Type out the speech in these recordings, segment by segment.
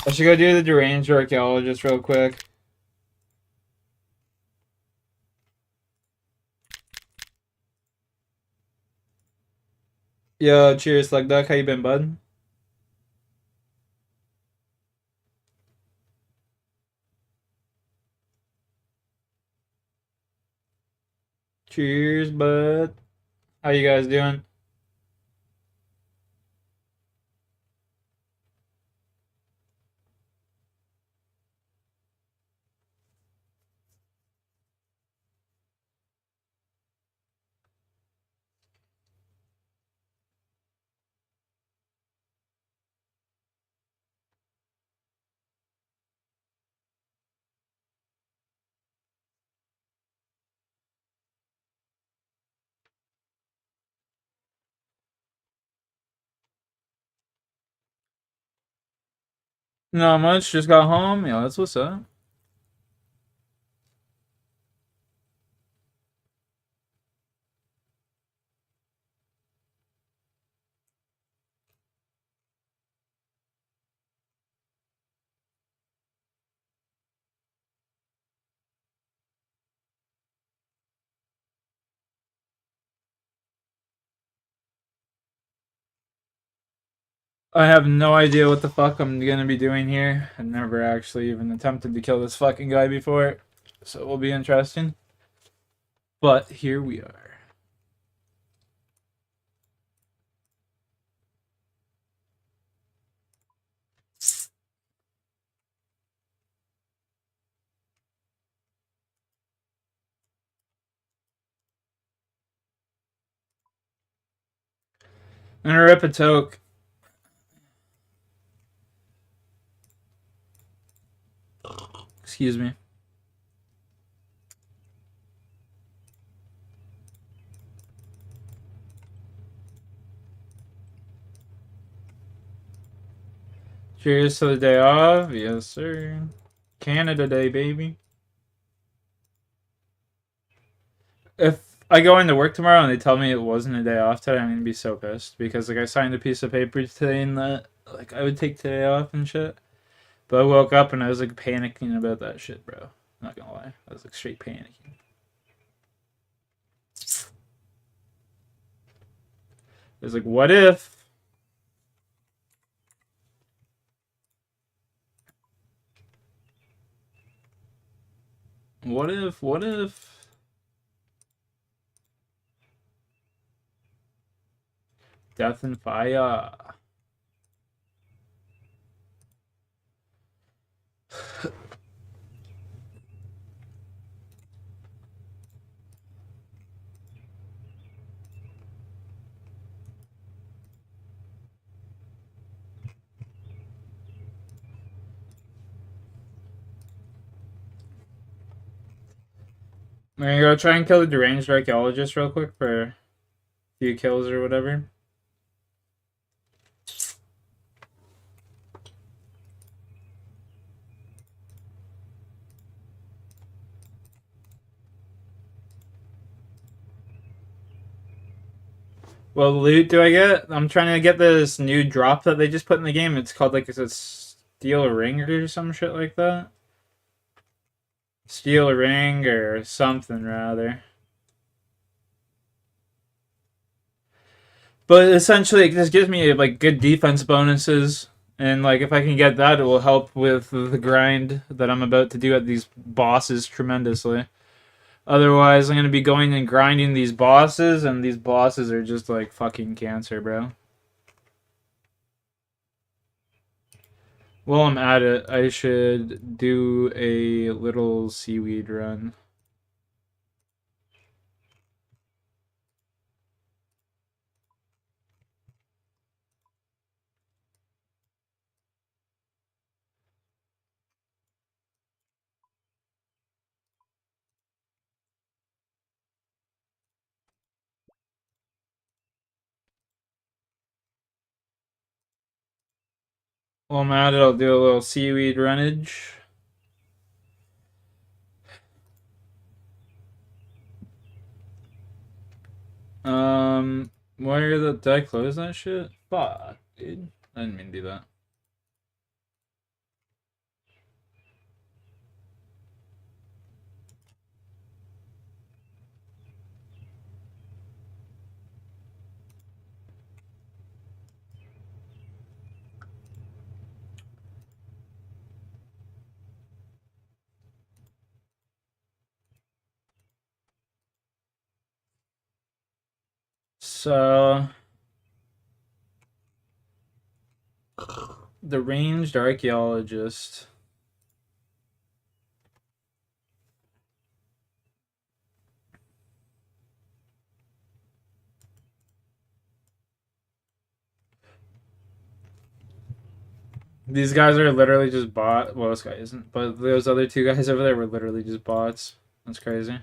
I should go do the deranged archaeologist real quick. Yo, cheers, Slug Duck. How you been, bud? Cheers, bud. How you guys doing? Not much. Just got home. Yeah, that's what's up. I have no idea what the fuck I'm gonna be doing here. I've never actually even attempted to kill this fucking guy before, so it will be interesting. But here we are. I'm gonna rip a toke. Excuse me. Cheers to the day off. Yes, sir. Canada Day, baby. If I go into work tomorrow and they tell me it wasn't a day off today, I'm gonna be so pissed because like I signed a piece of paper today and that like I would take today off and shit. But I woke up and I was like panicking about that shit, bro. I'm not gonna lie, I was like straight panicking. I was like, what if? What if? What if? Death and fire. I'm gonna go try and kill the deranged archaeologist real quick for a few kills or whatever. What loot do I get? I'm trying to get this new drop that they just put in the game. It's called like it's a steel ring or some shit like that. Steel ring or something rather. But essentially, it just gives me like good defense bonuses, and like if I can get that, it will help with the grind that I'm about to do at these bosses tremendously. Otherwise, I'm gonna be going and grinding these bosses, and these bosses are just like fucking cancer, bro. While I'm at it, I should do a little seaweed run. While I'm at it, I'll do a little seaweed runnage. Where did I close that shit? Fuck, dude. I didn't mean to do that. So the ranged archaeologist. These guys are literally just bot. Well, this guy isn't, but those other two guys over there were literally just bots. That's crazy.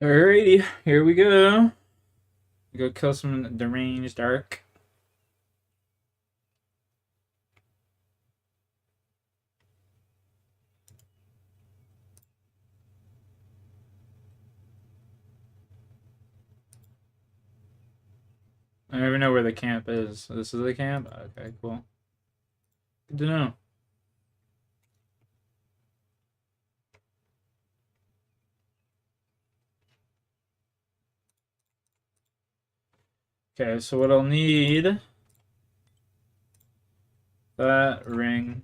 Alrighty, here we go. Go kill some deranged arc. I don't even know where the camp is. This is the camp? Okay, cool. Good to know. Okay, so what I'll need... That ring.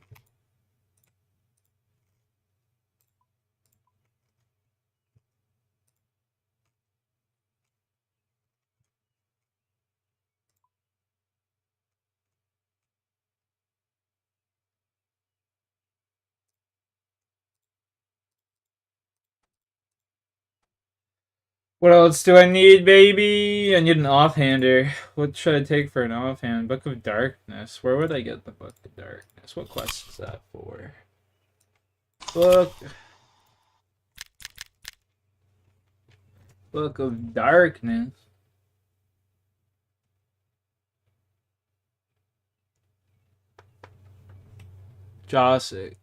What else do I need, baby? I need an offhander. What should I take for an offhand? Book of Darkness. Where would I get the Book of Darkness? What quest is that for? Book of Darkness. Josic.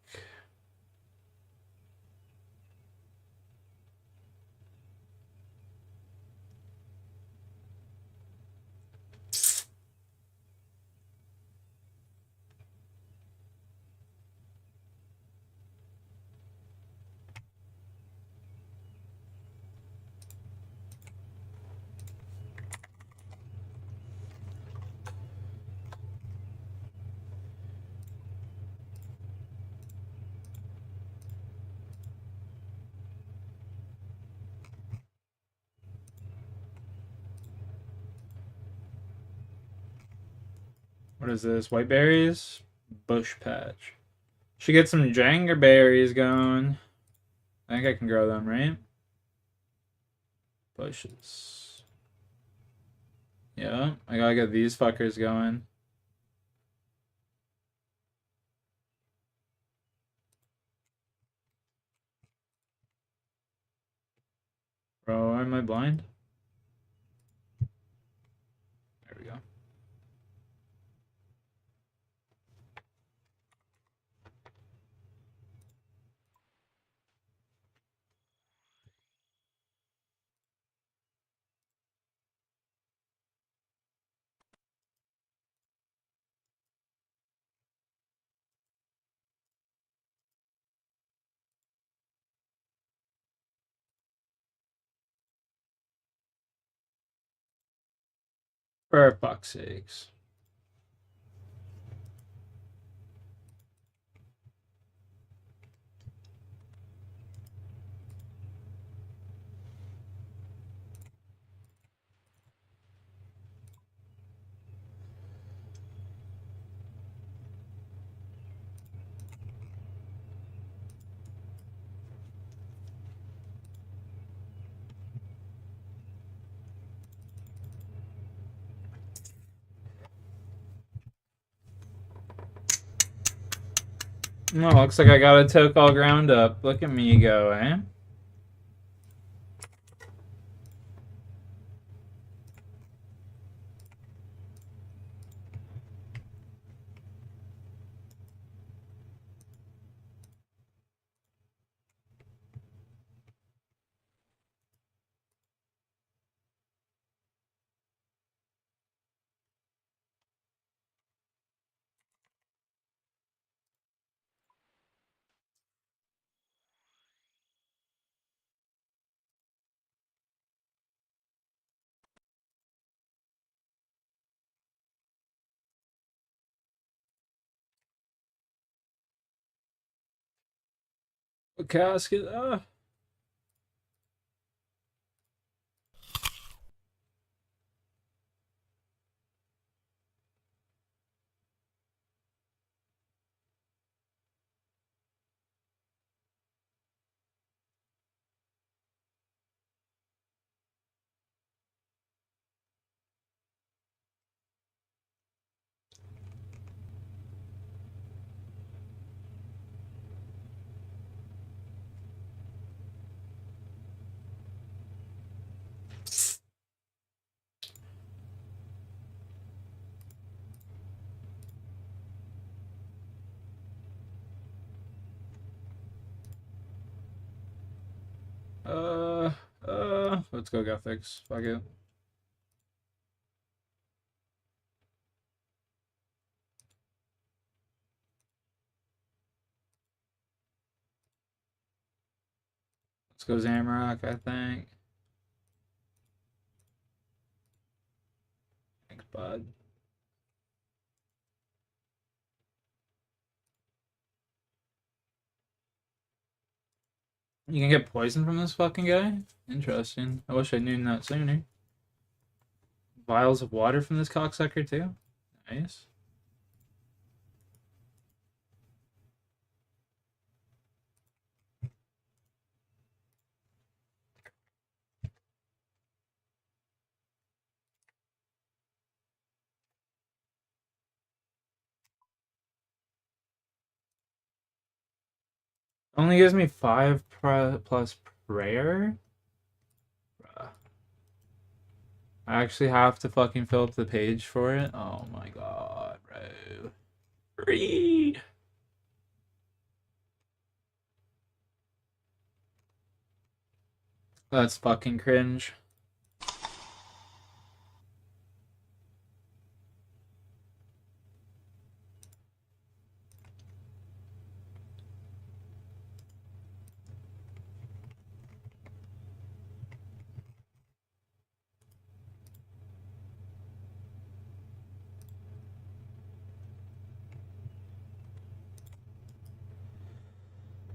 What is this? White berries? Bush patch. Should get some Janger berries going. I think I can grow them, right? Bushes. Yeah, I gotta get these fuckers going. Bro, am I blind? There we go. For fuck's sakes. No, looks like I got a toke all ground up. Look at me go, eh? A casket. Let's go graphics. Fuck it. Let's go Zamrock, I think. Thanks, bud. You can get poison from this fucking guy? Interesting. I wish I knew that sooner. Vials of water from this cocksucker, too? Nice. Only gives me 5 plus prayer? Bruh. I actually have to fucking fill up the page for it? Oh my god, bro. Free! That's fucking cringe.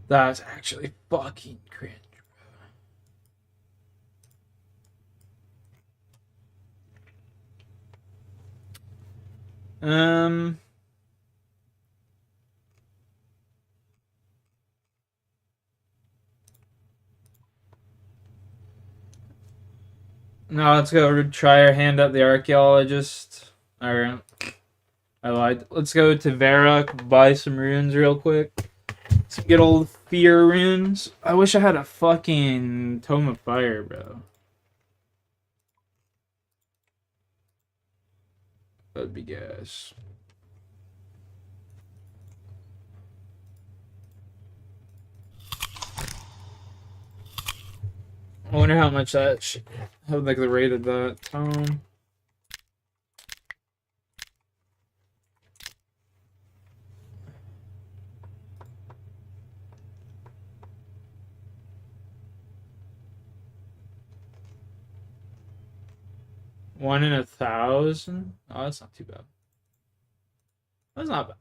That's actually fucking cringe. Um. No, let's go try our hand at the archaeologist. Alright. I lied. Let's go to Varrock, buy some runes real quick. Some good old fear runes. I wish I had a fucking Tome of Fire, bro. That'd be gas. I wonder how much that how like the rate of that tome. One in 1,000. Oh, that's not too bad. That's not bad.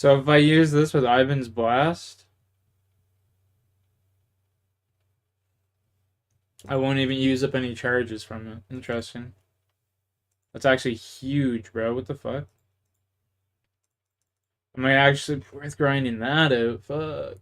So if I use this with Ivan's Blast, I won't even use up any charges from it. Interesting. That's actually huge, bro. What the fuck? Am I actually worth grinding that out? Fuck.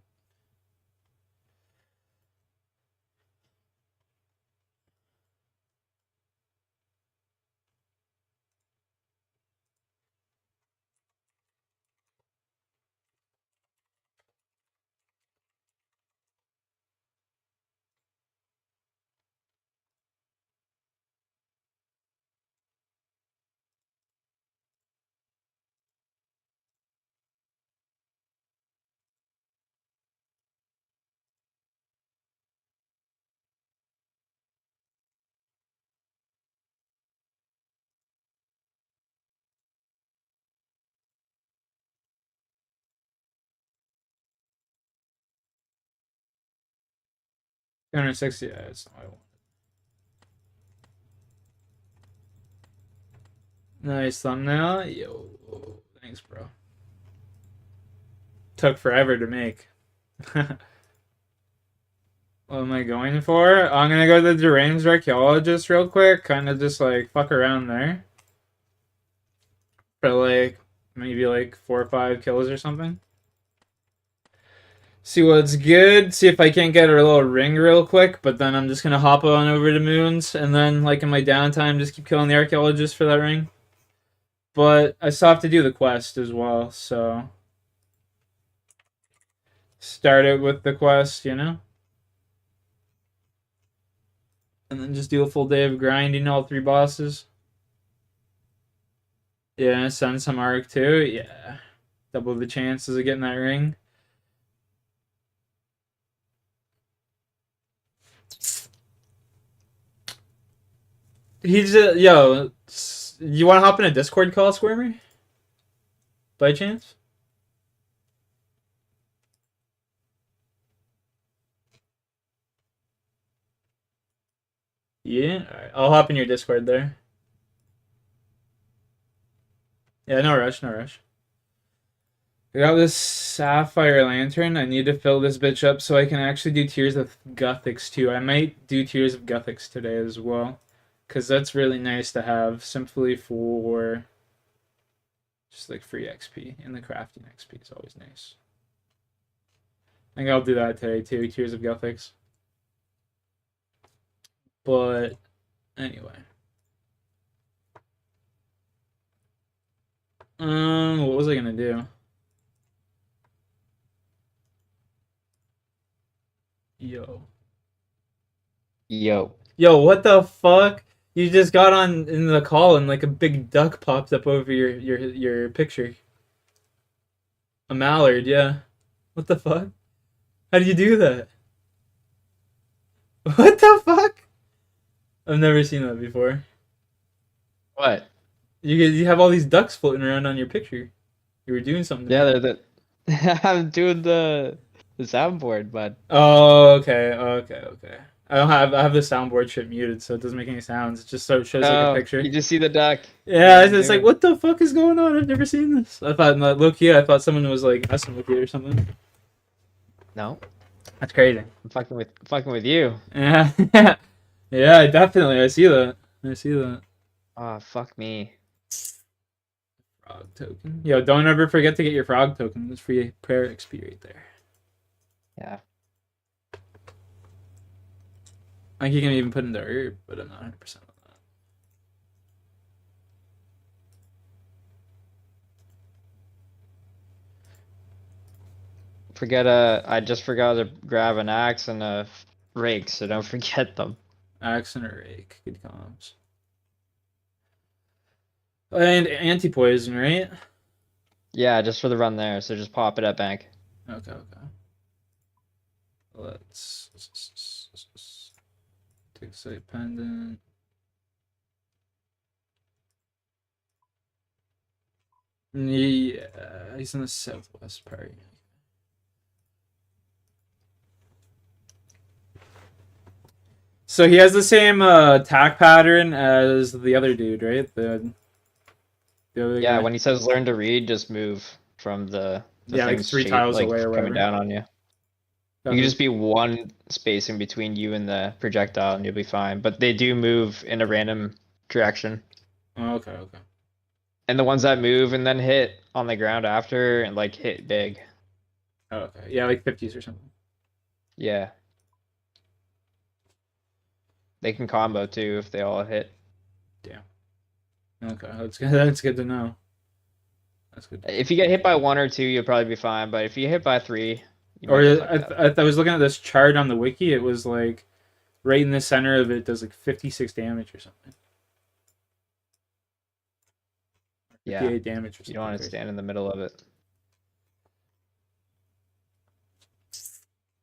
$260. Yeah, that's not what I want. Nice thumbnail. Yo, thanks, bro. Took forever to make. What am I going for? I'm gonna go to the Deranged Archaeologist real quick. Kind of just like fuck around there. For like maybe like 4 or 5 kills or something. See what's good. See if I can't get a little ring real quick. But then I'm just gonna hop on over to Moons. And then like in my downtime just keep killing the Archaeologist for that ring. But I still have to do the quest as well. So start it with the quest, you know? And then just do a full day of grinding all 3 bosses. Yeah, send some arc too. Yeah. Double the chances of getting that ring. He's yo. You want to hop in a Discord call, Squirmy? By chance? Yeah. All right. I'll hop in your Discord there. Yeah, no rush, no rush. I got this Sapphire Lantern. I need to fill this bitch up so I can actually do Tears of Guthix too. I might do Tears of Guthix today as well. Because that's really nice to have simply for just like free XP. And the crafting XP is always nice. I think I'll do that today too, Tears of Guthix. But anyway. What was I gonna do? Yo. Yo, what the fuck? You just got on in the call and like a big duck popped up over your picture. A mallard, yeah. What the fuck? How did you do that? What the fuck? I've never seen that before. What? You have all these ducks floating around on your picture. You were doing something. Yeah, they're the. I'm doing the soundboard, but Oh, okay, okay. I have the soundboard shit muted, so it doesn't make any sounds. It just shows like a picture. you just see the duck. Yeah, it's like, what the fuck is going on? I've never seen this. I thought, low key, I thought someone was like messing with you or something. No, That's crazy. I'm fucking with you. Yeah, yeah, definitely. I see that. I see that. Oh, fuck me. Frog token. Yo, don't ever forget to get your frog token. It's free prayer XP right there. Yeah. I think you can even put in the herb, but I'm not 100% on that. I just forgot to grab an axe and a rake, so don't forget them. Axe and a rake. Good comms. And anti-poison, right? Yeah, just for the run there, so just pop it at bank. Okay. Let's take site pendant. Yeah, he's in the southwest part. So he has the same attack pattern as the other dude, right? The other Yeah, guy. when he says learn to read, just move. from the Yeah, like things 3 tiles like away or coming whatever. down on you. Got You can the- just be one spacing between you and the projectile, and you'll be fine. But they do move in a random direction, Oh, okay, okay. and the ones that move and then hit on the ground after and like hit big. Oh, okay. Yeah, like 50s or something. Yeah, they can combo too if they all hit. Okay, that's good. That's good to know. That's good. If you get hit by one or two, you'll probably be fine. But if you get hit by three, you Or might get fucked up. I was looking at this chart on the wiki. It was like right in the center of it does like 56 damage or something. Yeah, 58 damage or you something. don't want to crazy. stand in the middle of it.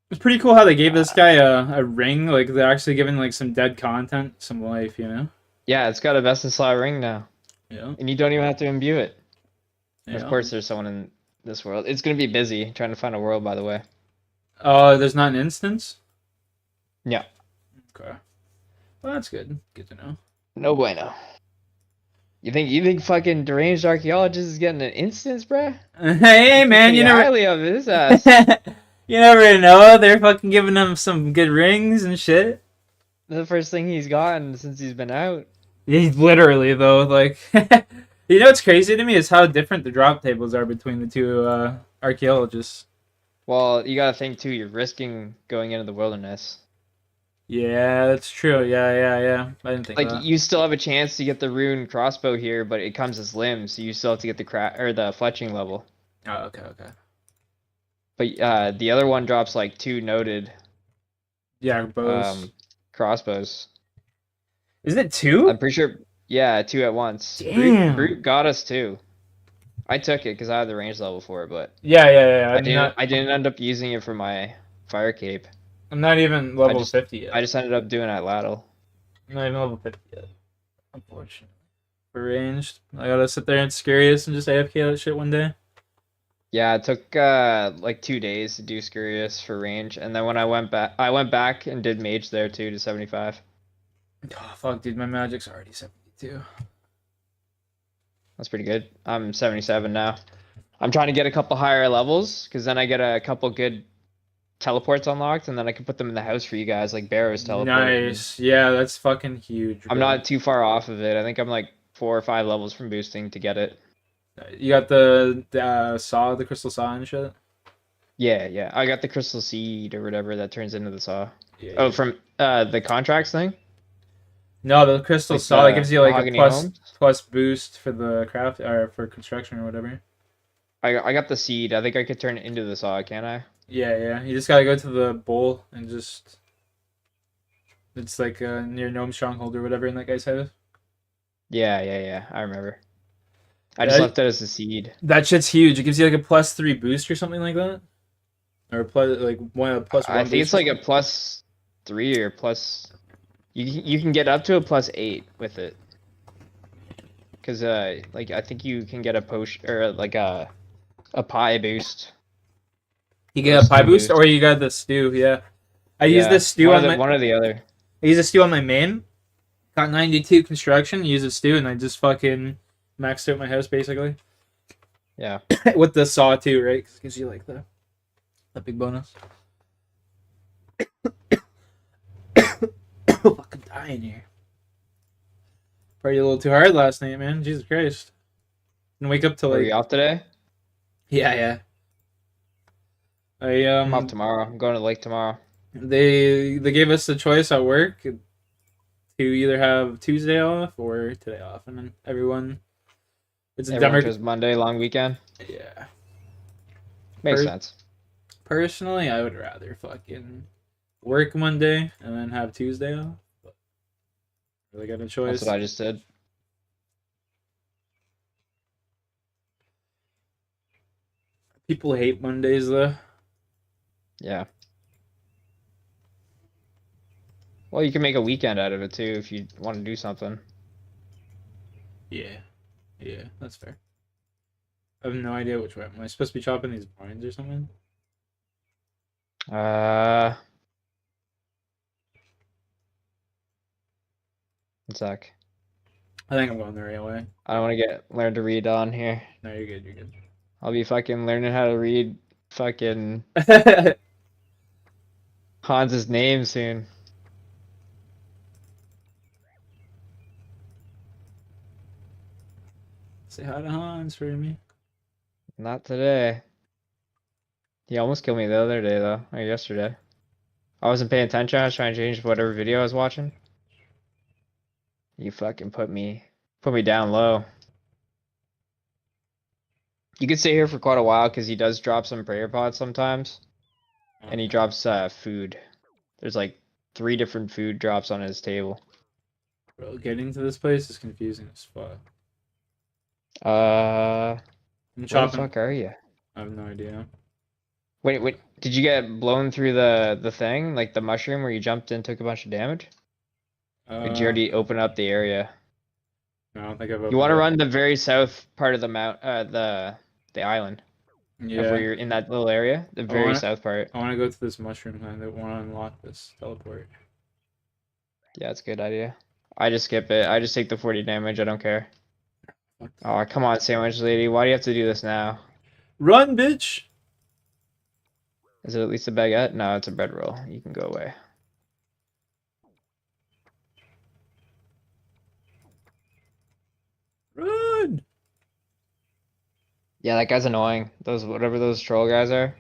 It's pretty cool how they gave this guy a ring. Like they're actually giving like some dead content, some life. You know. Yeah, it's got a best in slot ring now, Yeah. and you don't even have to imbue it. And of Yeah. course, there's someone in this world. It's gonna be busy trying to find a world, by the way. Oh, there's not an instance. Yeah. Okay. Well, that's good. Good to know. No bueno. You think fucking deranged archaeologist is getting an instance, bruh? Hey man, Think you never. highly of his ass. You never know. They're fucking giving him some good rings and shit. The first thing he's gotten since he's been out. Yeah, literally though, like you know what's crazy to me is how different the drop tables are between the two archaeologists. Well, you gotta think too. You're risking going into the wilderness. Yeah, that's true. Yeah. I didn't think Like of that. you still have a chance to get the rune crossbow here, but it comes as limbs, so you still have to get the the fletching level. Oh, okay. But the other one drops like 2 noted Yeah, bows. crossbows. Isn't it two? I'm pretty sure. Yeah, 2 at once. Damn. Brute got us 2. I took it because I had the range level for it, but Yeah. I didn't. I didn't end up using it for my fire cape. I'm not even level 50 yet. I just ended up doing it at Laddle. I'm not even level 50 yet. Unfortunately. For ranged, I gotta sit there and Scarius and just AFK that shit one day. Yeah, it took like 2 days to do Scurious for range, and then when I went back and did mage there too to 75. Oh, fuck, dude, my magic's already 72. That's pretty good. I'm 77 now. I'm trying to get a couple higher levels because then I get a couple good teleports unlocked, and then I can put them in the house for you guys, like Barrow's teleport. Nice. Yeah, that's fucking huge. I'm bro. not too far off of it. I think I'm like 4 or 5 levels from boosting to get it. You got the saw, the crystal saw and shit? Yeah. I got the crystal seed or whatever that turns into the saw. Yeah. Oh, from the contracts thing? No, the crystal Like saw that the gives you like a mahogany homes? plus boost for the craft or for construction or whatever. I got the seed. I think I could turn it into the saw, can't I? Yeah. You just gotta go to the bowl and just. It's like near Gnome Stronghold or whatever in that guy's house. Yeah. I remember. I just left it as a seed. That shit's huge. It gives you like a +3 boost or something like that, or plus like one plus one. I think it's like a +3 or plus. You can get up to a +8 with it. Cause like I think you can get a potion or like a pie boost. You get a pie boost, or you got the stew. Yeah, I use this stew on my one or the other. I use a stew on my main. Got 92 construction. Use a stew, and I just fucking maxed out my house basically. Yeah. With the saw too, right? Because it gives you like the big bonus. Fucking dying here. Partied a little too hard last night, man. Jesus Christ. And wake up till Are like. you off today? Yeah. I'm off tomorrow. I'm going to the lake tomorrow. They gave us the choice at work to either have Tuesday off or today off, and then everyone. It's a Everyone chose Monday long weekend. Yeah. Makes sense. Personally, I would rather fucking work Monday and then have Tuesday off. But really got a choice. That's what I just did. People hate Mondays though. Yeah. Well, you can make a weekend out of it too if you want to do something. Yeah, that's fair. I have no idea which way. Am I supposed to be chopping these vines or something? One sec. I think I'm going the right way. I don't want to learn to read on here. No, you're good. I'll be fucking learning how to read fucking Hans's name soon. Say hi to Hans for me. Not today. He almost killed me the other day though, or yesterday. I wasn't paying attention. I was trying to change whatever video I was watching. You fucking put me down low. You could stay here for quite a while because he does drop some prayer pods sometimes, and he drops food. There's like 3 different food drops on his table. Bro, getting to this place is confusing as fuck. I'm I'm where the chopping. fuck are you? I have no idea. Wait, did you get blown through the thing, like the mushroom where you jumped in and took a bunch of damage? Or did you Uh, already open up the area? no, I don't think I've You want opened to up. run the very south part of the the island of where Yeah. you're in that little area, the very south part. I want to go to this mushroom land. I want to unlock this teleport. Yeah, it's a good idea. I just skip it. I just take the 40 damage. I don't care. Fuck. Oh, come on, sandwich lady. Why do you have to do this now? Run, bitch! Is it at least a baguette? No, it's a bread roll. You can go away. Run! Yeah, that guy's annoying. Whatever those troll guys are.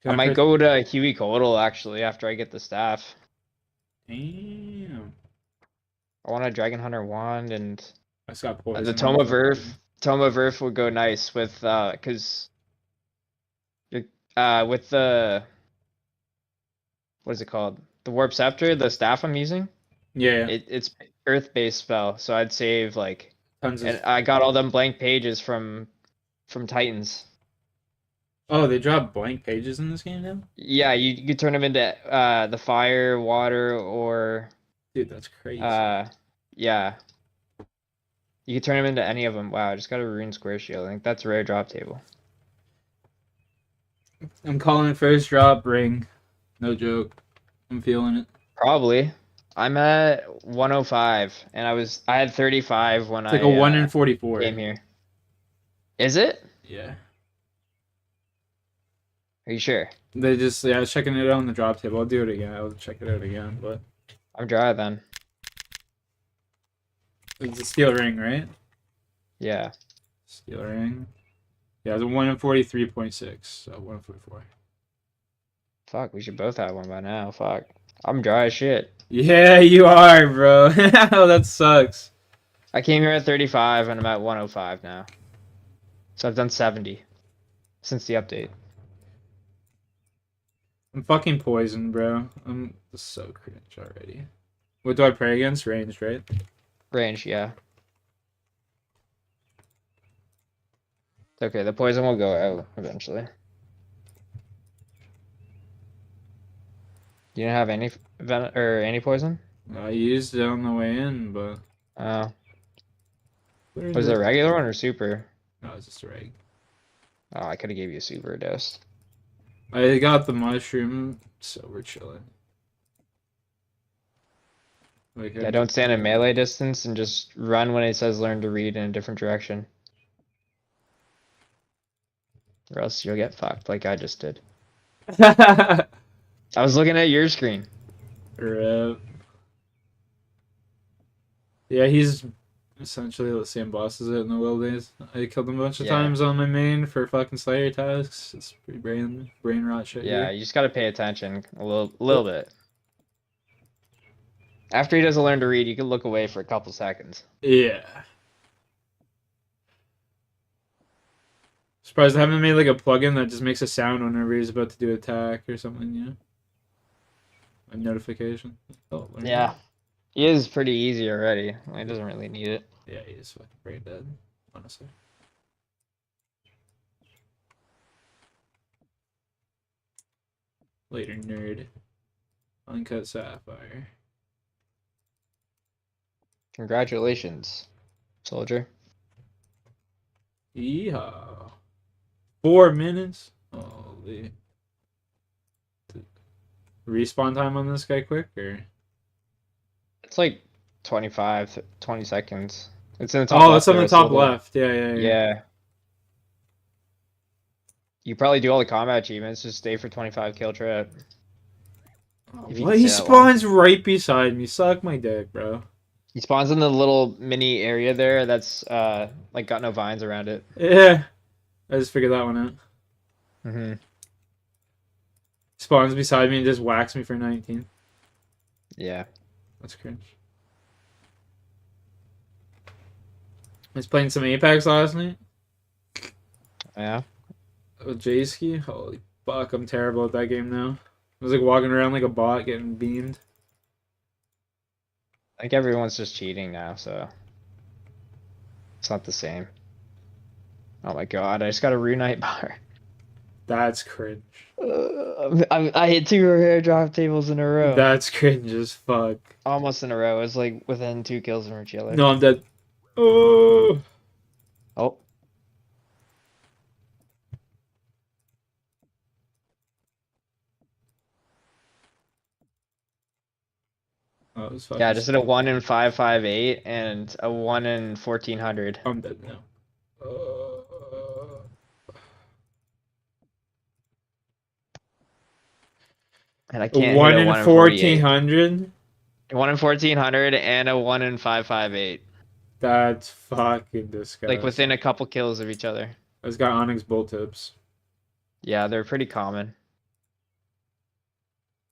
I might go to Huey Codal actually after I get the staff. Damn. I want a Dragon Hunter wand and I just got poison. the Tome of Earth. Tome of Earth would go nice with because with the what is it called? The Warp Scepter, the staff I'm using. Yeah. It's Earth-based spell, so I'd save like. Tons And of. I got all them blank pages from Titans. Oh, they drop blank pages in this game now? Yeah, you could turn them into the fire, water, or Dude, that's crazy. yeah. You could turn them into any of them. Wow, I just got a rune square shield. I think that's a rare drop table. I'm calling first drop ring. No joke. I'm feeling it. Probably. I'm at 105, and I had 35 when It's like a 1 in I 44. came here. Is it? Yeah. Are you sure? They just, yeah, I was checking it out on the drop table. I'll do it again. I'll check it out again, but. I'm dry then. It's a steel ring, right? Yeah. Steel ring. Yeah, it's a 1 in 43.6. So 1 in 44. Fuck, we should both have one by now. Fuck. I'm dry as shit. Yeah, you are, bro. Oh, that sucks. I came here at 35 and I'm at 105 now. So I've done 70 since the update. I'm fucking poisoned, bro. I'm so cringe already. What do I pray against? Ranged, right? Range, yeah. Okay, the poison will go out eventually. You didn't have any any poison? I used it on the way in, but. Oh. Was it a regular one or super? No, it's just a reg. Oh, I could have gave you a super dose. I got the mushroom, so we're chilling. Like, Yeah, don't stand in melee distance and just run when it says learn to read in a different direction. Or else you'll get fucked like I just did. I was looking at your screen. Rip. Yeah, he's essentially the same boss as it in the Will Days. I killed him a bunch of times on my main for fucking Slayer tasks. It's pretty brain rot shit. Yeah, here. you just gotta pay attention a little bit. After he doesn't learn to read, you can look away for a couple seconds. Yeah. Surprised I haven't made like a plugin that just makes a sound whenever he's about to do attack or something, you know? A notification. Oh, Yeah. He is pretty easy already. He doesn't really need it. Yeah, he's fucking brain dead, honestly. Later, nerd. Uncut Sapphire. Congratulations, soldier. Yeehaw. 4 minutes? Holy. Respawn time on this guy quick, or? It's like 25, 20 seconds. It's in the top Oh, left it's on there, the it's top little- left. Yeah, yeah, yeah. Yeah. It's on the top left. Yeah, yeah, yeah. Yeah. You probably do all the combat achievements, just stay for 25 kill trip. If you What? can He stay that long. spawns right beside me. Suck my dick, bro. He spawns in the little mini area there that's like got no vines around it. Yeah. I just figured that one out. Hmm. Spawns beside me and just whacks me for 19. Yeah. That's cringe. I was playing some Apex last night Yeah. with J-Ski. Holy fuck, I'm terrible at that game now. I was like walking around like a bot getting beamed. I think everyone's just cheating now, so it's not the same. Oh my god, I just got a Runite bar. That's cringe. I hit 2 hair drop tables in a row. That's cringe as fuck. Almost in a row. It was like within 2 kills from each other. No, I'm dead. Oh. Oh. Oh, it was fucking Yeah, just did a 1 in 558 and a 1 in 1400. I'm dead now. And I can't One hit a in 1 in 48. 1400. 1 in 1400 and a 1 in 558. That's fucking disgusting. Like within a couple kills of each other. It's got Onyx bolt tips. Yeah, they're pretty common.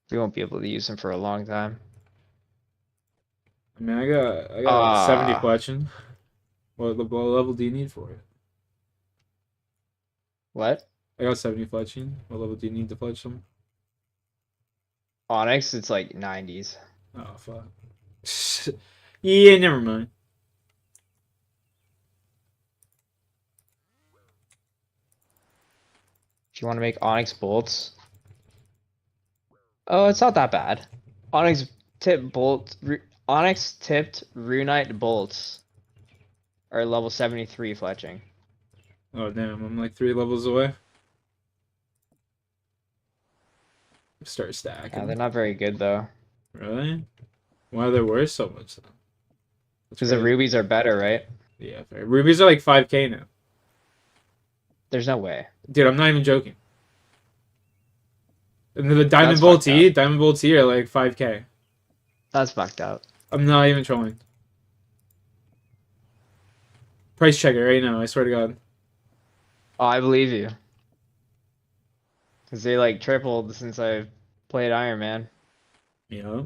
We won't be able to use them for a long time. I mean, I got 70 Ah. fletching. What level do you need for it? What? I got 70 fletching. What level do you need to fletch them? Onyx, it's like 90s. Oh, fuck. Yeah, never mind. If you want to make Onyx bolts. Oh, it's not that bad. Onyx tipped Runite bolts are level 73 fletching. Oh, damn. I'm like 3 levels away. Start stacking. Yeah, they're not very good though. Really? Why are they worth so much then? Because the rubies are better, right? Yeah, fair. Rubies are like 5k now. There's no way. Dude, I'm not even joking. And the Diamond That's Bolt fucked T, Diamond Bolt T are like 5k. That's fucked up. I'm not even trolling. Price check it right now, I swear to God. Oh, I believe you. Because they like tripled since I played Ironman. Yeah.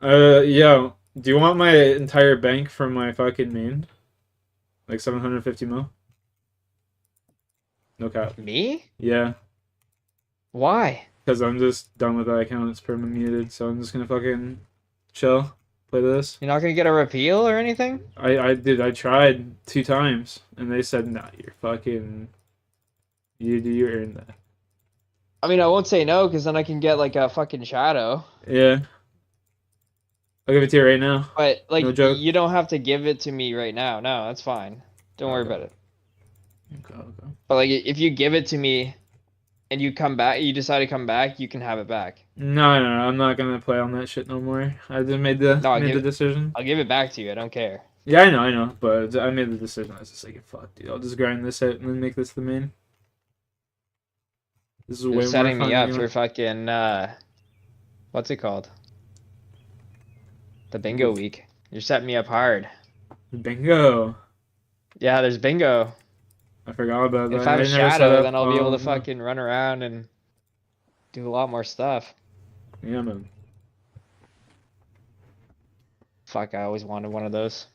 Yeah. Do you want my entire bank from my fucking main? Like 750 mil? No cap. Me? Yeah. Why? Because I'm just done with that account. It's perma muted, so I'm just gonna fucking chill. Play this. You're not gonna get a repeal or anything? I tried 2 times and they said nah, you're fucking you earned that. I mean, I won't say no because then I can get like a fucking shadow. Yeah. I'll give it to you right now. But like, No joke. you don't have to give it to me right now. No, that's fine. Don't worry Okay. about it. Okay. But like, if you give it to me and you come back, you decide to come back, you can have it back. No, I'm not gonna play on that shit no more. I just made the No, made the decision. I'll give it back to you. I don't care. Yeah, I know, but I made the decision. I was just like, fuck, dude, I'll just grind this out and then make this the main. This is You're way more setting fun me up anyway. for fucking what's it called? The bingo week. You're setting me up hard. Bingo. Yeah, there's bingo. I forgot about that. If I have I a never set shadow, up- then I'll be able to no. fucking run around and do a lot more stuff. Yeah, man. Fuck, I always wanted one of those.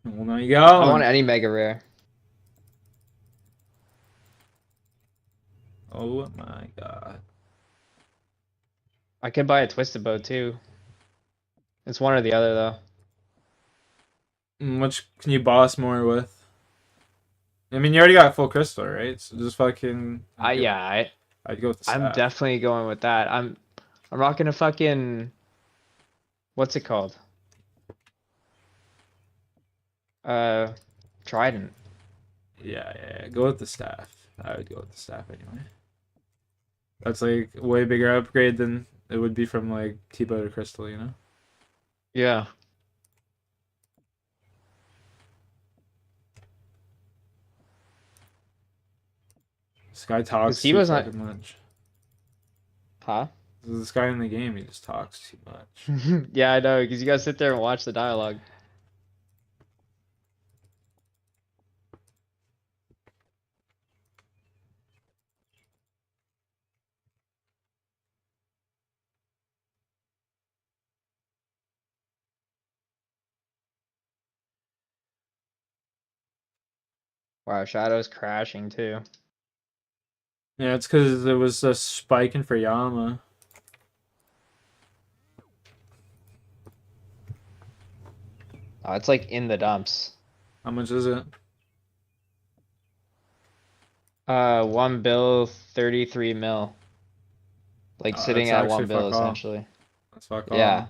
Well, now you go. I want any mega rare. Oh my god. I could buy a twisted bow too. It's one or the other though. Which can you boss more with? I mean, you already got full crystal, right? So just fucking. Yeah, I'd go with the I'm staff. definitely going with that. I'm not gonna fucking what's it called? Trident. Yeah. Go with the staff. I would go with the staff anyway. That's like a way bigger upgrade than it would be from like T-bow to crystal, you know? Yeah. This guy talks he too was not. fucking much. Huh? This guy in the game, he just talks too much. Yeah, I know, because you gotta sit there and watch the dialogue. Wow, Shadow's crashing too. Yeah, it's because there was a spike in for Yama. Oh, it's like in the dumps. How much is it? 1 bill, 33 mil. Like sitting That's at actually 1 bill fuck all. essentially. That's fuck Yeah. all.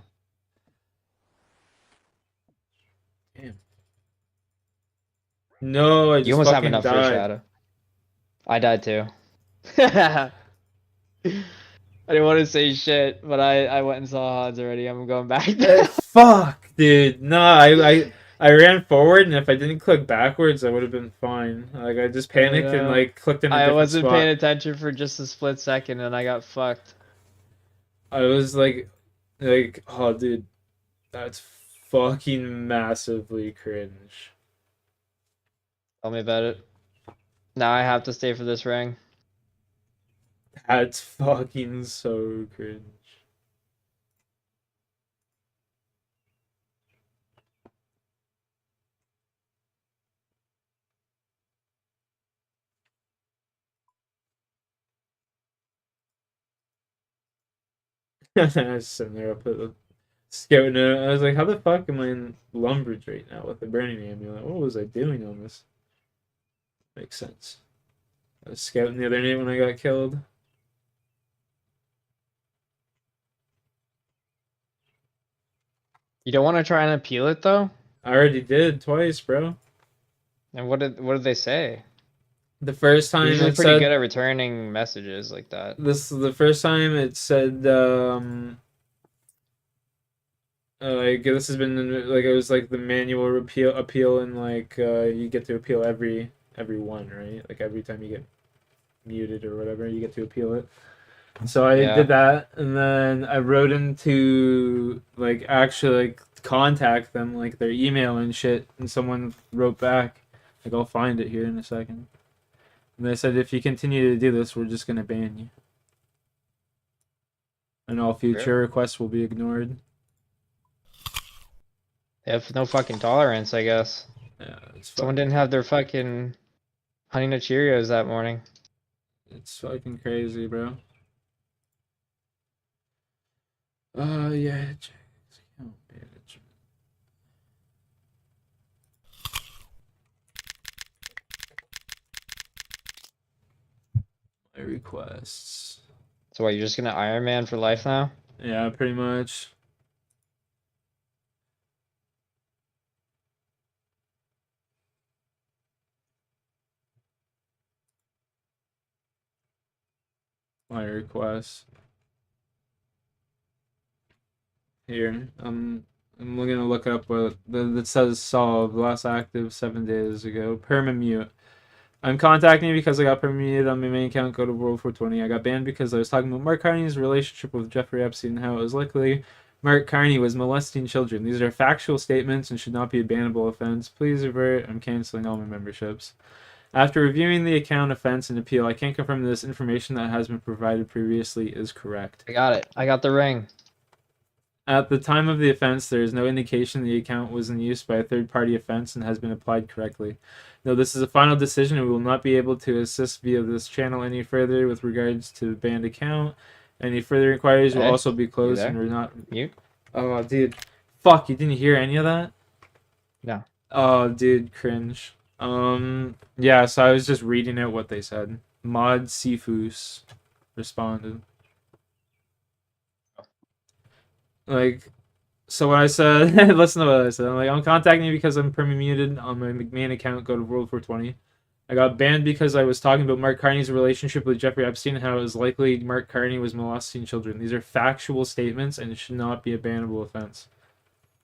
Damn. No, I You just almost have fucking enough for a died. Shadow. I died too. I didn't want to say shit, but I went and saw Hans already. I'm going back now. Fuck, dude. Nah, I ran forward, and if I didn't click backwards, I would have been fine. Like I just I panicked and know. like clicked in a I different wasn't paying spot. attention for just a split second and I got fucked. I was oh, dude, that's fucking massively cringe. Tell me about it. Now I have to stay for this ring. That's fucking so cringe. I was sitting there up at the scouting it. I was like, how the fuck am I in Lumbridge right now with the Burning Amulet? What was I doing on this? Makes sense. I was scouting the other night when I got killed. You don't want to try and appeal it though? I already did twice, bro. And what did they say? The first You're time usually it pretty good said at returning messages like that. the first time it said like this has been like it was like the manual appeal and like you get to appeal every one, right? Like every time you get muted or whatever, you get to appeal it. So I Yeah. did that, and then I wrote into like actually like contact them, like their email and shit, and someone wrote back, like I'll find it here in a second. And they said if you continue to do this, we're just gonna ban you, and all future requests will be ignored. They have no fucking tolerance, I guess. Yeah, it's Someone fucking didn't have their fucking Honey Nut Cheerios that morning. it's fucking crazy, bro. Yeah, check account management. My requests. So what, you're just gonna Iron Man for life now? Yeah, pretty much. My requests. Here, I'm gonna look up what that says solved. Last active 7 days ago. Permamute. I'm contacting you because I got permuted on my main account. Go to World 420. I got banned because I was talking about Mark Carney's relationship with Jeffrey Epstein and how it was likely Mark Carney was molesting children. These are factual statements and should not be a bannable offense. Please revert. I'm canceling all my memberships. After reviewing the account offense and appeal, I can't confirm this information that has been provided previously is correct. I got it. I got the ring. At the time of the offense, there is no indication the account was in use by a third-party offense and has been applied correctly. No, this is a final decision and we will not be able to assist via this channel any further with regards to the banned account. Any further inquiries will Hey, also be you closed there? and we're not... Mute? Oh, dude. Fuck, you didn't hear any of that? No. Oh, dude, cringe. Yeah, so I was just reading out what they said. Mod Sifus responded. Like, so when I said, listen to what I said. I'm like, I'm contacting you because I'm permuted on my main account. Go to World 420. I got banned because I was talking about Mark Carney's relationship with Jeffrey Epstein and how it was likely Mark Carney was molesting children. These are factual statements and it should not be a bannable offense.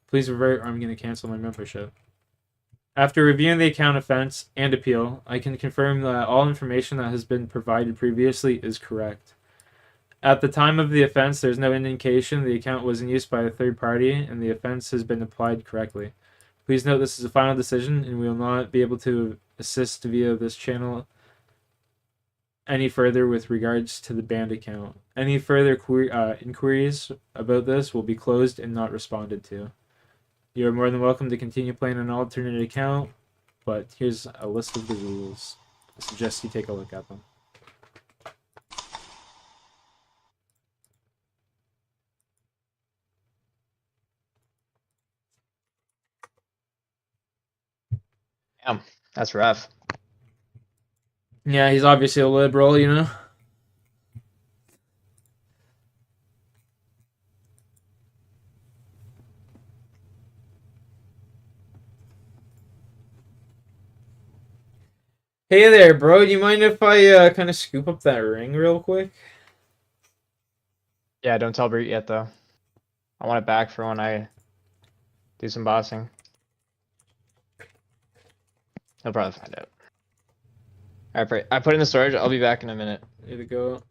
Please revert or I'm going to cancel my membership. After reviewing the account offense and appeal, I can confirm that all information that has been provided previously is correct. At the time of the offense, there's no indication the account was in use by a third party and the offense has been applied correctly. Please note this is a final decision and we will not be able to assist via this channel any further with regards to the banned account. Any further inquiries about this will be closed and not responded to. You are more than welcome to continue playing an alternate account, but here's a list of the rules. I suggest you take a look at them. Damn, that's rough. Yeah, he's obviously a liberal, you know? Hey there, bro. Do you mind if I kind of scoop up that ring real quick? Yeah, don't tell Brute yet though. I want it back for when I do some bossing. He'll probably find out. Alright, I put it in the storage. I'll be back in a minute. Here we go.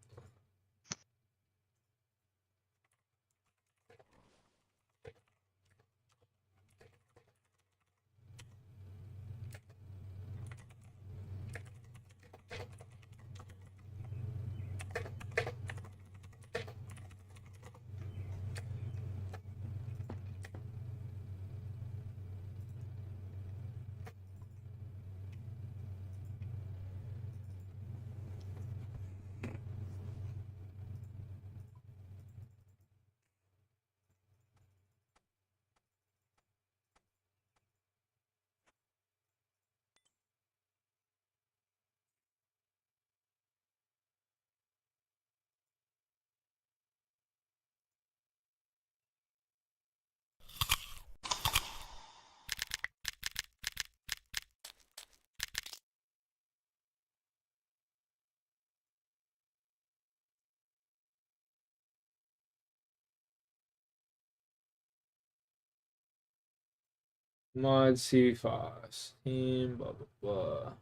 Mod CFOS. Team, blah, blah, blah.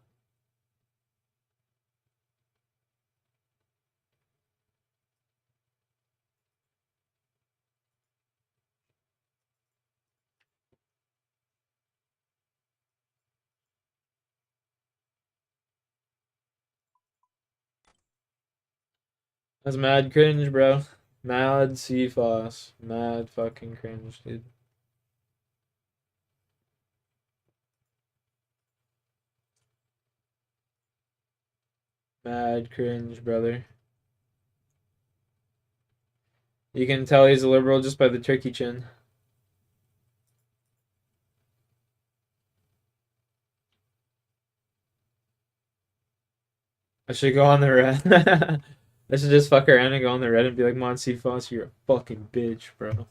That's mad cringe, bro. Mad CFOS. Mad fucking cringe, dude. Mad cringe, brother. You can tell he's a liberal just by the turkey chin. I should go on the red. I should just fuck around and go on the red and be like, Monty Foss, you're a fucking bitch, bro.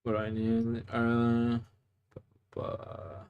What do I need? Blah.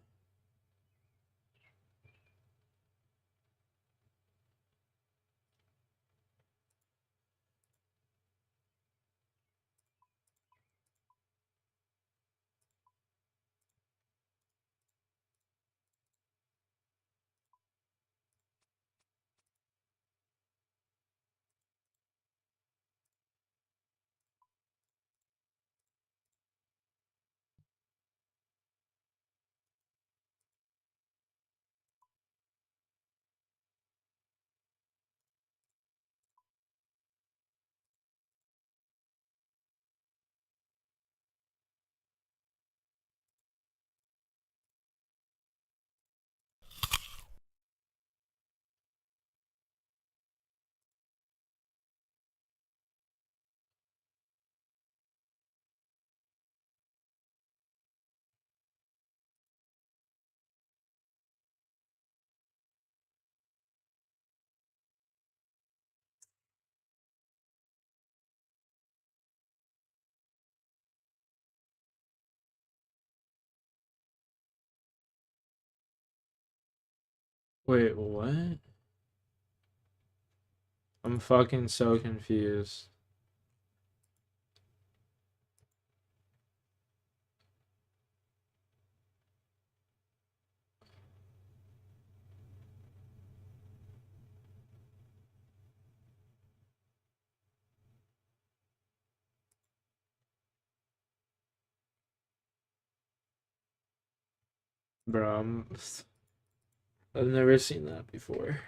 Wait, what? I'm fucking so confused. Bro, I've never seen that before.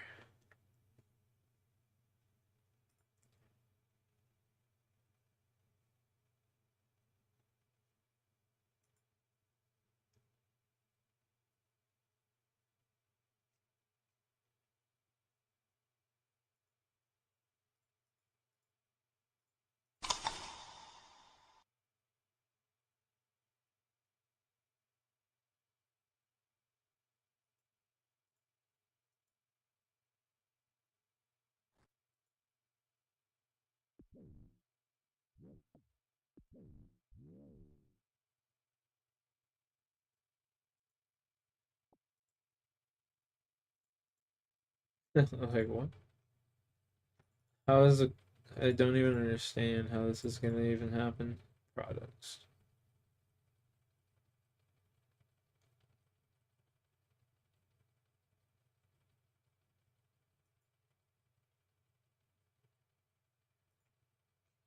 Like, what? How is it? I don't even understand how this is gonna even happen. Products.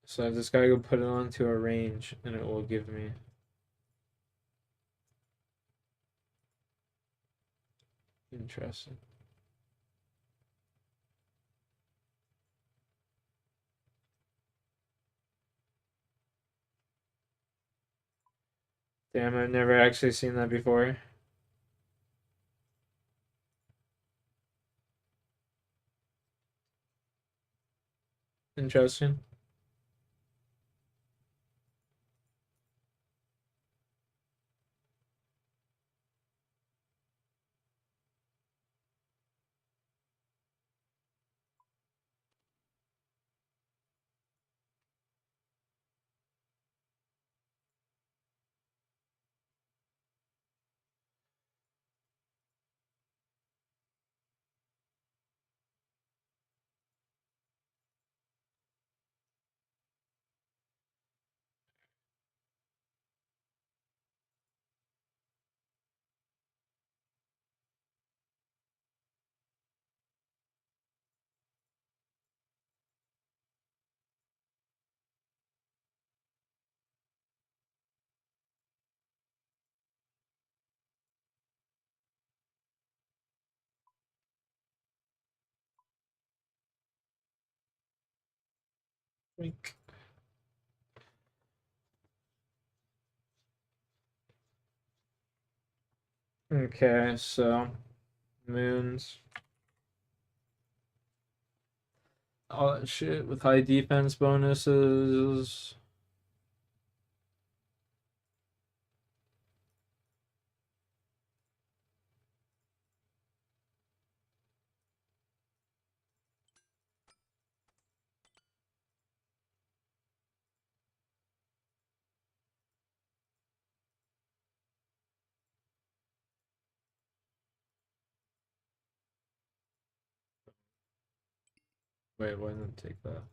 So I just gotta go put it onto a range and it will give me. Interesting. Damn, I've never actually seen that before. Interesting. Wink. Okay, so moons, all that shit with high defense bonuses. Wait, why didn't it take that?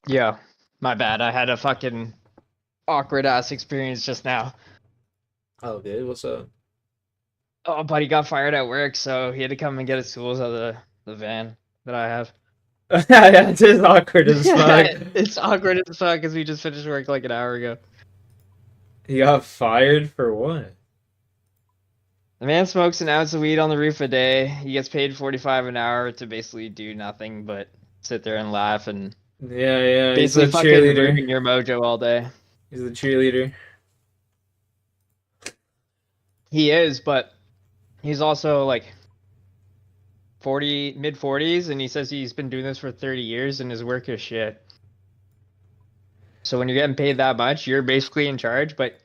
Yeah, my bad. I had a fucking awkward ass experience just now. Oh, dude, what's up? Oh, buddy got fired at work, so he had to come and get his tools out of the van that I have. Yeah, it's just awkward as fuck. It's awkward as fuck because we just finished work like an hour ago. He got fired for what? The man smokes an ounce of weed on the roof a day. He gets paid 45 an hour to basically do nothing but sit there and laugh and Yeah, yeah, he's the basically fucking cheerleader. ruin your mojo all day. He's the cheerleader. He is, but he's also like 40, mid 40s, and he says he's been doing this for 30 years and his work is shit. So when you're getting paid that much, you're basically in charge, but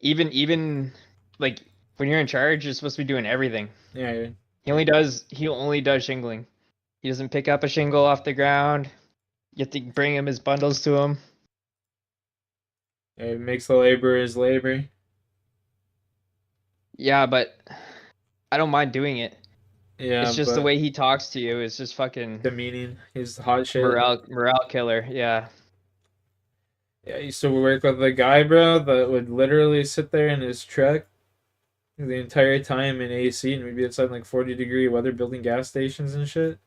even like when you're in charge, you're supposed to be doing everything. Yeah, yeah. He only does shingling. He doesn't pick up a shingle off the ground. You have to bring him his bundles to him. It makes the labor his labor. Yeah, but I don't mind doing it. Yeah, It's just the but way he talks to you is just fucking demeaning. He's hot shit. morale killer. Yeah. Yeah, I used to work with a guy, bro, that would literally sit there in his truck the entire time in AC, and we'd be outside in like 40-degree weather building gas stations and shit.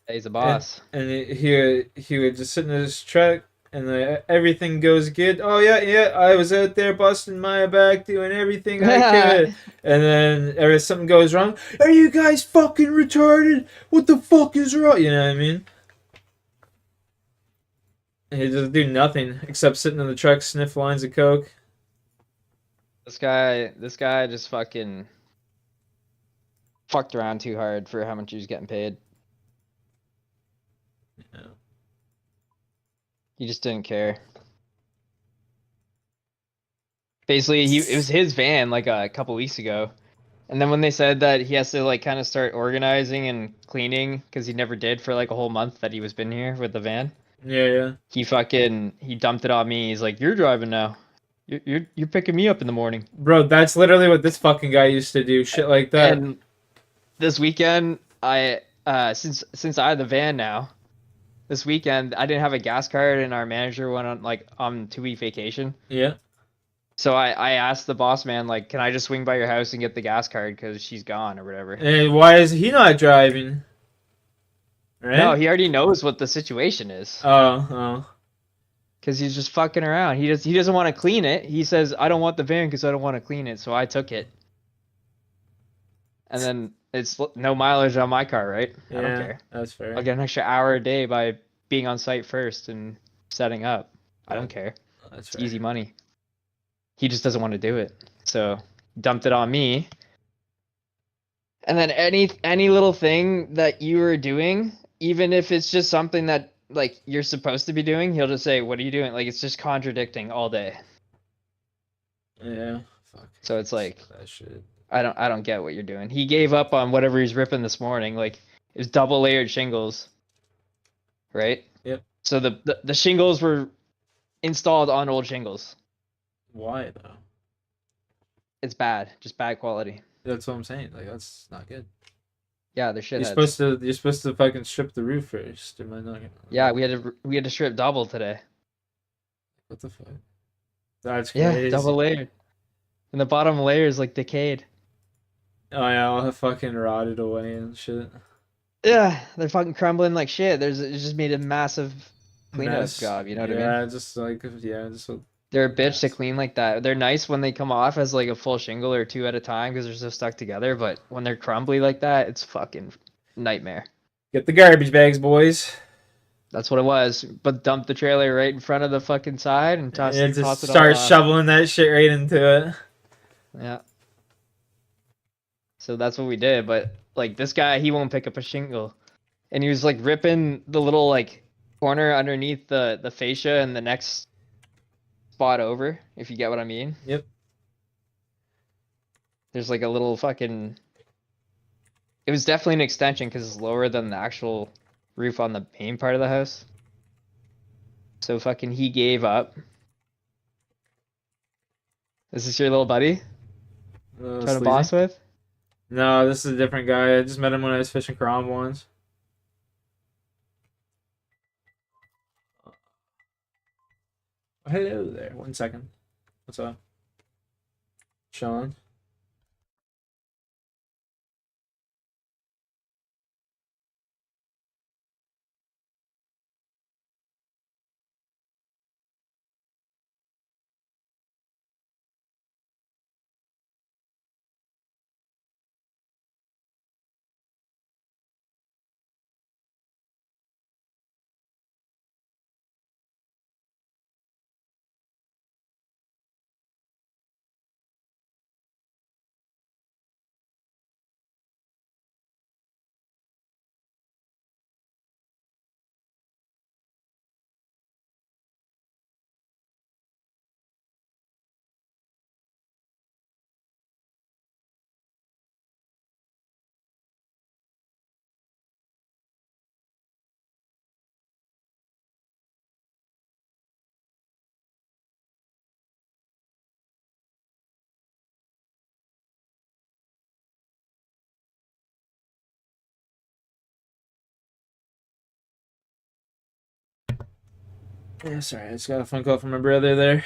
He's a boss. And he would just sit in his truck, and everything goes good. Oh yeah, yeah, I was out there busting my back, doing everything I could. And then if something goes wrong, are you guys fucking retarded? What the fuck is wrong? You know what I mean? And he just do nothing except sitting in the truck, sniff lines of coke. This guy just fucking fucked around too hard for how much he was getting paid. Yeah. He just didn't care. Basically, it was his van like a couple weeks ago. And then when they said that he has to like kind of start organizing and cleaning because he never did for like a whole month that he was been here with the van. Yeah, yeah. He dumped it on me. He's like, "You're driving now. You're picking me up in the morning." Bro, that's literally what this fucking guy used to do. Shit like that. And this weekend, since I have the van now, this weekend I didn't have a gas card and our manager went on 2-week vacation. Yeah. So I asked the boss man like, "Can I just swing by your house and get the gas card because she's gone or whatever?" And why is he not driving? Right? No, he already knows what the situation is. Oh. Because he's just fucking around. He doesn't want to clean it. He says, "I don't want the van because I don't want to clean it." So I took it. And then it's no mileage on my car, right? Yeah, I don't care. that's fair. I'll get an extra hour a day by being on site first and setting up. I don't care. That's It's fair. easy money. He just doesn't want to do it. So dumped it on me. And then any little thing that you were doing, even if it's just something that like you're supposed to be doing, he'll just say, "What are you doing?" Like it's just contradicting all day. Yeah. Fuck. So it's like That shit. I don't get what you're doing. He gave up on whatever he's ripping this morning. Like it was double layered shingles. Right? Yep. So the shingles were installed on old shingles. Why though? It's bad. Just bad quality. That's what I'm saying. Like that's not good. Yeah, they're shitheads. You're supposed to fucking strip the roof first. Am I not gonna... Yeah, we had to strip double today. What the fuck? That's crazy. Yeah, double layered. And the bottom layer is like decayed. Oh yeah, all fucking rotted away and shit. Yeah, they're fucking crumbling like shit. It just made a massive cleanup Mess. job, you know what I mean? Yeah, just like just They're a bitch mess. to clean like that. They're nice when they come off as like a full shingle or two at a time because they're so stuck together, but when they're crumbly like that, it's fucking nightmare. Get the garbage bags, boys. That's what it was. But dump the trailer right in front of the fucking side and toss Just it all start off. shoveling that shit right into it. Yeah. So that's what we did, but like this guy, he won't pick up a shingle. And he was like ripping the little like corner underneath the fascia and the next spot over, if you get what I mean. Yep. There's like a little fucking... It was definitely an extension because it's lower than the actual roof on the main part of the house. So fucking he gave up. Is this your little buddy? Trying to boss with? No, this is a different guy. I just met him when I was fishing Crom once. Hello there. 1 second. What's up? Sean? Yeah, sorry. I just got a phone call from my brother there.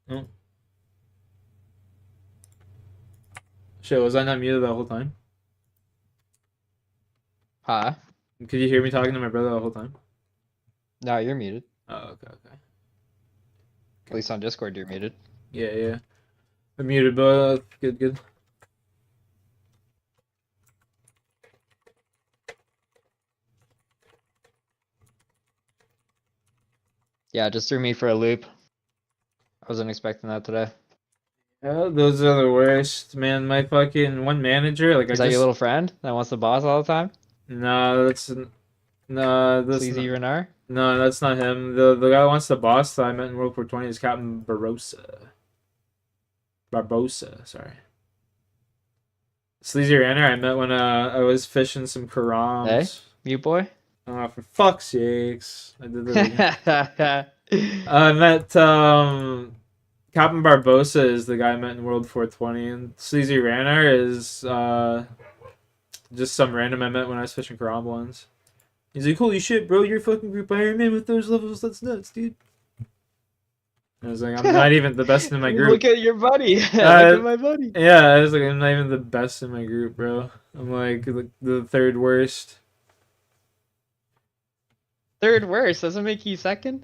Oh. Shit, was I not muted the whole time? Huh? Could you hear me talking to my brother the whole time? No, you're muted. Oh, okay. At least on Discord, you're muted. Yeah. I'm muted, but good. Yeah, just threw me for a loop. I wasn't expecting that today. Yeah, those are the worst, man. My fucking one manager, like Is that your little friend that wants the boss all the time? no, that's Sleazy Renar? no, that's not him. The guy who wants the boss that I met in World War 20 is Captain Barbosa, sorry. Sleazy Ranner, I met when I was fishing some Hey, Karams. mute boy? Oh, for fuck's sakes. I did that again. I met Captain Barbosa is the guy I met in World 420, and Sleazy Ranner is just some random I met when I was fishing Karam once. He's like, holy shit, bro, you're fucking group Ironman with those levels, that's nuts, dude. I was like, I'm not even the best in my group. Look at your buddy. Look at my buddy. Yeah, I was like, I'm not even the best in my group, bro. I'm like the third worst. Third worst doesn't make you second.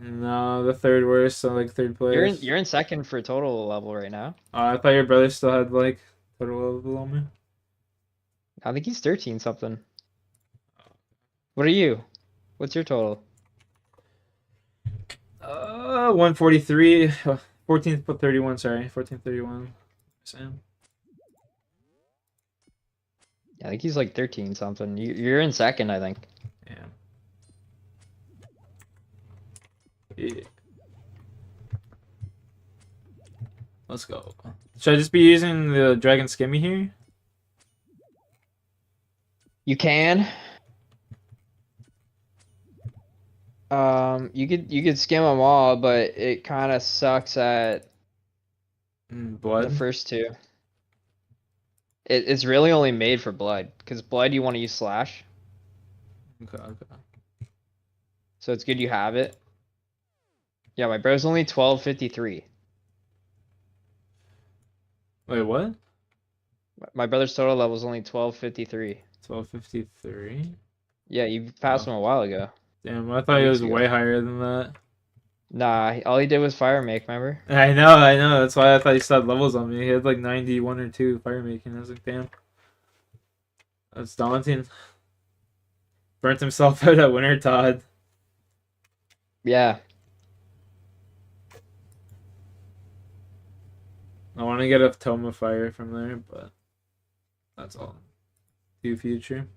No, the third worst, so like third place. You're in second for total level right now. I thought your brother still had like total level below me. I think he's 13 something. What are you? What's your total? 143, 1431, sorry, 1431. Sam. I think he's like 13 something. You're in second, I think. Yeah. Let's go. Should I just be using the Dragon Skimmy here? You can. You could skim them all, but it kind of sucks at Blood? the first two. It's really only made for blood, because blood you want to use slash. Okay. So it's good you have it. Yeah, my bro's only 1253. Wait, what? My brother's total level is only 1253. 1253? Yeah, you passed him a while ago. Damn, I thought it was way higher than that. Nah, all he did was fire make, remember? I know. That's why I thought he still had levels on me. He had like 91 or 2 fire making. I was like, damn. That's daunting. Burnt himself out at Winter Todd. Yeah. I want to get a Tome of Fire from there, but that's all. Do future.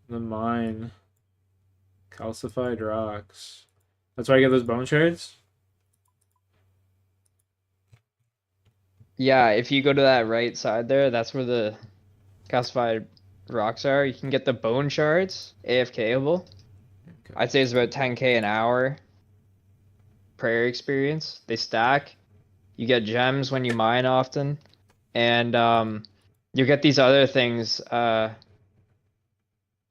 The mine. Calcified rocks. That's where I get those bone shards? Yeah, if you go to that right side there, that's where the calcified rocks are. You can get the bone shards, AFKable. Okay. I'd say it's about 10k an hour prayer experience. They stack. You get gems when you mine often. And you get these other things.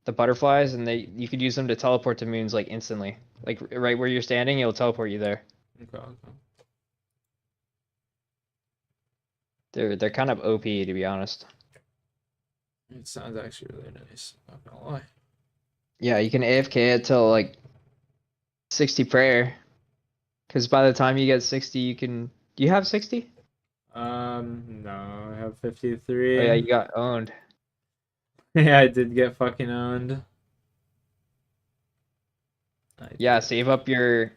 the butterflies, and you could use them to teleport to moons like instantly. Like right where you're standing, it'll teleport you there. Okay. They're kind of OP, to be honest. It sounds actually really nice. Not gonna lie. Yeah, you can AFK it till like 60 prayer. Because by the time you get 60, you can. Do you have 60? No, I have Oh 53. yeah, you got owned. Yeah, I did get fucking owned. I Yeah, did. save your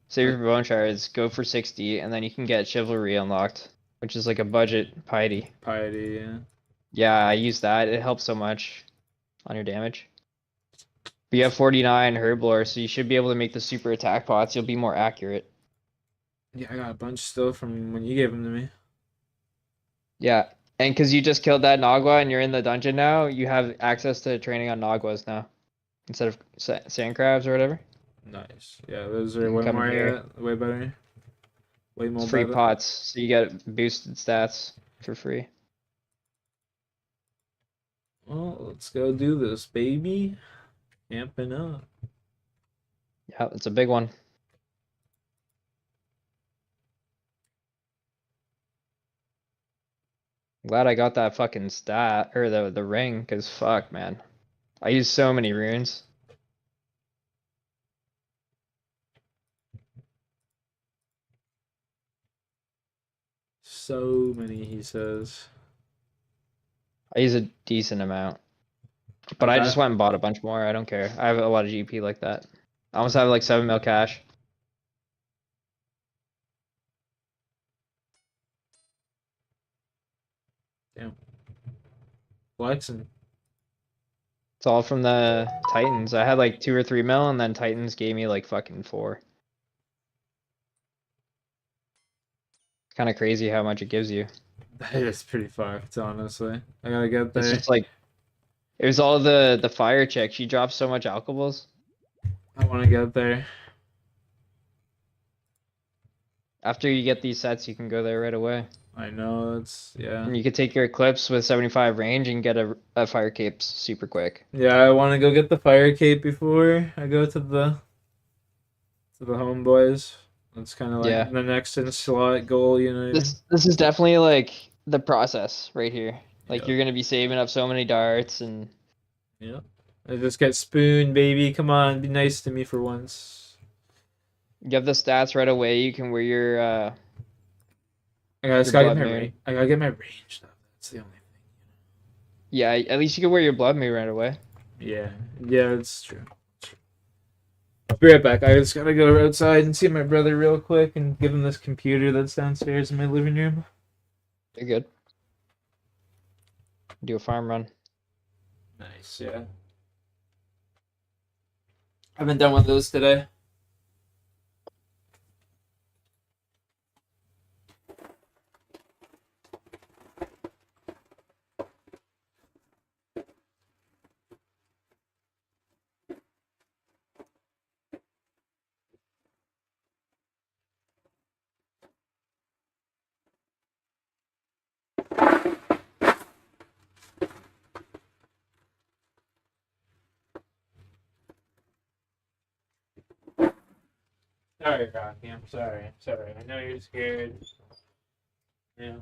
bone shards, go for 60, and then you can get chivalry unlocked, which is like a budget piety. Piety, yeah. Yeah, I use that. It helps so much on your damage. But you have 49 herblore, so you should be able to make the super attack pots. You'll be more accurate. Yeah, I got a bunch still from when you gave them to me. Yeah, and because you just killed that Nagua and you're in the dungeon now, you have access to training on Naguas now instead of sand crabs or whatever. Nice. Yeah, those You are can way come in more, here. way better. Way It's more free better. pots, so you get boosted stats for free. Well, let's go do this, baby. Amping up. Yeah, it's a big one. Glad I got that fucking stat or the ring, cause fuck, man, I use so many runes. So many, he says. I use a decent amount, I but I just bet. went and bought a bunch more. I don't care. I have a lot of GP like that. I almost have like 7 mil cash. Damn. Flexing. It's all from the Titans. I had like 2 or 3 mil, and then Titans gave me like fucking 4. It's kind of crazy how much it gives you. That is pretty fucked, honestly. I gotta get It's there. just like it was all the fire chick. She dropped so much alcohols. I wanna get there. After you get these sets, you can go there right away. I know, yeah. And you could take your Eclipse with 75 range and get a fire cape super quick. Yeah, I wanna go get the fire cape before I go to the homeboys. That's kind of like Yeah. the next in slot goal, you know what I mean? This is definitely like the process right here. Like Yep. you're gonna be saving up so many darts and Yep. I just get spooned, baby. Come on, be nice to me for once. you have the stats right away. You can wear I just your gotta get blood my moon. I gotta get my range though. That's the only Yeah, at least you can wear your blood moon right away. thing. Yeah, yeah, it's true. I'll be right back. I just gotta go outside and see my brother real quick and give him this computer that's downstairs in my living room. You're good. Do a farm run. Nice, yeah. I haven't done one of those today. Sorry, Rocky. I'm sorry. I'm sorry. I know you're scared. Yeah.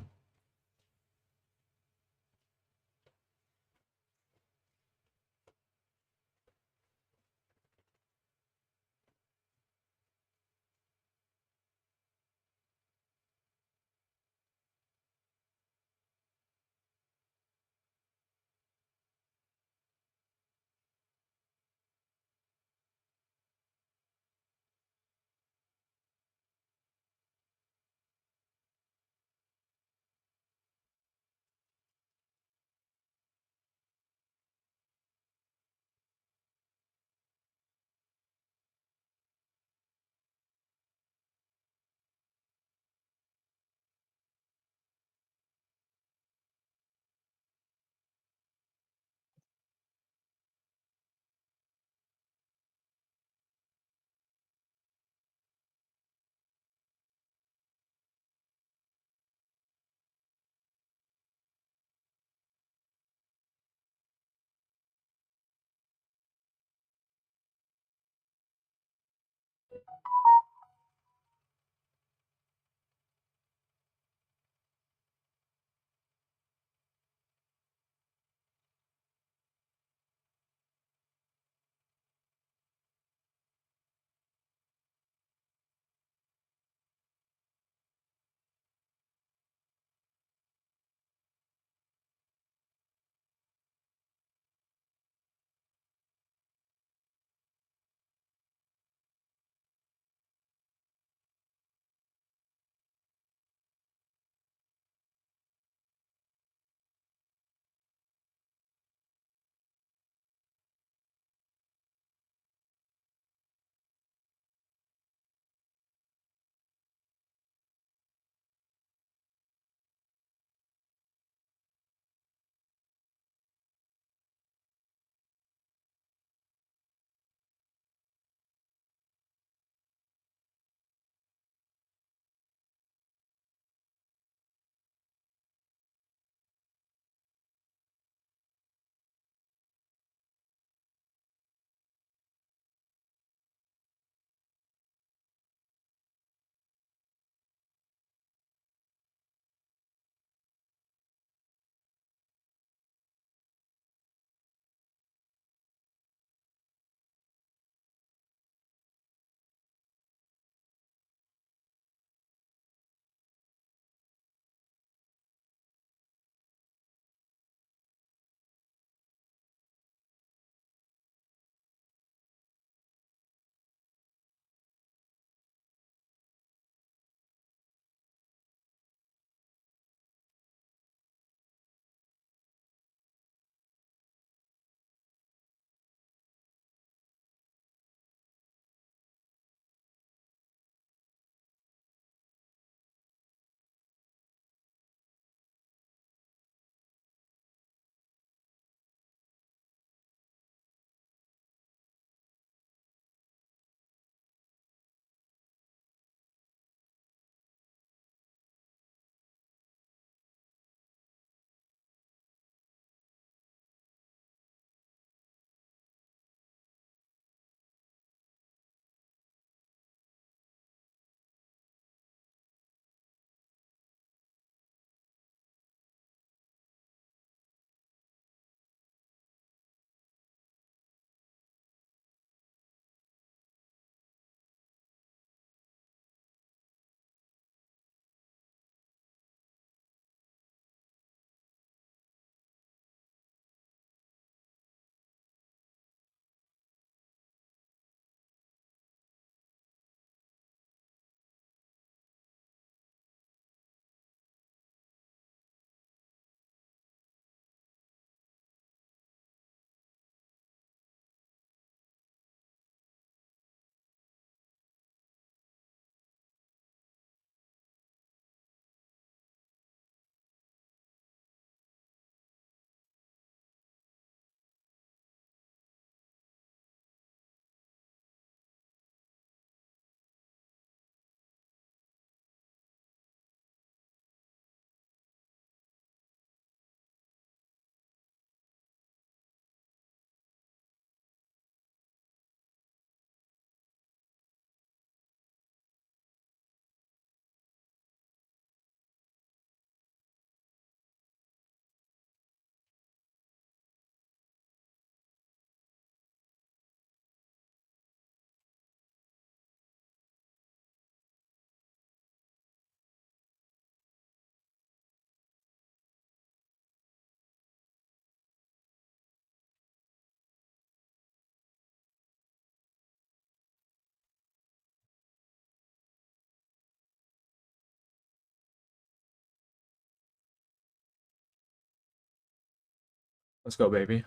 Let's go, baby.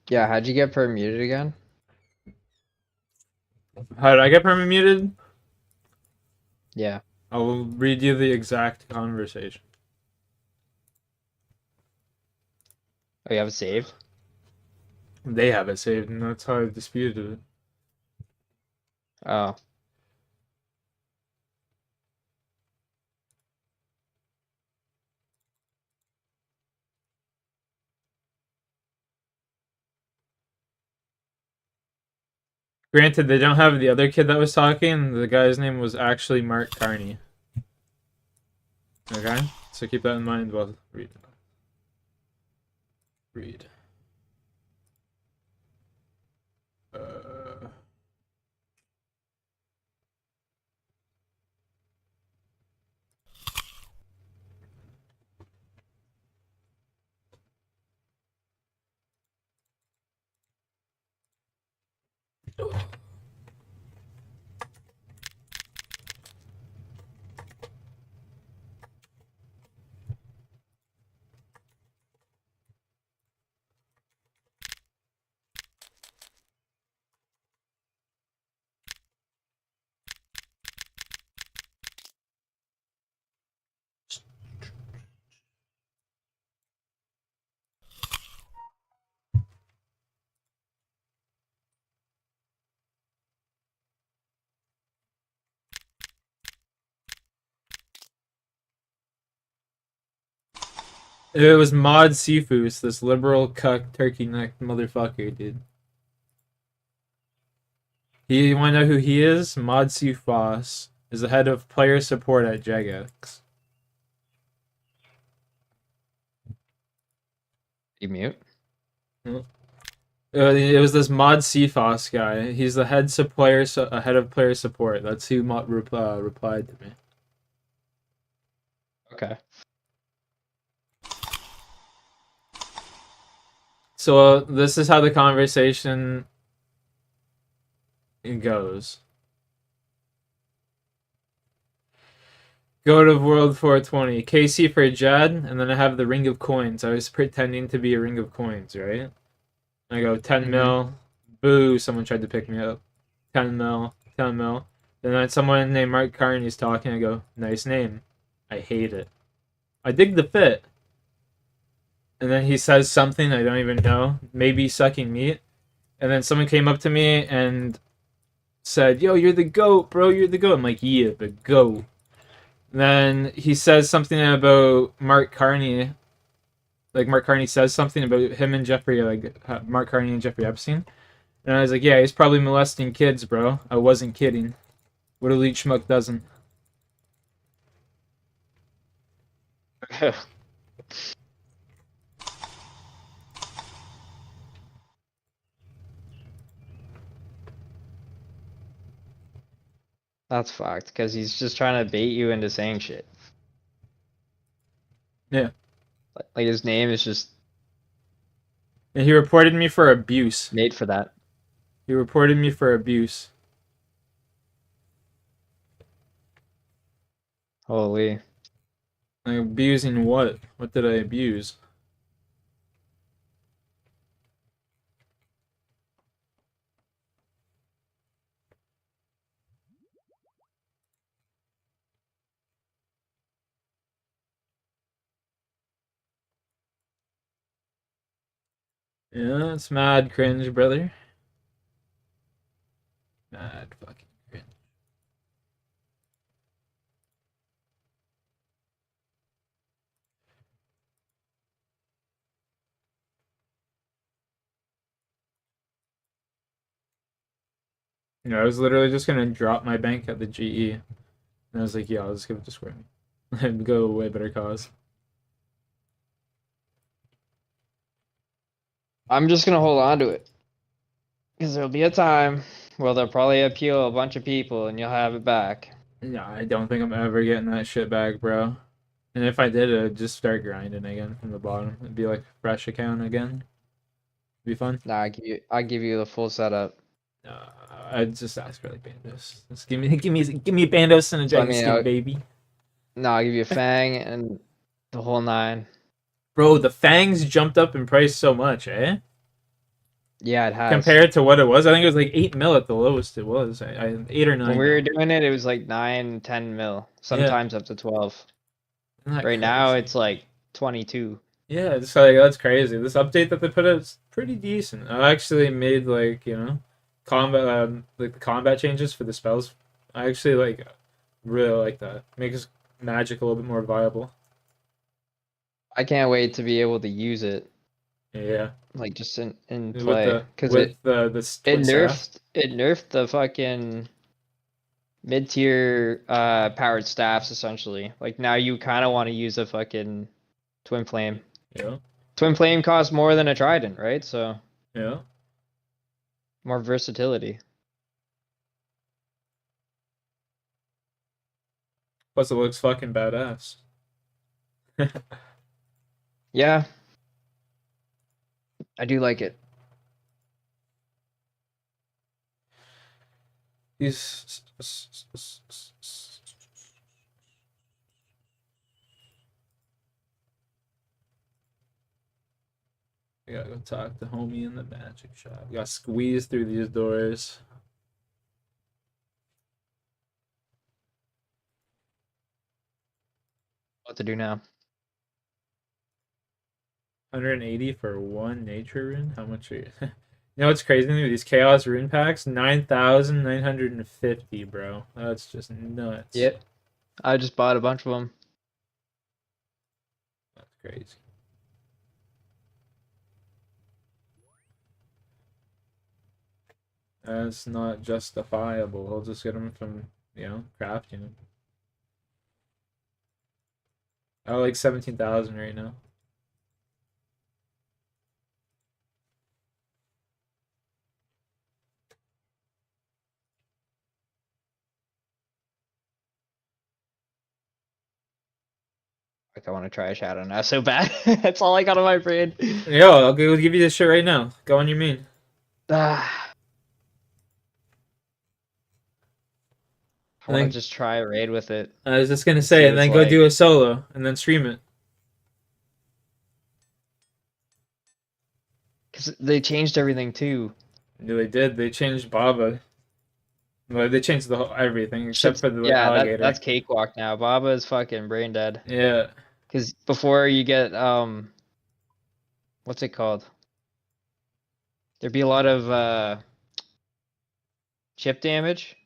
Yeah, how'd you get muted again? How did I get perma muted? Yeah. I will read you the exact conversation. Oh, you have it saved? They have it saved, and that's how I disputed it. Oh. Granted, they don't have the other kid that was talking. The guy's name was actually Mark Carney. Okay, so keep that in mind while read. Read. It was Mod Seafoos, this liberal cuck turkey neck motherfucker, dude. You want to know who he is? Mod Seafoos is the head of player support at Jagex. You mute? It was this Mod Seafoos guy. He's the head of player support. That's who replied to me. Okay. So this is how the conversation goes. Go to World 420. KC for Jad, and then I have the Ring of Coins. I was pretending to be a Ring of Coins, right? I go 10 mil. Boo, someone tried to pick me up. 10 mil, 10 mil. And then someone named Mark Carney's talking. I go, nice name. I hate it. I dig the fit. And then he says something I don't even know. Maybe sucking meat. And then someone came up to me and said, yo, you're the GOAT, bro. You're the GOAT. I'm like, yeah, the GOAT. And then he says something about Mark Carney. Like, Mark Carney says something about him and Jeffrey, like, Mark Carney and Jeffrey Epstein. And I was like, yeah, he's probably molesting kids, bro. I wasn't kidding. What elite schmuck doesn't? That's fucked, because he's just trying to bait you into saying shit. Yeah. Like his name is just And he reported me for abuse. made for that. He reported me for abuse. Holy. Like, abusing what? What did I abuse? Yeah, it's mad cringe, brother. Mad fucking cringe. You know, I was literally just gonna drop my bank at the GE. And I was like, yeah, I'll just give it to Square. And go away better cause. I'm just gonna hold on to it. Because there'll be a time where they'll probably appeal a bunch of people and you'll have it back. Yeah, I don't think I'm ever getting that shit back, bro. And if I did, I'd just start grinding again from the bottom. It'd be like a fresh account again. It'd be fun. Nah, I give you the full setup. I'd just ask for like Bandos. Just give me Bandos and a dragon skin, baby. No, I'll give you a Fang and the whole 9. Bro, the Fangs jumped up in price so much, eh? Yeah, it has. Compared to what it was, I think it was like 8 mil at the lowest it was. 8 or 9. When we were doing it, it was like 9, 10 mil. Sometimes up to 12. Right now, it's like 22. Yeah, it's like, that's crazy. This update that they put out is pretty decent. I actually made like, you know, like the combat changes for the spells. I actually like really like that. Makes magic a little bit more viable. I can't wait to be able to use it. Yeah. Like just in play, because it nerfed it nerfed the fucking mid-tier powered staffs essentially. Like now you kind of want to use a fucking twin flame. Yeah. Twin flame costs more than a trident, right? So Yeah. more versatility. Plus, it looks fucking badass. Yeah, I do like it. He's. I gotta go talk to homie in the magic shop. We gotta squeeze through these doors. What to do now? 180 for one nature rune? How much are you? You know what's crazy to me? These chaos rune packs, 9,950, bro. That's just nuts. Yep. I just bought a bunch of them. That's crazy. That's not justifiable. I'll just get them from, crafting them. I like 17,000 right now. Like I want to try a shadow now so bad. That's all I got on my brain. Yo, I'll go give you this shit right now. Go on your main. I And want then- to just try a raid with it. I was just gonna See say, what and then it's go like. do a solo, and then stream it. Because they changed everything too. Yeah, they did. They changed Baba. Well, they changed the whole everything except for the Yeah, alligator. that's cakewalk now. Baba is fucking brain dead. Yeah. Because before you get what's it called? There'd be a lot of chip damage.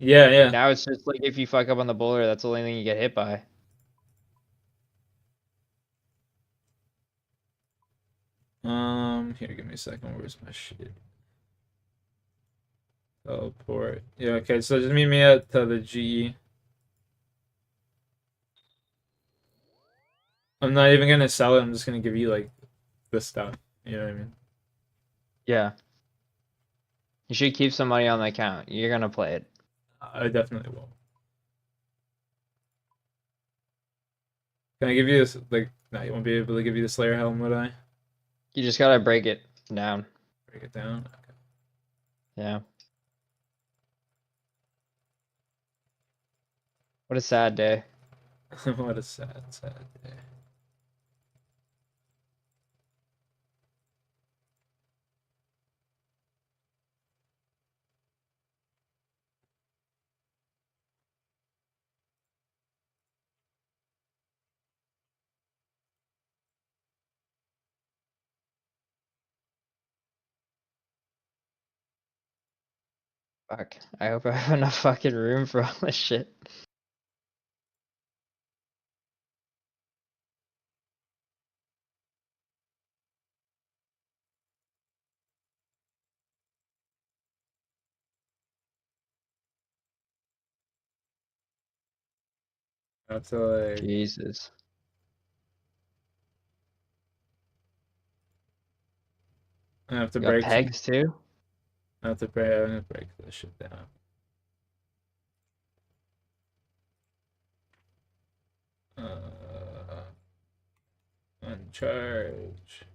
Yeah, yeah. Now it's just like if you fuck up on the bowler, that's the only thing you get hit by. Here, give me a second. Where's my shit? Teleport. Yeah, okay, so just meet me at the GE. I'm not even gonna sell it, I'm just gonna give you, like, this stuff. You know what I mean? Yeah. You should keep some money on the account. You're gonna play it. I definitely will. Can I give you this, like, no, you won't be able to give you the Slayer helm, would I? You just gotta break it down. Break it down? Okay. Yeah. What a sad day. What a sad, sad day. Fuck. I hope I have enough fucking room for all this shit. I have to, like, Jesus. I have to You got break. pegs too? I have to break. I'm gonna break this shit down. Uncharge.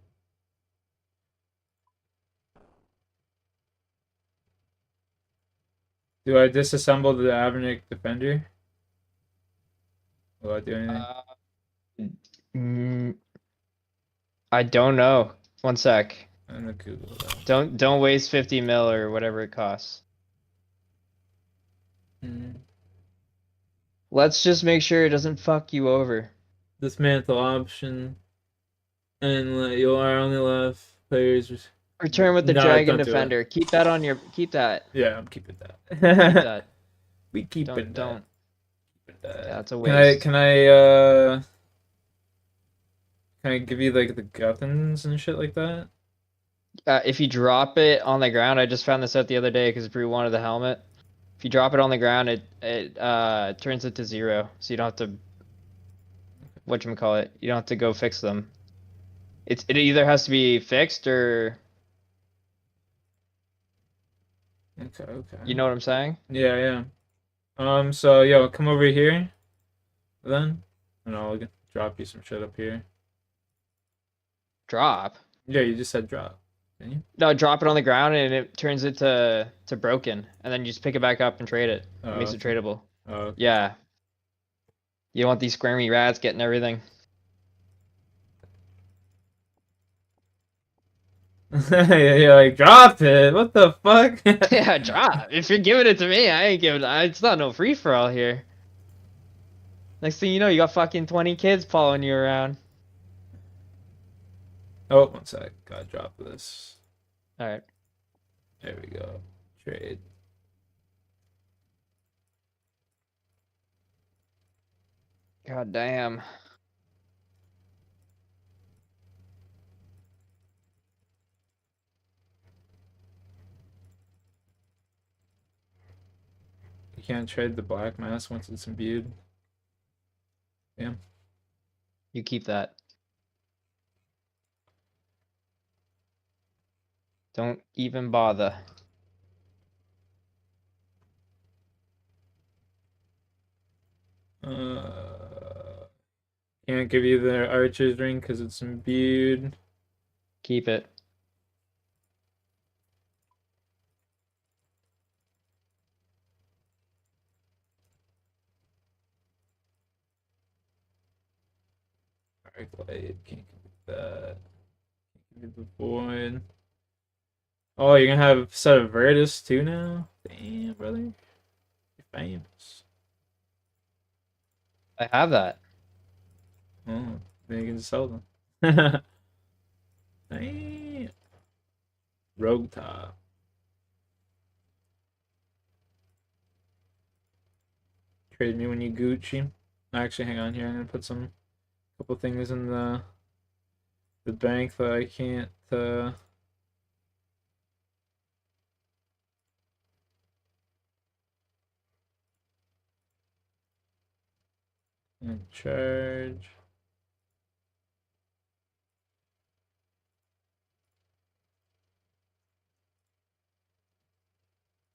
Do I disassemble the Avernic Defender? Will I do anything? Mm, I don't know. One sec. I'm gonna Google that. Don't waste 50 mil or whatever it costs. Let's just make sure it doesn't fuck you over. Dismantle option. And you are only left players. Return with the No, Dragon don't do it. Defender. Keep that on your. Keep that. Yeah, I'm keeping that. Keep that. We keeping that. Don't. Keeping that. Yeah, it's a Can I waste. can I give you like the guttons and shit like that? If you drop it on the ground, I just found this out the other day because Brew wanted the helmet. If you drop it on the ground, it turns it to 0, so you don't have to whatchamacallit, you don't have to go fix them. It either has to be fixed or Okay, okay. you know what I'm saying? Yeah, yeah. So yo, come over here then, and I'll drop you some shit up here. Drop. Yeah, you just said drop. Didn't you? No, drop it on the ground and it turns it to broken, and then you just pick it back up and trade it. It Oh, makes it okay. tradable. Oh, okay. Yeah, you don't want these squirmy rats getting everything. You're like, drop it. What the fuck? Yeah, drop. If you're giving it to me, I ain't giving. It's not no free for all here. Next thing you know, you got fucking 20 kids following you around. Oh, one sec. Gotta drop this. All right. There we go. Trade. God damn. You can't trade the black mass once it's imbued. Yeah. You keep that. Don't even bother. Can't give you the archer's ring because it's imbued. Keep it. Alright, blade. Can't give you that. Can't give you the void. Oh, you're gonna have a set of Virtus too now? Damn, brother. You're famous. I have that. Oh, then you can just sell them. Damn. Rogue top. Trade me when you Gucci. Actually, hang on here. I'm gonna put some couple things in the bank that I can't charge.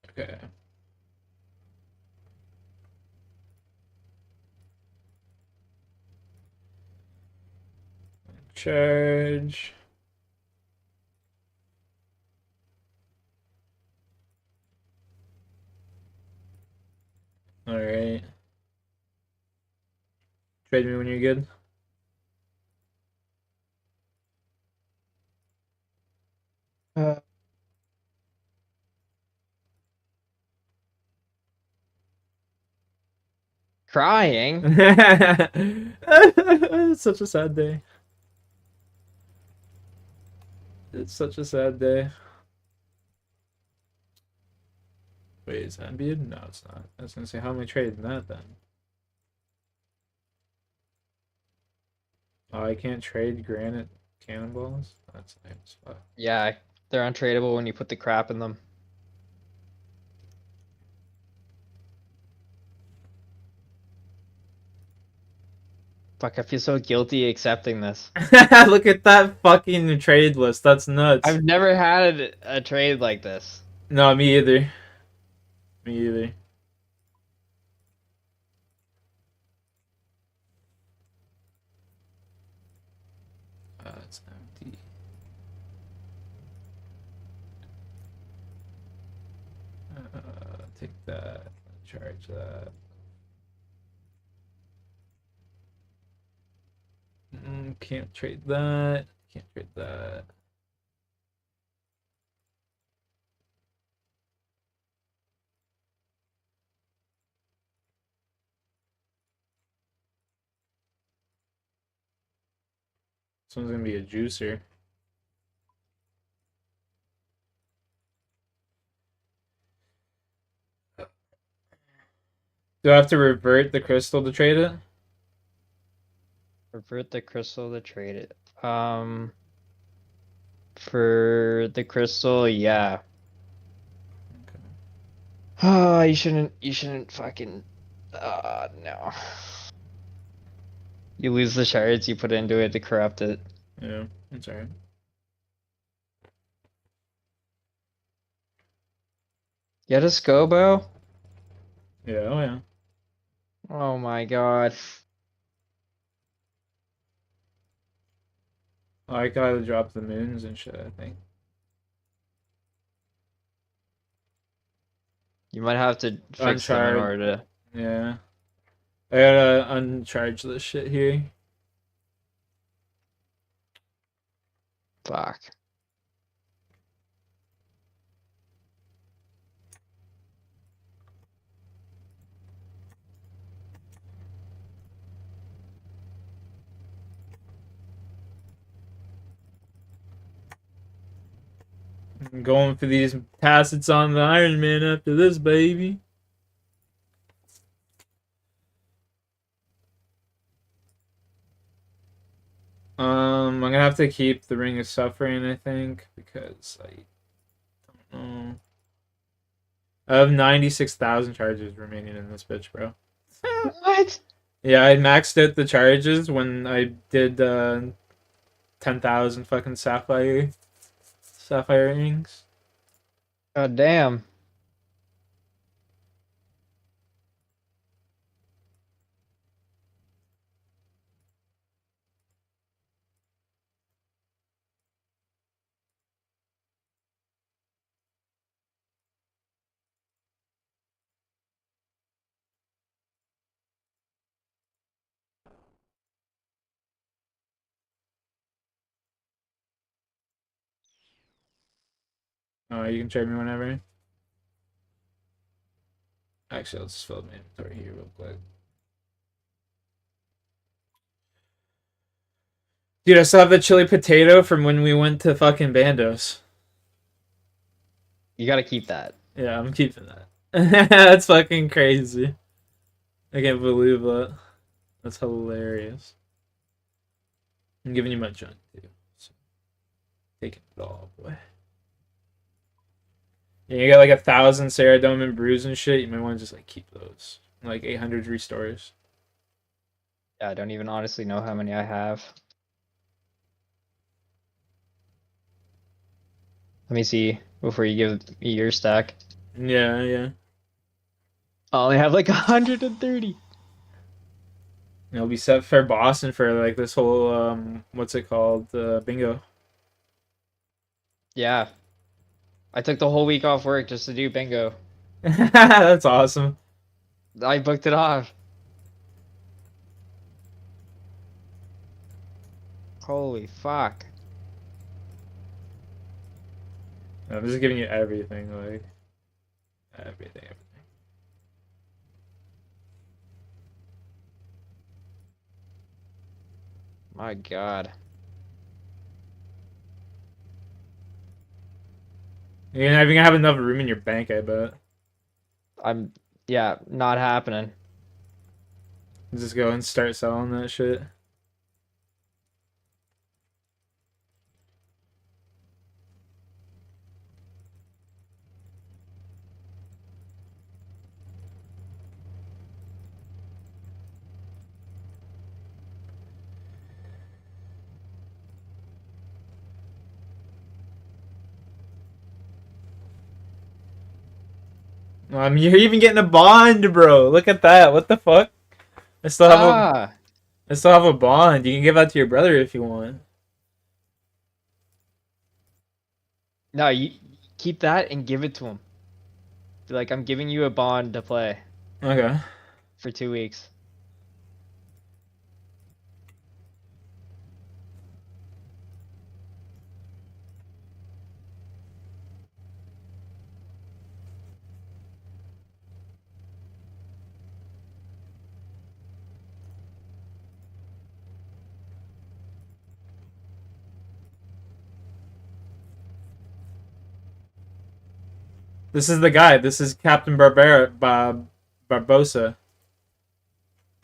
Okay. Charge. Alright. Trade me when you're good. Uh, Crying? It's such a sad day. It's such a sad day. Wait, is that imbued? No, it's not. I was gonna say, how am I trading that then? Oh, I can't trade granite cannonballs? That's nice. Fuck. Yeah, they're untradeable when you put the crap in them. Fuck, I feel so guilty accepting this. Look at that fucking trade list. That's nuts. I've never had a trade like this. No, me either. Me either. It's empty. Take that. Charge that. Can't trade that. Can't trade that. This one's gonna be a juicer. Do I have to revert the crystal to trade it? Revert the crystal to trade it. For the crystal, yeah. Okay. Oh, you shouldn't fucking no. You lose the shards you put into it to corrupt it. Yeah, that's alright. Get a Scobo? Yeah, oh yeah. Oh my god. I gotta drop the moons and shit, I think. You might have to fix them in Uncharged. order to Yeah. I gotta uncharge this shit here. fuck. I'm going for these passets on the Ironman after this, baby. I'm gonna have to keep the Ring of Suffering, I think, because I don't know. I have 96,000 charges remaining in this bitch, bro. What? Yeah, I maxed out the charges when I did 10,000 fucking sapphire rings. God damn. Oh, you can trade me whenever. Actually, let's fill my inventory here real quick. Dude, I still have the chili potato from when we went to fucking Bandos. You gotta keep that. Yeah, I'm keeping that. That's fucking crazy. I can't believe that. That's hilarious. I'm giving you my junk, too. So, taking it all, boy. Yeah, you got like 1,000 Ceradome and brews and shit. You might want to just like keep those. Like 800 restores. Yeah, I don't even honestly know how many I have. Let me see before you give me your stack. Yeah, yeah. I only have like 130. It'll be set for Boston for like this whole what's it called? Bingo. Yeah. I took the whole week off work just to do bingo. That's awesome. I booked it off. Holy fuck. I'm just giving you everything, like everything. My god. You're not even gonna have enough room in your bank, I bet. Yeah, not happening. Just go and start selling that shit. You're even getting a bond, bro. Look at that. What the fuck? I still have a Ah! I still have a bond. You can give that to your brother if you want. No, you keep that and give it to him. Be like, I'm giving you a bond to play Okay. for 2 weeks. This is the guy. This is Captain Barbosa.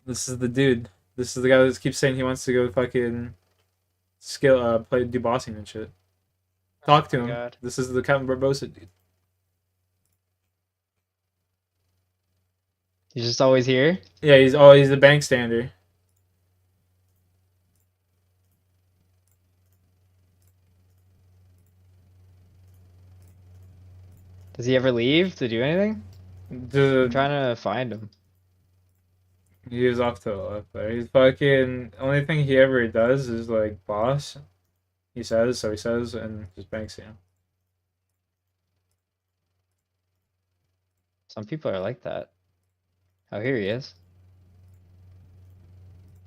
This is the dude. This is the guy that keeps saying he wants to go fucking play do bossing and shit. Talk to my him. God. This is the Kevin Barbosa dude. He's just always here. Yeah, he's the bank stander. Does he ever leave to do anything? I'm trying to find him. He was off to the left there. He's fucking only thing he ever does is like boss. He says, so he says, and just banks you. Some people are like that. Oh, here he is.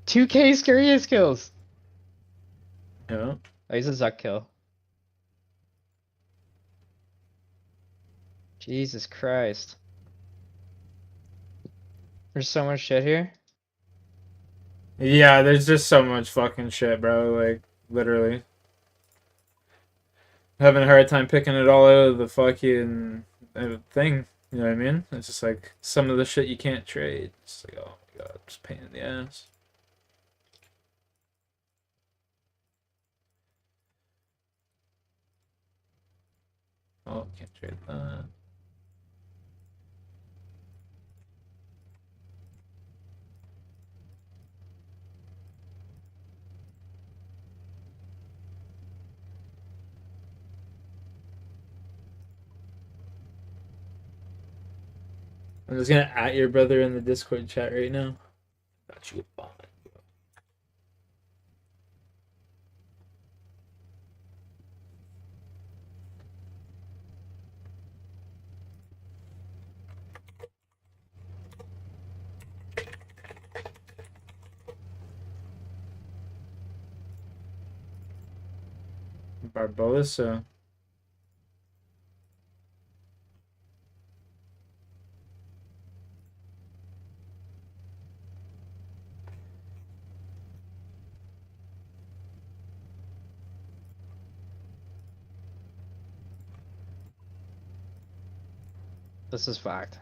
2K Scurious kills. Yeah. Oh, he's a Zuck kill. Jesus Christ. There's so much shit here. Yeah, there's just so much fucking shit, bro. Like, literally. Having a hard time picking it all out of the fucking thing. You know what I mean? It's just like some of the shit you can't trade. It's like, oh my god, it's a pain in the ass. Oh, can't trade that. I'm just gonna at your brother in the Discord chat right now. Got you a bot. Barbosa. This is fact.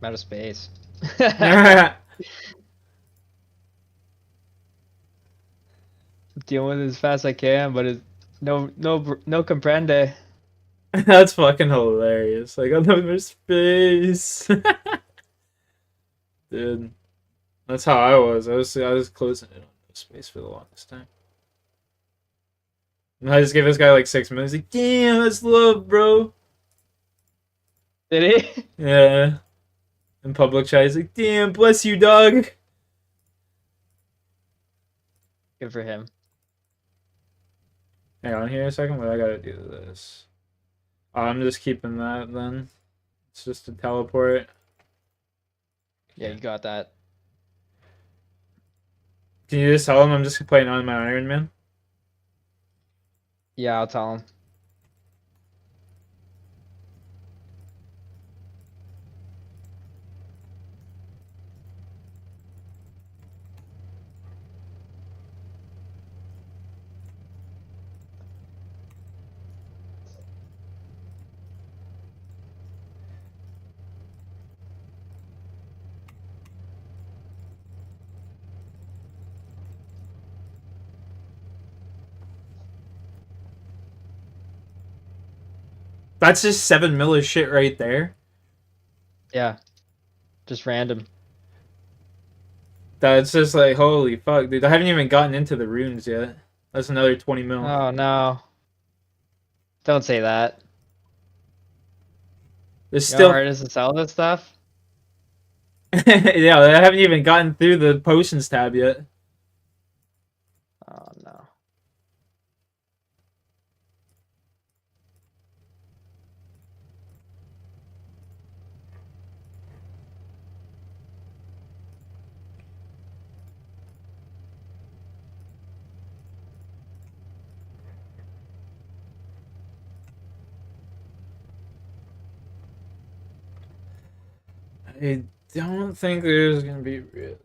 I'm out of space. Dealing with it as fast as I can, but it's no comprende. That's fucking hilarious. Like, on the space. Dude. That's how I was. I was closing it on no space for the longest time. And I just gave this guy like 6 minutes. He's like, damn, that's love, bro. Did he? Yeah. In public chat, he's like, damn, bless you, dog. Good for him. Hang on here a second, but I gotta do this. I'm just keeping that then. It's just a teleport. Yeah, you got that. Can you just tell him I'm just playing on my Ironman? Yeah, I'll tell him. That's just 7 mil of shit right there. Yeah. Just random. That's just like, holy fuck, dude. I haven't even gotten into the runes yet. That's another 20 mil. Oh no. Don't say that. There's You know how still. hard it is to sell this stuff? Yeah, I haven't even gotten through the potions tab yet. Oh no. I don't think there's gonna be really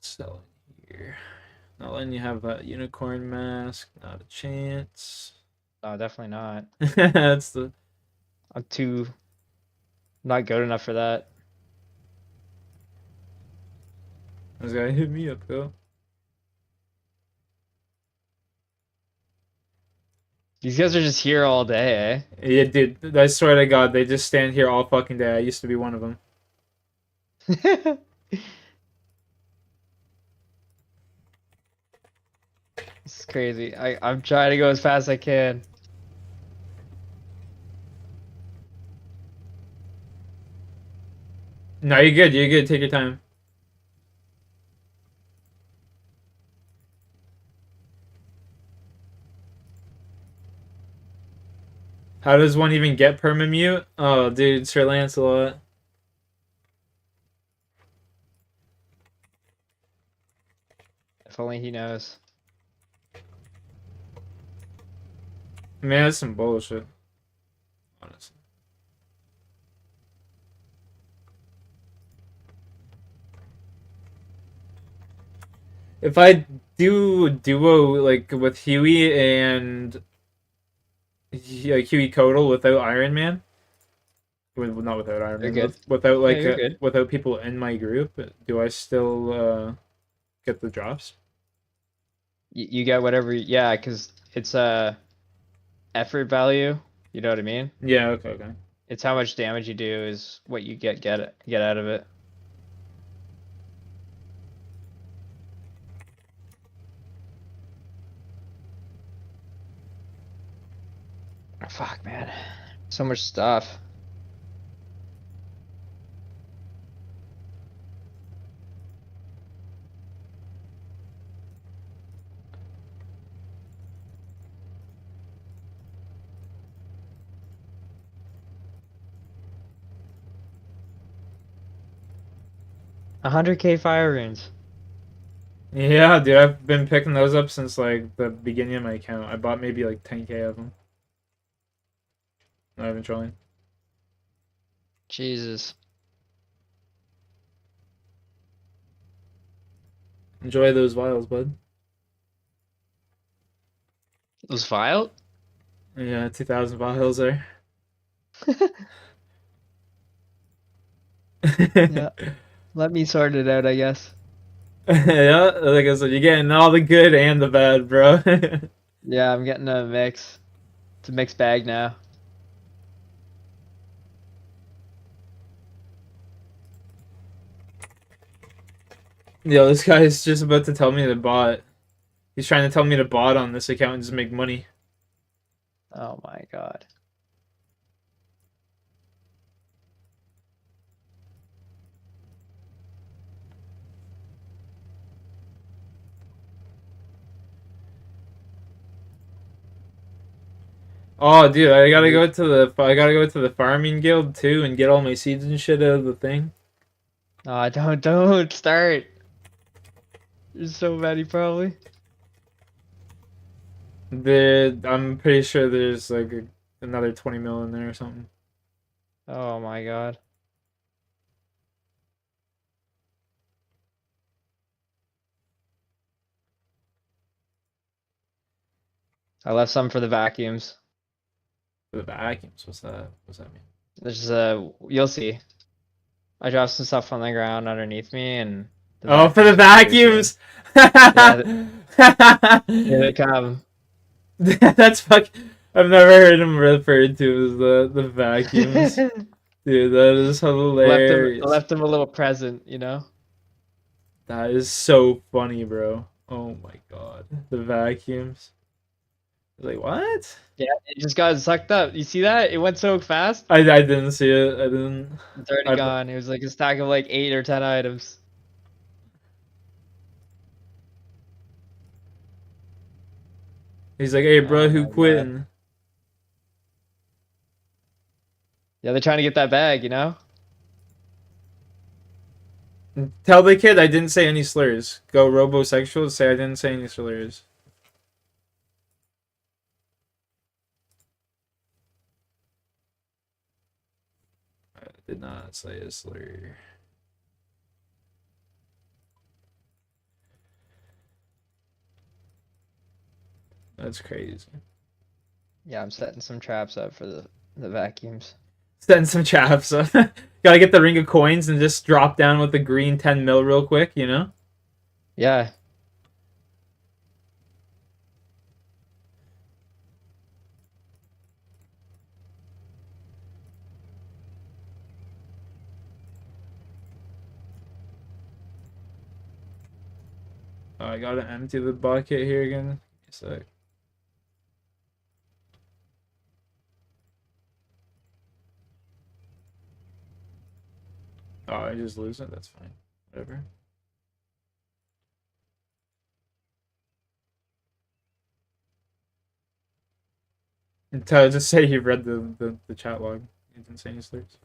selling here. Not letting you have that unicorn mask. Not a chance. No, definitely not. That's the. I'm too not good enough for that. This guy hit me up though. These guys are just here all day, Yeah, dude. I swear to God, they just stand here all fucking day. I used to be one of them. eh? It's crazy. I'm trying to go as fast as I can. No, you're good. You're good. Take your time. How does one even get permamute? Oh, dude, Sir Lancelot. If only he knows. Man, that's some bullshit. Honestly. If I do duo like with Huey and Huey Codal without Iron Man, not without Iron You're Man, good. without Yeah, you're good. without people in my group, do I still get the drops? You get whatever. Yeah, because it's a effort value. You know what I mean? Yeah. Okay. Okay. It's how much damage you do is what you get out of it. Fuck, man. So much stuff. A 100K fire runes. Yeah, dude, I've been picking those up since like the beginning of my account. I bought maybe like 10K of them. Not even trolling. Jesus. Enjoy those vials, bud. Those vile? Yeah, 2,000 vials there. Yeah. Let me sort it out, I guess. Yeah, like I said, you're getting all the good and the bad, bro. Yeah, I'm getting a mix. It's a mixed bag now. Yo, this guy is just about to tell me to bot. He's trying to tell me to bot on this account and just make money. Oh my god. Oh, dude, I gotta go to the farming guild too and get all my seeds and shit out of the thing. Oh, don't start. There's so many probably. I'm pretty sure there's like another 20 mil in there or something. Oh my god. I left some for the vacuums. For the vacuums, what's that? What's that mean? There's you'll see. I dropped some stuff on the ground underneath me and the Oh, for the vacuums will appear soon. vacuums! Yeah, here they come. That's fuck. I've never heard him referred to as the vacuums. Dude, that is I hilarious. left them a little present, you know? That is so funny, bro. Oh my god. The vacuums. Like, what? Yeah, it just got sucked up. You see that? It went so fast. I didn't see it. I didn't. It's already I, gone. It was like a stack of like 8 or 10 items. he's like, hey, bro, Oh who my god. quitting? Yeah, they're trying to get that bag, you know? Tell the kid I didn't say any slurs. Go robosexual, say I didn't say any slurs. I did not say a slur. That's crazy. Yeah, I'm setting some traps up for the vacuums. Setting some traps. Gotta get the ring of coins and just drop down with the green 10 mil real quick, you know? Yeah. Oh, I gotta empty the bucket here again. It's like, oh, I just lose it. That's fine. Whatever. Tell just say you read the chat log. You didn't say any slurs.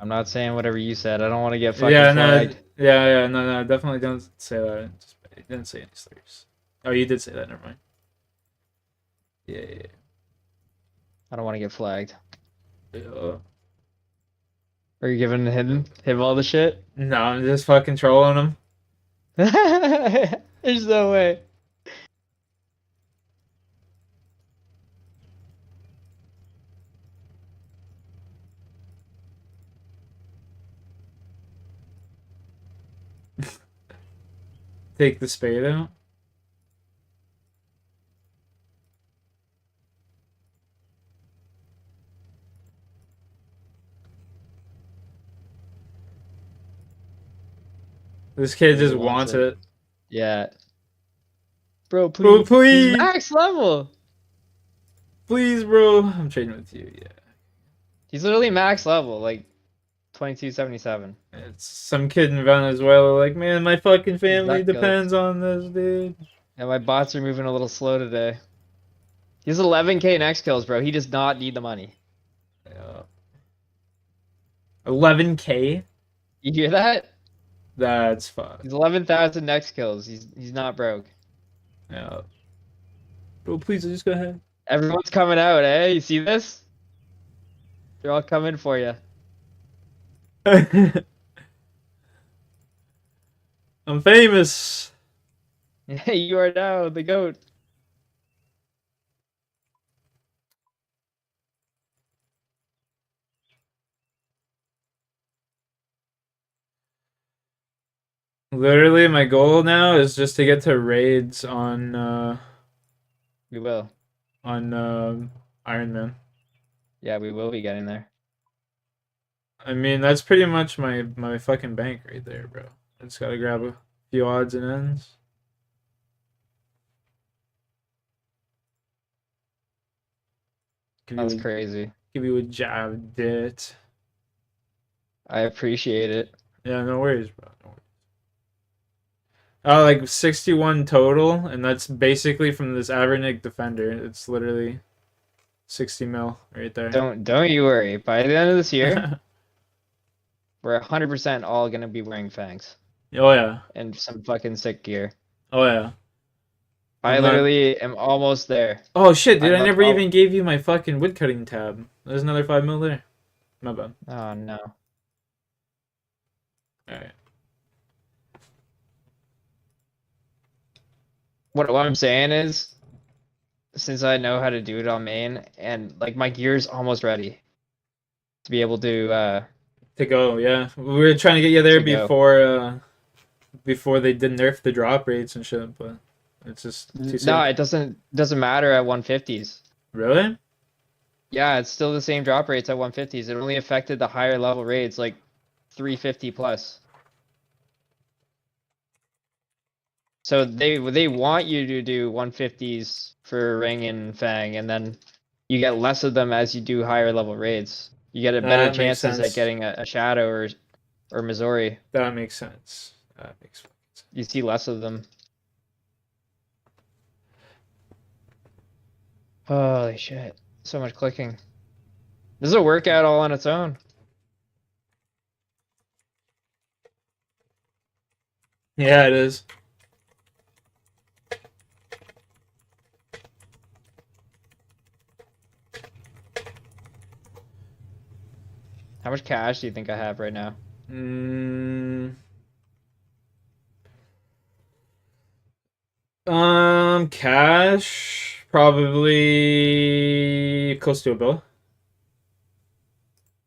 I'm not saying whatever you said. I don't want to get fucking Yeah, no, flagged. no, definitely don't say that. Just didn't say any slurs. Oh, you did say that. Never mind. Yeah. I don't want to get flagged. Yeah. Are you giving him all the shit? No, I'm just fucking trolling him. There's no way. Take the spade out. This kid He just wants it. Yeah. Bro, Bro, please. He's please, max level. please, bro. I'm trading with you. Yeah. He's literally max level, like 2277. It's some kid in Venezuela. Like, man, my fucking He's family that good. depends on this, dude. And my bots are moving a little slow today. He's 11k next kills, bro. He does not need the money. Yeah. 11K. You hear that? That's fun. He's 11,000 next kills. He's not broke. Yeah. Bro, please just go ahead. Everyone's coming out, eh? You see this? They're all coming for you. I'm famous. Hey, you are now the GOAT. Literally, my goal now is just to get to raids We will. on Ironman. Yeah, we will be getting there. I mean, that's pretty much my fucking bank right there, bro. I just gotta grab a few odds and ends. That's crazy. Give you a jab, dit. I appreciate it. Yeah, no worries, bro. No worries. Oh, like 61 total, and that's basically from this Avernick defender. It's literally 60 mil right there. Don't you worry. By the end of this year, we're 100% all gonna be wearing fangs Oh yeah. and some fucking sick gear. Oh yeah. I I'm not... literally am almost there. Oh shit, dude! I'm I like, never even gave you my fucking woodcutting tab. There's another 5 mil there. My bad. oh no. All right. What I'm saying is, since I know how to do it on main, and like my gear's almost ready to be able to To go, yeah. We were trying to get you there to go. before they did nerf the drop rates and shit, but it's just too soon. No, it doesn't matter at 150s. Really? Yeah, it's still the same drop rates at 150s. It only affected the higher level raids, like 350 plus. So they want you to do 150s for Ring and Fang, and then you get less of them as you do higher level raids. You get a better That makes chances at sense. getting a Shadow or Missouri. That makes sense. That makes fucking sense. You see less of them. Holy shit. So much clicking. This is a workout all on its own. Yeah, it is. How much cash do you think I have right now? Mm, cash probably close to a bill.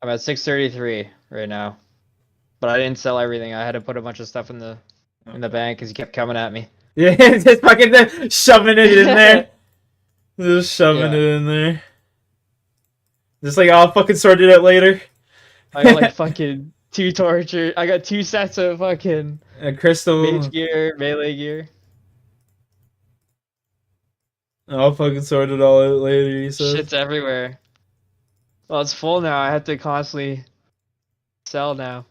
I'm at 633 right now, but I didn't sell everything. I had to put a bunch of stuff in the Okay. bank because he kept coming at me. Yeah, just fucking shoving it in there. Just shoving it Yeah, in there. Just like I'll fucking sort it out later. I got like fucking two torture. I got two sets of fucking A mage crystal. gear, melee gear. I'll fucking sort it all out later. He says. Shit's everywhere. Well, it's full now. I have to constantly sell now.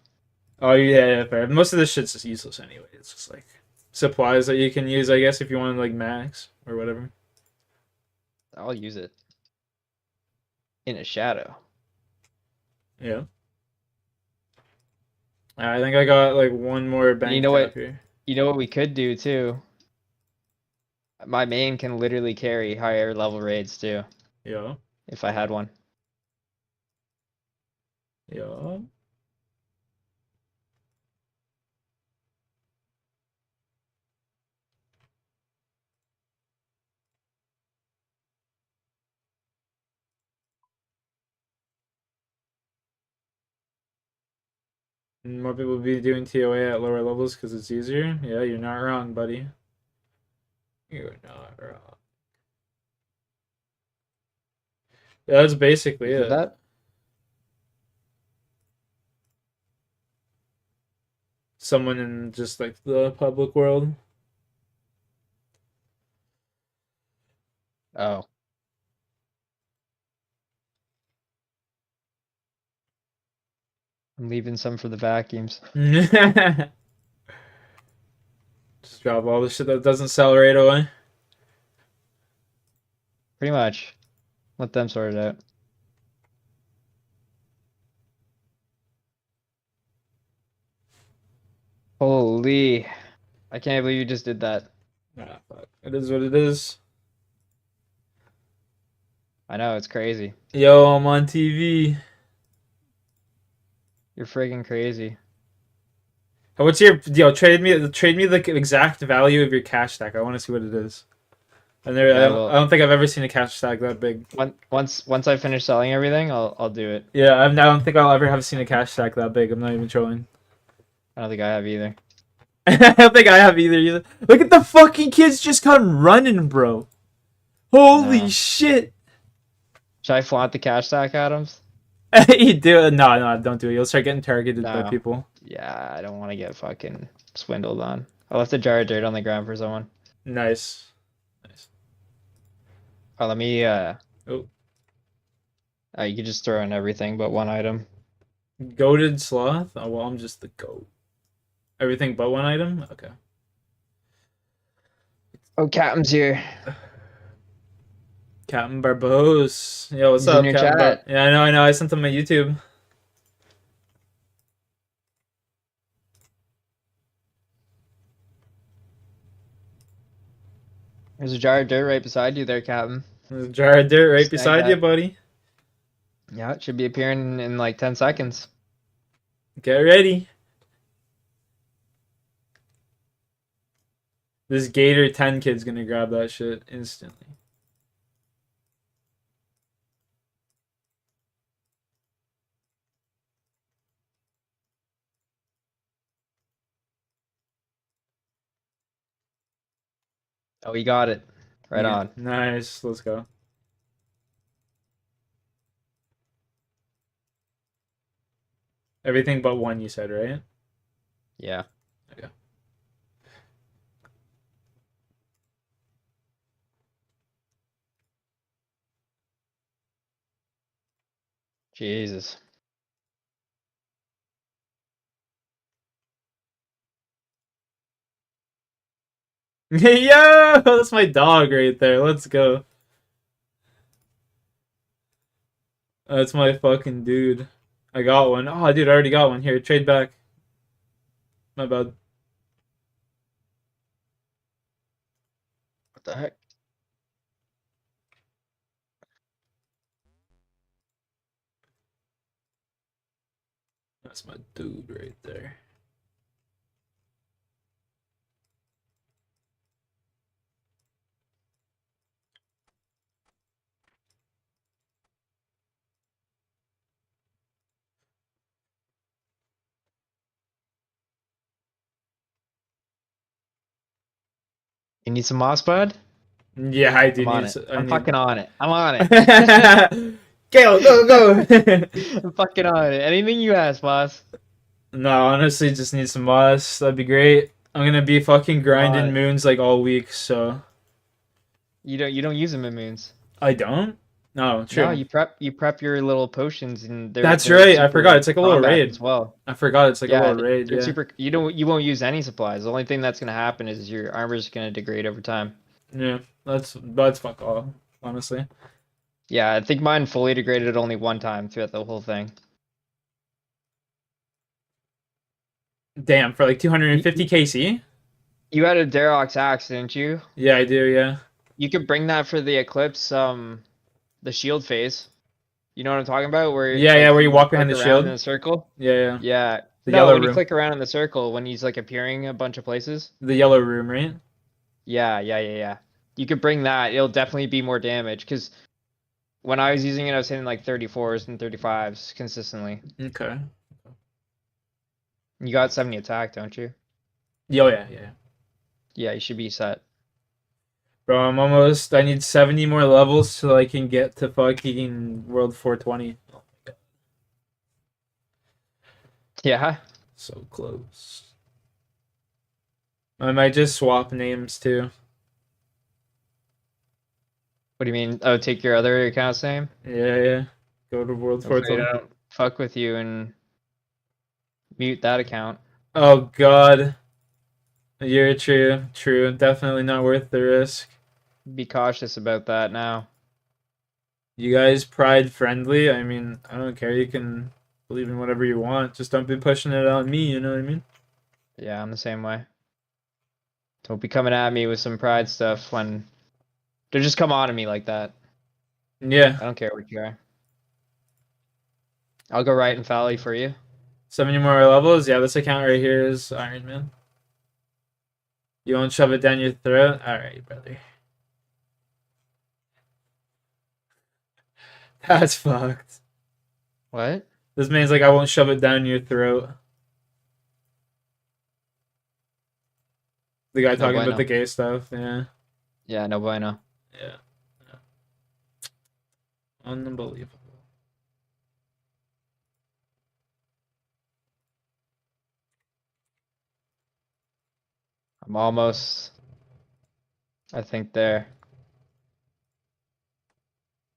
Oh yeah, yeah, fair. Most of this shit's just useless anyway. It's just like supplies that you can use, I guess, if you want to like max or whatever. I'll use it in a shadow. Yeah. I think I got like one more And you bank know tab what? here. You know what we could do too? My main can literally carry higher level raids too, Yeah. if I had one. Yeah. More people be doing TOA at lower levels because it's easier. Yeah, you're not wrong, buddy. You're not wrong. Yeah, that's basically You said it. that? Someone in just like the public world. Oh. I'm leaving some for the vacuums. Just drop all the shit that doesn't sell right away. Pretty much. Let them sort it out. Holy. I can't believe you just did that. Ah, fuck. It is what it is. I know, it's crazy. Yo, I'm on TV. You're friggin' crazy. What's your yo? Trade me the exact value of your cash stack. I want to see what it is. Yeah, I well, don't think I've ever seen a cash stack that big. once I finish selling everything, I'll do it. Yeah, I don't think I'll ever have seen a cash stack that big. I'm not even trolling. I don't think I have either. I don't think I have either. Look at the fucking kids just come running, bro. Holy No. shit. Should I flaunt the cash stack, Adams? You do it. No, no, don't do it. You'll start getting targeted by No. people. Yeah, I don't want to get fucking swindled on. I left a jar of dirt on the ground for someone. Nice. Nice. Oh, let me, Oh, you could just throw in everything but one item. goated sloth. Oh well, I'm just the goat. Everything but one item. Okay. Oh, Captain's here. Captain Barbos. Yo, what's He's in up, your Captain chat. Yeah, I know, I know. I sent him my YouTube. There's a jar of dirt right beside you there, Captain. There's a jar of dirt right Snag beside you, that. buddy. Yeah, it should be appearing in like 10 seconds. Get ready. This Gator 10 kid's gonna grab that shit instantly. Oh, he got it. Right Yeah, on. nice. Let's go. Everything but one, you said, right? Yeah. Okay. Jesus. Yo, that's my dog right there. Let's go. That's my fucking dude. I got one. Oh, dude, I already got one. Here, trade back. My bad. What the heck? That's my dude right there. You need some moss, bud? Yeah, I do I'm on need. it. I I'm need. fucking on it. I'm on it. Go. I'm fucking on it. Anything you ask, boss. No, honestly, just need some moss. That'd be great. I'm gonna be fucking I'm on grinding it. moons like all week, so You don't use them in moons. I don't. No, No, true. you prep your little potions and That's they're right. I forgot. super It's like a little combat raid. as well. I forgot. It's like a Yeah, little raid. they're Yeah. super. You won't use any supplies. The only thing that's gonna happen is your armor's gonna degrade over time. Yeah. That's fuck all. Honestly. Yeah, I think mine fully degraded only one time throughout the whole thing. Damn, for like You, 250 KC. you had a Darox axe, didn't you? Yeah, I do. Yeah. You could bring that for the Eclipse, the shield phase. You know what I'm talking about? Where Yeah, yeah. like Where you you walk behind click the around shield. in a circle. Yeah, yeah. Yeah. The No, yellow when you room. click around in the circle, when he's like appearing a bunch of places. The yellow room, right? Yeah. You could bring that. It'll definitely be more damage because when I was using it, I was hitting like 34s and 35s consistently. Okay. You got 70 attack, don't you? Oh yeah. Yeah, you should be set. Bro, I'm almost. I need 70 more levels so I can get to fucking World 420. Yeah. So close. I might just swap names too. What do you mean? Oh, take your other account's name? Yeah. Go to World Hopefully, they 420. don't fuck with you and mute that account. Oh god. You're true. True. Definitely not worth the risk. Be cautious about that now. You guys pride friendly. I mean, I don't care. You can believe in whatever you want. Just don't be pushing it on me, you know what I mean? Yeah, I'm the same way. Don't be coming at me with some pride stuff when they just come on to me like that. Yeah. I don't care what you are. I'll go right and Fally for you. 70 more levels? Yeah, this account right here is Ironman. You won't shove it down your throat? Alright, brother. That's fucked. What? This means like I won't shove it down your throat. The guy No talking about bueno. the gay stuff, yeah. Yeah, no bueno. Yeah. Unbelievable. I'm almost, I think, there.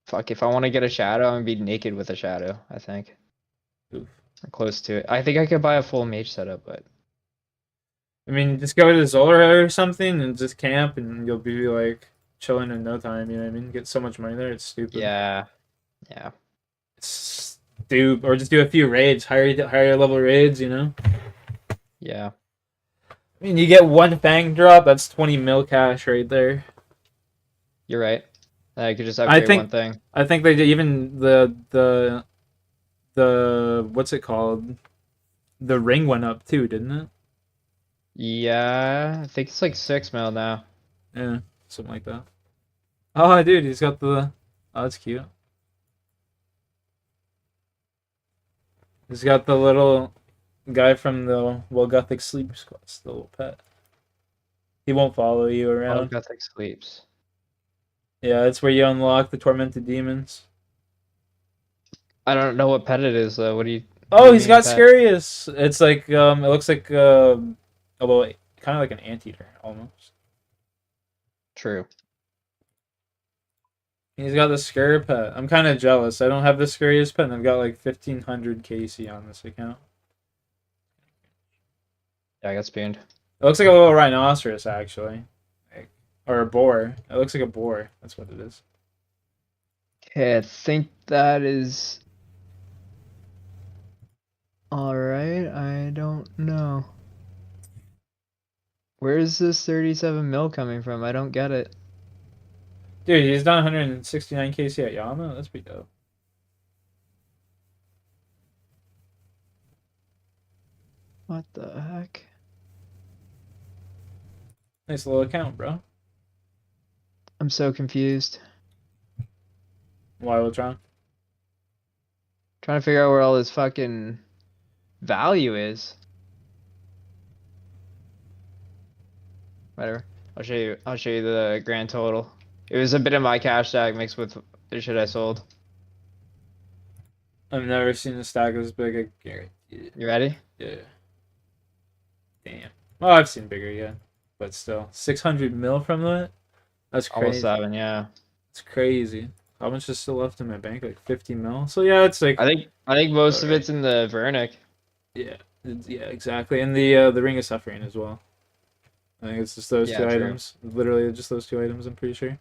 Fuck, if I want to get a shadow, I'm gonna be naked with a shadow, I think. Oof. Or close to it. I think I could buy a full mage setup, but I mean, just go to Zola or something and just camp and you'll be like chilling in no time, you know what I mean? Get so much money there, it's stupid. yeah. It's stupid. Or just do a few raids, higher level raids, you know? Yeah. I mean, you get one fang drop, that's 20 mil cash right there. You're right. I could just upgrade one thing. I think they did even the what's it called? The ring went up too, didn't it? Yeah, I think it's like 6 mil now. Yeah, something like that. Oh, dude, he's got the. Oh, that's cute. He's got the little guy from the Gothic Sleep Squad, the little pet. He won't follow you Oh, around. Gothic sleeps. Yeah, that's where you unlock the tormented demons. I don't know what pet it is though. What do you? Oh, What do you he's mean got pet? Scarius. It's like it looks like although kind of like an anteater almost. True. He's got the Scare pet. I'm kind of jealous. I don't have the Scarius pet, and I've got like 1500 KC on this account. Yeah, I got spooned. It looks like a little rhinoceros, actually. Like, or a boar. It looks like a boar. That's what it is. Okay, I think that is all right. I don't know. Where is this 37 mil coming from? I don't get it. Dude, he's done 169 KC at Yama? That's pretty dope. What the heck? Nice little account, bro. I'm so confused. Why? What's wrong? Trying to figure out where all this fucking value is. Whatever. I'll show you the grand total. It was a bit of my cash stack mixed with the shit I sold. I've never seen a stack this big. I guarantee it. You ready? Yeah. Damn. Well, I've seen bigger, yeah, but still, 600 mil from that. That's Almost crazy. 7, yeah. It's crazy. How much is still left in my bank? Like 50 mil. So yeah, it's like I think most of alright. it's in the Vernick. Yeah, yeah, exactly. And the Ring of Suffering as well. I think it's just those Yeah, two true. items. Literally just those two items, I'm pretty sure.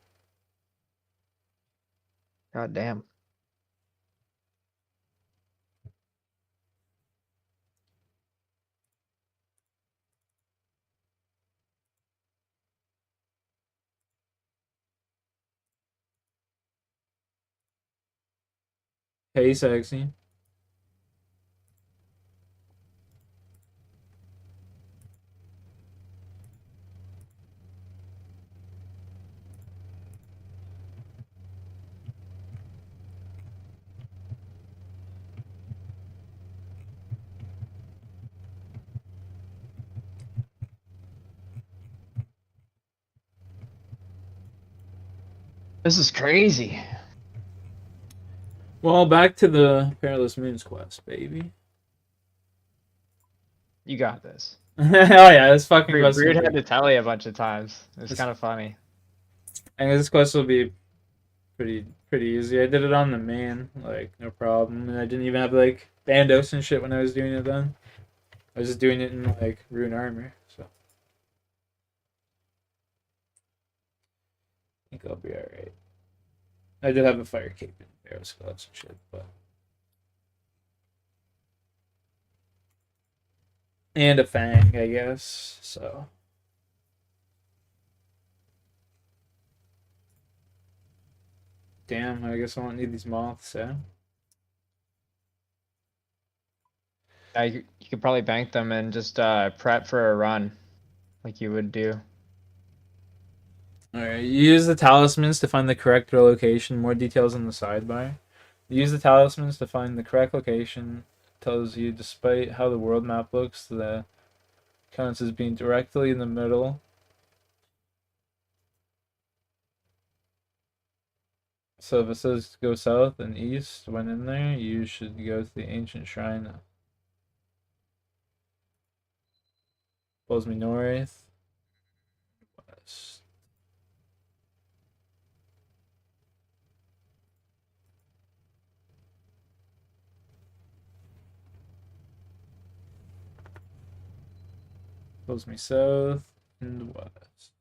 God damn. Hey, sexy. This is crazy. Well, back to the Perilous Moons quest, baby. You got this. Oh yeah, this fucking quest. Brood had to tell you a bunch of times. It's This, kind of funny. I guess this quest will be pretty easy. I did it on the main, like no problem, and I didn't even have like bandos and shit when I was doing it then. I was just doing it in like rune armor, so I think I'll be alright. I did have a fire cape and arrow skeletons and shit, but and a fang, I guess. So damn, I guess I won't need these moths, eh? You could probably bank them and just prep for a run, like you would do. Alright, use the talismans to find the correct location. More details in the sidebar. Use the talismans to find the correct location. It tells you, despite how the world map looks, the counts as being directly in the middle. So if it says go south and east when in there, you should go to the ancient shrine. Pulls me north, west. Pulls me south and west.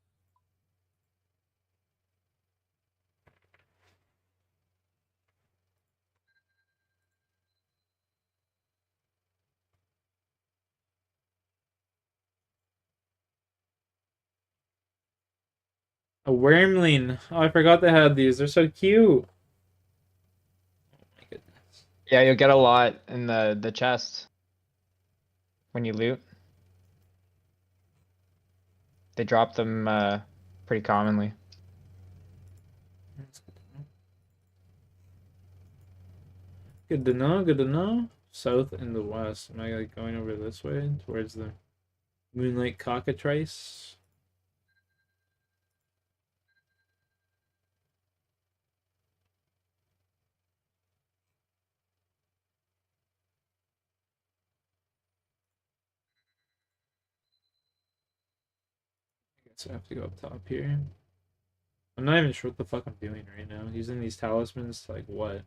A wormling. Oh, I forgot they had these. They're so cute. Oh my goodness. Yeah, you'll get a lot in the chest when you loot. They drop them pretty commonly. That's good to know. Good to know. South and the west. Am I like going over this way towards the Moonlight Cockatrice? I guess I have to go up top here. I'm not even sure what the fuck I'm doing right now. Using these talismans to like what?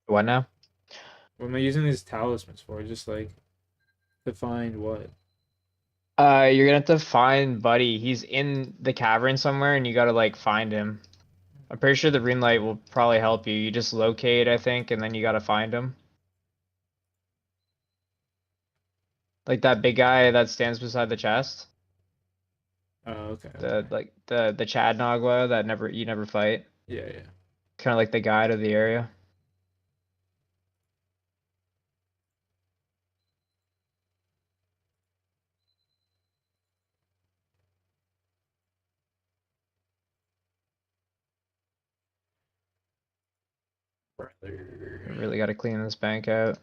What now? What am I using these talismans for? Just like to find what? You're gonna have to find Buddy. He's in the cavern somewhere, and you gotta like find him. I'm pretty sure the green light will probably help you. You just locate, I think, and then you gotta find him. Like that big guy that stands beside the chest. Oh, okay. The like the Chad Nagwa that you never fight. Yeah, yeah. Kind of like the guide of the area. I really gotta clean this bank out.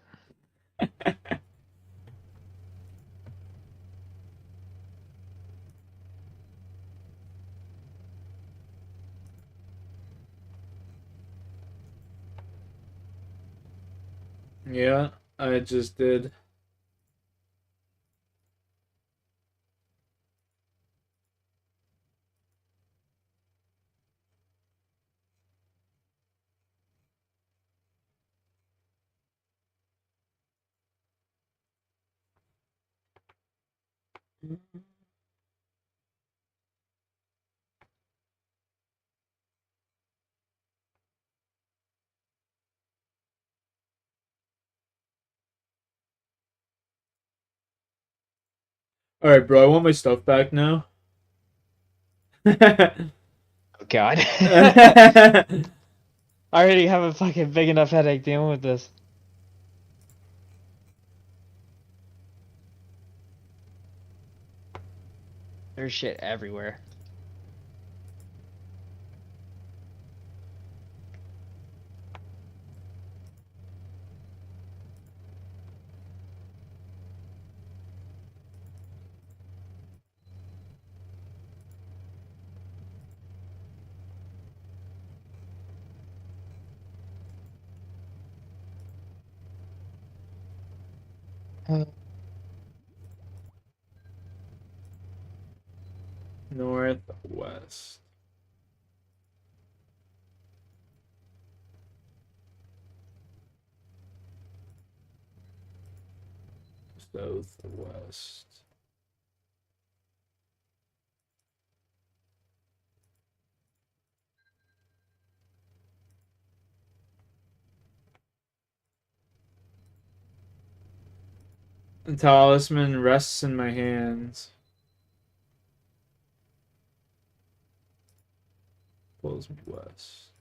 Yeah, I just did. All right, bro. I want my stuff back now. Oh God. I already have a fucking big enough headache dealing with this. There's shit everywhere. Northwest. Southwest. The talisman rests in my hands. Pulls me west.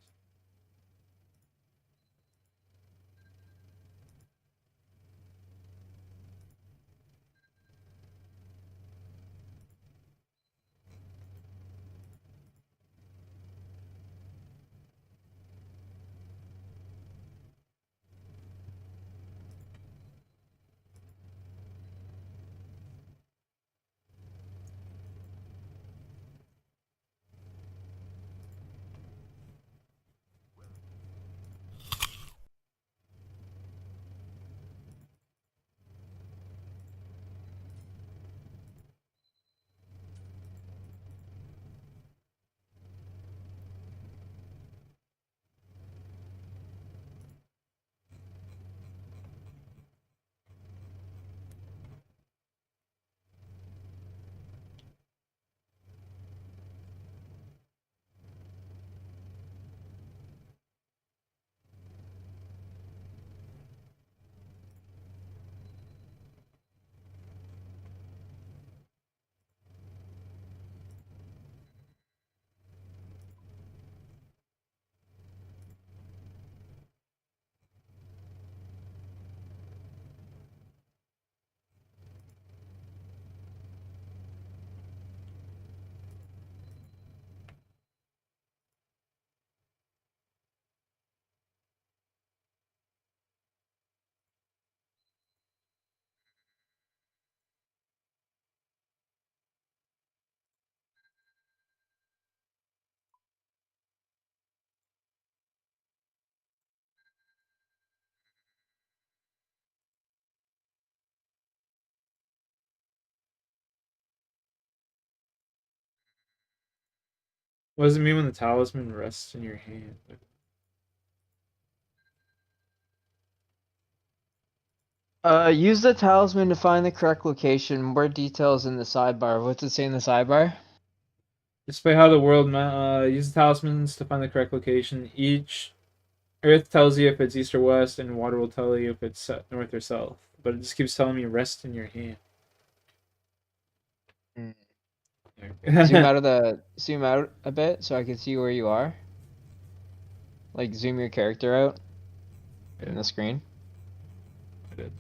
What does it mean when the talisman rests in your hand? Use the talisman to find the correct location. More details in the sidebar. What's it say in the sidebar? Display how the world use the talismans to find the correct location. Each Earth tells you if it's east or west, and water will tell you if it's north or south. But it just keeps telling me rest in your hand. Zoom out a bit so I can see where you are. Like zoom your character out in the screen. I did.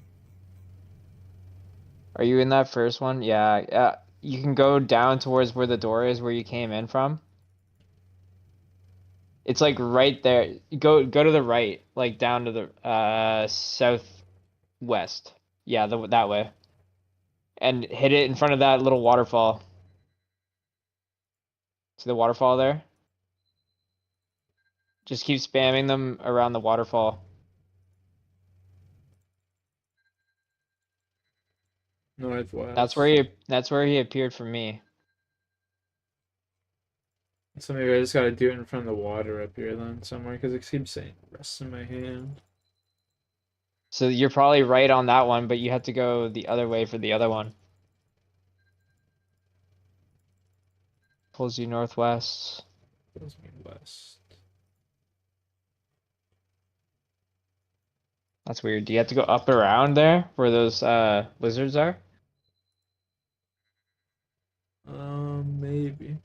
Are you in that first one? Yeah, yeah. You can go down towards where the door is where you came in from. It's like right there. Go to the right, like down to the southwest. Yeah, that way. And hit it in front of that little waterfall. See the waterfall there? Just keep spamming them around the waterfall. Northwest. That's where he appeared for me. So maybe I just gotta do it in front of the water up here then somewhere because it keeps saying rests in my hand. So you're probably right on that one, but you have to go the other way for the other one. Pulls you northwest. Pulls me west. That's weird. Do you have to go up around there where those lizards are? Maybe.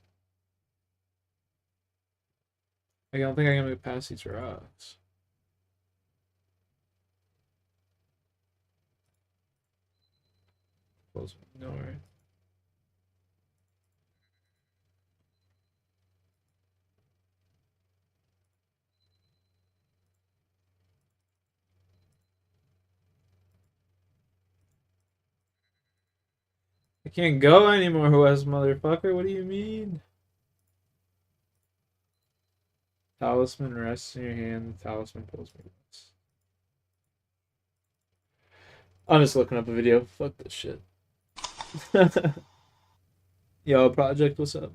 I don't think I can move past these rocks. Pulls me north. I can't go anymore, west motherfucker. What do you mean? Talisman rests in your hand. The talisman pulls me west. I'm just looking up a video. Fuck this shit. Yo, Project, what's up?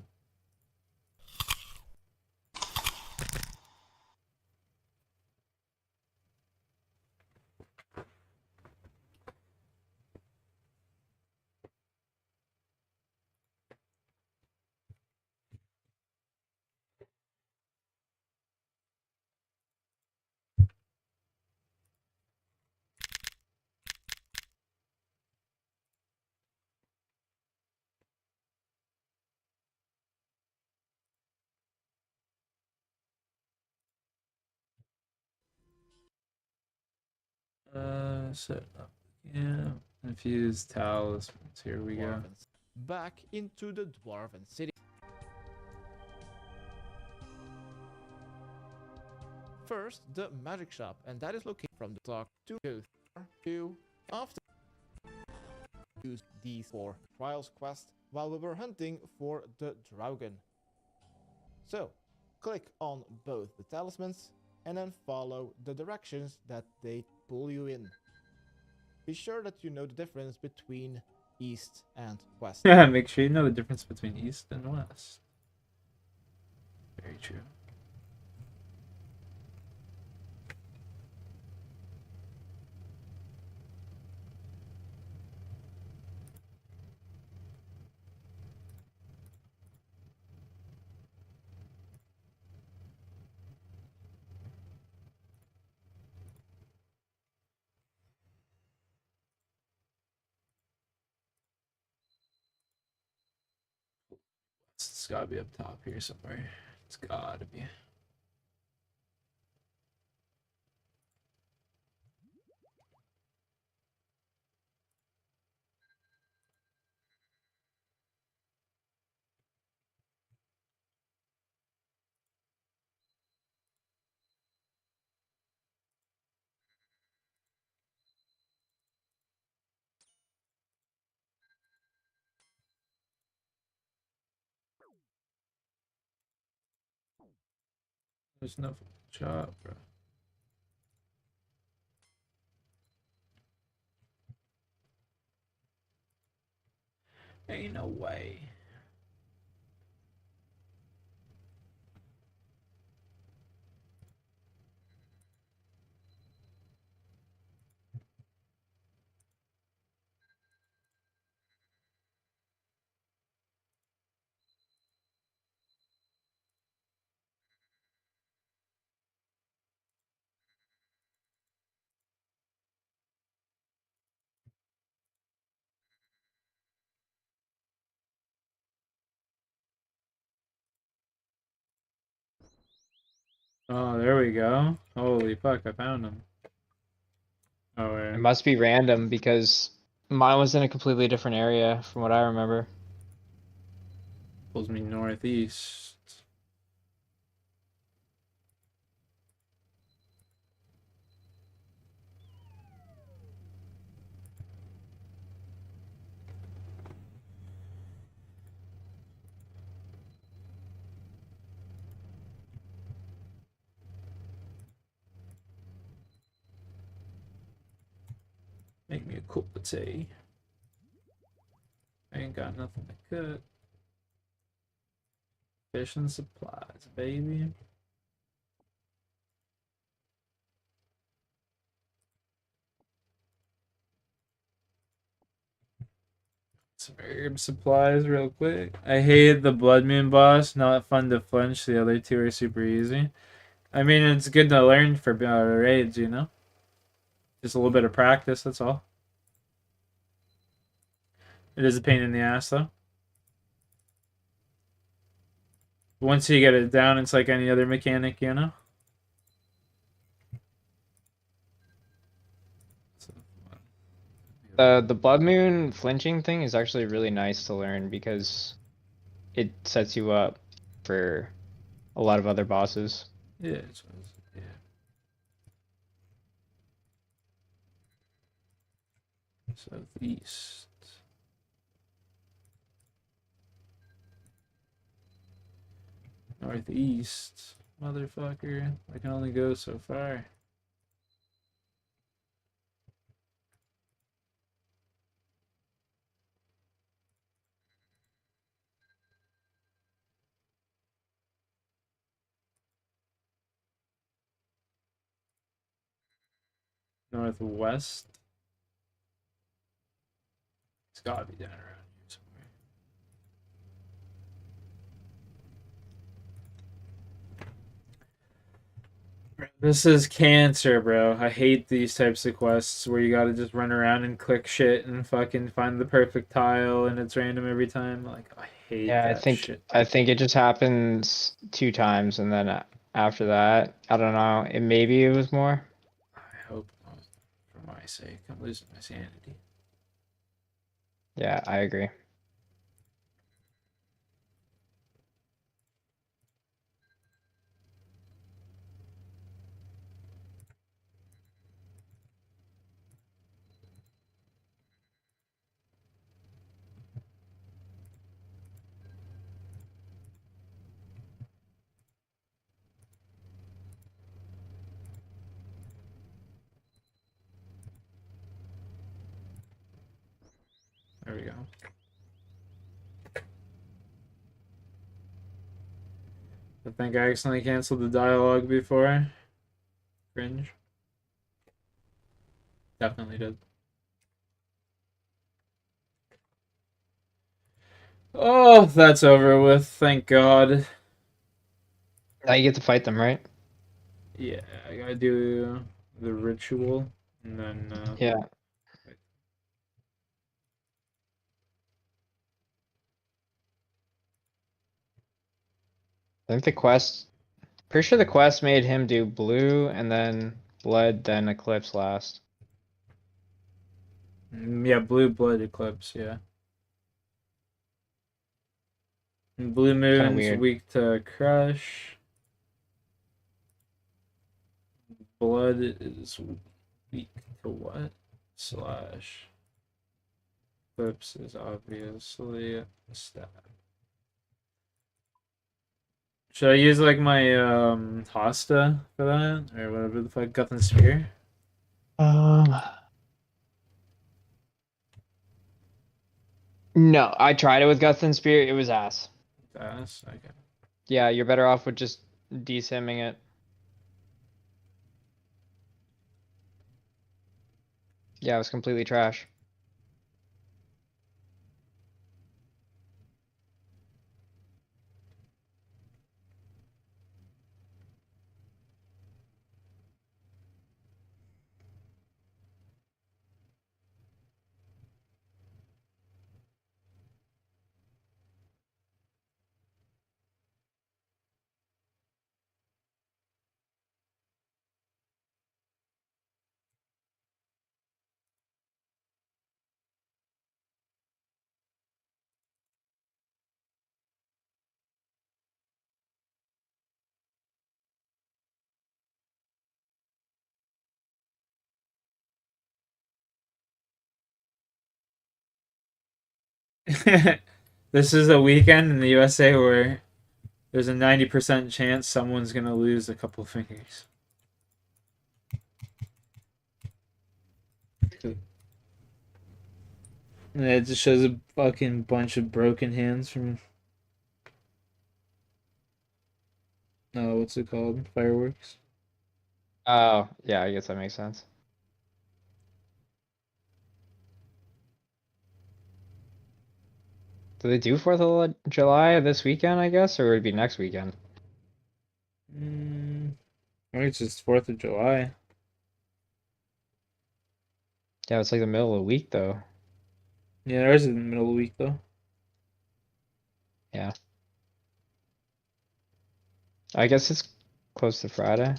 Set up. Yeah. Infused talismans. Here we go. Back into the Dwarven City. First, the magic shop, and that is located from the talk to after use these for trials quest while we were hunting for the Draugen. So, click on both the talismans and then follow the directions that they pull you in. Be sure that you know the difference between east and west. Yeah, make sure you know the difference between east and west. Very true. It's gotta be up top here somewhere. It's gotta be. There's no job, bro. Ain't no way. Oh, there we go. Holy fuck, I found him. Oh, It wait. must be random because mine was in a completely different area from what I remember. Pulls me northeast. Make me a cool potato. I ain't got nothing to cook. Fish and supplies, baby. Some herb supplies real quick. I hate the Blood Moon boss. Not fun to flinch. The other two are super easy. I mean, it's good to learn for raids, you know? Just a little bit of practice, that's all. It is a pain in the ass, though. Once you get it down, it's like any other mechanic, you know? The Blood Moon flinching thing is actually really nice to learn because it sets you up for a lot of other bosses. Yeah, yeah. Southeast. Northeast. Motherfucker. I can only go so far. Northwest. It's gotta be down around here somewhere. This is cancer, bro. I hate these types of quests where you gotta just run around and click shit and fucking find the perfect tile and it's random every time. Like, I hate Yeah, that shit. I think it just happens 2 times, and then after that, I don't know. Maybe it was more. I hope not. For my sake. I'm losing my sanity. Yeah, I agree. There we go. I think I accidentally canceled the dialogue before. Cringe. Definitely did. Oh, that's over with. Thank God. Now you get to fight them, right? Yeah, I gotta do the ritual and then. Yeah. I think the quest. Pretty sure the quest made him do blue and then blood, then eclipse last. Yeah, blue blood eclipse. Yeah. And blue Kind of moon's weird. weak to crush. Blood is weak to what? Slash. Eclipse is obviously a stab. Should I use like my Hosta for that? Or whatever the fuck, Guth and Spear? No, I tried it with Guts and Spear. It was ass. Ass? Okay. Yeah, you're better off with just desimming it. Yeah, it was completely trash. This is a weekend in the USA where there's a 90% chance someone's gonna lose a couple fingers. And it just shows a fucking bunch of broken hands from what's it called? Fireworks. Oh, yeah, I guess that makes sense. Do they do 4th of July this weekend, I guess, or would it be next weekend? I think it's just 4th of July. Yeah, it's like the middle of the week, though. Yeah, ours is in the middle of the week though. Yeah. I guess it's close to Friday.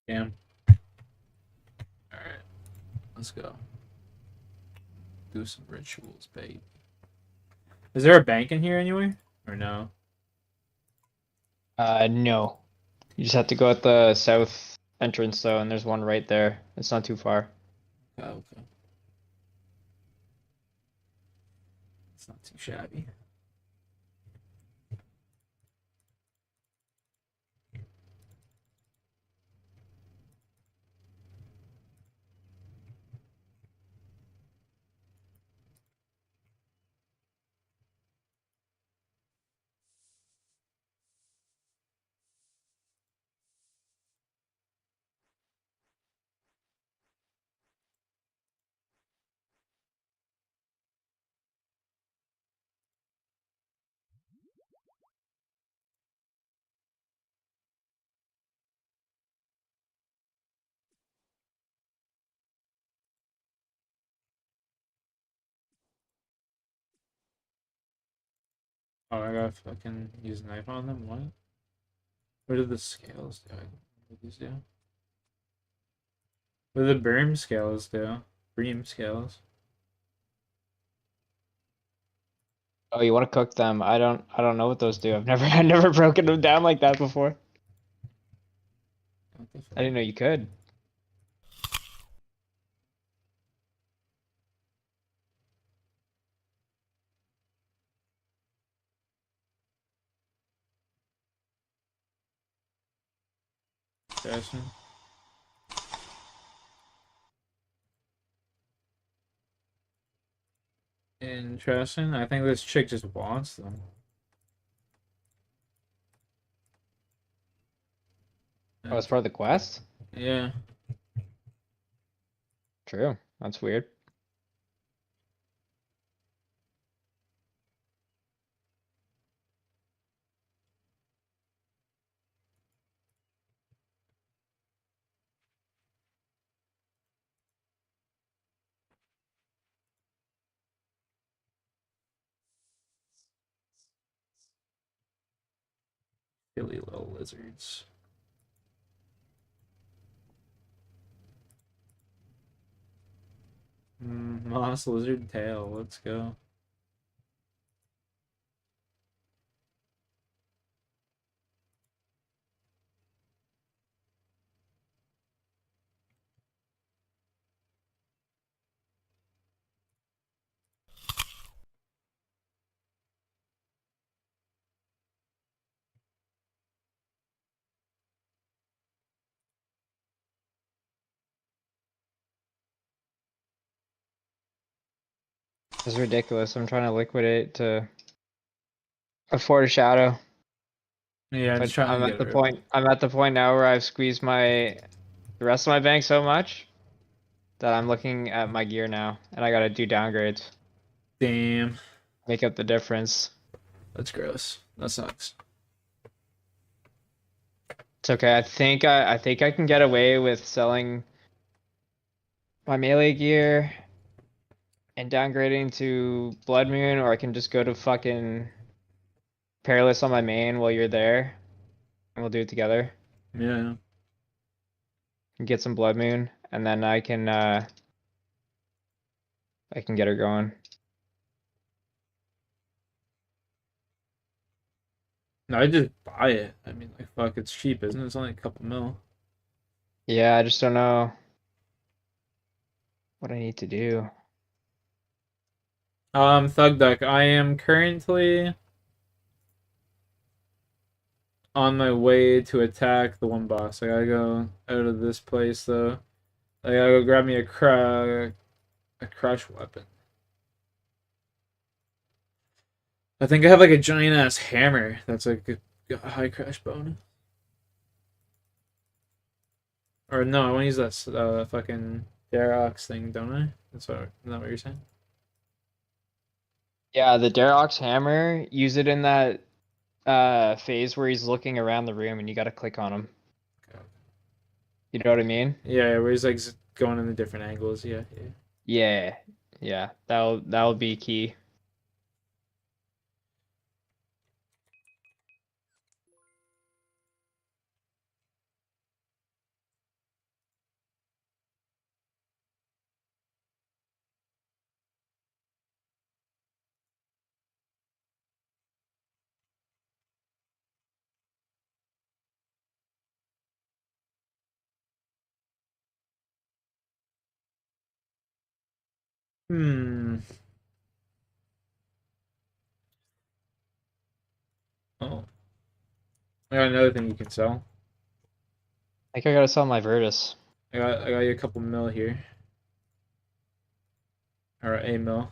Damn. Let's go. Do some rituals, babe. Is there a bank in here anywhere? Or no? No. You just have to go at the south entrance though, and there's one right there. It's not too far. Oh, okay. It's not too shabby. Oh, I gotta fucking use a knife on them? What? What do the scales do? What do these do? What do the beam scales do? Beam scales. Oh, you want to cook them? I don't know what those do. I've never broken them down like that before. What the fuck? I didn't know you could. Interesting. Interesting. I think this chick just wants them. Oh, it's part of the quest? Yeah. True. That's weird. Silly little lizards. Moss lizard tail. Let's go. This is ridiculous. I'm trying to liquidate to afford a shadow. Yeah, just But trying I'm to at get the rid of point it. I'm at the point now where I've squeezed the rest of my bank so much that I'm looking at my gear now and I gotta do downgrades. Damn. Make up the difference. That's gross. That sucks. It's okay. I think I can get away with selling my melee gear and downgrading to Blood Moon, or I can just go to fucking Perilous on my main while you're there, and we'll do it together. Yeah. And get some Blood Moon, and then I can get her going. No, I just buy it. I mean, like, fuck, it's cheap, isn't it? It's only a couple mil. Yeah, I just don't know what I need to do. Thug Duck, I am currently on my way to attack the one boss. I gotta go out of this place, though. I gotta go grab me a crush weapon. I think I have like a giant ass hammer that's like a high crush bonus. Or no, I want to use that fucking Derox thing, don't I? Isn't that what you're saying? Yeah, the Derox hammer, use it in that phase where he's looking around the room and you gotta click on him. Okay. You know what I mean? Yeah, where he's like going in the different angles. Yeah, yeah. Yeah. Yeah. That'll be key. Hmm. Oh, I got another thing you can sell. I think I gotta sell my Virtus. I got you a couple mil here, or a mil.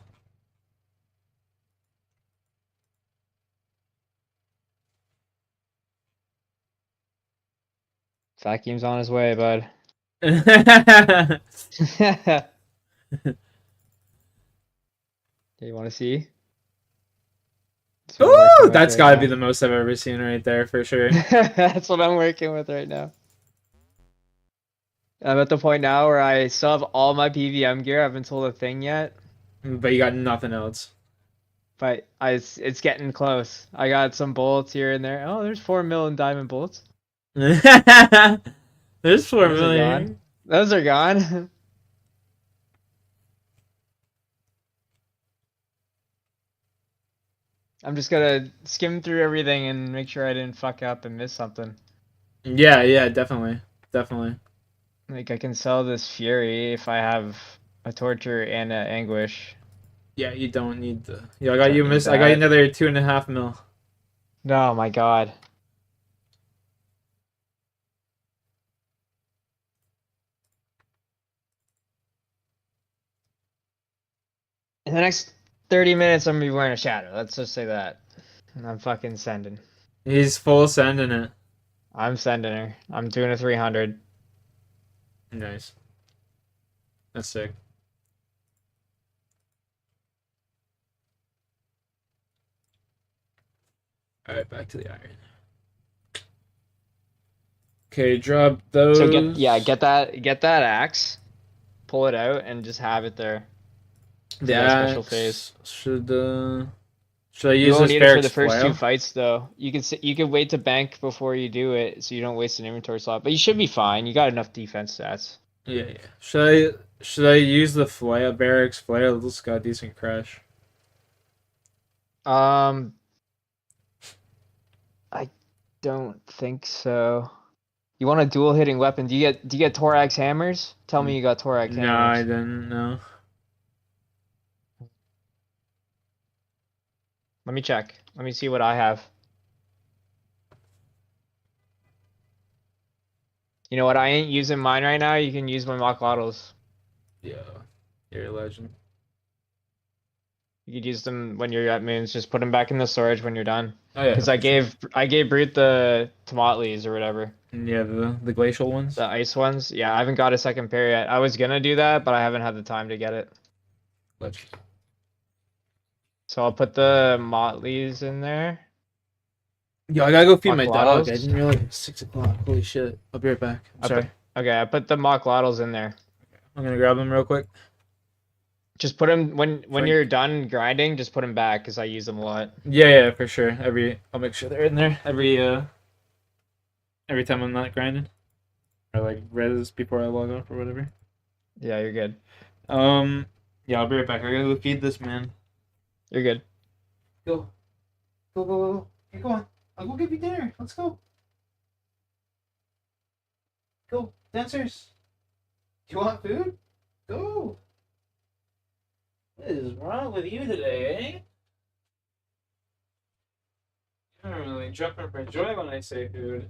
Vacuum's on his way, bud. You want to see? That's what I'm working Ooh, with that's right got to be now. the most I've ever seen right there for sure. That's what I'm working with right now. I'm at the point now where I still have all my PVM gear. I haven't sold a thing yet, But you got nothing else. but it's getting close. I got some bullets here and there. Oh, there's 4 mil in diamond bullets. There's four Those are gone. million. Those are gone. I'm just gonna skim through everything and make sure I didn't fuck up and miss something. Yeah, yeah, definitely, definitely. Like I can sell this fury if I have a torture and a anguish. Yeah, you don't need the. Yeah, I got Don't you need miss. I got you that. another 2.5 mil. No, my God. In the next 30 minutes, I'm gonna be wearing a shadow. Let's just say that. And I'm fucking sending. He's full sending it. I'm sending her. I'm doing a 300. Nice. That's sick. All right, back to the iron. Okay, drop So those. get that axe, pull it out, and just have it there The for that special phase. axe should I You use won't this need it for the Ferrix first two flail? fights though. You can wait to bank before you do it, so you don't waste an inventory slot. But you should be fine. You got enough defense stats. Yeah, yeah. Should I use the flail, Barracks flail? This got decent crash. Um, I don't think so. You want a dual hitting weapon? Do you get Thorax hammers? Tell me you got Thorax No, I hammers. didn't know. Let me check. Let me see what I have. You know what? I ain't using mine right now. You can use my mock models. Yeah, you're a legend. You could use them when you're at moons. Just put them back in the storage when you're done. Oh yeah, Cause for sure. I gave Brute the Tomotleys or whatever. Yeah, the glacial ones. The ice ones. Yeah, I haven't got a second pair yet. I was gonna do that, but I haven't had the time to get it. Legend. So I'll put the Motleys in there. Yo, I gotta go feed my dog. I Mock didn't realize it was 6 o'clock. Holy shit! I'll be right back. I'm sorry. Okay, I put the Mock in there. I'm gonna grab them real quick. Just put them when Like, you're done grinding. Just put them back because I use them a lot. yeah, yeah, for sure. I'll make sure they're in there every time I'm not grinding or like res before I log off or whatever. Yeah, you're good. Um, yeah, I'll be right back. I gotta go feed this man. You're good. Go, go, go, go. Hey, go on. I'll go give you dinner. Let's go. Go, dancers. Do you want food? Go. What is wrong with you today, eh? You don't really jumping for joy when I say food.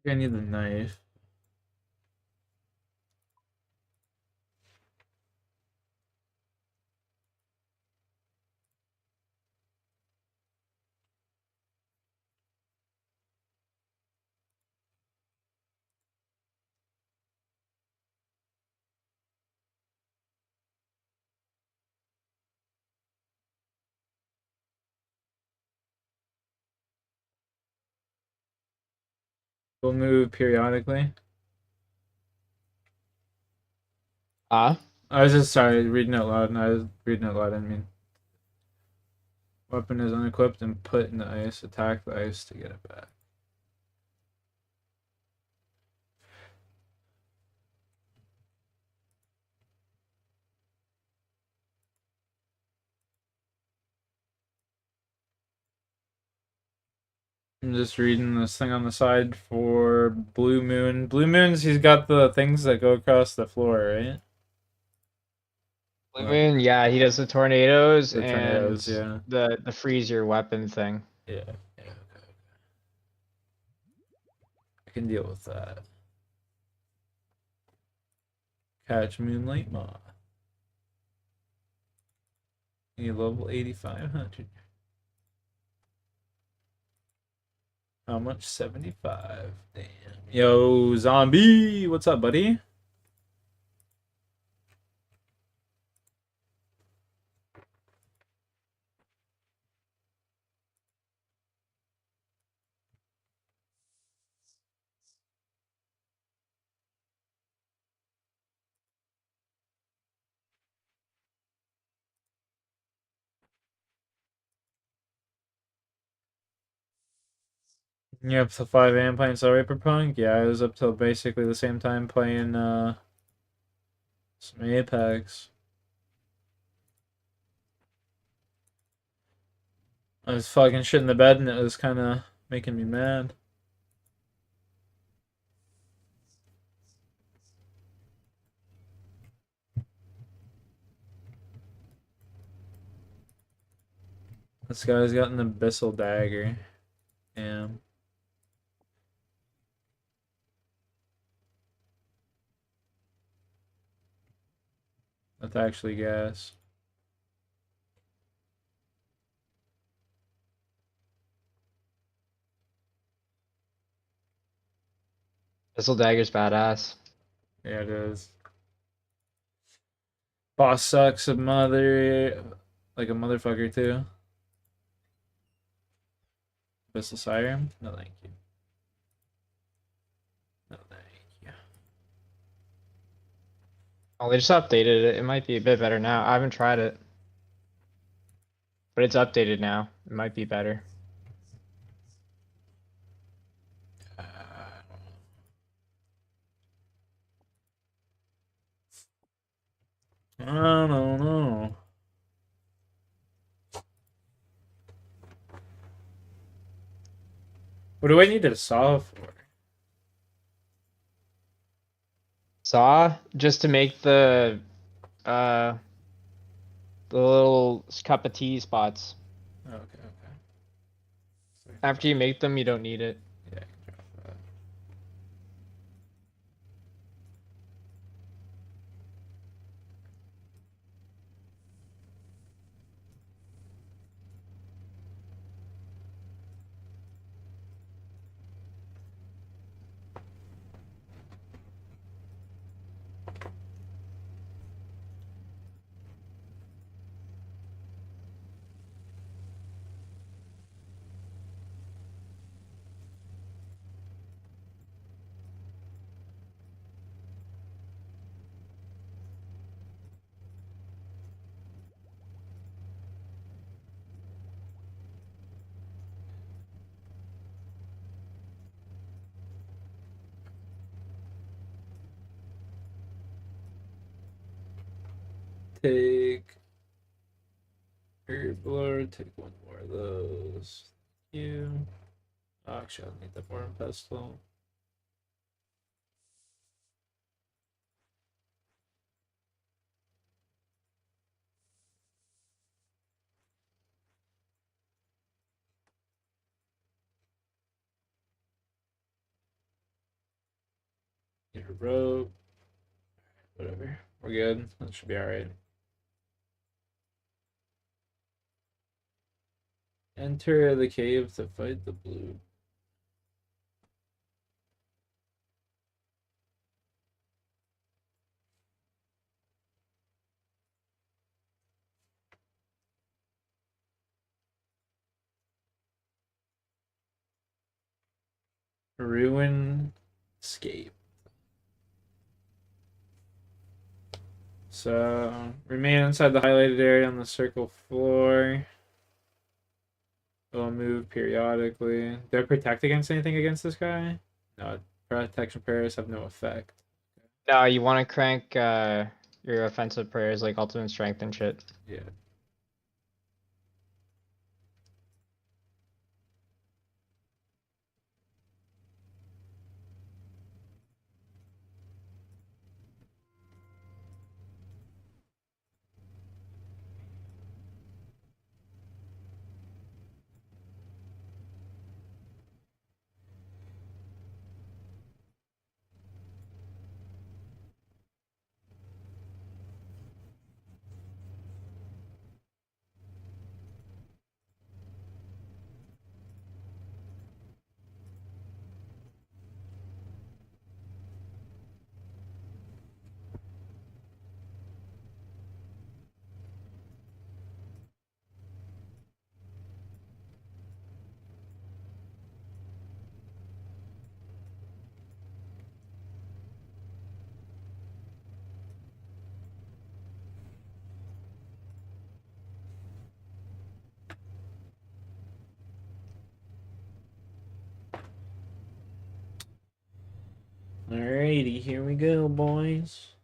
I need the knife. We'll move periodically. Ah, I was just sorry reading out loud, and I was reading out loud. I mean, weapon is unequipped and put in the ice. Attack the ice to get it back. I'm just reading this thing on the side for Blue Moon. Blue Moons, he's got the things that go across the floor, right? Blue Moon, yeah, he does the tornadoes The and tornadoes, yeah. the freeze your weapon thing. Yeah, yeah, okay. I can deal with that. Catch Moonlight Moth. You level 8,500. How much? 75. Damn. Yo, zombie! What's up, buddy? You're up till 5 a.m. playing Soul Reaper Punk? Yeah, I was up till basically the same time playing some Apex. I was fucking shit in the bed and it was kind of making me mad. This guy's got an abyssal dagger. Damn. That's actually gas. Pistol dagger's badass. Yeah, it is. Boss sucks a mother, like a motherfucker too. Abyssal Siren? No, thank you. No, thank you. Oh, they just updated it. It might be a bit better now. I haven't tried it. But it's updated now. It might be better. I don't know. What do I need a saw for? Saw just to make uh the little cup of tea spots. Okay, okay. After you make them, you don't need it. Yeah, I can drop that. Take herb blower, take one more of those. Thank you. Oh, actually, I'll need the worm pestle. rope. Whatever. We're good. That should be alright. Enter the cave to fight the blue. Ruin escape. So remain inside the highlighted area on the circle floor. It'll move periodically. Do I protect against anything against this guy? No, protection prayers have no effect. No, you want to crank your offensive prayers like ultimate strength and shit. Yeah. Alrighty, here we go, boys.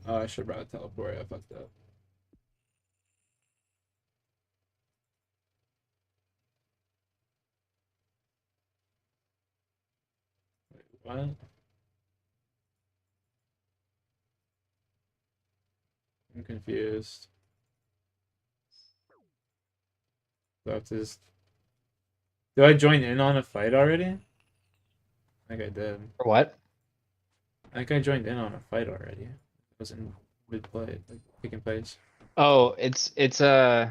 Oh, I should have brought a teleport. I fucked up. Wait, what? I'm confused. That's just. Do I join in on a fight already? I think I did. For what? I think I joined in on a fight already. It was in mid play, like taking place. Oh, it's an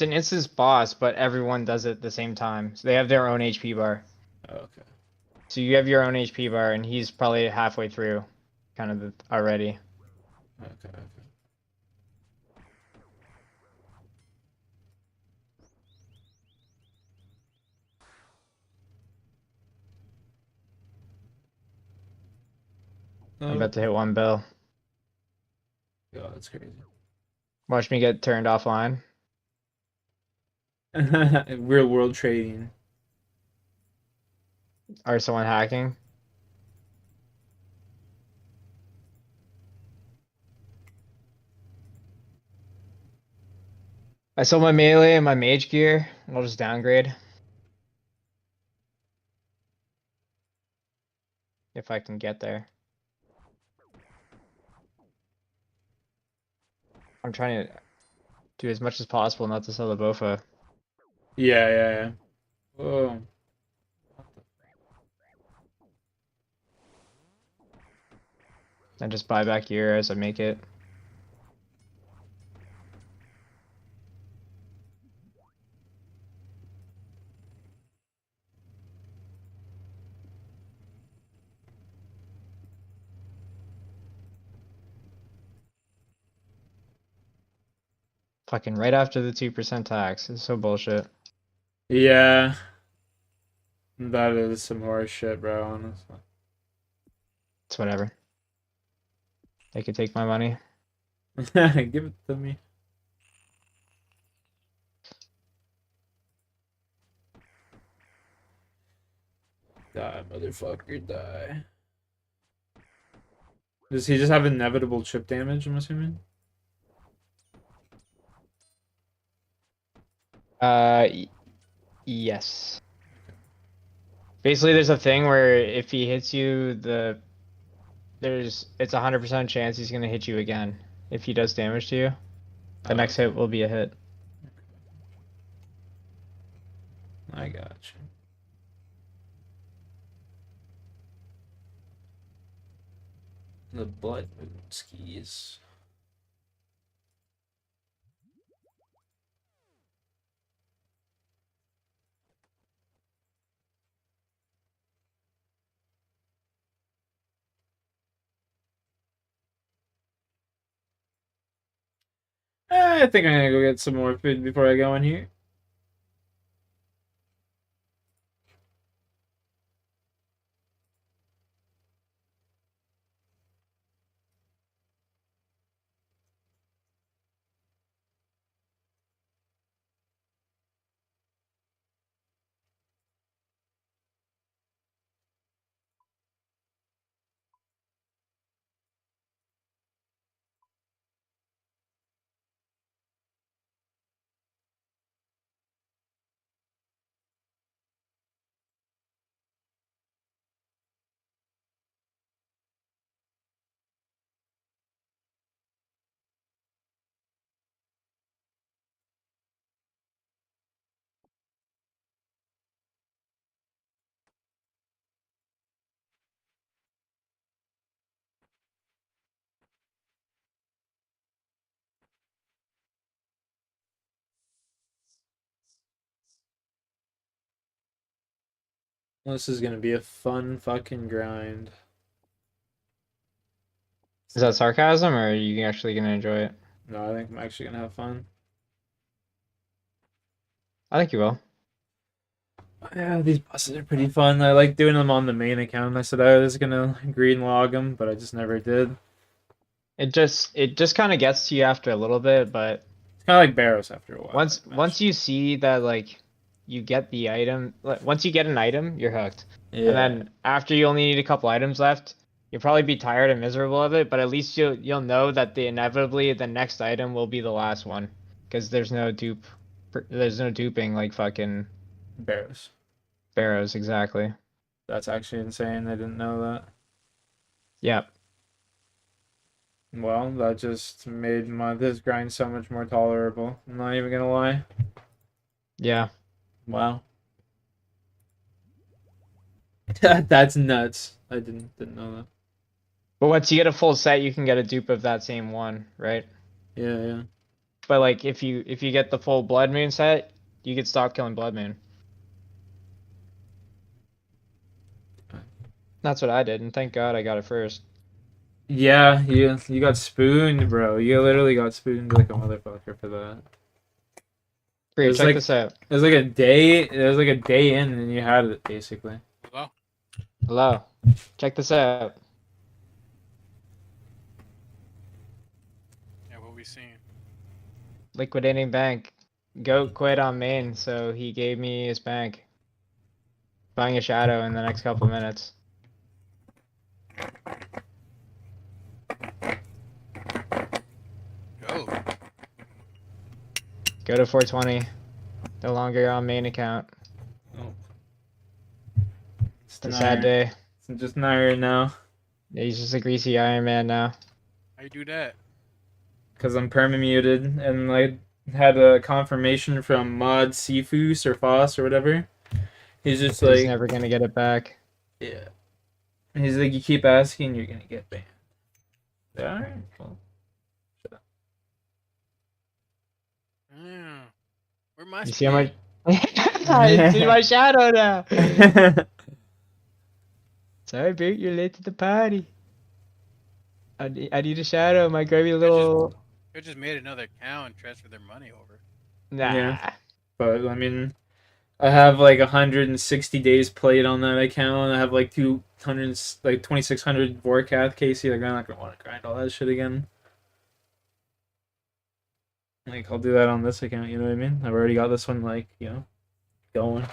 instance boss, but everyone does it at the same time. So they have their own HP bar. Oh, okay. So you have your own HP bar, and he's probably halfway through, kind of already. Okay. I'm about to hit one bell. Oh, that's crazy. Watch me get turned offline. Real world trading. Or someone hacking. I sold my melee and my mage gear. I'll just downgrade. If I can get there. I'm trying to do as much as possible not to sell the Bowfa. Yeah. Whoa. And just buy back gear as I make it. Fucking right after the 2% tax. It's so bullshit. Yeah. That is some horse shit, bro, honestly. It's whatever. They could take my money. Give it to me. Die, motherfucker, die. Does he just have inevitable chip damage, I'm assuming? Yes. Basically, there's a thing where if he hits you, the it's a 100% chance he's gonna hit you again. If he does damage to you, the next hit will be a hit. I got you. The blood moon skis. I think I'm gonna go get some more food before I go in here. This is gonna be a fun fucking grind. Is that sarcasm, or are you actually gonna enjoy it? No, I think I'm actually gonna have fun. I think you will. Yeah, these bosses are pretty fun. I like doing them on the main account. I said I was gonna green log them, but I just never did. It just kind of gets to you after a little bit, but It's kind of like Barrows after a while. once you see that like you get the item, once you get an item, you're hooked. Yeah. And then after you only need a couple items left, you'll probably be tired and miserable of it, but at least you'll know that inevitably the next item will be the last one, because there's no duping like fucking Barrows. Barrows, exactly. That's actually insane. I didn't know that. Yep. Well, that just made this grind so much more tolerable. I'm not even gonna lie. Yeah. Wow. That's nuts. I didn't know that. But once you get a full set, you can get a dupe of that same one, right? Yeah, yeah. But like if you get the full Blood Moon set, you could stop killing Blood Moon. That's what I did, and thank God I got it first. Yeah, you got spooned, bro. You literally got spooned like a motherfucker for that. Free, was check like- this out. It was like a day. It was like a day in, and you had it basically. Hello? Hello. Check this out. Yeah, what we seeing? Liquidating bank. Goat quit on main, so he gave me his bank. Buying a shadow in the next couple minutes. Go. Go to 420. No longer on main account. It's a sad day. It's just Nair now. Yeah, he's just a greasy Iron Man now. How you do that? Because I'm permamuted, and I had a confirmation from Mod Sifu or Foss or whatever. He's just He's like, never gonna get it back. yeah. He's like, you keep asking, you're gonna get banned. Alright, well. Yeah. Where my You see how much? speed? I see my shadow now. Sorry, Bert, you're late to the party. I need a shadow, my grubby little. They just made another account and transferred their money over. Nah. Yeah. But I mean, I have like 160 days played on that account. I have like 200, like 2600 Vorkath KC. Like I'm not gonna want to grind all that shit again. Like I'll do that on this account. You know what I mean? I've already got this one like going.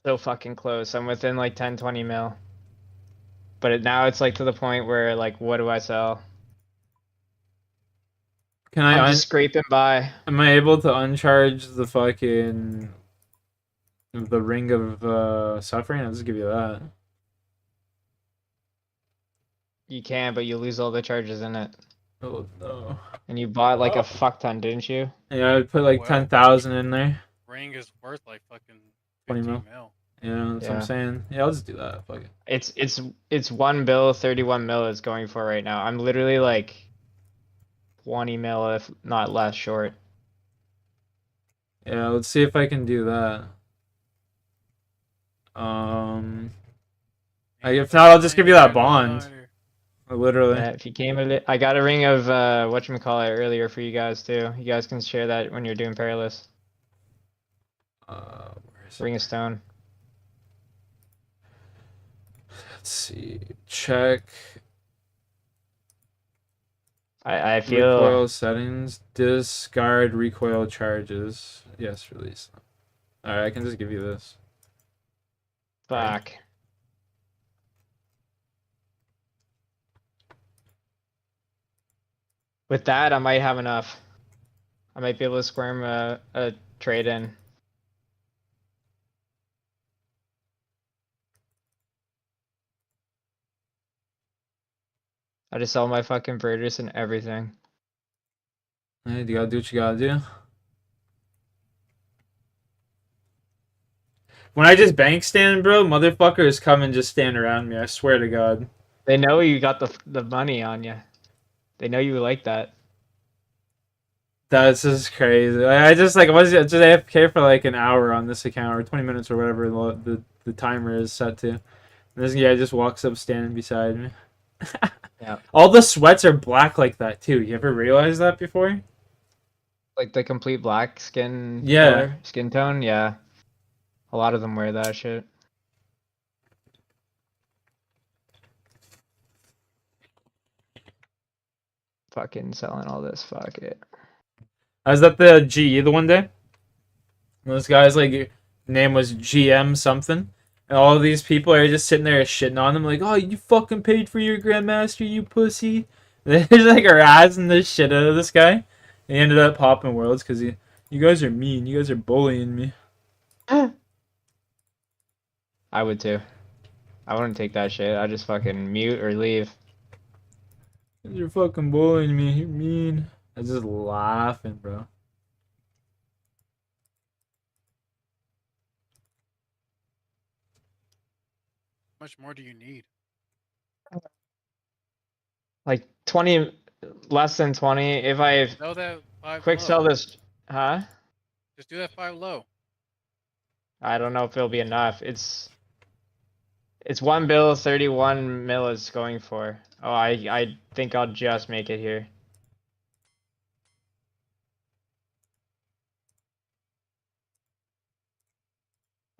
So fucking close. I'm within like 10-20 mil. But now it's like to the point where like, what do I sell? Can I'm I? just scraping by. Am I able to uncharge the fucking The Ring of Suffering. I'll just give you that. You can, but you lose all the charges in it. Oh no. And you bought like a fuck ton, didn't you? Yeah, I'd put like Well, 10,000 in there. Ring is worth like fucking 20 15 mil. mil. Yeah, that's what I'm Yeah. saying. Yeah, I'll just do that. Fuck it. It's 1 bill, 31 mil it's going for right now. I'm literally like 20 mil, if not less, short. Yeah, let's see if I can do that. If not, I'll just give you that bond. Literally. Yeah, if you came with it, I got a ring of whatchamacallit earlier for you guys too. You guys can share that when you're doing Perilous. Where is it? Ring of Stone. Let's see. Check. I feel Recoil settings. Discard recoil charges. Yes, release. Alright, I can just give you this. fuck. With that, I might have enough. I might be able to squirm a trade in. I just sell my fucking Virtus and everything. Hey, you gotta do what you gotta do. When I just bank stand, bro, motherfuckers come and just stand around me. I swear to God. They know you got the money on you. They know you like that. That's just crazy. I just like was just AFK for like an hour on this account or 20 minutes or whatever the timer is set to. And this guy just walks up standing beside me. Yeah. All the sweats are black like that too. You ever realize that before? Like the complete black skin Yeah. color, skin tone, yeah. A lot of them wear that shit. Fucking selling all this, fuck it. I was at the GE the one day. And this guy's like name was GM something. And all of these people are just sitting there shitting on him like, oh, you fucking paid for your Grandmaster, you pussy. They're just like harassing the shit out of this guy. He ended up popping worlds because you guys are mean. You guys are bullying me. I would too. I wouldn't take that shit. I'd just fucking mute or leave. You're fucking bullying me. You're mean. I was just laughing, bro. How much more do you need? Like 20, less than 20. If I Sell that 5 quick low. sell this, huh? Just do that 5 low. I don't know if it'll be enough. It's 1 bill, 31 mil is going for. Oh, I think I'll just make it here.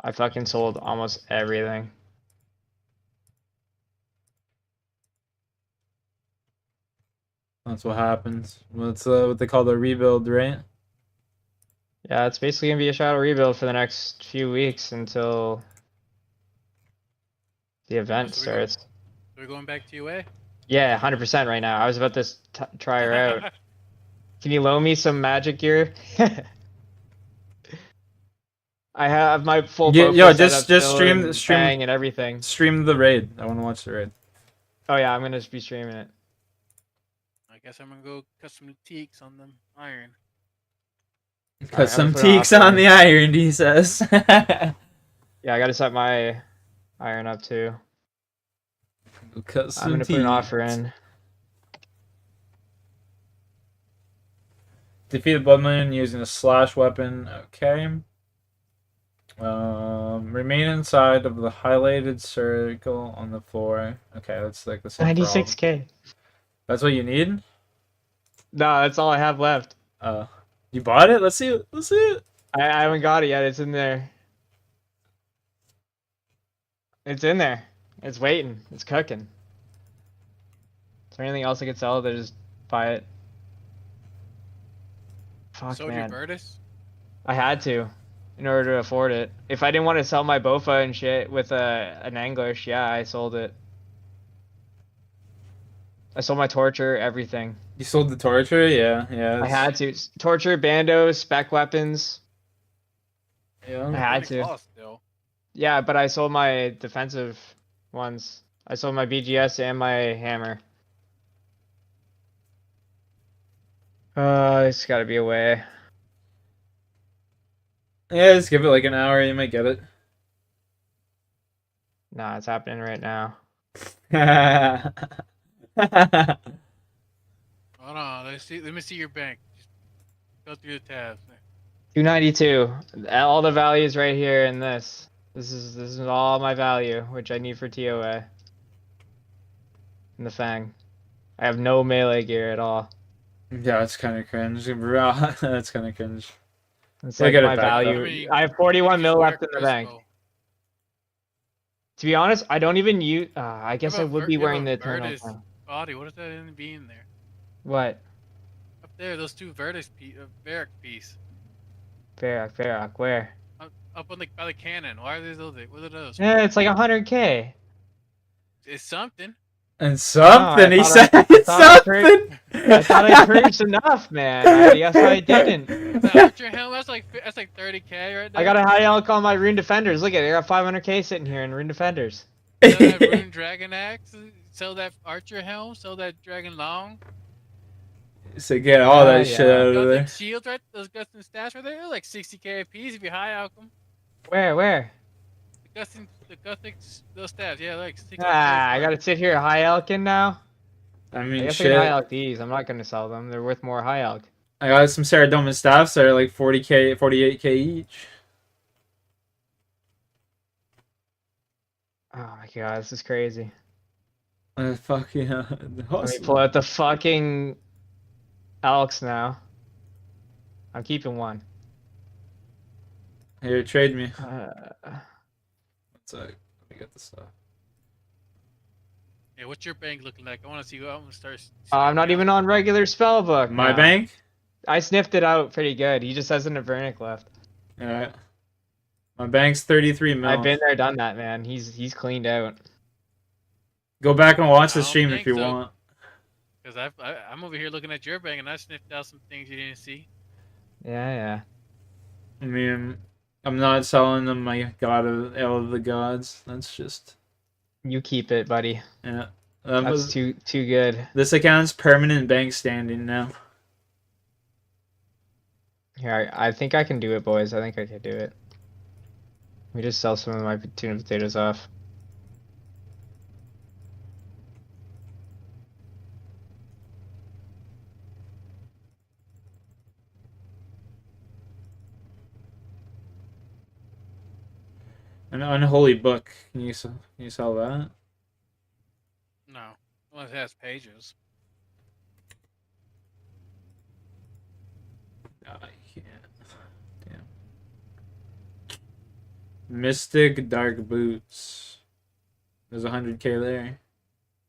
I fucking sold almost everything. That's what happens. What's what they call the rebuild, right? Yeah, it's basically gonna be a shadow rebuild for the next few weeks until the event So we go- starts. So we're going back to UA? Yeah, 100% right now. I was about to try her out. Can you loan me some magic gear? I have my full Yeah, Bowfa yo, setup just still stream and stream bang and everything. stream the raid. I want to watch the raid. Oh yeah, I'm gonna be streaming it. I guess I'm gonna go cut some teaks on them iron. Cut Alright, I'm some gonna put it teaks off on there. the iron, he says. Yeah, I gotta set my iron up too. Cut some I'm gonna put an teaks. offer in. Defeat the blood moon using a slash weapon. Okay. Remain inside of the highlighted circle on the floor. Okay, that's like the same. 96k. That's what you need. No, that's all I have left. You bought it? Let's see it. Let's see it. I haven't got it yet. It's in there. It's in there. It's waiting. It's cooking. Is there anything else I could sell to just buy it? Fuck, Sold man. your Virtus? I had to in order to afford it. If I didn't want to sell my Bowfa and shit with an Anglish, yeah, I sold it. I sold my Torture, everything. You sold the torture? Yeah, yeah. I had to. Torture, Bando, spec weapons. Yeah. I had What did it to. cost, though? Yeah, but I sold my defensive ones. I sold my BGS and my hammer. It's got to be a way. Yeah, just give it like an hour. You might get it. Nah, it's happening right now. Hold on. Let me see your bank. Just go through the tabs. 292. All the values right here in this. This is all my value, which I need for TOA. And the Fang. I have no melee gear at all. Yeah, it's kind of cringe. That's kind of cringe. It's We'll like get it my back, though. value. I mean, I have you 41 can mil just wear left in the bank. Crispo. To be honest, I don't even use. I You guess have I a would be you have wearing a the Eternal. Virtus body. What does that even be in there? What? Up there, those two Varric piece. Varrock, where? Up on by the cannon. Why are those? What are those? Yeah, it's like 100k. It's something. And something, he I said thought I thought I something. purged enough, man. I guess I didn't. The archer helm. That's like 30k right there. I got a high elk on my rune defenders. Look at it. I got 500k sitting here in rune defenders. Sell that rune dragon axe. Sell that archer helm. Sell that dragon long. So get all that Yeah. shit out of Gothic there. shields, right? Those Gustin stats right there. They're like 60k a piece if you high alch them. Where? The Gothic, those stats. Yeah, like 60k. I gotta sit here high elking now. I I mean, guess I can high shit. elk these. I'm not gonna sell them. They're worth more high elk. I got some Ceradoma staffs that are like 40k, 48k each. Oh my god, this is crazy. Fuck yeah. Let me pull out the fucking elks now. I'm keeping one. Here, trade me. Uh, Let me get the stuff. Yeah, what's your bank looking like? I want to see. I'm gonna start. I'm not even on regular spellbook. My now. bank? I sniffed it out pretty good. He just has an Avernic left. Alright. My bank's 33 mil. I've been there, done that, man. He's cleaned out. Go back and watch I the don't stream if think you so. want. Because I'm over here looking at your bank and I sniffed out some things you didn't see. Yeah. I mean, I'm not selling them my God of all of the gods. That's just You keep it, buddy. yeah. That's too good. This account's permanent bank standing now. Here, I think I can do it, boys. I think I can do it. Let me just sell some of my tuna potatoes off. An unholy book. Can you sell that? No, unless it has pages. I can't. Damn. Mystic Dark Boots. There's 100k there.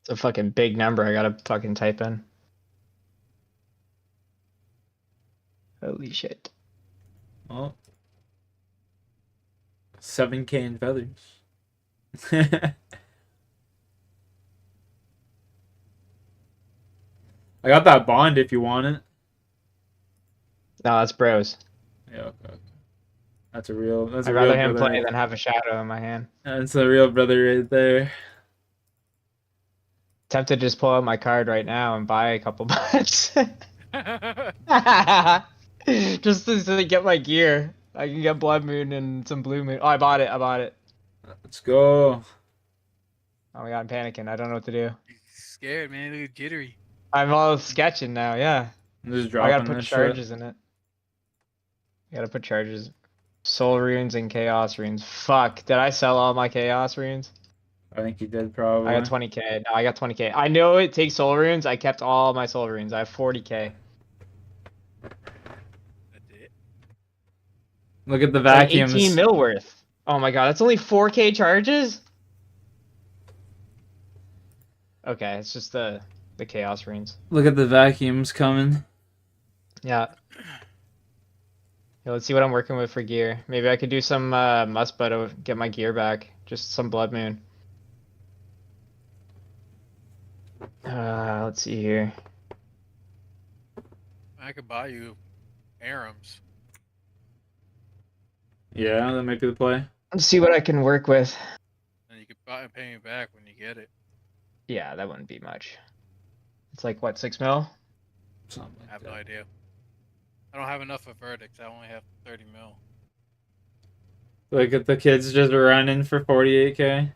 It's a fucking big number I gotta fucking type in. Holy shit. Well, 7k in feathers. I got that bond if you want it. No, that's bros. Yeah, okay. That's a real. I'd rather him play than have a shadow in my hand. That's a real brother right there. Tempted to just pull out my card right now and buy a couple bucks. Just to get my gear. I can get Blood Moon and some Blue Moon. Oh, I bought it. Let's go. Oh my god, I'm panicking. I don't know what to do. Scared, man. Look jittery. I'm all sketching now, yeah. I'm just I dropping gotta put this charges shit. in it. I gotta put charges. Soul runes and chaos runes. Fuck, did I sell all my chaos runes? I think you did probably. I got 20k. No, I got 20k. I know it takes soul runes. I kept all my soul runes. I have 40k. That's it. Look at the Like vacuums. 18 mil worth. Oh my god, that's only 4k charges? Okay, it's just the chaos runes. Look at the vacuums coming. Yeah. Yeah, let's see what I'm working with for gear. Maybe I could do some mustbud to get my gear back. Just some blood moon. Let's see here. I could buy you Arams. Yeah, that might be the play. Let's see what I can work with. And you could buy and pay me back when you get it. Yeah, that wouldn't be much. It's like what, 6 mil? Something I like have that. no idea. I don't have enough for verdicts. I only have 30 mil. Look at the kids just running for 48K.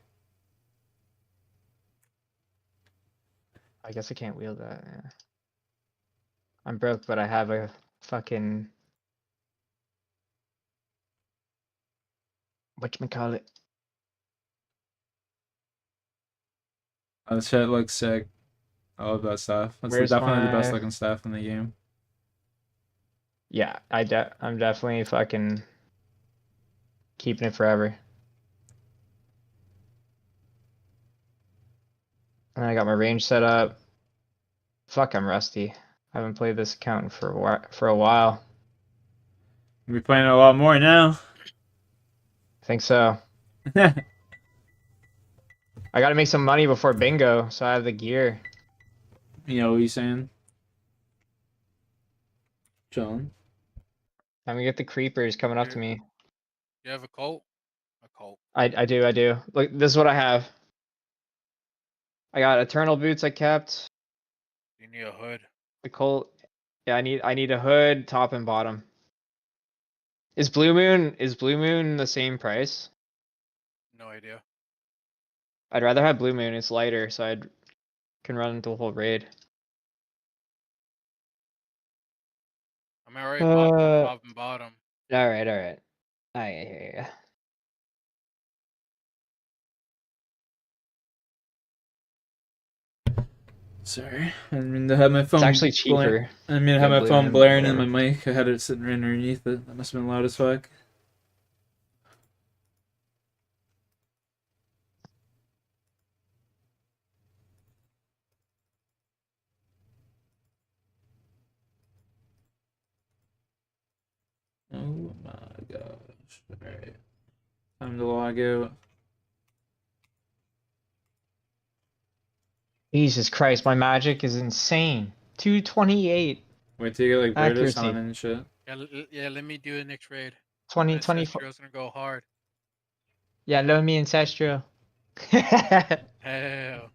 I guess I can't wield that. Yeah. I'm broke, but I have a fucking whatchamacallit. Oh, the shit looks sick. I love that stuff. That's Where's definitely the best my? looking stuff in the game. Yeah, I'm definitely fucking keeping it forever. And I got my range set up. Fuck, I'm rusty. I haven't played this account for a while. We'll be playing a lot more now. I think so. I gotta make some money before bingo, so I have the gear. You know what he's saying? John. I'm gonna get the creepers coming up to me. You have a Colt? A Colt. I do. Look, this is what I have. I got Eternal Boots I kept. You need a hood. The Colt. Yeah, I need a hood, top and bottom. Is Blue Moon the same price? No idea. I'd rather have Blue Moon. It's lighter, so I can run the whole raid. I'm already bought Uh, top and bottom. All right. I hear ya. Sorry. I mean to have my phone. It's actually cheaper. I mean to have than my Blue phone Moon, blaring in my whatever. mic. I had it sitting right underneath it. That must have been loud as fuck. Oh my gosh. Alright. Time to log out. Jesus Christ, my magic is insane. 228 Wait till you get like British on accuracy. and shit. Yeah, let me do the next raid. 2024. Astro's gonna go hard. Yeah, love me ancestral. Hell.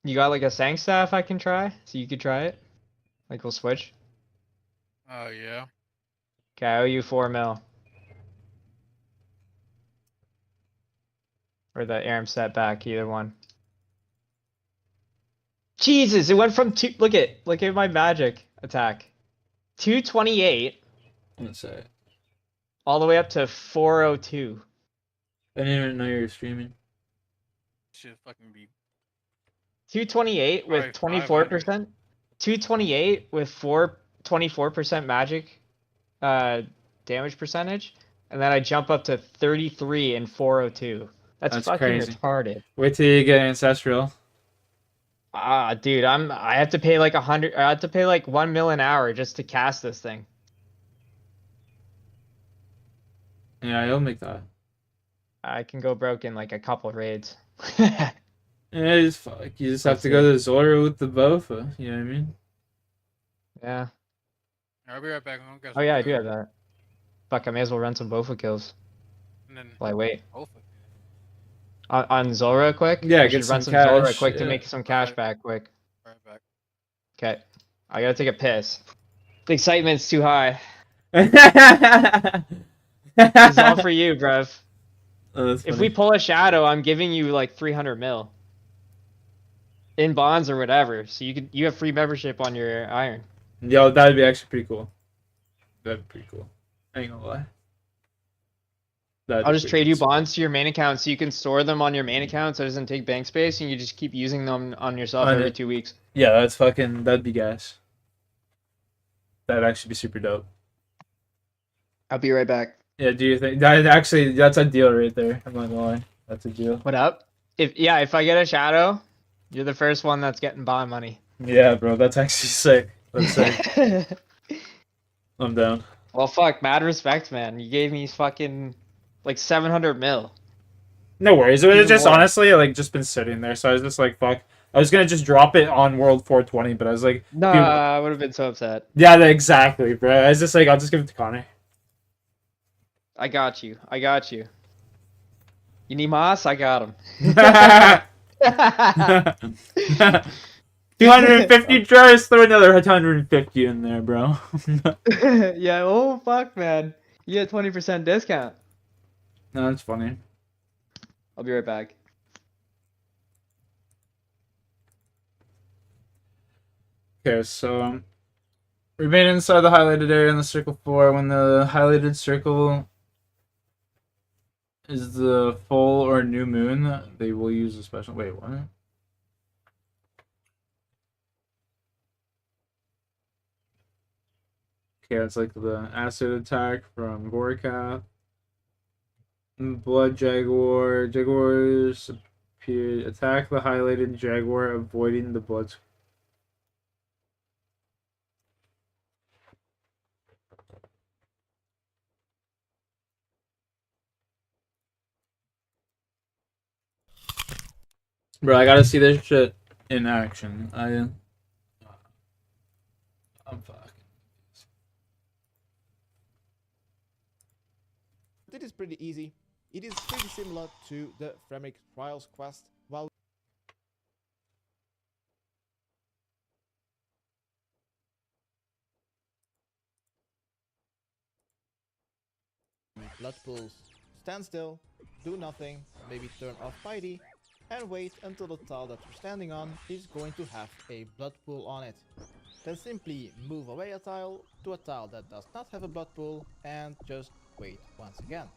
You got like a Sang staff I can try? So you could try it? Like we'll switch? Oh yeah. Okay, I owe you 4 mil. Or the Aram set back, either one. Jesus, it went from look at my magic attack. 228 Let's say. all the way up to 402. I didn't even know you were streaming. Should fucking be 228 with probably 500. 24%. 228 with 24% magic damage percentage. And then I jump up to 33 and 402. That's fucking crazy. retarded. Wait till you get ancestral. Ah, dude, I have to pay like 100. I have to pay like 1 mil an hour just to cast this thing. Yeah, you'll make that. I can go broke in like a couple raids. Yeah, it's fuck. You just have to go to Zora with the Bowfa. You know what I mean? Yeah. I'll be right back. Oh yeah, I do have that. Fuck, I may as well run some Bowfa kills. And then While I wait. Bowfa. On Zora quick? Yeah, I get should run some some Zora cash, quick to yeah. make some cash Alright. back quick. Right back. Okay. I gotta take a piss. The excitement's too high. It's all for you, bruv. Oh, that's If funny. we pull a shadow, I'm giving you like 300 mil. In bonds or whatever. So you have free membership on your iron. Yo, that'd be actually pretty cool. That'd be pretty cool. I ain't gonna lie. I'll just trade you bonds to your main account so you can store them on your main account so it doesn't take bank space and you just keep using them on yourself every 2 weeks. Yeah, that'd be gas. That'd actually be super dope. I'll be right back. Yeah, do you think that's a deal right there? I'm not gonna lie. That's a deal. What up? If I get a shadow, you're the first one that's getting bond money. Yeah, bro, that's actually sick. That's sick. I'm down. Well, fuck, mad respect, man. You gave me fucking like 700 mil. No worries. It was Even just more. honestly like just been sitting there, so I was just like, fuck. I was gonna just drop it on World 420, but I was like, Nah, dude, I would have been so upset. yeah, exactly, bro. I was just like, I'll just give it to Connor. I got you. I got you. You need Moss? I got him. 250 jars, throw another 150 in there, bro. Yeah, oh fuck, man. You get 20% discount. No, that's funny. I'll be right back. Okay, so remain inside the highlighted area in the circle 4. When the highlighted circle is the full or new moon, they will use a special. Wait, what? Okay, it's like the acid attack from Vorkath. Blood Jaguar. Jaguars appear. Attack the highlighted Jaguar, avoiding the blood. Bro, I gotta see this shit in action. I'm fucking. It is pretty easy. It is pretty similar to the Fremik Trials quest, while blood pools. Stand still, do nothing, maybe turn off Piety, and wait until the tile that you're standing on is going to have a blood pool on it. Then simply move away a tile to a tile that does not have a blood pool and just wait once again.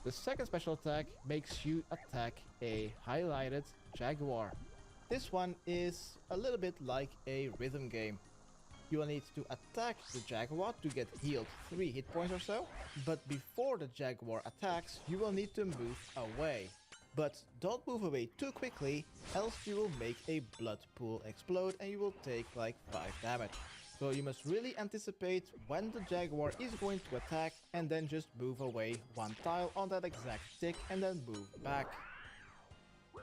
The second special attack makes you attack a highlighted Jaguar. This one is a little bit like a rhythm game. You will need to attack the Jaguar to get healed 3 hit points or so, but before the Jaguar attacks, you will need to move away. But don't move away too quickly, else you will make a blood pool explode and you will take like 5 damage. So you must really anticipate when the Jaguar is going to attack and then just move away 1 tile on that exact tick and then move back.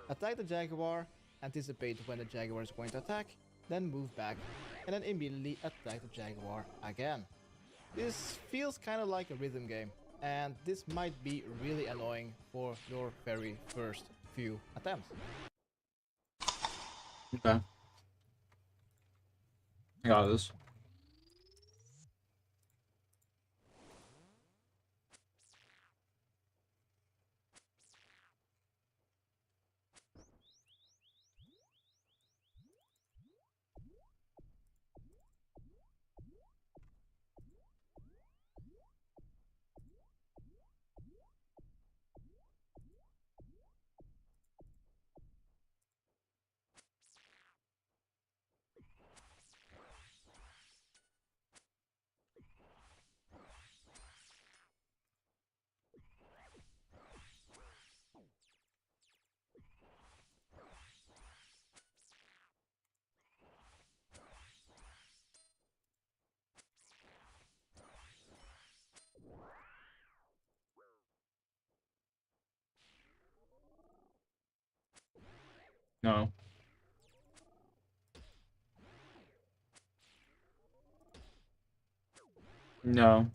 Attack the Jaguar, anticipate when the Jaguar is going to attack, then move back, and then immediately attack the Jaguar again. This feels kind of like a rhythm game, and this might be really annoying for your very first few attempts. Okay. I got this. No. No.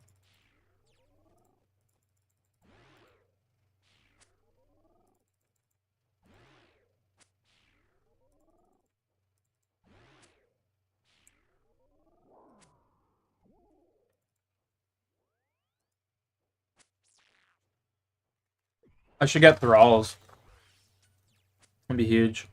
I should get thralls. That'd be huge.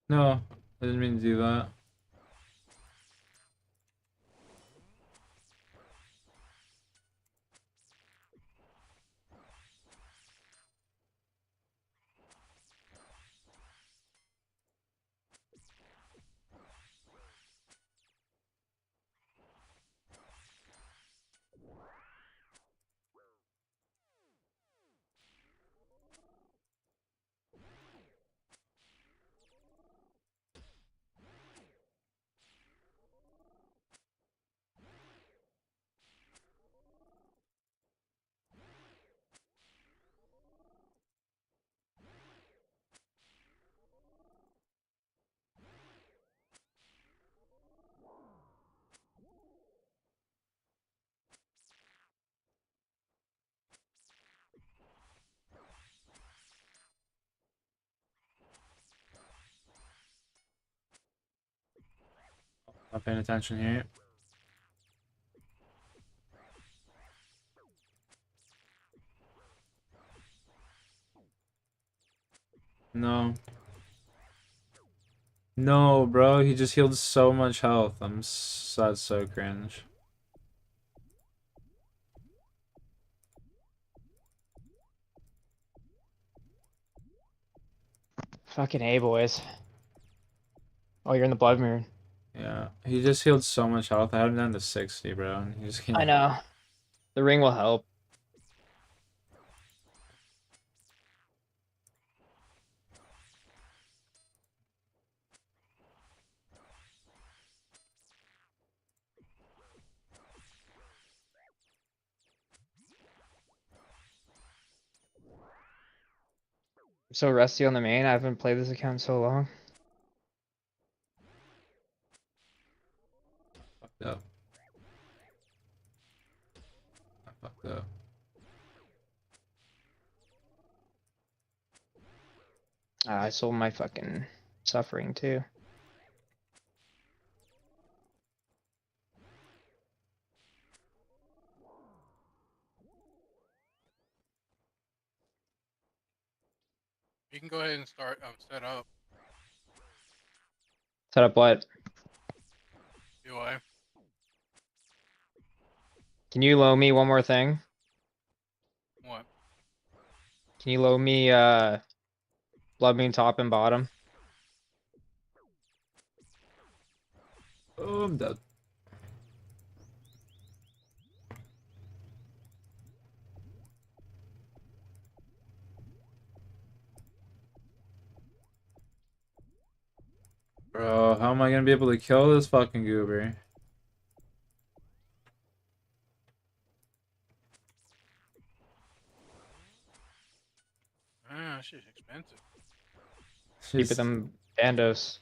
No, I didn't mean to do that. Not paying attention here. No. No, bro. He just healed so much health. That's so cringe. Fucking A, boys. Oh, you're in the Blood Moon. Yeah, he just healed so much health. I had him down to 60, bro. And he just can't. I know. The ring will help. I'm so rusty on the main. I haven't played this account in so long. Fucked up. I fucked up. I sold my fucking suffering too. You can go ahead and start set up. Set up what? UI. Can you low me one more thing? What? Can you low me Blood Moon top and bottom? Oh, I'm dead. Bro, how am I gonna be able to kill this fucking goober? Ah, shit's expensive. Cheaper than Bandos.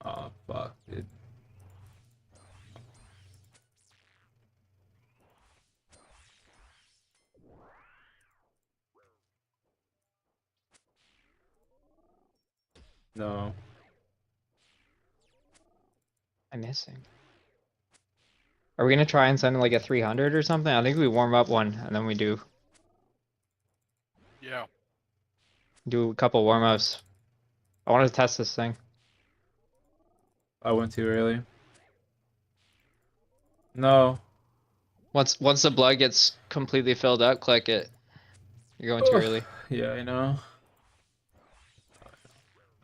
Oh, fuck, dude. No. I'm missing. Are we gonna try and send like a 300 or something? I think we warm up one and then we do Yeah. a couple warm ups. I want to test this thing. I went too early. No. Once the blood gets completely filled up, click it. You're going too Ugh. early. Yeah, I know.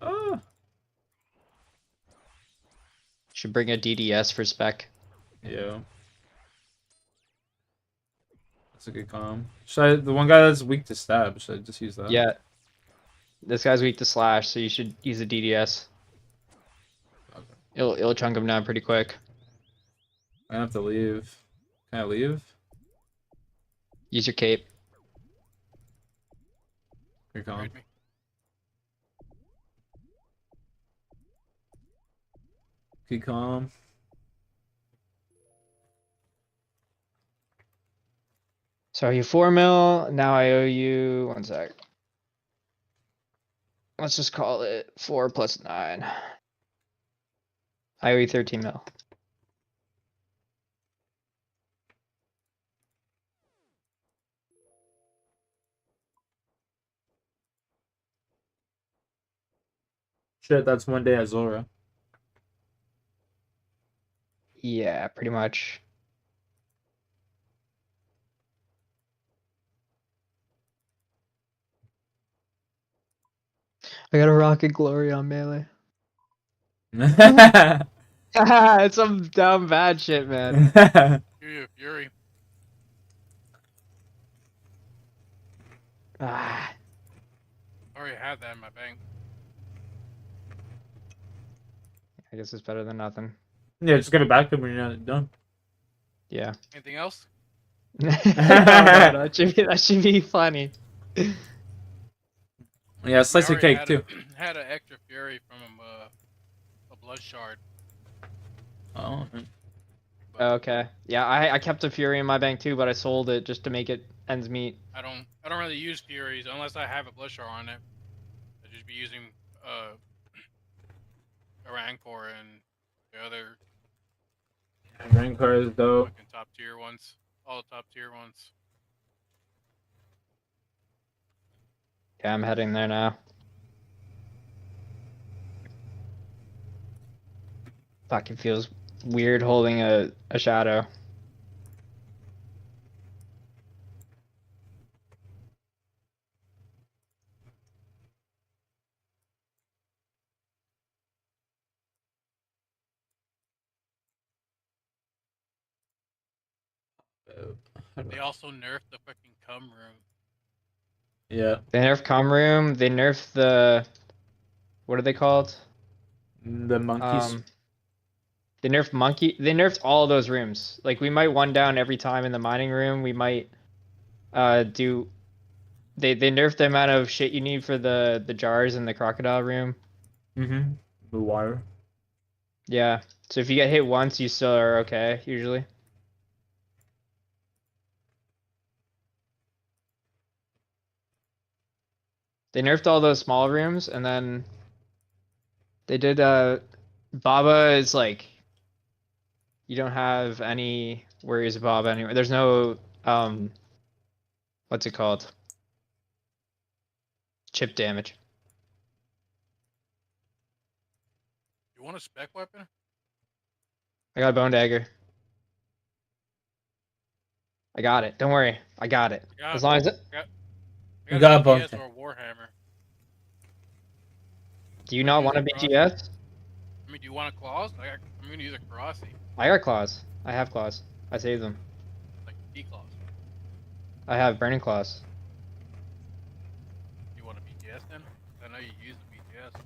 Oh. Should bring a DDS for spec. Yeah. That's a good comp. The one guy that's weak to stab, should I just use that? Yeah. This guy's weak to slash, so you should use a DDS. Okay. It'll chunk him down pretty quick. I have to leave. Can I leave? Use your cape. Good comp. Read me. Good comp. So are you 4 mil? Now I owe you 1 sec. Let's just call it 4 plus 9. I owe you 13 mil. Shit, that's one day at Zora. Yeah, pretty much. I got a Rocket Glory on melee. It's some dumb bad shit, man. Fury of Fury. Ah, I already had that in my bank. I guess it's better than nothing. Yeah, just give it back to him when you're not done. Yeah. Anything else? No, that should be funny. Yeah, slice I of already cake too. Had an extra Fury from a blood shard. Oh. Okay. Yeah, I kept a Fury in my bank too, but I sold it just to make it ends meet. I don't really use Furies unless I have a blood shard on it. I'd just be using uh a Rancor and the other Rancor is dope. fucking top tier ones. All the top tier ones. Yeah, I'm heading there now. Fuck, it feels weird holding a shadow. They also nerfed the fucking cum room. Yeah, They nerfed com room. They nerfed the. What are they called? the monkeys. They nerfed monkey. They nerfed all those rooms. Like we might one down every time in the mining room. We might do. They nerfed the amount of shit you need for the jars in the crocodile room. Mm-hmm. The water. Yeah. So if you get hit once, you still are okay usually. They nerfed all those small rooms, and then they did. Baba is like. You don't have any worries of Baba anywhere. There's no what's it called? Chip damage. You want a spec weapon? I got a bone dagger. I got it. Don't worry. I got it. Yeah. As long as it. I You got got a a bone BGS tag. or a Warhammer. Do you I'm not gonna want a use a BGS? I mean, do you want a claws? I'm gonna use a Karasi, I got claws. I have claws. I saved them. like D claws. I have burning claws. You want a BGS then? I know you use the BGS.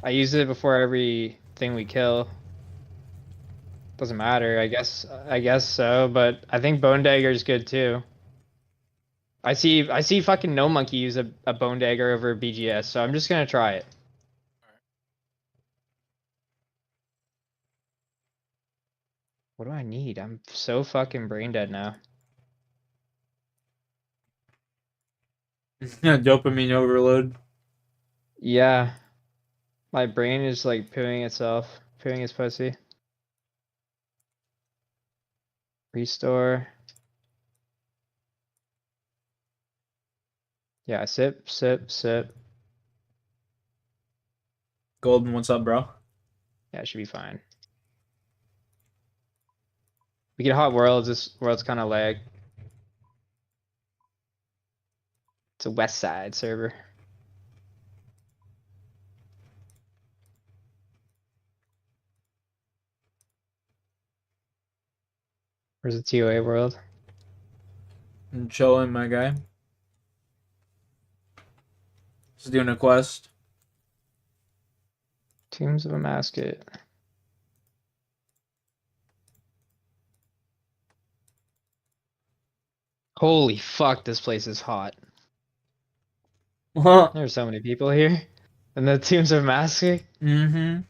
I use it before every thing we kill. Doesn't matter. I guess. I guess so. But I think bone dagger is good too. I see fucking no monkey use a bone dagger over a BGS, so I'm just gonna try it. What do I need? I'm so fucking brain dead now. Dopamine overload. Yeah. My brain is like pooing itself. Pooing its pussy. Restore. Yeah, sip, sip, sip. Golden, what's up, bro? Yeah, it should be fine. We get hot worlds. This world's kind of lag. It's a west side server. Where's the TOA world? I'm chilling, my guy. Just doing a quest. Tombs of a Masket. Holy fuck, this place is hot. There's so many people here. And the Tombs of Masket Mm-hmm.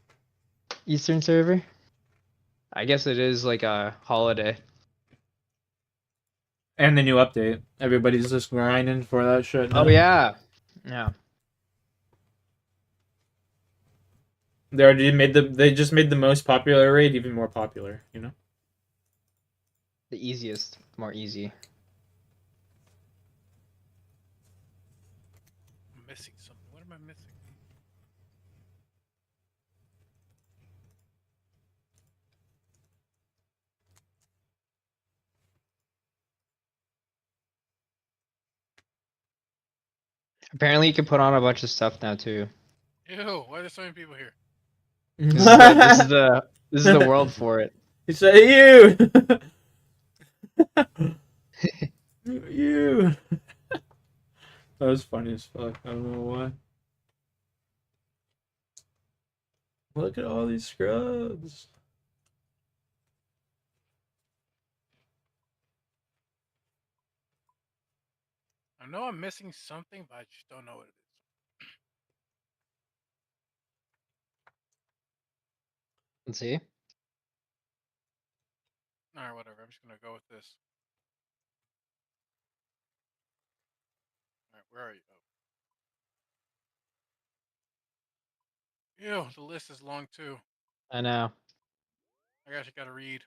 Eastern server. I guess it is like a holiday. And the new update. Everybody's just grinding for that shit now. Oh yeah. Yeah. They just made the most popular raid even more popular, you know? The easiest, more easy. I'm missing something. What am I missing? Apparently you can put on a bunch of stuff now too. Ew, why are there so many people here? This is the world for it. He said you. You. That was funny as fuck. I don't know why. Look at all these scrubs. I know I'm missing something, but I just don't know what it is. Let's see. Alright, whatever. I'm just gonna go with this. Alright, where are you? Oh. Ew, the list is long too. I know. I actually gotta read.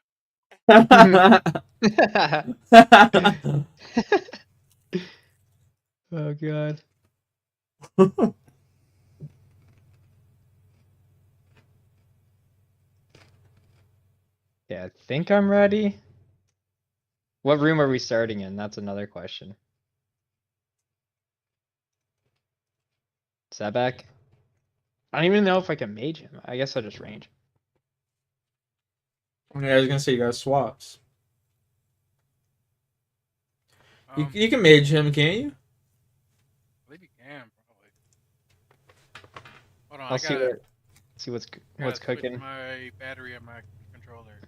Oh god. Yeah, I think I'm ready. What room are we starting in? That's another question. Is that back? I don't even know if I can mage him. I guess I'll just range. Yeah, I was gonna say you got swaps. You, Um, you can mage him, can't you? I believe you can probably. Hold on, I'll see what what's gotta switch cooking. my battery on my controller.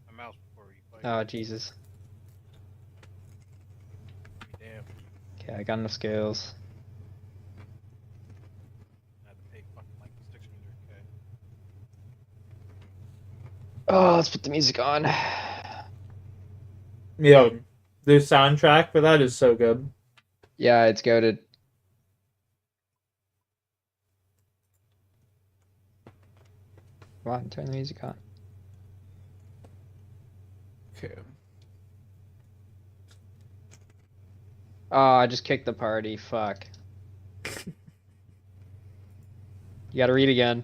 My mouse before we fight. Oh Jesus. Damn, Okay, I got enough skills. I had to pay fucking like 600K. Oh, let's put the music on. Yo, the soundtrack for that is so good. Yeah, it's goated. Come on, turn the music on. Okay. Oh, I just kicked the party. Fuck. You gotta read again.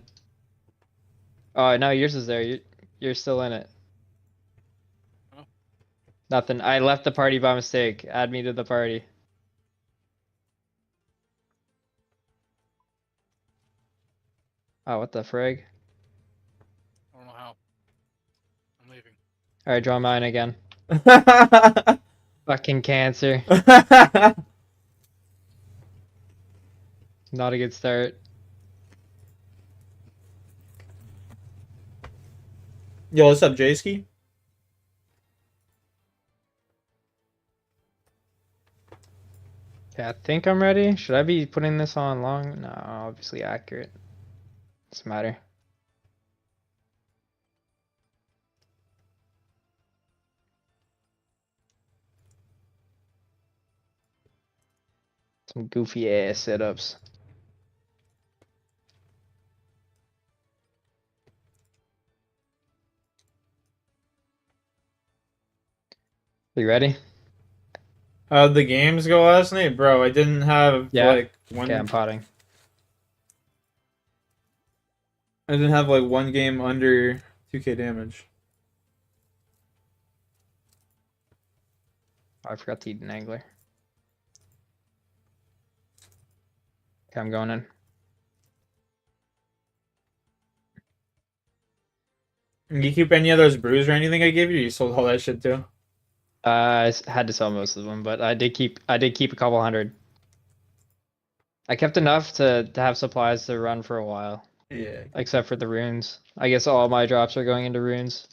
Oh, no, yours is there. You're still in it. Huh? Nothing. I left the party by mistake. Add me to the party. Oh, what the frig? I don't know how. I'm leaving. Alright, draw mine again. Fucking cancer. Not a good start. Yo, what's up, Jayski? Okay, I think I'm ready. Should I be putting this on long? No, obviously accurate. Doesn't matter. Some goofy ass setups. You ready? How'd the games go last night, bro? I didn't have Yeah. like one. Okay, I'm potting. I didn't have like one game under 2K damage. Oh, I forgot to eat an angler. Okay, I'm going in. You keep any of those brews or anything I gave you? You sold all that shit too. Had to sell most of them, but I did keep a couple hundred. I kept enough to have supplies to run for a while, Yeah. except for the runes. I guess all my drops are going into runes.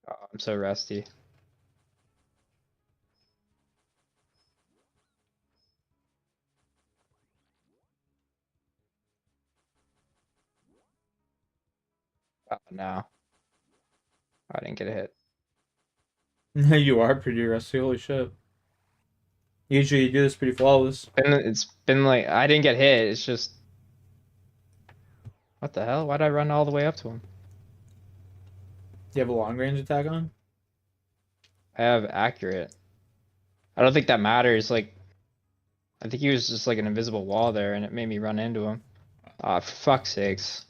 Oh, I'm so rusty. Oh no, I didn't get a hit. You are pretty rusty. Holy shit. Usually you do this pretty flawless. It's been like I didn't get hit. It's just what the hell? Why'd I run all the way up to him? Do you have a long range attack on? I have accurate. I don't think that matters. Like I think he was just like an invisible wall there, and it made me run into him. Ah, for fuck's sakes.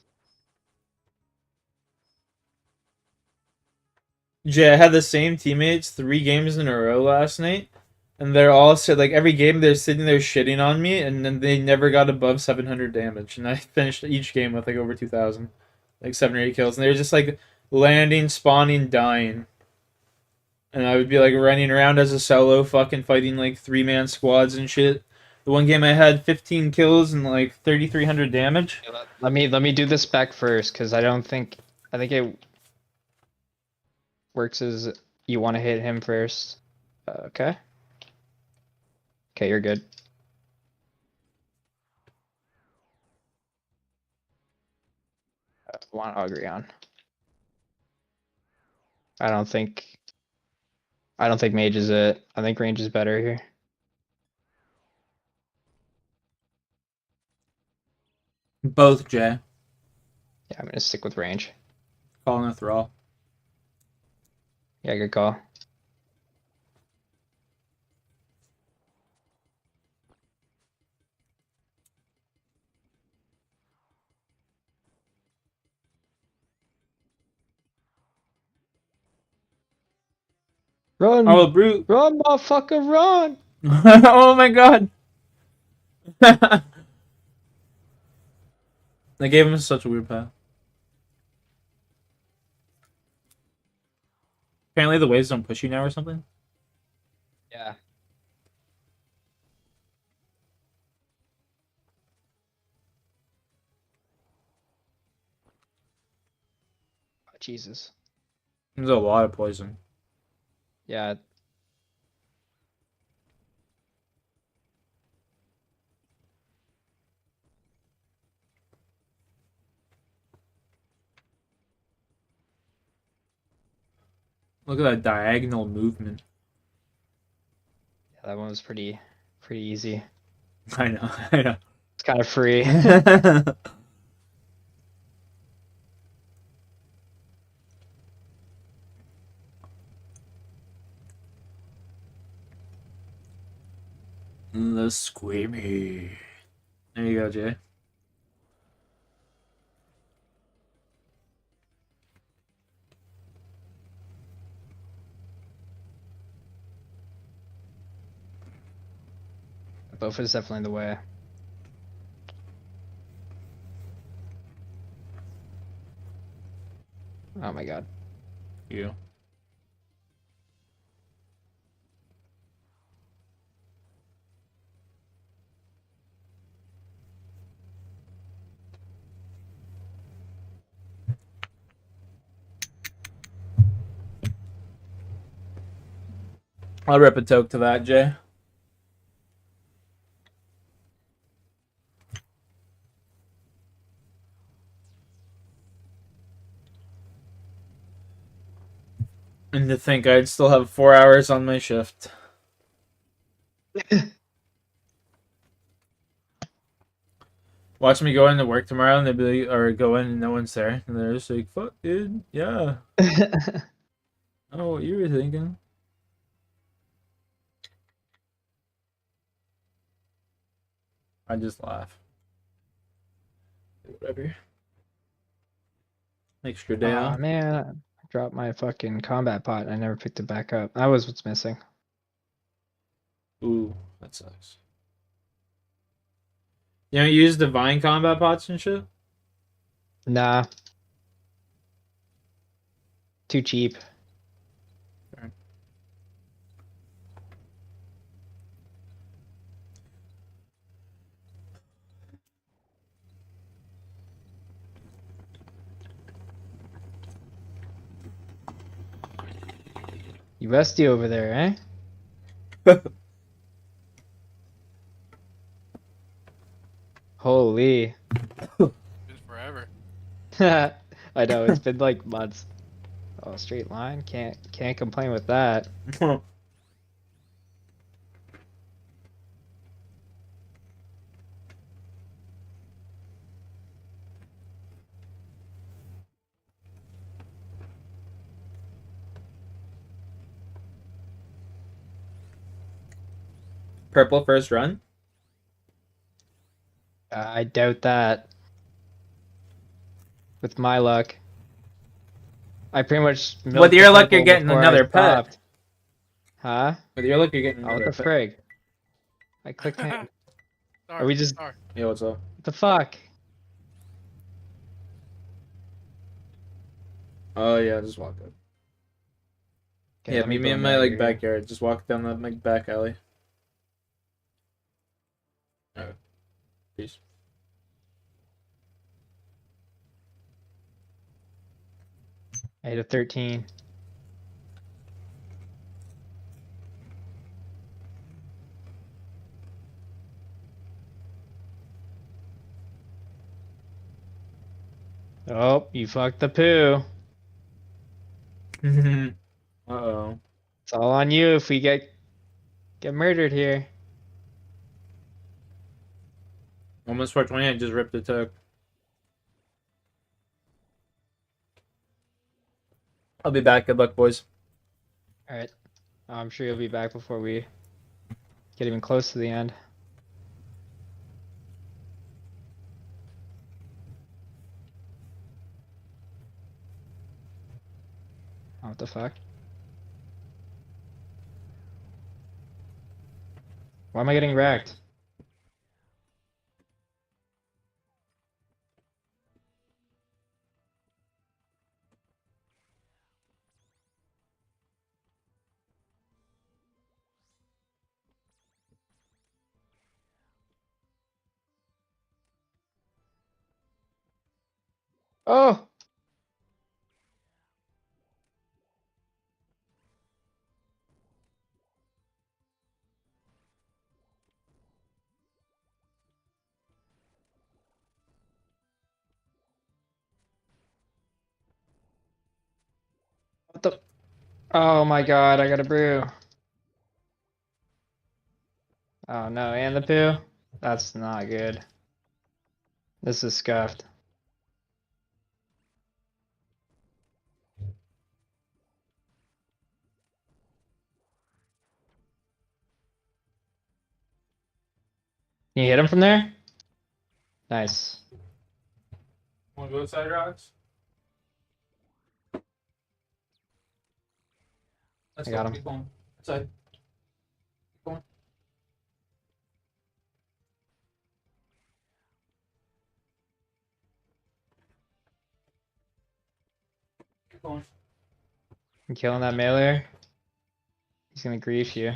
Jay, I had the same teammates 3 games in a row last night, and they're all said like every game they're sitting there shitting on me, and then they never got above 700 damage, and I finished each game with like over 2,000, like 7 or 8 kills, and they were just like landing, spawning, dying, and I would be like running around as a solo, fucking fighting like 3-man squads and shit. The one game I had 15 kills and like 3,300 damage. Let me do the spec first, because I think it works as you want to hit him first. Okay. Okay, you're good. Want Augury on. I don't think I don't think mage is it. I think range is better here. Both, Jay. Yeah, I'm gonna stick with range. Calling a thrall. Yeah, good call. Run! Oh, brute. Run, motherfucker, run! Oh my god. They gave him such a weird path. Apparently the waves don't push you now or something. Yeah. Oh, Jesus. There's a lot of poison. Yeah. Look at that diagonal movement. Yeah, that one was pretty easy. I know, I know. It's kind of free. The squeamy. There you go, Jay. Bowfa is definitely the way. Oh my god. You. I'll rip a toke to that, Jay. And to think I'd still have 4 hours on my shift. Watch me go into work tomorrow and they'd be like, or go in and no one's there. And they're just like, fuck, dude. Yeah. I don't know what you were thinking. I just laugh. Whatever. Extra day Aw, off. man, I dropped my fucking combat pot and I never picked it back up. That was what's missing. Ooh, that sucks. You don't use divine combat pots and shit? Nah. Too cheap. Fair. You rusty over there, eh? Holy. Been forever. I know, it's been like months. Oh, straight line? Can't complain with that. Purple first run? I doubt that. With my luck. I pretty much milked With your the luck, you're purple getting before I another pet. stopped. Huh? With your luck, you're getting Oh, what another the pet. frig? I clicked him. Star, Are we just... star. Yeah, what's up? What the fuck? Oh, yeah, just walk up. Okay, Yeah, let meet me in bone my, dagger like, here. backyard. Just walk down that, like, back alley. Alright. Peace. I hit a 13. Oh, you fucked the poo. Uh-oh. It's all on you if we get murdered here. Almost 420, I just ripped the toke. I'll be back. Good luck, boys. All right. I'm sure you'll be back before we get even close to the end. Oh, what the fuck? Why am I getting wrecked? Oh! What the? Oh my god, I got a brew. Oh no, and the poo? That's not good. This is scuffed. Can you hit him from there? Nice. Want to go side rocks? Let's I got him. Keep going. Inside. Keep going. Keep going. I'm killing that mailer. He's gonna grief you.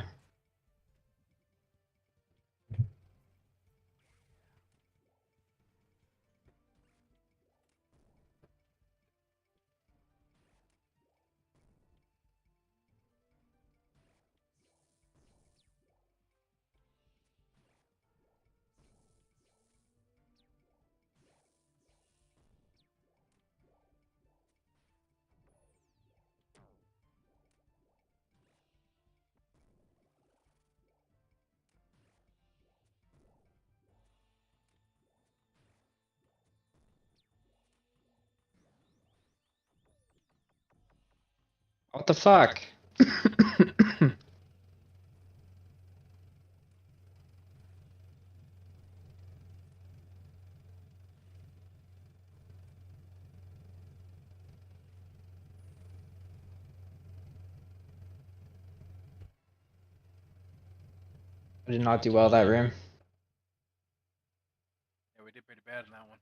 What the fuck? I did not do well that room. Yeah, we did pretty bad in that one.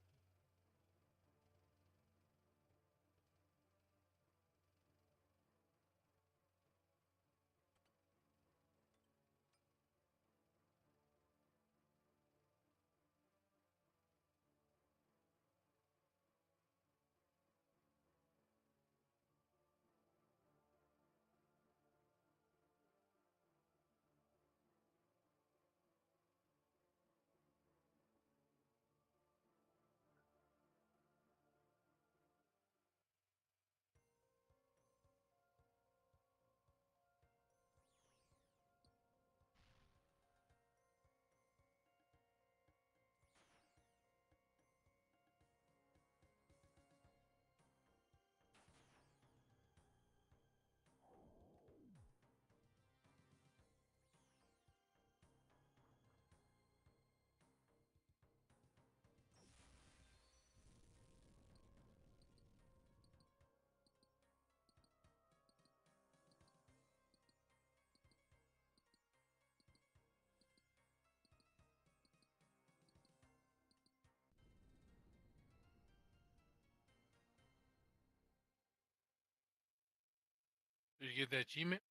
Did you get that achievement?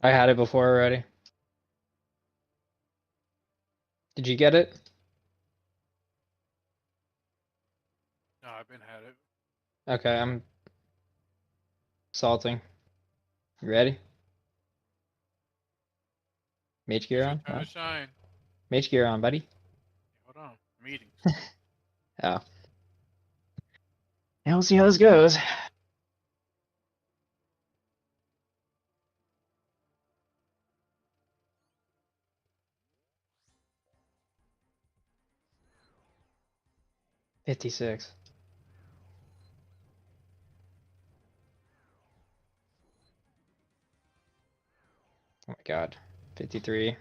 I had it before already. Did you get it? No, I've been had it. Okay, I'm salting. You ready? Mage gear It's your on? time No? to shine. Mage gear on, buddy. Hold on. Meetings. Oh. Yeah, we'll see how this goes. 56. Oh my god. 53.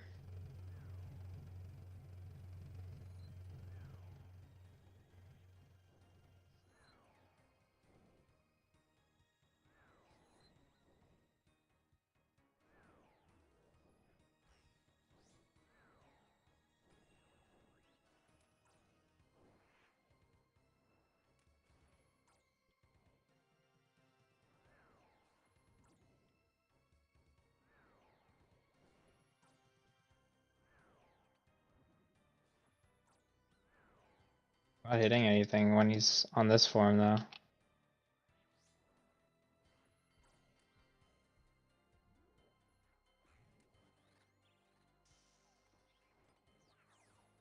Not hitting anything when he's on this form though.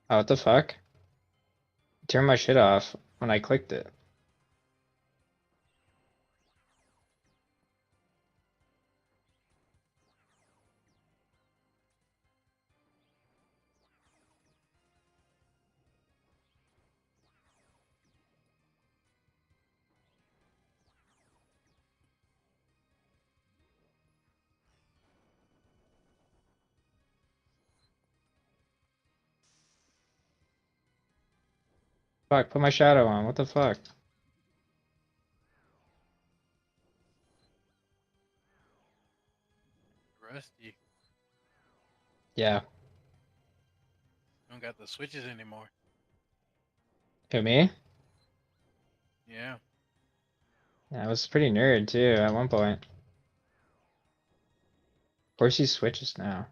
Oh, what the fuck? Turned my shit off when I clicked it. Fuck, put my shadow on. What the fuck? Rusty. Yeah. Don't got the switches anymore. Who, me? Yeah. Yeah, I was pretty nerd too at one point. Of course he switches now.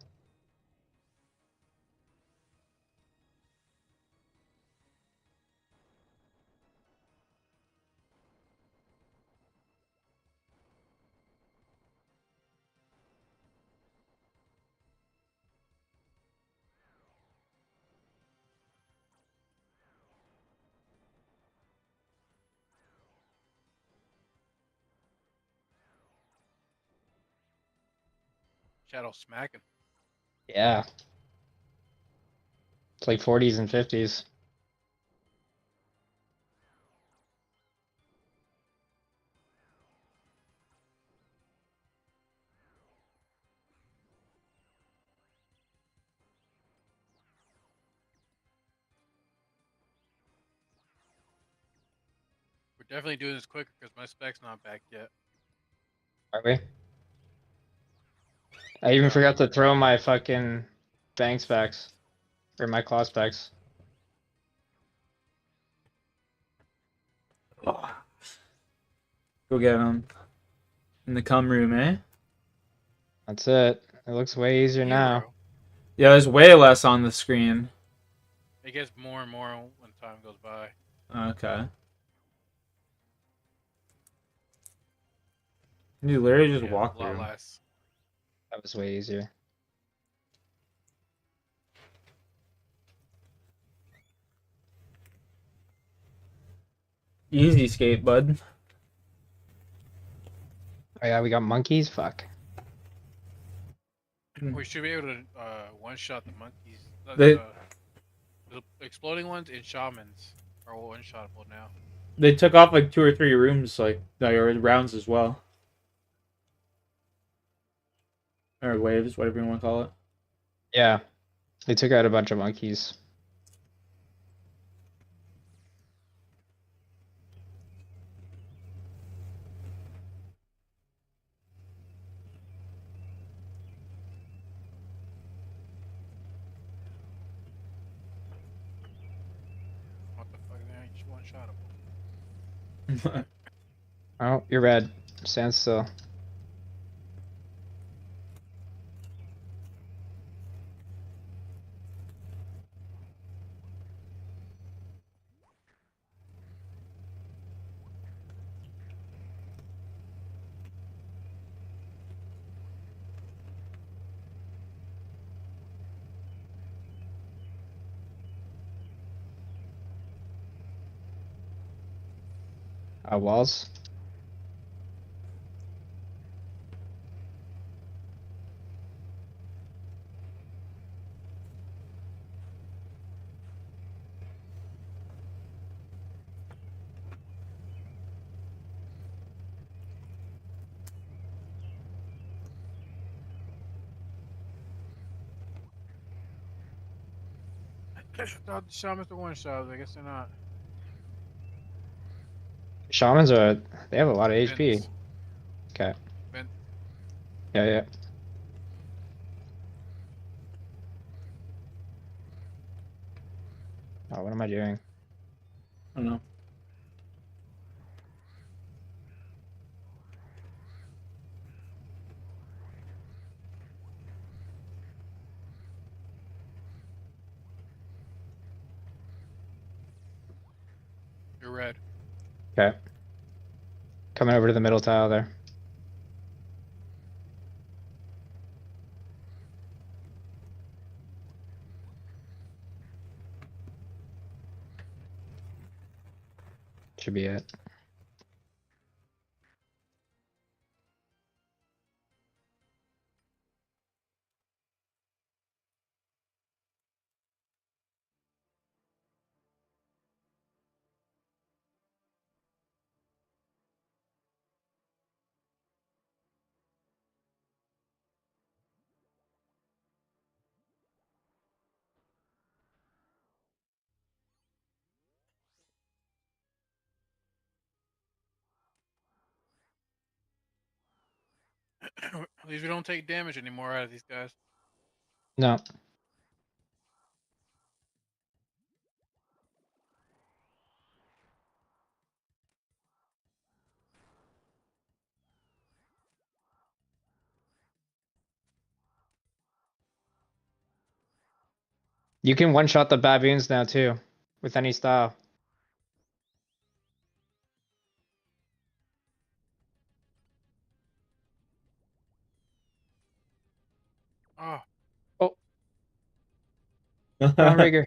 Shadow smacking. Yeah. It's like 40s and 50s. We're definitely doing this quicker because my spec's not back yet. Are we? I even Yeah. forgot to throw my fucking bang specs. Or my claw specs. Oh. Go get him. In the cum room, eh? That's it. It looks way easier now. Hero. Yeah, there's way less on the screen. It gets more and more when time goes by. Okay. You literally just Yeah, walk a lot through. less. That was way easier. Easy skate, bud. Oh yeah, we got monkeys? Fuck. We should be able to one-shot the monkeys. They- The exploding ones and shamans are one-shotable now. They took off like 2 or 3 rooms, like, or rounds as well. Or waves, whatever you want to call it. Yeah. They took out a bunch of monkeys. What the fuck? They ain't one-shotable. Oh, you're red. Stand still. Walls. Thought the shamans are one shots. I guess they're not. Shamans are, they have a lot of HP. Vince. Okay. Vince. Yeah, yeah. Oh, what am I doing? I don't know. You're red. Okay. Coming over to the middle tile there. Should be it. At least we don't take damage anymore out of these guys. No. You can one-shot the baboons now too, with any style. Oh, Oh, Brown Rigger.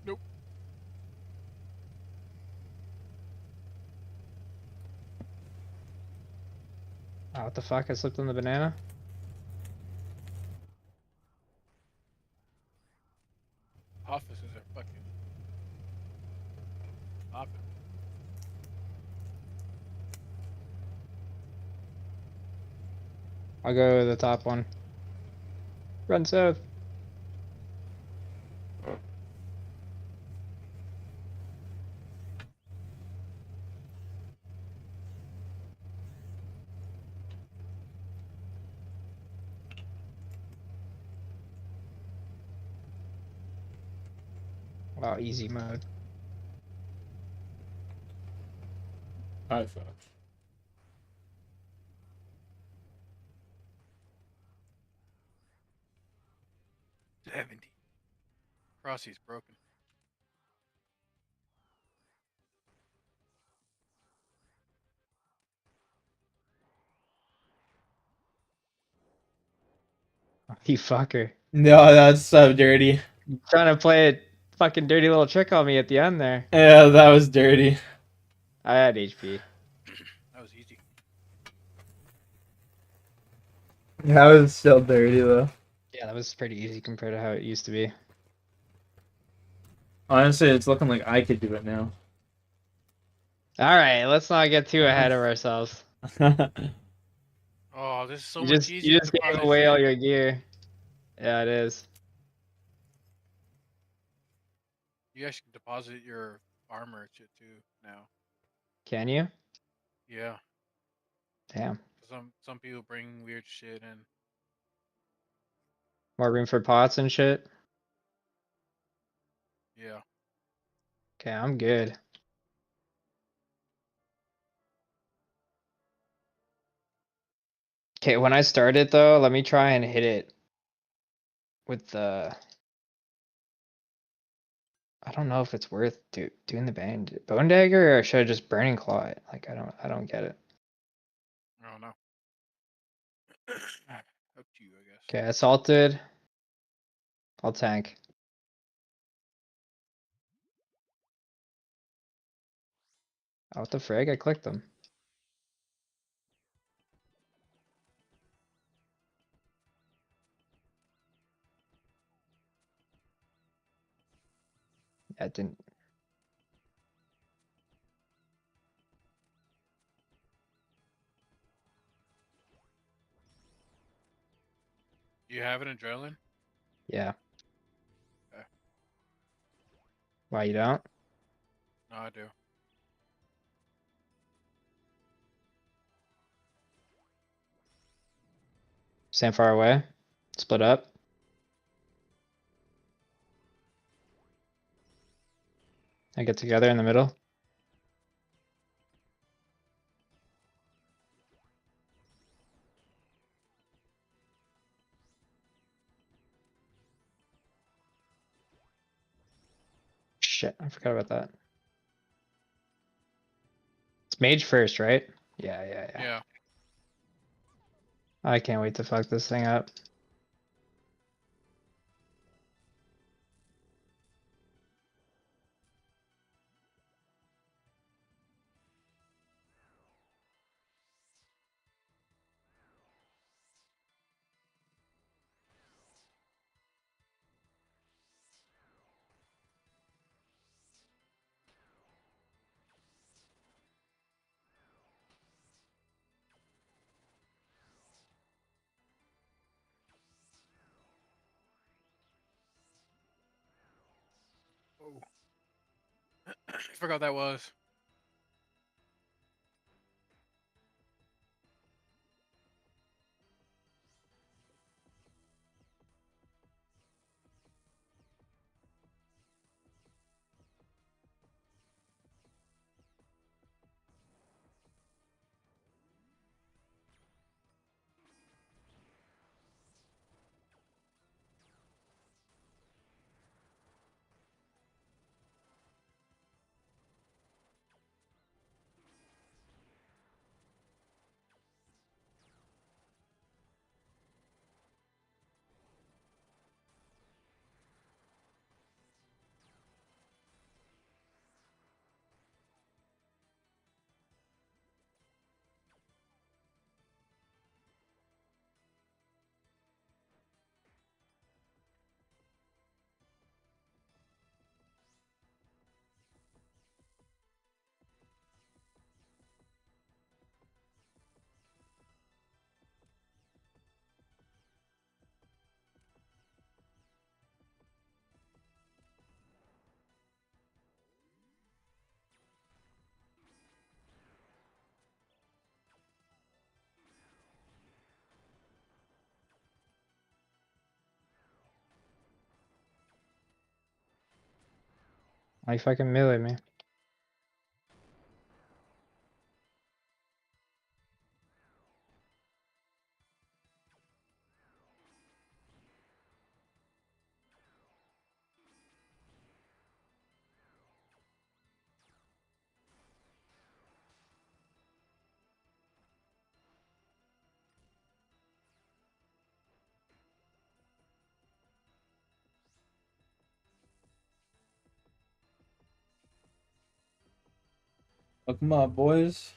nope. Oh, what the fuck? I slipped on the banana? Officers are fucking popping. I'll go to the top one. Run south. Wow, easy mode. I thought. 70. Crossy's broken. You fucker. No, that's so dirty. Trying to play a fucking dirty little trick on me at the end there. Yeah, that was dirty. I had HP. That was easy. That was still dirty though. Yeah, that was pretty easy compared to how it used to be. Honestly, it's looking like I could do it now. Alright, let's not get too ahead of ourselves. Oh, this is so You much just easier. gave away all your gear. Yeah, it is. You guys can deposit your armor shit too now. Can you? Yeah. Damn. Some people bring weird shit in. More room for pots and shit? Yeah. Okay, I'm good. Okay, when I start it though, let me try and hit it with the... I don't know if it's worth doing the bone dagger, or should I just burning claw it? Like I don't get it. I don't know. Up to you, I guess. Okay, assaulted. I'll tank. Oh, what the frig? I clicked them. Yeah, it didn't. You have an adrenaline? Yeah. Okay. Why you don't? No, I do. Stand far away. Split up. I get together in the middle. Shit, I forgot about that. It's mage first, right? Yeah. Yeah. I can't wait to fuck this thing up. Oh. I forgot that was. Why you fucking melee me? Fuck 'em up, boys.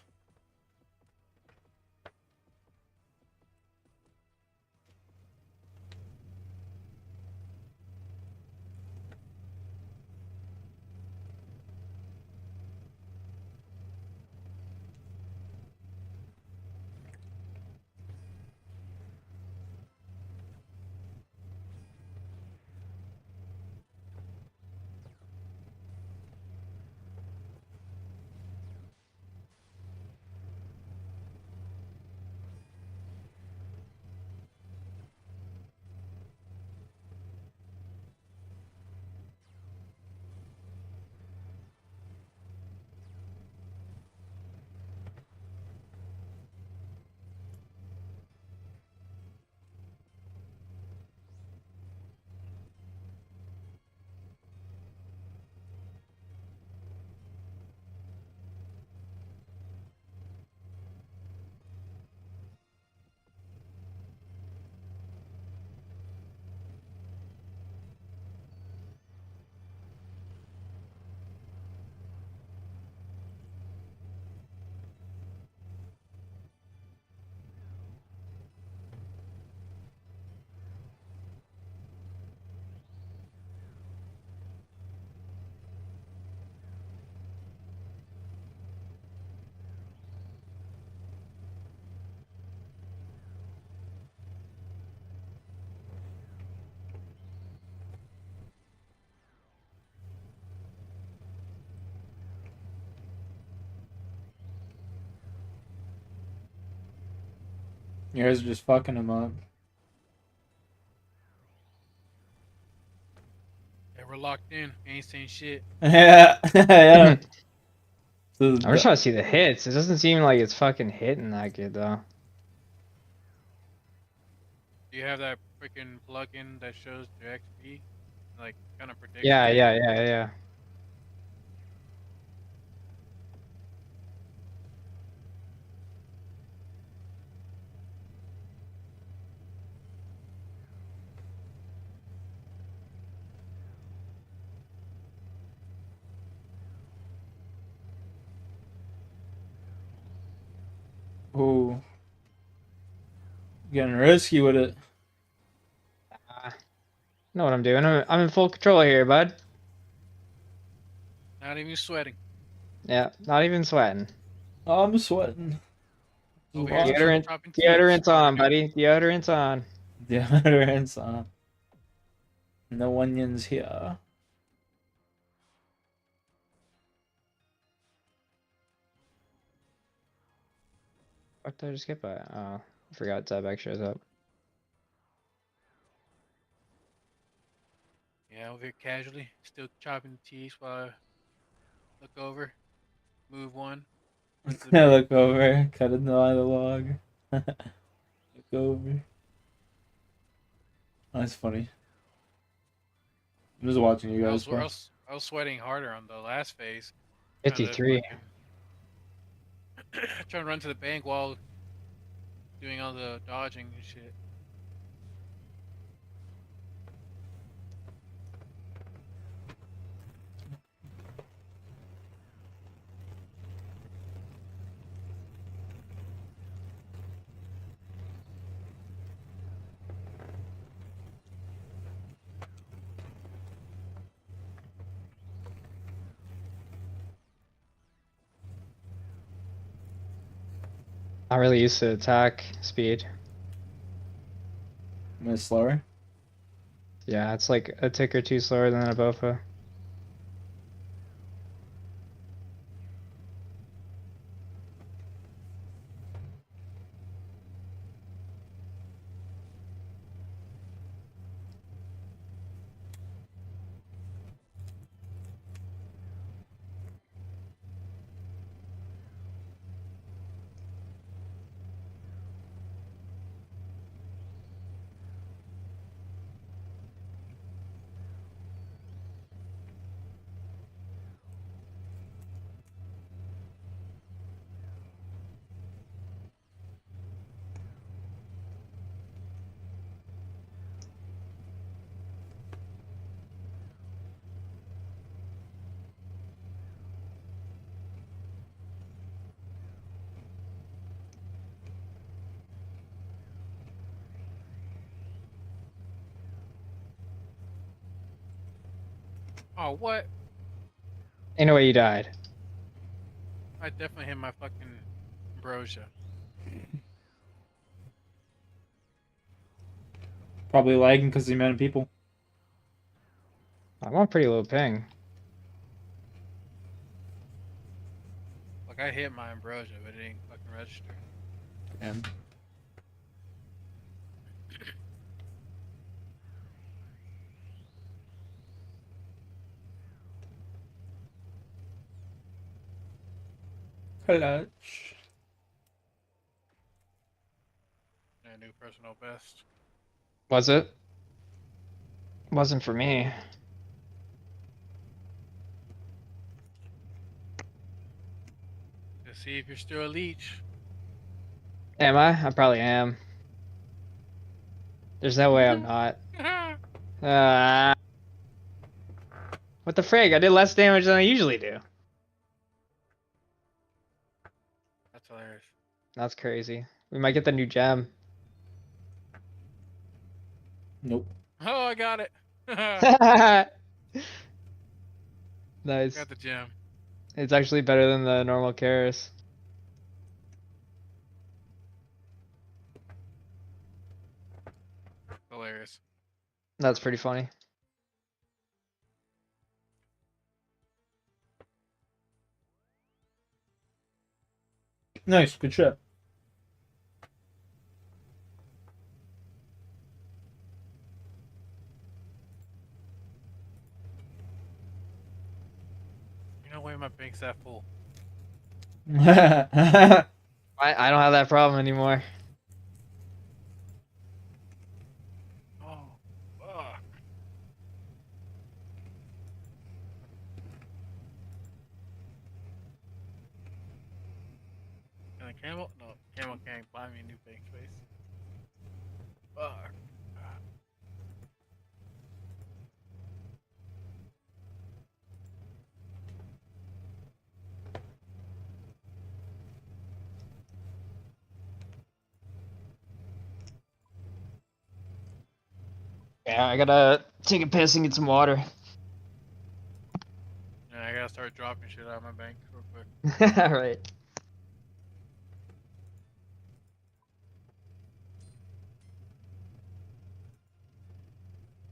You guys are just fucking him up. Yeah, we're locked in. Ain't saying shit. Yeah, yeah. So I'm just trying to see the hits. It doesn't seem like it's fucking hitting that good though. Do you have that freaking plugin that shows your XP? Like, kind of predicts Yeah, it? yeah. ooh, getting risky with it. Know what I'm doing. I'm in full control here, bud. Not even sweating. Yeah, not even sweating. Oh, I'm sweating. Over here, just Deodorant, chopping teaks. deodorant's on, buddy. Deodorant's on. Deodorant's on. No onions here. What did I just get by? Oh, I forgot Zebek shows up. Yeah, over here casually, still chopping teaks while I look over, move one, run to the I bank. look over, cut in the log. Look over. That's funny. I'm just watching you I guys was, I play. was I was sweating harder on the last phase. Trying to 53. trying to run to the bank while doing all the dodging and shit. Not really used to attack speed. Am I slower? Yeah, it's like a tick or two slower than a Bowfa. Oh, what? Ain't no way you died. I definitely hit my fucking ambrosia. Probably lagging because the amount of people. I'm on pretty low ping. Like, I hit my ambrosia, but it didn't fucking register. And clutch. Yeah, new personal best. Was it? Wasn't for me. To see if you're still a leech. Am I? I probably am. There's no way I'm not. What the frig? I did less damage than I usually do. That's hilarious. That's crazy. We might get the new gem. Nope. Oh, I got it. Nice. Got the gem. It's actually better than the normal Karis. Hilarious. That's pretty funny. Nice, good shot. banks that full. I don't have that problem anymore. Oh, fuck. Can a camel? No, camel can't buy me a new bank space. Fuck. Yeah, I gotta take a piss and get some water. Yeah, I gotta start dropping shit out of my bank real quick. All right.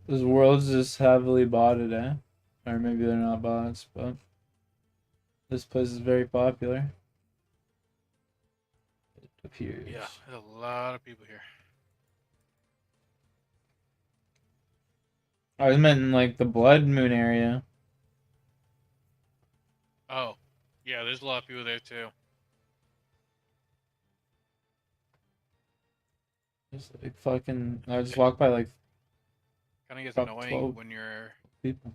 Those worlds just heavily botted, eh? Or maybe they're not bots, but this place is very popular. It appears. Yeah, there's a lot of people here. I was meant in like the Blood Moon area. Oh, yeah, there's a lot of people there too. Just like fucking. I just walked by like Kind of gets About annoying 12. when you're. people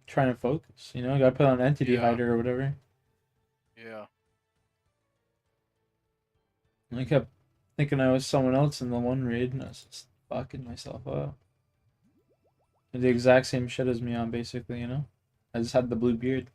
trying to focus. You know, gotta put on entity Yeah. hider or whatever. Yeah. And I kept thinking I was someone else in the one raid, and I was just fucking myself up. I did the exact same shit as me on, basically, you know? I just had the blue beard.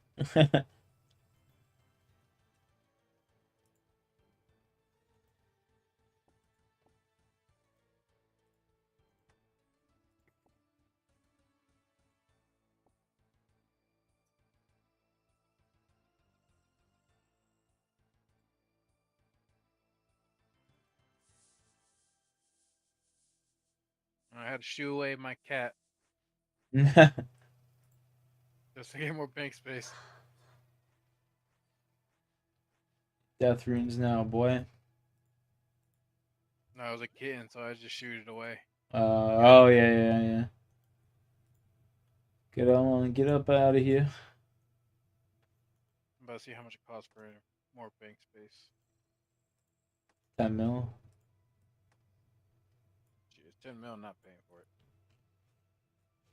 I had to shoo away my cat just to get more bank space. Death runes now, boy. No, I was a kitten, so I just shoot it away. Oh, yeah. Get on, get up out of here. I'm about to see how much it costs for more bank space. 10 mil. Jeez, 10 mil, not paying for it.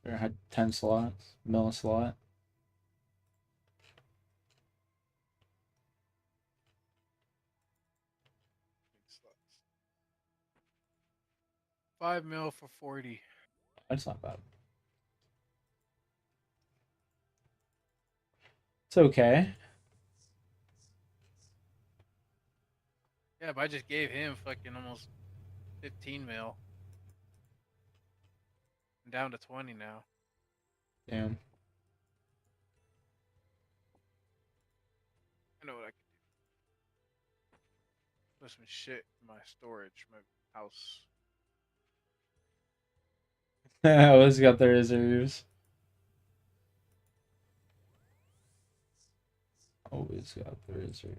Or had 10 slots. Mil a slot. Big slots. 5 mil for 40. That's not bad. It's okay. Yeah, but I just gave him fucking almost 15 mil. I'm down to 20 now. Damn. I know what I can do. Put some shit in my storage, my house. Always got the reserves. Always got the reserve.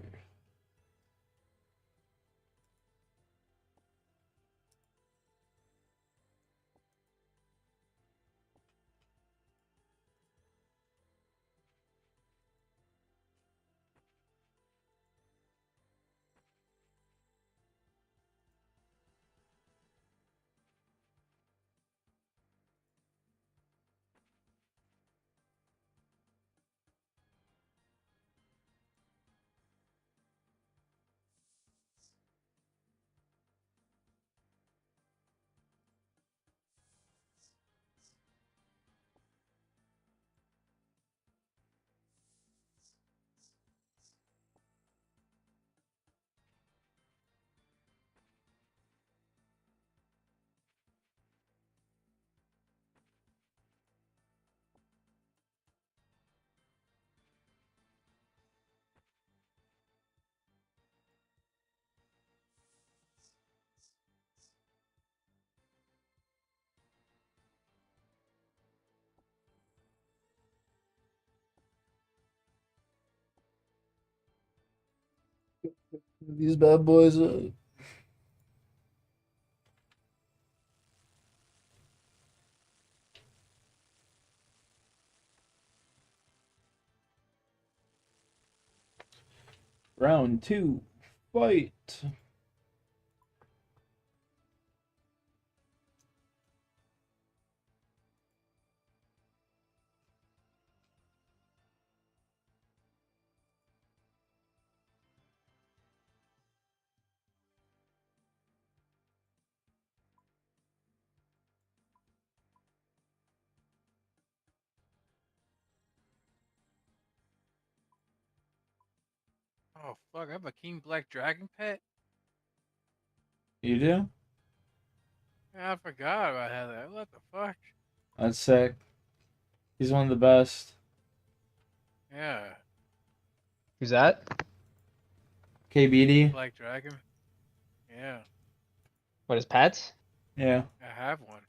These bad boys. Round 2. Fight. Oh fuck! I have a King Black Dragon pet. You do? Yeah, I forgot I had that. What the fuck? That's sick. He's one of the best. Yeah, Who's that? KBD? Black Dragon. Yeah, What is pets? Yeah. I have one.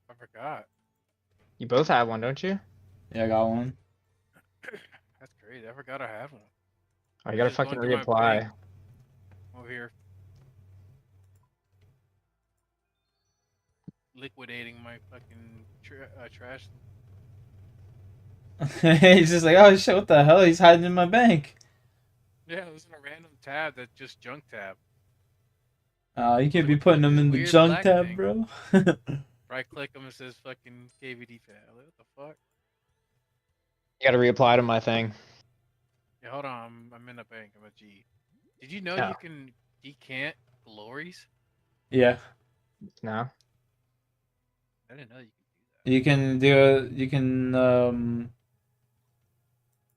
I forgot. You both have one, don't you? Yeah, I got one. That's crazy. I forgot I have one. Oh, you It's gotta just fucking going through my bank reapply. over here, liquidating my fucking trash. He's just like, oh shit, what the hell? He's hiding in my bank. Yeah, it was in a random tab that just junk tab. You can't Like, be what the fuck putting is them this in the weird junk black tab, thing? bro. Right click them, it says fucking KVD fan. Like, what the fuck? You gotta reapply to my thing. Yeah, hold on. I'm in a bank. I'm a G. Did you know Yeah. you can decant glories? Yeah. No? I didn't know you could do that. You can do it.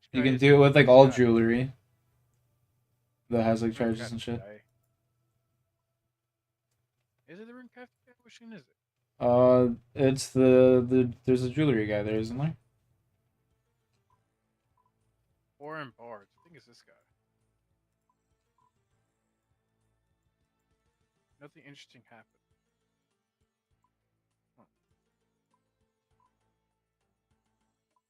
This You guy can is do it a with like nice all guy. jewelry that has like charges and Runecraft shit. guy. Is it the Runecraft guy? Which one is it? It's there's a jewelry guy there, isn't there? Warren Bards. I think it's this guy. Nothing interesting happened. Huh.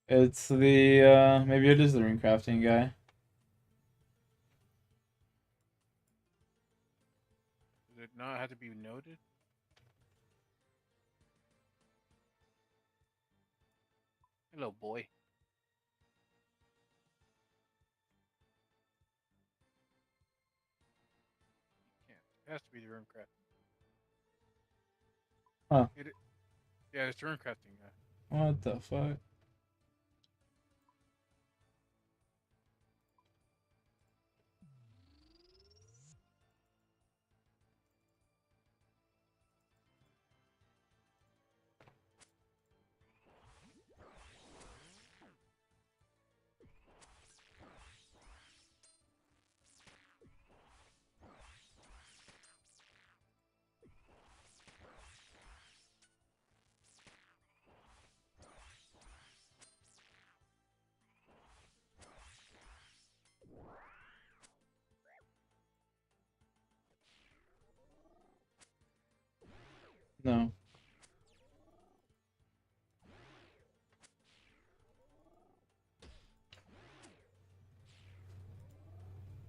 It's the maybe it is the ring crafting guy. Does it not have to be noted? Hello, boy. Can't. It has to be the Runecraft. Huh. Yeah, it's the Runecrafting guy. What the fuck? No.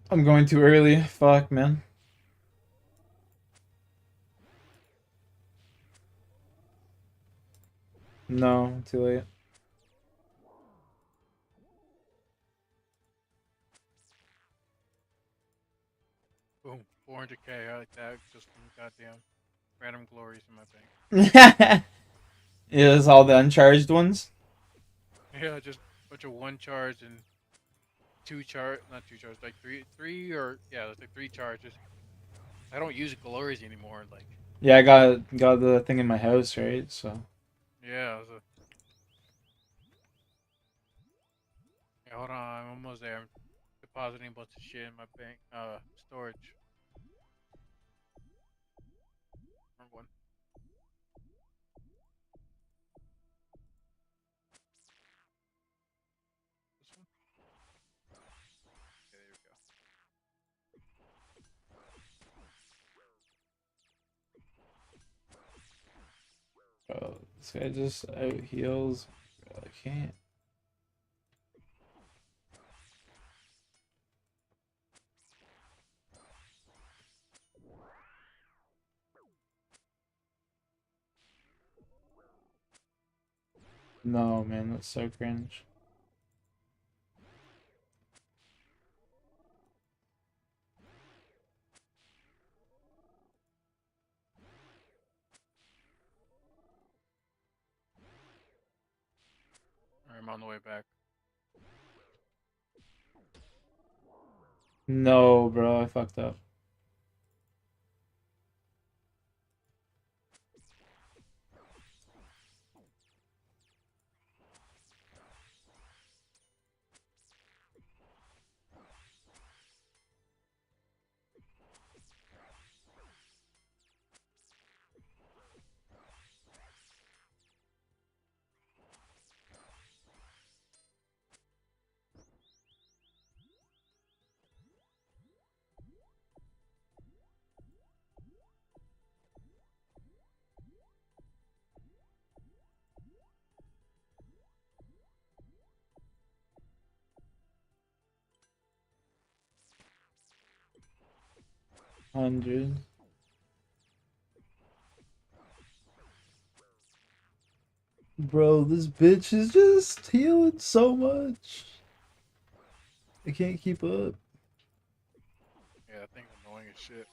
I'm going too early. Fuck, man. No, too late. Boom. 400k. I like that. Just from goddamn random glories in my bank. Yeah, it's all the uncharged ones. Yeah, just a bunch of one charge and not two charge, like three or yeah, it's like three charges. I don't use glories anymore. Like, Yeah, I got the thing in my house, right? So yeah, yeah, hold on, I'm almost there. I'm depositing a bunch of shit in my bank, storage. Wrong one. This one. Okay, there we go. bro, this guy just out heals. Bro, I can't. No, man, that's so cringe. I'm on the way back. No, bro, I fucked up. Hundred. Bro, this bitch is just healing so much. I can't keep up. Yeah, that thing's annoying as shit.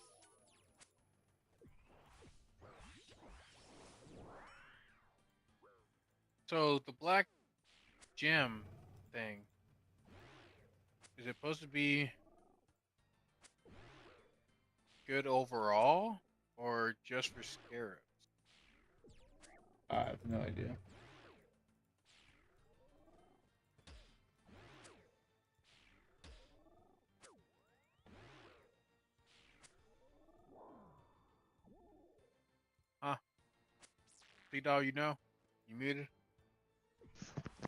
So the black gem thing, is it supposed to be good overall or just for scarabs? I have no idea. Huh? C-Dog, you know? You muted?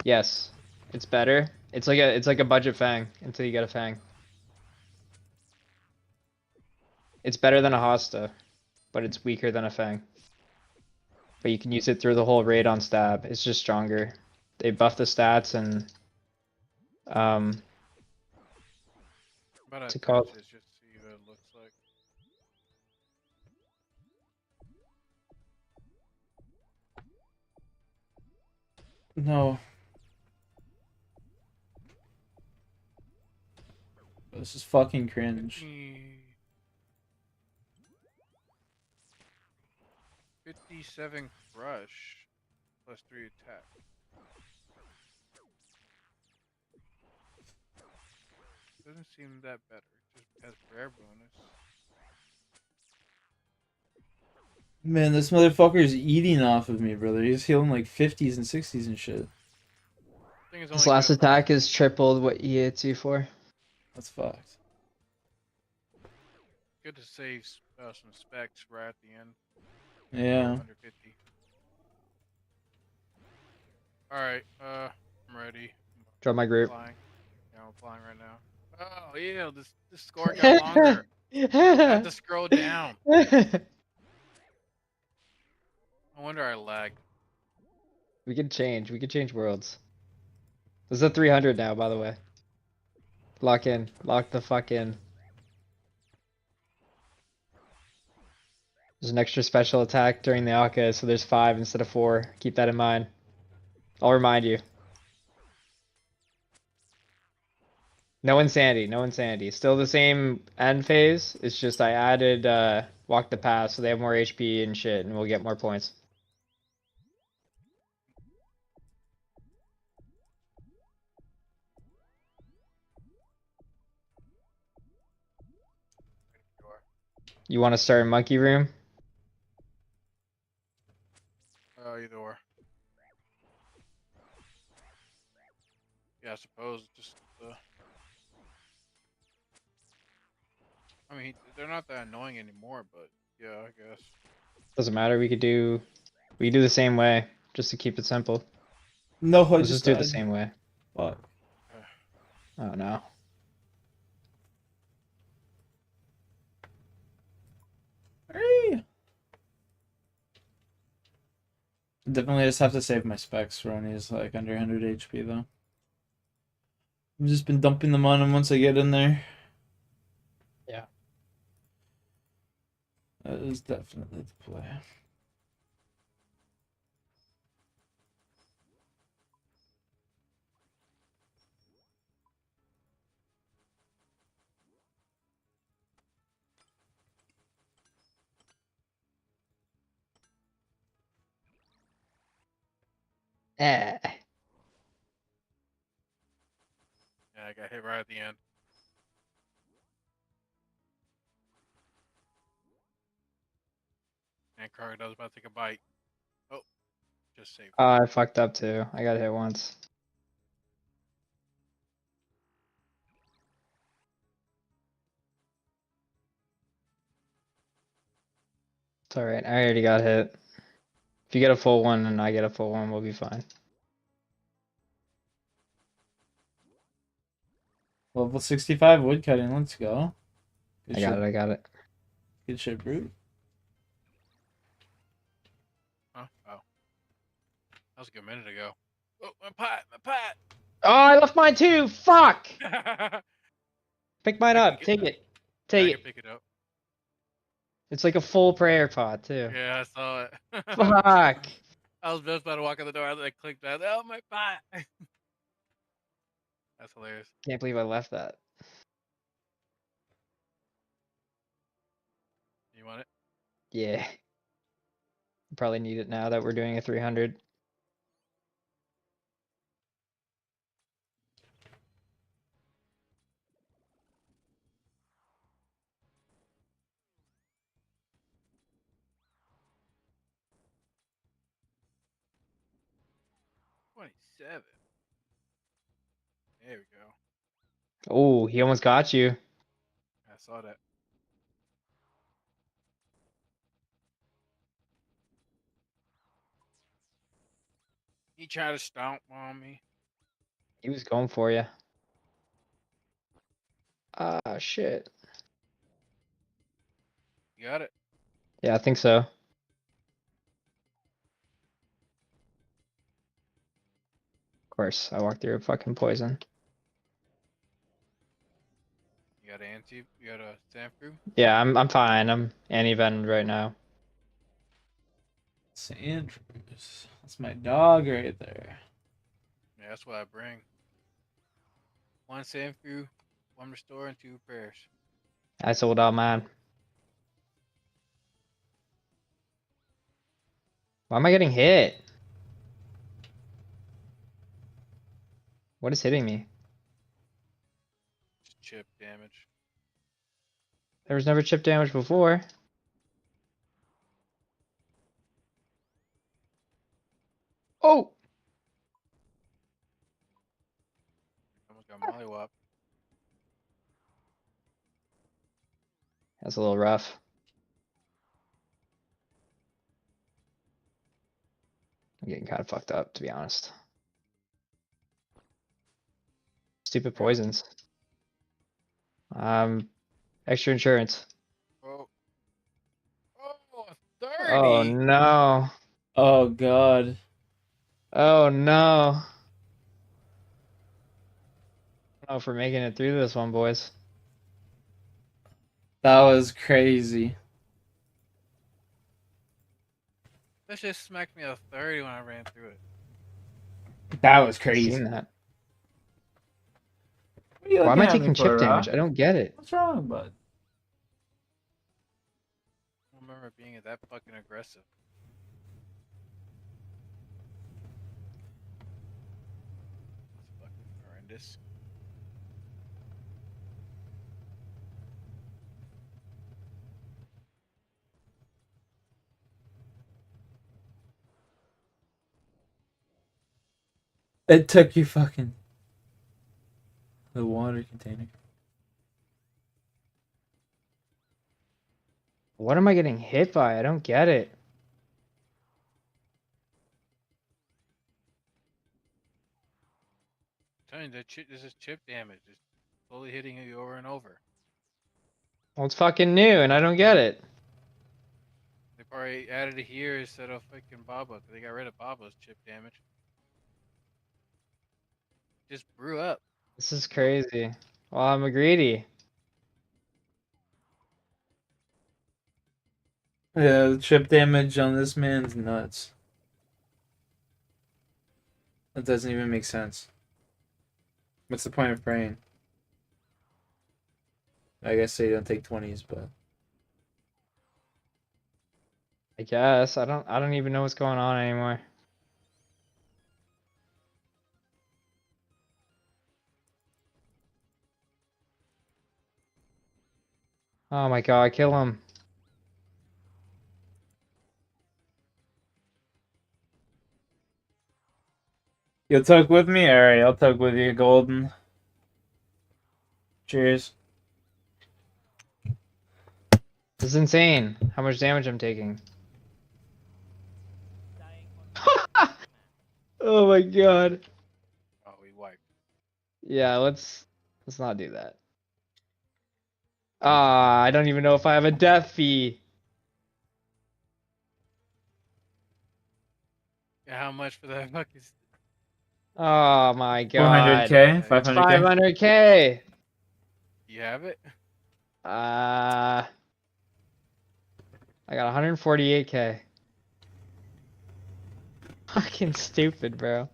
Yes, it's better. It's like a budget fang until you get a fang. It's better than a Hosta, but it's weaker than a fang. But you can use it through the whole raid on stab. It's just stronger. They buff the stats and um I'm about to to call. attach this just to see what it looks like. No. This is fucking cringe. 57 crush plus 3 attack. Doesn't seem that better. Just has rare bonus. Man, this motherfucker's eating off of me, brother. He's healing like 50s and 60s and shit. Thing is His only last good. attack is tripled what he hits you for. That's fucked. Good to save some specs right at the end. Yeah. Under 50. Alright, I'm ready. Drop my I'm group. applying. Yeah, I'm applying right now. Oh, yeah, this score got longer. I had to scroll down. No wonder I lagged. We could change. We could change worlds. This is a 300 now, by the way. Lock in. Lock the fuck in. There's an extra special attack during the Aka, so there's 5 instead of 4. Keep that in mind. I'll remind you. No insanity, no insanity. Still the same end phase. It's just I added walk the path so they have more HP and shit, and we'll get more points. You want to start in monkey room? Either or. Yeah, I suppose just I mean, they're not that annoying anymore, but yeah, I guess. Doesn't matter. We could do the same way just to keep it simple. No, I Let's just do it the died. same way. Fuck. Oh no. Hey. Definitely just have to save my specs when he's like under 100 HP though. I've just been dumping them on him once I get in there. Yeah. That is definitely the play. Eh. I got hit right at the end. And Crocodile's was about to take a bite. Oh, just saved. I fucked up too. I got hit once. It's alright. I already got hit. If you get a full one and I get a full one, we'll be fine. Level 65 woodcutting. Let's go. Good I shit. got it. I got it. Good shit, brute. Oh, that was a good minute ago. Oh, my pot! Oh, I left mine too. Fuck. I Pick mine can up. get- Take it. yeah, I Take can it. pick it up. It's like a full prayer pot too. Yeah, I saw it. Fuck. I was just about to walk out the door. I clicked that. Oh, my pot! That's hilarious. Can't believe I left that. You want it? Yeah. Probably need it now that we're doing a 300. $27. There we go. Oh, he almost got you. I saw that. He tried to stomp on me. He was going for you. Ah, shit. You got it? Yeah, I think so. Of course, I walked through a fucking poison. You got you got a sand crew? Yeah, I'm fine. I'm anti-venom right now. Sandrews. That's my dog right there. Yeah, that's what I bring. 1 sand crew, 1 restore, and 2 prayers. I sold out mine. Why am I getting hit? What is hitting me? Just chip damage. There was never chip damage before. Oh! Almost got mollywopped. That's a little rough. I'm getting kind of fucked up, to be honest. Stupid poisons. Extra insurance. Oh. Oh, 30! Oh no. Oh, God. Oh no. I don't know if we're making it through this one, boys. That was crazy. That just smacked me a 30 when I ran through it. That was I've crazy. seen that. What are you Why am I looking at me taking chip for, damage? I don't get it. What's wrong, bud? I don't remember being that fucking aggressive. That's fucking horrendous. It took you fucking the water container. What am I getting hit by? I don't get it. I'm telling you, this is chip damage. It's slowly hitting you over and over. Well, it's fucking new and I don't get it. They probably added it here instead of fucking Baba. They got rid of Baba's chip damage. Just brew up. This is crazy. Well, I'm a greedy. Yeah, the chip damage on this man's nuts. That doesn't even make sense. What's the point of praying? I guess they don't take 20s, but I guess. I don't even know what's going on anymore. Oh my god, kill him. You'll tug with me? Alright, I'll tug with you, Golden. Cheers. This is insane. How much damage I'm taking. Oh my god. Oh, we wiped. Yeah, let's not do that. Ah, I don't even know if I have a death fee. Yeah, how much for that fucking? Oh my god. 400k? 500k? 500k. You have it? I got 148k. Fucking stupid, bro.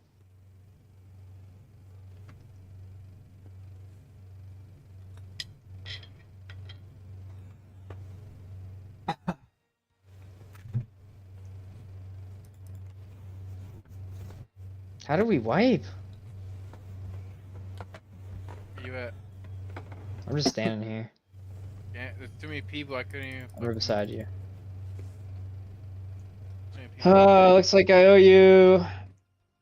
How do we wipe? Where you at? I'm just standing here. Yeah, there's too many people. I couldn't even. I'm right beside you. Too many people. Looks like I owe you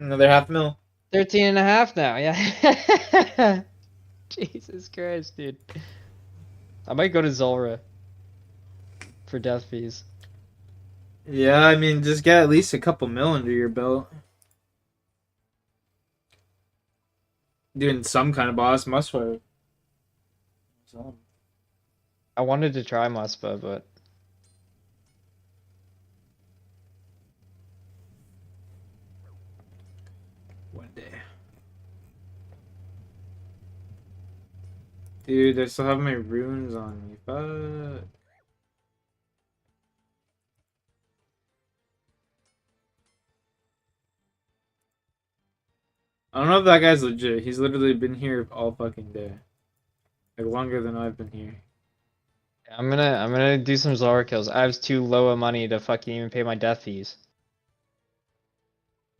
Another half mil. 13 and a half now. Yeah. Jesus Christ, dude. I might go to Zulra for death fees. Yeah, I mean, just get at least a couple mil under your belt. Doing some kind of boss must work. I wanted to try Muspa, but One day. Dude, I still have my runes on me. Fuck. I don't know if that guy's legit. He's literally been here all fucking day. Like, longer than I've been here. I'm gonna do some Zulra kills. I have too low of money to fucking even pay my death fees.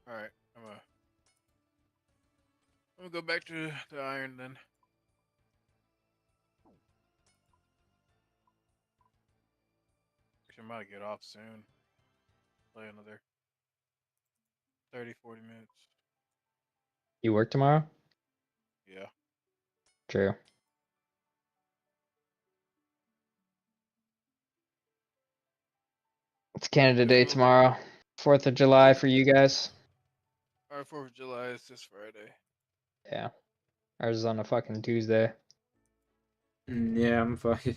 All right, I'm gonna go back to the iron then. Actually, I'm about to get off soon. Play another 30, 40 minutes. You work tomorrow? Yeah. True. It's Canada Day tomorrow. 4th of July for you guys. Our 4th of July is this Friday. Yeah. Ours is on a fucking Tuesday. Yeah, I'm fucking.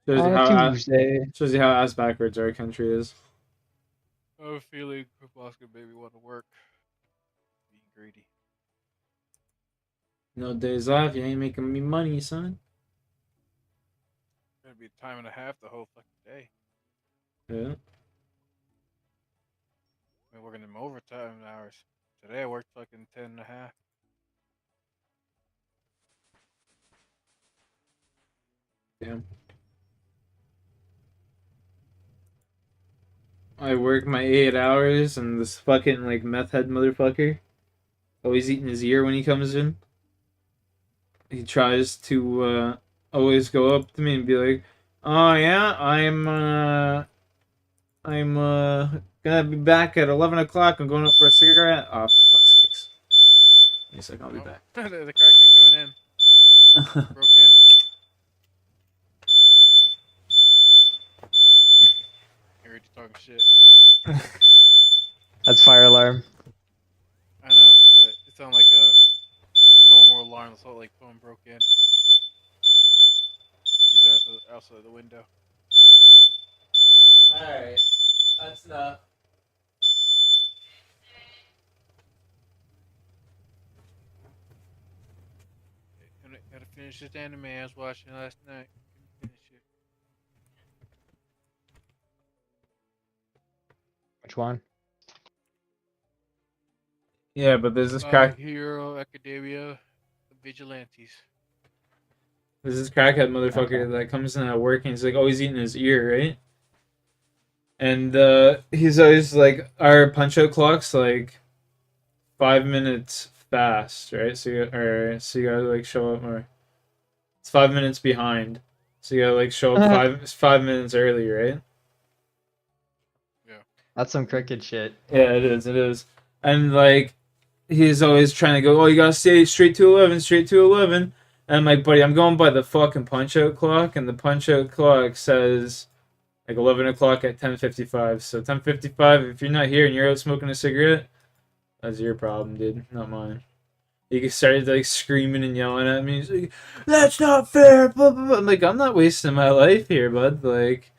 On a Tuesday. Shows you how ass backwards our country is. I have a feeling Oscar baby want to work. Being greedy. No days off, you ain't making me money, son. It'll be a time and a half the whole fucking day. Yeah. I'm working them overtime hours. Today I worked fucking 10 and a half. Damn. I work my 8 hours, and this fucking, like, meth head motherfucker, always eating his ear when he comes in. He tries to, always go up to me and be like, oh yeah, I'm gonna be back at 11 o'clock. I'm going up for a cigarette. Oh, for fuck's sakes. He's like, I'll be back. The car kid coming in. Broke in. I heard you talking shit. That's fire alarm. I know, but it sounded like a normal alarm. That's like someone broke in. These are outside the window. Alright, that's enough. Gotta finish this anime I was watching last night. Couldn't finish it. Which one? Yeah, but there's this crack. Hero Academia Vigilantes. There's this crackhead motherfucker Okay. that comes in at work and he's like always eating his ear, right? And he's always like, our punch out clock's like 5 minutes fast, right? So you gotta like show up more. It's 5 minutes behind. So you gotta like show up 5 minutes early, right? That's some crooked shit. Yeah, it is. It is. And like, he's always trying to go. Oh, you gotta stay straight to 11, straight to 11. And I'm like, buddy, I'm going by the fucking punch out clock, and the punch out clock says like 11 o'clock at 10:55. So 10:55. If you're not here and you're out smoking a cigarette, that's your problem, dude, not mine. He started like screaming and yelling at me. He's like, "That's not fair." Blah blah blah. I'm like, I'm not wasting my life here, bud. Like,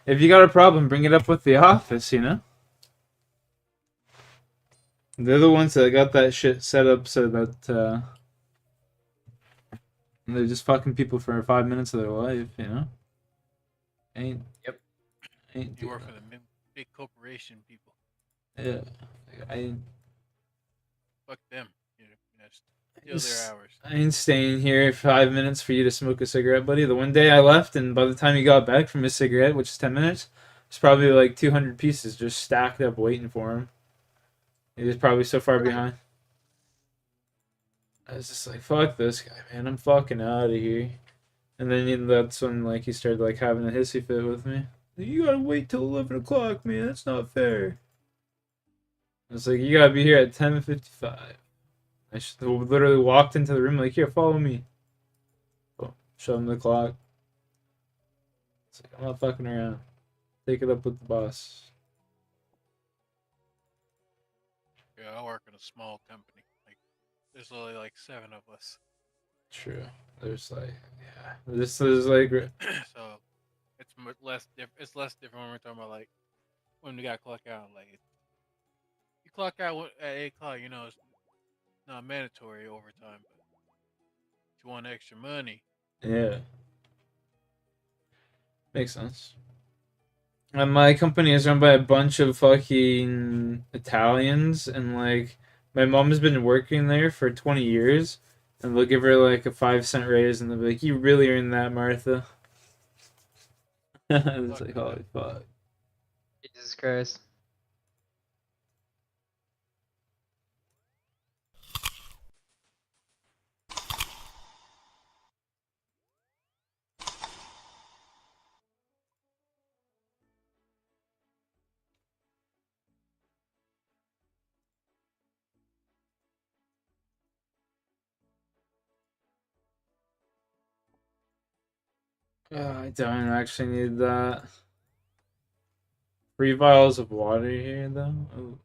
if you got a problem, bring it up with the office, you know. They're the ones that got that shit set up so that they're just fucking people for 5 minutes of their life, you know. Ain't Yep. Ain't You doing work for that. the big corporation people. Yeah. I Fuck them. Steal their hours. I ain't staying here 5 minutes for you to smoke a cigarette, buddy. The one day I left, and by the time he got back from his cigarette, which is 10 minutes, it's probably like 200 pieces just stacked up waiting for him. He was probably so far behind. I was just like, fuck this guy, man. I'm fucking out of here. And then that's when like he started like having a hissy fit with me. You gotta wait till 11 o'clock, man. That's not fair. I was like, you gotta be here at 10:55. I literally walked into the room like, here, follow me. Oh, show him the clock. It's like, I'm not fucking around. Take it up with the boss. Yeah, I work in a small company. Like, there's only like 7 of us. True. There's like, yeah. This is like, So it's less it's less different when we're talking about like when we got to clock out. Like, you clock out at 8 o'clock, it's not mandatory overtime. But if you want extra money, yeah. Makes sense. And my company is run by a bunch of fucking Italians, and like, my mom's been working there for 20 years, and they'll give her like a 5 cent raise, and they'll be like, you really earned that, Martha. It's like, holy fuck. Jesus Christ. I don't actually need that. 3 vials of water here, though. Oh.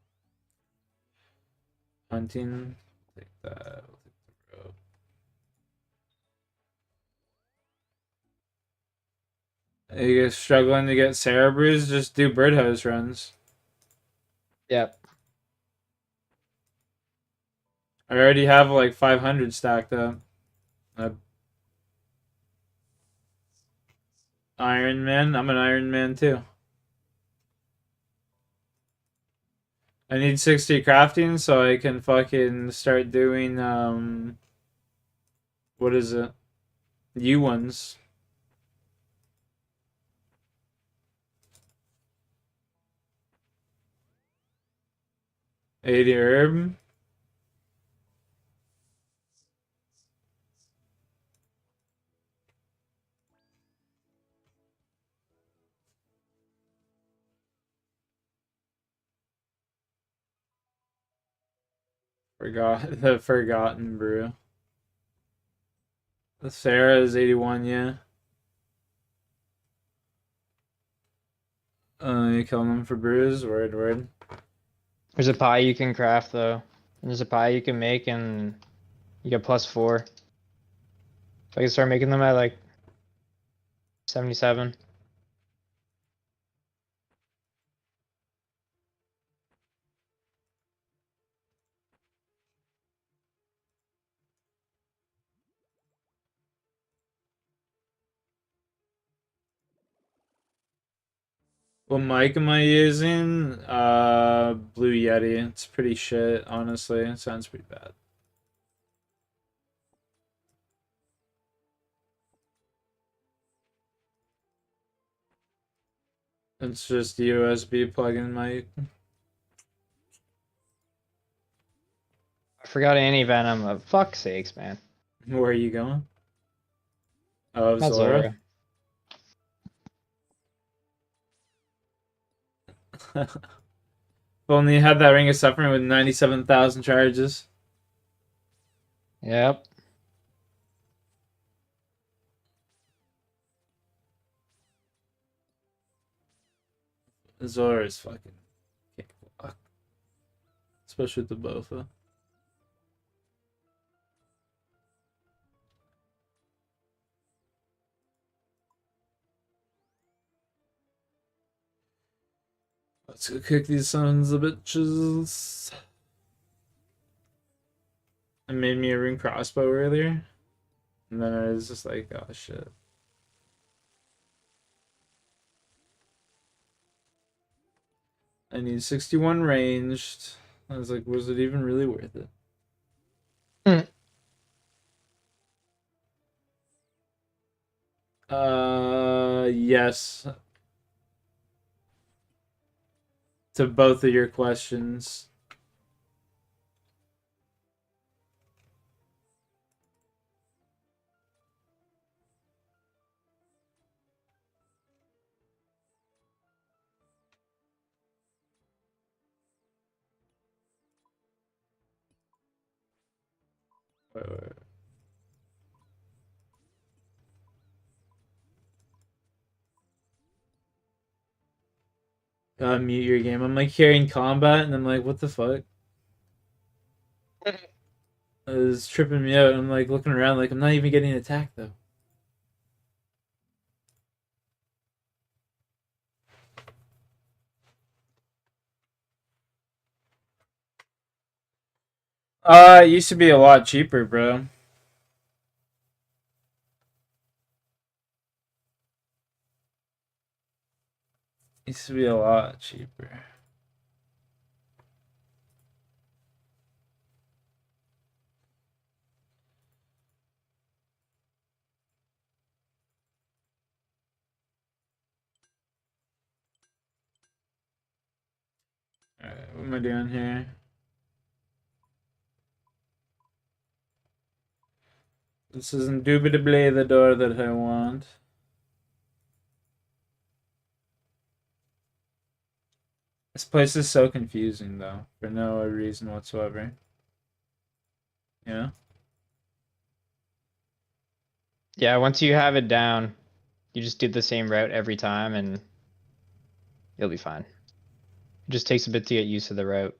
Hunting. Take that. We'll take the rope. Are you guys struggling to get Sarah brews? Just do birdhouse runs. Yep. I already have like 500 stacked up. Ironman. I'm an Ironman too. I need 60 crafting so I can fucking start doing what is it? U ones. 80 herb. Forgot the forgotten brew. The Sarah is 81, yeah. You killing them for brews? Word, word. There's a pie you can craft though. There's a pie you can make and you get +4. So I can start making them at like 77. What mic am I using? Blue Yeti. It's pretty shit, honestly. It sounds pretty bad. It's just USB plug-in mic. I forgot anti-venom. Fuck's sakes, man. Where are you going? Oh, That's Zora. Zora. If only you had that Ring of Suffering with 97,000 charges. Yep. Zora is fucking can't block. Especially with the Bowfa. Let's go kick these sons of bitches. It made me a rune crossbow earlier. And then I was just like, oh shit. I need 61 ranged. I was like, was it even really worth it? Yes. To both of your questions. Wait. Mute your game. I'm like hearing combat and I'm like, what the fuck? It was tripping me out. I'm like looking around like I'm not even getting attacked though. It used to be a lot cheaper, bro. Used to be a lot cheaper. Alright, what am I doing here? This is indubitably the door that I want. This place is so confusing, though, for no reason whatsoever. Yeah? Yeah, once you have it down, you just do the same route every time and you'll be fine. It just takes a bit to get used to the route.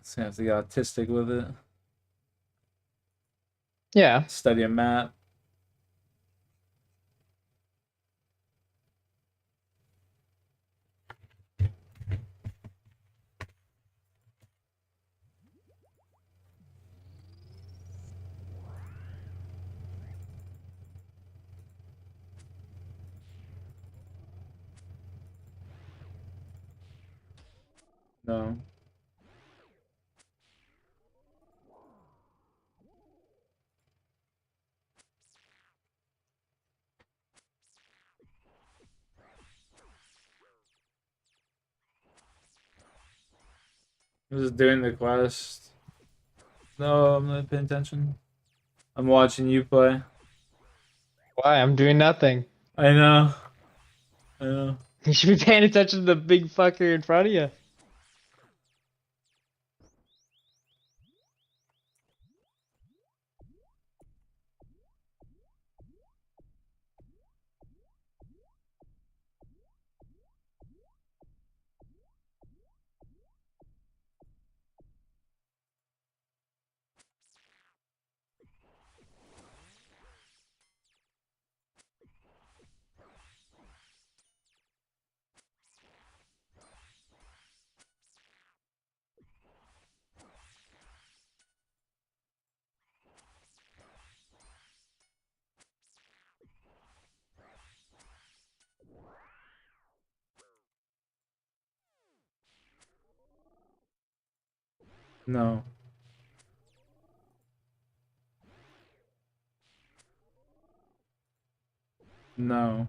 Just gonna have to get autistic with it. Yeah. Study a map. No. I'm just doing the quest. No, I'm not paying attention. I'm watching you play. Why? I'm doing nothing. I know. I know. You should be paying attention to the big fucker in front of you. No. No.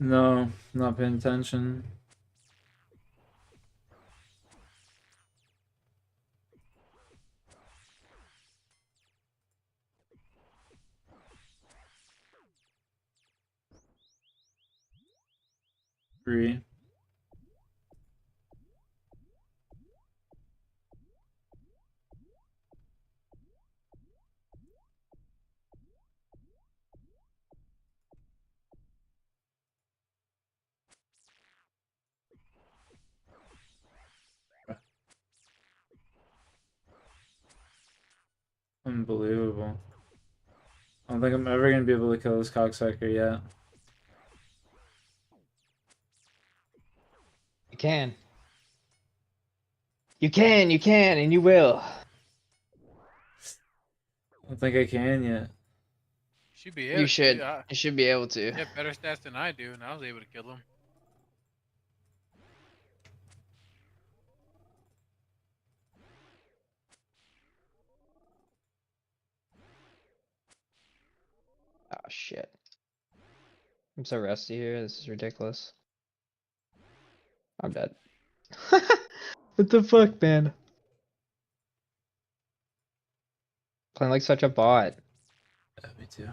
No, not paying attention. Three. Unbelievable. I don't think I'm ever gonna be able to kill this cocksucker yet. You can. You can, and you will. I don't think I can yet. Should be able You to. should. You should be able to. You have better stats than I do, and I was able to kill him. Oh shit. I'm so rusty here. This is ridiculous. I'm dead. What the fuck, man? Playing like such a bot. Yeah, me too.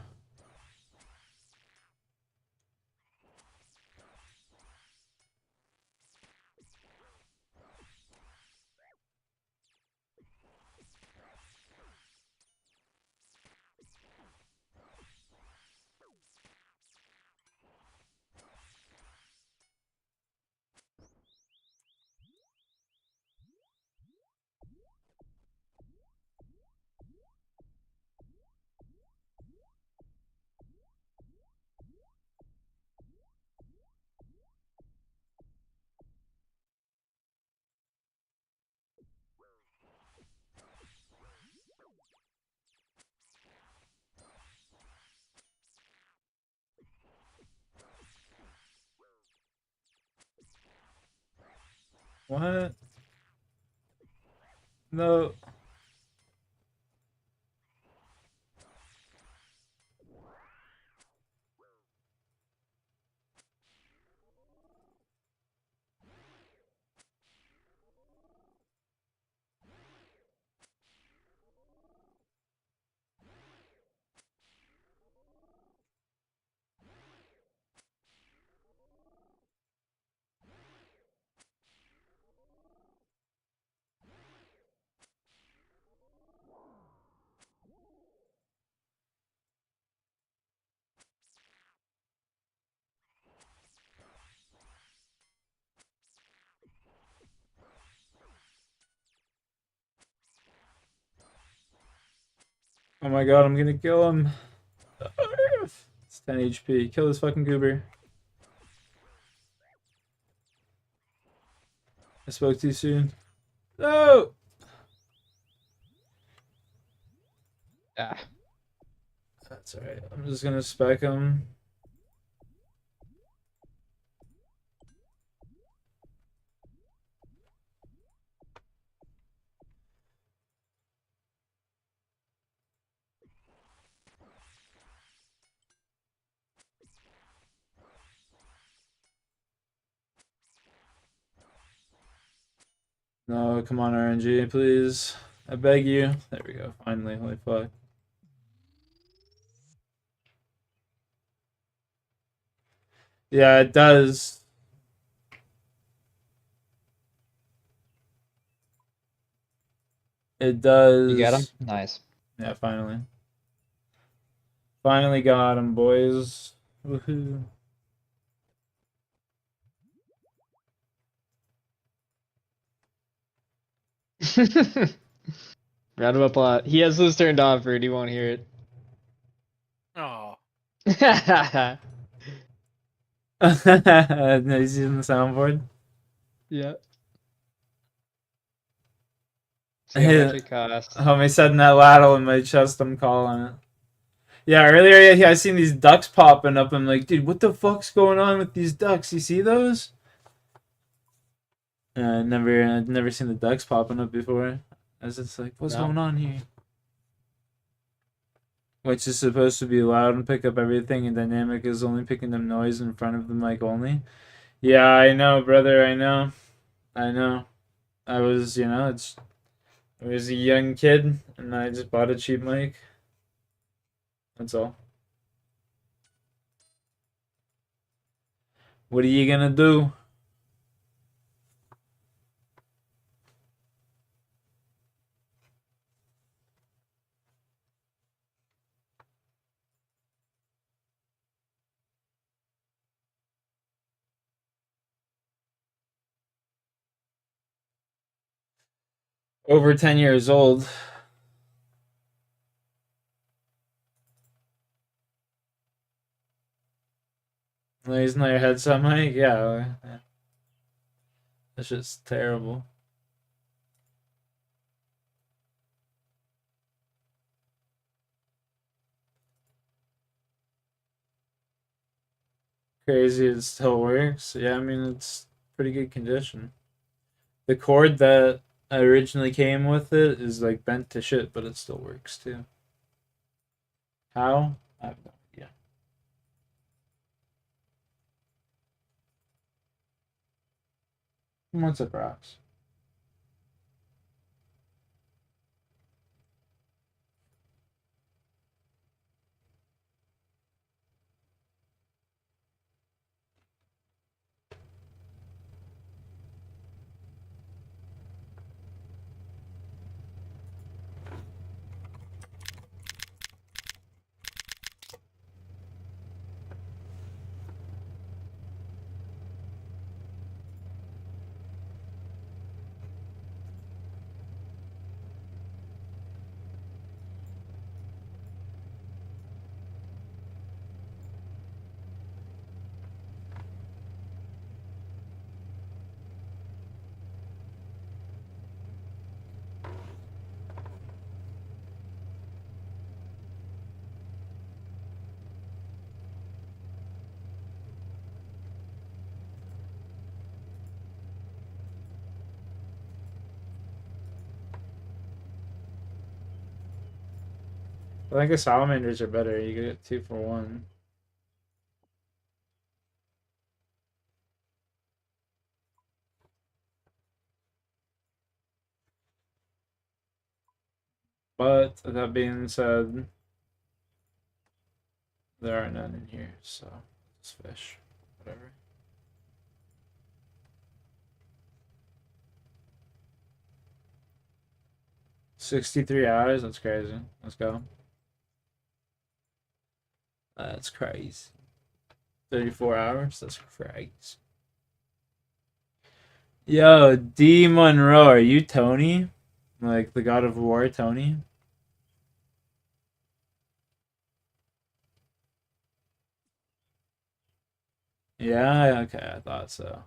What? No. Oh my god, I'm gonna kill him. It's 10 HP. Kill this fucking goober. I spoke too soon. No! Ah. That's alright. I'm just gonna spec him. No, come on, RNG, please. I beg you. There we go. Finally. Holy fuck. Yeah, it does. It does. You got him? Nice. Yeah, finally. Finally got him, boys. Woohoo. Round of applause. He has this turned off, Rude. He won't hear it. Oh, No, he's using the soundboard. Yeah. See how much it costs. Homie setting that ladle in my chest, I'm calling it. Yeah, earlier yeah, I seen these ducks popping up. I'm like, dude, what the fuck's going on with these ducks? You see those? I'd never seen the ducks popping up before. I was just like, what's No. going on here? which is supposed to be loud and pick up everything, and dynamic is only picking up noise in front of the mic only. Yeah, I know, brother. I know. I know. I was, I was a young kid, and I just bought a cheap mic. That's all. What are you gonna do? Over 10 years old. He's not your headset mic? Yeah. That's just terrible. Crazy it still works. Yeah, I mean, it's pretty good condition. The cord that originally came with it is like bent to shit, but it still works too. How? I have no idea. What's up, rocks? I think the salamanders are better. You get 2 for 1. But that being said, there are none in here, so just fish. Whatever. $63. That's crazy. Let's go. That's crazy. 34 hours? That's crazy. Yo, D Monroe, are you Tony? Like the God of War, Tony? Yeah, okay, I thought so.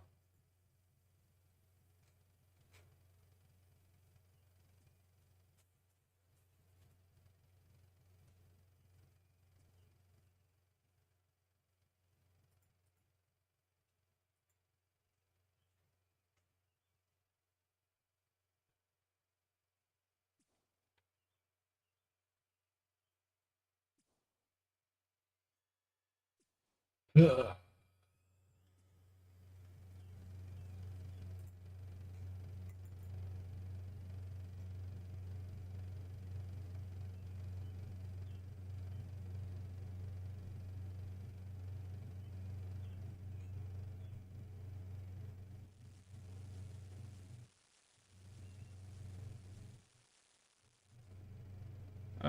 Oh,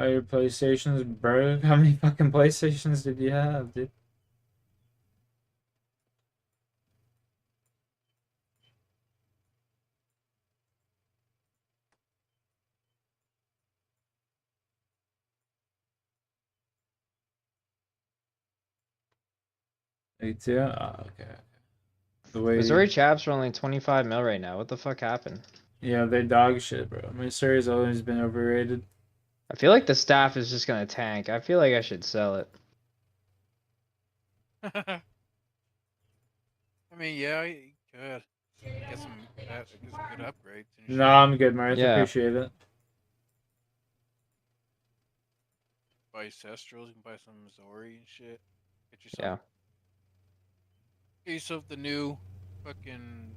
your PlayStation's broke? How many fucking PlayStations did you have, dude? Me too? Oh, okay. The way Missouri Chaps are only 25 mil right now. What the fuck happened? Yeah, they're dog shit, bro. Missouri's always been overrated. I feel like the staff is just gonna tank. I feel like I should sell it. I mean, yeah, you could get some good upgrades and No, shit. I'm good, Martha. Yeah. Appreciate it. buy Cestrals, you can buy some Missouri and shit. Get yourself Yeah. piece of the new fucking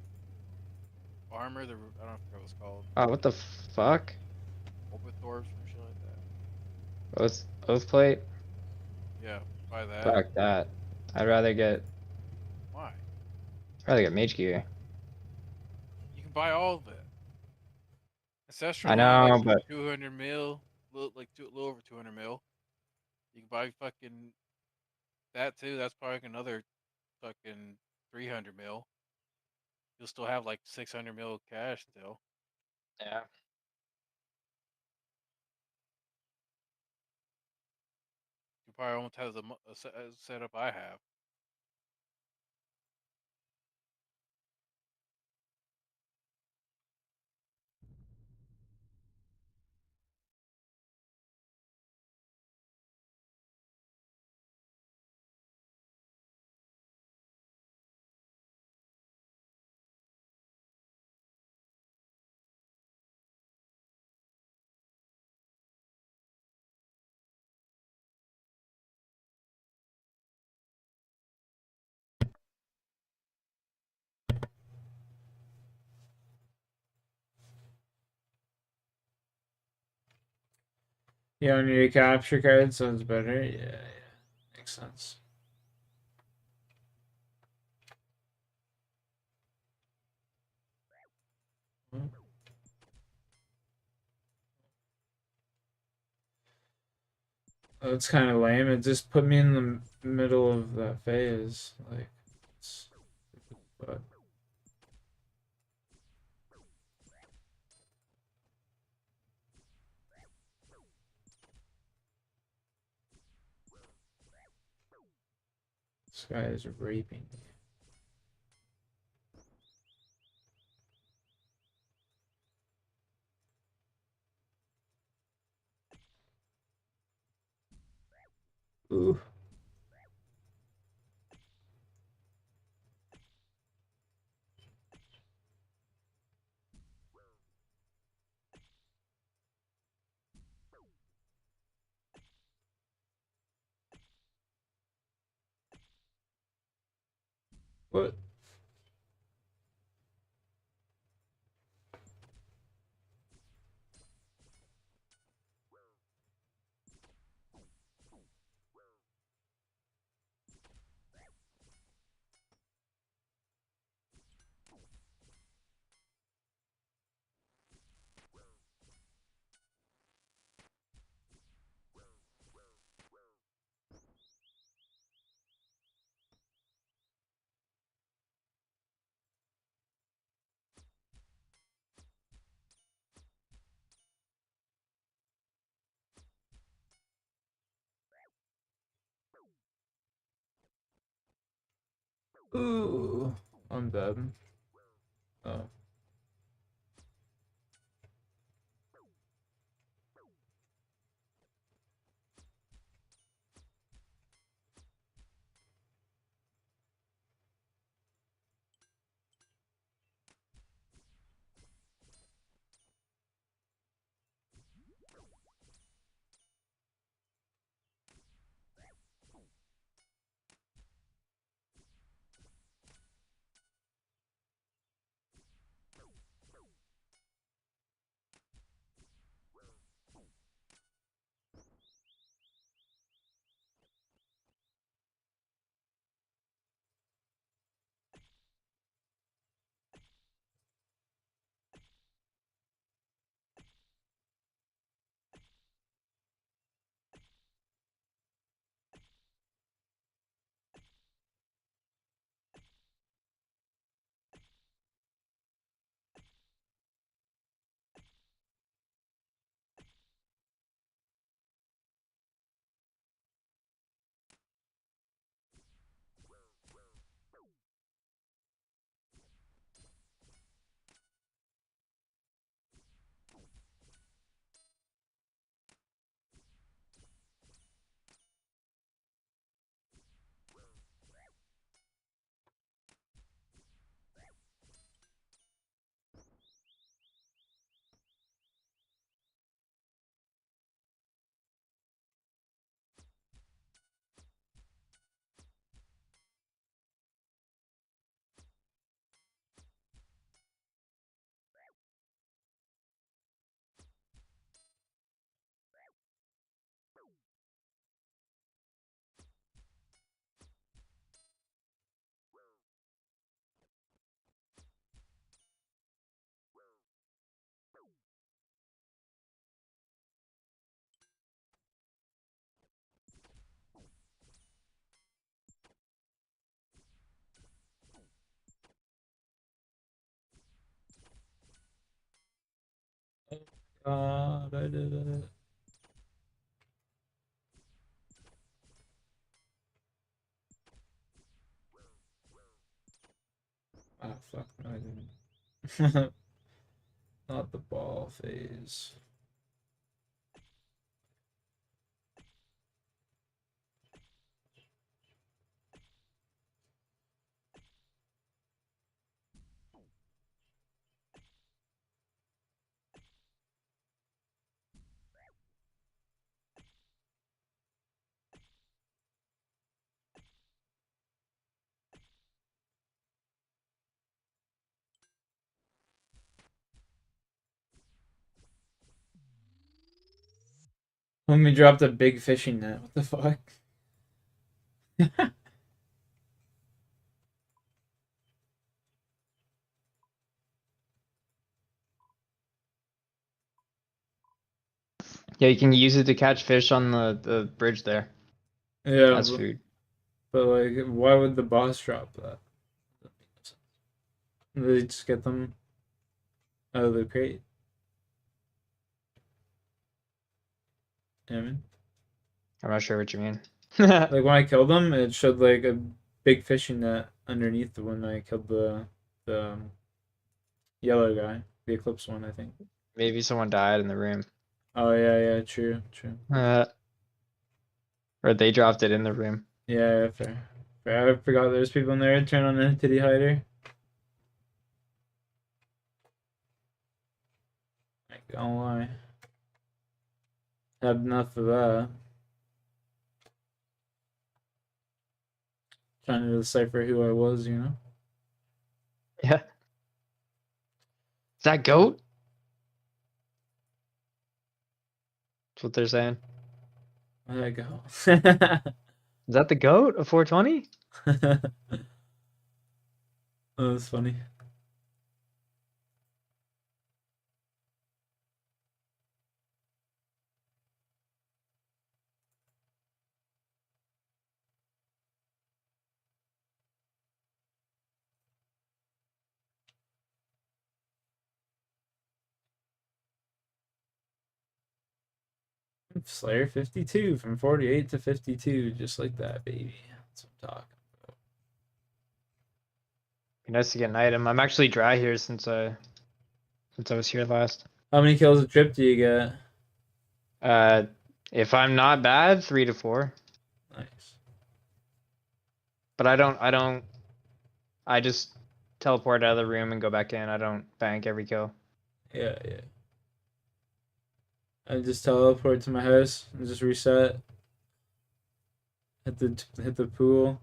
armor. I don't forget what it's called. Oh, what the fuck? Oberthorpe, some shit like that. Oath plate? Yeah, buy that. Fuck that. I'd rather get Why? mage gear. You can buy all of it. Ancestral I only like know, but 200 mil, a little over 200 mil. You can buy fucking that too. That's probably like another fucking 300 mil. You'll still have like 600 mil cash still. yeah. You probably almost have a setup I have. You don't need a capture card, sounds better. Yeah, makes sense. Oh, it's kind of lame. It just put me in the middle of that phase. Like, but this guy is raping me. Ooh. What? Ooh. I'm dead. Oh. God, I did it. Ah, fuck, no, I didn't. Not the ball phase. When we dropped a big fishing net, what the fuck? Yeah, you can use it to catch fish on the bridge there Yeah, as food. but like, why would the boss drop that? They just get them out of the crate. You know what I mean? I'm not sure what you mean. Like when I killed them, it showed like a big fishing net underneath when I killed the yellow guy, the Eclipse one, I think. Maybe someone died in the room. Oh yeah, true. Or they dropped it in the room. Yeah, fair. I forgot there's people in there. Turn on entity hider. I ain't gonna lie. Had enough of that. Trying to decipher who I was, you know? Yeah. Is that goat? That's what they're saying. Where'd I go? Is that the goat? A 420? That was funny. Slayer 52 from 48 to 52, just like that, baby. That's what I'm talking. Be nice to get an item. I'm actually dry here since I was here last. How many kills a trip do you get? If I'm not bad, 3 to 4. Nice. But I just teleport out of the room and go back in. I don't bank every kill. Yeah. I just teleport to my house and just reset. Hit the pool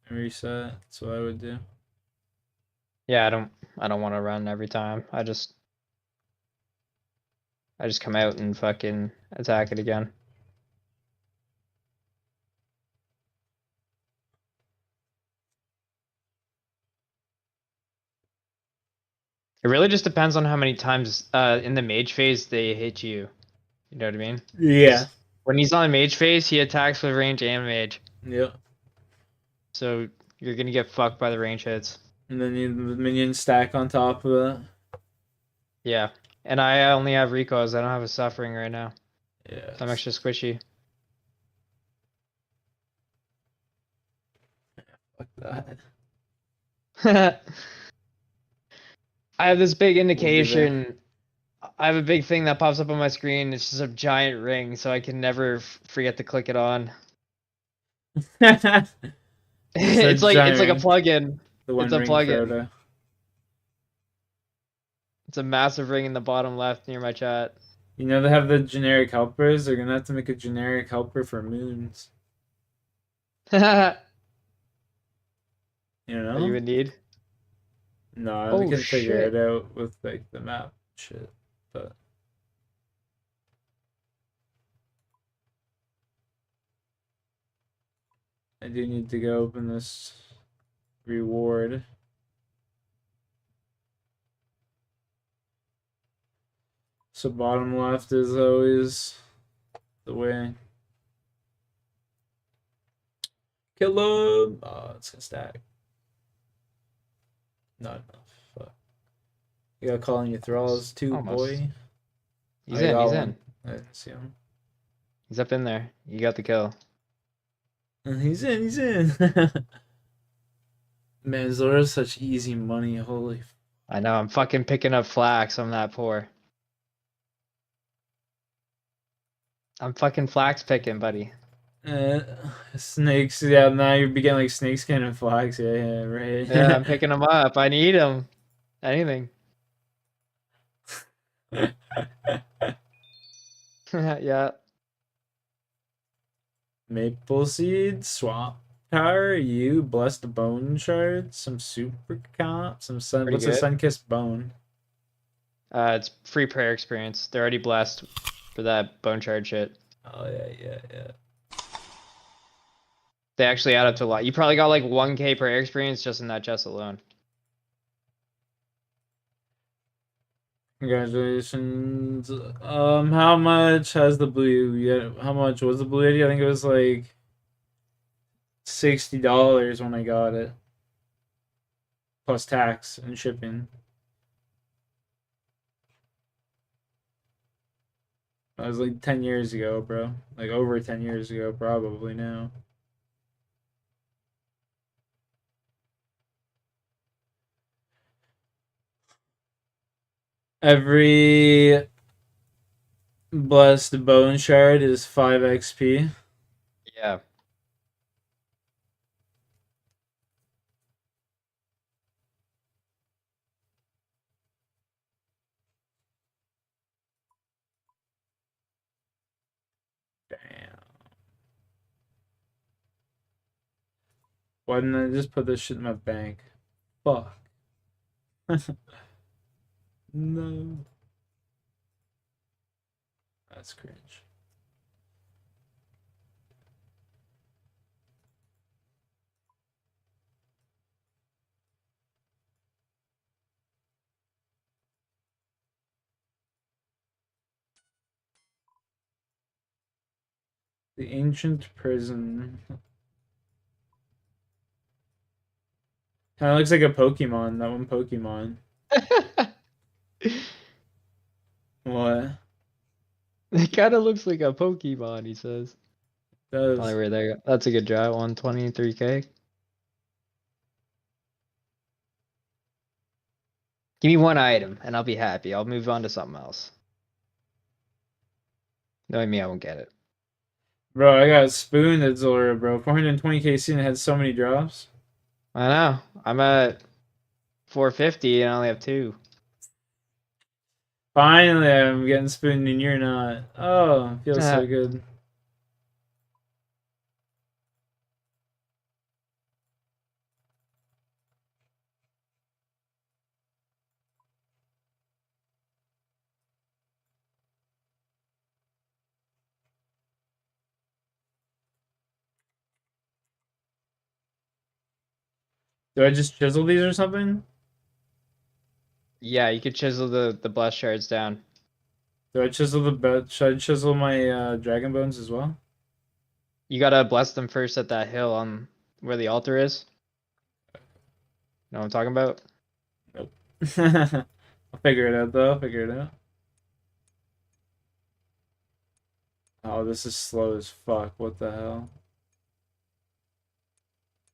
and reset. That's what I would do. Yeah, I don't want to run every time. I just come out and fucking attack it again. It really just depends on how many times in the mage phase they hit you. You know what I mean? Yeah. When he's on mage phase, he attacks with range and mage. Yep. So you're gonna get fucked by the range hits. And then the minions stack on top of it. Yeah. And I only have recos. I don't have a suffering right now. Yeah. So I'm extra squishy. Fuck that. I have this big We'll be indication. I have a big thing that pops up on my screen. It's just a giant ring, so I can never forget to click it on. there. It's like a plugin. The One It's a Ring plugin. Frodo. It's a massive ring in the bottom left near my chat. You know they have the generic helpers. They're gonna have to make a generic helper for moons. That You know? you would need. No, Oh, we can figure shit. it out with like the map shit. But I do need to go open this reward. So bottom left is always the way. Kill him! Oh, it's gonna stack. Not enough. Fuck. You gotta call in your thralls too, Almost. boy. He's I in. got He's one. in. I didn't see him. He's up in there. You got the kill. And he's in. He's in. Man, Zora's such easy money. Holy. I know. I'm fucking picking up flax. I'm that poor. I'm fucking flax picking, buddy. Uh, snakes. Yeah, now you're getting like snakeskin and flags. Yeah, yeah, right. Yeah, I'm picking them up. I need them. Anything. Yeah. Maple seed, swamp power, you blessed bone shards, some super comp, some sun. Pretty What's a good. sun-kissed bone? It's free prayer experience. They're already blessed for that bone shard shit. Oh yeah, yeah, yeah. They actually add up to a lot. You probably got like 1K prayer experience just in that chest alone. Congratulations. How much has the blue? Yeah, how much was the blue ID? I think it was like $60 when I got it, plus tax and shipping. That was like 10 years ago, bro. Like over 10 years ago, probably now. Every blessed bone shard is 5 XP. Yeah. Damn. Why didn't I just put this shit in my bank? Fuck. No. That's cringe. The ancient prison. Kind of looks like a Pokemon. That one Pokemon. What? It kind of looks like a Pokemon, he says. Does. Probably right there. That's a good draw. 123K. Give me one item and I'll be happy. I'll move on to something else. Knowing me, I won't get it. Bro, I got spooned at Zora, bro. 420k scene had so many drops. I know. I'm at 450 and I only have 2. Finally, I'm getting spooned and you're not. Oh, feels so good. Do I just chisel these or something? Yeah, you could chisel the blast shards down. Do I chisel the bet? Should I chisel my dragon bones as well? You gotta bless them first at that hill on where the altar is. Know what I'm talking about? Nope. I'll figure it out though. I'll figure it out. Oh, this is slow as fuck. What the hell?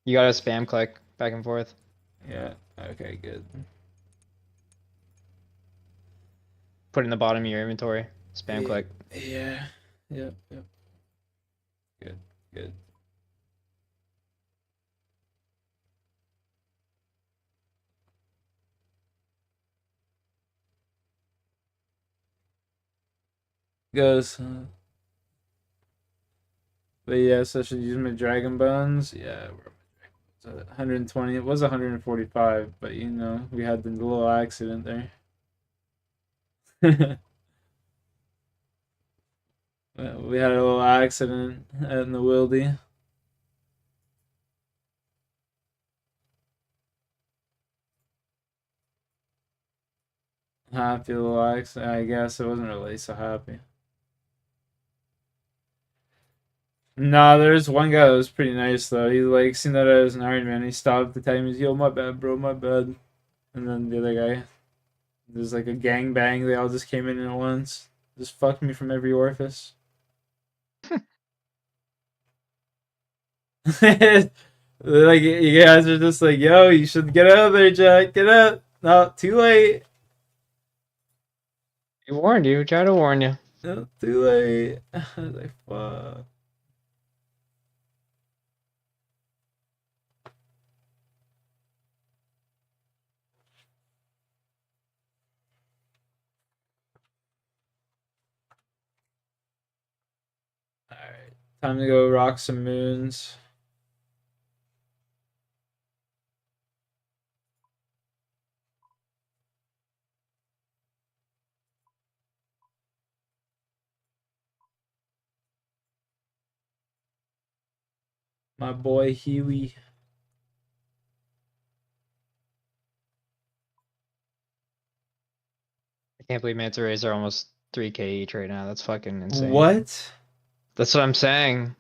You gotta spam click back and forth. Yeah. Okay, good. Put it in the bottom of your inventory. Spam click. Yeah. Yep. Yep. Good. Good. Goes. But yes, I should use my dragon bones. Yeah, we're 120. It was 145, but you know, we had the little accident there. We had a little accident out in the wildy. Happy little accident. I guess it wasn't really so happy. Nah, there's one guy that was pretty nice though. He like seen that I was an Ironman. He stopped to tell me, "Yo, my bad, bro, my bad." And then the other guy, there's like a gang bang. They all just came in at once. Just fucked me from every orifice. Like you guys are just like, yo, you should get out of there, Jack. Get out. No, too late. He warned you. Tried to warn you. No, too late. I was like, fuck. Alright. Time to go rock some moons. My boy Huey. I can't believe manta rays are almost 3K each right now. That's fucking insane. What? That's what I'm saying.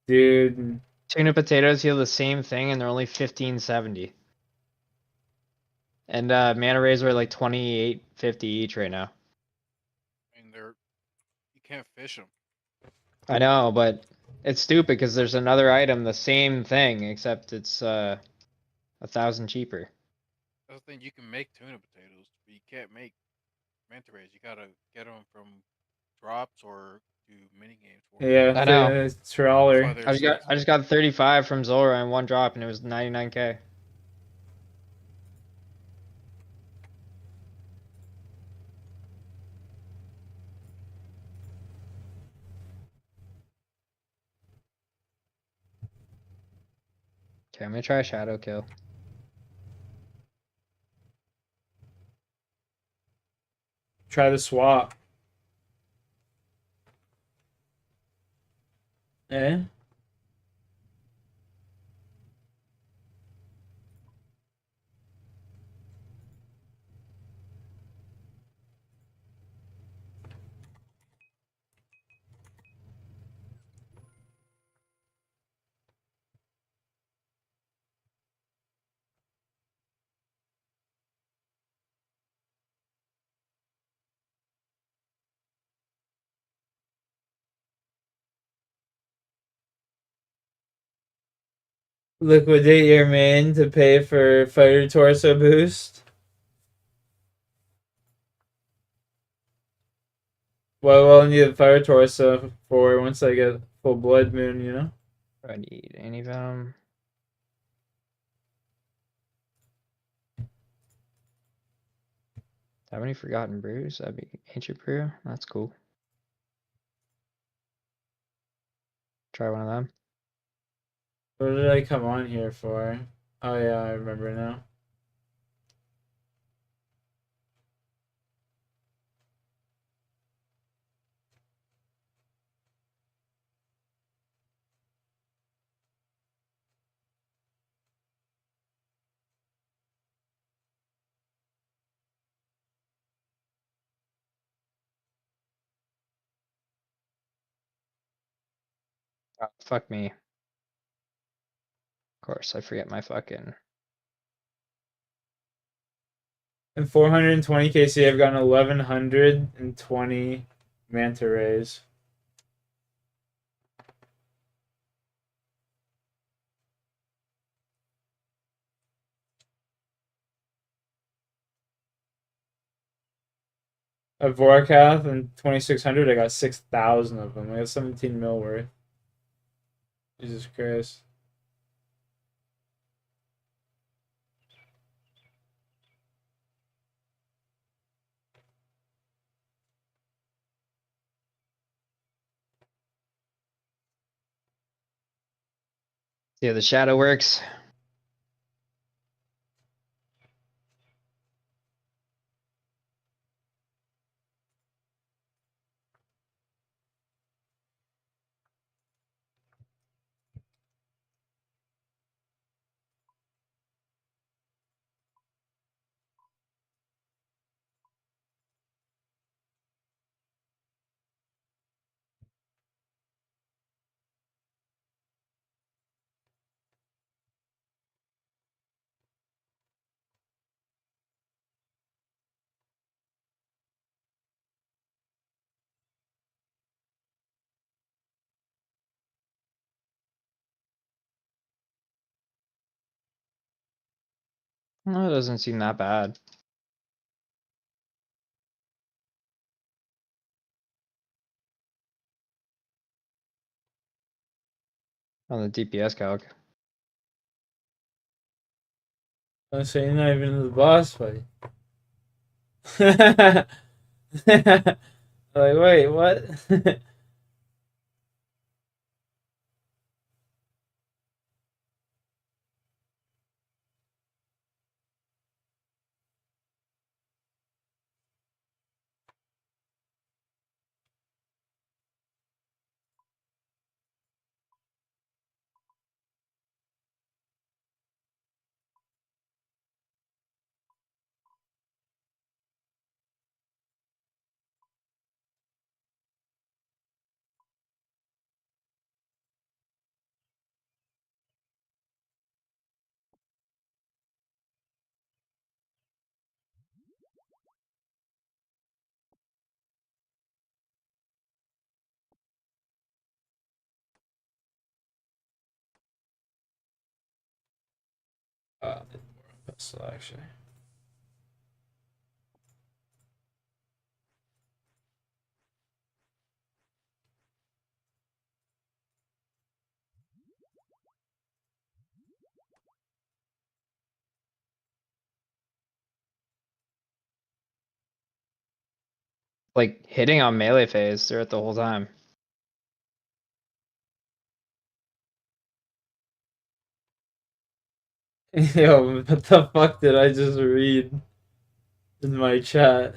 Dude. Tuna potatoes heal the same thing, and they're only 15.70. And manta rays are like 28.50 each right now. I mean, you can't fish them. I know, but it's stupid because there's another item, the same thing, except it's 1,000 cheaper. That's the thing. You can make tuna potatoes, but you can't make manta rays. You gotta get them from drops or do mini games for 'em. Yeah, I know. That's why trawler. they're I just got 35 from Zora in one drop, and it was 99K. Okay, I'm gonna try a shadow kill. Try the swap. Eh? Liquidate your main to pay for fighter torso boost. Well, I need a fire torso for once I get full blood moon, you know? I need any venom. Have any forgotten brews? That'd be ancient brew. That's cool. Try one of them. What did I come on here for? Oh yeah, I remember now. Oh, fuck me. Of course, I forget my fucking. In 420 KC, I've gotten 1120 manta rays. At Vorkath and 2600, I got 6,000 of them. I got 17 mil worth. Jesus Christ. Yeah, the shadow works. No, it doesn't seem that bad. On the DPS calc. I'm saying not even in the boss fight. Like, wait, what? Pistol, actually. Like hitting on melee phase throughout the whole time. Yo, what the fuck did I just read in my chat?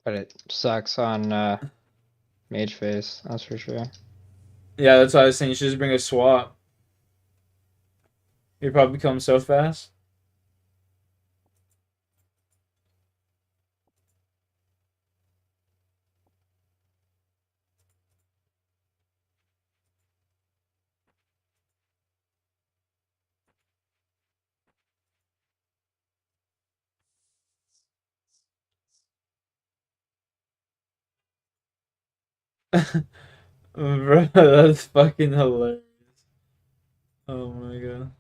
But it sucks on mage phase, that's for sure. Yeah, that's why I was saying you should just bring a swap. You probably come so fast. Bro, that's fucking hilarious. Oh my god.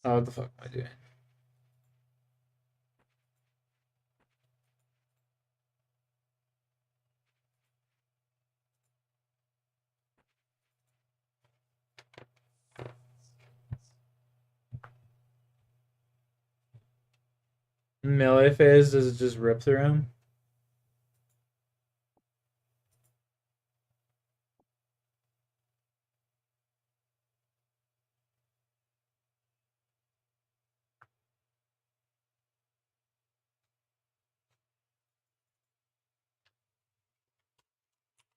Oh, what the fuck am I doing? Melee phase, does it just rip through him?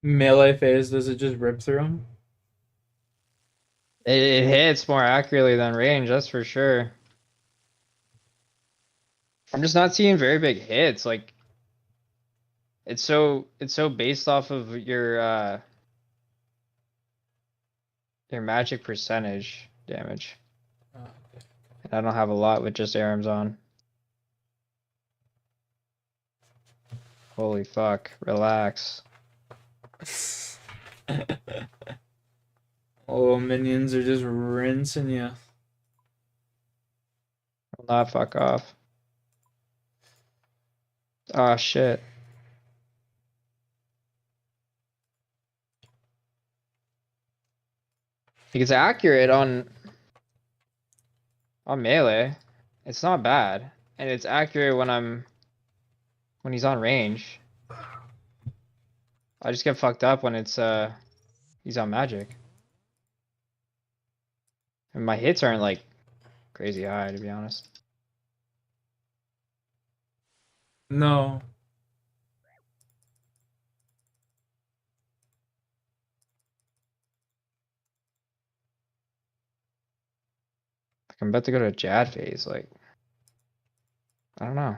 Melee phase, does it just rip through him? It hits more accurately than range, that's for sure. I'm just not seeing very big hits. Like it's so based off of your magic percentage damage. Oh, okay. And I don't have a lot with just arms on. Holy fuck, relax. Oh, minions are just rinsing you. Will not fuck off. Ah, shit. Like, it's accurate on melee. It's not bad. And it's accurate when he's on range. I just get fucked up when it's he's on magic. And my hits aren't like crazy high, to be honest. No. I'm about to go to Jad phase. Like, I don't know.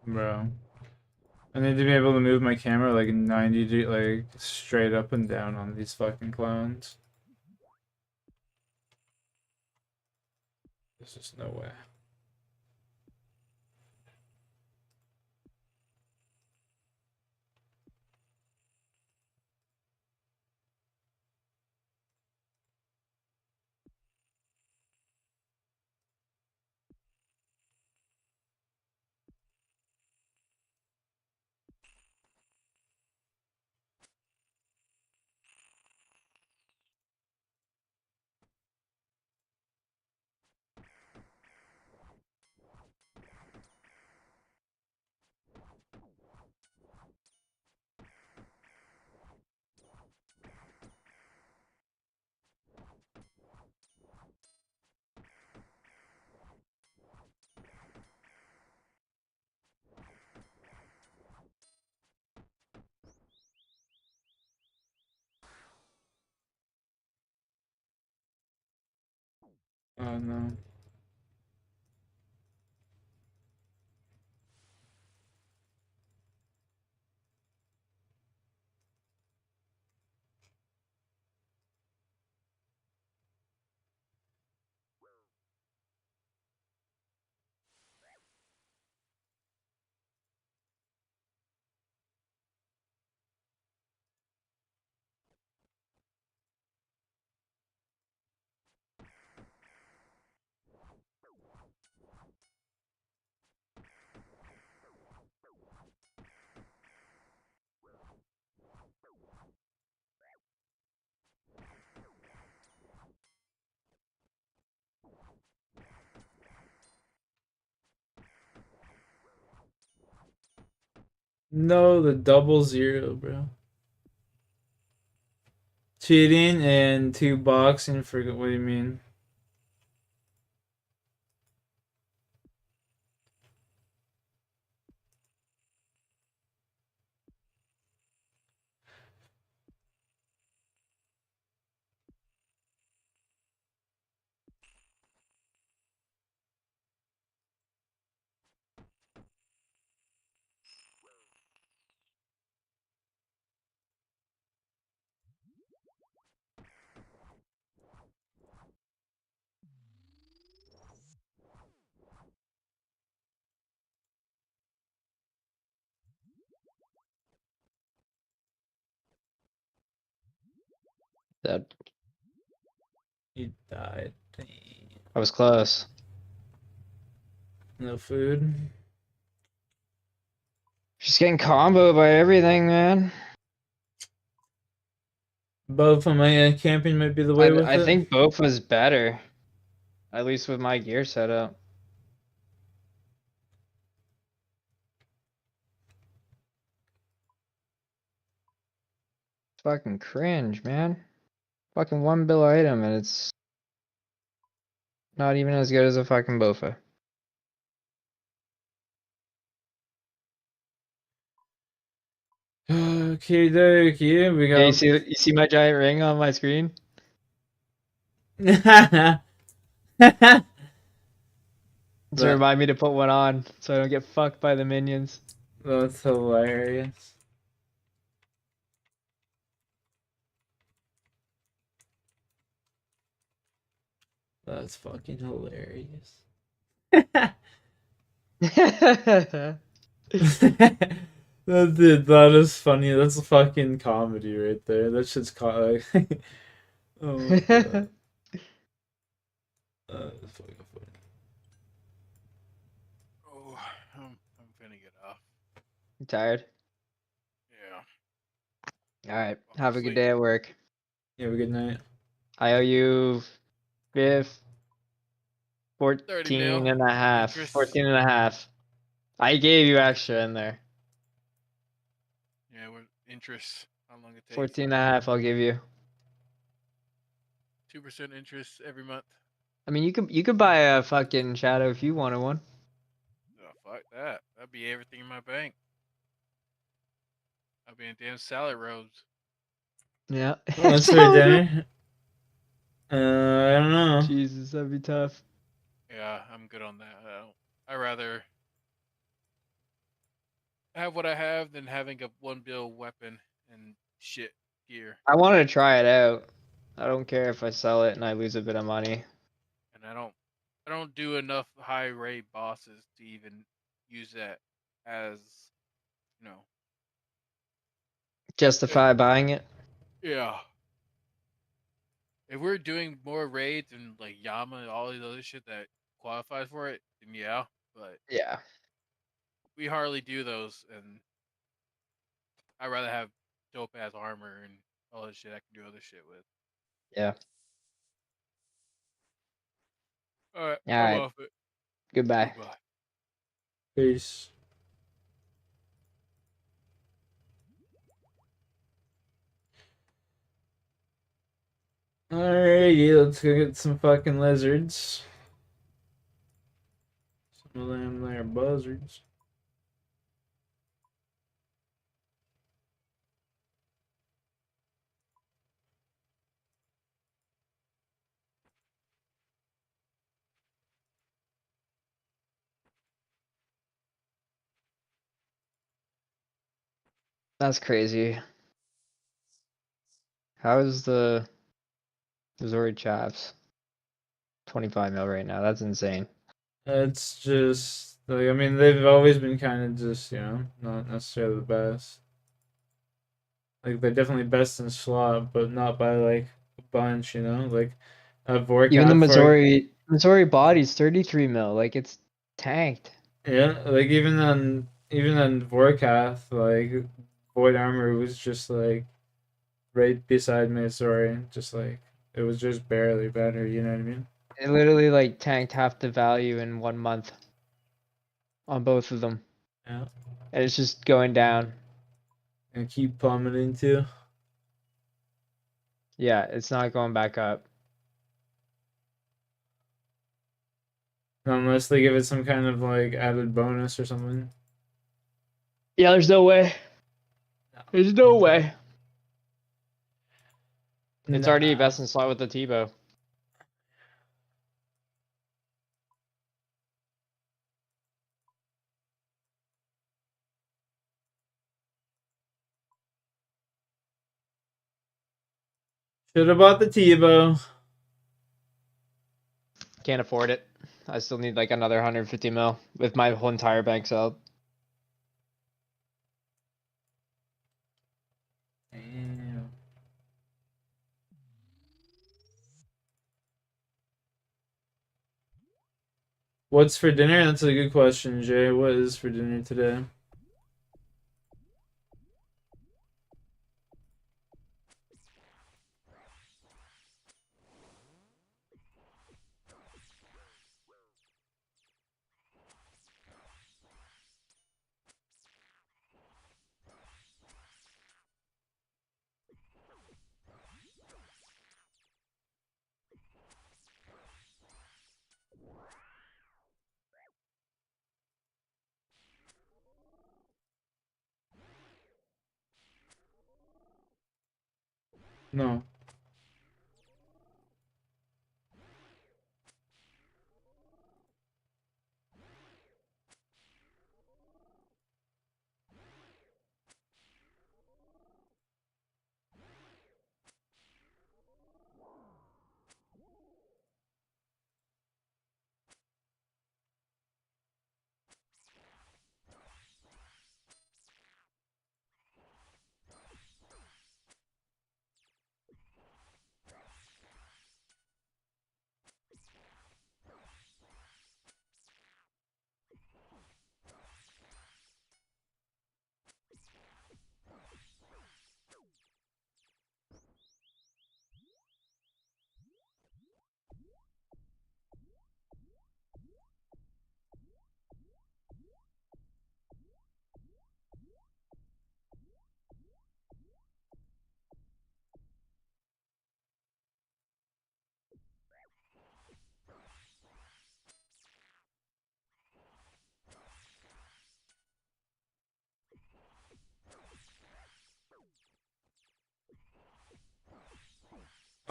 Bro. I need to be able to move my camera like 90 like straight up and down on these fucking clones. There's just no way. Oh no. No, the 0-0, bro. Cheating and 2 boxing for what do you mean? That He died. I was close. No food. She's getting comboed by everything, man. Both of my camping might be the way with I it. think Bowfa's better, at least with my gear setup. Fucking cringe, man. Fucking 1 bill item and it's not even as good as a fucking Bowfa. Okay, Derek, yeah, we Yeah, got. you see my giant ring on my screen? That- To remind me to put one on so I don't get fucked by the minions. That's hilarious. That's fucking hilarious. That is funny. That's a fucking comedy right there. That shit's like, oh my god. That's fucking funny. Oh, I'm finna get off. You tired? Yeah. Alright. Fall Have a good asleep. day at work. You have a good night. I owe you 30 mil. 14 and a half. Interest. 14 and a half. I gave you extra in there. Yeah, with interest. How long it takes. 14 and a half I'll give you. 2% interest every month. I mean, you could buy a fucking shadow if you wanted one. Oh, fuck that. That'd be everything in my bank. I'd be in damn salad robes. Yeah. What's for Salad. dinner? I don't know. Jesus, that'd be tough. Yeah, I'm good on that. I rather have what I have than having a one bill weapon and shit gear. I want to try it out. I don't care if I sell it and I lose a bit of money. And I don't do enough high rate bosses to even use that as, you know, Justify buying it. yeah. If we're doing more raids and like Yama and all these other shit that qualifies for it, then yeah. But Yeah. we hardly do those, and I'd rather have dope ass armor and all this shit I can do other shit with. Yeah. All right, All I'm right. off it. Goodbye. Goodbye. Peace. Alrighty, let's go get some fucking lizards. Some of them there buzzards. That's crazy. How is the Missouri Chaps 25 mil right now? That's insane. It's just like, I mean, they've always been kind of just, not necessarily the best. Like, they're definitely best in slot, but not by like a bunch, like a Even the Vorkath for Missouri body's 33 mil. Like it's tanked. yeah, like even on Vorkath, like Void Armor was just like right beside me, sorry, just like it was just barely better, you know what I mean? It literally like tanked half the value in 1 month on both of them. Yeah. And it's just going down. And keep plummeting too. Yeah, it's not going back up. Unless they give it some kind of like added bonus or something. Yeah, there's no way. There's no way. It's already Nah. best in slot with the Tebow. Should have bought the Tebow. Can't afford it. I still need like another 150 mil with my whole entire bank sold. Damn. What's for dinner? That's a good question, Jay. What is for dinner today? No.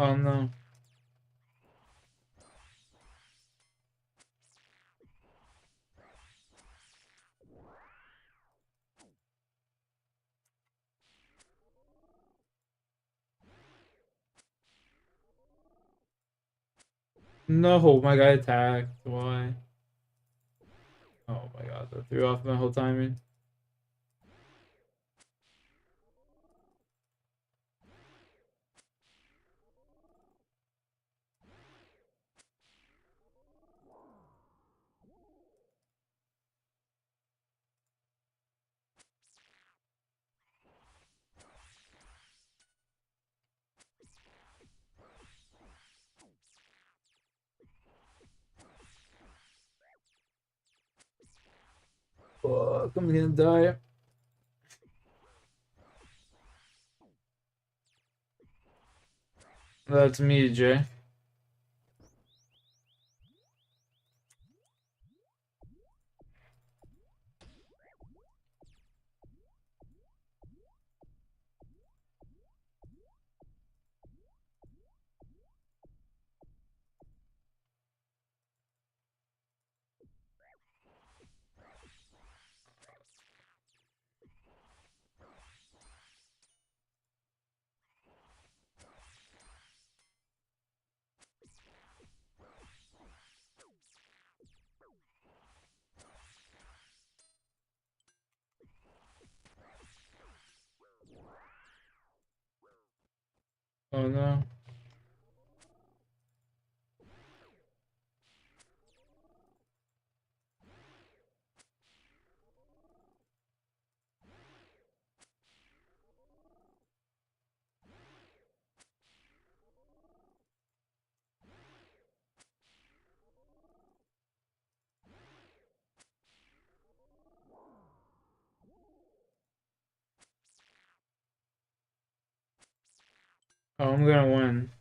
Oh no. No, my guy attacked. Why? Oh my god, that threw off my whole timing. Fuck, I'm gonna die. That's me, Jay. Oh no. Oh, I'm gonna win.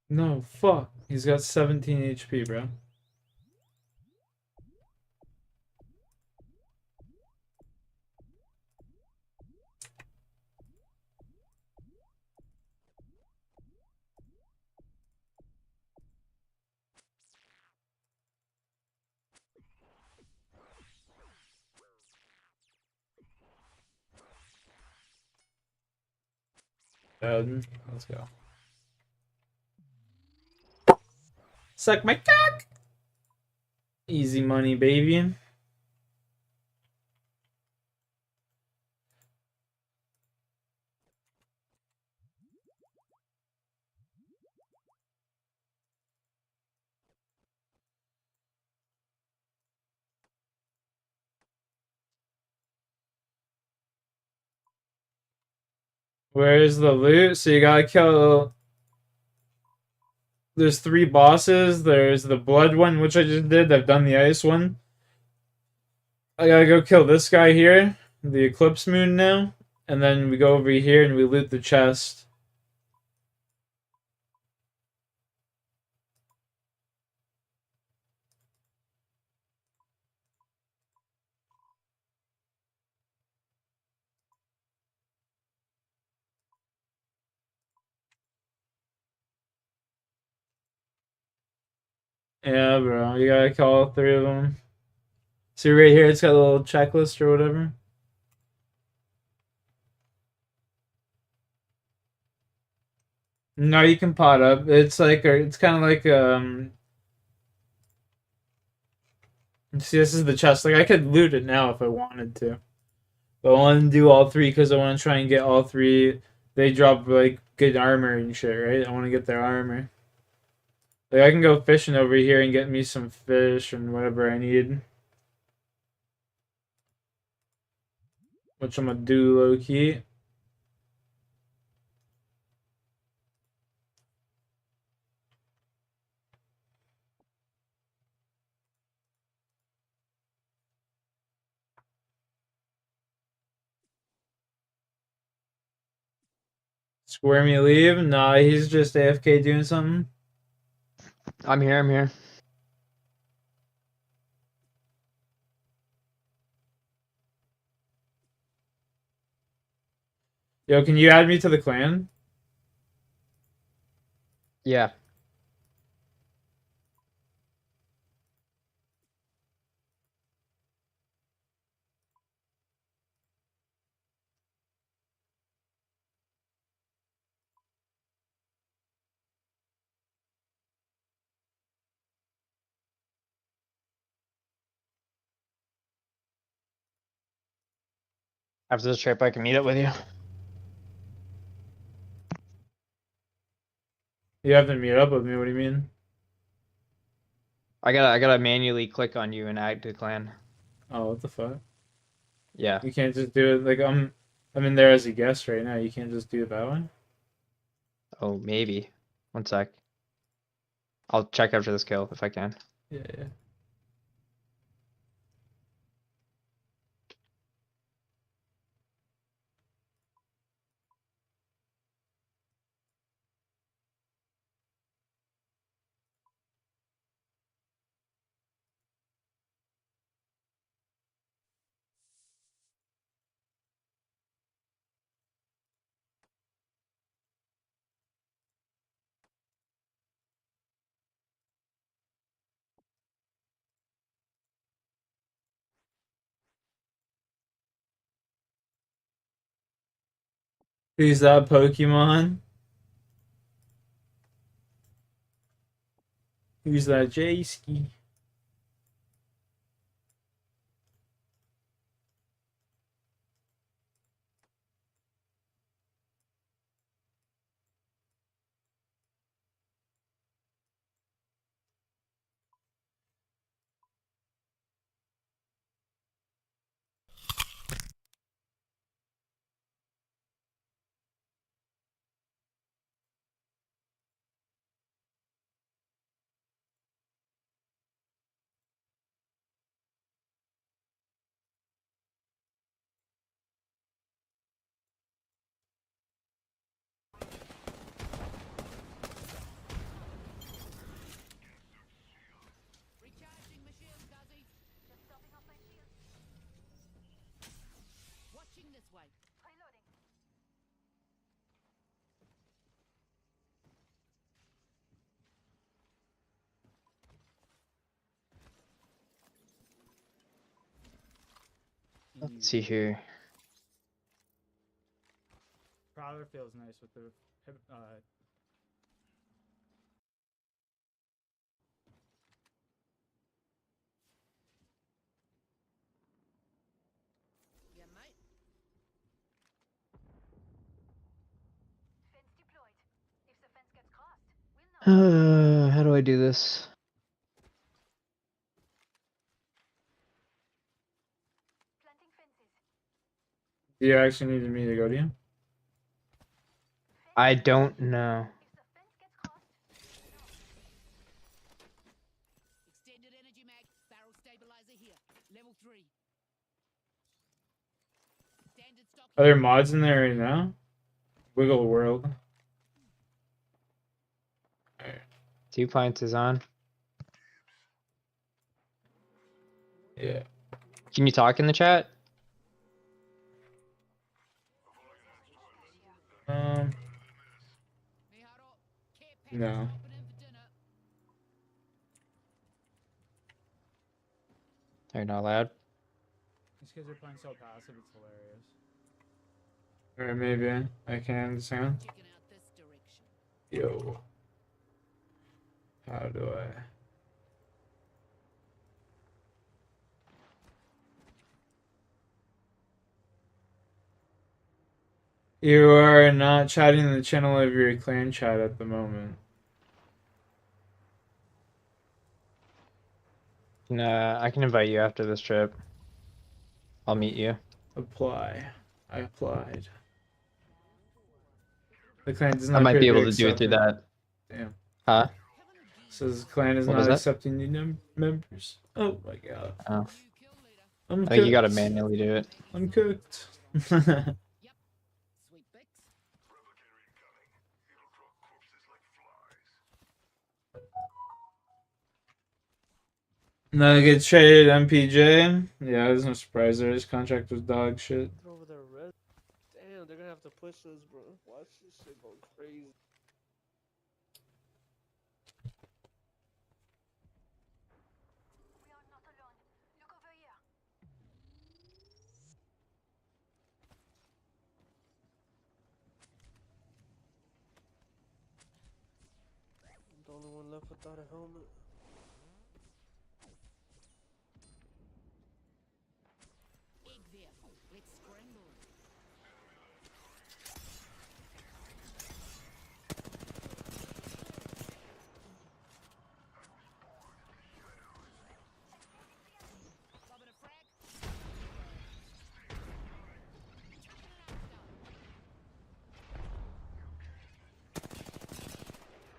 No, fuck. He's got 17 HP, bro. Let's go. Suck my cock! Easy money, baby. Where's the loot? So you gotta kill. There's 3 bosses. There's the blood one, which I just did. I've done the ice one. I gotta go kill this guy here, the Eclipse Moon now. And then we go over here and we loot the chest. Yeah, bro. You gotta kill all 3 of them. See right here, it's got a little checklist or whatever. No, you can pot up. It's like it's kind of like See, this is the chest. Like I could loot it now if I wanted to, but I want to do all 3 because I want to try and get all 3. They drop like good armor and shit, right? I want to get their armor. Like I can go fishing over here and get me some fish and whatever I need, which I'm gonna do low key. Squirmy leave? Nah, he's just AFK doing something. I'm here. I'm here. Yo, can you add me to the clan? Yeah. After this trip, I can meet up with you. You have to meet up with me. What do you mean? I gotta manually click on you and add to clan. Oh, what the fuck? Yeah. You can't just do it like I'm in there as a guest right now. You can't just do it that way. Oh, maybe. One sec. I'll check after this kill if I can. Yeah, yeah. Who's that Pokemon? Who's that J-Ski? Recharging my shields, Guzzy. Just topping off my shields. Watching this way. Reloading. Let's see here. Prowler feels nice with the Yeah, mate. Fence deployed. If the fence gets crossed, we'll know. How do I do this? Planting fences. Do you actually need me to go to you? I don't know. If the fence gets crossed, Extended energy mag. Barrel stabilizer here. Level 3. Standard stock. Are there mods in there right now? Wiggle World. 2 pints is on. Yeah. Can you talk in the chat? Um. Miharo, care package No. dropping in for dinner. They're not allowed. These kids are playing so passive, it's hilarious. Or maybe I can understand. Checking out this direction. Yo. How do I? You are not chatting in the channel of your clan chat at the moment. I can invite you after this trip. I'll meet you. Apply. I applied. The clan does I not might appear be able to accept do it through that. Damn. Huh? Says the clan is What was not that? accepting new members. Oh my god. Oh. New kill leader. I'm I cooked. think you gotta manually do it. I'm cooked. Sweet Bix. Nuggets traded MPJ. Yeah, there's no surprise there. His contract was dog shit. They're over there red. Damn, they're gonna have to push us, bro. Watch this shit go crazy. We are not alone. Look over here. I'm the only one left without a helmet. Egg there. Let's scramble. Lobbing a frag.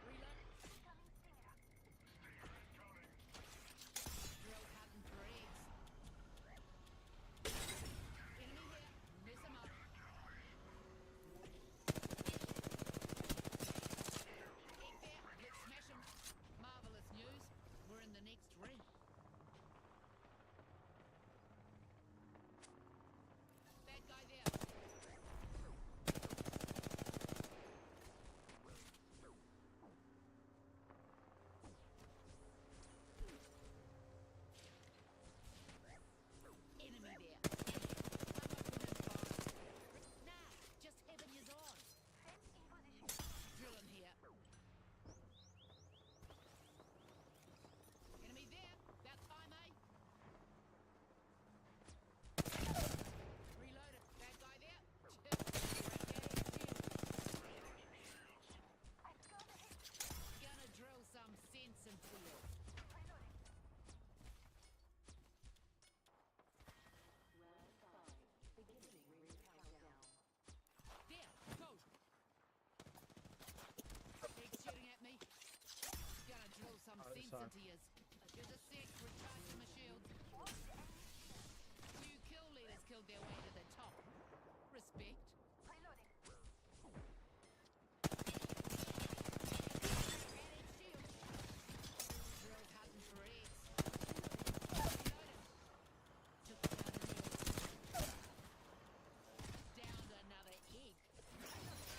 Reload. Drill cutting for eggs. Enemy here. Mess 'em up. Egg there. Let's smash 'em. Marvelous news. We're in the next ring. Bad guy there. Enemy there. Nah, just having his on. Drilling here. Enemy there. About time, eh? Reloaded. Bad guy there. Gonna drill some sense into you. There, go. Big shooting at me. Gonna drill some sense into you. There's a sec, recharging my shield. Few kill leaders killed their way to the top. Respect. Reloading. Added shield. Drill hunting for eggs. Reloaded. Took down the shield. Downed another egg.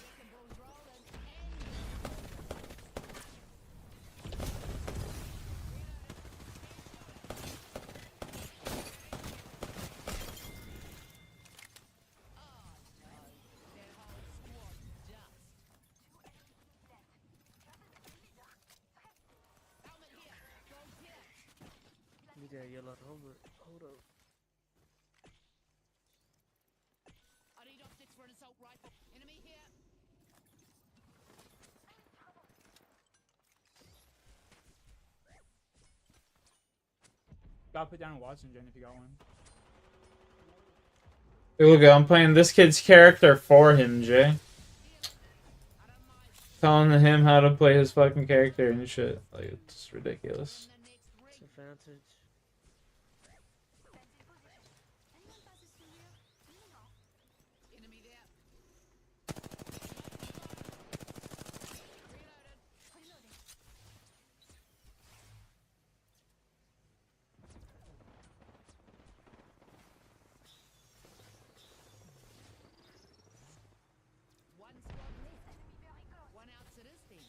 Wrecking balls rolling and oh no, that whole squad dust. Helmet here. Gold here. Need that yellow helmet. Hold up. I need optics for an assault rifle. Enemy here. Gotta put down a Watson Gen if you got one. Hey, look, I'm playing this kid's character for him, Jay. I don't mind. Telling him how to play his fucking character and shit. Like, it's ridiculous. In the next ring. Disadvantage. Anyone passes through here? No. Enemy there. Reloaded. Reloading. One squad left. Enemy very close. One out to this thing.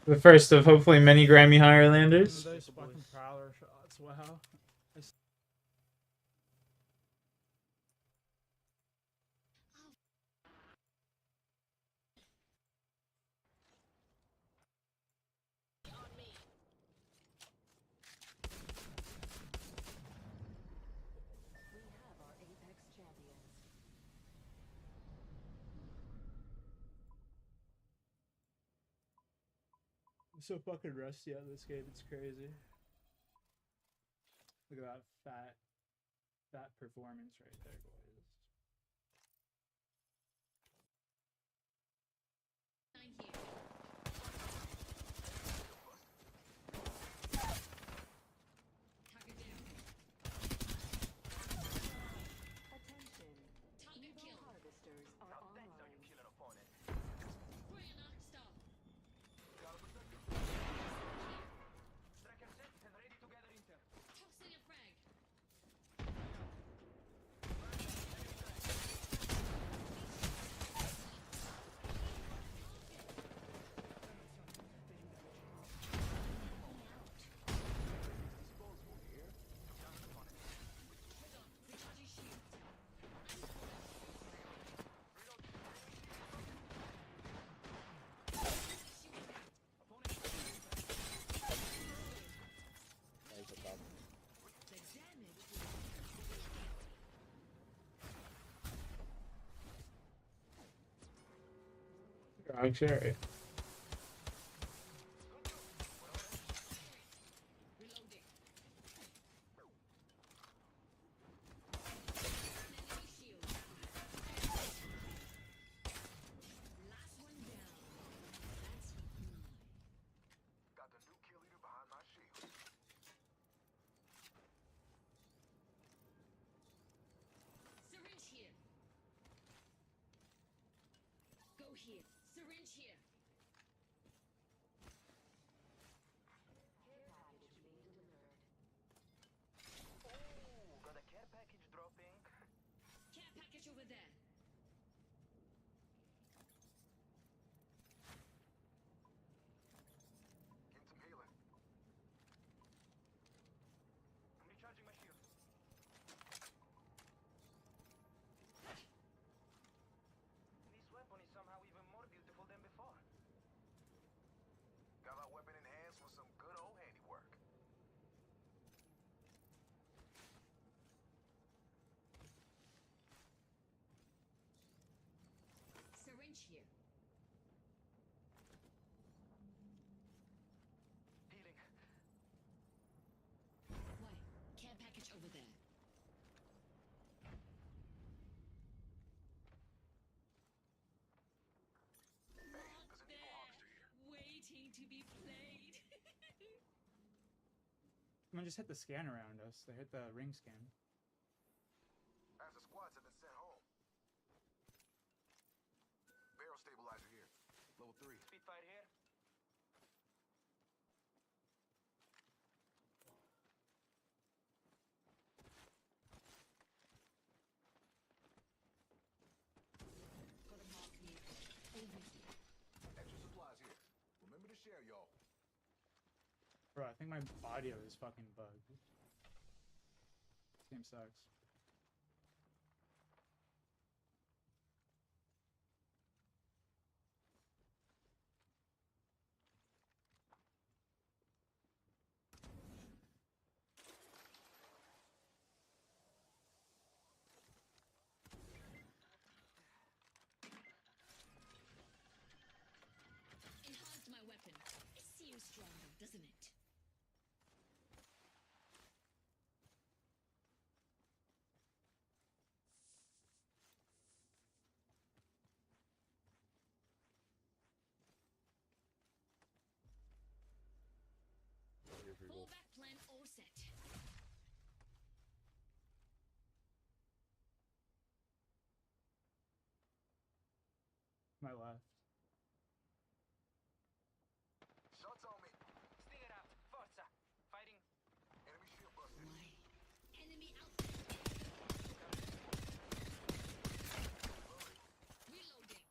The first of hopefully many Grammy Highlanders. Those fucking prowler shots, wow. We have our Apex champions. I'm so fucking rusty on this game, it's crazy. Look at that fat performance right there, boys. Nine here. Target down. Attention. Target Evo kill. harvesters are online. Grand arc star. Tossing a frag. Recharging shield. Nice up top. The damage Wrong cherry. reloading. Enemy shield. Last one down. That's mine. Got the new kill leader behind my shield. Syringe here. Go here. Syringe here. Care package being delivered. Ooh, got a care package dropping. Care package over there. Getting some healing. I'm recharging my shield. This weapon is somehow even more beautiful than before. Got my weapon enhanced with some good old handiwork. Syringe here. Healing. Why? Care package over there. Hey, there's an evil harvester here. Waiting to be played. Come on, just hit the scan around us. They hit the ring scan. As the squads have been sent home. Barrel stabilizer here. Level 3. Spitfire here. Got a mark me. Over here. Extra supplies here. Remember to share, y'all. Bro, I think my audio is fucking bugged. This game sucks. Enhanced my weapon. It seems stronger, doesn't it? Fallback plan all set. My left. Shots on me. Stinger out. Forza. Fighting. Enemy shield busted. Why? Enemy out. Reloading.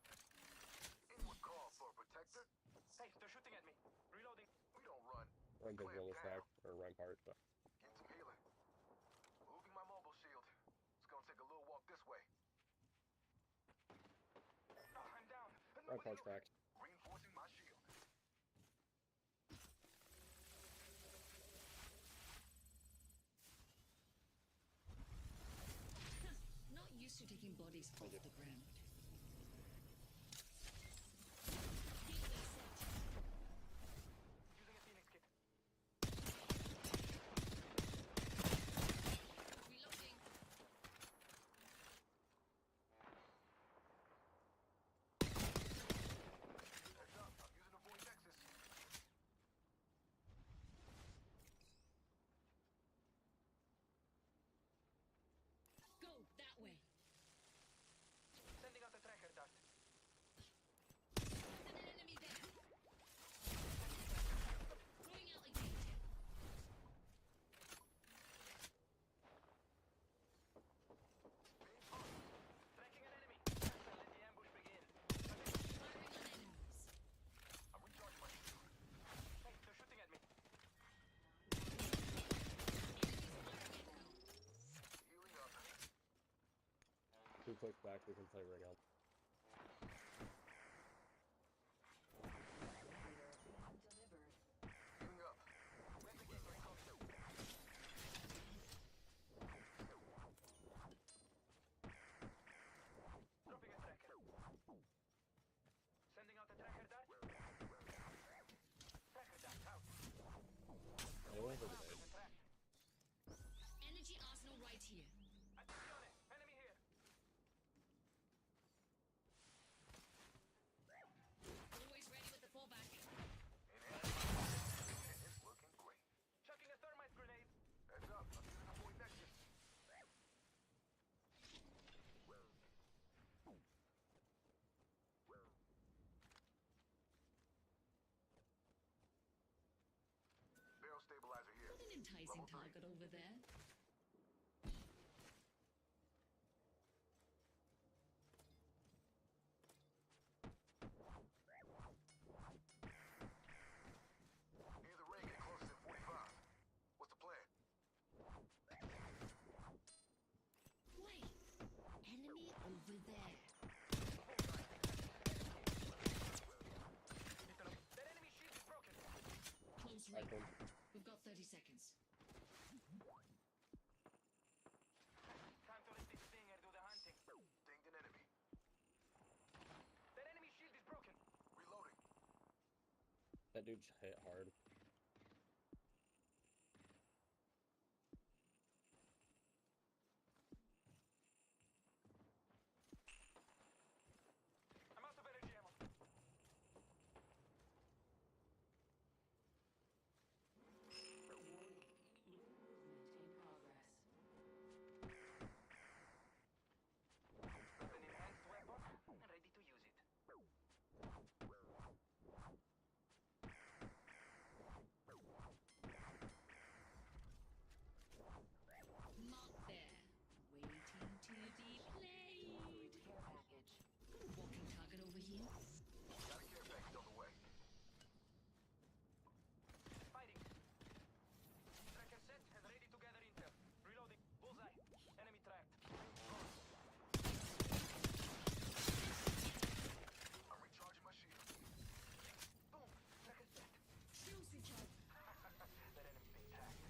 Anyone call for a protector? Hey, they're shooting at me. Or invisible attack or Rampart. So. Getting some healing. Moving my mobile shield. It's gonna take a little walk this way. Oh, I'm down. Rampart's cracked. Reinforcing my shield. Not used to taking bodies off the ground. Using a Phoenix kit. Reloading. Heads up, I'm using a void nexus. Go that way. Sending out the tracker dart. An enemy there. Throwing out a gate. Tracking an enemy. Let the ambush begin. Firing on enemies. I'm recharging my shield. Hey, they're shooting at me. Healing up. 2 clicks back, we can play ring out. Healing up. Replicating recon two. Dropping a tracker. Sending out the tracker dart. Tracker dart out. Anyone over there? Tracked. Energy arsenal right here. Attenzione! Enemy here! Always ready with the fallback. It's looking great. Chucking a thermite grenade. Heads up, I'm using a void nexus. Barrel stabilizer here. What an enticing target over there. Near the ring, get closer than 45. What's the plan? Wait. Enemy over there. That enemy shield is broken. Close range. Icon. We've got 30 seconds. Time to let this stinger do the hunting. Dinged an enemy. That enemy shield is broken. Reloading. That dude hit hard. I'm out of energy ammo. An enhanced weapon and ready to use it. Mark there. Waiting to be played. Care package. Got a walking target over here. Got a care package on the way. Fighting. Tracker set and ready to gather intel. Reloading. Bullseye. Enemy tracked. I'm recharging my shield. Boom. Tracker set. Shields recharge. That enemy being tracked.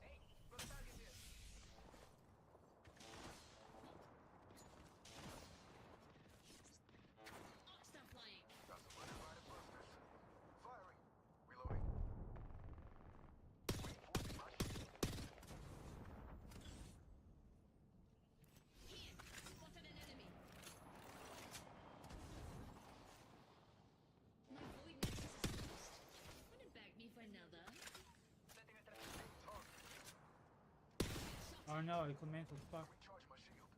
Hey, got a target here. Arc star flying. Got some undivided busters. Firing. Reloading. Reinforcing my shield. Here. Spotted an enemy. My void nexus is lost. Wanna bag me for another? Setting a tracker. Target. Oh no, I Clemente, fuck. Recharge my shield.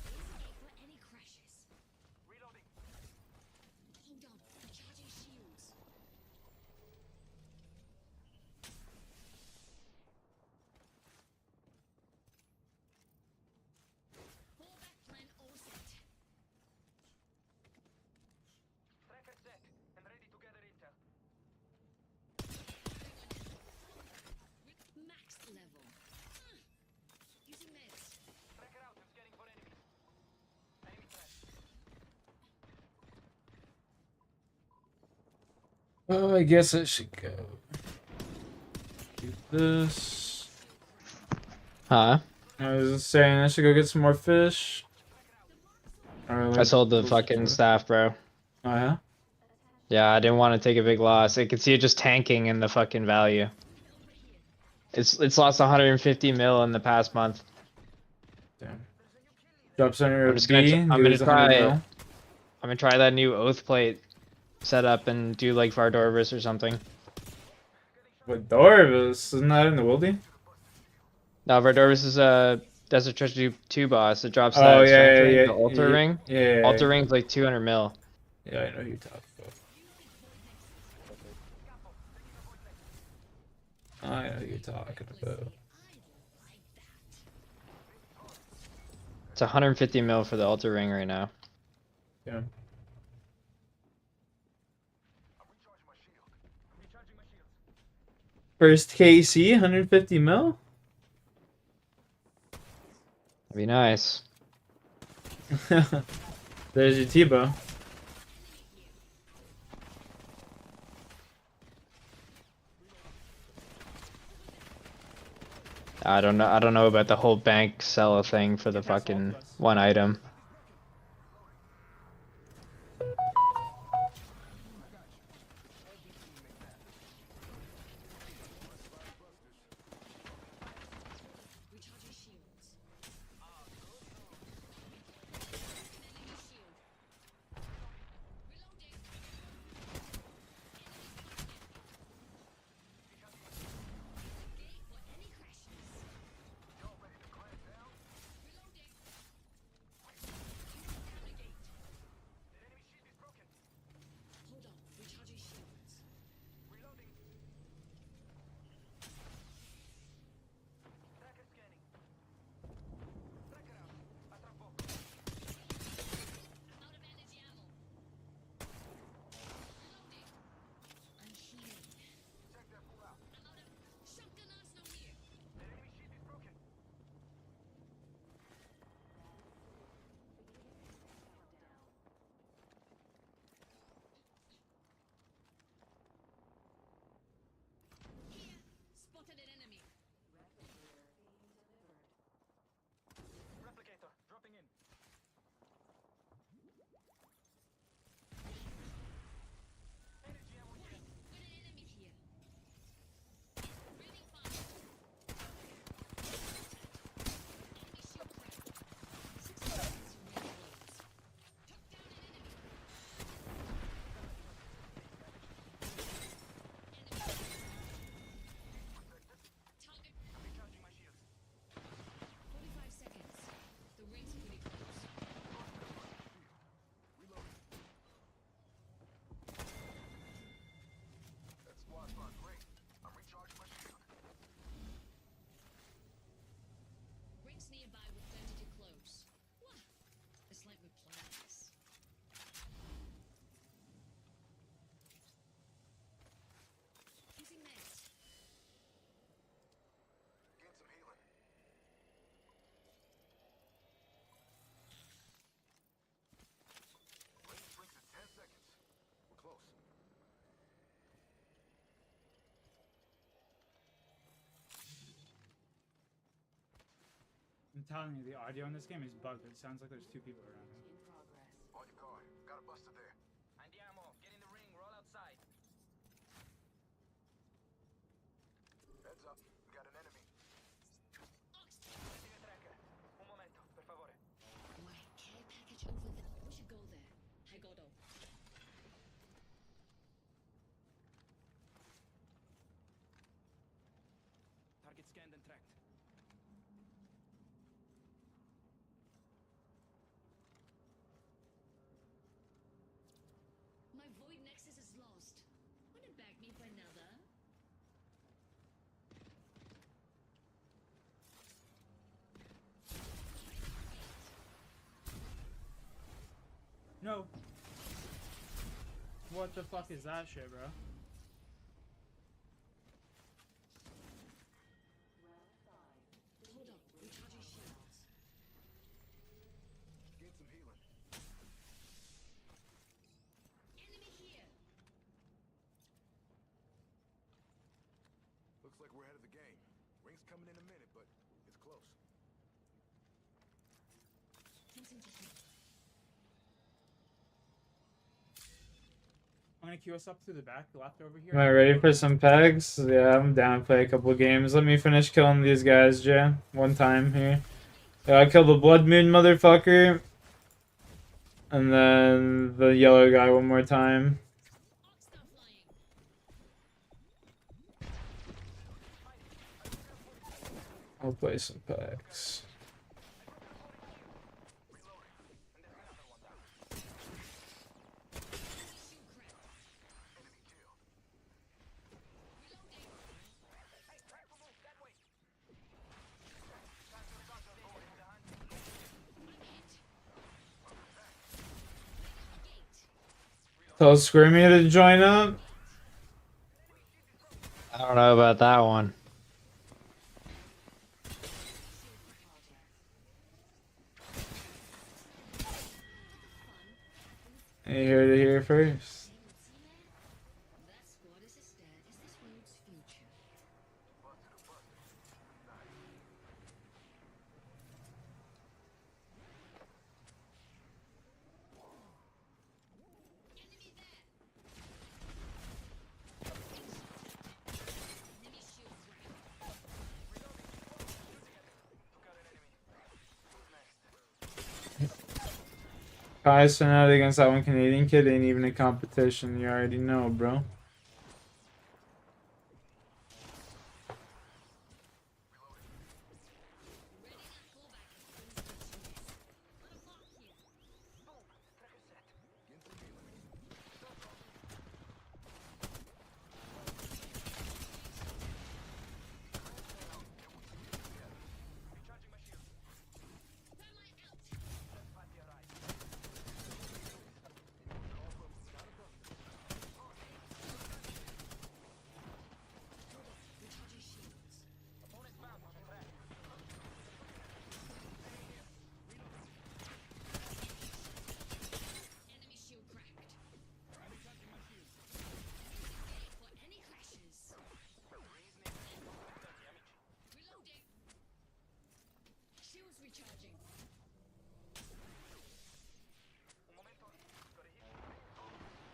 Easy gate for any crashes. Reloading. Hold on. Recharging shields. Fallback plan all set. Tracker set and ready to gather intel. Oh, I guess I should go. Do this. Huh? I was just saying I should go get some more fish. I sold the fucking staff, bro. Oh yeah. Yeah, I didn't want to take a big loss. I could see it just tanking in the fucking value. It's lost 150 mil in the past month. Damn. Drop center I'm of just B. gonna Lose 100 try. mil. I'm gonna try that new oath plate setup and do like Vardorvis or something. What Dorvis? Isn't that in the Wildy? No, Vardorvis is a Desert Treasure 2 boss. It drops Oh that yeah, strength yeah, ring, yeah, the altar yeah, ring. yeah, yeah, Altar yeah. ring's like 200 mil. Yeah, I know who you're talking about. I know who you're talking about. It's 150 mil for the altar ring right now. Yeah. First KC, 150 mil? That'd be nice. There's your T-bow. I don't know about the whole bank sell thing for the fucking one item. Spotted an enemy. Replicator, dropping in. Energy ammo here. Got an enemy here. Breathing fire. Enemy shield cracked. 6 seconds remaining bullets. Took down an enemy. Target. Recharging my shields. 45 seconds. The ring's pretty close. That squad spot great. I'm recharging my shield. Rings nearby with plenty to close. What? It's like we're playing this. Using meds. Gain some healing. Range shrinks in 10 seconds. We're close. I'm telling you, the audio in this game is bugged. It sounds like there's two people around me. On your car. Got a buster there. And the ammo. Get in the ring. Roll outside. Heads up. We got an enemy. Sending a tracker. Un momento, per favore. My care package over there. We should go there. I got off. Target scanned and tracked. My void nexus is lost. Wanna bag me for another? No. What the fuck is that shit, bro? Hold up. Recharging shields. Gain some healing. Enemy here. Looks like we're ahead of the game. Ring's coming in a minute, but it's close. I'm gonna queue us up through the back left over here. Am I ready for some pegs? Yeah, I'm down to play a couple games. Let me finish killing these guys, Jay. One time here. I killed the Blood Moon motherfucker. And then the yellow guy one more time. I'll play some packs. Tell Squirmy to join up. I don't know about that one. You heard it here first. Kai's out against that one Canadian kid ain't even a competition. You already know, bro.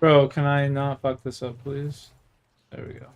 Bro, can I not fuck this up, please? There we go.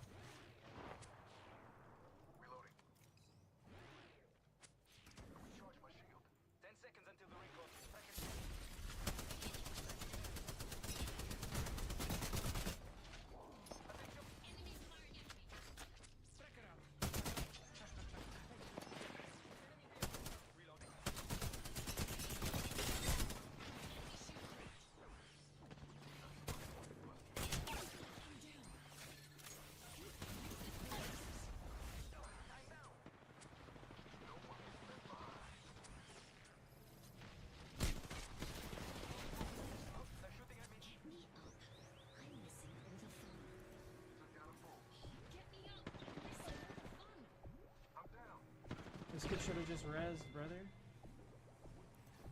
This kid should have just rezzed, brother.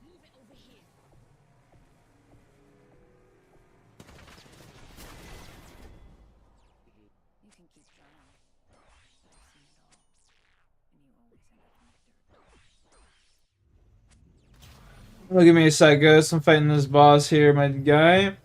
Move it over here. You can keep trying. I've seen it all. And you always end up in the dirt. Look at me a sec, ghost. I'm fighting this boss here, my guy.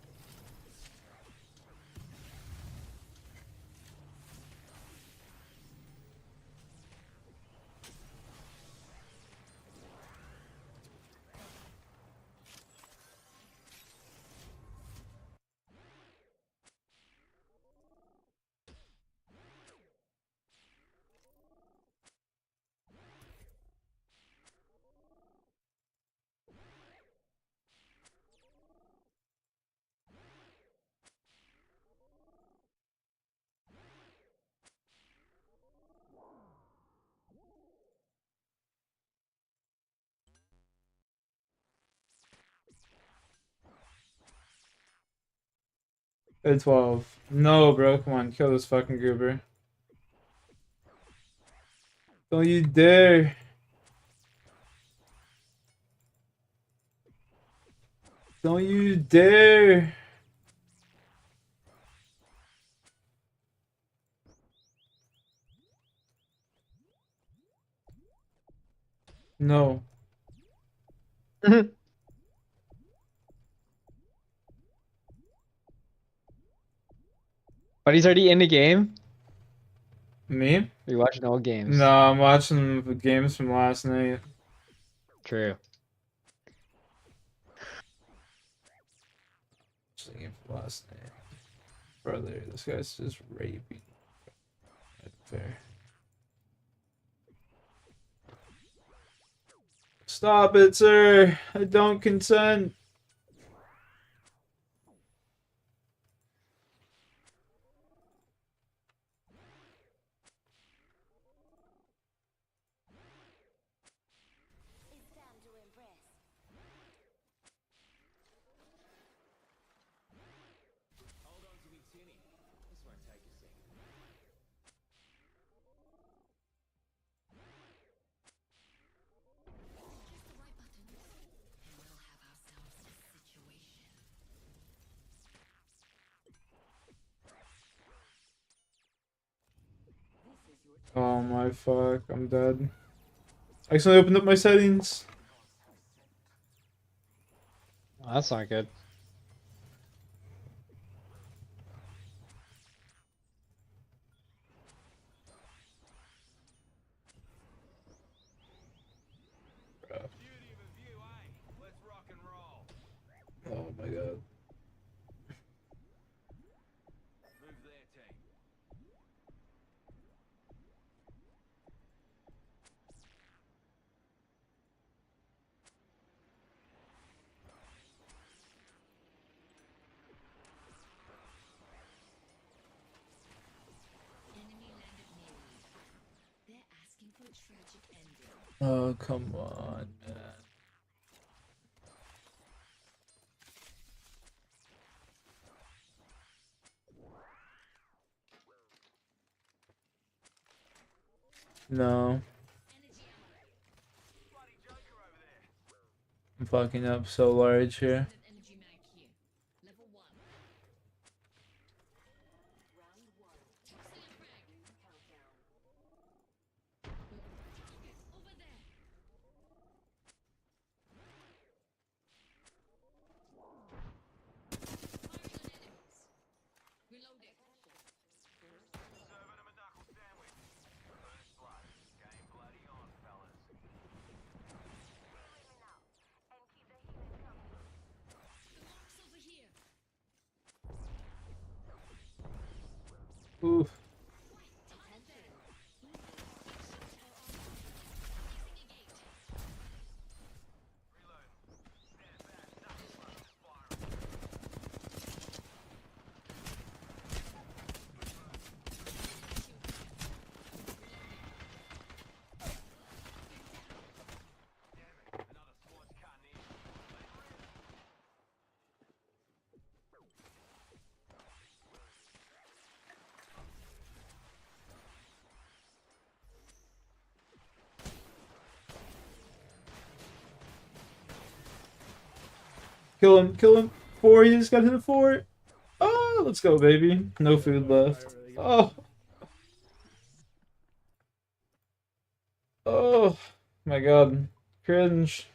At 12. No, bro, come on, kill this fucking goober. Don't you dare. Don't you dare. No. But he's already in the game. Me? You're watching old games. No, I'm watching the games from last night. True. Watching the game from last night. Brother, this guy's just raping. Fair. Stop it, sir! I don't consent. It's time to impress. Hold on to me, Tinny. This won't take a second. Press the right button, and we'll have ourselves a situation. Oh my fuck, I'm dead. I accidentally opened up my settings. Well, that's not good. Beauty of a view, eh? Let's rock and roll. Oh my god. Move there, team. Enemy landed nearly. They're asking for a tragic ending. Oh, come on, man. No. Bloody Joker over there. I'm fucking up so large here. An energy mag here. Level 1. Round one. Toxin frag. Countdown. Over there. Firing on enemies. Reloading. Serving him a knuckle sandwich. First blood. Game bloody on, fellas. Stay with me now. And keep the healing coming. The mark's over here. Oof. Attention. Placing a gate. Reload. Stand back. Knuckle buster firing. Damn it. Another squad's cutting in. Kill him, kill him. 4, he just got hit a 4. Oh, let's go, baby. No food left. Oh. Oh my god. Cringe.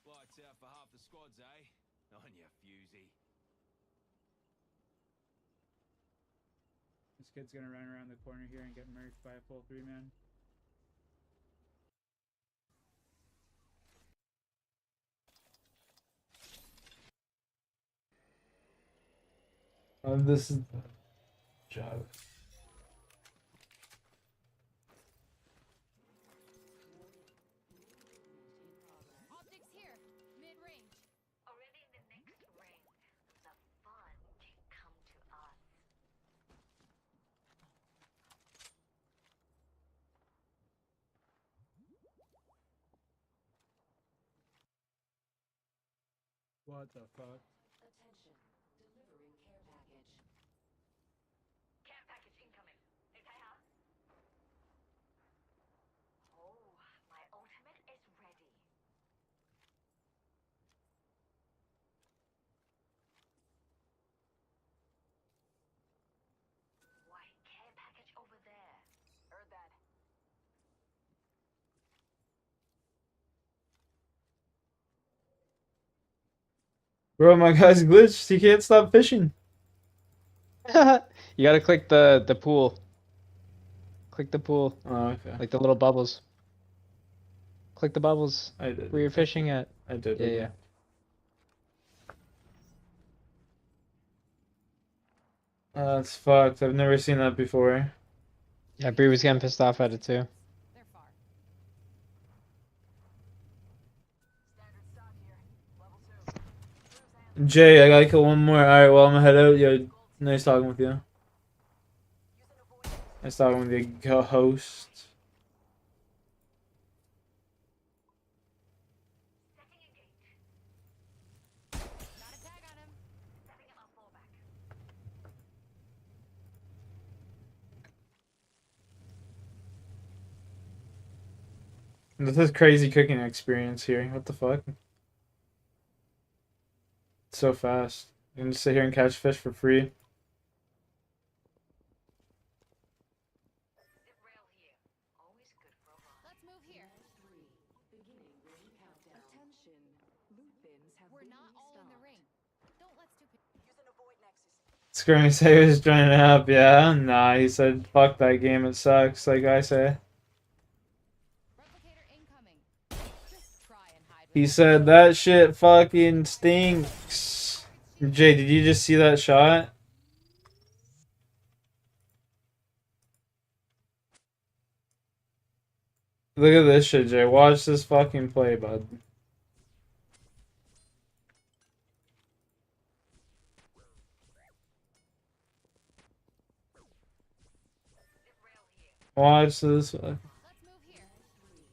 Lights out for half the squads, eh? On your fusey. This kid's gonna run around the corner here and get murked by a full 3-man. This is job. Optics here. Mid-range. Already in the next ring. The fun can come to us. What the fuck? Attention. Delivering care package. Care package incoming. Okay, huh? Oh, my ult Bro, my guy's glitched. He can't stop fishing. You gotta click the pool. Click the pool, Oh, okay. like the little bubbles. Click the bubbles I did. where you're fishing at. I did. Yeah, okay. yeah. That's fucked. I've never seen that before. Yeah, Bree was getting pissed off at it too. They're far. Standard stock here. Level 2. Cruise and Jay, I gotta kill one more. Alright, well, I'm gonna head out. Yo, nice talking with you. using avoidance. Nice talking with you, host. Setting a gate. Got a tag on him. Setting up our fallback. This is crazy cooking experience here. What the fuck? It's so fast. You can just sit here and catch fish for free. Zip rail here. Always good for a ride. Let's move here. Attention. Loot bins have We're been not all in the restocked. ring. Don't let stupid. Using avoid nexus. Screaming say he was joining up, yeah? Nah, he said fuck that game, it sucks, like I say. Replicator incoming. Just try and hide. He said that shit fucking stinks. Jay, did you just see that shot? Look at this shit, Jay. Watch this fucking play, bud. Watch this. Let's move here.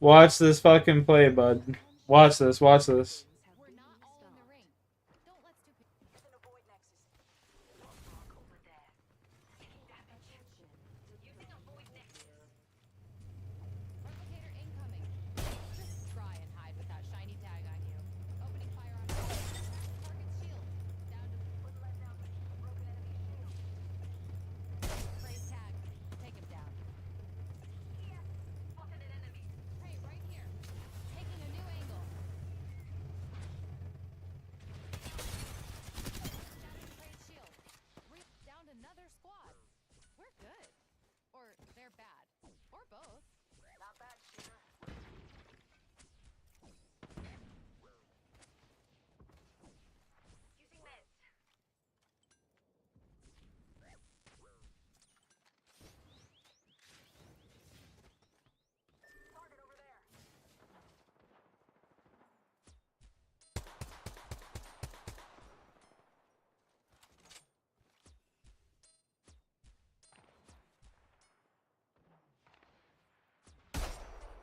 Watch this fucking play, bud. Watch this. Watch this. We're not all in the ring. Don't let stupid. Using avoid nexus. Rock over there. Taking damage. Using avoid nexus. Replicator incoming. Just try and hide with that shiny tag on you. Opening fire on target shield. Down to Wouldn't let down the broken enemy shield. praise tag. Take him down. Here. Spotted an enemy. Hey, right here. Taking a new angle. Down to praise shield. Down another squad. We're good. Or they're bad. Or both. Not bad, shooter. Using meds. Target over there.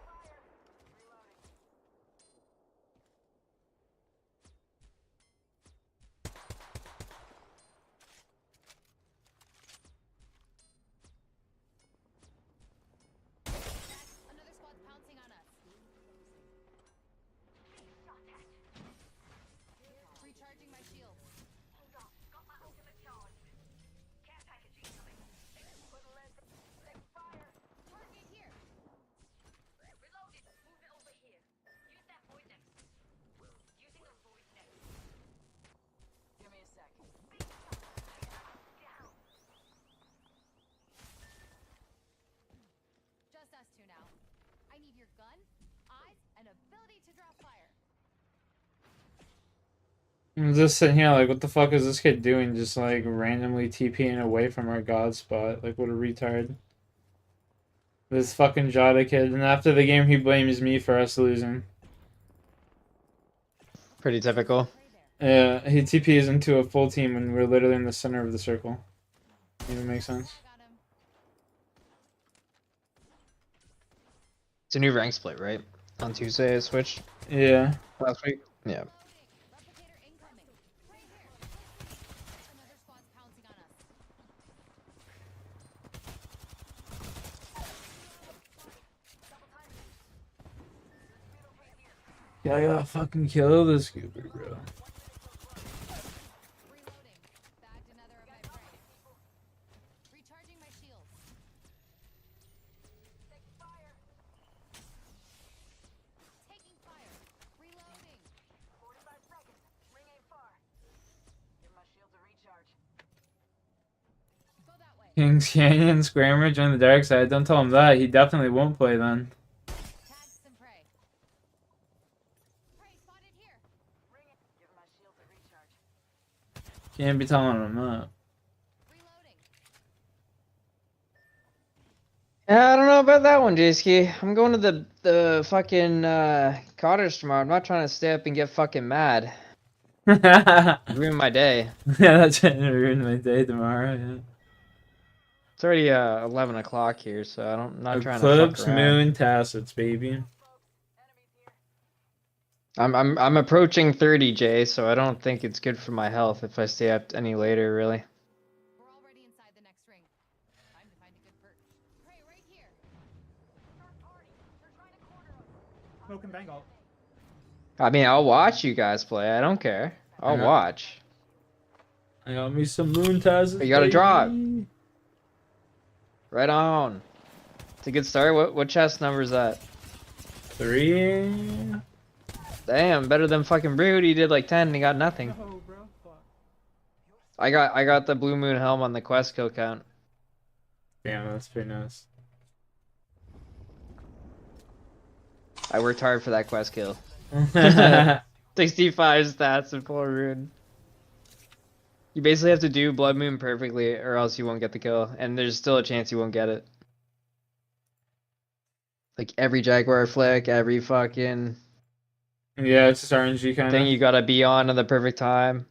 Fire. Reloading. Another squad's pouncing on us. Shot at. Recharging my shield. Hold on. Got my ultimate charge. Care package incoming. Put a lead. Take fire. Target here. Reloaded. Move it over here. Use that void next. Using a void next. Give me a sec. Down. Just us two now. I need your gun, eyes, and ability to draw fire. I'm just sitting here like, what the fuck is this kid doing? Just like randomly TPing away from our god spot. Like, what a retard. This fucking Jada kid. And after the game, he blames me for us losing. Pretty typical. Yeah, he TPs into a full team when we're literally in the center of the circle. Even makes sense. Got him. It's a new rank split, right? On Tuesday, I switched Yeah. last week. Yeah. Loading. Replicator incoming. Right here. Another squad's pouncing on us. Yeah, I gotta fucking kill this goober, bro. Reloading. Bagged another of my prey. Recharging my shields. Taking fire. Reloading. 45 seconds. Ring ain't far. Kings Canyon, Scrammer, join the dark side. Don't tell him that. He definitely won't play then. Tag some prey. Prey spotted here. Ring it. Give my shield a recharge. Can't be telling him that. Reloading. Yeah, I don't know about that one, Jayski. I'm going to the fucking cottage tomorrow. I'm not trying to stay up and get fucking mad. Yeah, Ruin my day. that's gonna ruin my day tomorrow. Yeah. It's already 11 o'clock here, so I'm not trying to fuck Eclipse, around. moon, tacits, baby. I'm approaching 30, Jay, so I don't think it's good for my health if I stay up any later, really. We're already inside the next ring. Time to find a good perch. Prey right here. Smoke and Bengal. I mean, I'll watch you guys play. I don't care. I'll Yeah. watch. I got me some moon tacits. You gotta drop. baby. Right on. It's a good start. What chest number is that? 3. Damn, better than fucking Brood. He did like 10 and he got nothing. No, bro. Fuck. I got the Blue Moon helm on the quest kill count. Damn, that's pretty nice. I worked hard for that quest kill. 65 stats and 4 rune. You basically have to do Blood Moon perfectly or else you won't get the kill. And there's still a chance you won't get it. Like every Jaguar flick, every fucking Yeah, it's just RNG kind thing of. you gotta be on at the perfect time.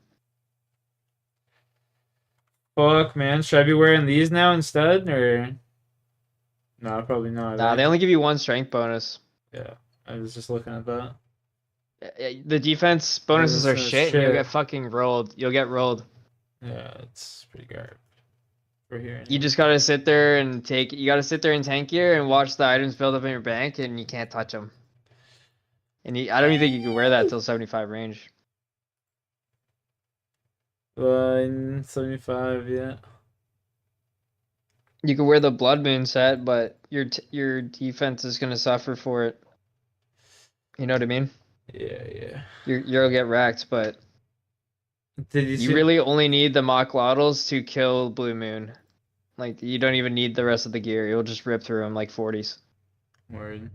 Fuck, man. Should I be wearing these now instead, or? No, probably not. Nah, right? they only give you 1 strength bonus. Yeah, I was just looking at that. The defense bonuses are Bonuses are shit, and you'll shit. get fucking rolled. You'll get rolled. Yeah, it's pretty garbage. We're here. You just gotta sit there and you gotta sit there in tank gear and watch the items build up in your bank, and you can't touch them. And I don't even think you can wear that till 75 range. 75, yeah. You can wear the Blood Moon set, but your defense is gonna suffer for it. You know what I mean? Yeah. You'll get wrecked, but Did you you see? really only need the Mocklottles to kill Blue Moon. Like, you don't even need the rest of the gear. You'll just rip through them like 40s. Word.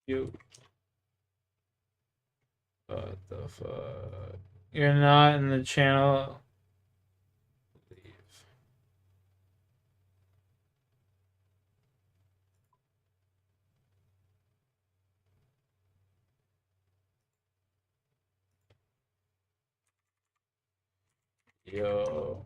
You. What the fuck? You're not in the channel. Leave. Yo.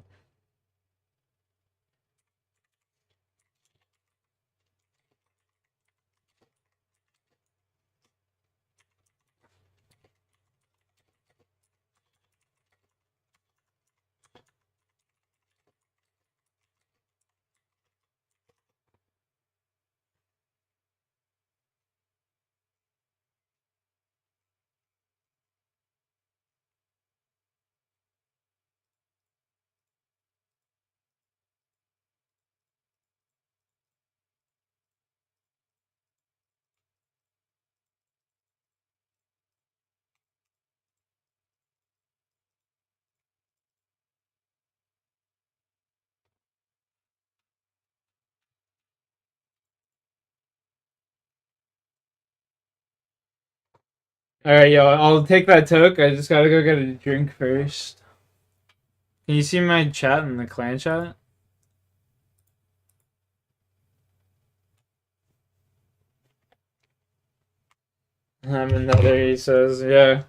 Alright, yo, I'll take that toke. I just gotta go get a drink first. Can you see my chat in the clan chat? I'm another, he says, yeah.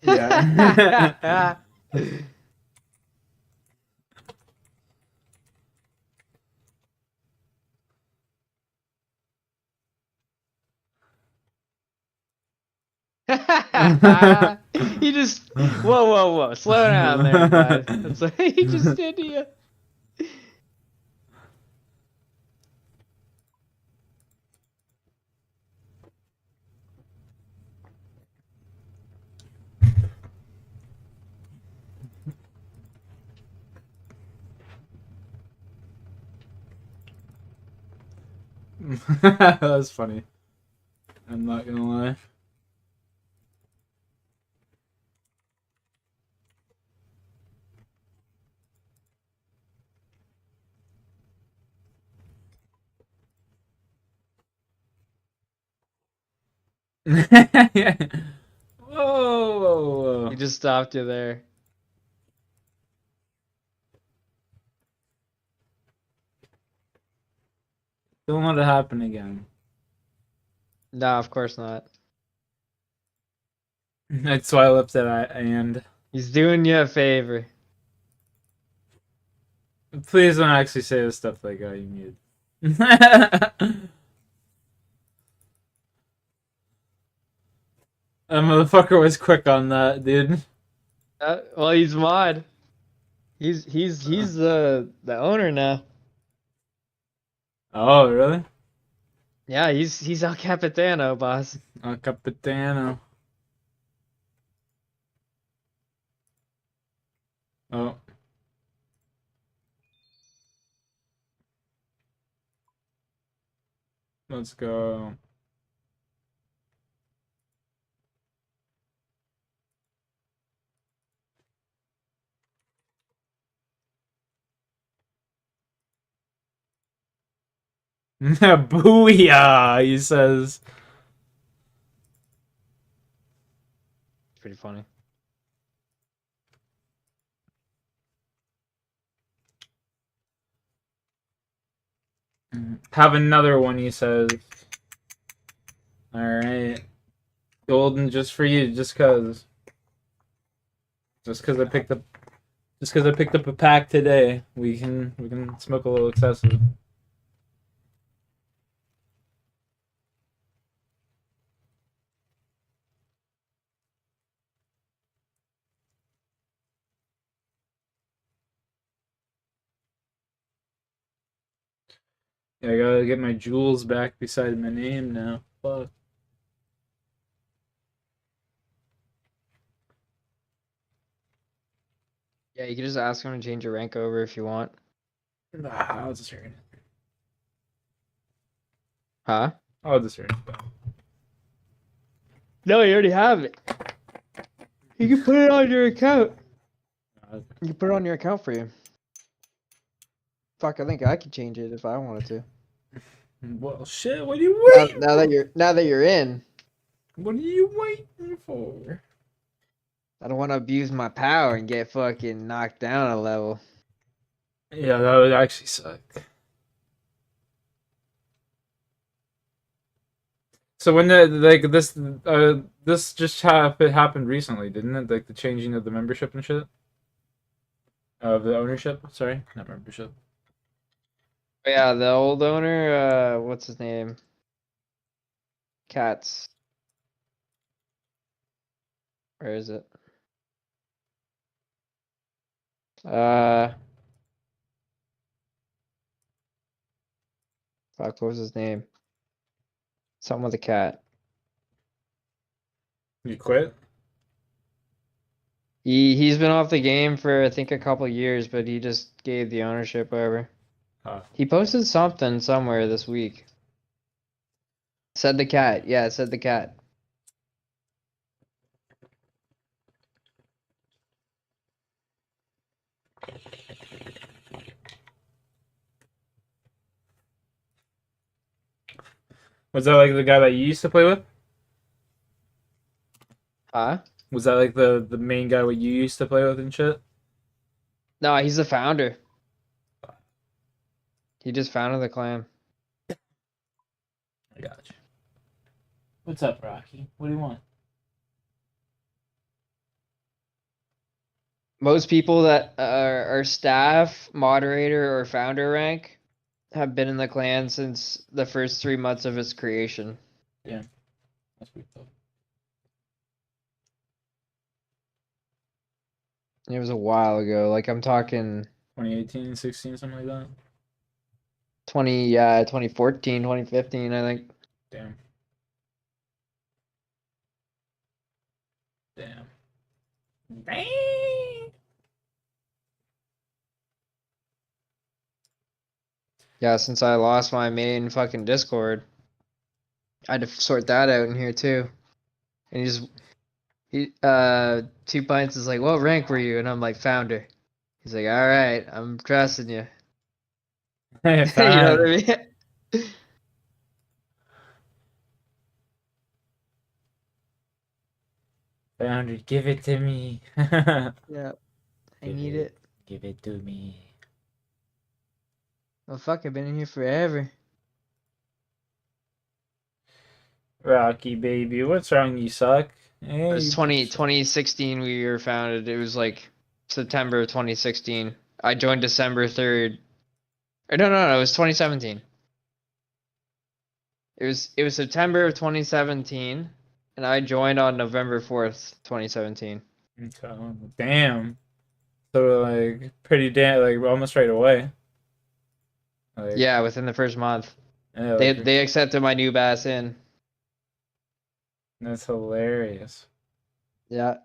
Yeah. He just whoa, slow down there, bud. That's what he just did to you. That was funny. I'm not gonna lie. Yeah. Whoa. He just stopped you there. Don't let it happen again. No, of course not. That's why I left it at and. He's doing you a favor. Please don't actually say the stuff like you mute. That motherfucker was quick on that, dude. Well, he's mod. He's the owner now. Oh, really? Yeah, he's El Capitano, boss. El Capitano. Oh. Let's go. Booyah, he says. It's pretty funny. Have another one, he says. Alright. Golden just for you, just cause. Just cause I picked up a pack today. We can smoke a little excessive. Yeah, I gotta get my jewels back beside my name now. Fuck. Yeah, you can just ask him to change your rank over if you want. I'll just hear it. Huh? I'll just hear it. No, you already have it. You can put it on your account. You can put it on your account for you. Fuck, I think I could change it if I wanted to. Well, shit. What are you waiting? Now that you're in, What are you waiting for? I don't want to abuse my power and get fucking knocked down a level. Yeah, that would actually suck. So when this just happened recently, didn't it? Like the changing of the membership and shit. Of the ownership. Sorry, not membership. Yeah, the old owner, what's his name? Cats. Where is it? Fuck, what was his name? Something with a cat. You quit? He's been off the game for I think a couple years, but he just gave the ownership over. He posted something somewhere this week. Said the cat. Yeah, it said the cat. Was that like the guy that you used to play with? Huh? Was that like the main guy what you used to play with and shit? No, he's the founder. He just founded the clan. I got you. What's up, Rocky? What do you want? Most people that are staff, moderator, or founder rank have been in the clan since the first 3 months of its creation. Yeah. That's pretty cool. It was a while ago. Like I'm talking 2018, 16, something like that. 2014, 2015, I think. Damn. Damn. Damn. Yeah, since I lost my main fucking Discord, I had to sort that out in here too. And he 2 Pints is like, what rank were you? And I'm like, founder. He's like, all right, I'm trusting you. Hey, You know what I mean? Founder, give it to me. Yeah, I Give need it. it. Give it to me. Oh fuck, I've been in here forever. Rocky, baby, what's wrong? You suck. Hey, It was you 2016 we were founded. It was like September of 2016. I joined December 3rd. Or no, it was 2017. It was September of 2017, and I joined on November 4th, 2017. Okay, damn. So like pretty damn like almost right away. Like, Yeah, within the first month. yeah, They like, they accepted my new bass in. that's hilarious. Yeah.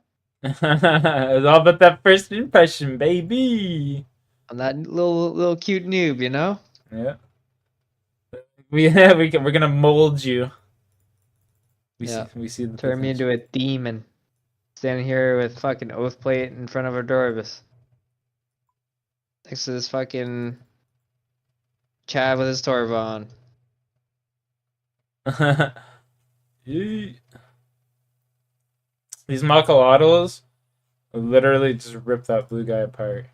It's all about that first impression, baby. I'm that little cute noob, you know? Yeah. We're gonna mold you. Yeah. We see the Turn me potential. into a demon. Standing here with fucking oath plate in front of a Dorbus. Next to this fucking Chad with his Torva on. Yeet. These Macalados literally just rip that blue guy apart.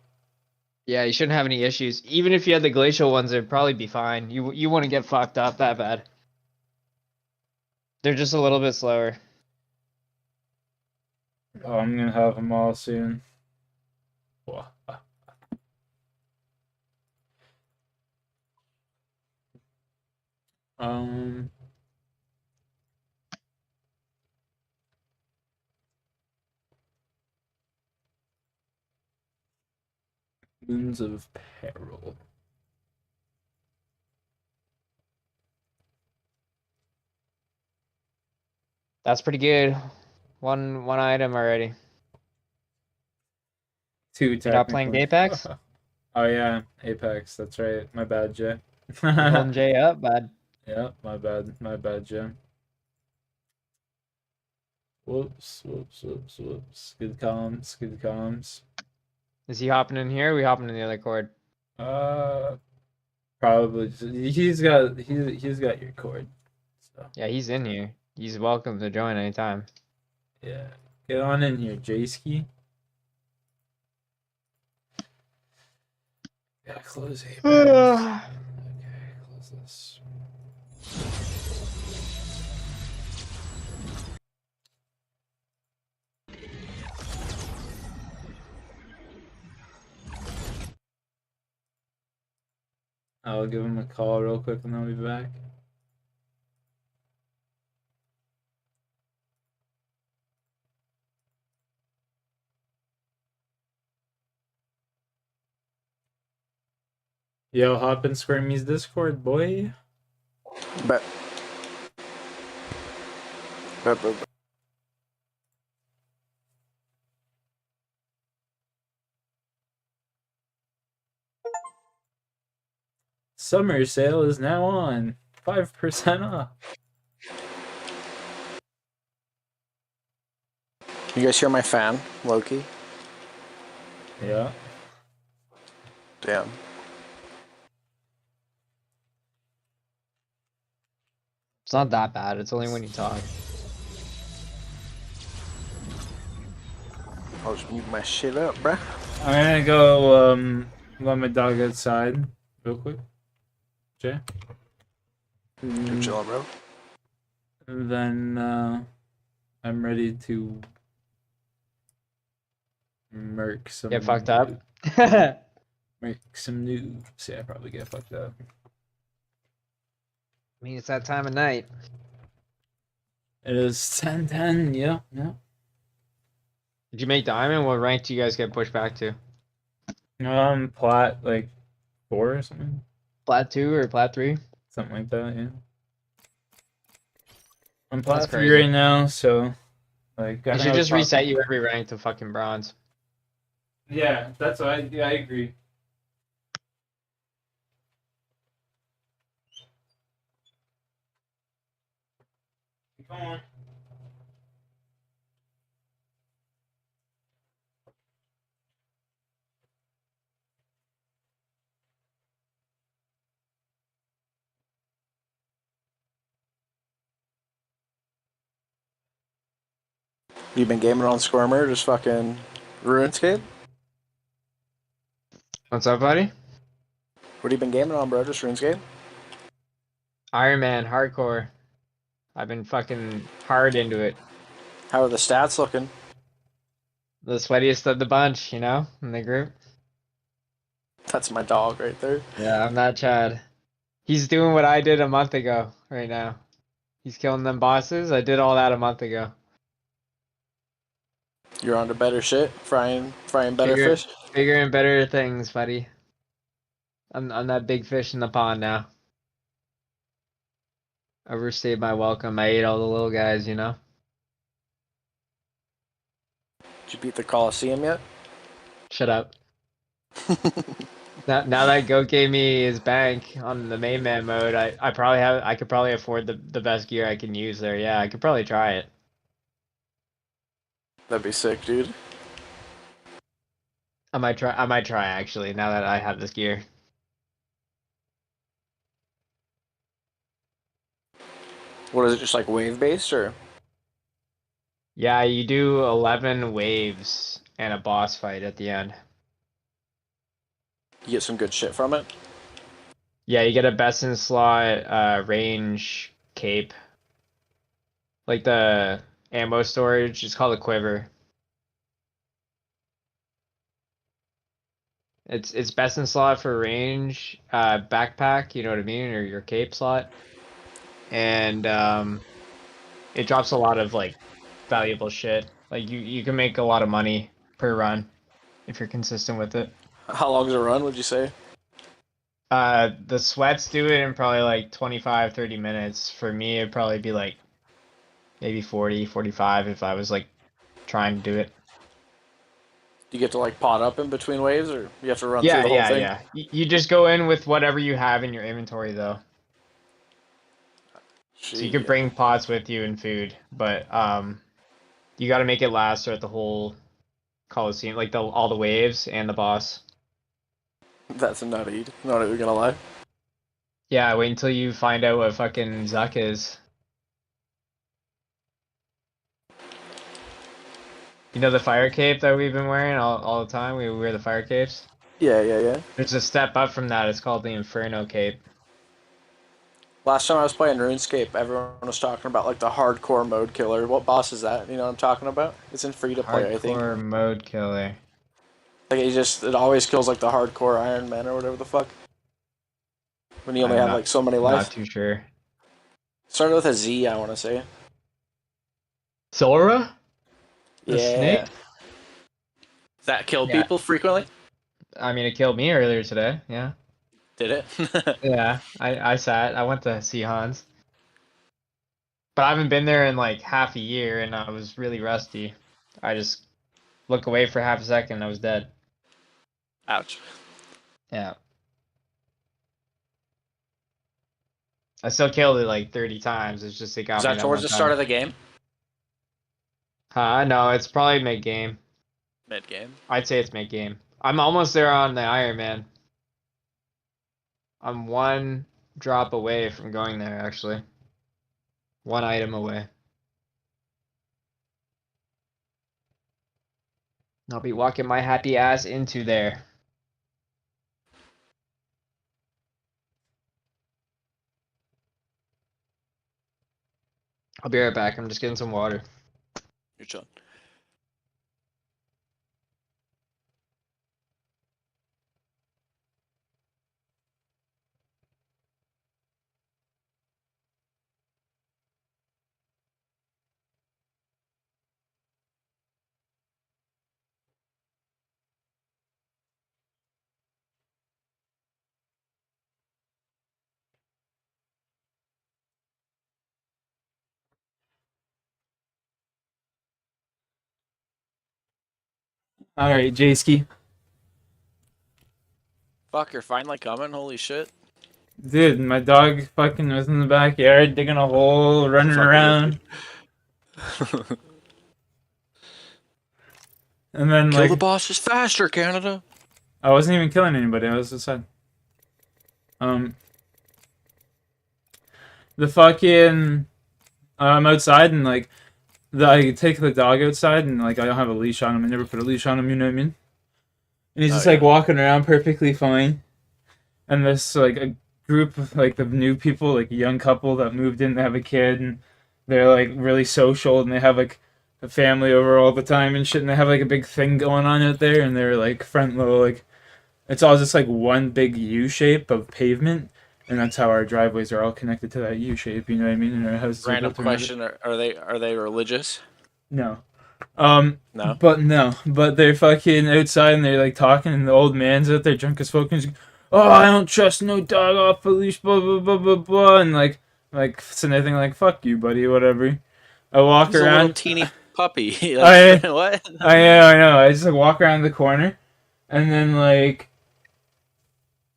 Yeah, you shouldn't have any issues. Even if you had the glacial ones, it'd probably be fine. You wouldn't get fucked up that bad. They're just a little bit slower. Oh, I'm gonna have them all soon. Whoa. Um. Moons of Peril. That's pretty good. One item already. Two You're not playing technically. Apex? Oh yeah, Apex. That's right. My bad, Jay. You're holding Jay up, bud. Yeah, my bad. My bad, Jay. Whoops. Good comms. Good comms. Is he hopping in here? Or are we hopping in the other cord? Probably. He's got your cord. So Yeah, he's in here. He's welcome to join anytime. yeah, get on in here, Jayski. Yeah, close Apex. Okay, close this. I'll give him a call real quick and I'll be back. Yo, hop in Squirmy's Discord, boy. Bet. Bet. Summer sale is now on. 5% off. You guys hear my fan, Loki? Yeah. Damn. It's not that bad. It's only when you talk. I'll just mute my shit up, bruh. I'm gonna go let my dog outside real quick. Jay? You're chilling, bro. then I'm ready to murk some. Get fucked up. Murk some noobs. Yeah, probably get fucked up. I mean, it's that time of night. It is 10:10. Yeah, yeah. Did you make diamond? What rank do you guys get pushed back to? Plat like 4 or something. Plat 2 or plat 3? Something like that. Yeah. I'm That's plat 3 crazy. right now, so like. It should just reset you every rank to fucking bronze. Yeah, that's what I agree. Come on. You been gaming on Squirmer, just fucking RuneScape? What's up, buddy? What have you been gaming on, bro? Just RuneScape? Ironman hardcore. I've been fucking hard into it. How are the stats looking? The sweatiest of the bunch, you know, in the group. That's my dog right there. Yeah, I'm not Chad. He's doing what I did a month ago right now. He's killing them bosses. I did all that a month ago. You're on to better shit? Frying better fish? Bigger and better things, buddy. I'm that big fish in the pond now. Overstayed my welcome. I ate all the little guys, you know? Did you beat the Coliseum yet? Shut up. Now that Goat gave me his bank on the main man mode, I could probably afford the best gear I can use there. Yeah, I could probably try it. That'd be sick, dude. I might try actually, now that I have this gear. What is it, just like wave based or? Yeah, you do 11 waves and a boss fight at the end. You get some good shit from it? Yeah, you get a best in slot range cape. Like the ammo storage, it's called a quiver. It's best in slot for range, backpack, you know what I mean, or your cape slot. And it drops a lot of like valuable shit. Like you can make a lot of money per run if you're consistent with it. How long's a run, would you say? The sweats do it in probably like 25, 30 minutes. For me, it'd probably be like maybe 40, 45 if I was like trying to do it. You get to like pot up in between waves, or you have to run through the whole thing? Yeah. You just go in with whatever you have in your inventory though. So you could bring pots with you and food, but you got to make it last throughout the whole Coliseum, like all the waves and the boss. That's a nutty. Not even gonna lie. Yeah, wait until you find out what fucking Zuck is. You know the fire cape that we've been wearing all the time? We wear the fire capes? Yeah. There's a step up from that. It's called the Inferno cape. Last time I was playing RuneScape, everyone was talking about like the hardcore mode killer. What boss is that? You know what I'm talking about? It's in free to play, I think. Hardcore mode killer. Like it always kills like the hardcore Ironman or whatever the fuck. When you only have like so many lives. Not too sure. Started with a Z, I want to say. Sora? The Yeah. snake? Does that kill people frequently? I mean, it killed me earlier today. Yeah. Did it? Yeah. I went to see Hans. But I haven't been there in like half a year, and I was really rusty. I just look away for half a second, and I was dead. Ouch. Yeah. I still killed it like 30 times. It's just it got Is me that towards the start of the game? No, it's probably mid-game. Mid-game. I'd say it's mid-game. I'm almost there on the Ironman. I'm one drop away from going there, actually. One item away. I'll be walking my happy ass into there. I'll be right back. I'm just getting some water. You're chilling. All right, Jayski. Fuck, you're finally coming. Holy shit. Dude, my dog fucking was in the backyard digging a hole, running Fucking around, weird. and then Kill the like bosses faster, Canada. I wasn't even killing anybody. I was outside. The fucking I'm outside and like I take the dog outside and like I don't have a leash on him. I never put a leash on him. You know what I mean? And he's Oh, just like yeah. walking around perfectly fine. And this like a group of like the new people, like a young couple that moved in, they have a kid and they're like really social and they have like a family over all the time and shit and they have like a big thing going on out there and they're like front low like it's all just like one big U shape of pavement and that's how our driveways are all connected to that U shape, you know what I mean? And our houses are Random built around it. question: Are they religious? No. No. But they're fucking outside and they're like talking and the old man's out there drunk as fuck and he's like, oh, I don't trust no dog off a leash, blah blah blah blah blah and like so anything like fuck you, buddy, whatever. I walk He's a little around. teeny puppy. I What? I know. I just like walk around the corner and then like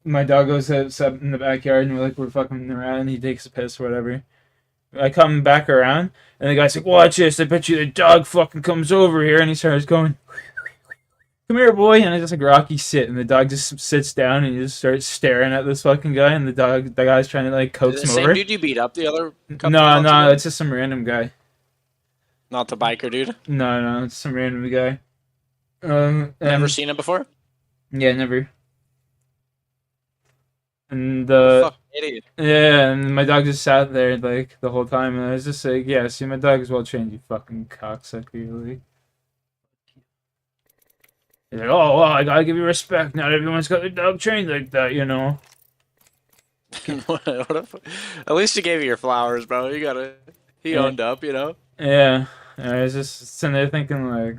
my dog goes up in the backyard and we're fucking around. He takes a piss, whatever. I come back around and the guy's like, "Watch this! I bet you the dog fucking comes over here." And he starts going, "Come here, boy!" And I just like Rocky sit, and the dog just sits down and he just starts staring at this fucking guy. And the guy's trying to like coax The him same over. dude you beat up the other couple No, months ago? it's just some random guy. Not the biker dude. No, it's some random guy. Never seen him before. Yeah, never. And Fuck idiot. yeah, and my dog just sat there like the whole time, and I was just like, "Yeah, see, my dog is well trained, you fucking cocksucker." Like, he's like, "Oh, well, I gotta give you respect. Not everyone's got their dog trained like that, you know." At least you gave you your flowers, bro. You gotta. He Yeah. owned up, you know. Yeah, I was just sitting there thinking like,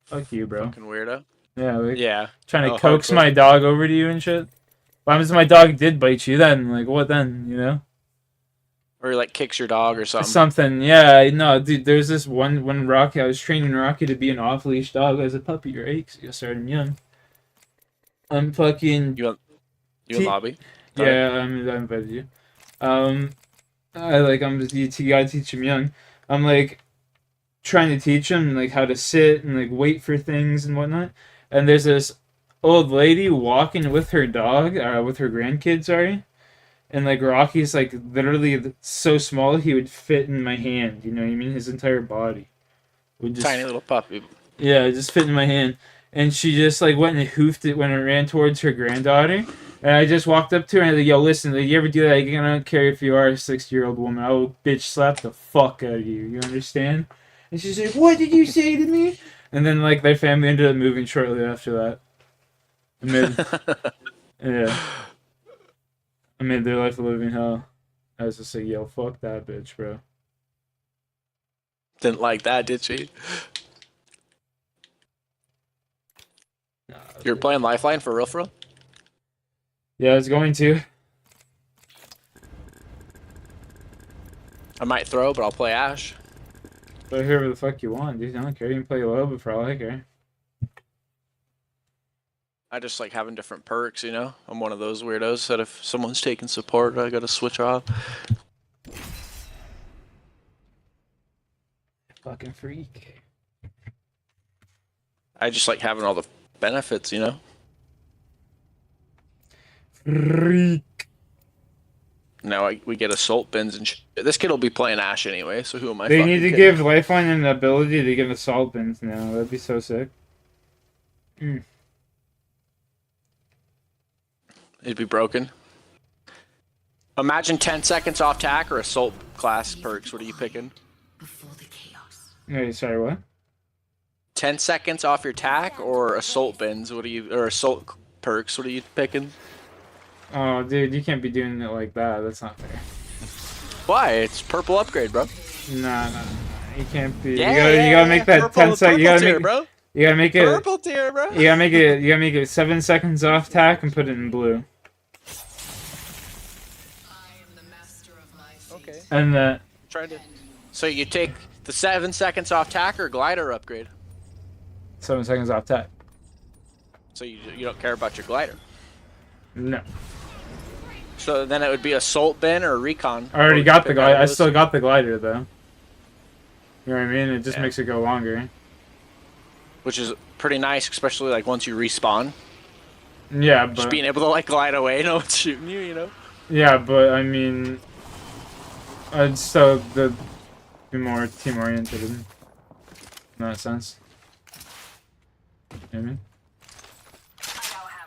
"Fuck you, bro." Fucking weirdo. Yeah, like Yeah. trying to Oh, coax hardcore. my dog over to you and shit. What happens if my dog did bite you? Then, like, what then? You know? Or he like kicks your dog or something. Something, yeah. No, dude. There's this one when Rocky. I was training Rocky to be an off-leash dog as a puppy, right? 'Cause you start him young. I'm fucking. You and Lobby. Yeah, I invited you. I'm you gotta teach him young. I'm like trying to teach him like how to sit and like wait for things and whatnot. And there's this old lady walking with her dog, with her grandkid, sorry. And like Rocky's like literally so small he would fit in my hand. You know what I mean? His entire body would just Tiny little puppy. yeah, just fit in my hand. And she just like went and hoofed it when it ran towards her granddaughter. And I just walked up to her and I was like, "Yo, listen, like, you ever do that again? I don't care if you are a 60-year-old woman. I will bitch slap the fuck out of you. You understand?" And she's like, "What did you say to me?" And then like their family ended up moving shortly after that. Yeah. I made their life a living hell. I was just like, "Yo, fuck that bitch, bro." Didn't like that, did she? You're playing Lifeline for real, for real? Yeah, I was going to. I might throw, but I'll play Ash. Play whoever the fuck you want, dude. I don't care. You can play low, but for all I care. I just like having different perks, you know? I'm one of those weirdos that if someone's taking support, I gotta switch off. Fucking freak. I just like having all the benefits, you know? Freak. Now we get assault bins and shit. This kid will be playing Ash anyway, so who am I They fucking need to kidding? give Lifeline an ability to give assault bins now. That'd be so sick. It'd be broken. Imagine 10 seconds off tack or assault class perks. What are you picking? Wait, sorry, what? 10 seconds off your tack or assault bins? What are you, or assault perks? What are you picking? Oh, dude, you can't be doing it like that. That's not fair. Why? It's purple upgrade, bro. Nah. You can't be. Yeah, you gotta make that purple, 10 seconds. You gotta tier, make, bro. you gotta make it. Purple tier, bro. You gotta make it 7 seconds off tack and put it in blue. Okay. And the Try to. So you take the 7 seconds off tack or glider upgrade. 7 seconds off tack. So you don't care about your glider. No. So then it would be assault bin or recon. I already got the glider. I still got the glider though. You know what I mean? It just makes it go longer. Which is pretty nice, especially like once you respawn. Yeah, but Just being able to like glide away, no one's shooting you, you know? yeah, but I mean, I'd still be more team oriented in that sense. You know what I mean?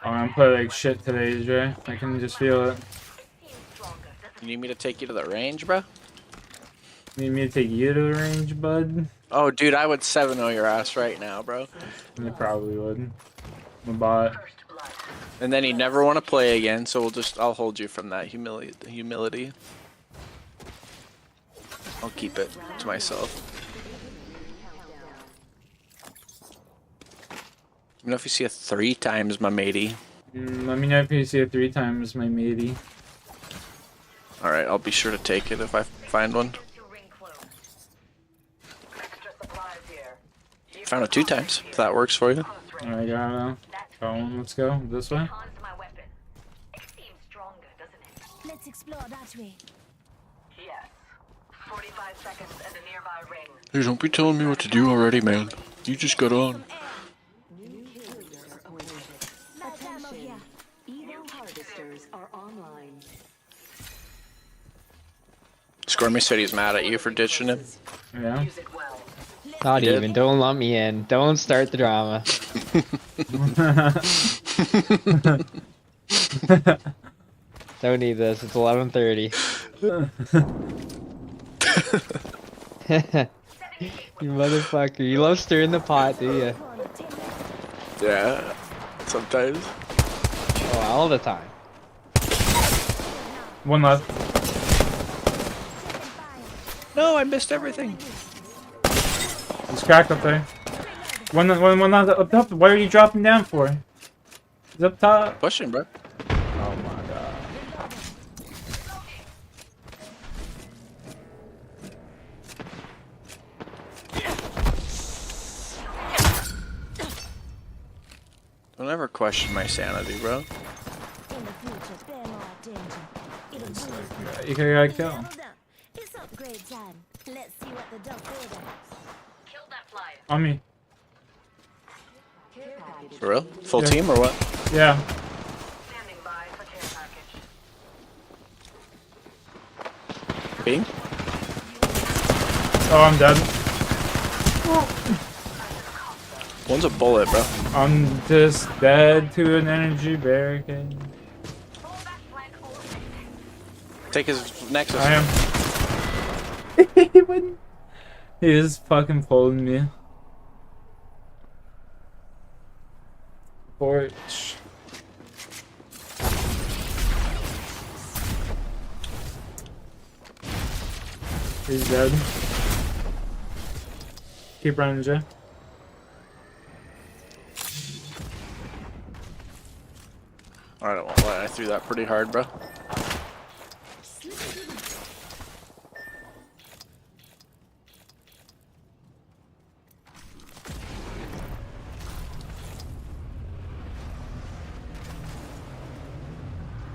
Oh, I'm playing like shit today, Jay. I can just feel it. You need me to take you to the range, bro? Need me to take you to the range, bud? Oh, dude, I would 7-0 your ass right now, bro. I probably would. I'm a bot. And then he'd never want to play again, so I'll hold you from that humility. I'll keep it to myself. Let me know if you see a 3 times my matey. Let me know if you see it 3 times, my matey. Alright, I'll be sure to take it if I find one. Found it 2 times, if that works for you. I got let's go. This way? Let's explore that way. Yes. 45 seconds and a nearby ring. Hey, don't be telling me what to do already, man. You just got on. New killers are awaited. Attention. Evo harvesters are online. Scormy said he's mad at you for ditching him. Yeah. Not You did? even. Don't let me in. Don't start the drama. Don't need this. It's 11:30. You motherfucker. You love stirring the pot, do you? Yeah, sometimes. Oh, all the time. One left. No, I missed everything. He's cracked up there. One left up top. What are you dropping down for? He's up top. Pushing, bro. Oh my god. Don't ever question my sanity, bro. In the future, pay more attention. It'll boost You gotta kill. Level down. It's upgrade time. Let's see what the duck did. Kill that flyer. On me. Care package. For real? Full Yeah. team or what? Yeah. Standing by for care package. Being? Oh, I'm dead. One's a bullet, bro. I'm just dead to an energy barricade. Take his nexus. I am. He wouldn't. He just fucking folded me. Porch. He's dead. Keep running, Jay. I don't want to lie, I threw that pretty hard, bro.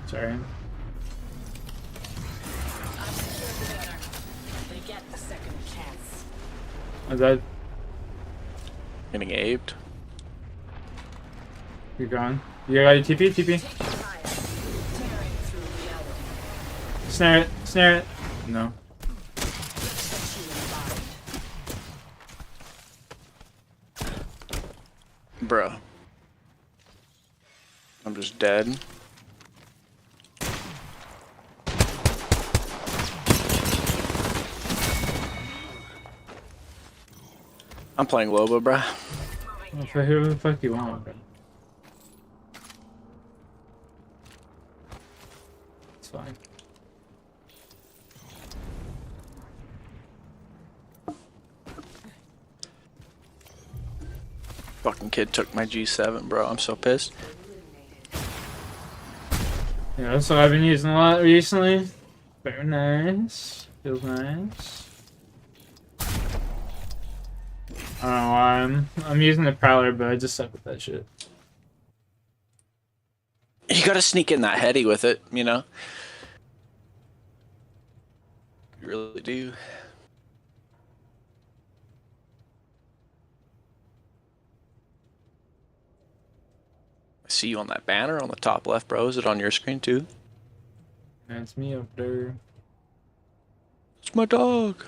Sorry. They get the second chance. I'm dead. Getting aped. You're gone. You got your TP? TP. Snare it. Snare it. No. Bro. I'm just dead. I'm playing Loba, bro. Who the fuck you want, bro? It's fine. Fucking kid took my G7, bro. I'm so pissed. Yeah, that's what I've been using a lot recently. Very nice. Feels nice. I don't know why I'm using the Prowler, but I just suck with that shit. You gotta sneak in that heady with it, you know? You really do. I see you on that banner on the top left, bro. Is it on your screen too? That's me up there. It's my dog.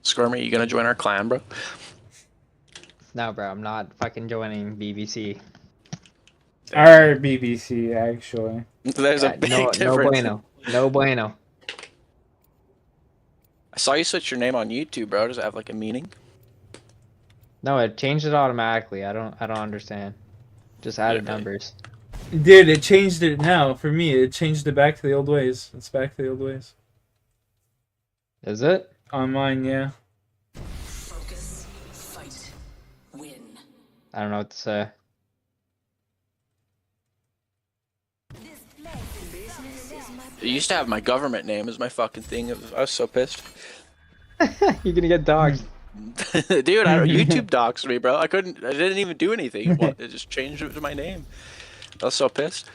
Squirmy, you gonna join our clan, bro? No, bro, I'm not fucking joining BBC. Our BBC, actually. There's a big no difference. bueno. No bueno. I saw you switch your name on YouTube, bro. Does it have like a meaning? No, it changed it automatically. I don't understand. Just added Yeah, numbers. Dude, it changed it now. For me, it changed it back to the old ways. It's back to the old ways. Is it? On mine, yeah. Focus, fight, win. I don't know what to say. It used to have my government name as my fucking thing. I was so pissed. You're gonna get dogs. Dude, YouTube doxed me, bro. I didn't even do anything. It just changed it to my name. I was so pissed.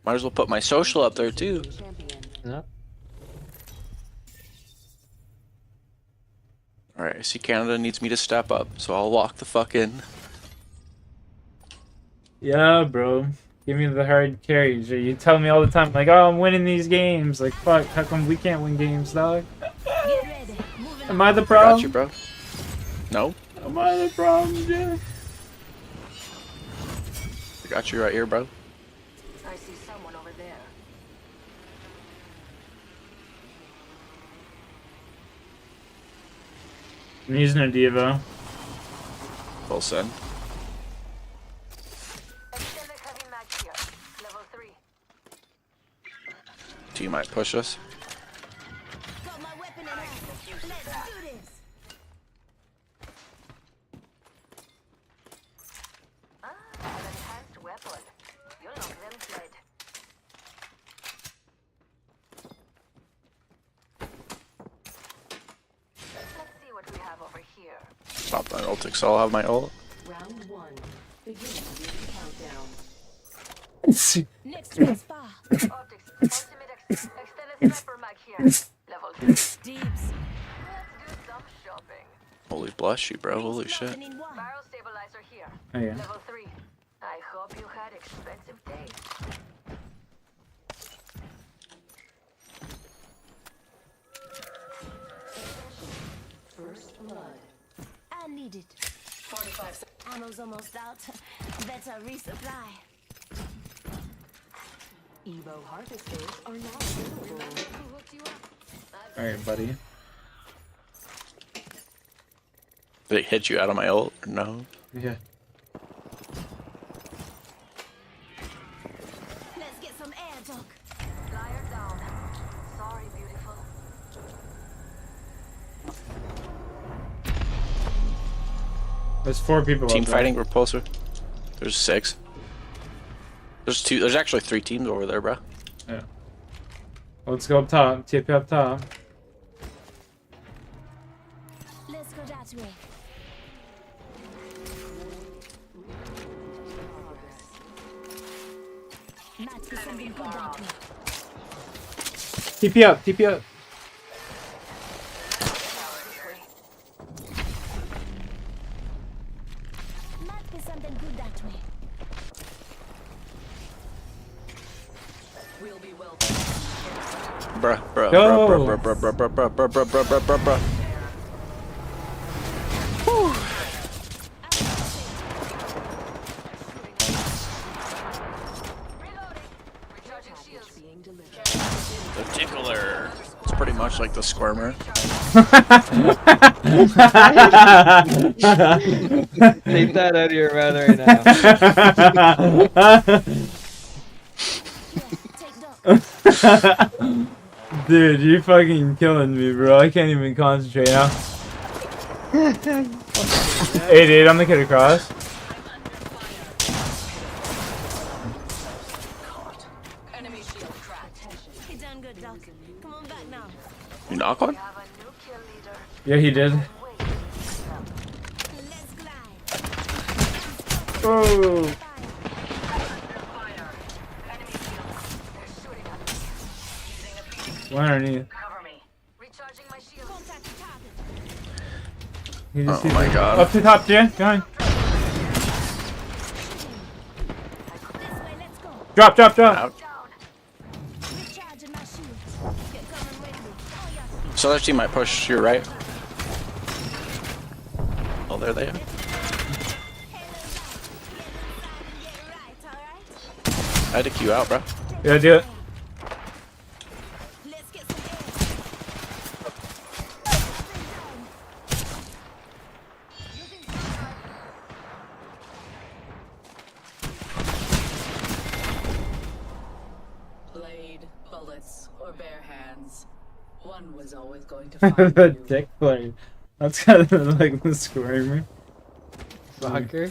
Might as well put my social up there too. No. Alright, I see Canada needs me to step up, so I'll walk the fuck in. Yeah, bro. Give me the hard carries. You tell me all the time, like, oh, I'm winning these games. Like, fuck, how come we can't win games, dog? Am I the problem? Got you, bro. No? Am I the problem, Jeff? I got you right here, bro. I see someone over there. I'm using a Devo. Full send. Extended heavy mag here. Level 3. Team might push us. Got my weapon in hand. Let's do this. An enhanced weapon. You'll knock them dead. Let's see what we have over here. Stop that ultic, so I'll have my ult. Round 1. Begin the countdown. Next ring spa. Optics. Ultimate extended sniper mag here. Level 2. Let's do Deeps. some shopping. Holy bless you, bro. Holy shit. Nothing in one. Barrel stabilizer here. Oh, yeah. Level 3. I hope you had expensive days. First blood. I need it. 45 seconds. Ammo's almost out. Better resupply. Evo harvesters are now available. Who hooked you up? Alright, buddy. Did it hit you out of my ult or no? Yeah. Let's get some air talk. Flyer down. Sorry, beautiful. There's 4 people Team up there. fighting repulsor. There's 6. There's 2. There's actually 3 teams over there, bro. Yeah. Let's go up top. TP up top. Let's go that way. Might be something good that way. TP up. TP up. Might be something good that way. Will be well. Bruh, bruh, Go. bruh, bruh, bruh, bruh, bruh, bruh, bruh, bruh, bruh, bruh, bruh, bruh. The tickler. It's pretty much like the squirmer. Take that out of your mouth right now. Dude, you're fucking killing me, bro. I can't even concentrate now. Hey, dude, I'm the kid across. You knock one? Yeah, he did. Oh. One underneath. Oh my god. Up to the top, Jan. Go on. Drop, drop, drop. Ouch. So their team might push your right. Oh, there they are. I had to queue out, bro. Yeah, do it. Blade, bullets, or bare hands. One was always going to find The you. dick plane. That's kind of like the squirmer. Fucker.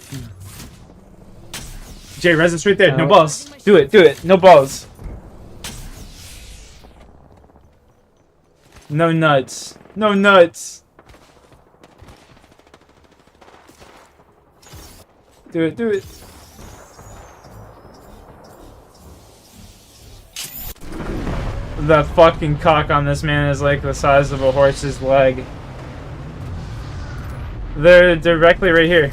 Jay, res right there. No Oh. balls. Do it, do it. No balls. No nuts. No nuts. Do it, do it. The fucking cock on this man is like the size of a horse's leg. They're directly right here.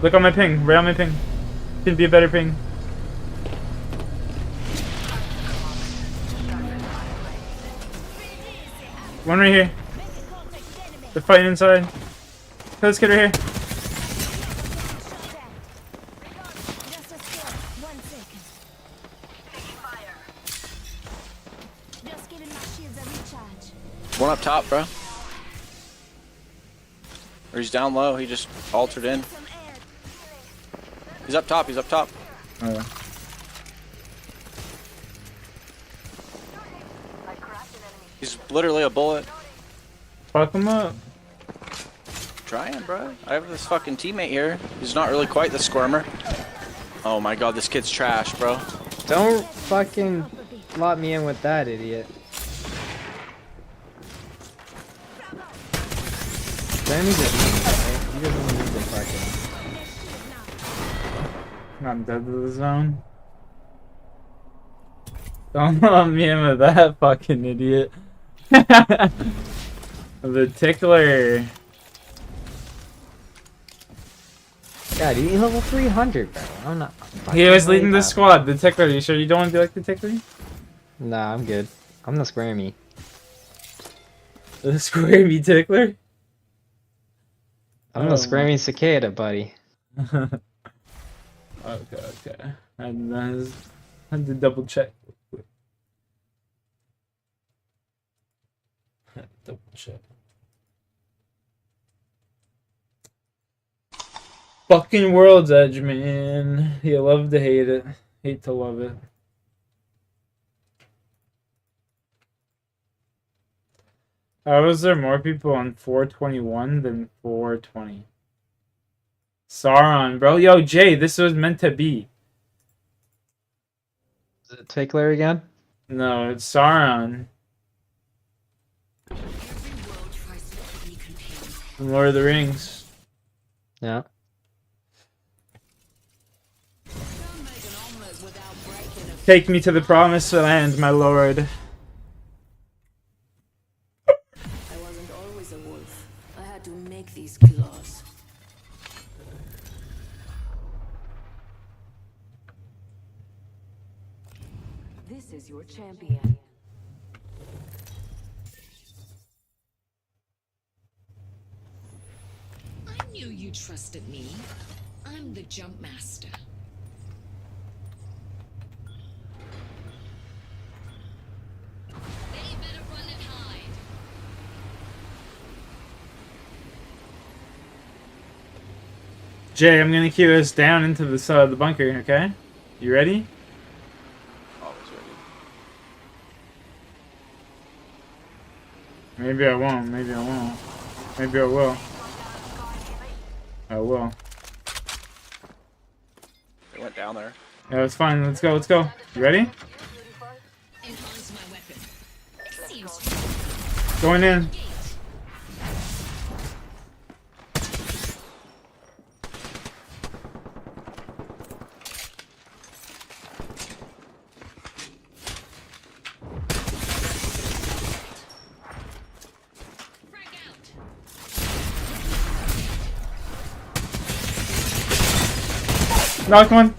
Look on my ping, right on my ping. Can be a better ping. One right here. They're fighting inside. Let's get her here. One up top, bro. Or he's down low. He just altered in. He's up top. He's up top. Oh, yeah. He's literally a bullet. Fuck him up. Trying, bro. I have this fucking teammate here. He's not really quite the squirmer. Oh my god, this kid's trash, bro. Don't fucking lot me in with that, idiot. Then he just he doesn't need to fucking. I'm dead to the zone. Don't let me in with that fucking idiot. The tickler. God, you level 300, bro. I'm not. He was leading the squad. The tickler. You sure you don't want to be like the tickler? Nah, I'm good. I'm the squirmy. The squirmy tickler? I'm the squirmy cicada, buddy. Okay, okay. And I had to double check. Double check. Fucking World's Edge, man. You love to hate it. Hate to love it. How is there more people on 421 than 420? Sauron, bro. Yo, Jay, this was meant to be. Is it Tickler again? No, it's Sauron. From Lord of the Rings. Yeah. Take me to the promised land, my lord. I wasn't always a wolf. I had to make these claws. This is your champion. I knew you trusted me. I'm the jump master. Jay, I'm gonna cue us down into the bunker, okay? You ready? Always ready. Maybe I won't, maybe I won't. Maybe I will. I will. They went down there. Yeah, it's fine. Let's go, let's go. You ready? Enhance my weapon. Seems Going in. Knock one.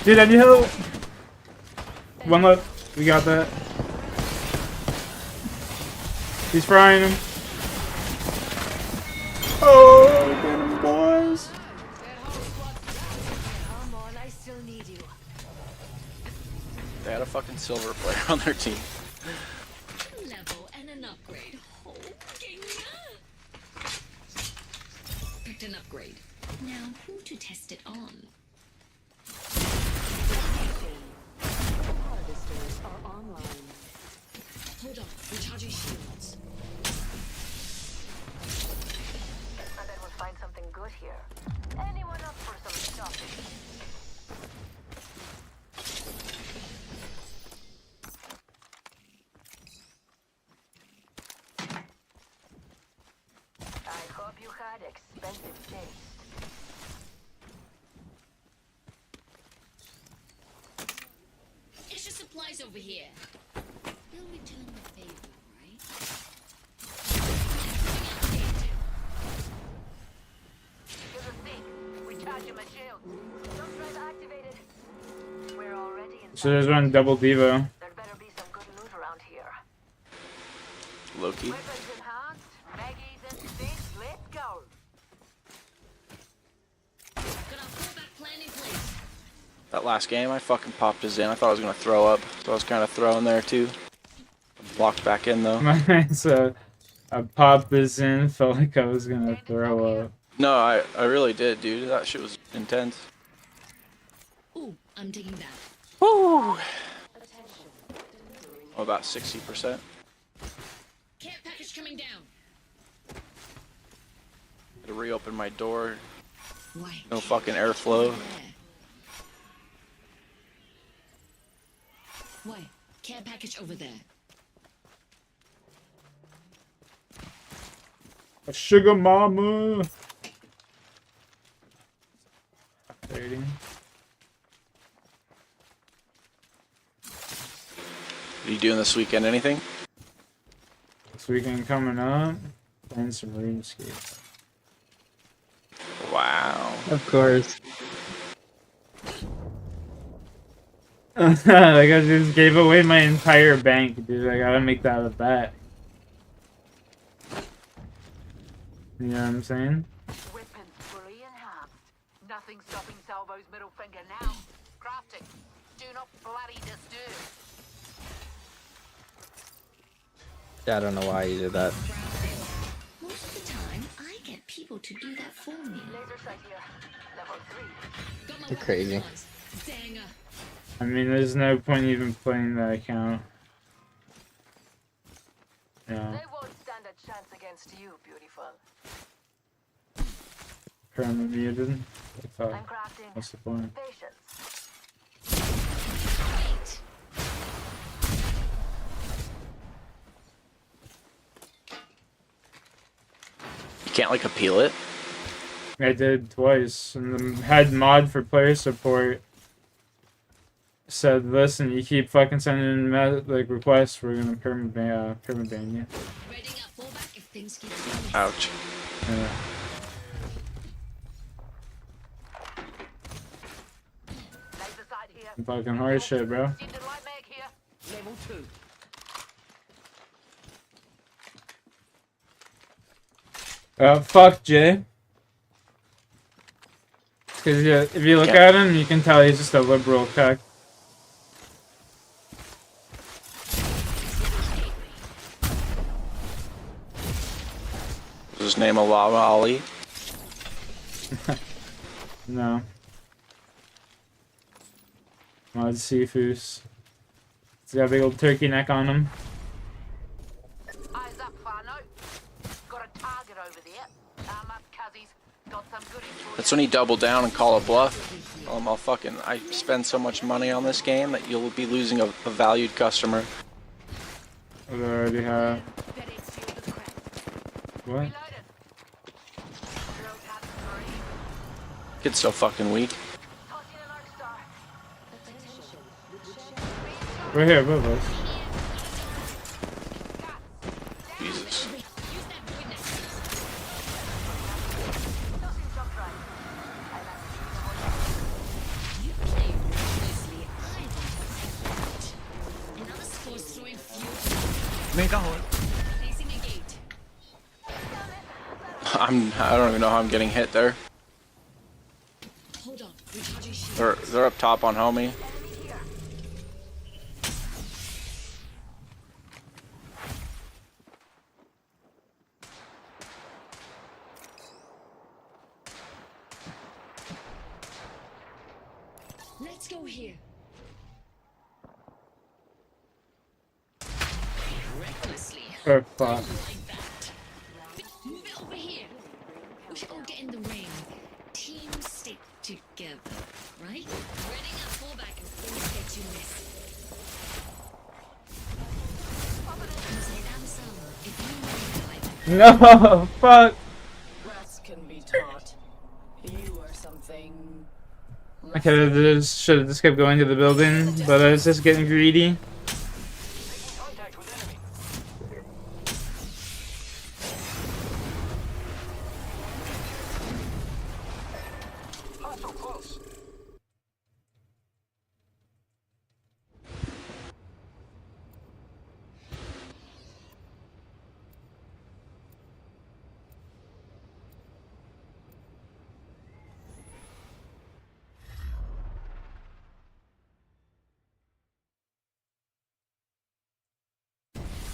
Dude, I need help. One left. We got that. He's frying him. Oh, get him, boys. Come on, I still need you. They had a fucking silver player on their team. level and an upgrade. Holding picked an upgrade. Now who to test it on? Harvesters are online. Hold on, recharging shields. I bet we'll find something good here. Anyone up for some shopping? I hope you had expensive taste. Extra supplies over here. They'll return the favor, right? Here's a sneak. Recharging my shield. Jump drive activated. We're already in. So there's one double Devo. There better be some good loot around here. Loki. Weapons enhanced. Maggie's in space. Let's go. Got our fallback plan in place. That last game, I fucking popped his in. I thought I was gonna throw up, so I was kind of throwing there too. Blocked back in though. So I popped this in, felt like I was gonna throw up. No, I really did, dude. That shit was intense. Ooh, I'm digging that. Woo! Oh, about 60%. Care package coming down. Had to reopen my door. Why? No fucking airflow. Why? Care package over there. A sugar mama. 30. What are you doing this weekend? Anything? This weekend coming up, playing some RuneScape. Wow. Of course. Like I just gave away my entire bank, dude. I gotta make that a bet. You know what I'm saying? Weapons fully enhanced. Nothing stopping Salvo's middle finger now. Crafting. Do not bloody disturb. Yeah, I don't know why you did that. Most of the time, I get people to do that for me. Laser sight here. Level 3. Got my You're crazy. weapons on. Danger. I mean, there's no point even playing that account. No. They won't stand a chance against you, beautiful. Perma muted. I'm crafting. What's the point? Patience. Wait. You can't like appeal it? I did twice, and the head mod for player support said, "Listen, you keep fucking sending like requests, we're gonna permaban you." Reading up fallback if things get too messy. Ouch. Yeah. Laser sight here. Fucking horse shit, bro. Seemed to light mag here. Level 2. Fuck Jay. Because if you look at him, you can tell he's just a liberal cuck. Was his name Alama Ali? No. Mod Seafoos. He's got a big old turkey neck on him. Eyes up, Fano. Got a target over there. Arm up, cuzzies. Got some goodies for That's ya. when you double down and call a bluff. I spend so much money on this game that you'll be losing a valued customer. I already have. What? Reloaded. Drill cut three. Kid's so fucking weak. Tossing an Arc Star. We're here above us. Jesus. Tossing jump drive. You play recklessly. I want to fight. Another score's throwing fuel. Make a hole. Placing a gate. I don't even know how I'm getting hit there. Hold on. Recharging shield. They're up top on homie. Let's go here. Recklessly. Oh, fuck. Like that. Move it over here. We should all get in the ring. Teams stick together, right? Reading a fullback is always get you missed. Say damn son, if you want to like No, fuck. Rest can be taught. You are something. I could have just kept going to the building, but I was just getting greedy. Contact with enemy. Hostile close.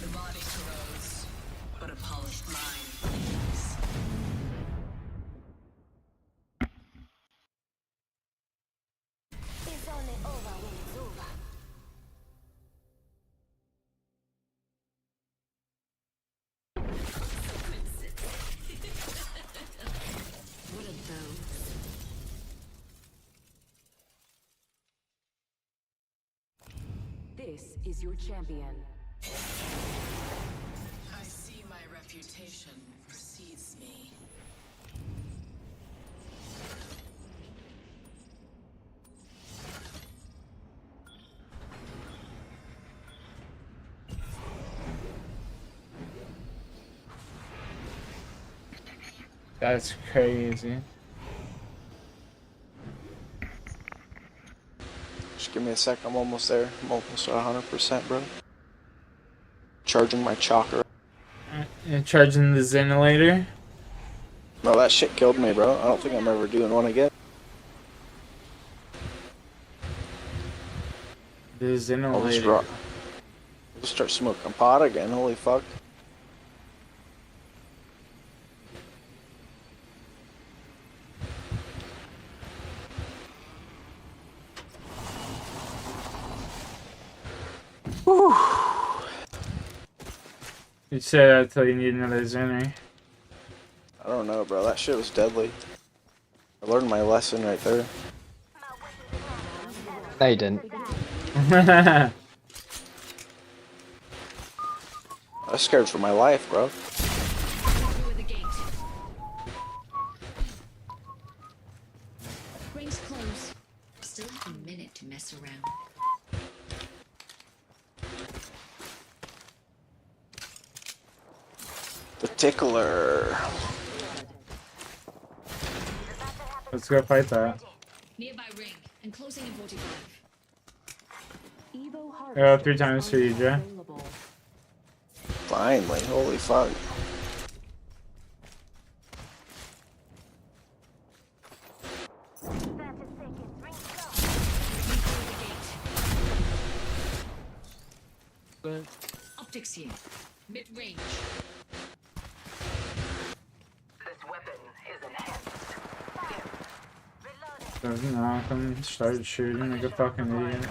The body corrodes, but a polished mind lives. It's only over when it's over. what are those? This is your champion. I see my reputation precedes me. That's crazy. Just give me a sec. I'm almost there. I'm almost at 100%, bro. Charging my chakra. You're charging the Xenolator. No, that shit killed me, bro. I don't think I'm ever doing one again. The I'll just, Xenolator. I'll just start smoking pot again. Holy fuck. Whew. You'd say that until you need another Xener. I don't know, bro. That shit was deadly. I learned my lesson right there. No, you didn't. I was scared for my life, bro. Through the gate. Rings close. Still have a minute to mess around. The tickler. Let's go fight that. Nearby ring and closing in 45. Oh, 3 times for you, Jay. Finally. Holy fuck. Optics here. Mid-range. This weapon is enhanced. Get Doesn't knock him. Started shooting like a fucking idiot.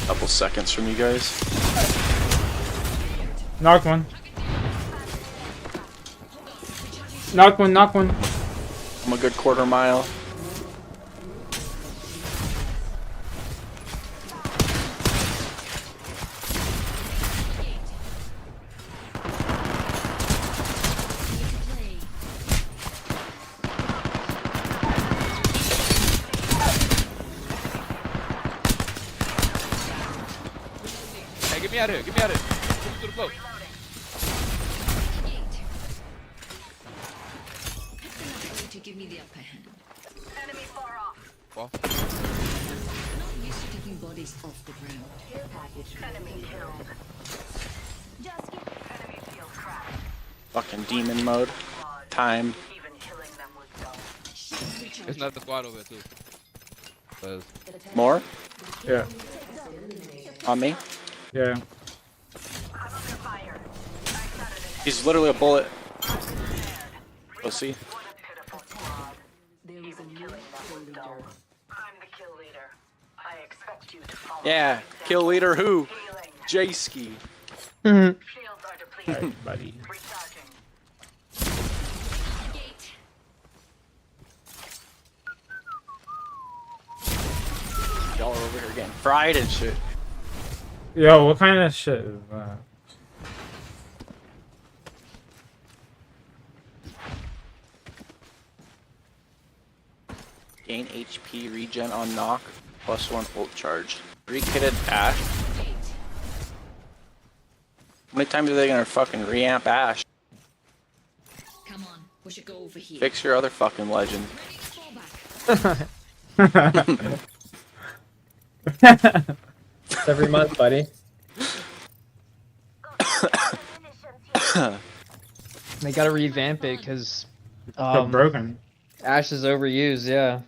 Couple seconds from you guys. Knock one. Knock one, knock one. I'm a good quarter mile. Hey, get me out of here. Get me out of here. Get me to the boat. To give me the upper hand. Enemy far off. Well, Not used to taking bodies off the ground. Care package. Enemy killed. Just get Enemy field cracked. Fucking demon mode. Time. Even killing them was dull. there's another squad over there too. More? Yeah. On me? Yeah. I'm under fire. I started an He's literally a bullet. We'll see. What a pitiful squad. Even killing them was dull. I'm the kill leader. I expect you to follow. Yeah. Kill leader who? Healing. J-Ski. Shields are depleted. Alright, buddy. Recharging. Gate. Y'all are over here getting fried and shit. Yo, what kind of shit is that? Gain HP regen on knock. +1 ult charge. Re-kitted Ash. How many times are they gonna fucking re-amp Ash? Come on, we should go over here. Fix your other fucking legend. Every month, buddy. They gotta revamp it because So broken. Ash is overused. Yeah.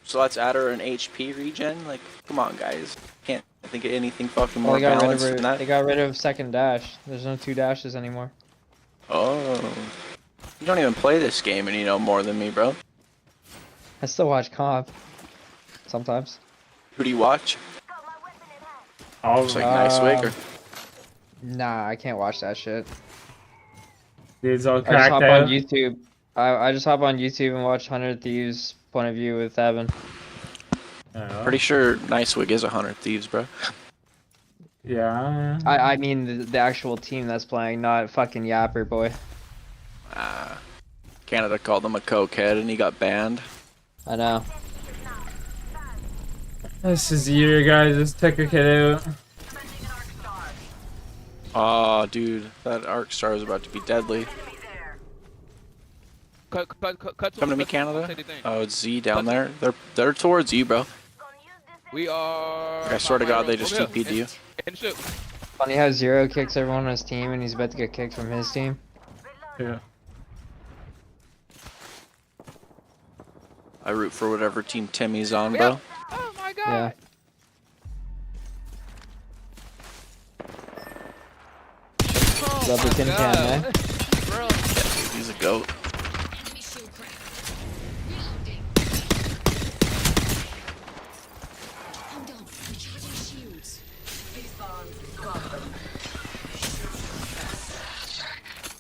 So let's add her an HP regen? Like, come on, guys. Can't think of anything fucking Well, more they got rid of balanced her, than that. they got rid of second dash. There's no 2 dashes anymore. Oh. You don't even play this game and you know more than me, bro. I still watch comp. Sometimes. Who do you watch? All Looks like Nice Wig or... Nah, I can't watch that shit. Dude's all I just cracked hop out. on YouTube. I just hop on YouTube and watch 100 Thieves point of view with Evan. Oh. Pretty sure Nice Wig is 100 Thieves, bro. Yeah. I mean the actual team that's playing, not fucking Yapper boy. Canada called him a cokehead and he got banned. I know. This is year, guys. Let's take a kid out. Oh, dude, that Arc Star is about to be deadly. cut Come to me, Canada. Oh, it's Z down there. They're towards you, bro. We are. I swear to God, they just Over here. TP'd you. And shoot. Funny how Zero kicks everyone on his team and he's about to get kicked from his team. Yeah. I root for whatever team Timmy's on, bro. Oh my God. Yeah. Oh Love the my tin God. can, eh? Bro. He's a goat. Enemy shield cracked. Reloading. Hold on, recharging shields.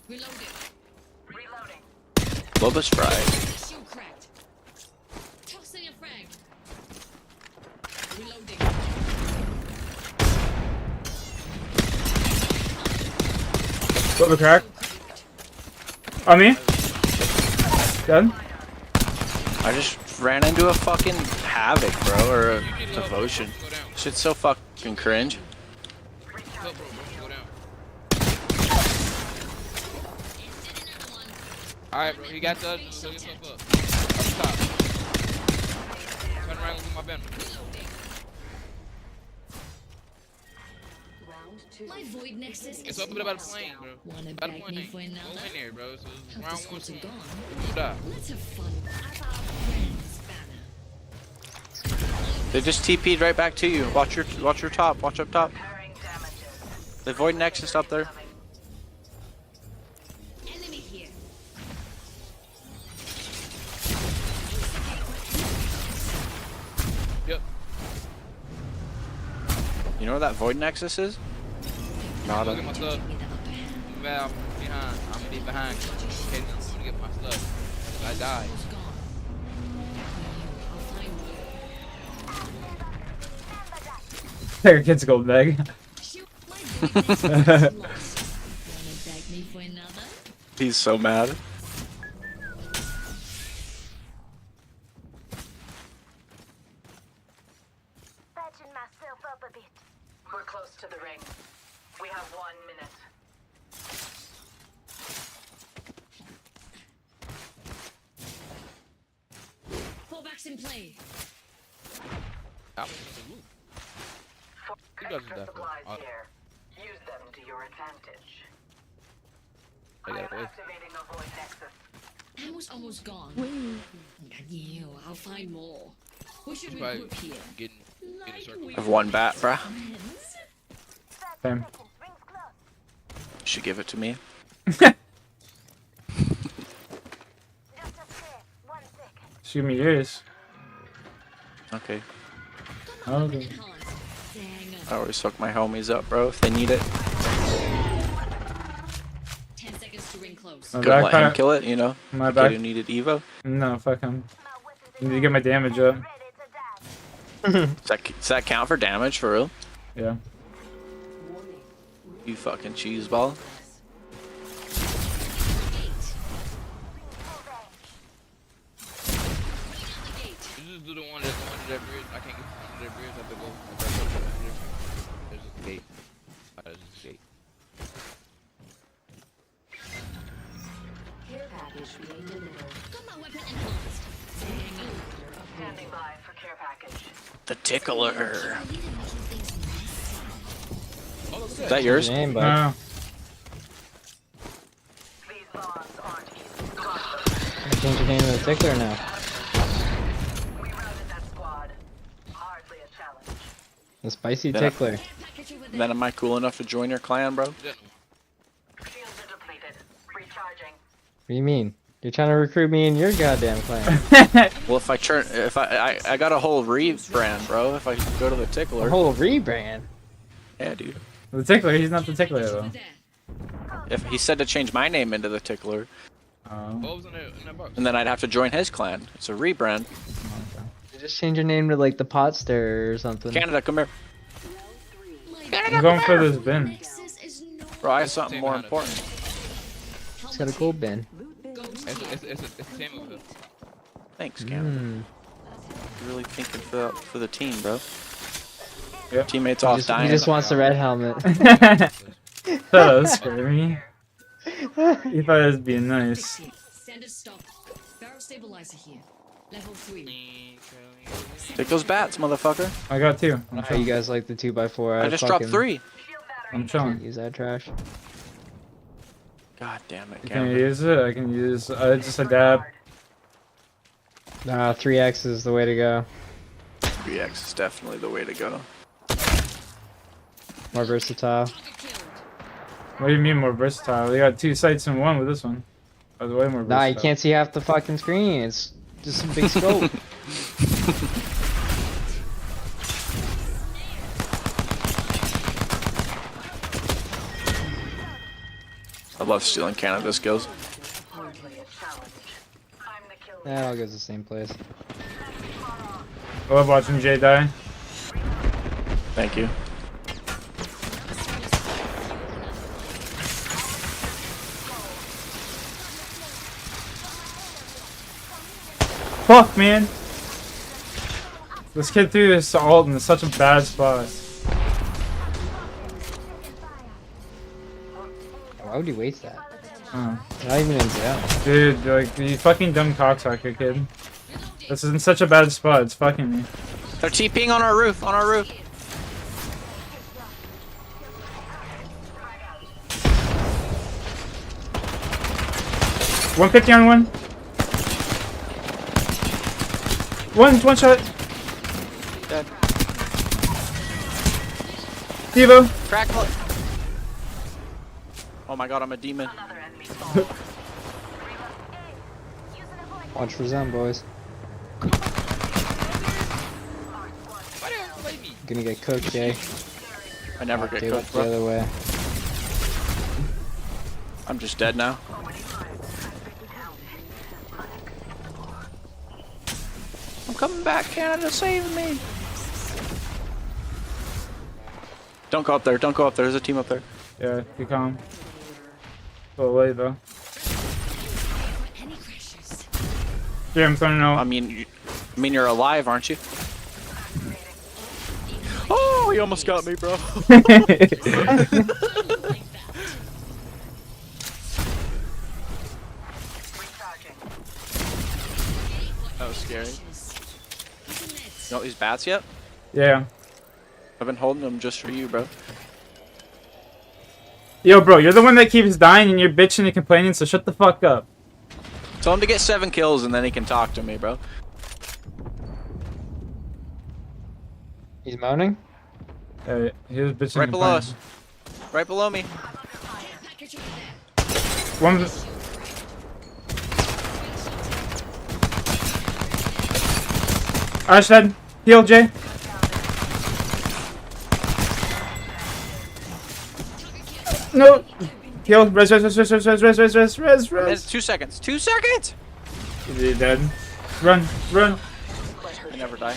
Reloading. Loba's fried. Shield cracked. Tossing a frag. Reloading. Got the crack. On me. Done. I just ran into a fucking Havoc, bro, or a Devotion. Shit's so fucking cringe. Go, bro. Go down. Alright, bro. You got the other. Pull yourself up. Up top. Turn around with my banner. My void nexus It's is up about a plane, bro. Wanna About a beg plane. me for Go another? in there, bro. So it's Half the round one, squads two. are gone. You die. Let's have fun as our friends banner. They just TP'd right back to you. Watch your top. Watch up top. The Void Nexus up there. know where that void nexus is? Got Look it. at my stuff. I'm behind. I'm gonna be behind. Okay, I'm gonna get my stuff. I die. There, kids gold bag. He's so mad. Patching myself up a bit. We're close to the ring. We have 1 minute. Fallbacks in play. Ow. For Who does extra that for? supplies Oh. here. Use them to your advantage. I I am got it. activating a void nexus. Ammo's almost gone. Yeah, I'll find more. Who should we Probably group here? getting a circle. I have one bat, bruh. Friends? Same. Rings close. Should give it to me. Just a sec. 1 second. Shoot me yours. Okay. Okay. Dang. I always hook my homies up, bro, if they need it. 10 seconds to ring close. My Good, let him backpack. kill it, you know. My Kid back. who needed Evo. No, fuck him. My weapons I need to get my damage up. ready to die. Does that count for damage, for real? Yeah. You fucking cheese ball. You just do the one that's under that bridge. I can't get under that bridge. I have to go. There's a gate. There's a gate. Care package being delivered. Got my weapon enhanced. Dang. Standing by for care package. The tickler. I need to make things messy. Oh, look at Is that yours? Name, bud. No. These bonds aren't easy to cross. Change your name to the tickler now. We routed that squad. Hardly a challenge. The spicy Then I- tickler. Package over there. Then am I cool enough to join your clan, bro? Yeah. Shields are depleted. Recharging. What do you mean? You're trying to recruit me in your goddamn clan. Well, if I turn, if I got a whole rebrand, bro. If I go to the A tickler. whole rebrand. Yeah, dude. The tickler, he's not the tickler though. Over there. If he said to change my name into the tickler, What was in that box? and then I'd have to join his clan. It's a rebrand. You just change your name to like the pot stir or something. Canada, come here. I'm going for this bin. Nexus is no Bro, I have something more important. It's got a gold bin. It's a team of it. Thanks, Canada. Mm. You're really thinking for the team, bro. Yep. Teammates He off just, dying. he just wants the red helmet. That was scary. He thought it was being nice. Standard stock. Barrel stabilizer here. Level 3. Take those bats, motherfucker. I got two. I know how you guys like the 2x4. I just dropped 3. I'm chilling. Use that trash. God damn it, Can I Canada. use it? I can use just a dab. Nah, 3x is the way to go. 3x is definitely the way to go. More versatile. What do you mean more versatile? We got 2 sights in one with this one. By the way, more versatile. Nah, you can't see half the fucking screen. It's just a big scope. I love stealing Canada skills. Hardly a challenge. I'm the killer. That all goes to the same place. I love watching Jay die. Thank you. Fuck, man. This kid threw this ult in such a bad spot. Why would you waste that? Oh. Not even in zone. Dude, like, you fucking dumb cocksucker, kid. This is in such a bad spot, it's fucking me. They're TPing on our roof, on our roof. $150 on one. One shot. Dead. Devo. Crack. Oh my god, I'm a demon. Watch for zone, boys. Gonna get cooked, Jay. I never get Dude, cooked, the bro. other way. I'm just dead now. I'm coming back, Canada, save me! Don't go up there, don't go up there, there's a team up there. Yeah, be calm. Go away though. Yeah, I'm trying to know. I mean, you're alive, aren't you? Oh, he almost got me, bro. That was scary. You want these bats yet? Yeah. I've been holding them just for you, bro. Yo, bro, you're the one that keeps dying and you're bitching and complaining, so shut the fuck up. Tell him to get 7 kills and then he can talk to me, bro. He's moaning? He was bitching Right and below complaining. us. Right below me. One. Ash dead. Heal, Jay. No. Heal. Res. Minutes, 2 seconds. 2 seconds! Is he dead? Run. Run. I never die.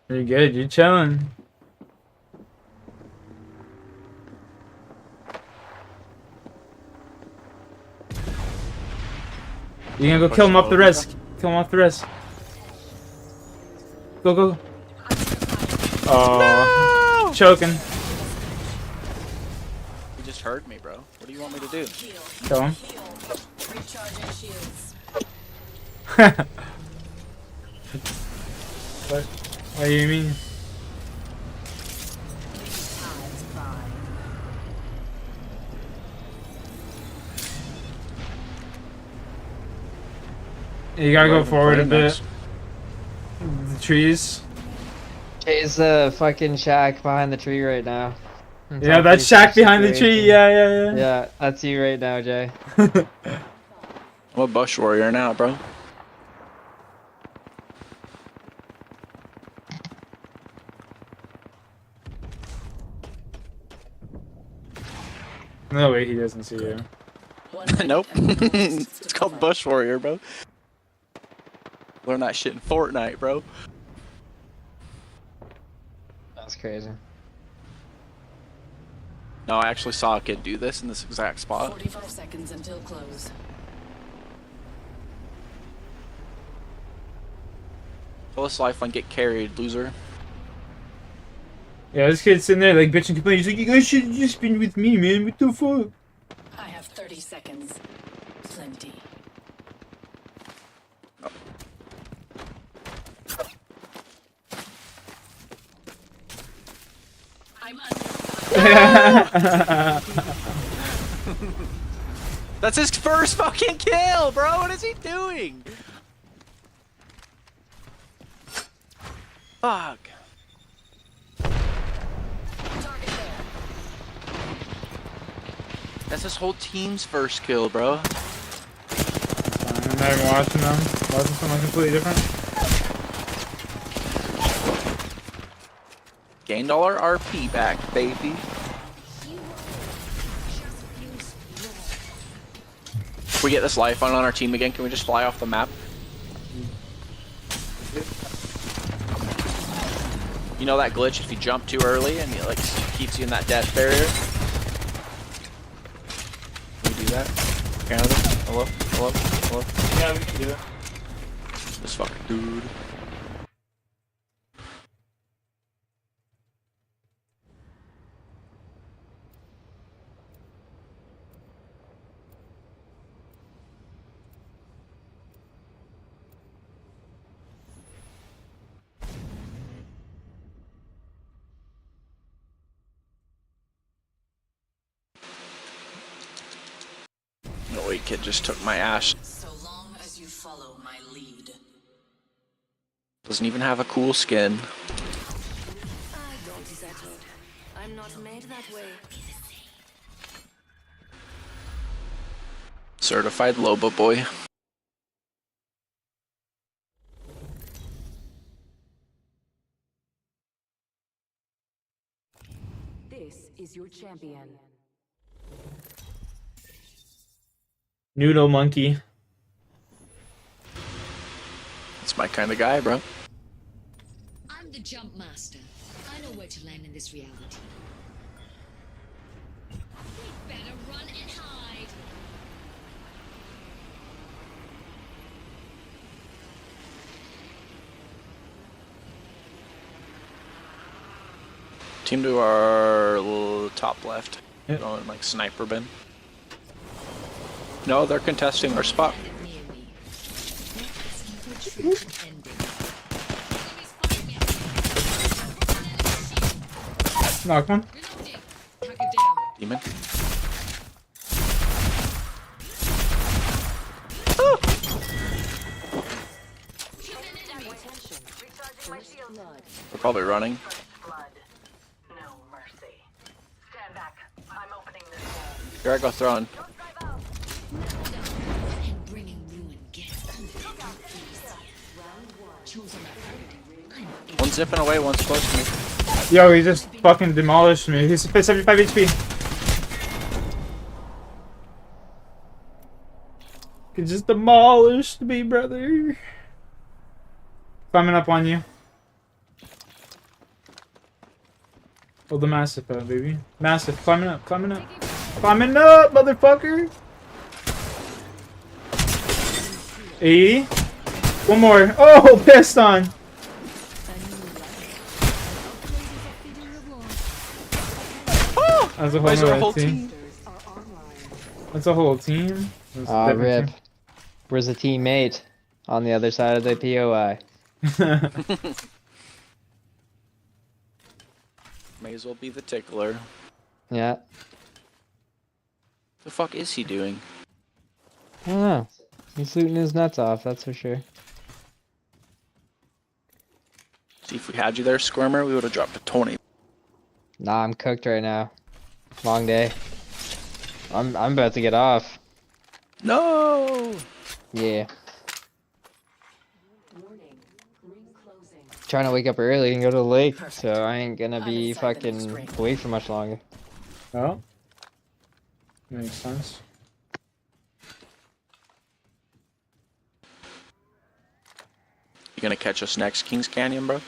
You're good. You're chilling. You gonna go kill him off the res. Kill him off the res. Go, go. Oh, no! Choking. He just heard me, bro. What do you want me to do? Kill him. Recharging shields. What do you mean? You gotta go forward a bit. The trees. Jay's the fucking shack behind the tree right now. Yeah, that shack behind the tree. Yeah. Yeah, that's you right now, Jay. I'm a bush warrior now, bro. No way, he doesn't see you. Nope. It's called bush warrior, bro. Learn that shit in Fortnite, bro. That's crazy. No, I actually saw a kid do this in this exact spot. 45 seconds until close. Tell this lifeline, get carried, loser. Yeah, this kid's sitting there like bitching, complaining. He's like, "You guys should have just been with me, man. What the fuck?" I have 30 seconds. Plenty. I'm That's his first fucking kill, bro. What is he doing? Fuck. That's his whole team's first kill, bro. I'm not even watching them. Watching someone completely different. Gained all our RP back, baby. If we get this lifeline on our team again, can we just fly off the map? You know that glitch if you jump too early and it like keeps you in that death barrier? Can we do that? Canada? Hello? Hello? Hello? Yeah, we can do it. This fucking dude. No wait, kid just took my ass. so long as you follow my lead. Doesn't even have a cool skin. I don't settle. I'm not made that way. Certified Loba boy. This is your champion. Noodle monkey. It's my kind of guy, bro. I'm the jump master. I know where to land in this reality. We better run and hide. Team to our top left. Yep. Going like sniper bin. No, they're contesting our spot. Knock one. Demon. We're probably running. No mercy. Stand back. I'm opening this hole. Here I go throwing. And bringing ruin gets One's zipping away, one's close to me. Yo, he just fucking demolished me. He's 75 HP. He just demolished me, brother. Climbing up on you. Hold the massive out, baby. Massive, climbing up, climbing up. Climbing up, motherfucker! 80. One more. Oh, pissed on! That's a whole team. That's a whole team. Ah, rip. Where's the teammate? On the other side of the POI. May as well be the tickler. Yeah. The fuck is he doing? I don't know. He's looting his nuts off, that's for sure. See, if we had you there, Squirmer, we would have dropped a 20. Nah, I'm cooked right now. Long day. I'm about to get off. No! Yeah. Trying to wake up early and go to the lake, so I ain't gonna be fucking awake for much longer. Oh. Makes sense. You gonna catch us next, Kings Canyon, bro?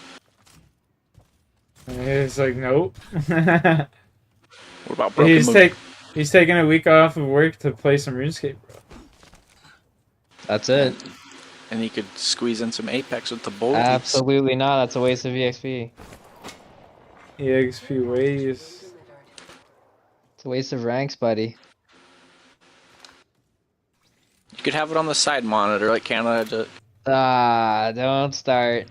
He's like, nope. What about Broken Moon? He's taking a week off of work to play some RuneScape, bro. That's it. And he could squeeze in some Apex with the boys. Absolutely not. That's a waste of EXP. EXP waste. It's a waste of ranks, buddy. You could have it on the side monitor like Canada did. Ah, don't start.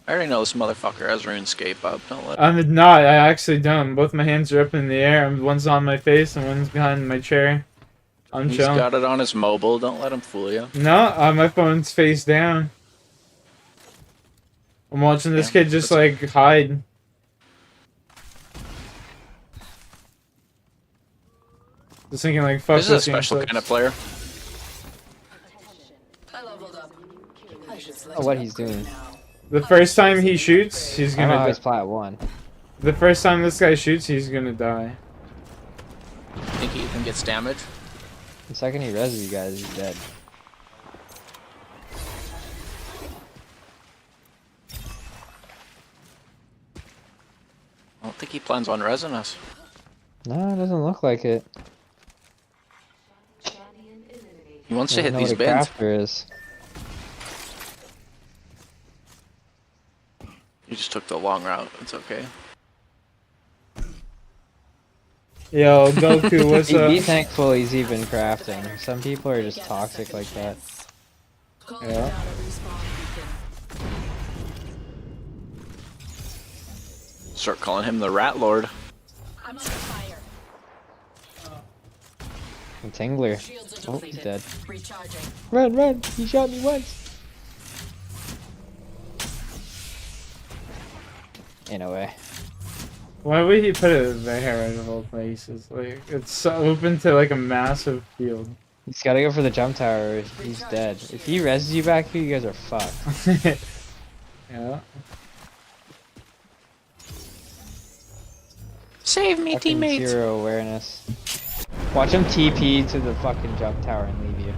I already know this motherfucker has RuneScape up. Don't let I'm not. I actually don't. Both my hands are up in the air. One's on my face and one's behind my chair. I'm He's chilling. got it on his mobile. Don't let him fool you. No, my phone's face down. I'm watching this kid just like hide. Just thinking like, fuck This is a special kind of player. Oh, what he's doing. The first time he shoots, he's I don't know gonna how he's die. plat 1. The first time this guy shoots, he's gonna die. Think he even gets damage? The second he reses you guys, he's dead. I don't think he plans on resing us. No, it doesn't look like it. He wants to hit Know these what a bins. crafter is. He just took the long route. It's okay. Yo, Goku, what's up? Be thankful he's even crafting. Some people are just toxic like that. Yeah. Start calling him the Rat Lord. I'm under fire. And Tingler. Oh, he's dead. Recharging. Run, run! He shot me once! Ain't no way. Why would he put it there of all places? Like, it's so open to like a massive field. He's gotta go for the jump tower. He's dead. If he reses you back here, you guys are fucked. Yeah. Save me, Fucking teammates. zero awareness. Watch him TP to the fucking jump tower and leave you.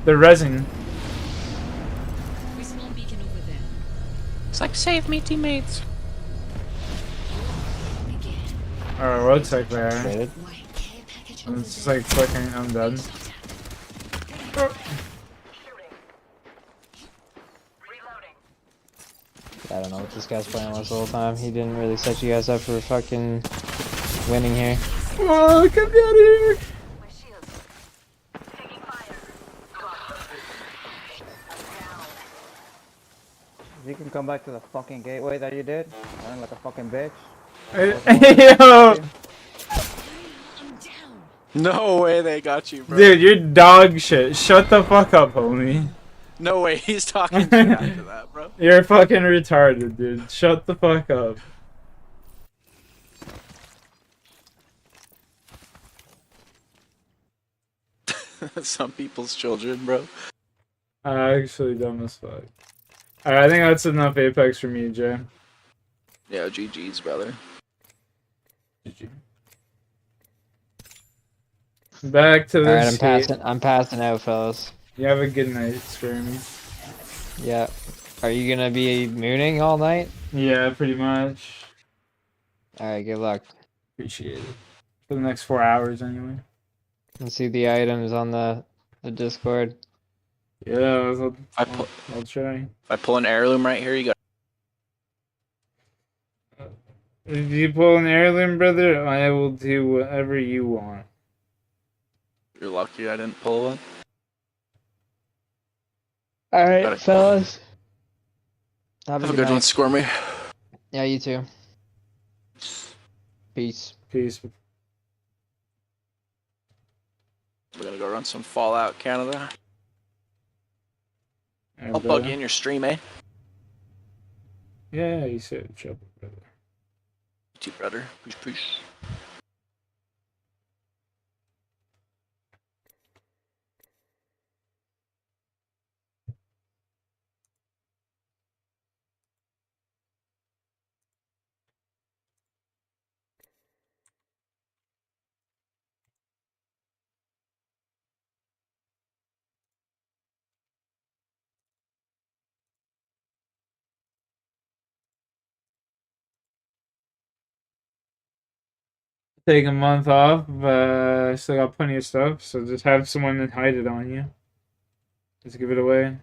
They're resin. Respawn beacon over there. It's like, save me, teammates. Or it looks like they're. Traded. And it's just like flickering. I'm dead. I don't know what this guy's playing was the whole time. He didn't really set you guys up for fucking winning here. Oh, come down here! You can come back to the fucking gateway that you did. Running like a fucking bitch. Yo! No way they got you, bro. Dude, you're dog shit. Shut the fuck up, homie. No way he's talking shit after that, bro. You're fucking retarded, dude. Shut the fuck up. Some people's children, bro. Actually dumb as fuck. Alright, I think that's enough Apex for me, Jay. Yeah, GG's, brother. GG. Back to the Alright, I'm passing out, fellas. You have a good night, Skirmy. Yeah. Are you gonna be mooning all night? Yeah, pretty much. Alright, good luck. Appreciate it. For the next 4 hours, anyway. Let's see the items on the Discord. Yeah, I'll try. If I pull an heirloom right here, you got. If you pull an heirloom, brother, I will do whatever you want. You're lucky I didn't pull one. Alright, fellas. Have a good one, Squirmy. Yeah, you too. Peace. Peace. We're gonna go run some Fallout Canada. Alright, I'll brother. bug you in your stream, eh? Yeah, you said trouble, brother. You too, brother. Peace, peace. Take a month off, but I still got plenty of stuff, so just have someone hide it on you. Just give it away.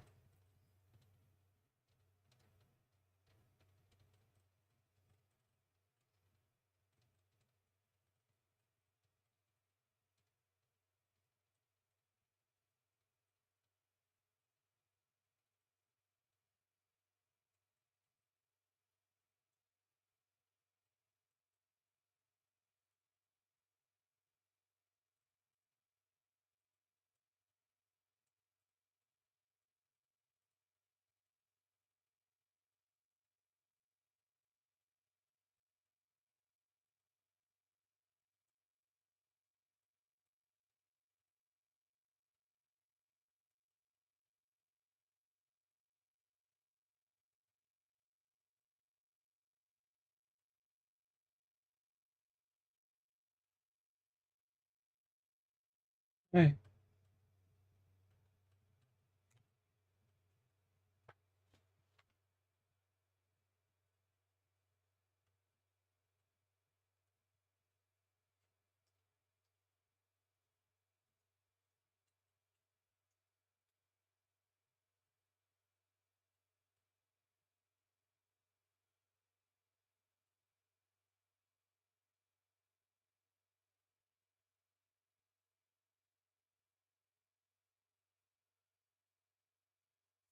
Hey.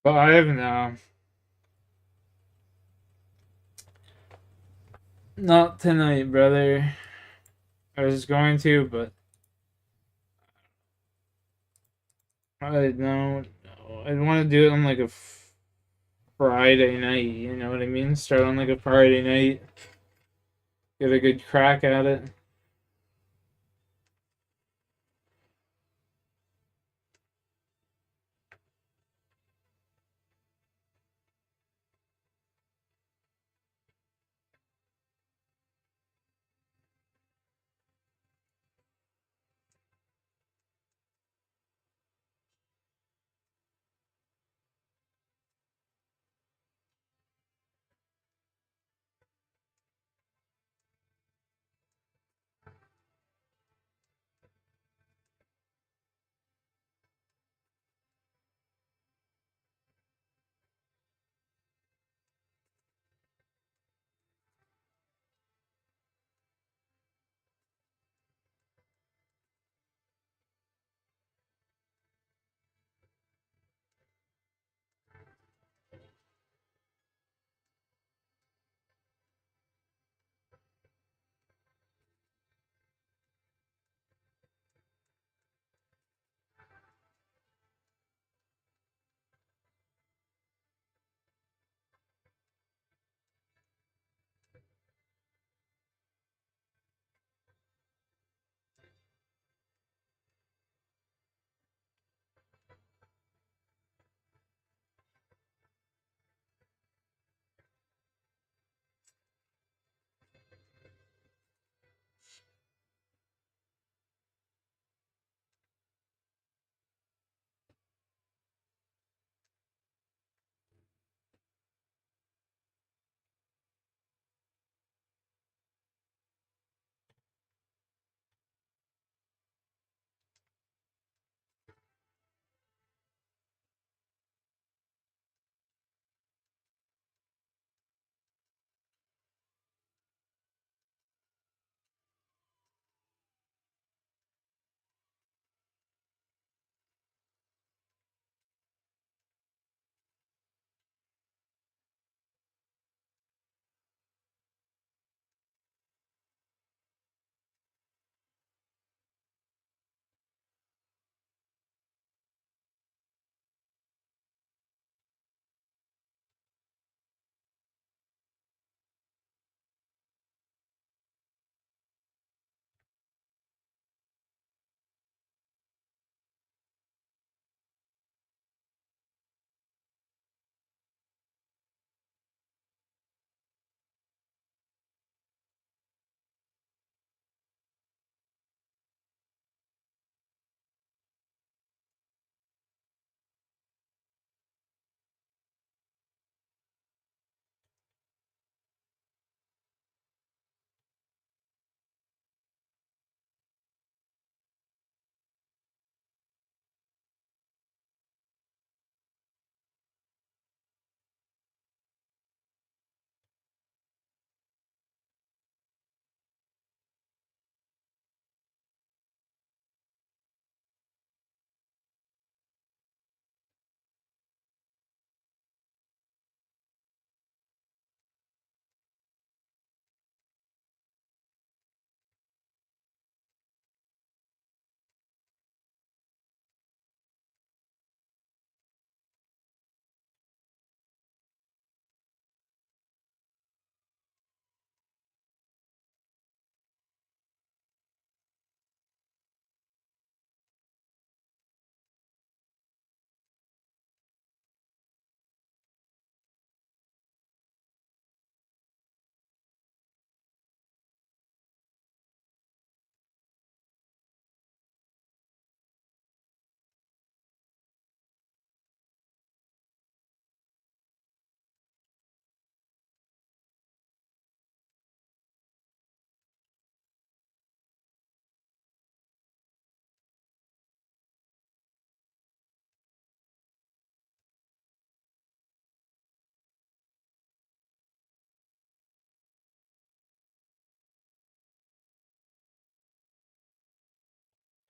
Well, I have now. Not tonight, brother. I was going to, but I don't know. I want to do it on like a Friday night, you know what I mean? Start on like a Friday night, get a good crack at it.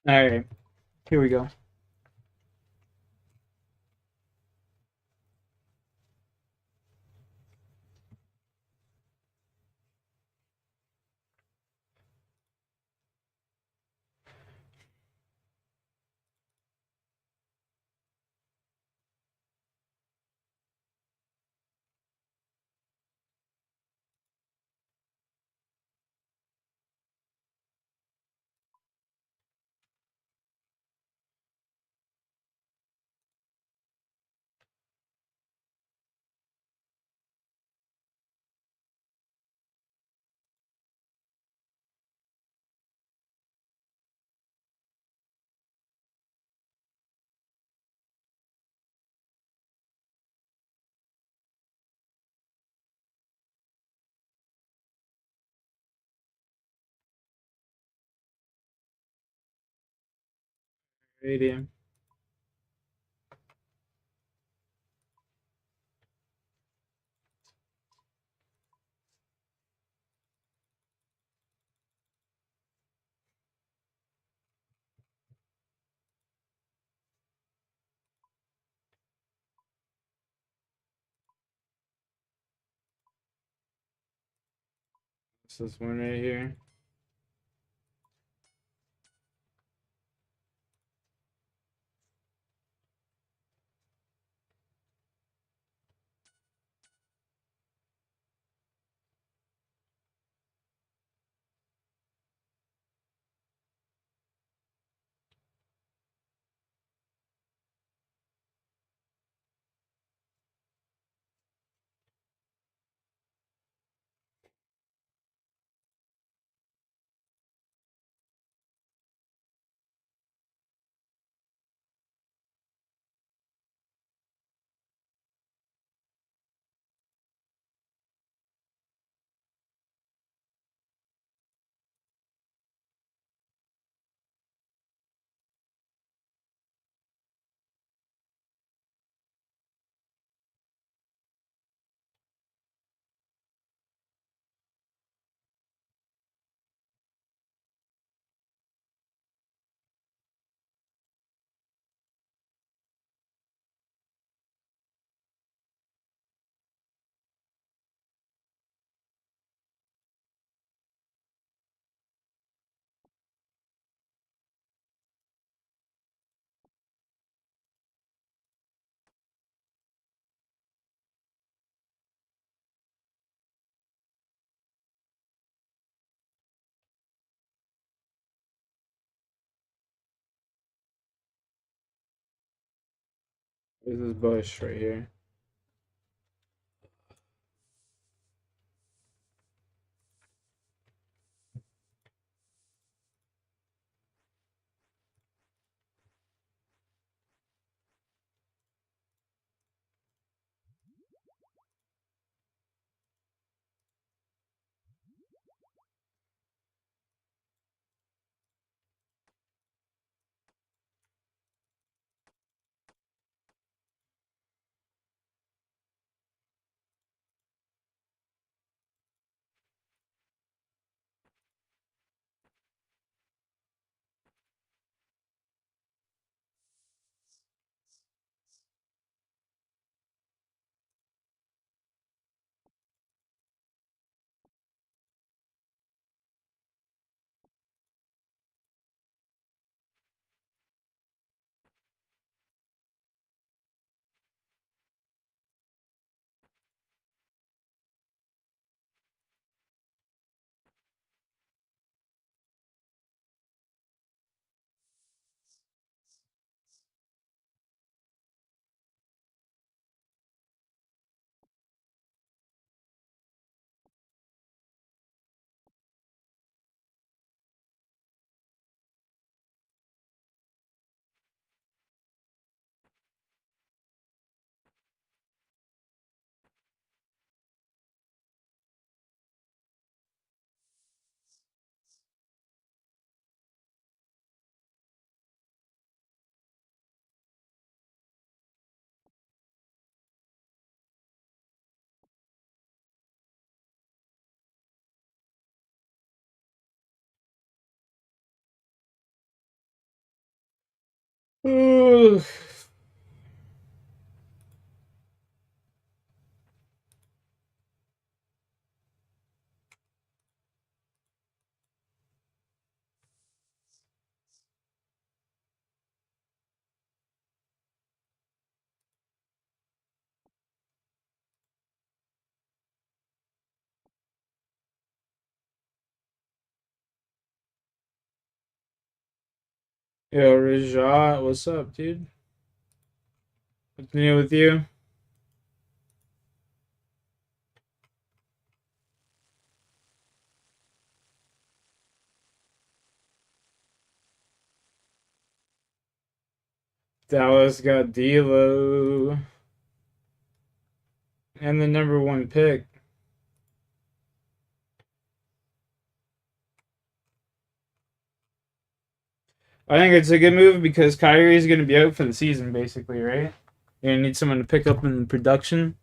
All right, here we go. Alrighty. This is one right here. There's this bush right here. Ooh. Yo, Rajat, what's up, dude? What's new with you? Dallas got D'Lo and the #1 pick. I think it's a good move because Kyrie is going to be out for the season, basically, right? You're going to need someone to pick up in production.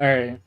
All right.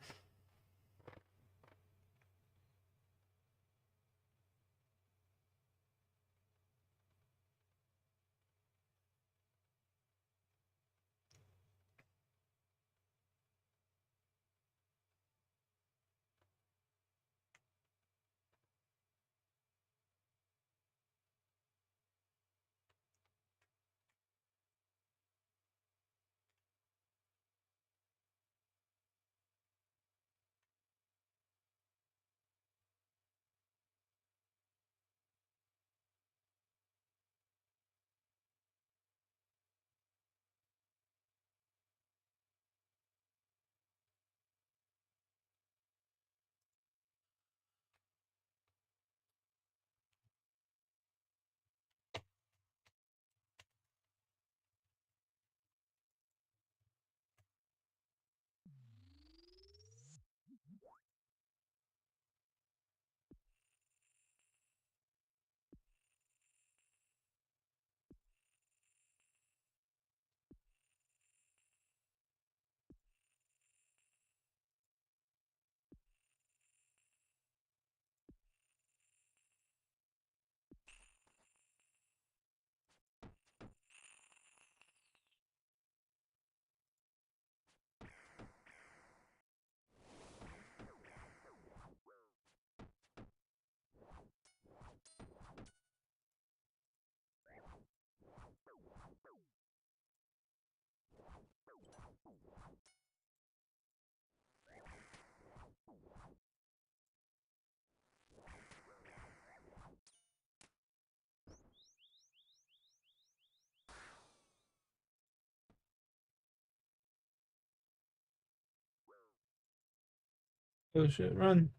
Oh shit, run.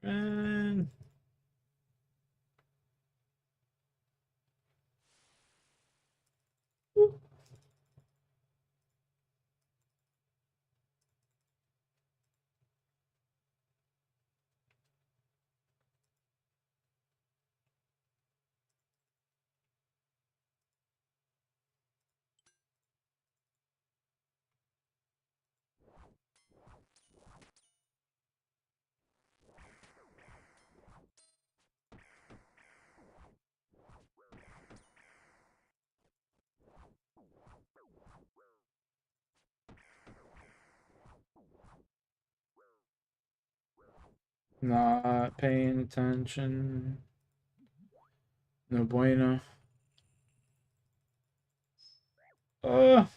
Run. Not paying attention. No bueno. Oh.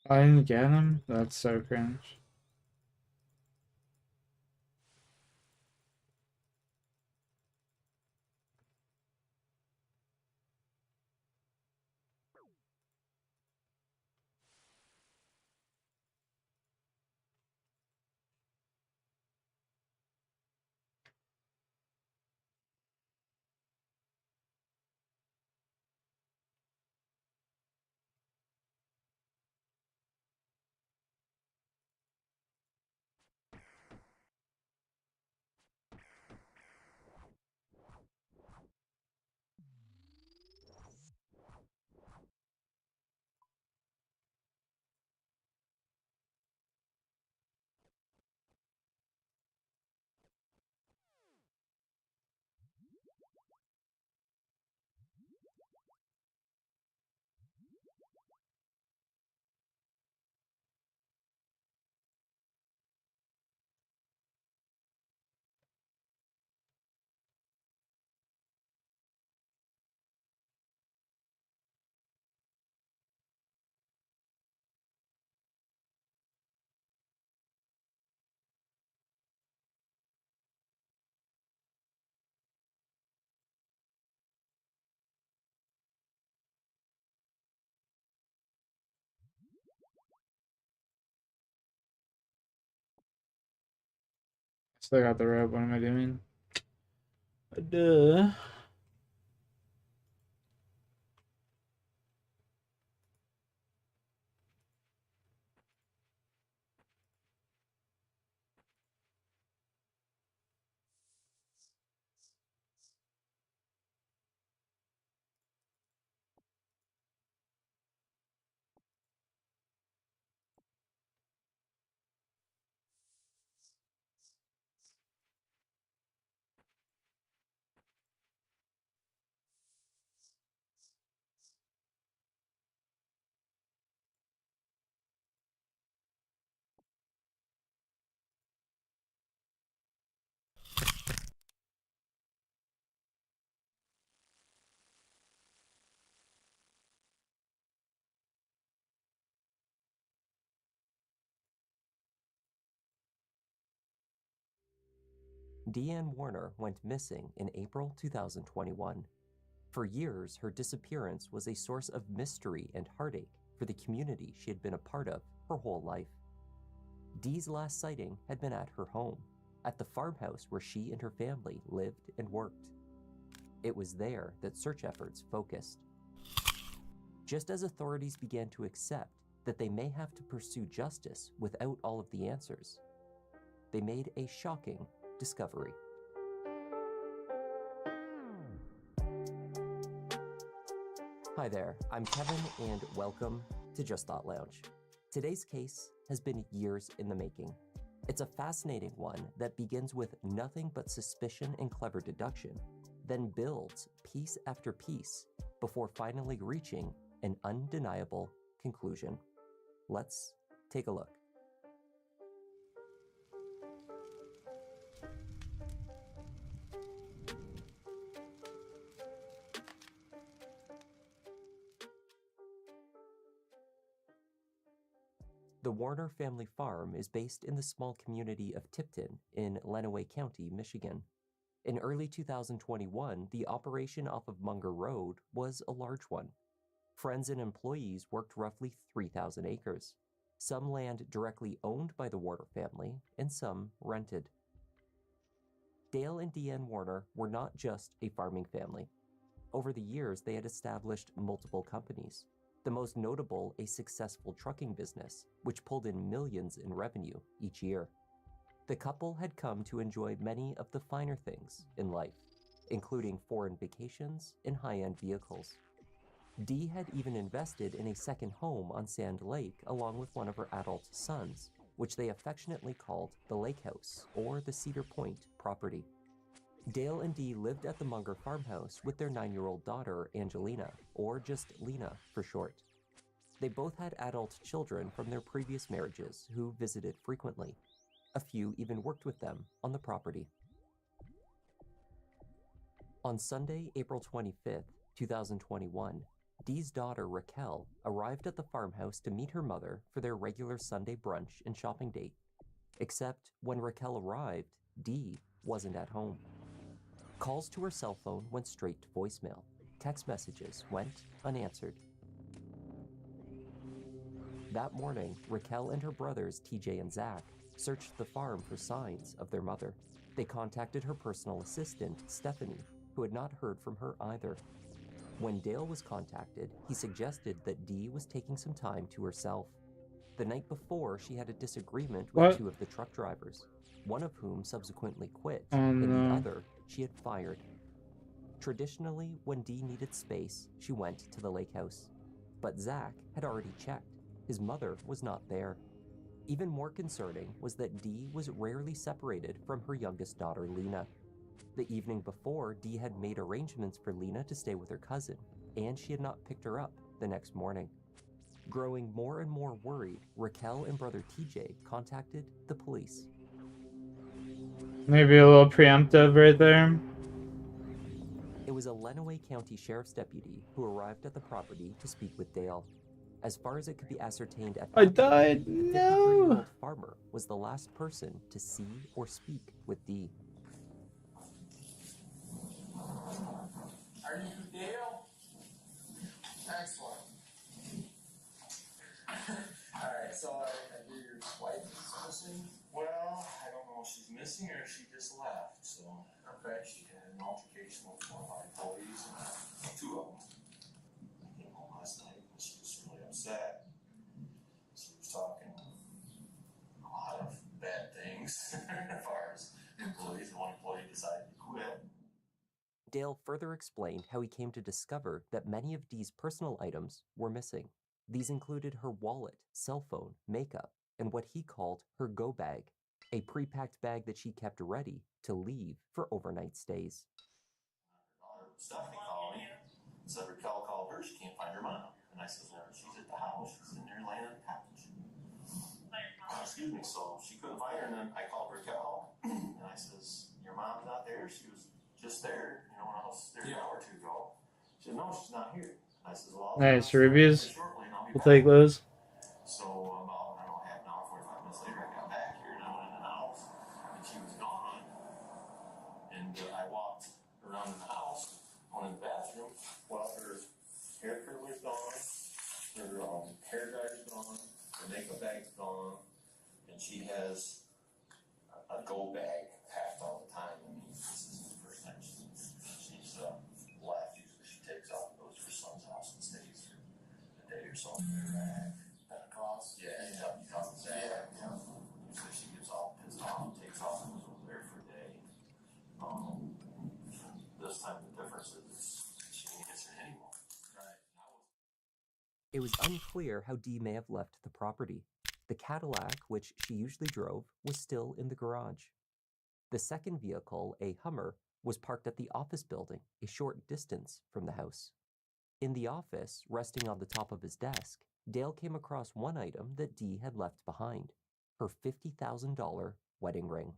I didn't get him? That's so cringe. Still got the rope. What am I doing? Duh. Deanne Warner went missing in April 2021. For years, her disappearance was a source of mystery and heartache for the community she had been a part of her whole life. Dee's last sighting had been at her home, at the farmhouse where she and her family lived and worked. It was there that search efforts focused. Just as authorities began to accept that they may have to pursue justice without all of the answers, they made a shocking discovery. Hi there, I'm Kevin, and welcome to Just Thought Lounge. Today's case has been years in the making. It's a fascinating one that begins with nothing but suspicion and clever deduction, then builds piece after piece before finally reaching an undeniable conclusion. Let's take a look. The Warner family farm is based in the small community of Tipton in Lenawee County, Michigan. In early 2021, the operation off of Munger Road was a large one. Friends and employees worked roughly 3,000 acres, some land directly owned by the Warner family and some rented. Dale and Deanne Warner were not just a farming family. Over the years, they had established multiple companies. The most notable, a successful trucking business, which pulled in millions in revenue each year. The couple had come to enjoy many of the finer things in life, including foreign vacations and high-end vehicles. Dee had even invested in a second home on Sand Lake along with one of her adult sons, which they affectionately called the Lake House or the Cedar Point property. Dale and Dee lived at the Munger farmhouse with their 9-year-old daughter, Angelina, or just Lena for short. They both had adult children from their previous marriages who visited frequently. A few even worked with them on the property. On Sunday, April 25th, 2021, Dee's daughter, Raquel, arrived at the farmhouse to meet her mother for their regular Sunday brunch and shopping date. Except when Raquel arrived, Dee wasn't at home. Calls to her cell phone went straight to voicemail. Text messages went unanswered. That morning, Raquel and her brothers, TJ and Zach, searched the farm for signs of their mother. They contacted her personal assistant, Stephanie, who had not heard from her either. When Dale was contacted, he suggested that Dee was taking some time to herself. The night before, she had a disagreement with two of the truck drivers, one of whom subsequently quit, and the other she had fired. Traditionally, when Dee needed space, she went to the lake house. But Zach had already checked. His mother was not there. Even more concerning was that Dee was rarely separated from her youngest daughter, Lena. The evening before, Dee had made arrangements for Lena to stay with her cousin, and she had not picked her up the next morning. Growing more and more worried, Raquel and brother TJ contacted the police. Maybe a little preemptive right there. It was a Lenawee County Sheriff's deputy who arrived at the property to speak with Dale. As far as it could be ascertained at that time, the 53-year-old farmer was the last person to see or speak with Dee. Are you Dale? Excellent. Alright, so I hear your wife is missing? Well, I don't know if she's missing or if she just left, so. Okay. She had an altercation with one of our employees, and two of them. I came home last night and she was really upset. She was talking a lot of bad things as far as employees. One employee decided to quit. Dale further explained how he came to discover that many of Dee's personal items were missing. These included her wallet, cell phone, makeup, and what he called her go bag, a pre-packed bag that she kept ready to leave for overnight stays. Stephanie called me and said Raquel called her, she can't find her mom. And I said, well, she's at the house, she's in there laying on the couch. Excuse me, so she couldn't find her, and then I called Raquel, and I says, your mom's not there? She was just there, you know, when I was there an hour or two ago. She said, no, she's not here. I says, well, Nice reviews. shortly and I'll be We'll back. take those. So about, I don't know, half an hour, 45 minutes later, I got back here and I went in the house and she was gone. And I walked around in the house, went in the bathroom. Well, her hair curler's gone, her hair dryer's gone, her makeup bag's gone, and she has a go bag packed all the time. I mean, this isn't the first time she's left. Usually she takes off and goes to her son's house and stays for a day or so. Pentecost? Yeah, he comes back. So she gets all pissed off and takes off and goes over there for a day. This time the difference is she ain't answering anymore. Right. It was unclear how Dee may have left the property. The Cadillac, which she usually drove, was still in the garage. The second vehicle, a Hummer, was parked at the office building, a short distance from the house. In the office, resting on the top of his desk, Dale came across one item that Dee had left behind, her $50,000 wedding ring.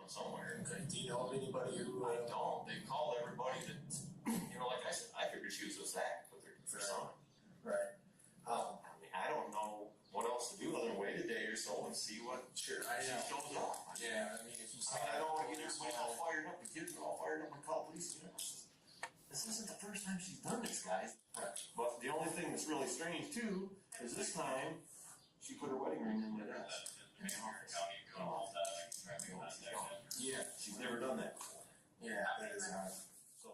Somewhere. Okay. Do you know of anybody who? I don't. They called everybody that, like I said, I figured she was with Zach for some. Right. I mean, I don't know what else to do other than wait a day or so and see what she shows up. Yeah, I mean, if you I don't want to get everybody all fired up. The kids are all fired up and call police. This isn't the first time she's done this, guys. Right. But the only thing that's really strange too is this time she put her wedding ring in my desk. Yeah, she's never done that before. Yeah, that is odd. So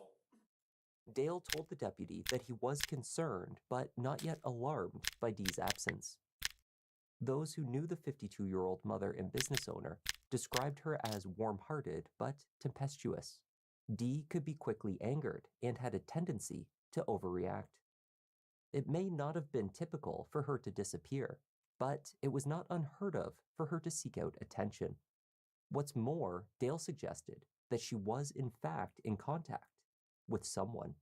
Dale told the deputy that he was concerned, but not yet alarmed by Dee's absence. Those who knew the 52-year-old mother and business owner described her as warm-hearted but tempestuous. Dee could be quickly angered and had a tendency to overreact. It may not have been typical for her to disappear, but it was not unheard of for her to seek out attention. What's more, Dale suggested that she was in fact in contact with someone.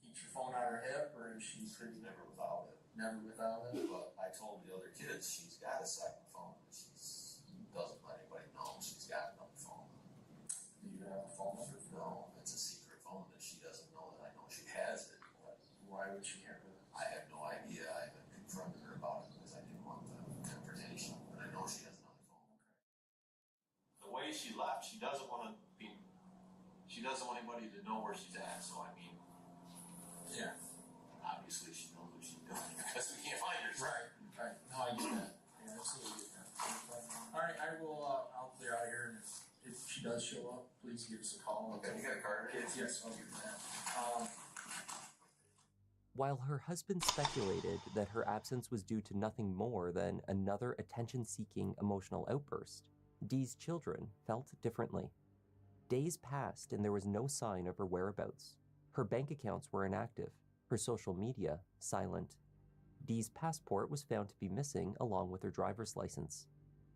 Keeps your phone on her hip, or she's never without it. Never without it. But I told the other kids she's got a second phone, but she doesn't let anybody know she's got another phone. Do you have a phone number? No, it's a secret phone that she doesn't know that I know she has it. But why would she have it? I have no idea. I haven't confronted her about it because I didn't want the confrontation. But I know she has another phone. The way she left, she doesn't want anybody to know where she's at. So I mean, yeah, obviously she knows what she's doing because we can't find her. Right. No, I get that. I absolutely get that. All right, I will. I'll clear out here, and if she does show up, please give us a call. Okay, you got a card? Yes, I'll give you that. While her husband speculated that her absence was due to nothing more than another attention-seeking emotional outburst, Dee's children felt differently. Days passed and there was no sign of her whereabouts. Her bank accounts were inactive, her social media silent. Dee's passport was found to be missing along with her driver's license.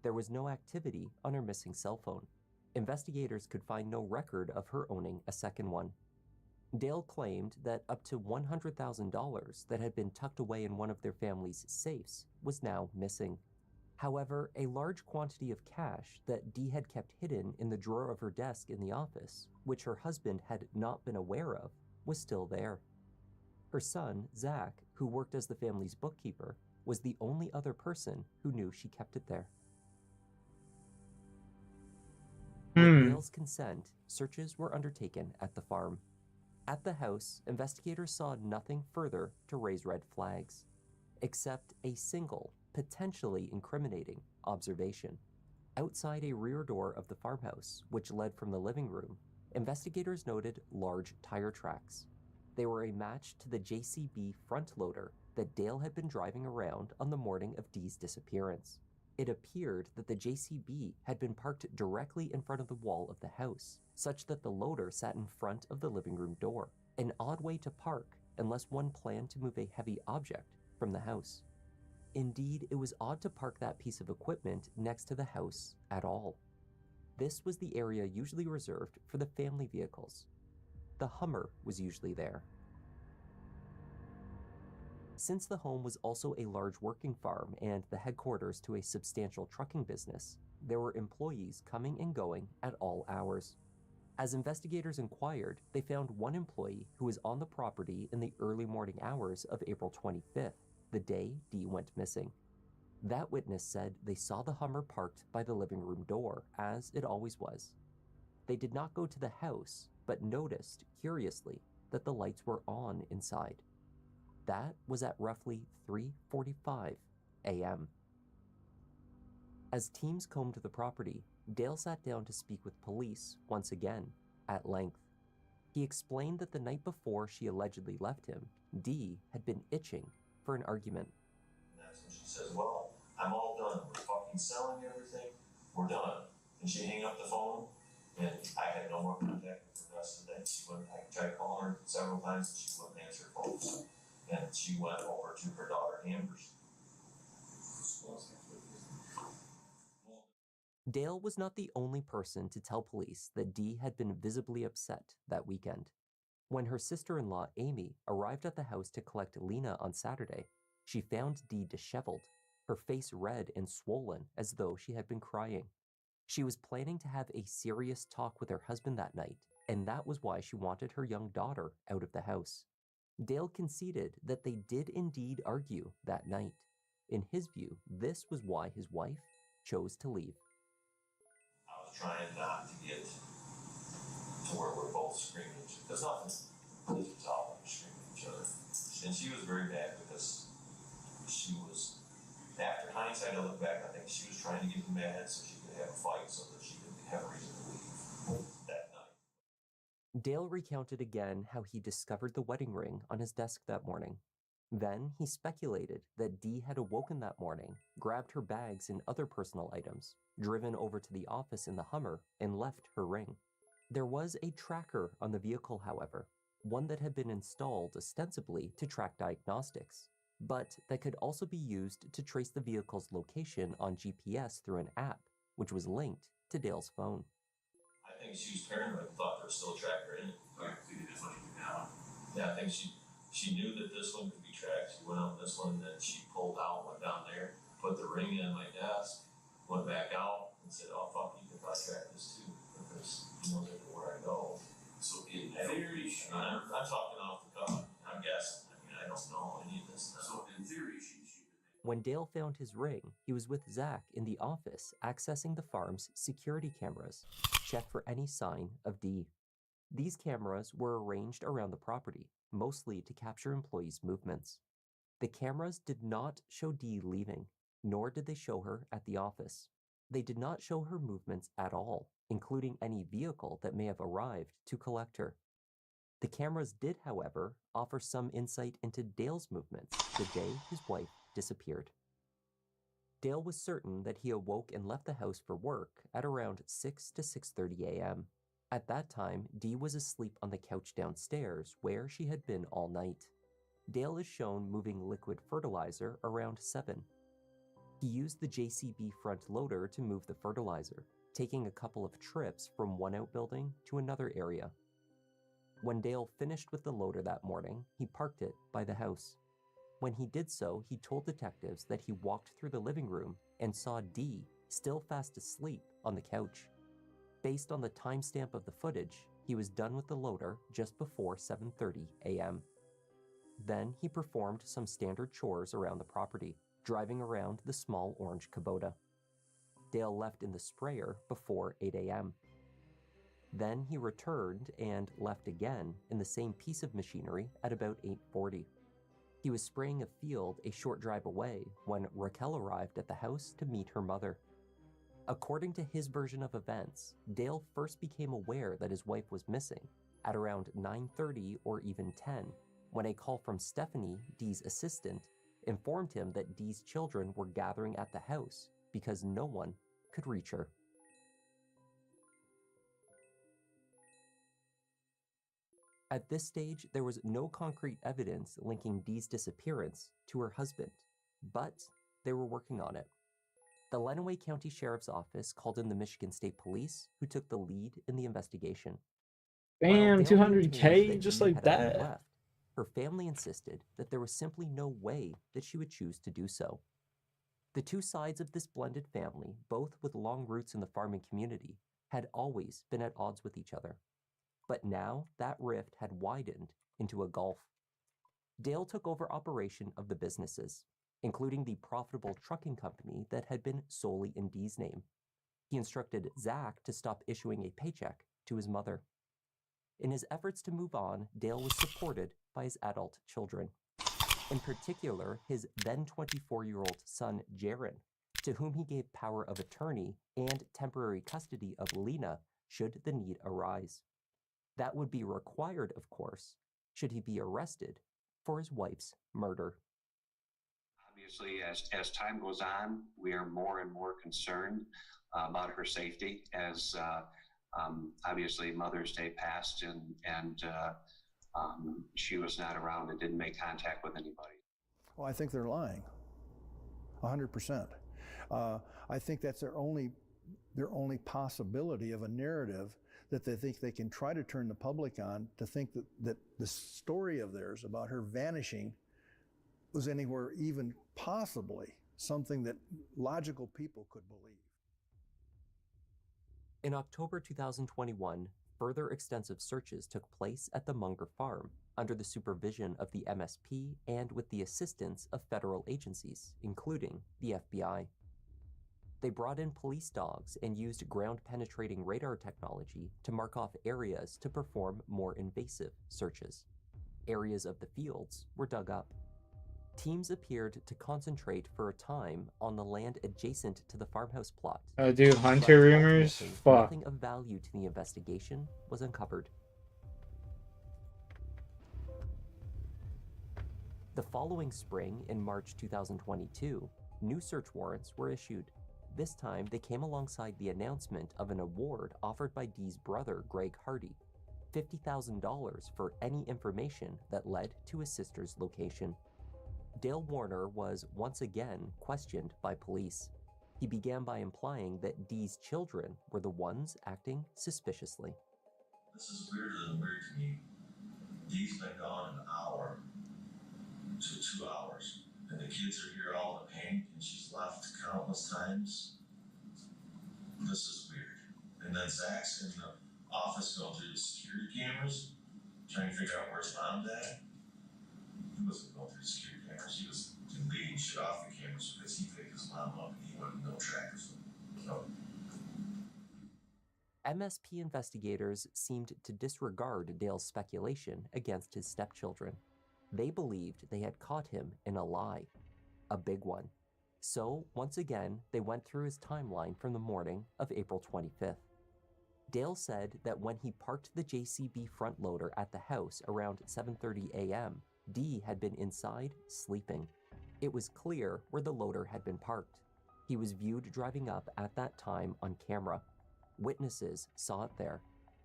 There was no activity on her missing cell phone. Investigators could find no record of her owning a second one. Dale claimed that up to $100,000 that had been tucked away in one of their family's safes was now missing. However, a large quantity of cash that Dee had kept hidden in the drawer of her desk in the office, which her husband had not been aware of, was still there. Her son, Zach, who worked as the family's bookkeeper, was the only other person who knew she kept it there. With Dale's consent, searches were undertaken at the farm. At the house, investigators saw nothing further to raise red flags, except a single, potentially incriminating observation. Outside a rear door of the farmhouse, which led from the living room, investigators noted large tire tracks. They were a match to the JCB front loader that Dale had been driving around on the morning of Dee's disappearance. It appeared that the JCB had been parked directly in front of the wall of the house, such that the loader sat in front of the living room door, an odd way to park unless one planned to move a heavy object from the house. Indeed, it was odd to park that piece of equipment next to the house at all. This was the area usually reserved for the family vehicles. The Hummer was usually there. Since the home was also a large working farm and the headquarters to a substantial trucking business, there were employees coming and going at all hours. As investigators inquired, they found one employee who was on the property in the early morning hours of April 25th, the day Dee went missing. That witness said they saw the Hummer parked by the living room door, as it always was. They did not go to the house, but noticed, curiously, that the lights were on inside. That was at roughly 3:45 a.m. As teams combed the property, Dale sat down to speak with police once again, at length. He explained that the night before she allegedly left him, Dee had been itching for an argument. And that's when she says, well, I'm all done. We're fucking selling everything. We're done. And she hung up the phone, and I had no more contact with her the rest of the day. I tried calling her several times, and she wouldn't answer her phone. So and she went over to her daughter Amber's. Dale was not the only person to tell police that Dee had been visibly upset that weekend. When her sister-in-law, Amy, arrived at the house to collect Lena on Saturday, she found Dee disheveled, her face red and swollen as though she had been crying. She was planning to have a serious talk with her husband that night, and that was why she wanted her young daughter out of the house. Dale conceded that they did indeed argue that night. In his view, this was why his wife chose to leave. I was trying not to get to where we're both screaming at each other. There's nothing pleases out when we're screaming at each other. And she was very mad because she was, after hindsight, I look back, I think she was trying to get me mad so she could have a fight so that she could have a reason to leave that night. Dale recounted again how he discovered the wedding ring on his desk that morning. Then he speculated that Dee had awoken that morning, grabbed her bags and other personal items, driven over to the office in the Hummer, and left her ring. There was a tracker on the vehicle, however, one that had been installed ostensibly to track diagnostics, but that could also be used to trace the vehicle's location on GPS through an app, which was linked to Dale's phone. I think she was paranoid and thought there was still a tracker in it. Yeah, I think she knew that this one could be tracked. She went on this one, then she pulled out, went down there, put the ring in my desk, went back out, and said, "Oh fuck, you can probably track this too, because he knows everywhere I go." So in theory, I'm talking off the cuff. I'm guessing. I mean, I don't know any of this now. So in theory, she When Dale found his ring, he was with Zach in the office accessing the farm's security cameras to check for any sign of Dee. These cameras were arranged around the property, mostly to capture employees' movements. The cameras did not show Dee leaving, nor did they show her at the office. They did not show her movements at all, including any vehicle that may have arrived to collect her. The cameras did, however, offer some insight into Dale's movements the day his wife disappeared. Dale was certain that he awoke and left the house for work at around 6 to 6:30 a.m. At that time, Dee was asleep on the couch downstairs where she had been all night. Dale is shown moving liquid fertilizer around 7. He used the JCB front loader to move the fertilizer, taking a couple of trips from one outbuilding to another area. When Dale finished with the loader that morning, he parked it by the house. When he did so, he told detectives that he walked through the living room and saw Dee still fast asleep on the couch. Based on the timestamp of the footage, he was done with the loader just before 7:30 a.m. Then he performed some standard chores around the property, driving around the small orange Kubota. Dale left in the sprayer before 8 a.m. Then he returned and left again in the same piece of machinery at about 8:40. He was spraying a field a short drive away when Raquel arrived at the house to meet her mother. According to his version of events, Dale first became aware that his wife was missing at around 9:30 or even 10, when a call from Stephanie, Dee's assistant, informed him that Dee's children were gathering at the house because no one could reach her. At this stage, there was no concrete evidence linking Dee's disappearance to her husband, but they were working on it. The Lenawee County Sheriff's Office called in the Michigan State Police, who took the lead in the investigation. Bam, Dale 200K maintained just Dee like had already that. left, her family insisted that there was simply no way that she would choose to do so. The two sides of this blended family, both with long roots in the farming community, had always been at odds with each other. But now that rift had widened into a gulf. Dale took over operation of the businesses, including the profitable trucking company that had been solely in Dee's name. He instructed Zach to stop issuing a paycheck to his mother. In his efforts to move on, Dale was supported by his adult children. In particular, his then 24-year-old son, Jaron, to whom he gave power of attorney and temporary custody of Lena should the need arise. That would be required, of course, should he be arrested for his wife's murder. Obviously, as time goes on, we are more and more concerned about her safety as obviously Mother's Day passed and She was not around and didn't make contact with anybody. Well, I think they're lying. 100%. I think that's their only possibility of a narrative that they think they can try to turn the public on, to think that the story of theirs about her vanishing was anywhere even possibly something that logical people could believe. In October 2021, further extensive searches took place at the Munger farm under the supervision of the MSP and with the assistance of federal agencies, including the FBI. They brought in police dogs and used ground-penetrating radar technology to mark off areas to perform more invasive searches. Areas of the fields were dug up. Teams appeared to concentrate for a time on the land adjacent to the farmhouse plot. Dude, hunter rumors? Fuck. Nothing of value to the investigation was uncovered. The following spring, in March 2022, new search warrants were issued. This time, they came alongside the announcement of an award offered by Dee's brother, Greg Hardy, $50,000 for any information that led to his sister's location. Dale Warner was once again questioned by police. He began by implying that Dee's children were the ones acting suspiciously. This is weirder than weird to me. Dee's been gone an hour to 2 hours, and the kids are here all in the paint, and she's left countless times. This is weird. And then Zach's in the office going through the security cameras, trying to figure out where's Mom's at. He wasn't going through the security cameras. He was deleting shit off the cameras because he picked his mom up and he wanted no trackers. So. MSP investigators seemed to disregard Dale's speculation against his stepchildren. They believed they had caught him in a lie, a big one. So, once again, they went through his timeline from the morning of April 25th. Dale said that when he parked the JCB front loader at the house around 7:30 a.m., Dee had been inside sleeping. It was clear where the loader had been parked. He was viewed driving up at that time on camera. Witnesses saw it there.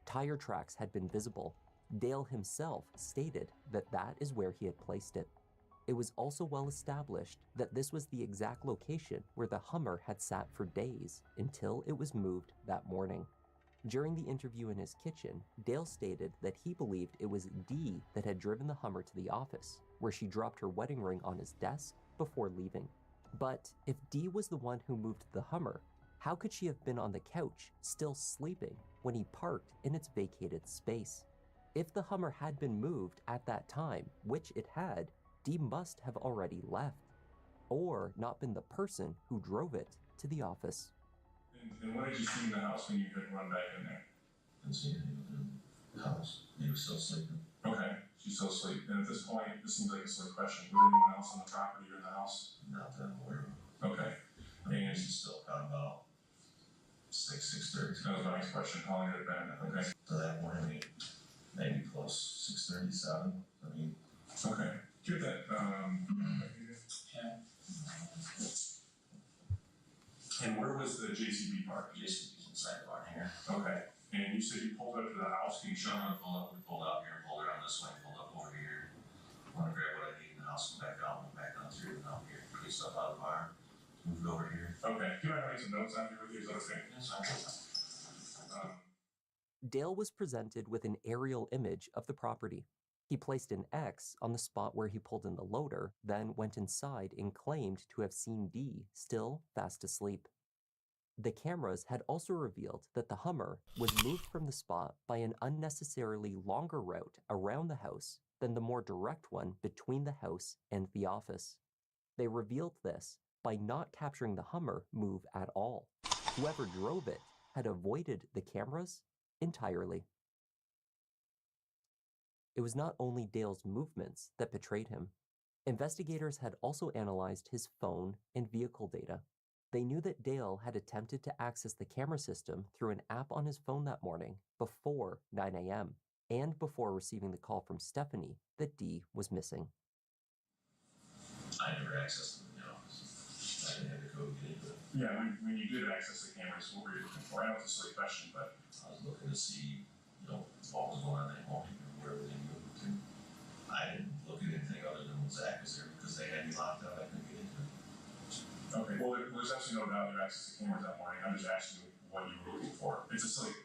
Tire tracks had been visible. Dale himself stated that that is where he had placed it. It was also well established that this was the exact location where the Hummer had sat for days until it was moved that morning. During the interview in his kitchen, Dale stated that he believed it was Dee that had driven the Hummer to the office, where she dropped her wedding ring on his desk before leaving. But if Dee was the one who moved the Hummer, how could she have been on the couch, still sleeping, when he parked in its vacated space? If the Hummer had been moved at that time, which it had, Dee must have already left, or not been the person who drove it to the office. And what did you see in the house when you could run back in there? Didn't see anything in the house. He was still sleeping. Okay, she's still asleep. And at this point, this seems like a silly question. Was anyone else on the property or in the house? Not that I'm aware of. Okay. And she's still probably about 6:30. That was my next question. How long had it been? Okay. So that morning, maybe close 6:37. I mean, okay. Get that. Yeah. And where was the JCB park? JCB's inside the barn here. Okay. And you said you pulled up to the house. Can you show me? We pulled up here, pulled around this way, pulled up over here. Want to grab what I need in the house, come back out, went back down through, and out here, put stuff out of the barn, moved over here. Okay. Can I write some notes on here with you? Is that okay? Yes, I'm Dale was presented with an aerial image of the property. He placed an X on the spot where he pulled in the loader, then went inside and claimed to have seen Dee still fast asleep. The cameras had also revealed that the Hummer was moved from the spot by an unnecessarily longer route around the house than the more direct one between the house and the office. They revealed this by not capturing the Hummer move at all. Whoever drove it had avoided the cameras entirely. It was not only Dale's movements that betrayed him. Investigators had also analyzed his phone and vehicle data. They knew that Dale had attempted to access the camera system through an app on his phone that morning before 9 a.m. and before receiving the call from Stephanie that Dee was missing. I never accessed them in the office. I didn't have the code to get into it. Yeah, when you did access the cameras, what were you looking for? I know it's a silly question, but I was looking to see, what was going on that morning and where everything moved and I didn't look at anything other than when Zach was there because they had me locked out. I couldn't get into it. Okay, well, there's absolutely no doubt you accessed the cameras that morning. I'm just asking you what you were looking for. It's a silly.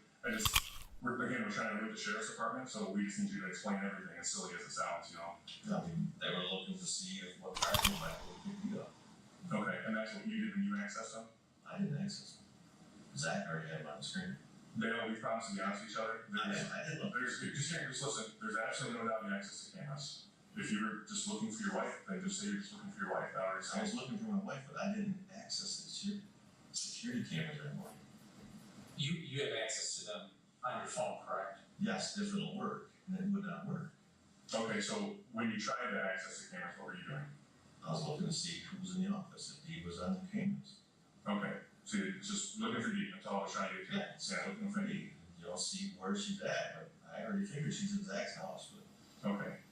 We're trying to read the sheriff's department, so we just need you to explain everything as silly as it sounds, you know? I mean, they were looking to see if what car came back would pick me up. Okay, and that's what you did when you accessed them? I didn't access them. Zach already had them on the screen. Dale, we promised to be honest with each other. I did look. Just listen, there's absolutely no doubt you accessed the cameras. If you were just looking for your wife, then just say you're just looking for your wife. I was looking for my wife, but I didn't access the security cameras that morning. You have access to them on your phone, correct? Yes, if it'll work, and it would not work. Okay, so when you tried to access the cameras, what were you doing? I was looking to see who was in the office, if he was on the cameras. Okay, so you're just looking for Dee. That's all I was trying to get to. Yeah, looking for Dee. You know, see where she's at, but I already figured she's at Zach's house. But okay,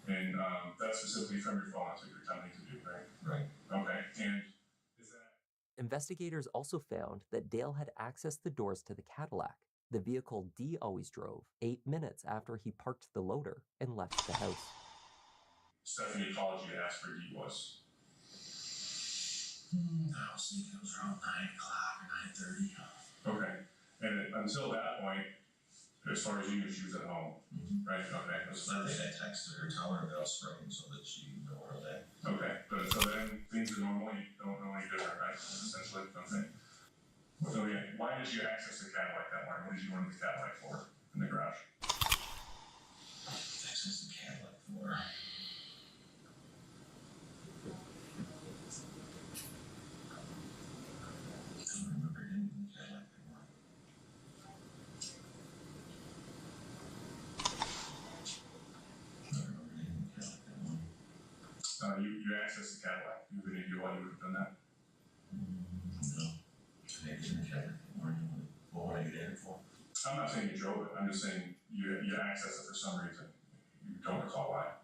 and that's specifically from your phone. That's what you're attempting to do, right? Right. Okay, and is that... Investigators also found that Dale had accessed the doors to the Cadillac, the vehicle Dee always drove, 8 minutes after he parked the loader and left the house. Stephanie called you to ask where Dee was. I was thinking it was around 9 o'clock or 9:30. Okay, and until that point, as far as you knew, she was at home, right? Okay. I think I texted her telling her that I was spraying so that she knew where I was at. Okay, but so then things are normally don't really different, right? Essentially, okay. So yeah, why did you access the Cadillac that morning? What did you run the Cadillac for in the garage? Access the Cadillac for. You accessed the Cadillac. You have any idea why you would have done that? No. I didn't in the Cadillac that morning. What would I get in it for? I'm not saying you drove it. I'm just saying you accessed it for some reason. You don't recall why.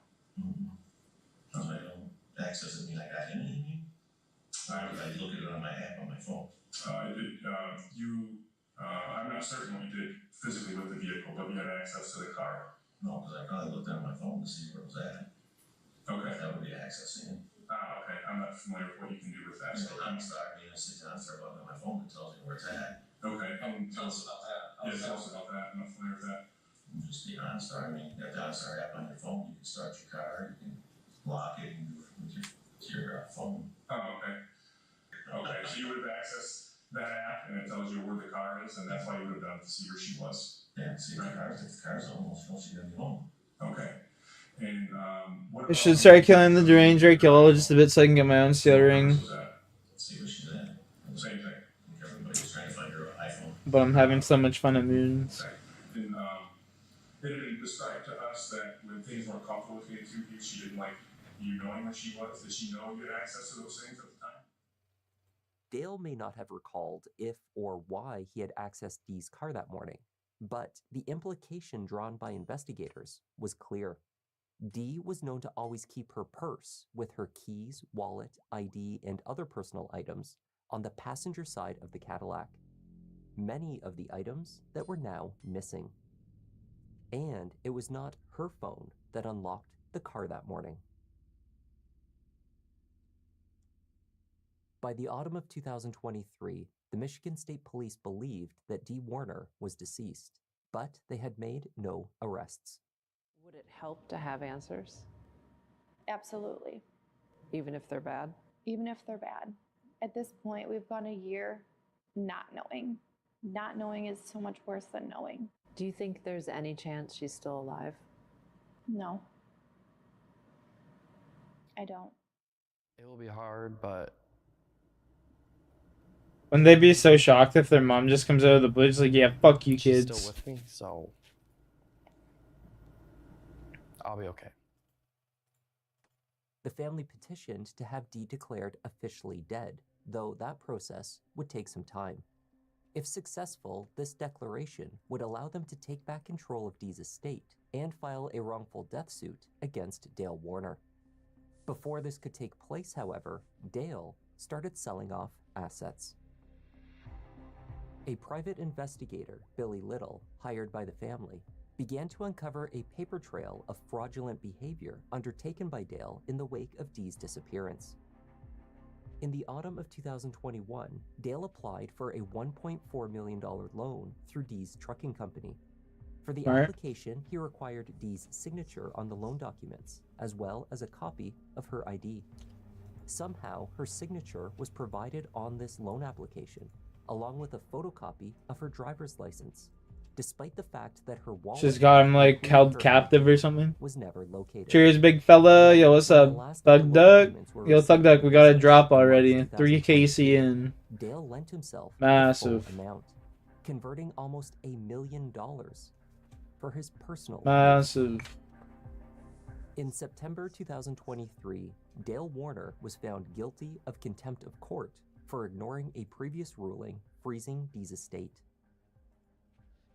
I don't access it mean I got in it, you mean? I look at it on my app on my phone. I'm not certain what you did physically with the vehicle, but you had access to the car. No, because I probably looked on my phone to see where it was at. Okay. That would be accessing it. Okay. I'm not familiar with what you can do with that. So I'm sorry, it's the answer button on my phone that tells me where it's at. Okay. Tell us about that. Tell us about that. I'm not familiar with that. Just the OnStar. I mean, you got the OnStar app on your phone. You can start your car. You can lock it and do it with your phone. Oh, okay. Okay. So you would have accessed that app, and it tells you where the car is, and that's why you would have done it to see where she was. Yeah, see if the car's almost she gonna be home. Okay. And what I should start killing the deranged yellow just a bit so I can get my own steel ring. See where she's at. Same thing. Everybody's trying to find her iPhone. But I'm having so much fun at Moons. And it had been described to us that when things weren't comfortable with you, she didn't like you knowing where she was. Did she know you had access to those things at the time? Dale may not have recalled if or why he had accessed Dee's car that morning, but the implication drawn by investigators was clear. Dee was known to always keep her purse with her keys, wallet, ID, and other personal items on the passenger side of the Cadillac. Many of the items that were now missing. And it was not her phone that unlocked the car that morning. By the autumn of 2023, the Michigan State Police believed that Dee Warner was deceased, but they had made no arrests. Would it help to have answers? Absolutely. Even if they're bad? Even if they're bad. At this point, we've gone a year not knowing. Not knowing is so much worse than knowing. Do you think there's any chance she's still alive? No. I don't. It will be hard, but Wouldn't they be so shocked if their mom just comes out of the blue, just like, yeah, fuck you she's kids. still with me, so I'll be okay. The family petitioned to have Dee declared officially dead, though that process would take some time. If successful, this declaration would allow them to take back control of Dee's estate and file a wrongful death suit against Dale Warner. Before this could take place, however, Dale started selling off assets. A private investigator, Billy Little, hired by the family, began to uncover a paper trail of fraudulent behavior undertaken by Dale in the wake of Dee's disappearance. In the autumn of 2021, Dale applied for a $1.4 million loan through Dee's trucking company. For the Right. application, he required Dee's signature on the loan documents, as well as a copy of her ID. Somehow, her signature was provided on this loan application, along with a photocopy of her driver's license, despite the fact that her wallet She's got him like including held her captive ID, or something. was never located. Cheers, big fella. Yo, what's When the up? last of the Thug loan Duck. documents were Yo, Thug received Duck, from we got a business drop in March already. 3 KC 2023, in. Dale lent himself Massive. the full amount, converting almost $1 million for his personal use. Massive. In September 2023, Dale Warner was found guilty of contempt of court for ignoring a previous ruling freezing Dee's estate.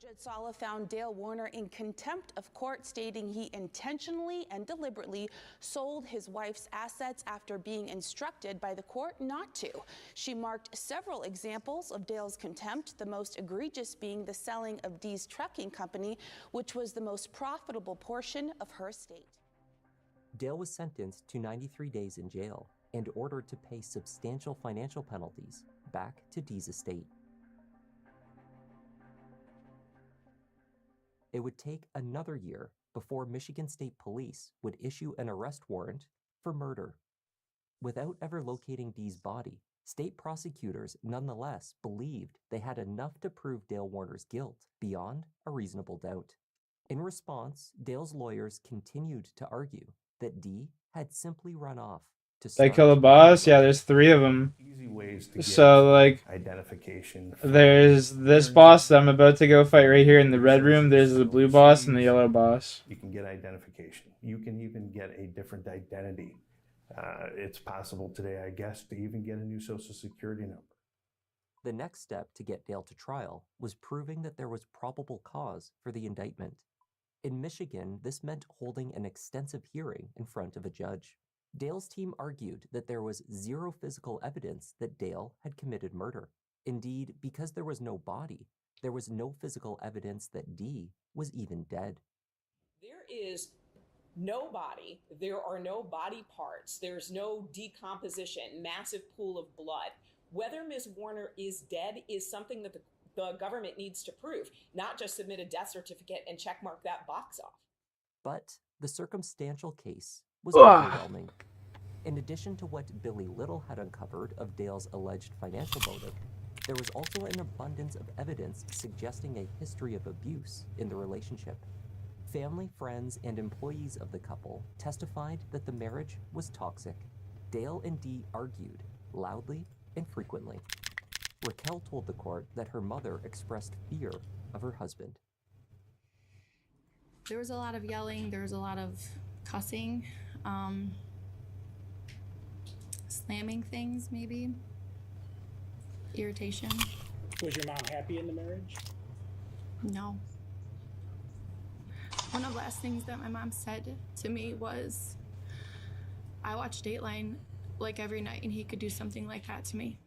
Judge Sala found Dale Warner in contempt of court, stating he intentionally and deliberately sold his wife's assets after being instructed by the court not to. She marked several examples of Dale's contempt, the most egregious being the selling of Dee's trucking company, which was the most profitable portion of her estate. Dale was sentenced to 93 days in jail and ordered to pay substantial financial penalties back to Dee's estate. It would take another year before Michigan State Police would issue an arrest warrant for murder. Without ever locating Dee's body, state prosecutors nonetheless believed they had enough to prove Dale Warner's guilt beyond a reasonable doubt. In response, Dale's lawyers continued to argue that Dee had simply run off to They start kill a boss? Yeah, there's 3 of them. Easy ways to So, like, identification. there's this boss that I'm about to go fight right here in the red room. There's the blue boss and the yellow boss. You can get identification. You can even get a different identity. It's possible today, I guess, to even get a new social security number. The next step to get Dale to trial was proving that there was probable cause for the indictment. In Michigan, this meant holding an extensive hearing in front of a judge. Dale's team argued that there was zero physical evidence that Dale had committed murder. Indeed, because there was no body, there was no physical evidence that Dee was even dead. There is no body. There are no body parts. There's no decomposition, massive pool of blood. Whether Ms. Warner is dead is something that the government needs to prove, not just submit a death certificate and checkmark that box off. But the circumstantial case was Ugh. overwhelming. In addition to what Billy Little had uncovered of Dale's alleged financial motive, there was also an abundance of evidence suggesting a history of abuse in the relationship. Family, friends, and employees of the couple testified that the marriage was toxic. Dale and Dee argued loudly and frequently. Raquel told the court that her mother expressed fear of her husband. There was a lot of yelling, there was a lot of cussing, slamming things maybe, irritation. Was your mom happy in the marriage? No. One of the last things that my mom said to me was, I watch Dateline like every night and he could do something like that to me.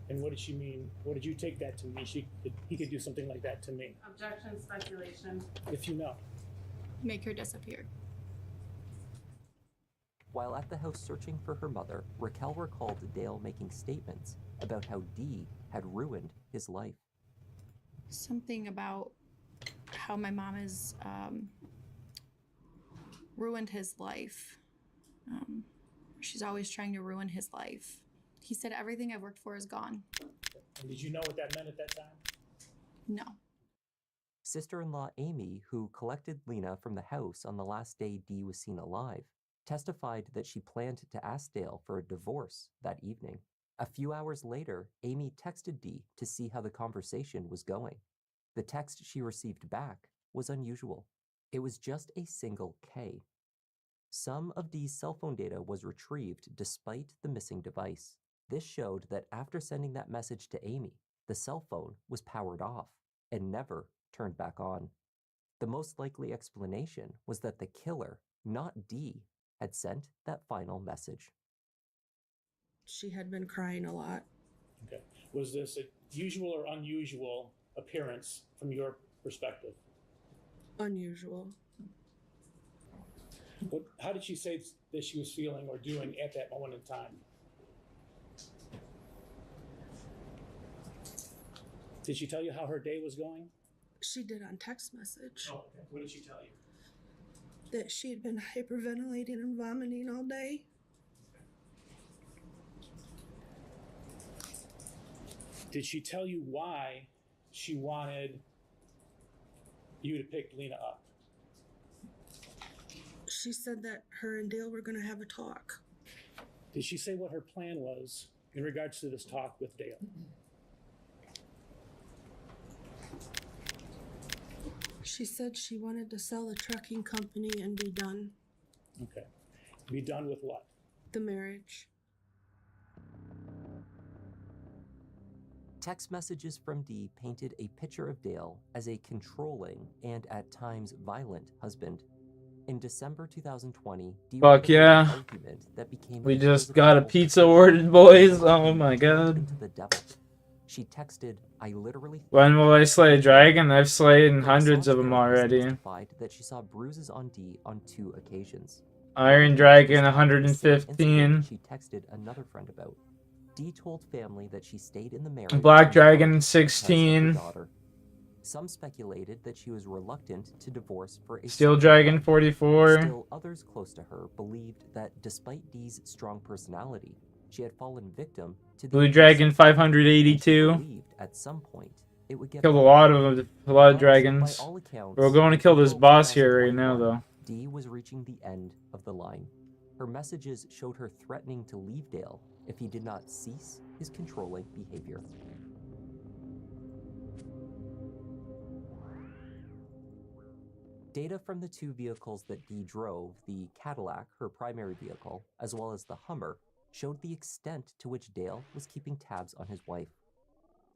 And what did she mean? What did you take that to mean? He could do something like that to me. Objection, speculation. If you know. Make her disappear. While at the house searching for her mother, Raquel recalled Dale making statements about how Dee had ruined his life. Something about how my mom has ruined his life. She's always trying to ruin his life. He said everything I've worked for is gone. And did you know what that meant at that time? No. Sister-in-law Amy, who collected Lena from the house on the last day Dee was seen alive, testified that she planned to ask Dale for a divorce that evening. A few hours later, Amy texted Dee to see how the conversation was going. The text she received back was unusual. It was just a single K. Some of Dee's cell phone data was retrieved despite the missing device. This showed that after sending that message to Amy, the cell phone was powered off and never turned back on. The most likely explanation was that the killer, not Dee, had sent that final message. She had been crying a lot. Okay. Was this a usual or unusual appearance from your perspective? Unusual. How did she say that she was feeling or doing at that moment in time? Did she tell you how her day was going? She did on text message. Oh, okay. What did she tell you? That she had been hyperventilating and vomiting all day. Did she tell you why she wanted you to pick Lena up? She said that her and Dale were going to have a talk. Did she say what her plan was in regards to this talk with Dale? She said she wanted to sell the trucking company and be done. Okay. Be done with what? The marriage. Text messages from Dee painted a picture of Dale as a controlling and at times violent husband. In December 2020, Dee Fuck recorded an yeah. argument that became We a just physical got a pizza altercation. ordered, boys. Oh my god. Into the devil. She texted, "I literally." When will I slay a dragon? I've slayed Her hundreds massage of them therapist already. testified that she saw bruises on Dee on 2 occasions. Iron Later, Dragon described the same 115. incident she texted another friend about. Dee told family that she stayed in the marriage Black in Dragon part because of her 16. daughter. Some speculated that she was reluctant to divorce for a Steel second Dragon time. 44. Still, others close to her believed that despite Dee's strong personality, she had fallen victim to the Blue abuse Dragon of family, and she 582. believed at some point it would get Killed a better. lot of them, a lot of But, dragons. by all accounts, We're going to in kill this April boss here right now, 2021, though. Dee was reaching the end of the line. Her messages showed her threatening to leave Dale if he did not cease his controlling behavior. Data from the 2 vehicles that Dee drove, the Cadillac, her primary vehicle, as well as the Hummer, showed the extent to which Dale was keeping tabs on his wife.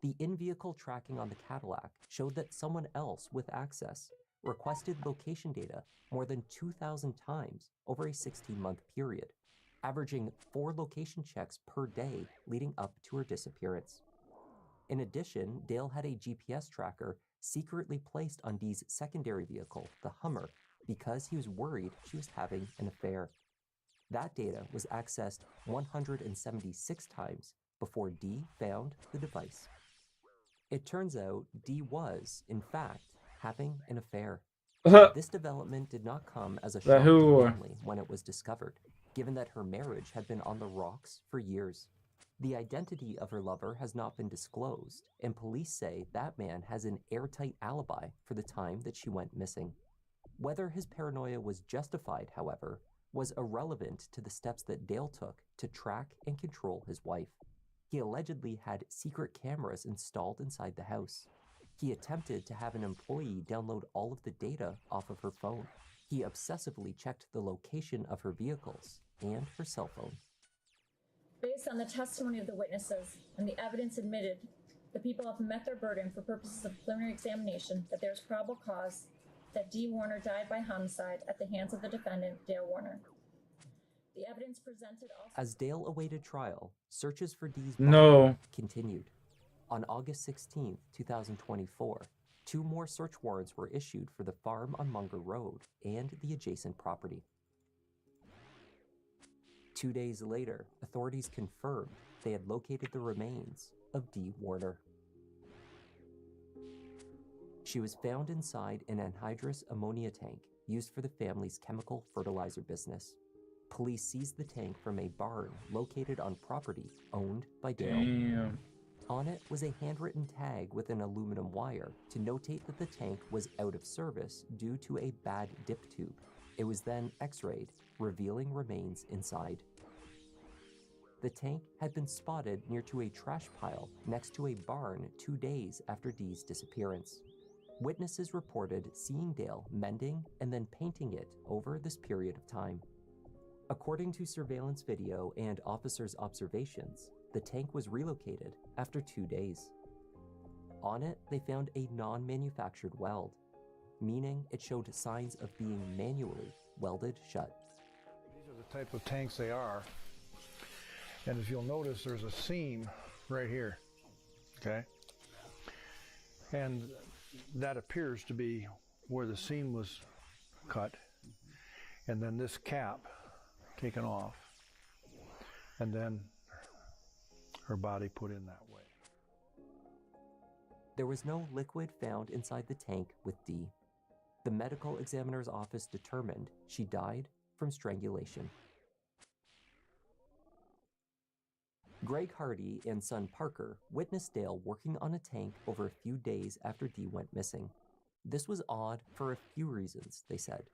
The in-vehicle tracking on the Cadillac showed that someone else with access requested location data more than 2,000 times over a 16-month period, averaging 4 location checks per day leading up to her disappearance. In addition, Dale had a GPS tracker secretly placed on Dee's secondary vehicle, the Hummer, because he was worried she was having an affair. That data was accessed 176 times before Dee found the device. It turns out Dee was, in fact, having an affair. This development did not come as a The shock to who? family when it was discovered, given that her marriage had been on the rocks for years. The identity of her lover has not been disclosed, and police say that man has an airtight alibi for the time that she went missing. Whether his paranoia was justified, however, was irrelevant to the steps that Dale took to track and control his wife. He allegedly had secret cameras installed inside the house. He attempted to have an employee download all of the data off of her phone. He obsessively checked the location of her vehicles and her cell phone. Based on the testimony of the witnesses and the evidence admitted, the people have met their burden for purposes of preliminary examination that there is probable cause that Dee Warner died by homicide at the hands of the defendant, Dale Warner. The evidence presented also... As Dale awaited trial, searches for Dee's No. body continued. On August 16, 2024, 2 more search warrants were issued for the farm on Munger Road and the adjacent property. 2 days later, authorities confirmed they had located the remains of Dee Warner. She was found inside an anhydrous ammonia tank used for the family's chemical fertilizer business. Police seized the tank from a barn located on property owned by Dale. Damn. On it was a handwritten tag with an aluminum wire to notate that the tank was out of service due to a bad dip tube. It was then x-rayed, revealing remains inside. The tank had been spotted near to a trash pile next to a barn 2 days after Dee's disappearance. Witnesses reported seeing Dale mending and then painting it over this period of time. According to surveillance video and officers' observations, the tank was relocated after 2 days. On it, they found a non-manufactured weld, meaning it showed signs of being manually welded shut. These are the type of tanks they are. And if you'll notice, there's a seam right here, okay? And that appears to be where the seam was cut, and then this cap taken off, and then her body put in that way. There was no liquid found inside the tank with Dee. The medical examiner's office determined she died from strangulation. Greg Hardy and son Parker witnessed Dale working on a tank over a few days after Dee went missing. This was odd for a few reasons, they said.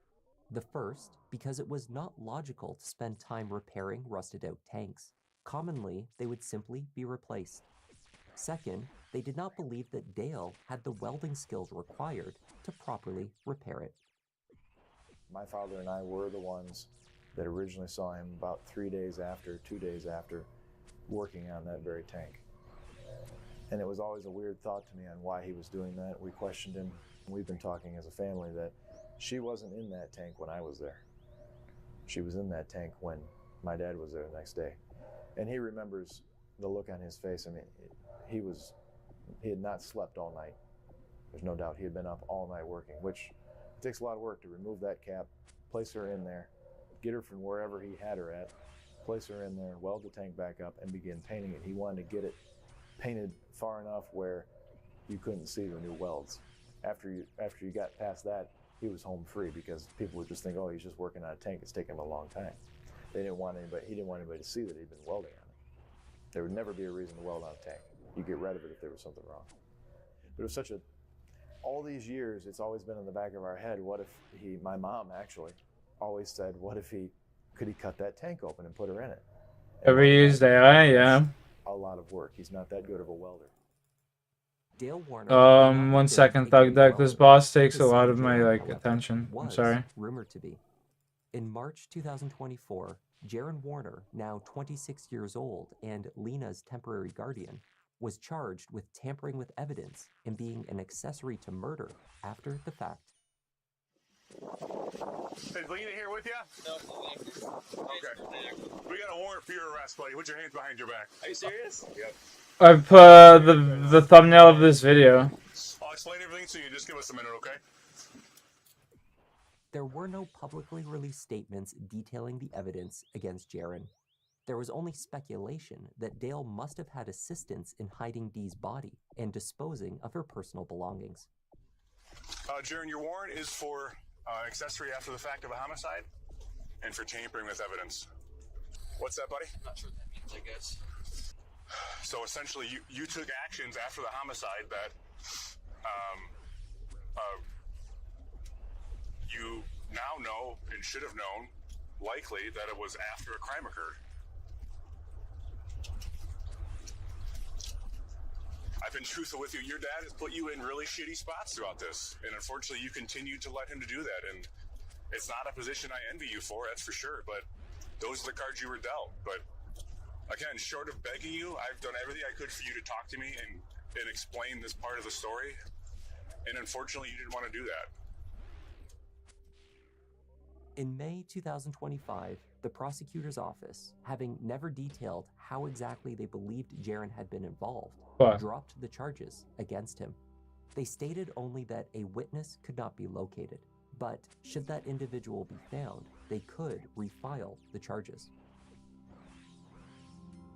The first, because it was not logical to spend time repairing rusted out tanks. Commonly, they would simply be replaced. Second, they did not believe that Dale had the welding skills required to properly repair it. My father and I were the ones that originally saw him about 2 days after, working on that very tank. And it was always a weird thought to me on why he was doing that. We questioned him. We've been talking as a family that she wasn't in that tank when I was there. She was in that tank when my dad was there the next day. And he remembers the look on his face. I mean, he had not slept all night. There's no doubt he had been up all night working, which takes a lot of work to remove that cap, place her in there, get her from wherever he had her at, place her in there, weld the tank back up, and begin painting it. He wanted to get it painted far enough where you couldn't see the new welds. After you got past that, he was home free because people would just think, oh, he's just working on a tank. It's taking him a long time. He didn't want anybody to see that he'd been welding on it. There would never be a reason to weld on a tank. You get rid of it if there was something wrong. But it was all these years, it's always been in the back of our head, what if my mom actually always said, could he cut that tank open and put her in it? Ever used AI? Yeah. A lot of work. He's not that good of a welder. Dale Warner 1 second, Thug Deck. This boss takes a lot of my attention. I'm sorry. Rumored to be. In March 2024, Jaron Warner, now 26 years old and Lena's temporary guardian, was charged with tampering with evidence and being an accessory to murder after the fact. Is Lena here with you? No. Okay. We got a warrant for your arrest, buddy. Put your hands behind your back. Are you serious? Yep. I put the thumbnail of this video. I'll explain everything to you. Just give us a minute, okay? There were no publicly released statements detailing the evidence against Jaron. There was only speculation that Dale must have had assistance in hiding Dee's body and disposing of her personal belongings. Jaron, your warrant is for accessory after the fact of a homicide and for tampering with evidence. What's that, buddy? I'm not sure what that means, I guess. So essentially, you took actions after the homicide that you now know and should have known, likely, that it was after a crime occurred. I've been truthful with you. Your dad has put you in really shitty spots throughout this, and unfortunately, you continue to let him to do that. And it's not a position I envy you for, that's for sure. But those are the cards you were dealt. But again, short of begging you, I've done everything I could for you to talk to me and explain this part of the story. And unfortunately, you didn't want to do that. In May 2025, the prosecutor's office, having never detailed how exactly they believed Jaron had been involved, dropped the charges against him. They stated only that a witness could not be located, but should that individual be found, they could refile the charges.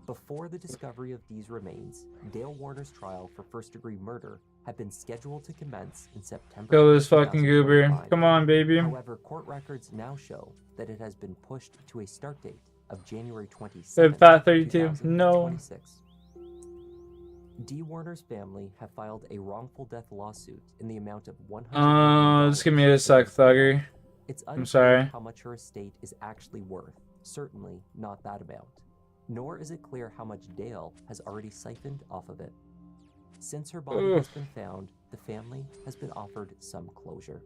Before the discovery of Dee's remains, Dale Warner's trial for first-degree murder had been scheduled to commence in September. Kill this fucking goober. Come on, baby. However, court records now show that it has been pushed to a start date of January 27th, Fat 32. No. Dee Warner's family have filed a wrongful death lawsuit in the amount of $100,000. Just give me a sec, Thugger. It's I'm sorry. How much her estate is actually worth. Certainly not that amount. Nor is it clear how much Dale has already siphoned off of it. Since her body has been found, the family has been offered some closure.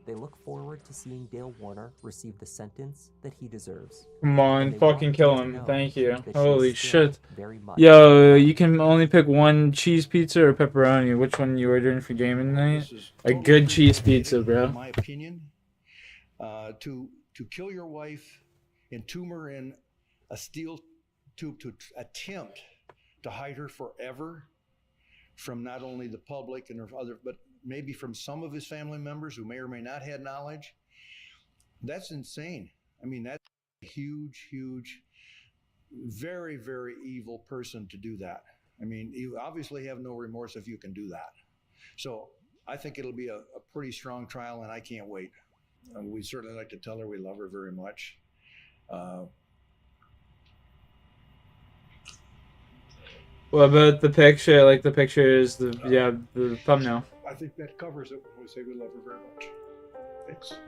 They look forward to seeing Dale Warner receive the sentence that he deserves. Come on, fucking kill him. Thank you. Holy shit. Very much Yo, you can only pick one cheese pizza or pepperoni. Which one you ordering for gaming night? A good cheese pizza, bro. In my opinion, to kill your wife and tomb her in a steel tube to attempt to hide her forever from not only the public and her other, but maybe from some of his family members who may or may not have knowledge. That's insane. I mean, that's a huge, huge, very, very evil person to do that. I mean, you obviously have no remorse if you can do that. So I think it'll be a pretty strong trial, and I can't wait. We'd certainly like to tell her we love her very much. What about the picture? Like the picture is the thumbnail. I think that covers it when we say we love her very much. Thanks.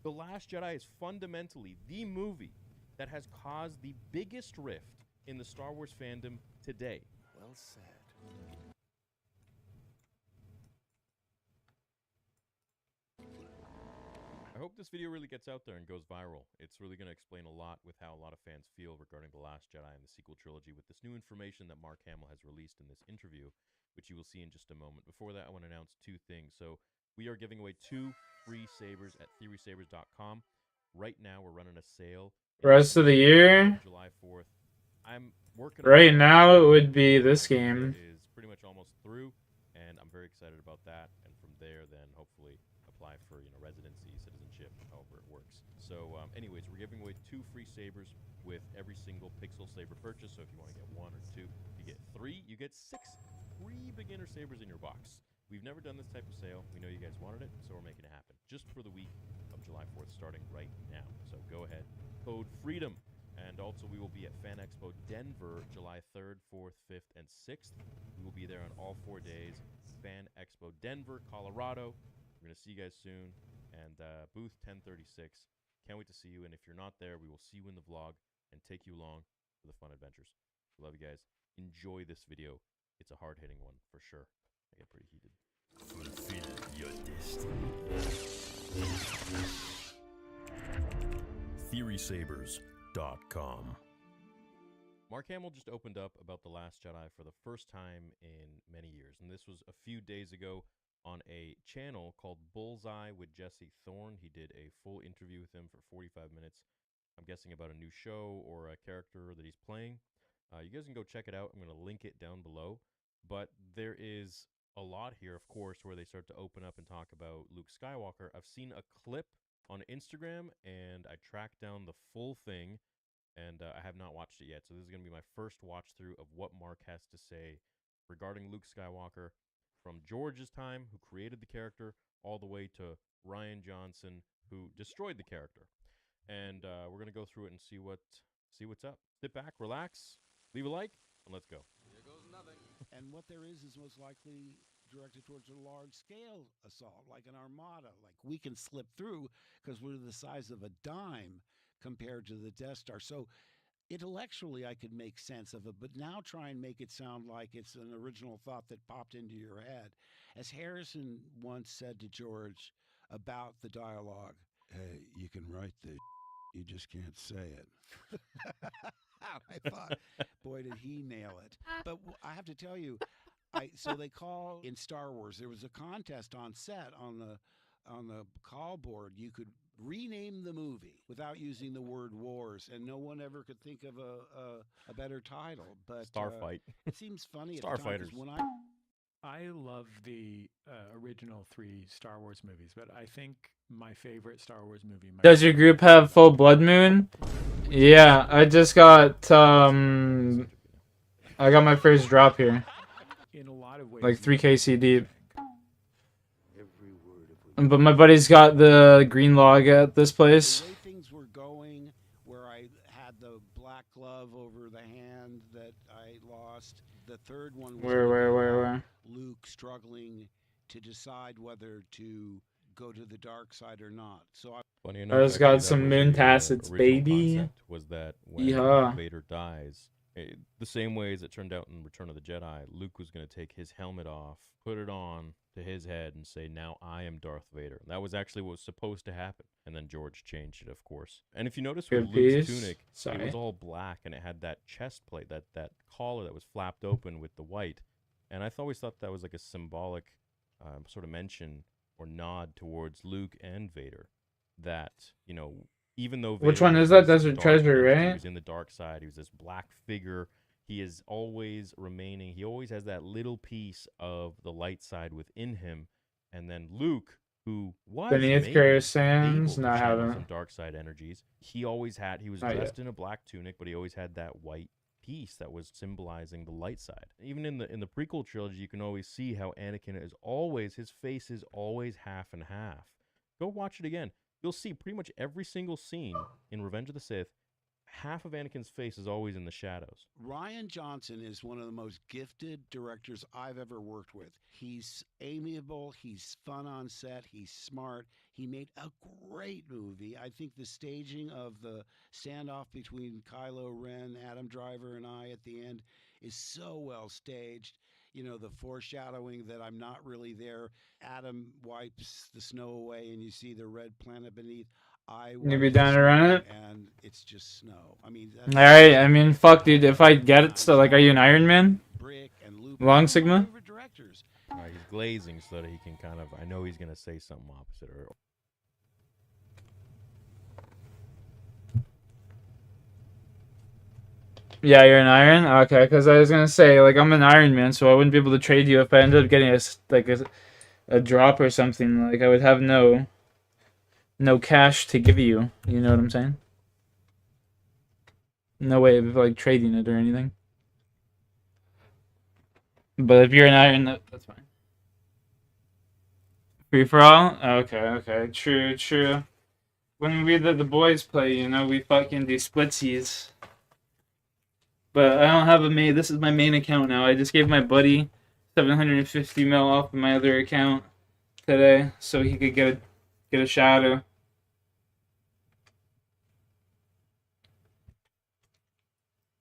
The Last Jedi is fundamentally the movie that has caused the biggest rift in the Star Wars fandom today. Well said. I hope this video really gets out there and goes viral. It's really going to explain a lot with how a lot of fans feel regarding The Last Jedi and the sequel trilogy with this new information that Mark Hamill has released in this interview, which you will see in just a moment. Before that, I want to announce two things. So we are giving away 2 free sabers at theorysabers.com. Right now, we're running a sale. Rest of the year? July 4th. I'm working Right now, it would be this game. Is pretty much almost through, and I'm very excited about that. And from there, then hopefully apply for residency, citizenship, however it works. So, anyways, we're giving away 2 free sabers with every single Pixel Saber purchase. So if you want to get 1 or 2, you get 3. You get 6 free beginner sabers in your box. We've never done this type of sale. We know you guys wanted it, so we're making it happen just for the week of July 4th, starting right now. So go ahead, code FREEDOM. And also, we will be at Fan Expo Denver, July 3rd, 4th, 5th, and 6th. We will be there on all 4 days. Fan Expo Denver, Colorado. We're going to see you guys soon. And booth 1036. Can't wait to see you. And if you're not there, we will see you in the vlog and take you along for the fun adventures. Love you guys. Enjoy this video. It's a hard-hitting one for sure. I get pretty heated. Fulfill your destiny. TheorySabers.com. Mark Hamill just opened up about The Last Jedi for the first time in many years. And this was a few days ago on a channel called Bullseye with Jesse Thorne. He did a full interview with him for 45 minutes. I'm guessing about a new show or a character that he's playing. You guys can go check it out. I'm going to link it down below. But there is a lot here, of course, where they start to open up and talk about Luke Skywalker. I've seen a clip on Instagram, and I tracked down the full thing, and I have not watched it yet. So this is going to be my first watch through of what Mark has to say regarding Luke Skywalker, from George's time, who created the character, all the way to Rian Johnson, who destroyed the character. And we're going to go through it and see what's up. Sit back, relax, leave a like, and let's go. Here goes nothing. And what there is most likely directed towards a large-scale assault, like an armada. Like, we can slip through because we're the size of a dime compared to the Death Star. So intellectually, I could make sense of it, but now try and make it sound like it's an original thought that popped into your head. As Harrison once said to George about the dialogue, "Hey, you can write this, you just can't say it." I thought, boy, did he nail it. But I have to tell you, so they call in Star Wars, there was a contest on set on the call board. You could rename the movie without using the word wars, and no one ever could think of a better title. But Starfight. It seems funny. Starfighters. When I love the original 3 Star Wars movies, but I think my favorite Star Wars movie. Does your group have Full Blood Moon? Yeah, I just got I got my first drop here. In a lot of ways, like 3k deep. But my buddy's got the green log at this place. The way things were going, where I had the black glove over the hand that I lost. The third one was Where? Luke struggling to decide whether to go to the dark side or not. So I just got some moon tassets, baby. Was that when Yeah. Vader dies, The same way as it turned out in Return of the Jedi, Luke was going to take his helmet off, put it on to his head, and say, "Now I am Darth Vader." That was actually what was supposed to happen. And then George changed it, of course. And if you notice with Good Luke's piece. tunic, it Sorry. was all black, and it had that chest plate, that collar that was flapped open with the white. And I always thought that was like a symbolic sort of mention or nod towards Luke and Vader. That, you know, even though Vader Which one was is that? this Desert dark Treasure, entity, he right? was in the dark side. He was this black figure. He is always remaining. He always has that little piece of the light side within him. And then Luke, who was Beneath maybe Curious able Sands? to No, I channel haven't. some dark side energies, he always had. He was Not dressed yet. in a black tunic, but he always had that white piece that was symbolizing the light side. Even in the prequel trilogy, you can always see how Anakin is always, his face is always half and half. Go watch it again. You'll see pretty much every single scene in Revenge of the Sith, half of Anakin's face is always in the shadows. Rian Johnson is one of the most gifted directors I've ever worked with. He's amiable, he's fun on set, he's smart. He made a great movie. I think the staging of the standoff between Kylo Ren, Adam Driver, and I at the end is so well staged. You know, the foreshadowing that I'm not really there. Adam wipes the snow away and you see the red planet beneath. You be down to run it? And it's just snow. I mean, Alright, I mean, fuck, dude. If I get it still, like, are you an Ironman? Long Sigma? He's glazing so that he can kind of, I know he's going to say something opposite. Or Yeah, you're an Iron? Okay, because I was gonna say, like, I'm an Iron Man, so I wouldn't be able to trade you if I ended up getting a drop or something. Like, I would have no cash to give you. You know what I'm saying? No way of, like, trading it or anything. But if you're an Iron, that's fine. Free for all? Okay. True. When we let the boys play, you know, we fucking do splitsies. But I don't have a main. This is my main account now. I just gave my buddy 750 mil off of my other account today, so he could get a shadow.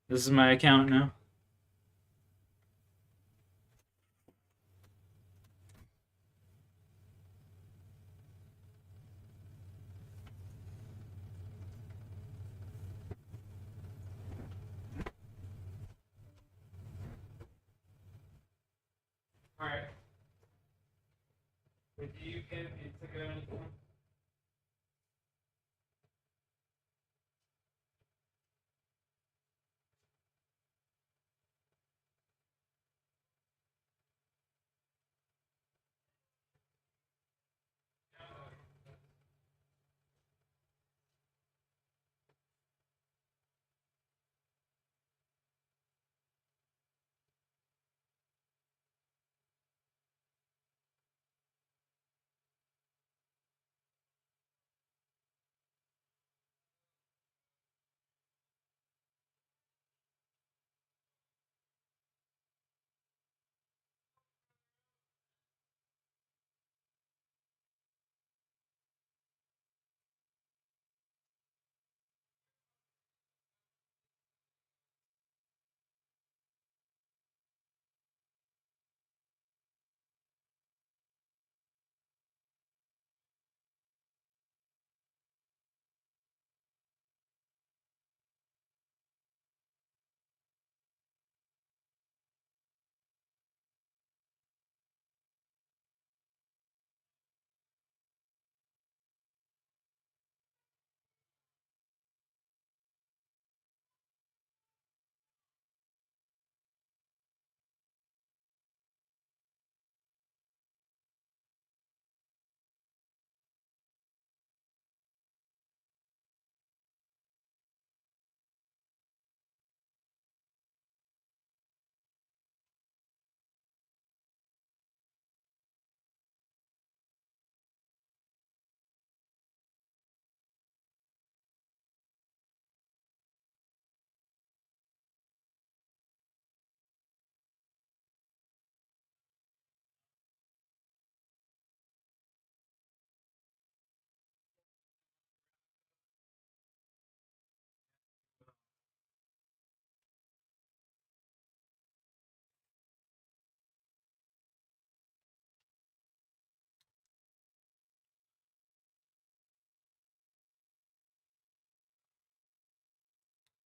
This is my account now. Alright. Did you get a ticket or anything?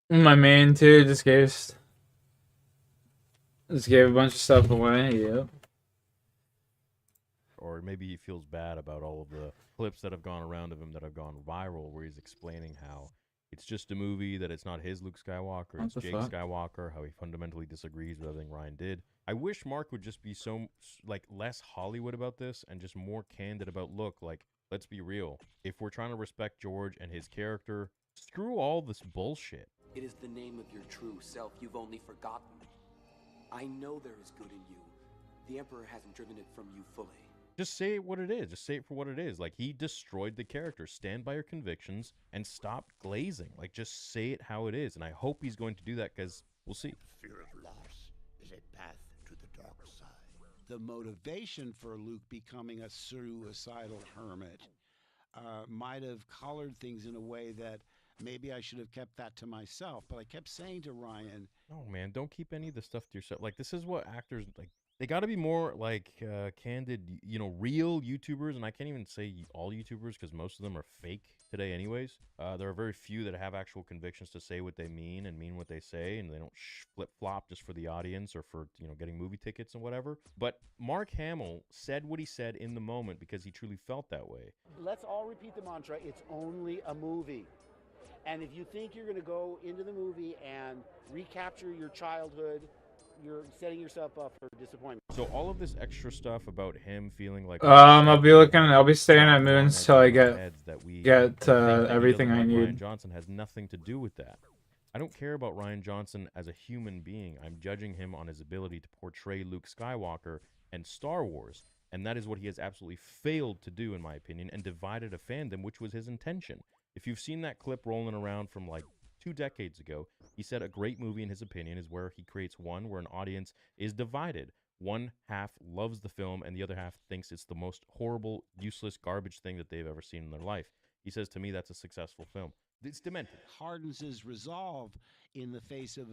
My main too just gave a bunch of stuff away. Yep. Or maybe he feels bad about all of the clips that have gone around of him that have gone viral, where he's explaining how it's just a movie, that it's not his Luke Skywalker, What it's the Jake fuck? Skywalker, how he fundamentally disagrees with everything Ryan did. I wish Mark would just be so, like, less Hollywood about this and just more candid about, look, like, let's be real. If we're trying to respect George and his character, screw all this bullshit. It is the name of your true self you've only forgotten. I know there is good in you. The Emperor hasn't driven it from you fully. Just say it what it is. Just say it for what it is. Like, he destroyed the character. Stand by your convictions and stop glazing. Like, just say it how it is. And I hope he's going to do that, because we'll see. Fear of loss is a path to the dark side. The motivation for Luke becoming a suicidal hermit might have colored things in a way that maybe I should have kept that to myself. But I kept saying to Ryan, Oh, man, don't keep any of this stuff to yourself. Like, this is what actors, like, they got to be more, like, candid, you know, real YouTubers. And I can't even say all YouTubers, because most of them are fake today anyways. There are very few that have actual convictions to say what they mean and mean what they say, and they don't flip-flop just for the audience or for, you know, getting movie tickets and whatever. But Mark Hamill said what he said in the moment because he truly felt that way. let's all repeat the mantra, it's only a movie. And if you think you're going to go into the movie and recapture your childhood, you're setting yourself up for disappointment. So all of this extra stuff about him feeling like I'll be staying at Moons till I get everything I Ryan need. Johnson has nothing to do with that. I don't care about Ryan Johnson as a human being. I'm judging him on his ability to portray Luke Skywalker and Star Wars, and that is what he has absolutely failed to do, in my opinion, and divided a fandom, which was his intention. If you've seen that clip rolling around from like 2 decades ago, he said a great movie, in his opinion, is where he creates one where an audience is divided. One half loves the film, and the other half thinks it's the most horrible, useless, garbage thing that they've ever seen in their life. He says, to me, that's a successful film. It's demented. Hardens his resolve in the face of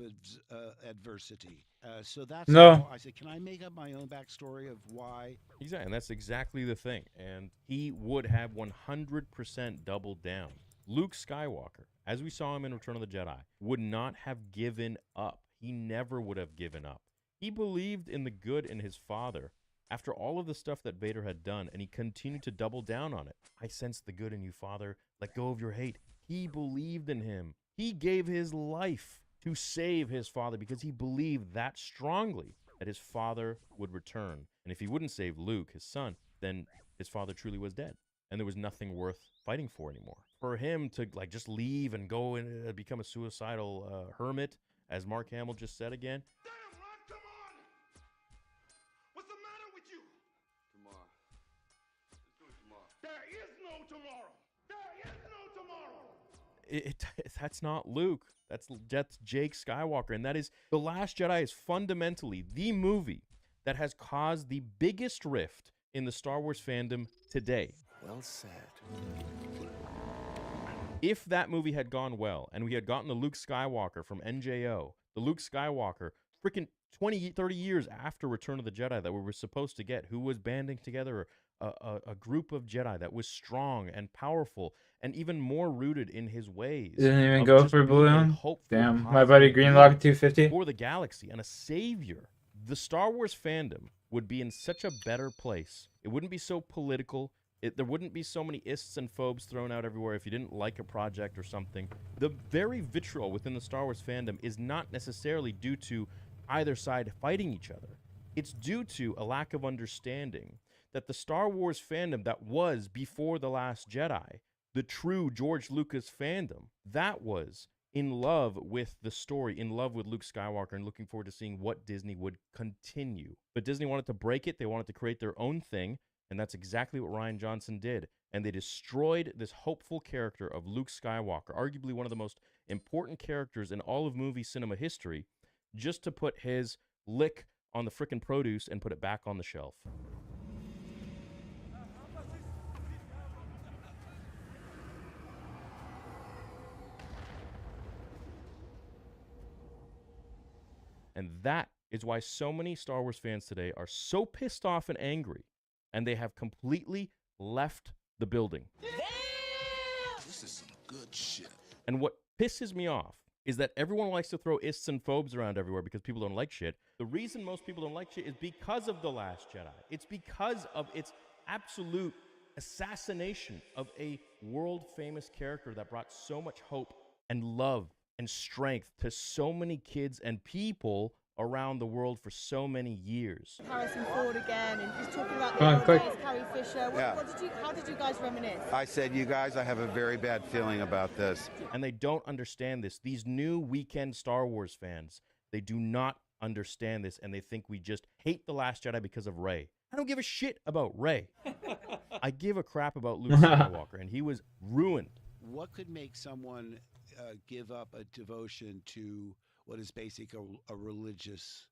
adversity. So that's No. how I said, can I make up my own backstory of why? Exactly, and that's exactly the thing. And he would have 100% doubled down. Luke Skywalker, as we saw him in Return of the Jedi, would not have given up. He never would have given up. He believed in the good in his father after all of the stuff that Vader had done, and he continued to double down on it. I sense the good in you, Father. Let go of your hate. He believed in him. He gave his life to save his father because he believed that strongly that his father would return. And if he wouldn't save Luke, his son, then his father truly was dead. And there was nothing worth fighting for anymore. For him to like just leave and go and become a suicidal hermit, as Mark Hamill just said again. Damn, Ron, come on! What's the matter with you? Tomorrow. Let's do it tomorrow. There is no tomorrow. There is no tomorrow. That's not Luke. That's Jake Skywalker. And that is The Last Jedi is fundamentally the movie that has caused the biggest rift in the Star Wars fandom today. Well said. If that movie had gone well and we had gotten the Luke Skywalker from NJO, the Luke Skywalker freaking 20, 30 years after Return of the Jedi that we were supposed to get, who was banding together a group of Jedi that was strong and powerful and even more rooted in his ways. Didn't even of go just for being a Balloon? hopeful, Damn, my positive buddy Greenlock being 250. for the galaxy and a savior. The Star Wars fandom would be in such a better place. It wouldn't be so political. There wouldn't be so many ists and phobes thrown out everywhere if you didn't like a project or something. The very vitriol within the Star Wars fandom is not necessarily due to either side fighting each other. It's due to a lack of understanding that the Star Wars fandom that was before The Last Jedi, the true George Lucas fandom, that was in love with the story, in love with Luke Skywalker, and looking forward to seeing what Disney would continue. But Disney wanted to break it. They wanted to create their own thing. And that's exactly what Ryan Johnson did. And they destroyed this hopeful character of Luke Skywalker, arguably one of the most important characters in all of movie cinema history, just to put his lick on the frickin' produce and put it back on the shelf. And that is why so many Star Wars fans today are so pissed off and angry. And they have completely left the building. This is some good shit. And what pisses me off is that everyone likes to throw ists and phobes around everywhere because people don't like shit. The reason most people don't like shit is because of The Last Jedi. It's because of its absolute assassination of a world-famous character that brought so much hope and love and strength to so many kids and people around the world for so many years. Harrison Ford again, and just talking about Come on, the quick. old days, Carrie Fisher. Yeah. How did you guys reminisce? I said, you guys, I have a very bad feeling about this. And they don't understand this. These new weekend Star Wars fans, they do not understand this, and they think we just hate The Last Jedi because of Rey. I don't give a shit about Rey. I give a crap about Luke Skywalker, and he was ruined. What could make someone give up a devotion to what is basically a religious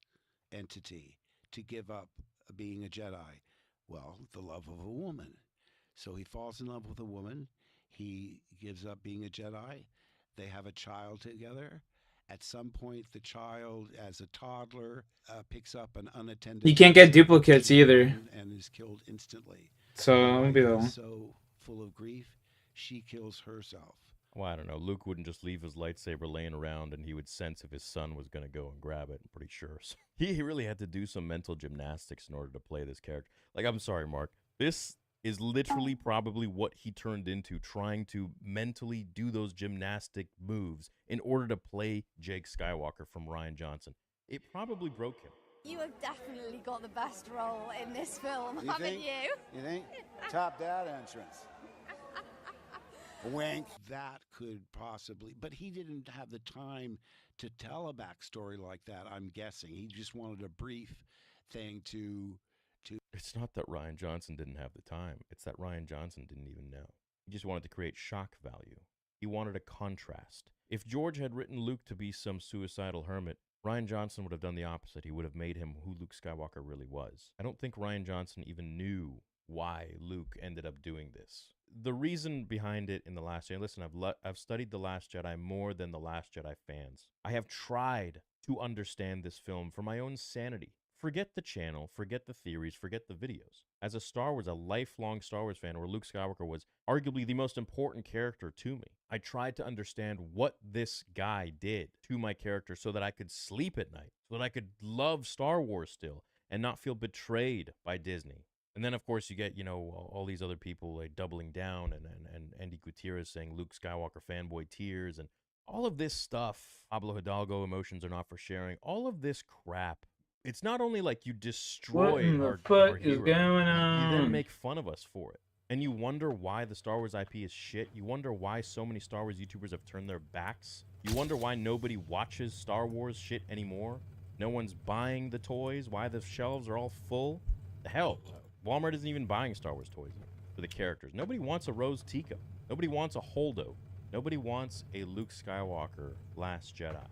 entity, to give up being a Jedi? Well, the love of a woman. So he falls in love with a woman. He gives up being a Jedi. They have a child together. At some point, the child, as a toddler, picks up an unattended. You can't get duplicates either. And is killed instantly. So it won't be that long. So full of grief, she kills herself. Well, I don't know. Luke wouldn't just leave his lightsaber laying around, and he would sense if his son was going to go and grab it, I'm pretty sure. So he really had to do some mental gymnastics in order to play this character. Like, I'm sorry, Mark. This is literally probably what he turned into, trying to mentally do those gymnastic moves in order to play Jake Skywalker from Rian Johnson. It probably broke him. You have definitely got the best role in this film, You haven't think? you? You think? Top dad entrance. Wink. That could possibly, but he didn't have the time to tell a backstory like that, I'm guessing. He just wanted a brief thing to. It's not that Rian Johnson didn't have the time. It's that Rian Johnson didn't even know. He just wanted to create shock value. He wanted a contrast. If George had written Luke to be some suicidal hermit, Rian Johnson would have done the opposite. He would have made him who Luke Skywalker really was. I don't think Rian Johnson even knew why Luke ended up doing this. The reason behind it in The Last Jedi, listen, I've studied The Last Jedi more than The Last Jedi fans. I have tried to understand this film for my own sanity. Forget the channel, forget the theories, forget the videos. As a lifelong Star Wars fan, where Luke Skywalker was arguably the most important character to me, I tried to understand what this guy did to my character so that I could sleep at night, so that I could love Star Wars still and not feel betrayed by Disney. And then, of course, you get, all these other people like doubling down and Andy Gutierrez saying Luke Skywalker fanboy tears and all of this stuff. Pablo Hidalgo, emotions are not for sharing. All of this crap. It's not only like you destroy What in the our fuck is hero, going you on? then make fun of us for it. And you wonder why the Star Wars IP is shit. You wonder why so many Star Wars YouTubers have turned their backs. You wonder why nobody watches Star Wars shit anymore. No one's buying the toys. Why the shelves are all full. The hell, Walmart isn't even buying Star Wars toys for the characters. Nobody wants a Rose Tico. Nobody wants a Holdo. Nobody wants a Luke Skywalker Last Jedi.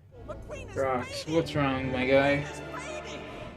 Rocks, what's wrong, my guy?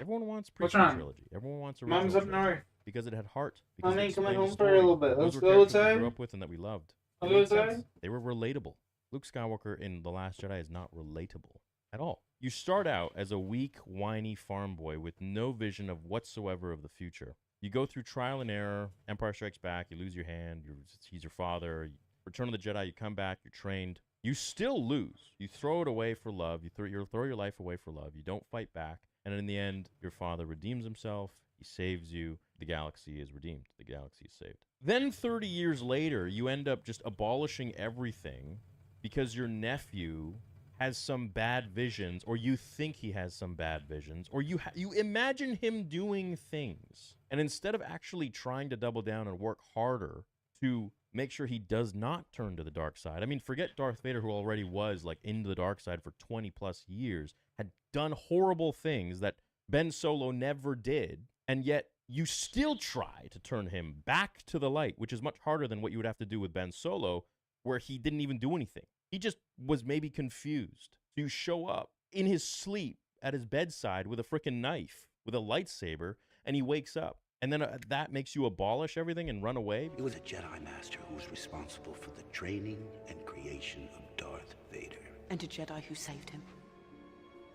Everyone wants What's prequel wrong? trilogy. Everyone wants original Mom's up trilogy north. because it had heart. Because Mommy, it coming explained home for a story. little bit. Those Let's were go characters that we outside. grew up with and that we loved. I'll It go made sense. outside. They were relatable. Luke Skywalker in The Last Jedi is not relatable at all. You start out as a weak, whiny farm boy with no vision of whatsoever of the future. You go through trial and error. Empire Strikes Back. You lose your hand. He's your father. Return of the Jedi. You come back. You're trained. You still lose. You throw it away for love. You throw your life away for love. You don't fight back. And in the end, your father redeems himself. He saves you. The galaxy is redeemed. The galaxy is saved. Then 30 years later, you end up just abolishing everything because your nephew has some bad visions, or you think he has some bad visions, or you imagine him doing things. And instead of actually trying to double down and work harder to make sure he does not turn to the dark side. I mean, forget Darth Vader, who already was like into the dark side for 20 plus years, had done horrible things that Ben Solo never did, and yet you still try to turn him back to the light, which is much harder than what you would have to do with Ben Solo, where he didn't even do anything. He just was maybe confused. So you show up in his sleep at his bedside with a freaking knife, with a lightsaber, and he wakes up. And then that makes you abolish everything and run away? It was a Jedi Master who was responsible for the training and creation of Darth Vader. And a Jedi who saved him.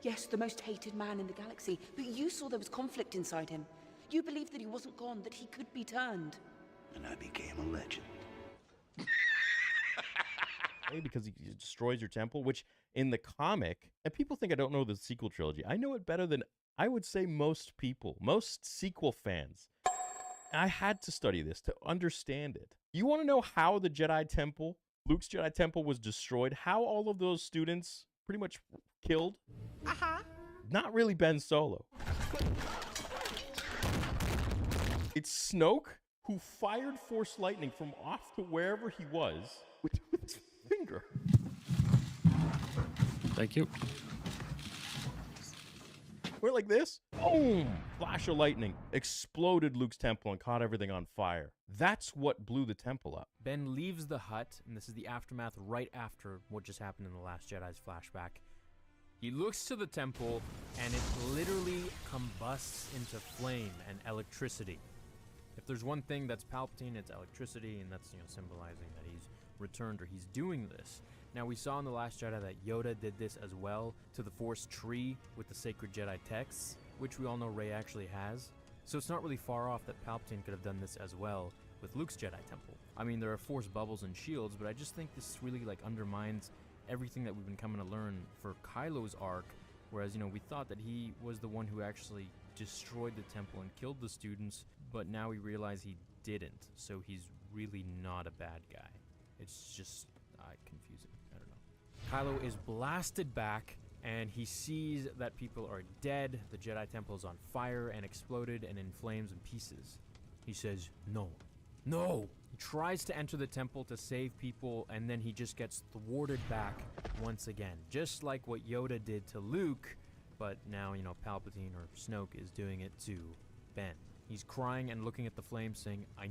Yes, the most hated man in the galaxy, but you saw there was conflict inside him. You believed that he wasn't gone, that he could be turned. And I became a legend. because he destroys your temple, which in the comic, and people think I don't know the sequel trilogy. I know it better than I would say most people, most sequel fans. I had to study this to understand it. You want to know how the Jedi Temple, Luke's Jedi Temple, was destroyed? How all of those students pretty much killed? Not really Ben Solo. It's Snoke who fired Force lightning from off to wherever he was with his finger. Thank you. Went like this. Boom! Flash of lightning. Exploded Luke's temple and caught everything on fire. That's what blew the temple up. Ben leaves the hut, and this is the aftermath right after what just happened in The Last Jedi's flashback. He looks to the temple, and it literally combusts into flame and electricity. If there's one thing that's Palpatine, it's electricity, and that's, symbolizing that he's returned or he's doing this. Now, we saw in The Last Jedi that Yoda did this as well to the Force tree with the sacred Jedi texts, which we all know Rey actually has. So it's not really far off that Palpatine could have done this as well with Luke's Jedi Temple. I mean, there are Force bubbles and shields, but I just think this really undermines everything that we've been coming to learn for Kylo's arc, whereas, we thought that he was the one who actually destroyed the temple and killed the students, but now we realize he didn't, so he's really not a bad guy. It's just confusing. I don't know. Kylo is blasted back, and he sees that people are dead. The Jedi Temple is on fire and exploded and in flames and pieces. He says, "No. No!" He tries to enter the temple to save people, and then he just gets thwarted back once again. Just like what Yoda did to Luke, but now, Palpatine or Snoke is doing it to Ben. He's crying and looking at the flames saying, I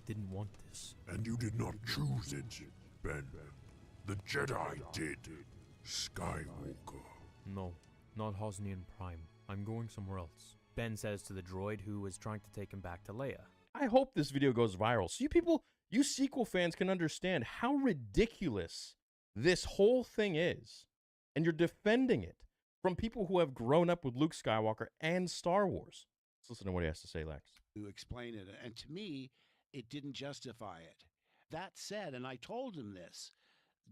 didn't want this. And you did not choose it, Ben. The Jedi did. Skywalker. No, not Hosnian Prime. I'm going somewhere else. Ben says to the droid who was trying to take him back to Leia. I hope this video goes viral so you sequel fans can understand how ridiculous this whole thing is. And you're defending it from people who have grown up with Luke Skywalker and Star Wars. Let's listen to what he has to say, Lex. To explain it, and to me, it didn't justify it. That said, and I told him this,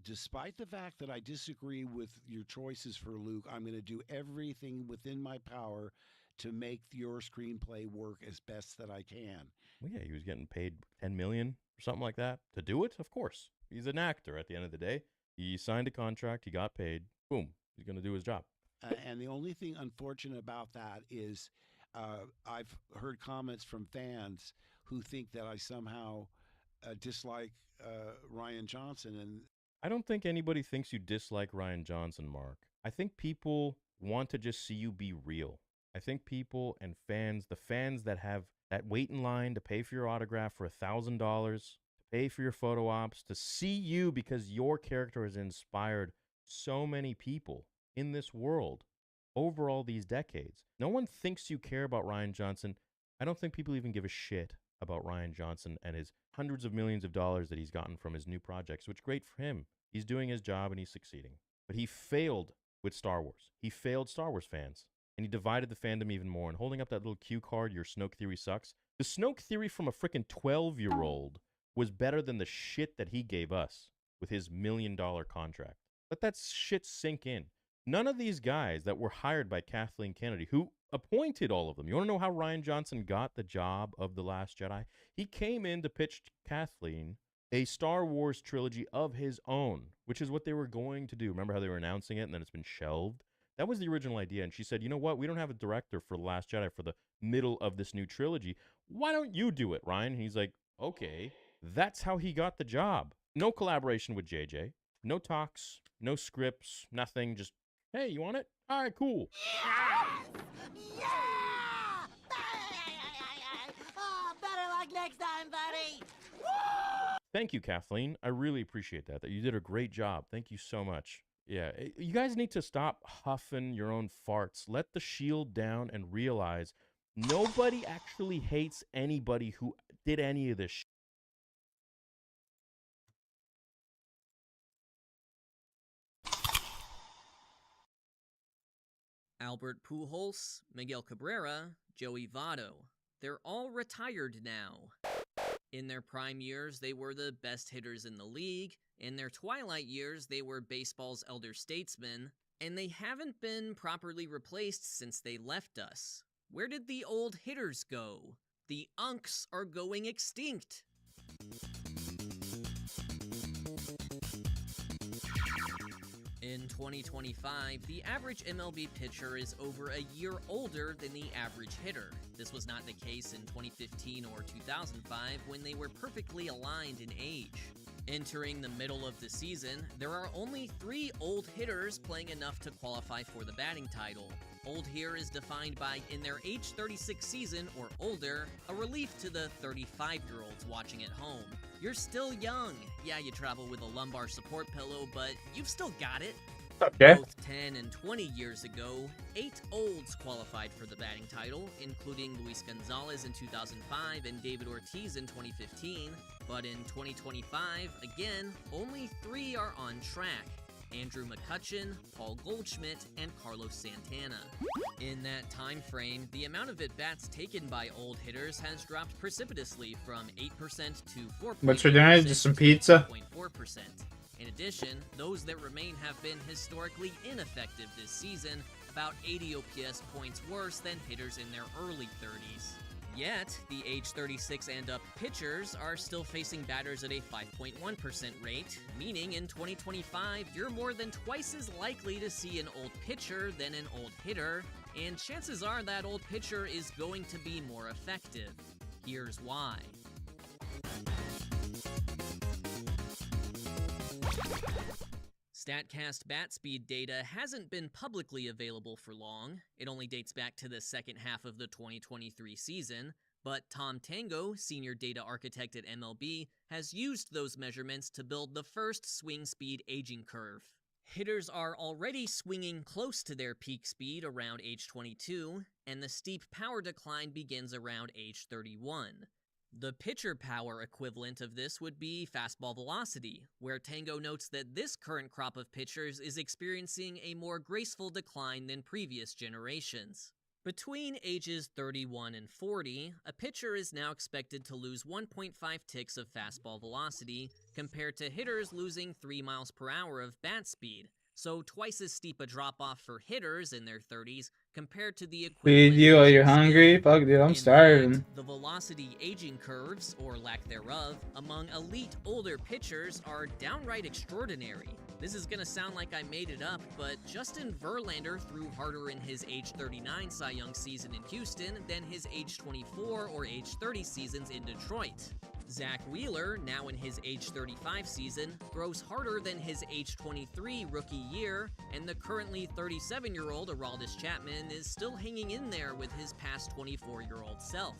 despite the fact that I disagree with your choices for Luke, I'm going to do everything within my power to make your screenplay work as best that I can. Well, yeah, he was getting paid $10 million or something like that to do it. Of course, he's an actor at the end of the day. He signed a contract, he got paid, boom, he's going to do his job. And the only thing unfortunate about that is I've heard comments from fans who think that I somehow dislike Rian Johnson. And I don't think anybody thinks you dislike Rian Johnson, Mark. I think people want to just see you be real. I think people and fans, the fans that have that wait in line to pay for your autograph for $1,000, to pay for your photo ops, to see you because your character has inspired so many people in this world over all these decades. No one thinks you care about Rian Johnson. I don't think people even give a shit about Rian Johnson and his hundreds of millions of dollars that he's gotten from his new projects, which great for him. He's doing his job and he's succeeding. But he failed with Star Wars. He failed Star Wars fans. And he divided the fandom even more. And holding up that little cue card, your Snoke theory sucks. The Snoke theory from a freaking 12-year-old was better than the shit that he gave us with his $1 million contract. Let that shit sink in. None of these guys that were hired by Kathleen Kennedy, who appointed all of them. You want to know how Rian Johnson got the job of The Last Jedi? He came in to pitch Kathleen a Star Wars trilogy of his own, which is what they were going to do. Remember how they were announcing it and then it's been shelved? That was the original idea. And she said, you know what? We don't have a director for The Last Jedi for the middle of this new trilogy. Why don't you do it, Ryan? And he's like, okay. That's how he got the job. No collaboration with JJ. No talks, no scripts, nothing. Just, hey, you want it? All right, cool. Yeah! Oh, better luck next time, buddy. Woo! Thank you, Kathleen. I really appreciate that. That you did a great job. Thank you so much. Yeah, you guys need to stop huffing your own farts. Let the shield down and realize nobody actually hates anybody who did any of this shit. Albert Pujols, Miguel Cabrera, Joey Votto. They're all retired now. In their prime years, they were the best hitters in the league, In their twilight years, they were baseball's elder statesmen, and they haven't been properly replaced since they left us. Where did the old hitters go? The unks are going extinct. In 2025, the average MLB pitcher is over a year older than the average hitter. This was not the case in 2015 or 2005 when they were perfectly aligned in age. Entering the middle of the season, there are only 3 old hitters playing enough to qualify for the batting title. Old here is defined by in their age 36 season or older, a relief to the 35-year-olds watching at home. You're still young. Yeah, you travel with a lumbar support pillow, but you've still got it. Okay. Both 10 and 20 years ago, 8 olds qualified for the batting title, including Luis Gonzalez in 2005 and David Ortiz in 2015. But in 2025, again, only 3 are on track. Andrew McCutchen, Paul Goldschmidt, and Carlos Santana. In that time frame, the amount of at-bats taken by old hitters has dropped precipitously from 8% to 4.8%. What's for dinner? Just some pizza? 4%. In addition, those that remain have been historically ineffective this season, about 80 OPS points worse than hitters in their early 30s. Yet, the age 36 and up pitchers are still facing batters at a 5.1% rate, meaning in 2025, you're more than twice as likely to see an old pitcher than an old hitter, and chances are that old pitcher is going to be more effective. Here's why. StatCast bat speed data hasn't been publicly available for long. It only dates back to the second half of the 2023 season, but Tom Tango, senior data architect at MLB, has used those measurements to build the first swing speed aging curve. Hitters are already swinging close to their peak speed around age 22, and the steep power decline begins around age 31. The pitcher power equivalent of this would be fastball velocity, where Tango notes that this current crop of pitchers is experiencing a more graceful decline than previous generations. Between ages 31 and 40, a pitcher is now expected to lose 1.5 ticks of fastball velocity, compared to hitters losing 3 miles per hour of bat speed, so twice as steep a drop-off for hitters in their 30s compared to the equivalent. Feed you while you're hungry? Fuck, dude, I'm starving. The velocity aging curves, or lack thereof, among elite older pitchers are downright extraordinary. This is gonna sound like I made it up, but Justin Verlander threw harder in his age 39 Cy Young season in Houston than his age 24 or age 30 seasons in Detroit. Zach Wheeler, now in his age 35 season, throws harder than his age 23 rookie year, and the currently 37-year-old Aroldis Chapman is still hanging in there with his past 24-year-old self.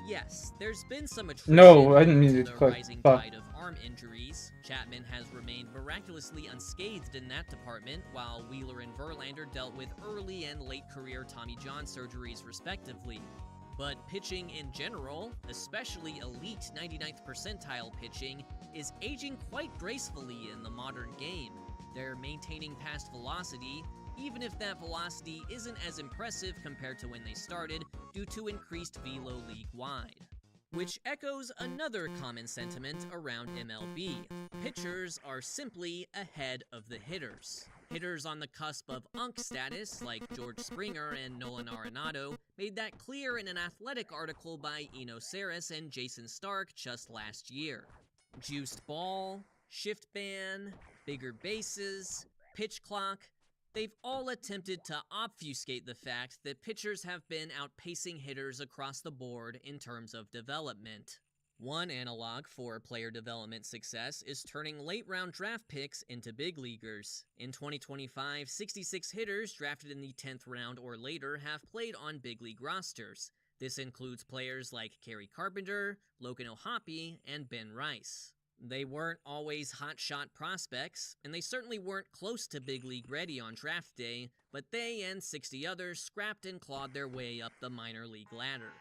Yes, there's been some attrition. No, I didn't mean to the click. rising Fuck. tide of arm injuries. Chapman has remained miraculously unscathed in that department, while Wheeler and Verlander dealt with early and late career Tommy John surgeries respectively. But pitching in general, especially elite 99th percentile pitching, is aging quite gracefully in the modern game. They're maintaining past velocity, even if that velocity isn't as impressive compared to when they started due to increased velo league-wide. Which echoes another common sentiment around MLB. Pitchers are simply ahead of the hitters. Hitters on the cusp of unk status, like George Springer and Nolan Arenado, made that clear in an Athletic article by Eno Saris and Jason Stark just last year. Juiced ball, shift ban, bigger bases, pitch clock, they've all attempted to obfuscate the fact that pitchers have been outpacing hitters across the board in terms of development. One analog for player development success is turning late-round draft picks into big leaguers. In 2025, 66 hitters drafted in the 10th round or later have played on big league rosters. This includes players like Kerry Carpenter, Logan O'Hoppe, and Ben Rice. They weren't always hotshot prospects, and they certainly weren't close to big league ready on draft day, but they and 60 others scrapped and clawed their way up the minor league ladder.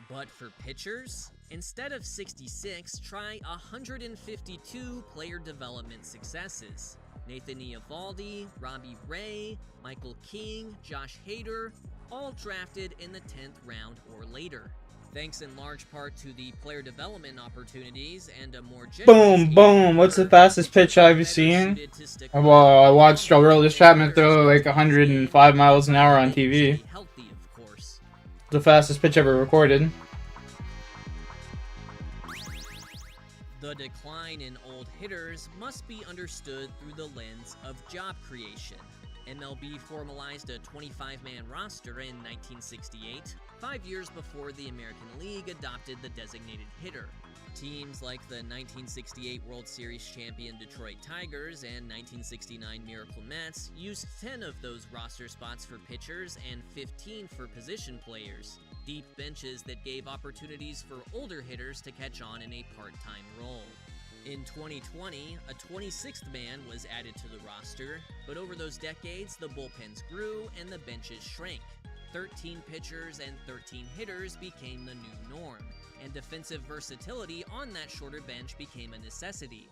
But for pitchers, instead of 66, try 152 player development successes. Nathan Eovaldi, Robbie Ray, Michael King, Josh Hader, all drafted in the 10th round or later. Thanks in large part to the player development opportunities and a more Boom, boom. What's the fastest pitch I've seen? Well, I watched Aurelius Chapman throw like 105 miles an hour on TV. The fastest pitch ever recorded. The decline in old hitters must be understood through the lens of job creation. MLB formalized a 25-man roster in 1968, 5 years before the American League adopted the designated hitter. Teams like the 1968 World Series champion Detroit Tigers and 1969 Miracle Mets used 10 of those roster spots for pitchers and 15 for position players, deep benches that gave opportunities for older hitters to catch on in a part-time role. In 2020, a 26th man was added to the roster, but over those decades, the bullpens grew and the benches shrank. 13 pitchers and 13 hitters became the new norm, and defensive versatility on that shorter bench became a necessity.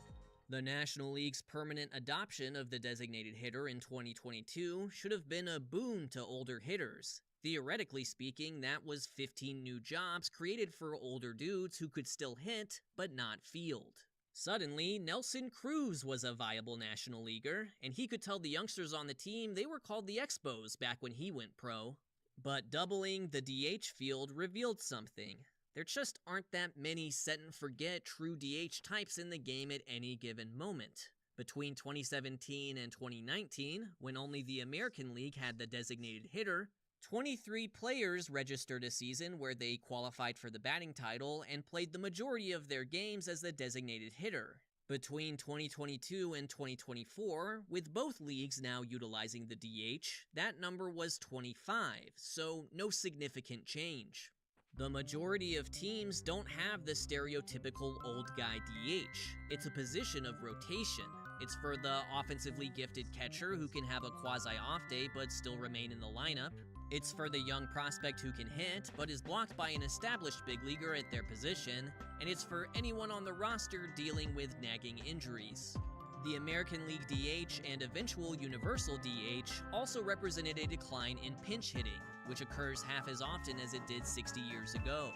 The National League's permanent adoption of the designated hitter in 2022 should have been a boon to older hitters. Theoretically speaking, that was 15 new jobs created for older dudes who could still hit, but not field. Suddenly, Nelson Cruz was a viable National Leaguer, and he could tell the youngsters on the team they were called the Expos back when he went pro. But doubling the DH field revealed something. There just aren't that many set-and-forget true DH types in the game at any given moment. Between 2017 and 2019, when only the American League had the designated hitter, 23 players registered a season where they qualified for the batting title and played the majority of their games as the designated hitter. Between 2022 and 2024, with both leagues now utilizing the DH, that number was 25, so no significant change. The majority of teams don't have the stereotypical old guy DH. It's a position of rotation. It's for the offensively gifted catcher who can have a quasi-off day but still remain in the lineup. It's for the young prospect who can hit, but is blocked by an established big leaguer at their position, and it's for anyone on the roster dealing with nagging injuries. The American League DH and eventual Universal DH also represented a decline in pinch hitting, which occurs half as often as it did 60 years ago.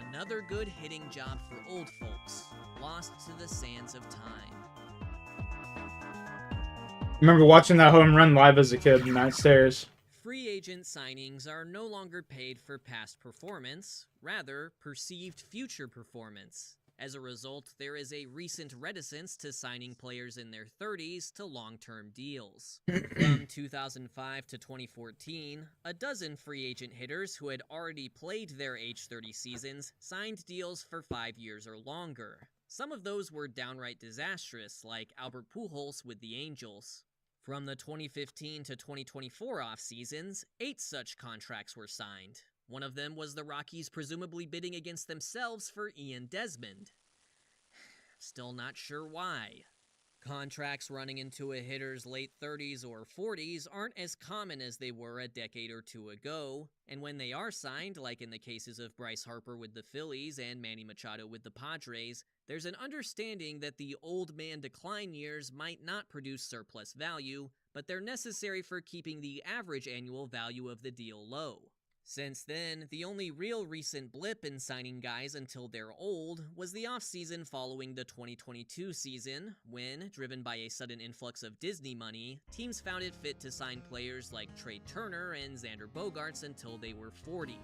Another good hitting job for old folks, lost to the sands of time. I remember watching that home run live as a kid, Matt Stairs. Free agent signings are no longer paid for past performance, rather perceived future performance. As a result, there is a recent reticence to signing players in their 30s to long-term deals. From 2005 to 2014, a dozen free agent hitters who had already played their age 30 seasons signed deals for 5 years or longer. Some of those were downright disastrous, like Albert Pujols with the Angels. From the 2015 to 2024 off-seasons, 8 such contracts were signed. One of them was the Rockies presumably bidding against themselves for Ian Desmond. Still not sure why. Contracts running into a hitter's late 30s or 40s aren't as common as they were a decade or two ago, and when they are signed, like in the cases of Bryce Harper with the Phillies and Manny Machado with the Padres, there's an understanding that the old man decline years might not produce surplus value, but they're necessary for keeping the average annual value of the deal low. Since then, the only real recent blip in signing guys until they're old was the offseason following the 2022 season, when, driven by a sudden influx of Disney money, teams found it fit to sign players like Trey Turner and Xander Bogaerts until they were 40.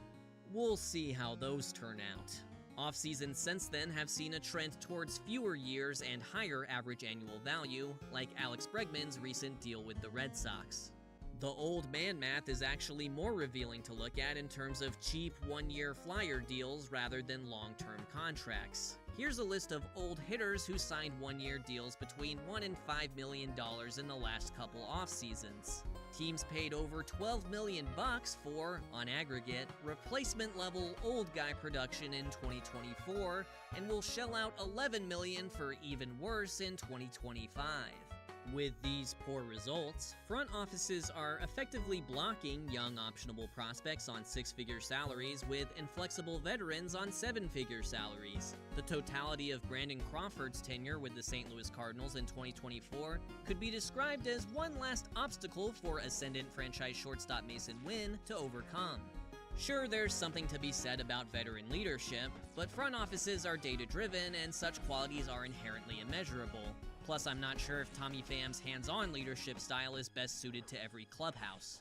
We'll see how those turn out. Off-seasons since then have seen a trend towards fewer years and higher average annual value, like Alex Bregman's recent deal with the Red Sox. The old man math is actually more revealing to look at in terms of cheap one-year flyer deals rather than long-term contracts. Here's a list of old hitters who signed one-year deals between $1 and $5 million in the last couple off-seasons. Teams paid over $12 million for, on aggregate, replacement-level old guy production in 2024, and will shell out $11 million for even worse in 2025. With these poor results, front offices are effectively blocking young optionable prospects on 6-figure salaries with inflexible veterans on 7-figure salaries. The totality of Brandon Crawford's tenure with the St. Louis Cardinals in 2024 could be described as one last obstacle for ascendant franchise shortstop Mason Wynn to overcome. Sure, there's something to be said about veteran leadership, but front offices are data-driven and such qualities are inherently immeasurable. Plus, I'm not sure if Tommy Pham's hands-on leadership style is best suited to every clubhouse.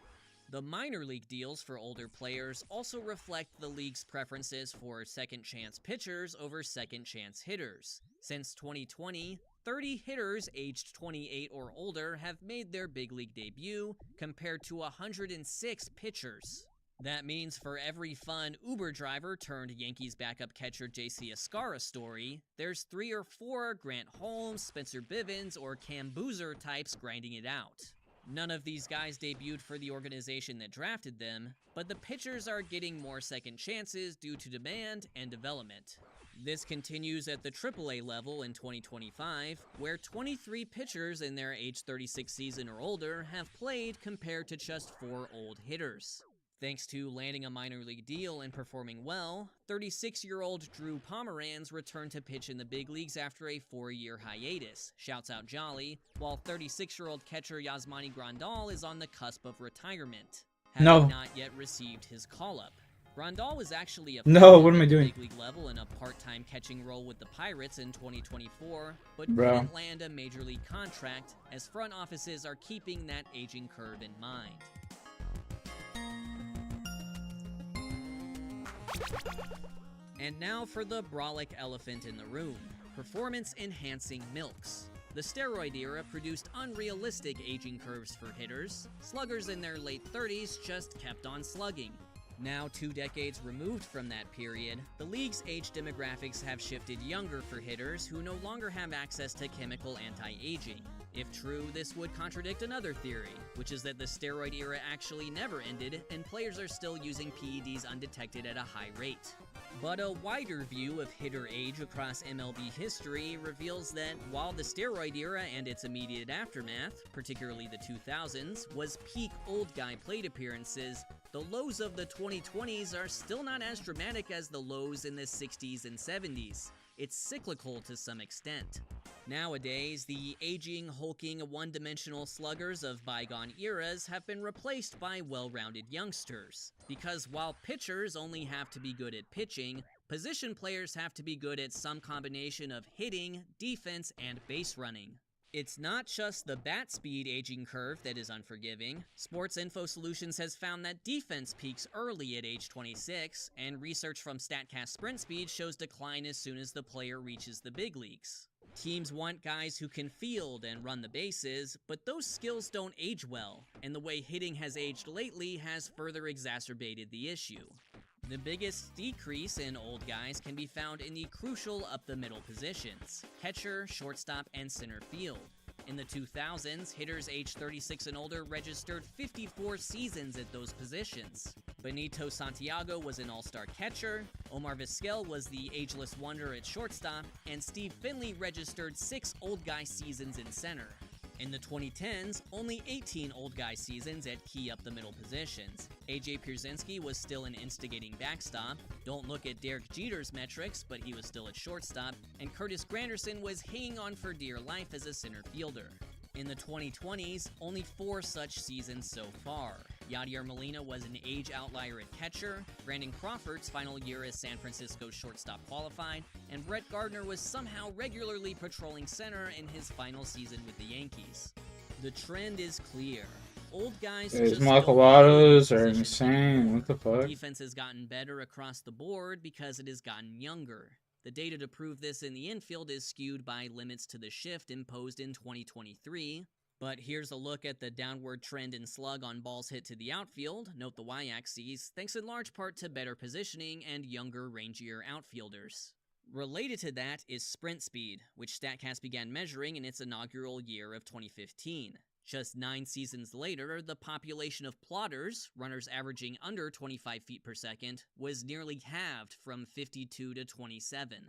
The minor league deals for older players also reflect the league's preferences for second-chance pitchers over second-chance hitters. Since 2020, 30 hitters aged 28 or older have made their big league debut, compared to 106 pitchers. That means for every fun Uber driver turned Yankees backup catcher JC Escarra story, there's 3 or 4 Grant Holmes, Spencer Bivens, or Cam Boozer types grinding it out. None of these guys debuted for the organization that drafted them, but the pitchers are getting more second chances due to demand and development. This continues at the AAA level in 2025, where 23 pitchers in their age 36 season or older have played compared to just 4 old hitters. Thanks to landing a minor league deal and performing well, 36-year-old Drew Pomeranz returned to pitch in the big leagues after a 4-year hiatus. Shouts out Jolly, while 36-year-old catcher Yasmani Grandal is on the cusp of retirement, having not yet received his call-up. Grandal was actually a what am I doing? big league level in a part-time catching role with the Pirates in 2024, but couldn't land a major league contract as front offices are keeping that aging curve in mind. And now for the brolic elephant in the room, performance-enhancing milks. The steroid era produced unrealistic aging curves for hitters. Sluggers in their late 30s just kept on slugging. Now 2 decades removed from that period, the league's age demographics have shifted younger for hitters who no longer have access to chemical anti-aging. If true, this would contradict another theory, which is that the steroid era actually never ended and players are still using PEDs undetected at a high rate. But a wider view of hitter age across MLB history reveals that while the steroid era and its immediate aftermath, particularly the 2000s, was peak old guy plate appearances, the lows of the 2020s are still not as dramatic as the lows in the 60s and 70s. It's cyclical to some extent. Nowadays, the aging, hulking, one-dimensional sluggers of bygone eras have been replaced by well-rounded youngsters. Because while pitchers only have to be good at pitching, position players have to be good at some combination of hitting, defense, and base running. It's not just the bat speed aging curve that is unforgiving. Sports Info Solutions has found that defense peaks early at age 26, and research from StatCast Sprint Speed shows decline as soon as the player reaches the big leagues. Teams want guys who can field and run the bases, but those skills don't age well, and the way hitting has aged lately has further exacerbated the issue. The biggest decrease in old guys can be found in the crucial up-the-middle positions: catcher, shortstop, and center field. In the 2000s, hitters aged 36 and older registered 54 seasons at those positions. Benito Santiago was an all-star catcher, Omar Vizquel was the ageless wonder at shortstop, and Steve Finley registered 6 old guy seasons in center. In the 2010s, only 18 old guy seasons at key up-the-middle positions. AJ Pierzynski was still an instigating backstop. Don't look at Derek Jeter's metrics, but he was still at shortstop. And Curtis Granderson was hanging on for dear life as a center fielder. In the 2020s, only 4 such seasons so far. Yadier Molina was an age outlier at catcher, Brandon Crawford's final year as San Francisco shortstop qualified, and Brett Gardner was somehow regularly patrolling center in his final season with the Yankees. The trend is clear. Old guys These Maculatos are insane. What the fuck? Defense has gotten better across the board because it has gotten younger. The data to prove this in the infield is skewed by limits to the shift imposed in 2023. But here's a look at the downward trend in slug on balls hit to the outfield, note the y-axis, thanks in large part to better positioning and younger, rangier outfielders. Related to that is sprint speed, which StatCast began measuring in its inaugural year of 2015. Just 9 seasons later, the population of plotters, runners averaging under 25 feet per second, was nearly halved from 52 to 27.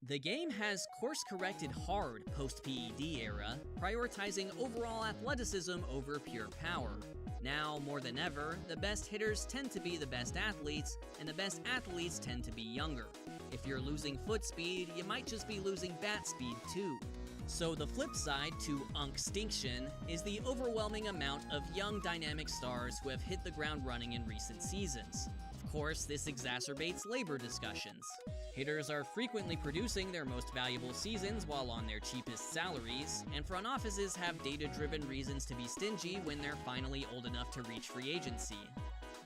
The game has course-corrected hard post-PED era, prioritizing overall athleticism over pure power. Now, more than ever, the best hitters tend to be the best athletes, and the best athletes tend to be younger. If you're losing foot speed, you might just be losing bat speed too. So the flip side to unkstinction is the overwhelming amount of young dynamic stars who have hit the ground running in recent seasons. Of course, this exacerbates labor discussions. Hitters are frequently producing their most valuable seasons while on their cheapest salaries, and front offices have data-driven reasons to be stingy when they're finally old enough to reach free agency.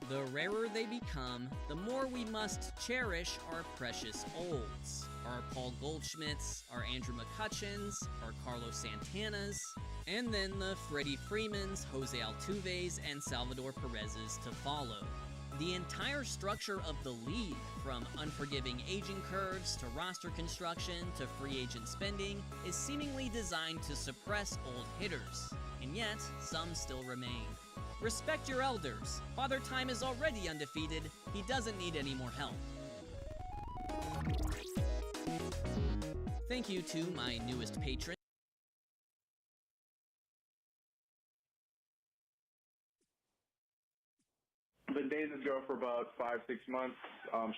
The rarer they become, the more we must cherish our precious olds. Our Paul Goldschmidts, our Andrew McCutcheons, our Carlos Santanas, and then the Freddie Freemans, Jose Altuves, and Salvador Perez's to follow. The entire structure of the league, from unforgiving aging curves to roster construction to free agent spending, is seemingly designed to suppress old hitters, and yet some still remain. Respect your elders. Father Time is already undefeated. He doesn't need any more help. Thank you to my newest patron. Been dating this girl for about 5-6 months.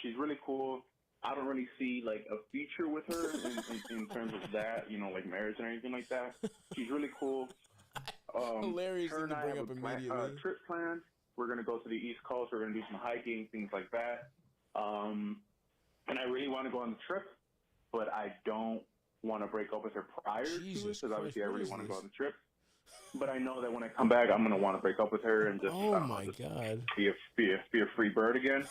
She's really cool. I don't really see like a future with her in terms of that, you know, like marriage and anything like that. She's really cool. Hilarious her thing and to I bring have up a immediately. trip planned. We're gonna go to the East Coast. We're gonna do some hiking, things like that. And I really want to go on the trip, but I don't want to break up with her prior to it, because obviously I really want to go on the trip. But I know that when I come back, I'm gonna want to break up with her and just, Oh my god, be a free bird again.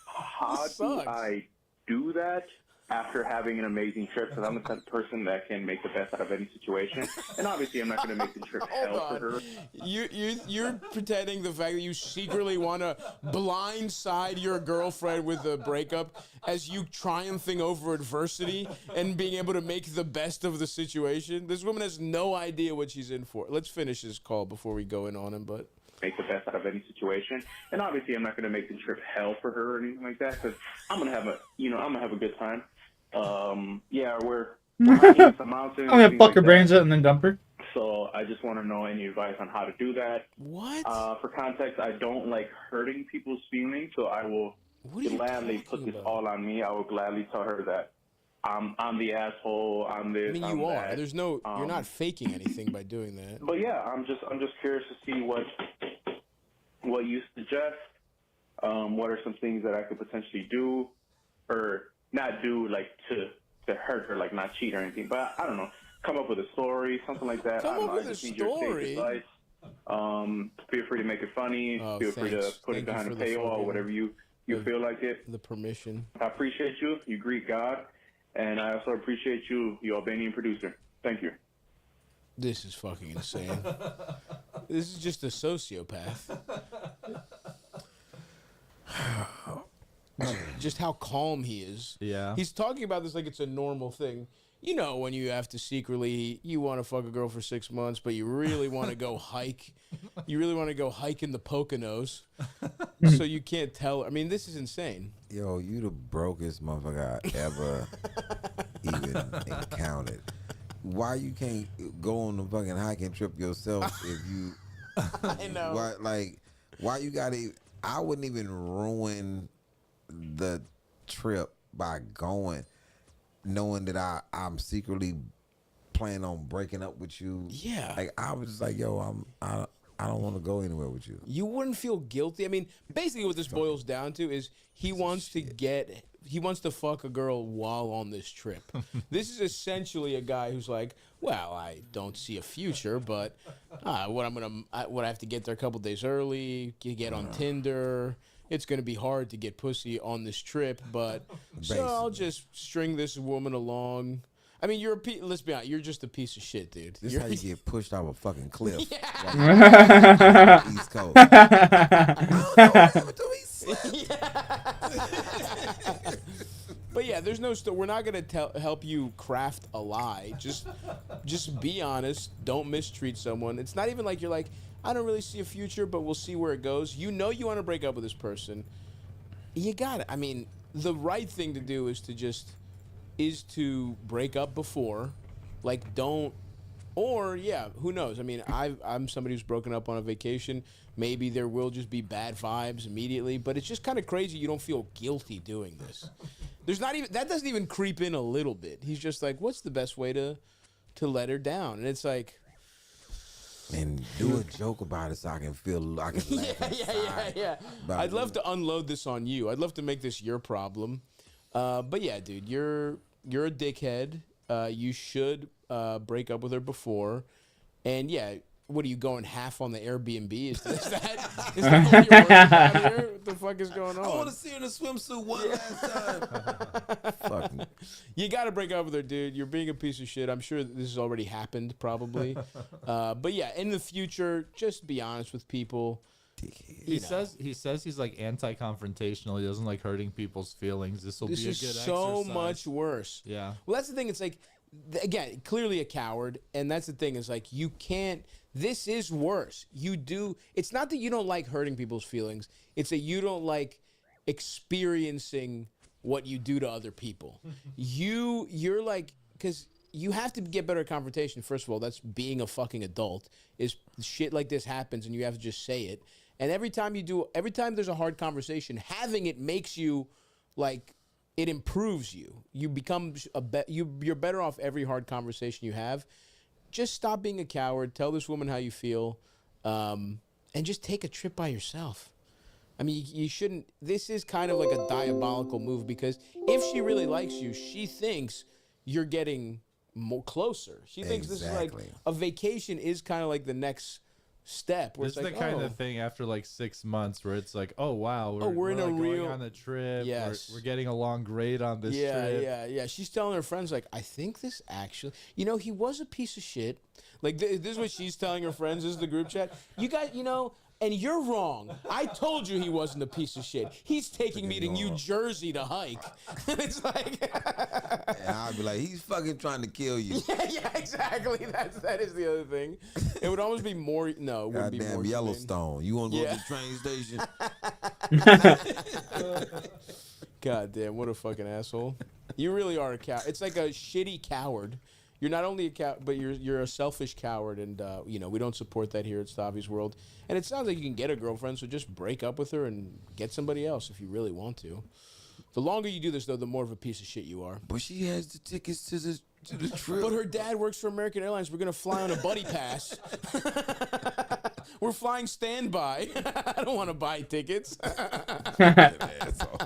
How do I do that after having an amazing trip? Because I'm the type of person that can make the best out of any situation, and obviously I'm not gonna make the trip hell for her. You're pretending the fact that you secretly want to blindside your girlfriend with a breakup as you triumphing over adversity and being able to make the best of the situation. This woman has no idea what she's in for. Let's finish this call before we go in on him, but Make the best out of any situation, and obviously I'm not gonna make the trip hell for her or anything like that, because I'm gonna have a good time. Yeah, we're hiking some mountains. I'm gonna things fuck like her that. brains out and then dump her. So I just want to know any advice on how to do that. What? For context, I don't like hurting people's feelings, so I will gladly put this all on me. I will gladly tell her that I'm the asshole. I'm this. I mean, I'm you are. that. There's no. You're not faking anything by doing that. But yeah, I'm just curious to see what you suggest. What are some things that I could potentially do, or not do, like to hurt her, like not cheat or anything. But I don't know. Come up with a story, something like that. I don't know. I just need your safe advice. Feel free to make it funny. Feel free to put it behind a paywall, whatever you feel like it. The permission. I appreciate you. You Greek god. And I also appreciate you Albanian producer. Thank you. This is fucking insane. This is just a sociopath. Just how calm he is. Yeah. He's talking about this like it's a normal thing. You know, when you have to secretly, you want to fuck a girl for 6 months, but you really want to go hike. You really want to go hike in the Poconos. So you can't tell. I mean, this is insane. Yo, you the brokest motherfucker I ever even encountered. Why you can't go on the fucking hiking trip yourself if you... I know. Why you gotta... I wouldn't even ruin the trip by going, knowing that I'm secretly planning on breaking up with you. Yeah. Like, I was just like, yo, I don't want to go anywhere with you. You wouldn't feel guilty. I mean, basically what this boils down to is he wants to fuck a girl while on this trip. This is essentially a guy who's like, well, I don't see a future, but what I have to get there a couple days early, get on Tinder. It's going to be hard to get pussy on this trip, but so I'll just string this woman along. I mean, let's be honest, you're just a piece of shit, dude. This is how you get pushed off a fucking cliff. Yeah. East Coast. I don't know what happened to me. But yeah, there's no. We're not gonna help you craft a lie. Just be honest. Don't mistreat someone. It's not even like you're like, I don't really see a future, but we'll see where it goes. You know you want to break up with this person. You got it. I mean, the right thing to do is to break up before, like don't, or yeah, who knows? I mean, I'm somebody who's broken up on a vacation. Maybe there will just be bad vibes immediately, but it's just kind of crazy. You don't feel guilty doing this. That doesn't even creep in a little bit. He's just like, what's the best way to let her down? And it's like, And do a joke about it so I can laugh inside. Yeah. I'd love to unload this on you. I'd love to make this your problem. But yeah, dude, you're a dickhead. You should break up with her before. And yeah, what are you going half on the Airbnb? Is that what you're working out here? What the fuck is going on? I want to see her in a swimsuit one last time. Fuck me. You got to break up with her, dude. You're being a piece of shit. I'm sure this has already happened, probably. But yeah, in the future, just be honest with people. He says he's like anti-confrontational. He doesn't like hurting people's feelings. This will be a good exercise. So much worse. Yeah. Well, that's the thing. It's like, again, clearly a coward, and that's the thing. Is like you can't. This is worse. You do. It's not that you don't like hurting people's feelings. It's that you don't like experiencing what you do to other people. You're like, because you have to get better at confrontation. First of all, that's being a fucking adult. Is shit like this happens, and you have to just say it. And every time there's a hard conversation, having it makes you like. It improves you. You become you're better off every hard conversation you have. Just stop being a coward. Tell this woman how you feel, and just take a trip by yourself. I mean, you shouldn't. This is kind of like a diabolical move because if she really likes you, she thinks you're getting more closer. She thinks this is like a vacation is kind of like the next step. Where It's it's the like, kind of thing after like 6 months where it's like, oh wow, we're in a like real going on the trip. Yes. We're getting along great on this trip. Yeah. She's telling her friends like, I think this actually, he was a piece of shit. Like this is what she's telling her friends. This is the group chat. You guys, and you're wrong. I told you he wasn't a piece of shit. He's taking me to New Jersey to hike. It's like, and I'd be like, he's fucking trying to kill you. Yeah, exactly. That is the other thing. It would almost be more. No, it wouldn't be more. Goddamn Yellowstone. You want to go to the train station? God damn, what a fucking asshole. You really are a coward. It's like a shitty coward. You're not only a coward, but you're a selfish coward, and we don't support that here at Stavi's World. And it sounds like you can get a girlfriend, so just break up with her and get somebody else if you really want to. The longer you do this, though, the more of a piece of shit you are. But she has the tickets to the trip. But her dad works for American Airlines. We're gonna fly on a buddy pass. We're flying standby. I don't want to buy tickets. Asshole.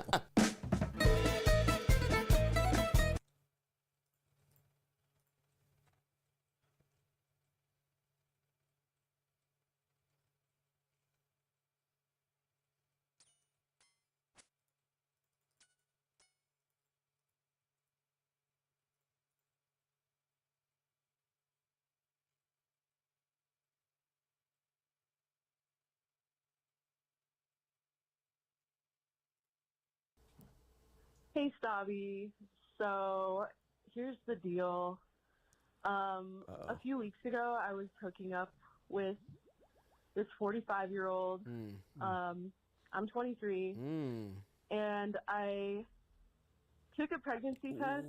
Hey, Stavi. So here's the deal. A few weeks ago, I was hooking up with this 45-year-old. I'm 23, and I took a pregnancy test,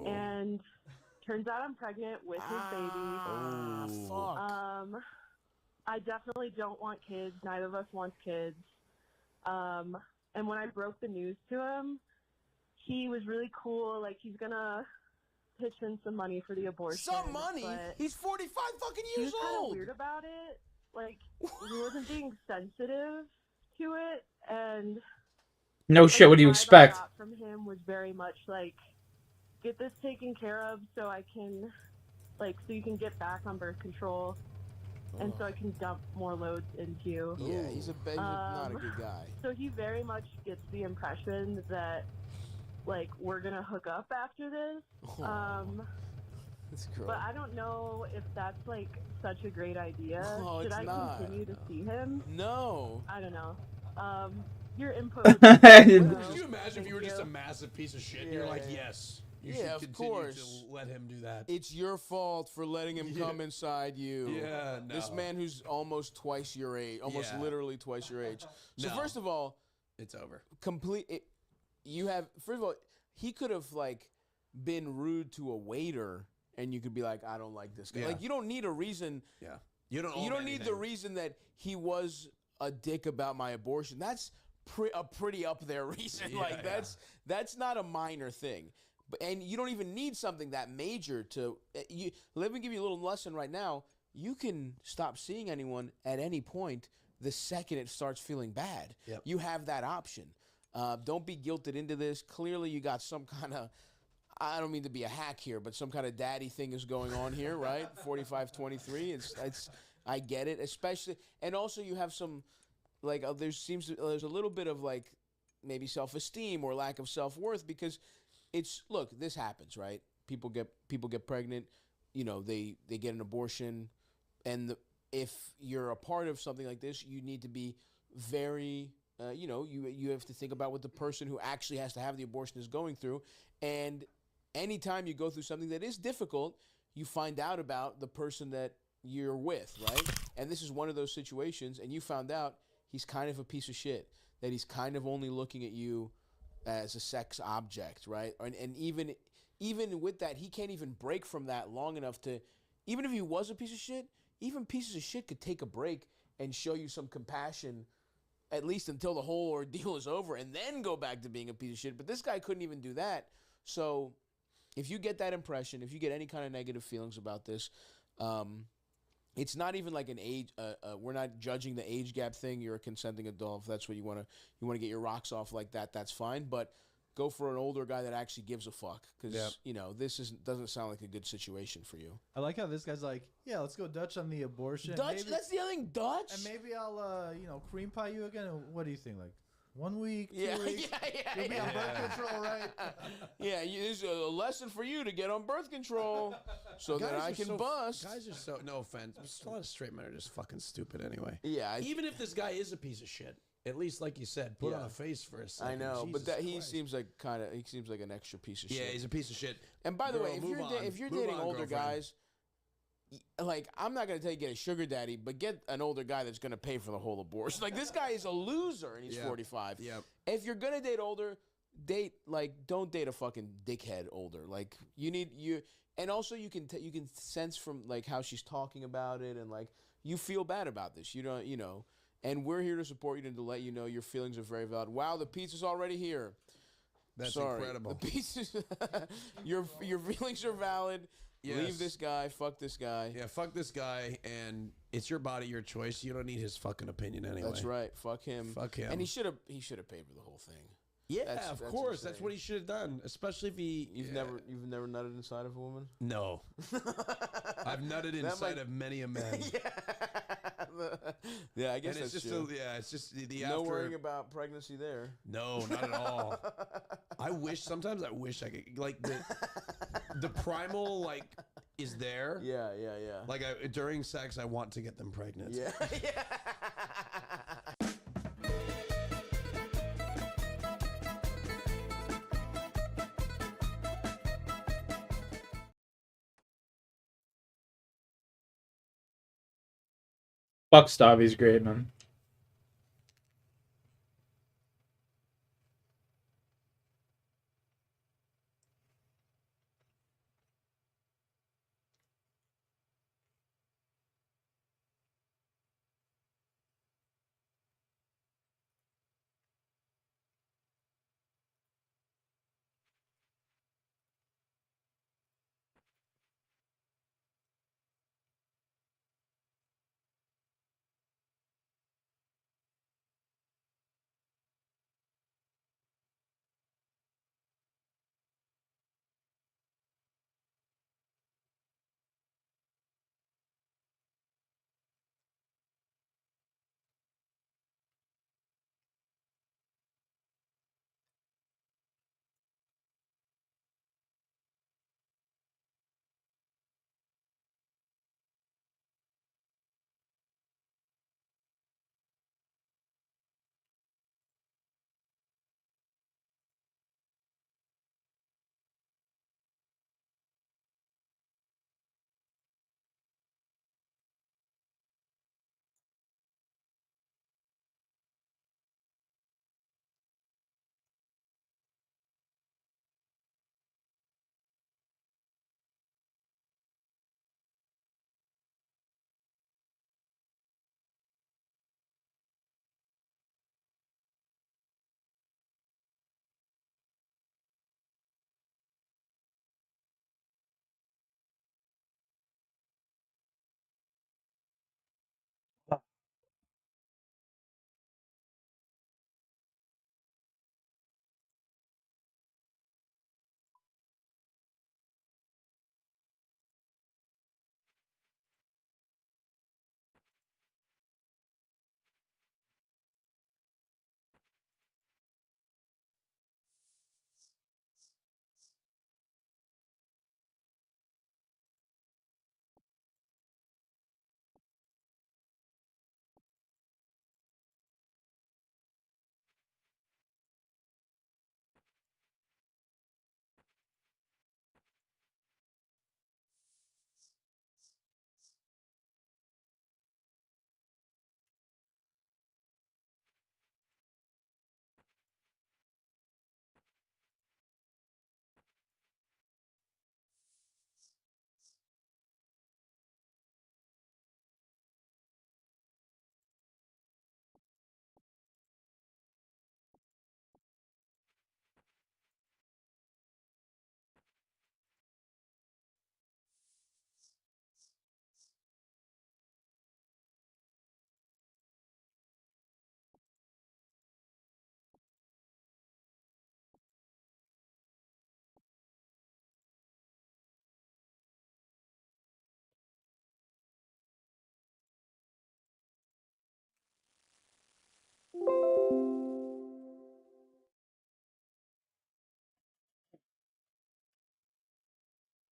and turns out I'm pregnant with his baby. Fuck. I definitely don't want kids. Neither of us wants kids. And when I broke the news to him, he was really cool. Like, he's gonna pitch in some money for the abortion. Some money? He's 45 fucking years old. He was kind of weird about it. Like, he wasn't being sensitive to it, and no shit. What do you expect? The vibe I got from him was very much like, get this taken care of so I can, so you can get back on birth control, and so I can dump more loads into you. Yeah, he's not a good guy. So he very much gets the impression that, we're gonna hook up after this. That's gross. But I don't know if that's such a great idea. No, Should it's I not. continue to see him? No. I don't know. Your input. Could you imagine if you were just a massive piece of shit and you're like, yes, you should continue to let him do that. It's your fault for letting him come inside you. Yeah, no. This man who's almost twice your age, almost literally twice your age. So first of all, it's over. First of all, he could have been rude to a waiter, and you could be like, I don't like this guy. Yeah. You don't need a reason. Yeah. You don't need the reason that he was a dick about my abortion. That's a pretty up there reason. That's not a minor thing. And you don't even need something that major to. Let me give you a little lesson right now. you can stop seeing anyone at any point the second it starts feeling bad. Yep. You have that option. Don't be guilted into this. Clearly, you got some kind of, I don't mean to be a hack here, but some kind of daddy thing is going on here, right? 45-23. I get it, especially, and also you have some, like, there's a little bit of like maybe self-esteem or lack of self-worth because look, this happens, right? People get pregnant, they get an abortion, and if you're a part of something like this, you need to be very, you have to think about what the person who actually has to have the abortion is going through, and anytime you go through something that is difficult, you find out about the person that you're with, right? And this is one of those situations, and you found out he's kind of a piece of shit, that he's kind of only looking at you as a sex object, right? And even with that, he can't even break from that long enough to, even if he was a piece of shit, even pieces of shit could take a break and show you some compassion, at least until the whole ordeal is over, and then go back to being a piece of shit. But this guy couldn't even do that. So if you get that impression, if you get any kind of negative feelings about this, it's not even like an age. We're not judging the age gap thing. You're a consenting adult. If that's what you want to get your rocks off like that, that's fine. But go for an older guy that actually gives a fuck, because this doesn't sound like a good situation for you. I like how this guy's like, yeah, let's go Dutch on the abortion. Dutch? Maybe, that's the other thing, Dutch? And maybe I'll, cream pie you again. What do you think? Like 1 week, 2 Yeah, weeks? You'll be on birth control, right? Yeah, there's a lesson for you to get on birth control so that I can bust. Guys are so, no offense, a lot of straight men are just fucking stupid anyway. Yeah. Even if this guy is a piece of shit, at least, like you said, put on a face for a second. I know, Jesus but he Christ. seems like an extra piece of shit. Yeah, he's a piece of shit. And by the Girl, way, if you're move dating on, older girlfriend. guys, like, I'm not gonna tell you get a sugar daddy, but get an older guy that's gonna pay for the whole abortion. Like, this guy is a loser, and he's 45. Yep. If you're gonna date older, don't date a fucking dickhead older. Like, and also you can sense from like how she's talking about it, and like you feel bad about this. And we're here to support you and to let you know your feelings are very valid. Wow, the pizza's already here. That's Sorry. incredible. The pieces, your feelings are valid. Yes. Leave this guy. Fuck this guy. Yeah, fuck this guy, and it's your body, your choice. You don't need his fucking opinion anyway. That's right. Fuck him. Fuck him. And he should have paid for the whole thing. Yeah, That's of course. insane. That's what he should have done. Especially if he. You've never nutted inside of a woman? No. I've nutted inside of many a man. Yeah, I guess And it's that's just true. it's just the No after. worrying about pregnancy there. No, not at all. Sometimes I wish I could, like, the primal, like, is there. Yeah. Like, during sex, I want to get them pregnant. Yeah. Fuck Stavi's great, man.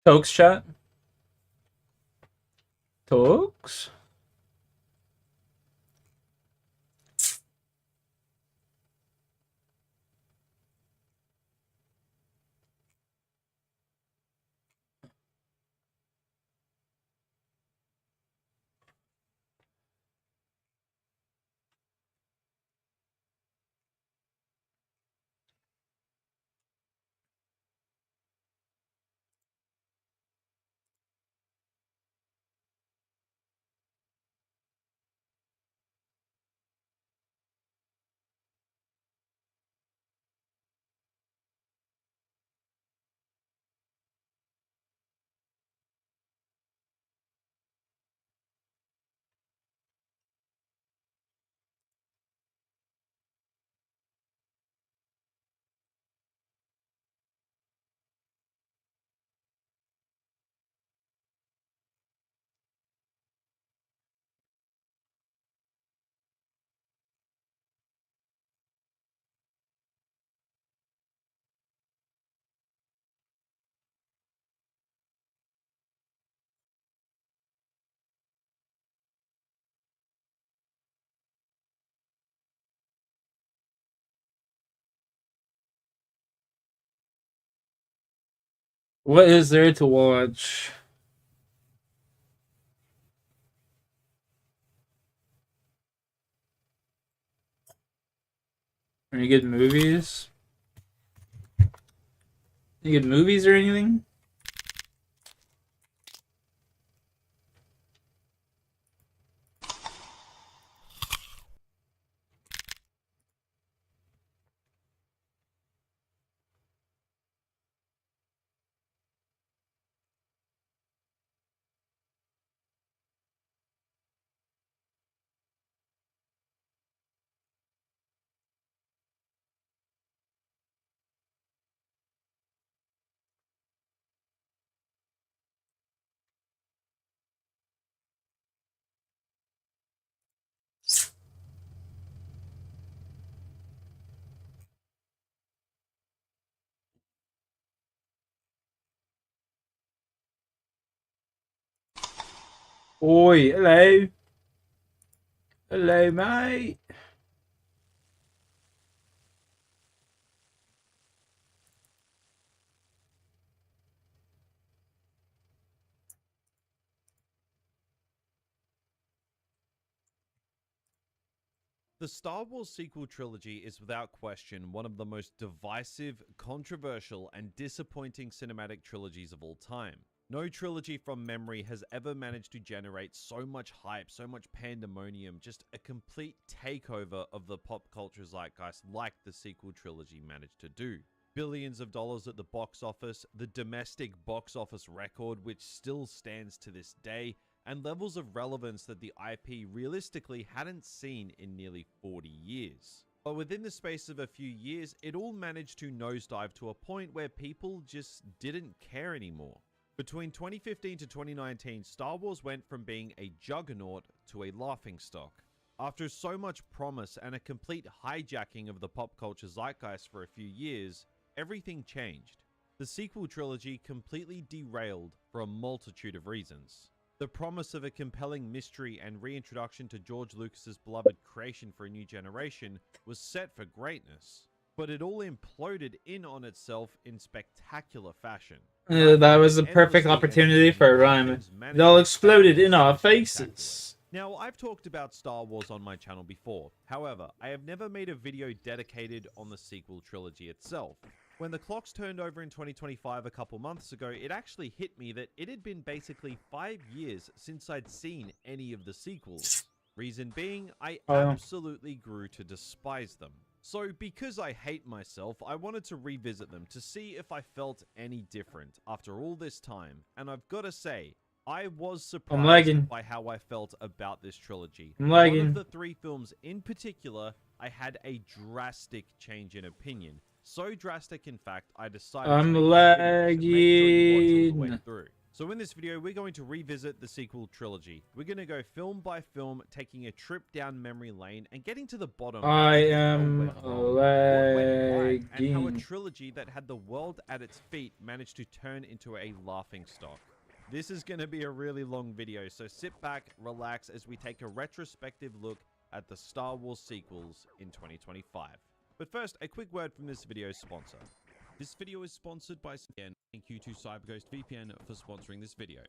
Tokes chat. Tokes. What is there to watch? Any good movies? Any good movies or anything? Oi, hello. Hello, mate. The Star Wars sequel trilogy is without question one of the most divisive, controversial, and disappointing cinematic trilogies of all time. No trilogy from memory has ever managed to generate so much hype, so much pandemonium, just a complete takeover of the pop culture zeitgeist like the sequel trilogy managed to do. Billions of dollars at the box office, the domestic box office record which still stands to this day, and levels of relevance that the IP realistically hadn't seen in nearly 40 years. But within the space of a few years, it all managed to nosedive to a point where people just didn't care anymore. Between 2015 to 2019, Star Wars went from being a juggernaut to a laughingstock. After so much promise and a complete hijacking of the pop culture zeitgeist for a few years, everything changed. The sequel trilogy completely derailed for a multitude of reasons. The promise of a compelling mystery and reintroduction to George Lucas's beloved creation for a new generation was set for greatness, but it all imploded in on itself in spectacular fashion. That was the perfect opportunity for a rhyme. It all exploded in our faces. Now, I've talked about Star Wars on my channel before. However, I have never made a video dedicated on the sequel trilogy itself. When the clocks turned over in 2025 a couple months ago, it actually hit me that it had been basically 5 years since I'd seen any of the sequels. Reason being, I absolutely grew to despise them. So because I hate myself, I wanted to revisit them to see if I felt any different after all this time, and I've got to say, I was surprised by how I felt about this trilogy. One of the 3 films in particular, I had a drastic change in opinion. So drastic, in fact, I decided to make a video to make sure you watch all the way through. So in this video, we're going to revisit the sequel trilogy. We're going to go film by film, taking a trip down memory lane and getting to the bottom I of am what went right, and how a lagging. trilogy that had the world at its feet managed to turn into a laughingstock. This is going to be a really long video, so sit back, relax as we take a retrospective look at the Star Wars sequels in 2025. But first, a quick word from this video's sponsor. This video is sponsored by VPN. Thank you to CyberGhost VPN for sponsoring this video.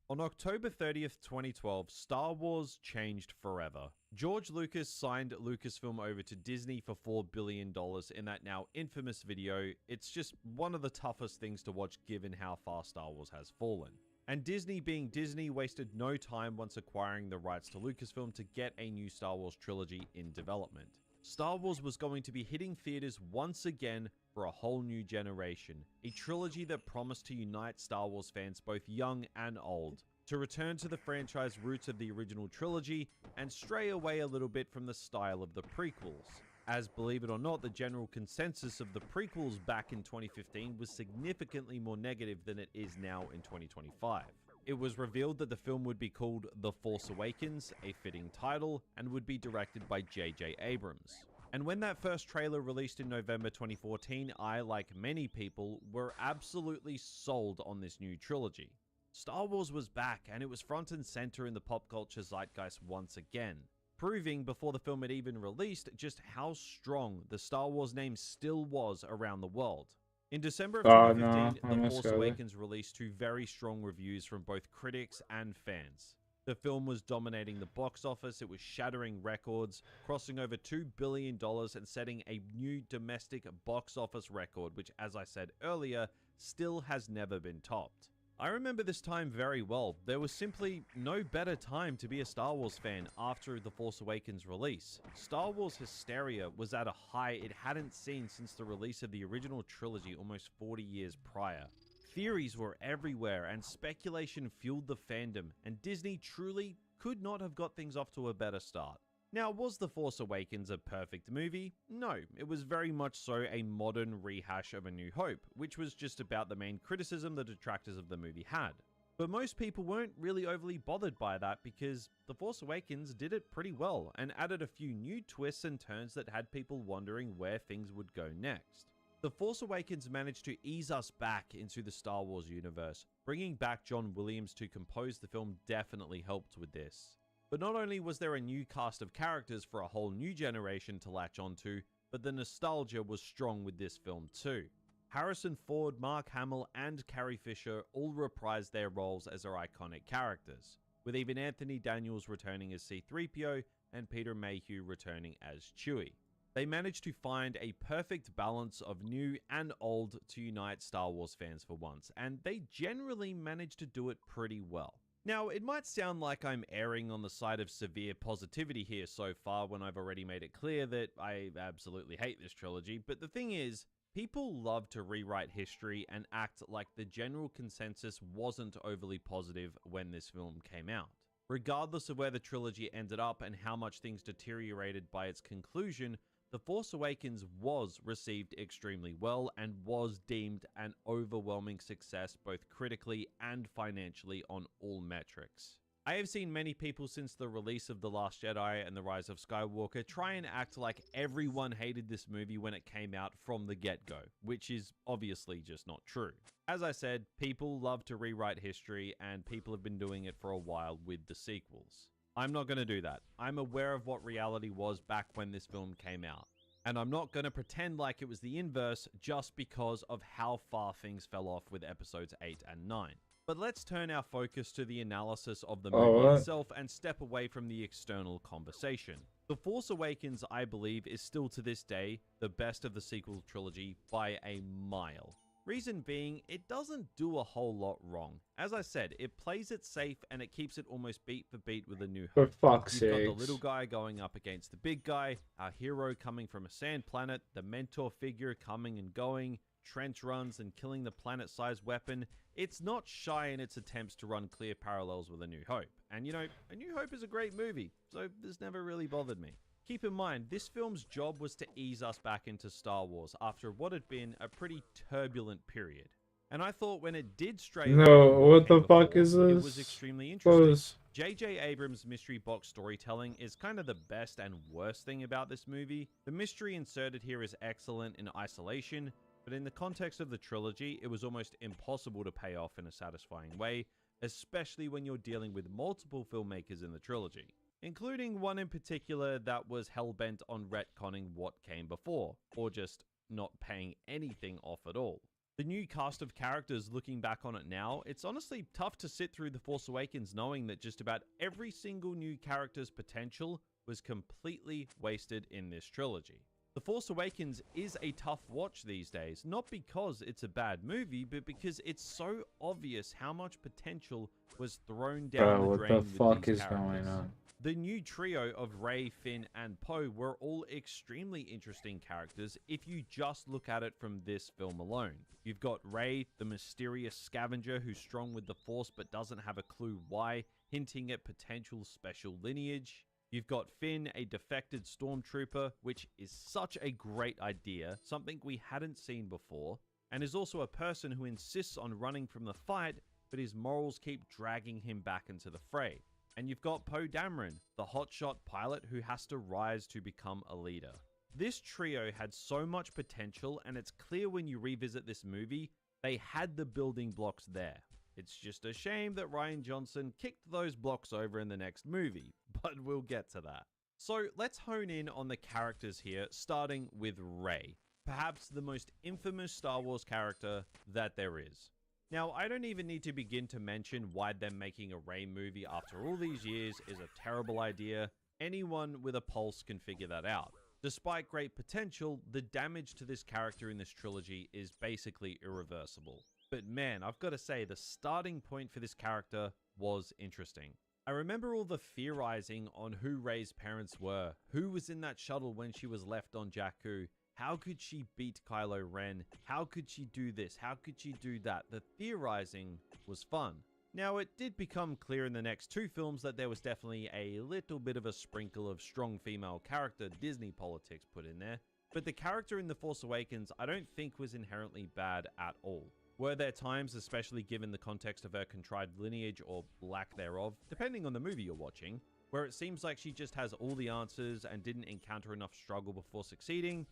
On October 30th, 2012, Star Wars changed forever. George Lucas signed Lucasfilm over to Disney for $4 billion in that now infamous video. It's just one of the toughest things to watch given how far Star Wars has fallen. And Disney, being Disney, wasted no time once acquiring the rights to Lucasfilm to get a new Star Wars trilogy in development. Star Wars was going to be hitting theaters once again for a whole new generation, a trilogy that promised to unite Star Wars fans both young and old, to return to the franchise roots of the original trilogy and stray away a little bit from the style of the prequels. As, believe it or not, the general consensus of the prequels back in 2015 was significantly more negative than it is now in 2025. It was revealed that the film would be called The Force Awakens, a fitting title, and would be directed by J.J. Abrams. And when that first trailer released in November 2014, I, like many people, were absolutely sold on this new trilogy. Star Wars was back, and it was front and center in the pop culture zeitgeist once again, proving before the film had even released just how strong the Star Wars name still was around the world. In December of 2015, The Force Awakens released to very strong reviews from both critics and fans. The film was dominating the box office, it was shattering records, crossing over $2 billion and setting a new domestic box office record, which, as I said earlier, still has never been topped. I remember this time very well. There was simply no better time to be a Star Wars fan after The Force Awakens release. Star Wars hysteria was at a high it hadn't seen since the release of the original trilogy almost 40 years prior. Theories were everywhere and speculation fueled the fandom, and Disney truly could not have got things off to a better start. Now, was The Force Awakens a perfect movie? No, it was very much so a modern rehash of A New Hope, which was just about the main criticism the detractors of the movie had. But most people weren't really overly bothered by that because The Force Awakens did it pretty well and added a few new twists and turns that had people wondering where things would go next. The Force Awakens managed to ease us back into the Star Wars universe. Bringing back John Williams to compose the film definitely helped with this. But not only was there a new cast of characters for a whole new generation to latch onto, but the nostalgia was strong with this film too. Harrison Ford, Mark Hamill, and Carrie Fisher all reprised their roles as their iconic characters, with even Anthony Daniels returning as C-3PO and Peter Mayhew returning as Chewie. They managed to find a perfect balance of new and old to unite Star Wars fans for once, and they generally managed to do it pretty well. Now, it might sound like I'm erring on the side of severe positivity here so far when I've already made it clear that I absolutely hate this trilogy, but the thing is, people love to rewrite history and act like the general consensus wasn't overly positive when this film came out. Regardless of where the trilogy ended up and how much things deteriorated by its conclusion, The Force Awakens was received extremely well and was deemed an overwhelming success both critically and financially on all metrics. I have seen many people since the release of The Last Jedi and The Rise of Skywalker try and act like everyone hated this movie when it came out from the get-go, which is obviously just not true. As I said, people love to rewrite history and people have been doing it for a while with the sequels. I'm not going to do that. I'm aware of what reality was back when this film came out. And I'm not going to pretend like it was the inverse just because of how far things fell off with episodes 8 and 9. But let's turn our focus to the analysis of the movie itself and step away from the external conversation. The Force Awakens, I believe, is still to this day the best of the sequel trilogy by a mile. Reason being, it doesn't do a whole lot wrong. As I said, it plays it safe and it keeps it almost beat for beat with A New Hope. For fuck's You've got sakes. the little guy going up against the big guy, our hero coming from a sand planet, the mentor figure coming and going, trench runs and killing the planet-sized weapon. It's not shy in its attempts to run clear parallels with A New Hope. And you know, A New Hope is a great movie, so this never really bothered me. Keep in mind, this film's job was to ease us back into Star Wars after what had been a pretty turbulent period. And I thought when it did stray away No, from what the came fuck before, is it this? was extremely interesting. Close. J.J. Abrams' mystery box storytelling is kind of the best and worst thing about this movie. The mystery inserted here is excellent in isolation, but in the context of the trilogy, it was almost impossible to pay off in a satisfying way, especially when you're dealing with multiple filmmakers in the trilogy, including one in particular that was hell-bent on retconning what came before, or just not paying anything off at all. The new cast of characters, looking back on it now, it's honestly tough to sit through The Force Awakens knowing that just about every single new character's potential was completely wasted in this trilogy. The Force Awakens is a tough watch these days, not because it's a bad movie, but because it's so obvious how much potential was thrown down the Bro, drain what the with fuck these is characters. going on? The new trio of Rey, Finn, and Poe were all extremely interesting characters if you just look at it from this film alone. You've got Rey, the mysterious scavenger who's strong with the Force but doesn't have a clue why, hinting at potential special lineage. You've got Finn, a defected stormtrooper, which is such a great idea, something we hadn't seen before, and is also a person who insists on running from the fight, but his morals keep dragging him back into the fray. And you've got Poe Dameron, the hotshot pilot who has to rise to become a leader. This trio had so much potential, and it's clear when you revisit this movie, they had the building blocks there. It's just a shame that Rian Johnson kicked those blocks over in the next movie, but we'll get to that. So let's hone in on the characters here, starting with Rey, perhaps the most infamous Star Wars character that there is. Now, I don't even need to begin to mention why them making a Rey movie after all these years is a terrible idea. Anyone with a pulse can figure that out. Despite great potential, the damage to this character in this trilogy is basically irreversible. But man, I've got to say, the starting point for this character was interesting. I remember all the theorizing on who Rey's parents were, who was in that shuttle when she was left on Jakku. How could she beat Kylo Ren? How could she do this? How could she do that? The theorizing was fun. Now, it did become clear in the next two films that there was definitely a little bit of a sprinkle of strong female character Disney politics put in there, but the character in The Force Awakens I don't think was inherently bad at all. Were there times, especially given the context of her contrived lineage or lack thereof, depending on the movie you're watching, where it seems like she just has all the answers and didn't encounter enough struggle before succeeding?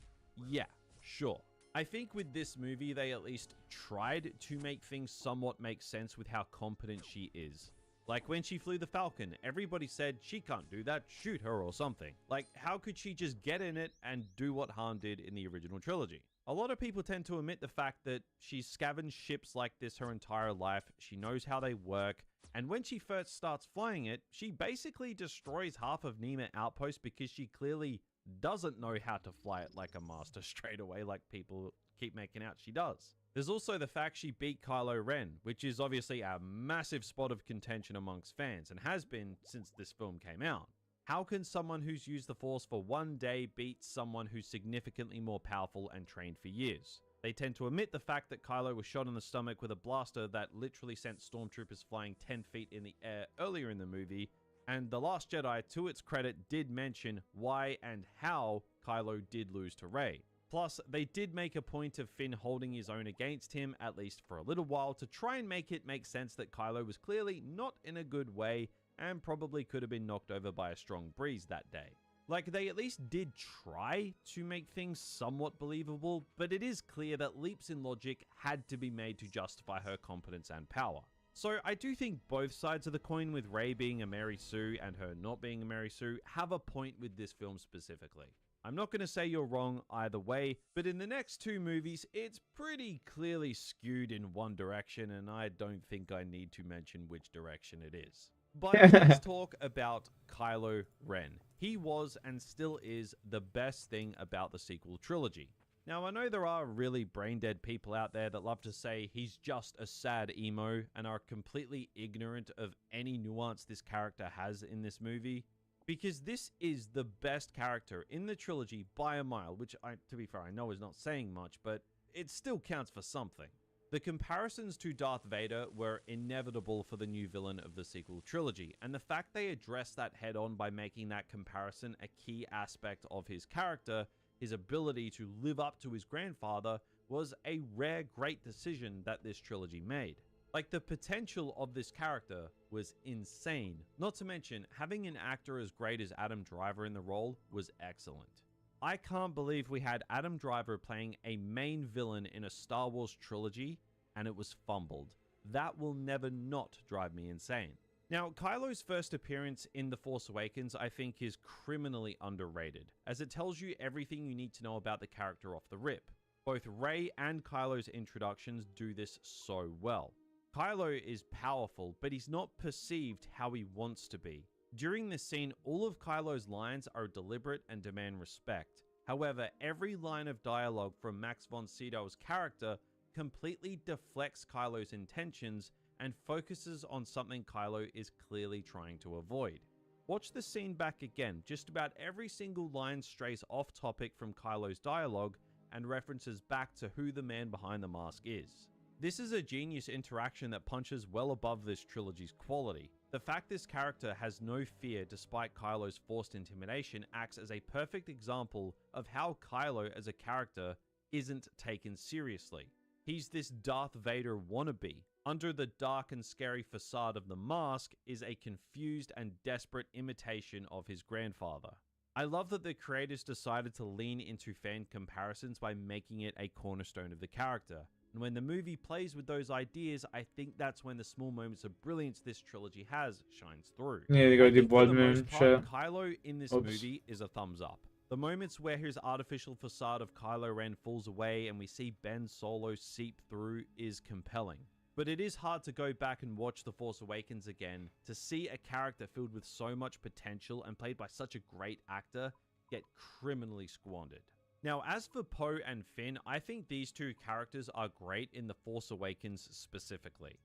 Yeah, sure. I think with this movie, they at least tried to make things somewhat make sense with how competent she is. Like when she flew the Falcon, everybody said she can't do that, shoot her or something. Like, how could she just get in it and do what Han did in the original trilogy? A lot of people tend to omit the fact that she's scavenged ships like this her entire life, she knows how they work, and when she first starts flying it, she basically destroys half of Nima Outpost because she clearly doesn't know how to fly it like a master straight away like people keep making out she does. There's also the fact she beat Kylo Ren, which is obviously a massive spot of contention amongst fans and has been since this film came out. How can someone who's used the Force for one day beat someone who's significantly more powerful and trained for years? They tend to omit the fact that Kylo was shot in the stomach with a blaster that literally sent stormtroopers flying 10 feet in the air earlier in the movie, and The Last Jedi, to its credit, did mention why and how Kylo did lose to Rey. Plus, they did make a point of Finn holding his own against him, at least for a little while, to try and make it make sense that Kylo was clearly not in a good way and probably could have been knocked over by a strong breeze that day. Like, they at least did try to make things somewhat believable, but it is clear that leaps in logic had to be made to justify her competence and power. So I do think both sides of the coin, with Rey being a Mary Sue and her not being a Mary Sue, have a point with this film specifically. I'm not going to say you're wrong either way, but in the next two movies, it's pretty clearly skewed in one direction, and I don't think I need to mention which direction it is. But let's talk about Kylo Ren. He was and still is the best thing about the sequel trilogy. Now, I know there are really brain-dead people out there that love to say he's just a sad emo and are completely ignorant of any nuance this character has in this movie, because this is the best character in the trilogy by a mile, which, to be fair, I know is not saying much, but it still counts for something. The comparisons to Darth Vader were inevitable for the new villain of the sequel trilogy, and the fact they addressed that head on by making that comparison a key aspect of his character, his ability to live up to his grandfather, was a rare great decision that this trilogy made. Like, the potential of this character was insane, not to mention having an actor as great as Adam Driver in the role was excellent. I can't believe we had Adam Driver playing a main villain in a Star Wars trilogy and it was fumbled. That will never not drive me insane. Now, Kylo's first appearance in The Force Awakens I think is criminally underrated, as it tells you everything you need to know about the character off the rip. Both Rey and Kylo's introductions do this so well. Kylo is powerful, but he's not perceived how he wants to be. During this scene, all of Kylo's lines are deliberate and demand respect. However, every line of dialogue from Max von Sydow's character completely deflects Kylo's intentions and focuses on something Kylo is clearly trying to avoid. Watch the scene back again. Just about every single line strays off topic from Kylo's dialogue and references back to who the man behind the mask is. This is a genius interaction that punches well above this trilogy's quality. The fact this character has no fear despite Kylo's forced intimidation acts as a perfect example of how Kylo as a character isn't taken seriously. He's this Darth Vader wannabe. Under the dark and scary facade of the mask is a confused and desperate imitation of his grandfather. I love that the creators decided to lean into fan comparisons by making it a cornerstone of the character. And when the movie plays with those ideas, I think that's when the small moments of brilliance this trilogy has shines through. Yeah, they go I do think Blood for the most Moon part, shit. Kylo in this Oops. movie is a thumbs up. The moments where his artificial facade of Kylo Ren falls away and we see Ben Solo seep through is compelling. But it is hard to go back and watch The Force Awakens again to see a character filled with so much potential and played by such a great actor get criminally squandered. Now, as for Poe and Finn, I think these two characters are great in The Force Awakens specifically.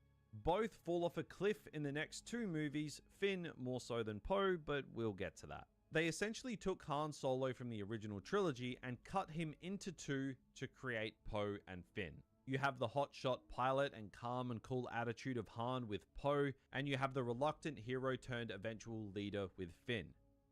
Both fall off a cliff in the next two movies, Finn more so than Poe, but we'll get to that. They essentially took Han Solo from the original trilogy and cut him into two to create Poe and Finn. You have the hotshot pilot and calm and cool attitude of Han with Poe, and you have the reluctant hero turned eventual leader with Finn.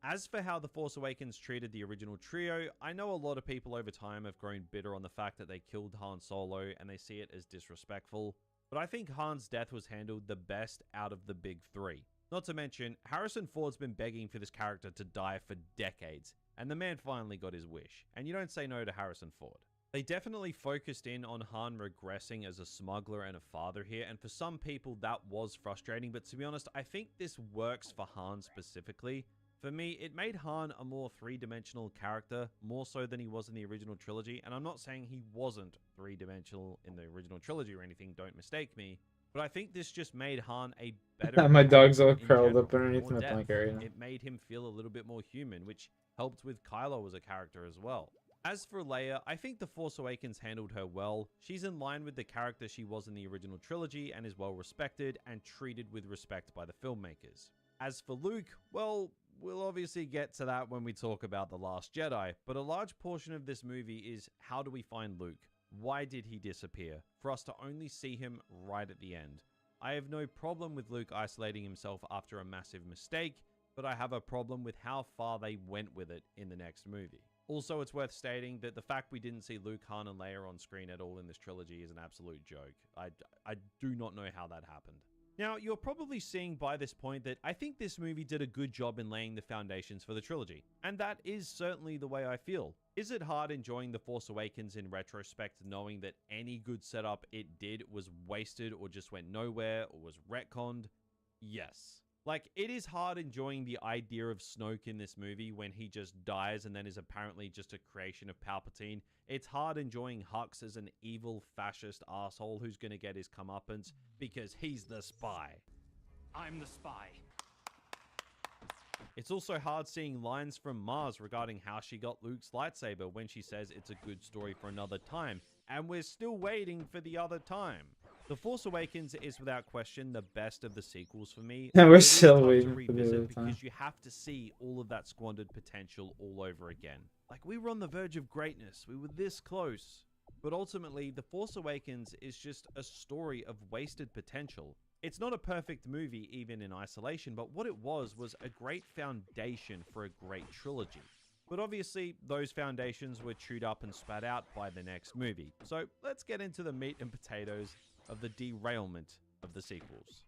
As for how The Force Awakens treated the original trio, I know a lot of people over time have grown bitter on the fact that they killed Han Solo and they see it as disrespectful, but I think Han's death was handled the best out of the big three. Not to mention, Harrison Ford's been begging for this character to die for decades, and the man finally got his wish, and you don't say no to Harrison Ford. They definitely focused in on Han regressing as a smuggler and a father here, and for some people that was frustrating, but to be honest, I think this works for Han specifically. For me, it made Han a more three-dimensional character, more so than he was in the original trilogy, and I'm not saying he wasn't three-dimensional in the original trilogy or anything, don't mistake me, but I think this just made Han a better My dog's all character in curled general, up underneath more my depth. blanket right now. It made him feel a little bit more human, which helped with Kylo as a character as well. As for Leia, I think The Force Awakens handled her well. She's in line with the character she was in the original trilogy and is well respected and treated with respect by the filmmakers. As for Luke, well, we'll obviously get to that when we talk about The Last Jedi, but a large portion of this movie is how do we find Luke? Why did he disappear? For us to only see him right at the end. I have no problem with Luke isolating himself after a massive mistake, but I have a problem with how far they went with it in the next movie. Also, it's worth stating that the fact we didn't see Luke, Han, and Leia on screen at all in this trilogy is an absolute joke. I do not know how that happened. Now, you're probably seeing by this point that I think this movie did a good job in laying the foundations for the trilogy, and that is certainly the way I feel. Is it hard enjoying The Force Awakens in retrospect, knowing that any good setup it did was wasted or just went nowhere or was retconned? Yes. Like, it is hard enjoying the idea of Snoke in this movie when he just dies and then is apparently just a creation of Palpatine. It's hard enjoying Hux as an evil fascist asshole who's gonna get his comeuppance because he's the spy. I'm the spy. It's also hard seeing lines from Mars regarding how she got Luke's lightsaber when she says it's a good story for another time, and we're still waiting for the other time. The Force Awakens is without question the best of the sequels for me. And we're It is still tough to waiting for the revisit other time. because you have to see all of that squandered potential all over again. Like, we were on the verge of greatness. We were this close. But ultimately, The Force Awakens is just a story of wasted potential. It's not a perfect movie even in isolation, but what it was a great foundation for a great trilogy. But obviously, those foundations were chewed up and spat out by the next movie. So let's get into the meat and potatoes of the derailment of the sequels.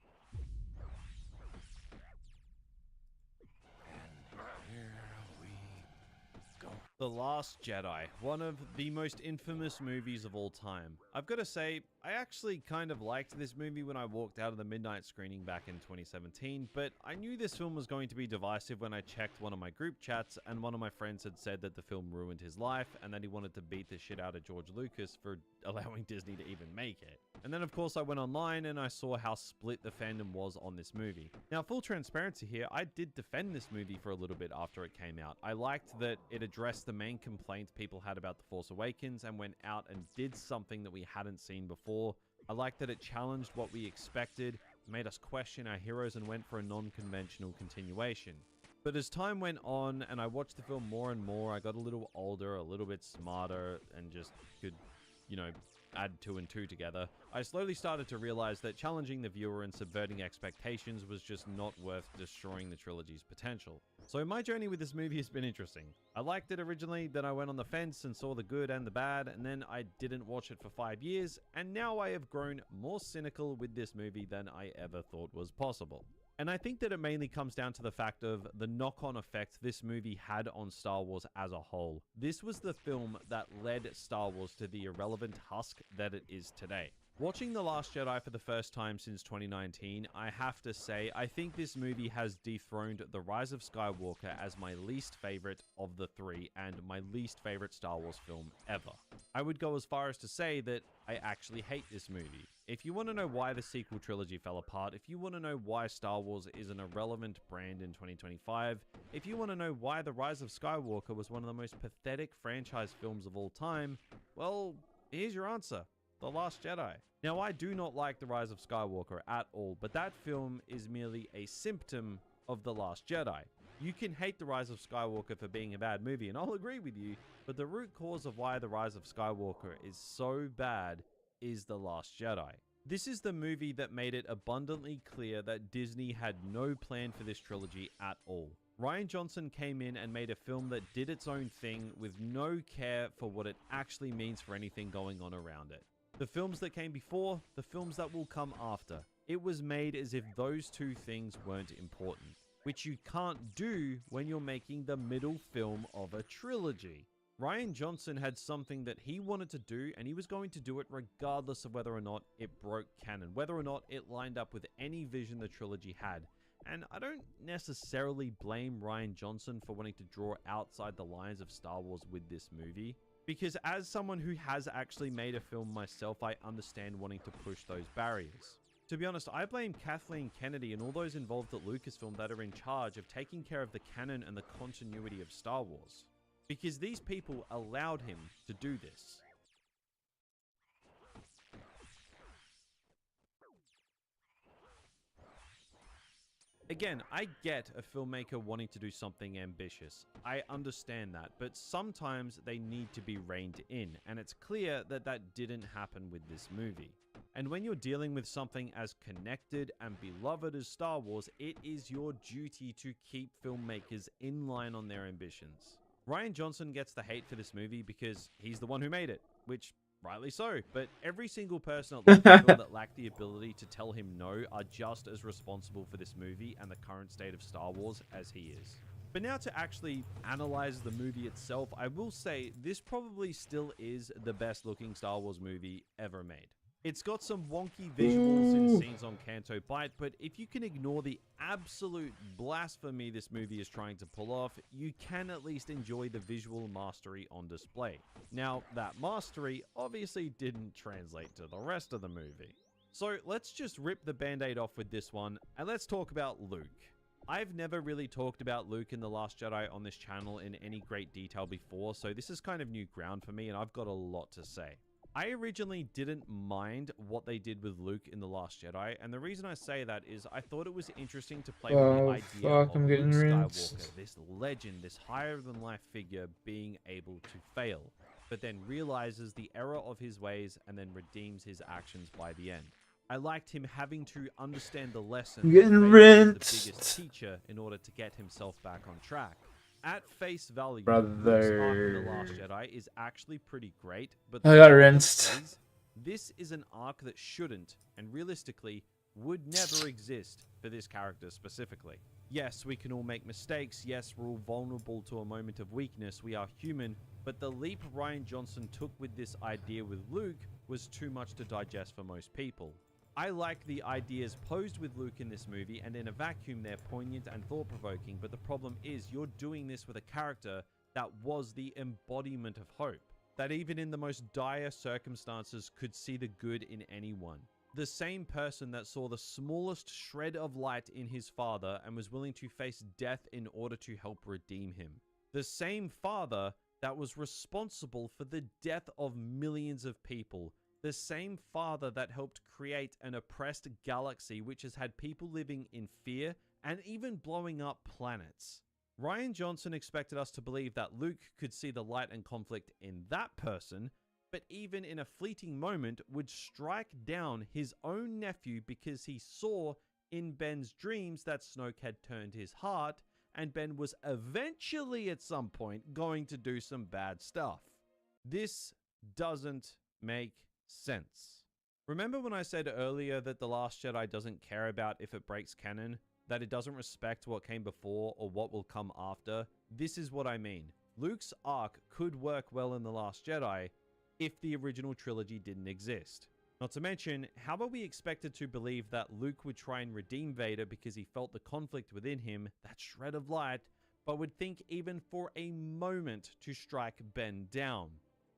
The Last Jedi, one of the most infamous movies of all time. I've got to say, I actually kind of liked this movie when I walked out of the midnight screening back in 2017, but I knew this film was going to be divisive when I checked one of my group chats, and one of my friends had said that the film ruined his life, and that he wanted to beat the shit out of George Lucas for allowing Disney to even make it. And then of course I went online and I saw how split the fandom was on this movie. Now, full transparency here, I did defend this movie for a little bit after it came out. I liked that it addressed the main complaints people had about The Force Awakens and went out and did something that we hadn't seen before. I liked that it challenged what we expected, made us question our heroes, and went for a non-conventional continuation. But as time went on and I watched the film more and more, I got a little older, a little bit smarter, and just could, add 2 and 2 together. I slowly started to realize that challenging the viewer and subverting expectations was just not worth destroying the trilogy's potential. So my journey with this movie has been interesting. I liked it originally, then I went on the fence and saw the good and the bad, and then I didn't watch it for 5 years, and now I have grown more cynical with this movie than I ever thought was possible. And I think that it mainly comes down to the fact of the knock-on effect this movie had on Star Wars as a whole. This was the film that led Star Wars to the irrelevant husk that it is today. Watching The Last Jedi for the first time since 2019, I have to say, I think this movie has dethroned The Rise of Skywalker as my least favorite of the 3 and my least favorite Star Wars film ever. I would go as far as to say that I actually hate this movie. If you want to know why the sequel trilogy fell apart, if you want to know why Star Wars is an irrelevant brand in 2025, if you want to know why The Rise of Skywalker was one of the most pathetic franchise films of all time, well, here's your answer. The Last Jedi. Now, I do not like The Rise of Skywalker at all, but that film is merely a symptom of The Last Jedi. You can hate The Rise of Skywalker for being a bad movie, and I'll agree with you, but the root cause of why The Rise of Skywalker is so bad is The Last Jedi. This is the movie that made it abundantly clear that Disney had no plan for this trilogy at all. Rian Johnson came in and made a film that did its own thing with no care for what it actually means for anything going on around it. The films that came before, the films that will come after. It was made as if those two things weren't important, which you can't do when you're making the middle film of a trilogy. Rian Johnson had something that he wanted to do, and he was going to do it regardless of whether or not it broke canon, whether or not it lined up with any vision the trilogy had. And I don't necessarily blame Rian Johnson for wanting to draw outside the lines of Star Wars with this movie, because as someone who has actually made a film myself, I understand wanting to push those barriers. To be honest, I blame Kathleen Kennedy and all those involved at Lucasfilm that are in charge of taking care of the canon and the continuity of Star Wars, because these people allowed him to do this. Again, I get a filmmaker wanting to do something ambitious. I understand that, but sometimes they need to be reined in, and it's clear that that didn't happen with this movie. And when you're dealing with something as connected and beloved as Star Wars, it is your duty to keep filmmakers in line on their ambitions. Rian Johnson gets the hate for this movie because he's the one who made it, which rightly so, but every single person at Lucasfilm that lacked the ability to tell him no are just as responsible for this movie and the current state of Star Wars as he is. But now to actually analyze the movie itself, I will say this probably still is the best looking Star Wars movie ever made. It's got some wonky visuals in scenes on Canto Bight, but if you can ignore the absolute blasphemy this movie is trying to pull off, you can at least enjoy the visual mastery on display. Now, that mastery obviously didn't translate to the rest of the movie. So let's just rip the band-aid off with this one, and let's talk about Luke. I've never really talked about Luke in The Last Jedi on this channel in any great detail before, so this is kind of new ground for me, and I've got a lot to say. I originally didn't mind what they did with Luke in The Last Jedi, and the reason I say that is I thought it was interesting to play with the idea of I'm Luke getting Skywalker, rinsed. this legend, this higher-than-life figure being able to fail. but then realizes the error of his ways and then redeems his actions by the end. I liked him having to understand the lesson I'm that getting Vader is the rinsed. biggest teacher in order to get himself back on track. At face value, Brother. Luke's arc in The Last Jedi is actually pretty great, but I got problem rinsed. is, this is an arc that shouldn't, and realistically, would never exist for this character specifically. Yes, we can all make mistakes. Yes, we're all vulnerable to a moment of weakness. We are human. But the leap Rian Johnson took with this idea with Luke was too much to digest for most people. I like the ideas posed with Luke in this movie, and in a vacuum they're poignant and thought-provoking, but the problem is you're doing this with a character that was the embodiment of hope, that even in the most dire circumstances could see the good in anyone. The same person that saw the smallest shred of light in his father and was willing to face death in order to help redeem him. The same father that was responsible for the death of millions of people. The same father that helped create an oppressed galaxy which has had people living in fear and even blowing up planets. Rian Johnson expected us to believe that Luke could see the light and conflict in that person, but even in a fleeting moment would strike down his own nephew because he saw in Ben's dreams that Snoke had turned his heart, and Ben was eventually at some point going to do some bad stuff. This doesn't make sense. Remember when I said earlier that The Last Jedi doesn't care about if it breaks canon, that it doesn't respect what came before or what will come after? This is what I mean. Luke's arc could work well in The Last Jedi if the original trilogy didn't exist. Not to mention, how are we expected to believe that Luke would try and redeem Vader because he felt the conflict within him, that shred of light, but would think even for a moment to strike Ben down?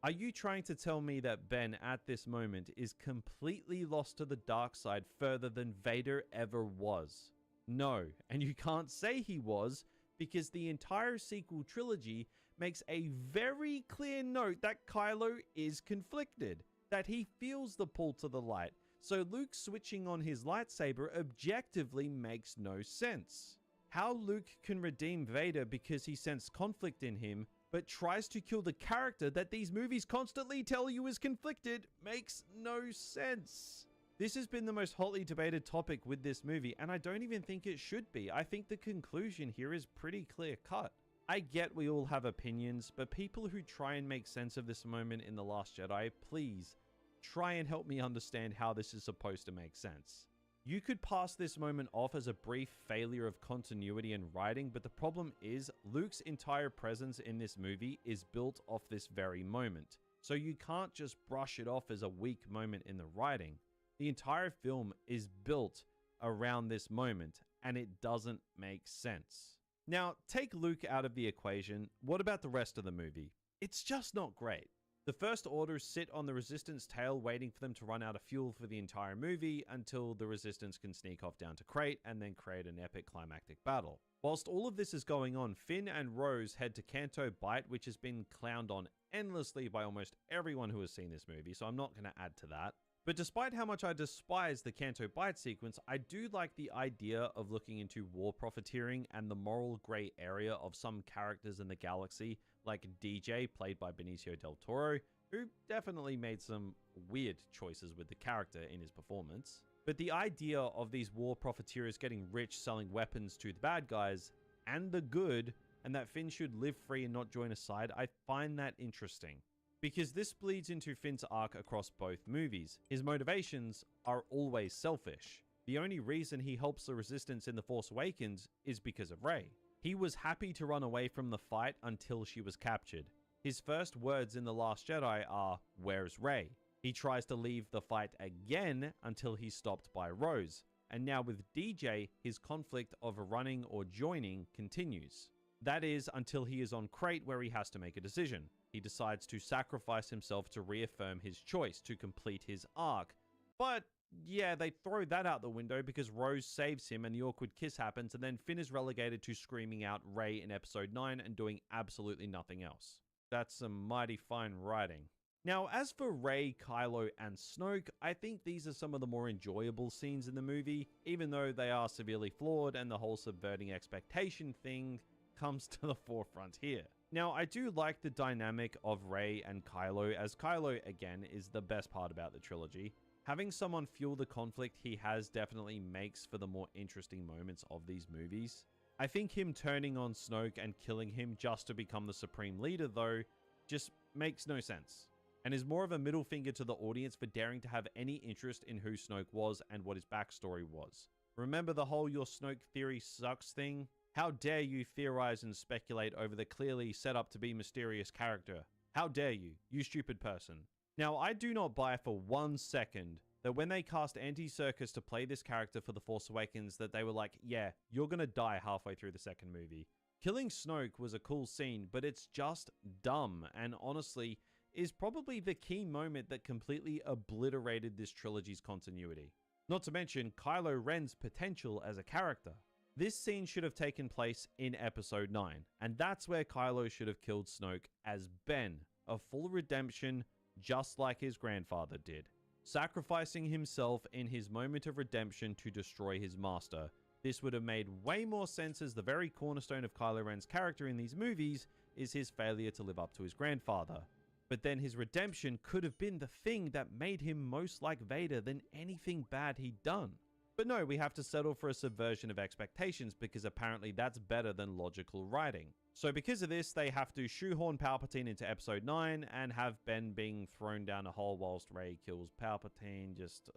Are you trying to tell me that Ben at this moment is completely lost to the dark side further than Vader ever was? No, and you can't say he was, because the entire sequel trilogy makes a very clear note that Kylo is conflicted, that he feels the pull to the light, so Luke switching on his lightsaber objectively makes no sense. How Luke can redeem Vader because he sensed conflict in him, but tries to kill the character that these movies constantly tell you is conflicted, makes no sense. This has been the most hotly debated topic with this movie, and I don't even think it should be. I think the conclusion here is pretty clear cut. I get we all have opinions, but people who try and make sense of this moment in The Last Jedi, please try and help me understand how this is supposed to make sense. You could pass this moment off as a brief failure of continuity and writing, but the problem is Luke's entire presence in this movie is built off this very moment. So you can't just brush it off as a weak moment in the writing. The entire film is built around this moment, and it doesn't make sense. Now, take Luke out of the equation. What about the rest of the movie? It's just not great. The First Order sit on the Resistance tail waiting for them to run out of fuel for the entire movie until the Resistance can sneak off down to Crate and then create an epic climactic battle. Whilst all of this is going on, Finn and Rose head to Canto Bight, which has been clowned on endlessly by almost everyone who has seen this movie, so I'm not going to add to that. But despite how much I despise the Canto Bight sequence, I do like the idea of looking into war profiteering and the moral grey area of some characters in the galaxy, like DJ, played by Benicio del Toro, who definitely made some weird choices with the character in his performance. But the idea of these war profiteers getting rich selling weapons to the bad guys and the good, and that Finn should live free and not join a side, I find that interesting. Because this bleeds into Finn's arc across both movies. His motivations are always selfish. The only reason he helps the Resistance in The Force Awakens is because of Rey. He was happy to run away from the fight until she was captured. His first words in The Last Jedi are, "Where's Rey?" He tries to leave the fight again until he's stopped by Rose. And now with DJ, his conflict of running or joining continues. That is until he is on Crate, where he has to make a decision. He decides to sacrifice himself to reaffirm his choice to complete his arc. But yeah, they throw that out the window because Rose saves him and the awkward kiss happens, and then Finn is relegated to screaming out Rey in episode 9 and doing absolutely nothing else. That's some mighty fine writing. Now, as for Rey, Kylo, and Snoke, I think these are some of the more enjoyable scenes in the movie, even though they are severely flawed and the whole subverting expectation thing comes to the forefront here. Now, I do like the dynamic of Rey and Kylo, as Kylo, again, is the best part about the trilogy. Having someone fuel the conflict he has definitely makes for the more interesting moments of these movies. I think him turning on Snoke and killing him just to become the Supreme Leader, though, just makes no sense, and is more of a middle finger to the audience for daring to have any interest in who Snoke was and what his backstory was. Remember the whole "your Snoke theory sucks" thing? How dare you theorize and speculate over the clearly set up to be mysterious character? How dare you, you stupid person. Now, I do not buy for 1 second that when they cast Andy Serkis to play this character for The Force Awakens, that they were like, yeah, you're gonna die halfway through the second movie. Killing Snoke was a cool scene, but it's just dumb, and honestly, is probably the key moment that completely obliterated this trilogy's continuity. Not to mention Kylo Ren's potential as a character. This scene should have taken place in Episode 9, and that's where Kylo should have killed Snoke as Ben, a full redemption just like his grandfather did, sacrificing himself in his moment of redemption to destroy his master. This would have made way more sense, as the very cornerstone of Kylo Ren's character in these movies is his failure to live up to his grandfather. But then his redemption could have been the thing that made him most like Vader than anything bad he'd done. But no, we have to settle for a subversion of expectations because apparently that's better than logical writing. So because of this, they have to shoehorn Palpatine into Episode 9 and have Ben being thrown down a hole whilst Rey kills Palpatine. Just,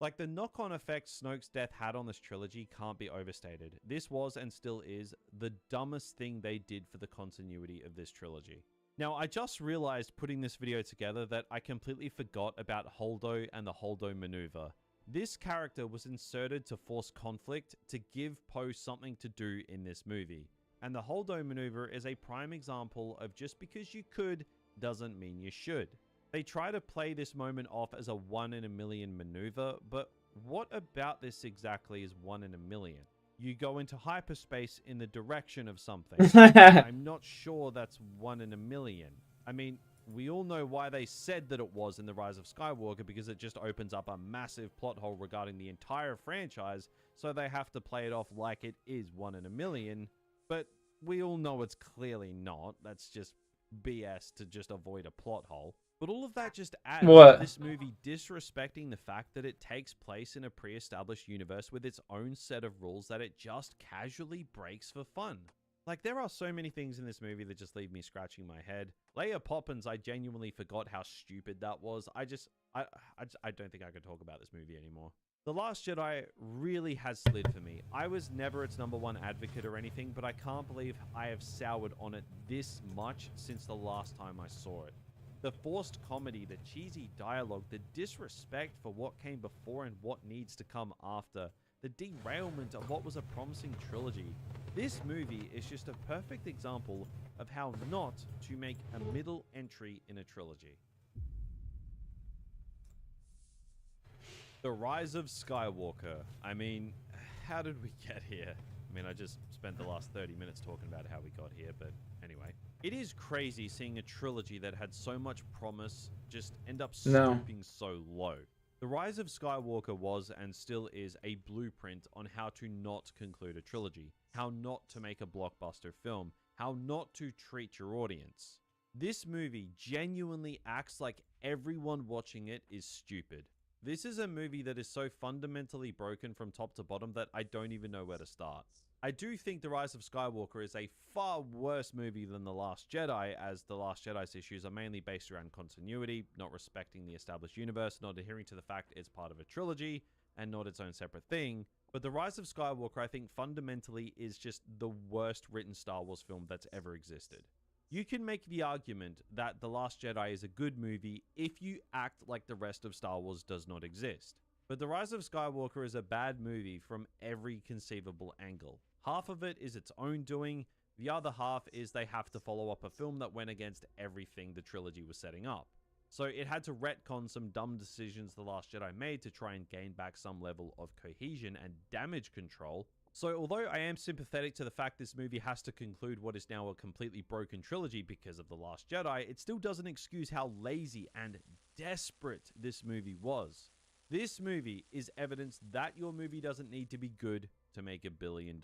Like, the knock-on effect Snoke's death had on this trilogy can't be overstated. This was, and still is, the dumbest thing they did for the continuity of this trilogy. Now, I just realized putting this video together that I completely forgot about Holdo and the Holdo maneuver. This character was inserted to force conflict to give Poe something to do in this movie. And the Holdo maneuver is a prime example of just because you could doesn't mean you should. They try to play this moment off as a 1 in a million maneuver, but what about this exactly is 1 in a million? You go into hyperspace in the direction of something. I'm not sure that's 1 in a million. I mean, we all know why they said that it was in The Rise of Skywalker, because it just opens up a massive plot hole regarding the entire franchise, so they have to play it off like it is 1 in a million, but we all know it's clearly not. That's just BS to just avoid a plot hole. But all of that just adds to this movie disrespecting the fact that it takes place in a pre-established universe with its own set of rules that it just casually breaks for fun. Like, there are so many things in this movie that just leave me scratching my head. Leia Poppins, I genuinely forgot how stupid that was. I don't think I could talk about this movie anymore. The Last Jedi really has slid for me. I was never its #1 advocate or anything, but I can't believe I have soured on it this much since the last time I saw it. The forced comedy, the cheesy dialogue, the disrespect for what came before and what needs to come after, the derailment of what was a promising trilogy. This movie is just a perfect example of how not to make a middle entry in a trilogy. The Rise of Skywalker. I mean, how did we get here? I mean, I just spent the last 30 minutes talking about how we got here, but anyway. It is crazy seeing a trilogy that had so much promise just end up stooping so low. The Rise of Skywalker was, and still is, a blueprint on how to not conclude a trilogy, how not to make a blockbuster film, how not to treat your audience. This movie genuinely acts like everyone watching it is stupid. This is a movie that is so fundamentally broken from top to bottom that I don't even know where to start. I do think The Rise of Skywalker is a far worse movie than The Last Jedi, as The Last Jedi's issues are mainly based around continuity, not respecting the established universe, not adhering to the fact it's part of a trilogy, and not its own separate thing. But The Rise of Skywalker, I think, fundamentally is just the worst written Star Wars film that's ever existed. You can make the argument that The Last Jedi is a good movie if you act like the rest of Star Wars does not exist. But The Rise of Skywalker is a bad movie from every conceivable angle. Half of it is its own doing, the other half is they have to follow up a film that went against everything the trilogy was setting up. So it had to retcon some dumb decisions The Last Jedi made to try and gain back some level of cohesion and damage control. So although I am sympathetic to the fact this movie has to conclude what is now a completely broken trilogy because of The Last Jedi, it still doesn't excuse how lazy and desperate this movie was. This movie is evidence that your movie doesn't need to be good to make $1 billion.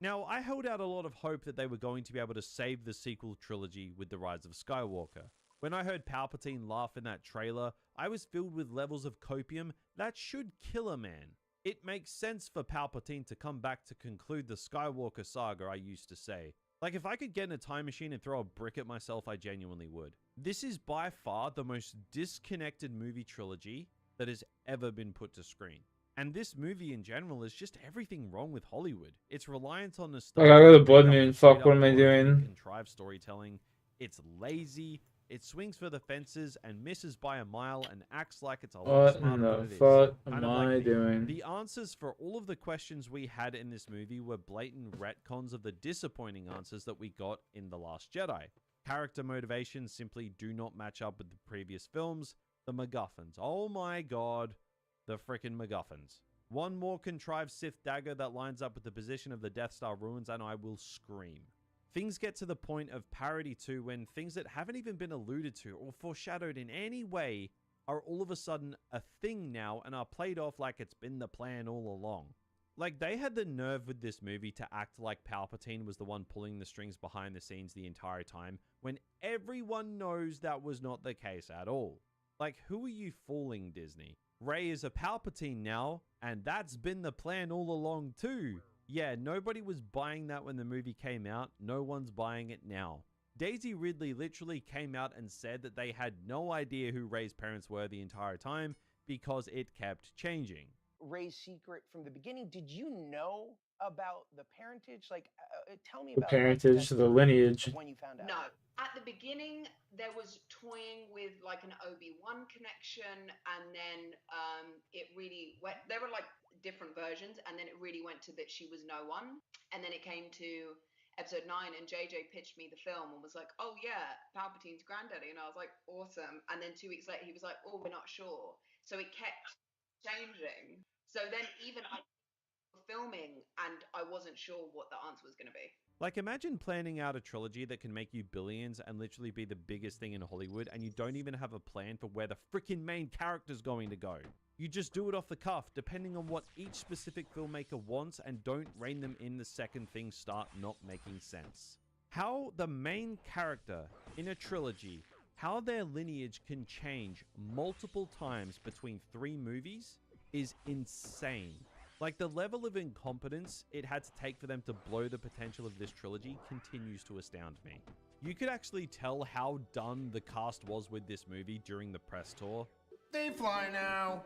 Now, I held out a lot of hope that they were going to be able to save the sequel trilogy with The Rise of Skywalker. When I heard Palpatine laugh in that trailer, I was filled with levels of copium that should kill a man. It makes sense for Palpatine to come back to conclude the Skywalker saga, I used to say. Like, if I could get in a time machine and throw a brick at myself, I genuinely would. This is by far the most disconnected movie trilogy that has ever been put to screen. And this movie in general is just everything wrong with Hollywood. It's reliant on nostalgia. Like, I got a blood moon. Fuck, what am I doing? Contrived storytelling. It's lazy. It swings for the fences and misses by a mile and acts like it's a lot What smarter in than the it is. fuck Kind am of like I me. doing? The answers for all of the questions we had in this movie were blatant retcons of the disappointing answers that we got in The Last Jedi. Character motivations simply do not match up with the previous films. The MacGuffins. Oh my god. The frickin' MacGuffins. One more contrived Sith dagger that lines up with the position of the Death Star ruins and I will scream. Things get to the point of parody too when things that haven't even been alluded to or foreshadowed in any way are all of a sudden a thing now and are played off like it's been the plan all along. Like, they had the nerve with this movie to act like Palpatine was the one pulling the strings behind the scenes the entire time when everyone knows that was not the case at all. Like, who are you fooling, Disney? Rey is a Palpatine now, and that's been the plan all along too. Yeah, nobody was buying that when the movie came out. No one's buying it now. Daisy Ridley literally came out and said that they had no idea who Rey's parents were the entire time because it kept changing. Rey's secret from the beginning. Did you know about the parentage? Like, tell me The about parentage, the lineage. when you found out. No. At the beginning, there was toying with like an Obi-Wan connection, and then it really went. There were like different versions, and then it really went to that she was no one. And then it came to episode 9, and JJ pitched me the film and was like, "Oh yeah, Palpatine's granddaddy," and I was like, "Awesome." And then 2 weeks later, he was like, "Oh, we're not sure." So it kept changing. So then even I was filming, and I wasn't sure what the answer was going to be. Like, imagine planning out a trilogy that can make you billions and literally be the biggest thing in Hollywood, and you don't even have a plan for where the freaking main character's going to go. You just do it off the cuff, depending on what each specific filmmaker wants, and don't rein them in the second things start not making sense. How the main character in a trilogy, how their lineage can change multiple times between 3 movies is insane. Like, the level of incompetence it had to take for them to blow the potential of this trilogy continues to astound me. You could actually tell how done the cast was with this movie during the press tour. They fly now.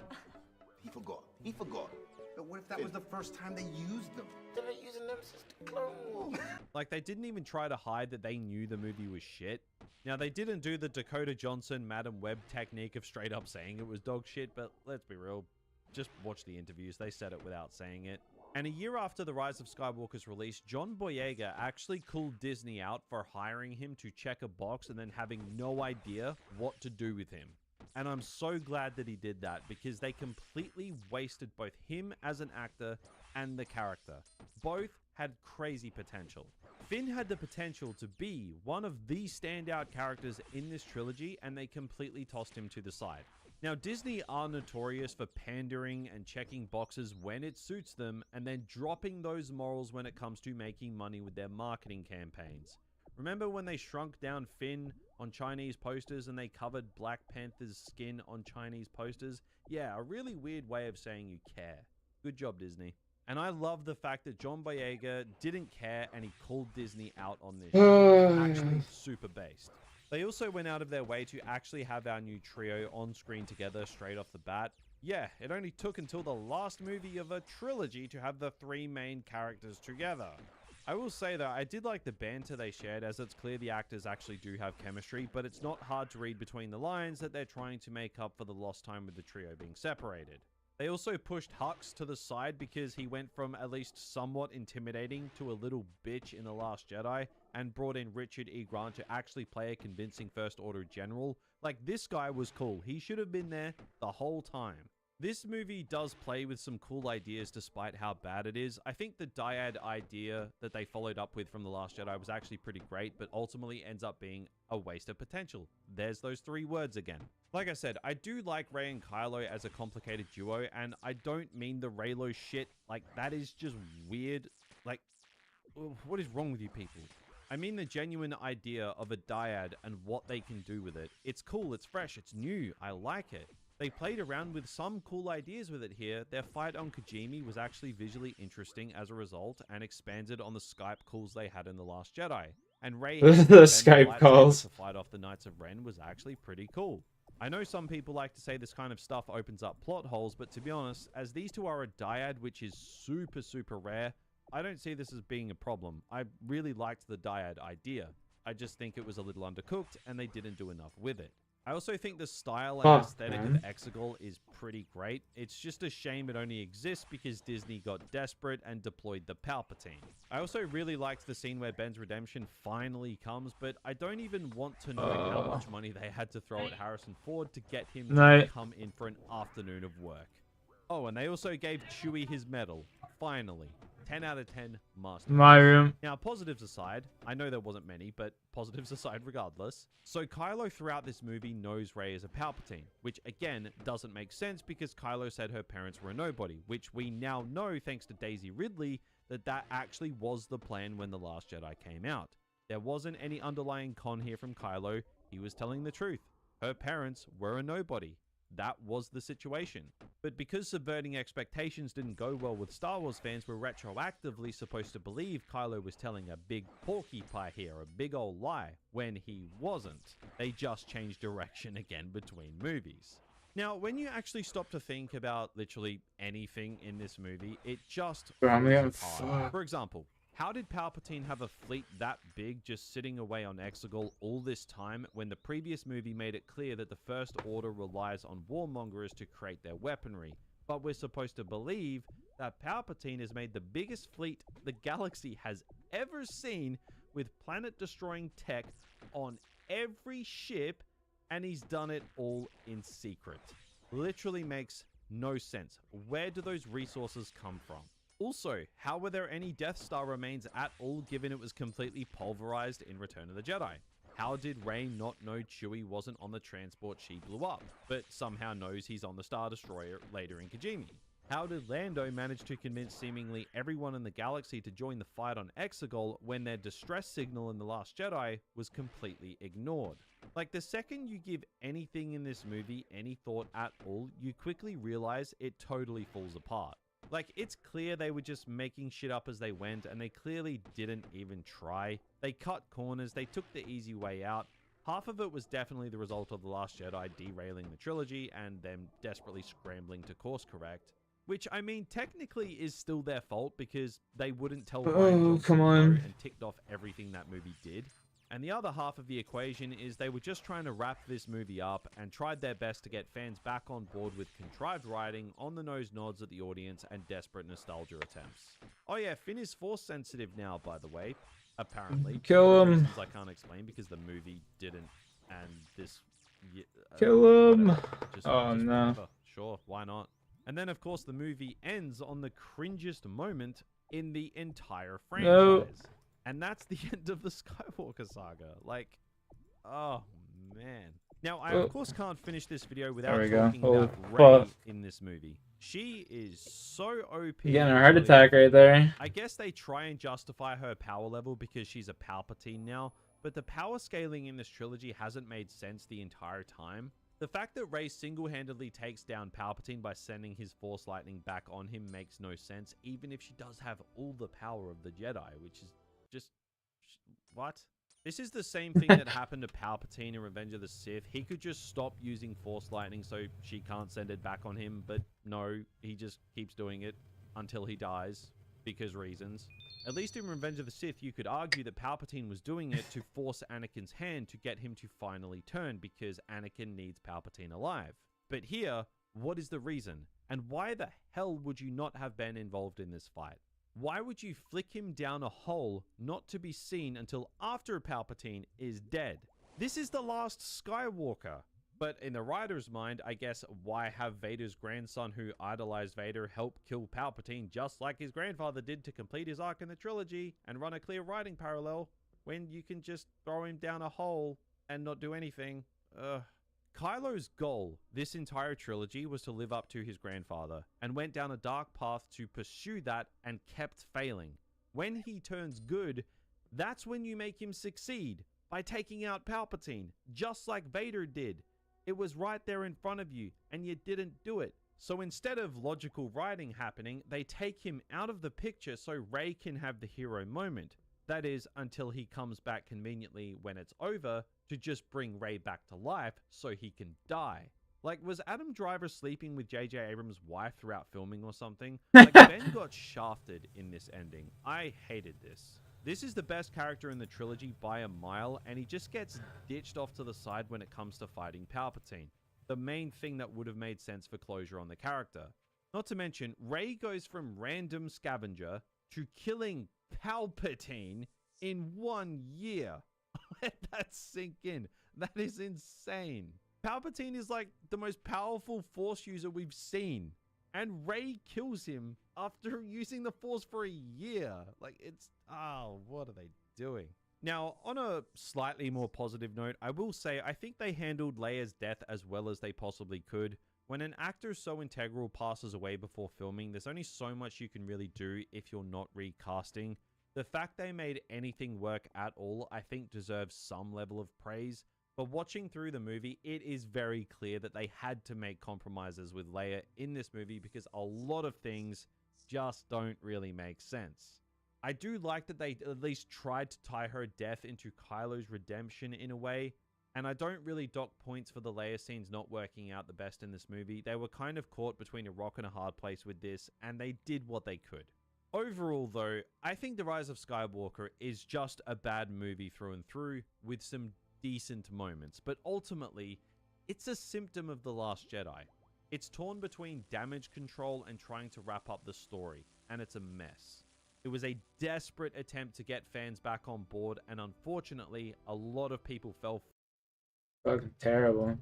He forgot. He forgot. But what if that was the first time they used them? They're not using them since the Clone Wars. Like, they didn't even try to hide that they knew the movie was shit. Now, they didn't do the Dakota Johnson, Madam Web technique of straight up saying it was dog shit, but let's be real. Just watch the interviews, they said it without saying it. And a year after The Rise of Skywalker's release, John Boyega actually called Disney out for hiring him to check a box and then having no idea what to do with him. And I'm so glad that he did that, because they completely wasted both him as an actor and the character. Both had crazy potential. Finn had the potential to be one of the standout characters in this trilogy, and they completely tossed him to the side. Now, Disney are notorious for pandering and checking boxes when it suits them, and then dropping those morals when it comes to making money with their marketing campaigns. Remember when they shrunk down Finn on Chinese posters and they covered Black Panther's skin on Chinese posters? Yeah, a really weird way of saying you care. Good job, Disney. And I love the fact that John Boyega didn't care and he called Disney out on this shit. Actually super based. They also went out of their way to actually have our new trio on screen together straight off the bat. Yeah, it only took until the last movie of a trilogy to have the 3 main characters together. I will say though, I did like the banter they shared, as it's clear the actors actually do have chemistry, but it's not hard to read between the lines that they're trying to make up for the lost time with the trio being separated. They also pushed Hux to the side because he went from at least somewhat intimidating to a little bitch in The Last Jedi, and brought in Richard E. Grant to actually play a convincing First Order general. Like, this guy was cool. He should have been there the whole time. This movie does play with some cool ideas despite how bad it is. I think the dyad idea that they followed up with from The Last Jedi was actually pretty great, but ultimately ends up being a waste of potential. There's those 3 words again. Like I said, I do like Rey and Kylo as a complicated duo, and I don't mean the Reylo shit. Like, that is just weird. Like, what is wrong with you people? I mean the genuine idea of a dyad and what they can do with it. It's cool, it's fresh, it's new, I like it. They played around with some cool ideas with it here. Their fight on Kijimi was actually visually interesting as a result and expanded on the Skype calls they had in The Last Jedi. And Rey The Skype calls. to fight off the Knights of Ren was actually pretty cool. I know some people like to say this kind of stuff opens up plot holes, but to be honest, as these two are a dyad which is super, super rare, I don't see this as being a problem. I really liked the dyad idea. I just think it was a little undercooked and they didn't do enough with it. I also think the style and aesthetic of Exegol is pretty great. It's just a shame it only exists because Disney got desperate and deployed the Palpatine. I also really liked the scene where Ben's redemption finally comes, but I don't even want to know how much money they had to throw at Harrison Ford to get him to come in for an afternoon of work. Oh, and they also gave Chewie his medal. Finally. 10 out of 10 masterpiece. My room. Now, positives aside, I know there wasn't many, but positives aside regardless. So Kylo throughout this movie knows Rey is a Palpatine, which again doesn't make sense because Kylo said her parents were a nobody, which we now know thanks to Daisy Ridley that actually was the plan when The Last Jedi came out. There wasn't any underlying con here from Kylo. He was telling the truth. Her parents were a nobody. That was the situation. But because subverting expectations didn't go well with Star Wars fans, we're retroactively supposed to believe Kylo was telling a big porcupine here, a big old lie, when he wasn't. They just changed direction again between movies. Now, when you actually stop to think about literally anything in this movie, it just falls apart. For example, how did Palpatine have a fleet that big just sitting away on Exegol all this time when the previous movie made it clear that the First Order relies on warmongers to create their weaponry? But we're supposed to believe that Palpatine has made the biggest fleet the galaxy has ever seen with planet-destroying tech on every ship, and he's done it all in secret. Literally makes no sense. Where do those resources come from? Also, how were there any Death Star remains at all given it was completely pulverized in Return of the Jedi? How did Rey not know Chewie wasn't on the transport she blew up, but somehow knows he's on the Star Destroyer later in Kijimi? How did Lando manage to convince seemingly everyone in the galaxy to join the fight on Exegol when their distress signal in The Last Jedi was completely ignored? Like, the second you give anything in this movie any thought at all, you quickly realize it totally falls apart. Like, it's clear they were just making shit up as they went, and they clearly didn't even try. They cut corners, they took the easy way out. Half of it was definitely the result of The Last Jedi derailing the trilogy and them desperately scrambling to course correct. Which, I mean, technically is still their fault because they wouldn't tell Rian Johnson no and ticked off everything that movie did. And the other half of the equation is they were just trying to wrap this movie up and tried their best to get fans back on board with contrived writing, on-the-nose nods at the audience, and desperate nostalgia attempts. Oh yeah, Finn is force sensitive now, by the way. Apparently. Kill him. Reasons I can't explain because the movie didn't, and this... Kill him. Just No. whatever. Sure, why not? And then, of course, the movie ends on the cringiest moment in the entire franchise. No. And that's the end of the Skywalker saga. Like, oh, man. Now, I, of course, can't finish this video without talking about Rey in this movie. She is so OP. You're getting a heart attack right there. I guess they try and justify her power level because she's a Palpatine now, but the power scaling in this trilogy hasn't made sense the entire time. The fact that Rey single-handedly takes down Palpatine by sending his Force Lightning back on him makes no sense, even if she does have all the power of the Jedi, which is just... what? This is the same thing that happened to Palpatine in Revenge of the Sith. He could just stop using Force Lightning so she can't send it back on him, but no, he just keeps doing it until he dies, because reasons. At least in Revenge of the Sith, you could argue that Palpatine was doing it to force Anakin's hand to get him to finally turn, because Anakin needs Palpatine alive. But here, what is the reason? And why the hell would you not have been involved in this fight? Why would you flick him down a hole not to be seen until after Palpatine is dead? This is the last Skywalker. But in the writer's mind, I guess, why have Vader's grandson who idolized Vader help kill Palpatine just like his grandfather did to complete his arc in the trilogy and run a clear writing parallel when you can just throw him down a hole and not do anything? Kylo's goal this entire trilogy was to live up to his grandfather and went down a dark path to pursue that and kept failing. When he turns good, that's when you make him succeed, by taking out Palpatine, just like Vader did. It was right there in front of you, and you didn't do it. So instead of logical writing happening, they take him out of the picture so Rey can have the hero moment. That is, until he comes back conveniently when it's over, to just bring Rey back to life so he can die. Like, was Adam Driver sleeping with J.J. Abrams' wife throughout filming or something? Like, Ben got shafted in this ending. I hated this. This is the best character in the trilogy by a mile, and he just gets ditched off to the side when it comes to fighting Palpatine. The main thing that would have made sense for closure on the character. Not to mention, Rey goes from random scavenger to killing Palpatine in 1 year. Let that sink in. That is insane. Palpatine is like the most powerful Force user we've seen, and Rey kills him after using the Force for a year. Like, it's, oh, what are they doing? Now, on a slightly more positive note, I will say I think they handled Leia's death as well as they possibly could. When an actor so integral passes away before filming, there's only so much you can really do if you're not recasting. The fact they made anything work at all, I think, deserves some level of praise. But watching through the movie, it is very clear that they had to make compromises with Leia in this movie because a lot of things just don't really make sense. I do like that they at least tried to tie her death into Kylo's redemption in a way, and I don't really dock points for the Leia scenes not working out the best in this movie. They were kind of caught between a rock and a hard place with this, and they did what they could. Overall, though, I think The Rise of Skywalker is just a bad movie through and through, with some decent moments, but ultimately, it's a symptom of The Last Jedi. It's torn between damage control and trying to wrap up the story, and it's a mess. It was a desperate attempt to get fans back on board, and unfortunately, a lot of people fell. Fucking terrible.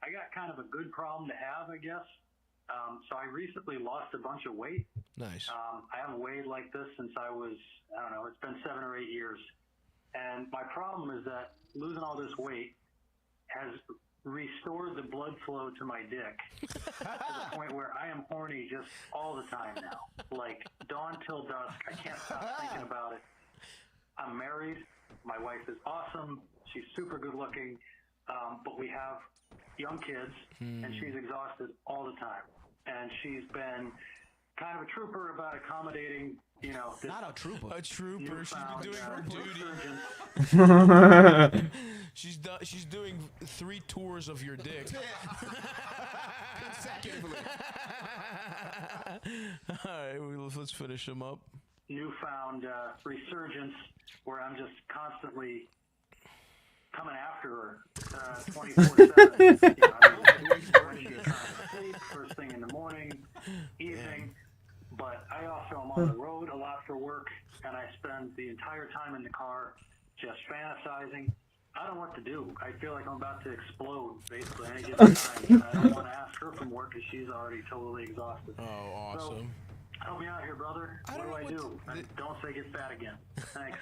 I got kind of a good problem to have, I guess. So I recently lost a bunch of weight. Nice. I haven't weighed like this since I was, I don't know, it's been 7 or 8 years. And my problem is that losing all this weight has restored the blood flow to my dick to the point where I am horny just all the time now. Like dawn till dusk. I can't stop thinking about it. I'm married. My wife is awesome. She's super good looking. But we have young kids, and she's exhausted all the time. And she's been kind of a trooper about accommodating, you know, this Not a trooper. A trooper. She's been doing her duty. She's doing 3 tours of your dick. Consecutively. All right, let's finish them up. Newfound resurgence where I'm just constantly coming after her 24/7. First thing in the morning, evening. But I also am on the road a lot for work, and I spend the entire time in the car just fantasizing. I don't know what to do. I feel like I'm about to explode, basically, any given time. And I don't want to ask her from work because she's already totally exhausted. Oh, awesome. So, help me out here, brother. What do I do? Don't say get fat again. Thanks.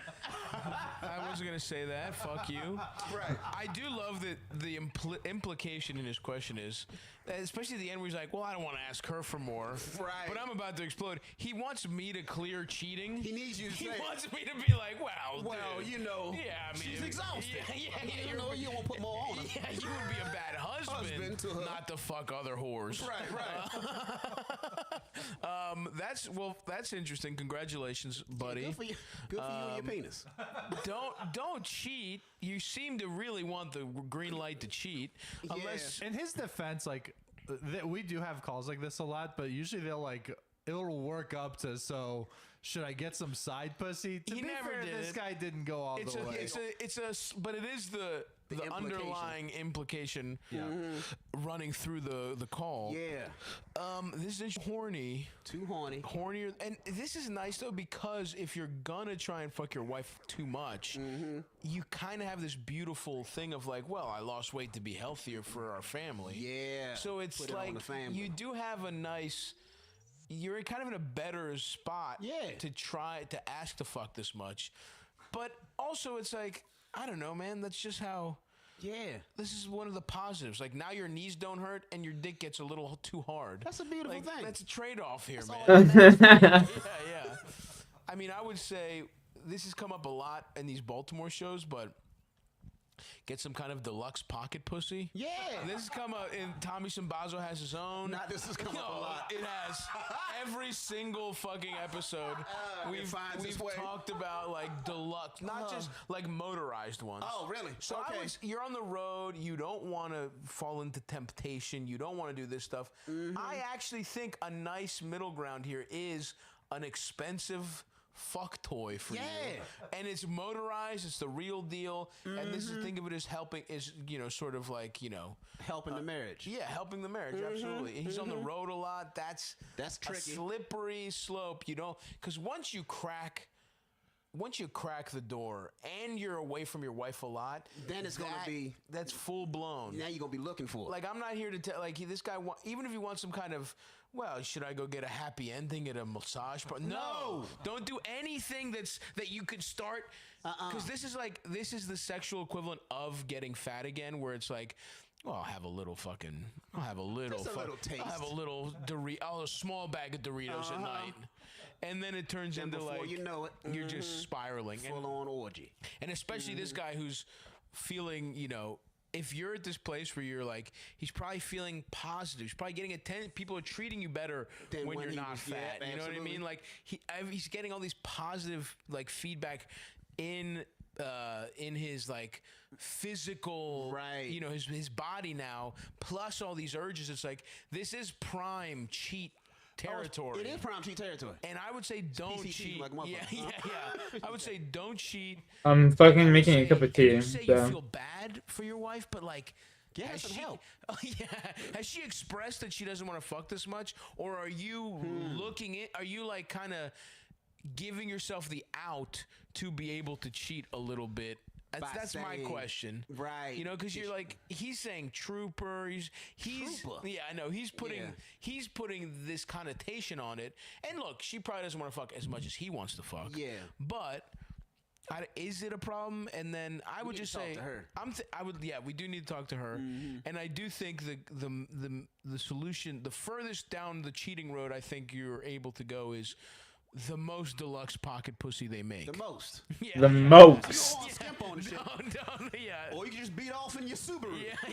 I wasn't going to say that. Fuck you. Right. I do love that the implication in his question is, especially at the end where he's like, well, I don't want to ask her for more. Right. But I'm about to explode. He wants me to clear cheating. He needs you to He say. wants me to be like, well, dude, you know, yeah, I mean, she's exhausted. Yeah, you know, you won't put more on her. Yeah, you would be a bad husband to her. not to fuck other whores. Right. That's interesting. Congratulations, buddy. Good for you. Good for you and your penis. Don't cheat. You seem to really want the green light to cheat. Unless In his defense, like, we do have calls like this a lot, but usually they'll like, it'll work up to, so should I get some side pussy? To he be never fair, did. this guy didn't go all the way. But it is the underlying implication running through the call. Yeah. This is horny. Too horny. Hornier. And this is nice, though, because if you're gonna try and fuck your wife too much, you kind of have this beautiful thing of like, well, I lost weight to be healthier for our family. Yeah. So it's Put it on like the family. you do have a nice you're kind of in a better spot Yeah. to try to ask to fuck this much. But also, it's like, I don't know, man. That's just how. Yeah. This is one of the positives. Like, now your knees don't hurt and your dick gets a little too hard. That's a beautiful Like, thing. That's a trade-off here, That's man. all that matters. Yeah. I mean, I would say this has come up a lot in these Baltimore shows, but get some kind of deluxe pocket pussy. Yeah. This has come up, and Tommy Simbazo has his own. This has come up a lot. It has. Every single fucking episode, we've talked about like deluxe, not just like motorized ones. Oh, really? So you're on the road. You don't want to fall into temptation. You don't want to do this stuff. I actually think a nice middle ground here is an expensive fuck toy for you, and it's motorized. It's the real deal, and this is, think of it as helping, is sort of like helping the marriage. Yeah, helping the marriage, absolutely. And he's on the road a lot. That's tricky. A slippery slope. You don't, because once you crack the door and you're away from your wife a lot, then it's gonna be that's full blown. Now you're gonna be looking for it. Like, I'm not here to tell, like, this guy even if you want some kind of, well, should I go get a happy ending at a massage parlor? No, don't do anything that you could start, because this is the sexual equivalent of getting fat again, where it's like, well, I'll have a little taste. I'll have a little a small bag of Doritos at night. And then it turns into before like, you know it, you're just spiraling. Full on orgy. And especially this guy who's feeling, if you're at this place where you're like, he's probably feeling positive. He's probably getting attention. People are treating you better when you're not fat. You know what I mean? Like, he's getting all these positive like feedback in his like physical, his body now, plus all these urges. It's like, this is prime cheat territory. It is prime cheat territory. And I would say don't cheat. Like yeah. I would say don't cheat. I'm fucking making a cup of tea. You say you feel bad for your wife, but like, has some help. Oh, yeah. Has she expressed that she doesn't want to fuck this much, or are you are you like kind of giving yourself the out to be able to cheat a little bit? That's my question, right? Because you're like, he's saying trooper. He's trooper. Yeah, I know. He's putting this connotation on it. And look, she probably doesn't want to fuck as much as he wants to fuck. Yeah, but is it a problem? And then I would just say, talk to her. We do need to talk to her. And I do think the solution, the furthest down the cheating road, I think you're able to go is the most deluxe pocket pussy they make. The most. Yeah. The most. You don't want to skimp on the shit. Yeah. Or you can just beat off in your Subaru. Yeah.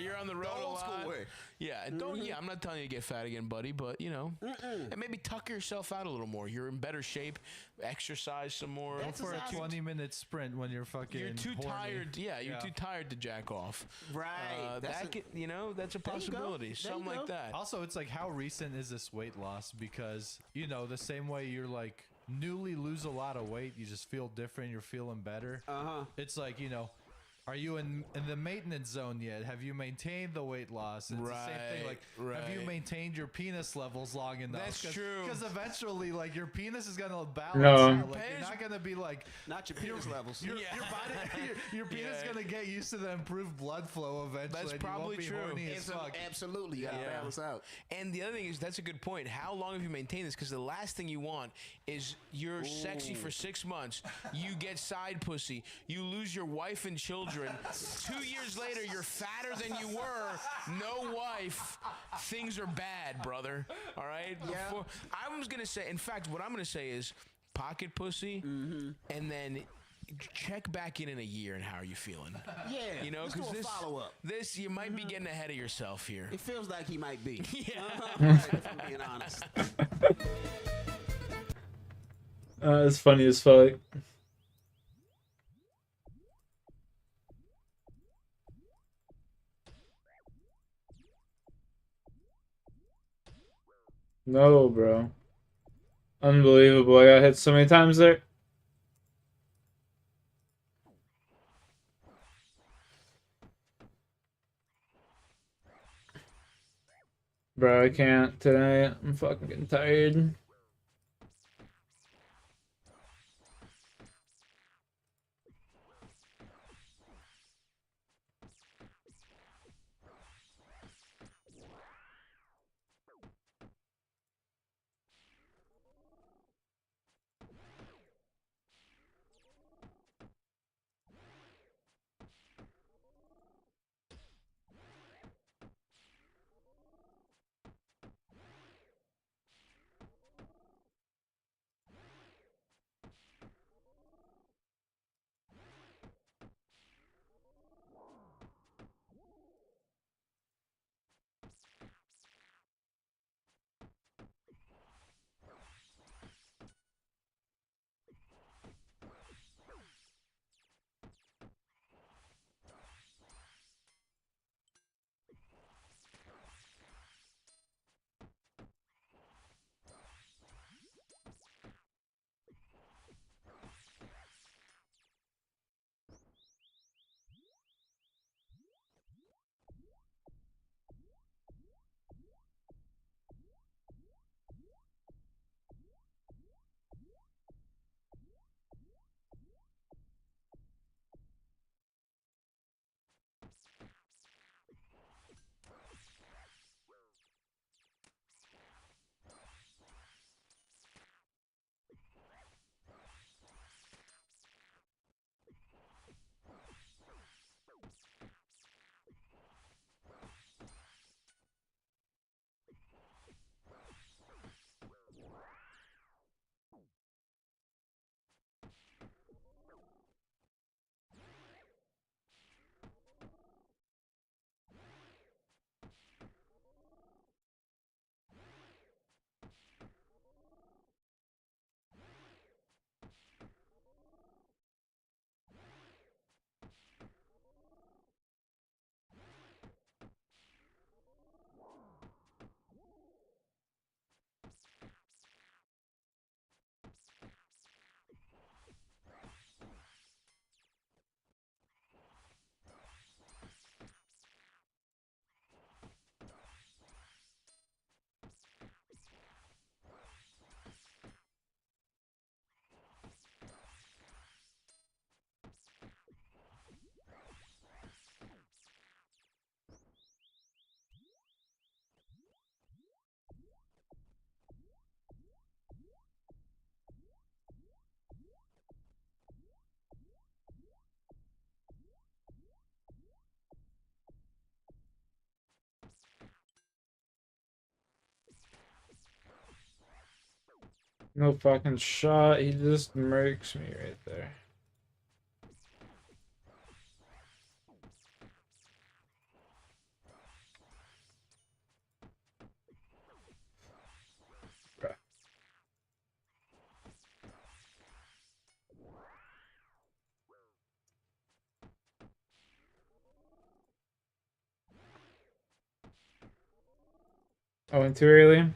You're on the road a lot. Way. Yeah, and I'm not telling you to get fat again, buddy, but and maybe tuck yourself out a little more. You're in better shape. Exercise some more. Go for a 20-minute sprint when you're fucking. You're too horny. tired. Yeah, you're too tired to jack off. Right. That's a possibility. Something like that. Also, it's like, how recent is this weight loss? Because the same way you're like newly lose a lot of weight, you just feel different. You're feeling better. It's like, are you in the maintenance zone yet? Have you maintained the weight loss? It's the same thing. Like, have you maintained your penis levels long enough? That's true. Because eventually, like, your penis is gonna balance. No. Out. Like, you're not gonna be like not your penis levels. Your body, your penis is gonna get used to the improved blood flow eventually. That's and probably you won't be horny true. as fuck. Absolutely, you gotta balance out. And the other thing is, that's a good point. How long have you maintained this? Because the last thing you want is you're sexy for 6 months, you get side pussy, you lose your wife and children. 2 years later, you're fatter than you were, no wife. Things are bad, brother. All right? Yeah. I was going to say, in fact, what I'm going to say is pocket pussy, and then check back in a year and how are you feeling? Yeah. Because do a follow-up. This, you might be getting ahead of yourself here. It feels like he might be. Yeah. If I'm being honest. It's funny as fuck. No, bro. Unbelievable. I got hit so many times there. Bro, I can't today. I'm fucking getting tired. No fucking shot. He just murks me right there. Bruh. I went too early.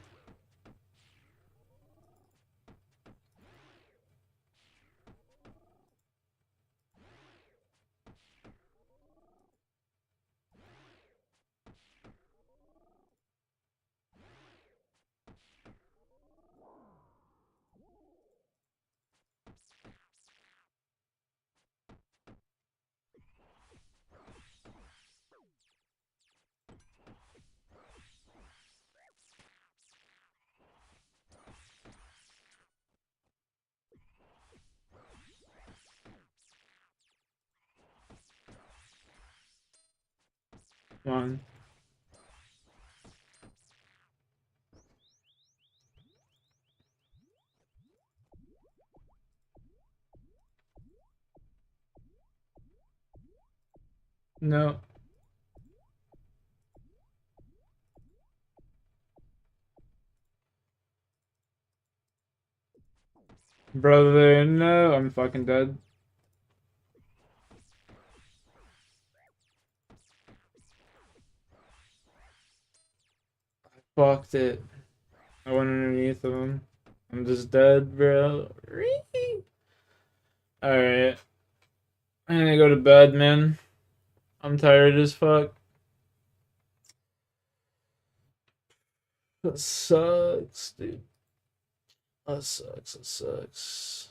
Come on. No. Brother, no. I'm fucking dead. Fucked it. I went underneath of him. I'm just dead, bro. Alright. I'm gonna go to bed, man. I'm tired as fuck. That sucks, dude. That sucks. That sucks.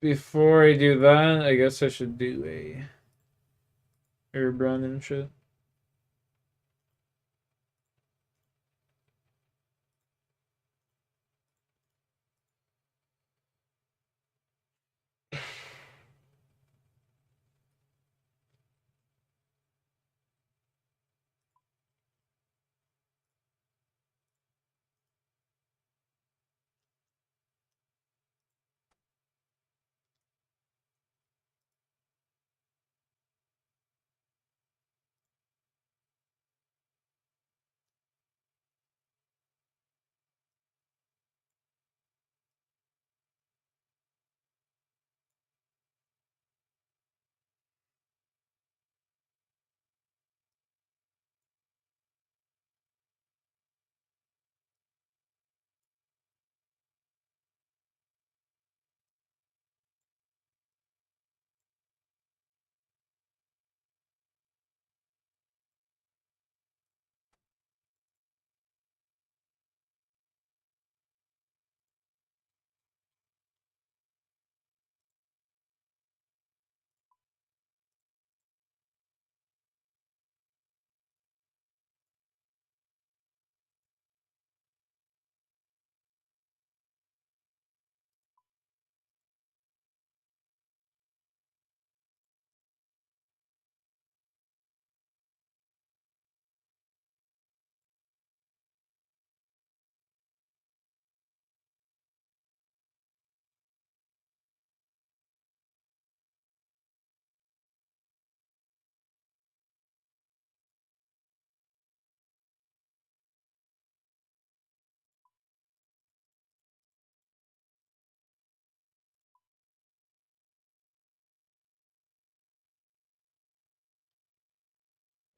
Before I do that, I guess I should do a herb run and shit.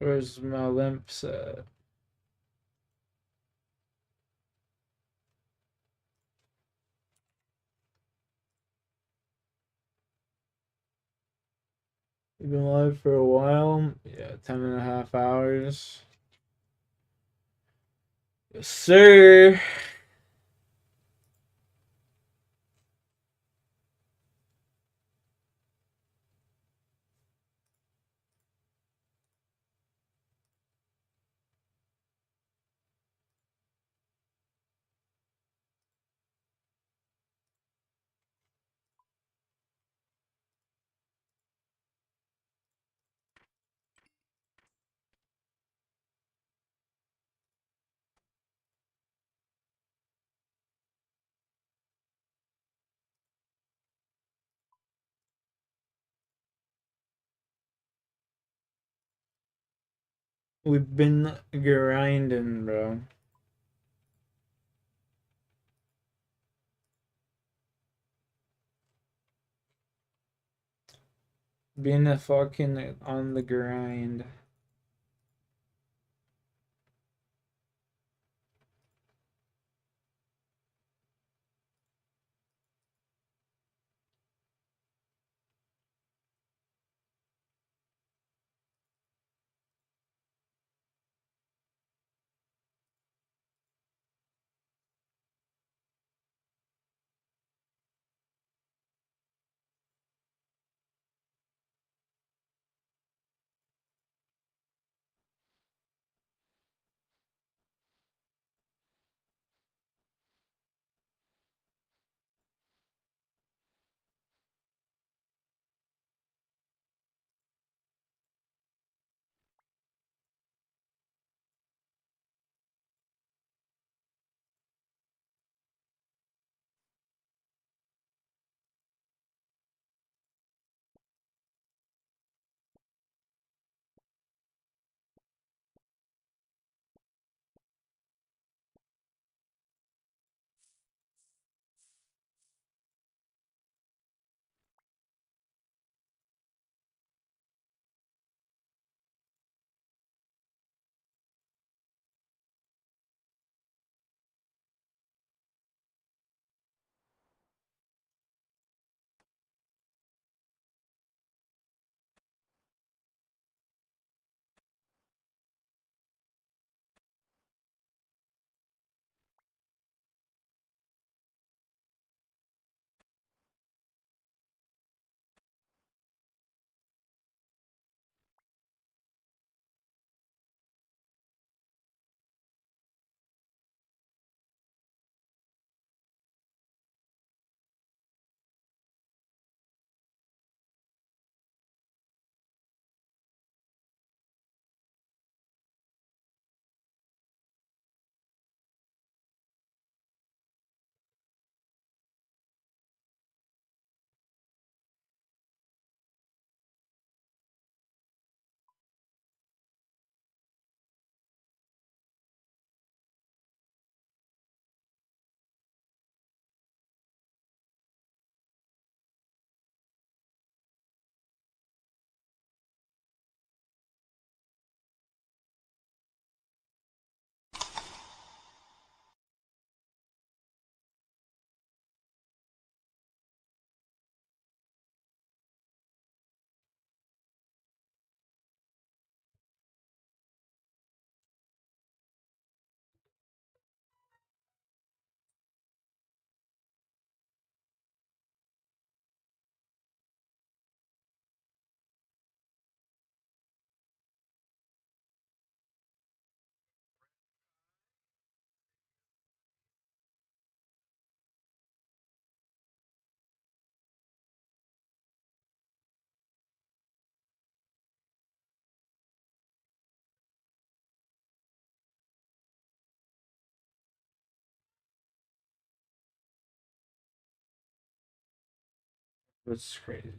Where's my limps at? You've been live for a while? Yeah, 10.5 hours. Yes, sir. We've been grinding, bro. Been a fucking on the grind. That's crazy.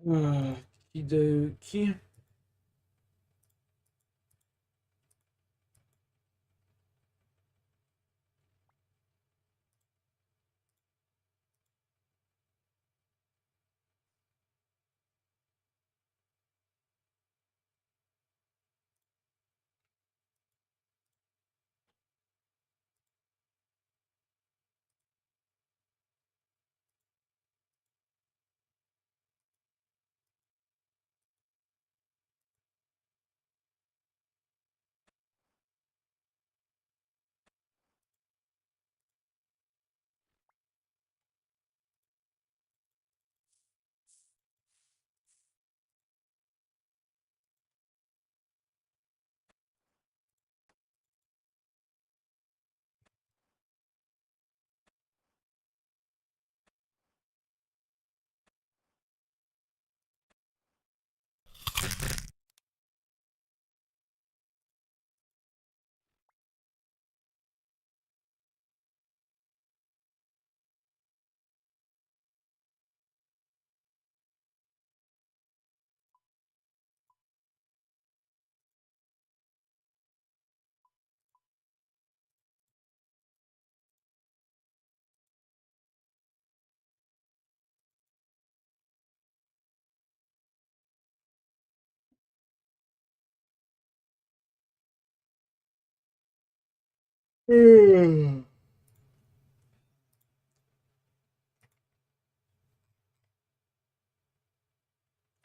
Okie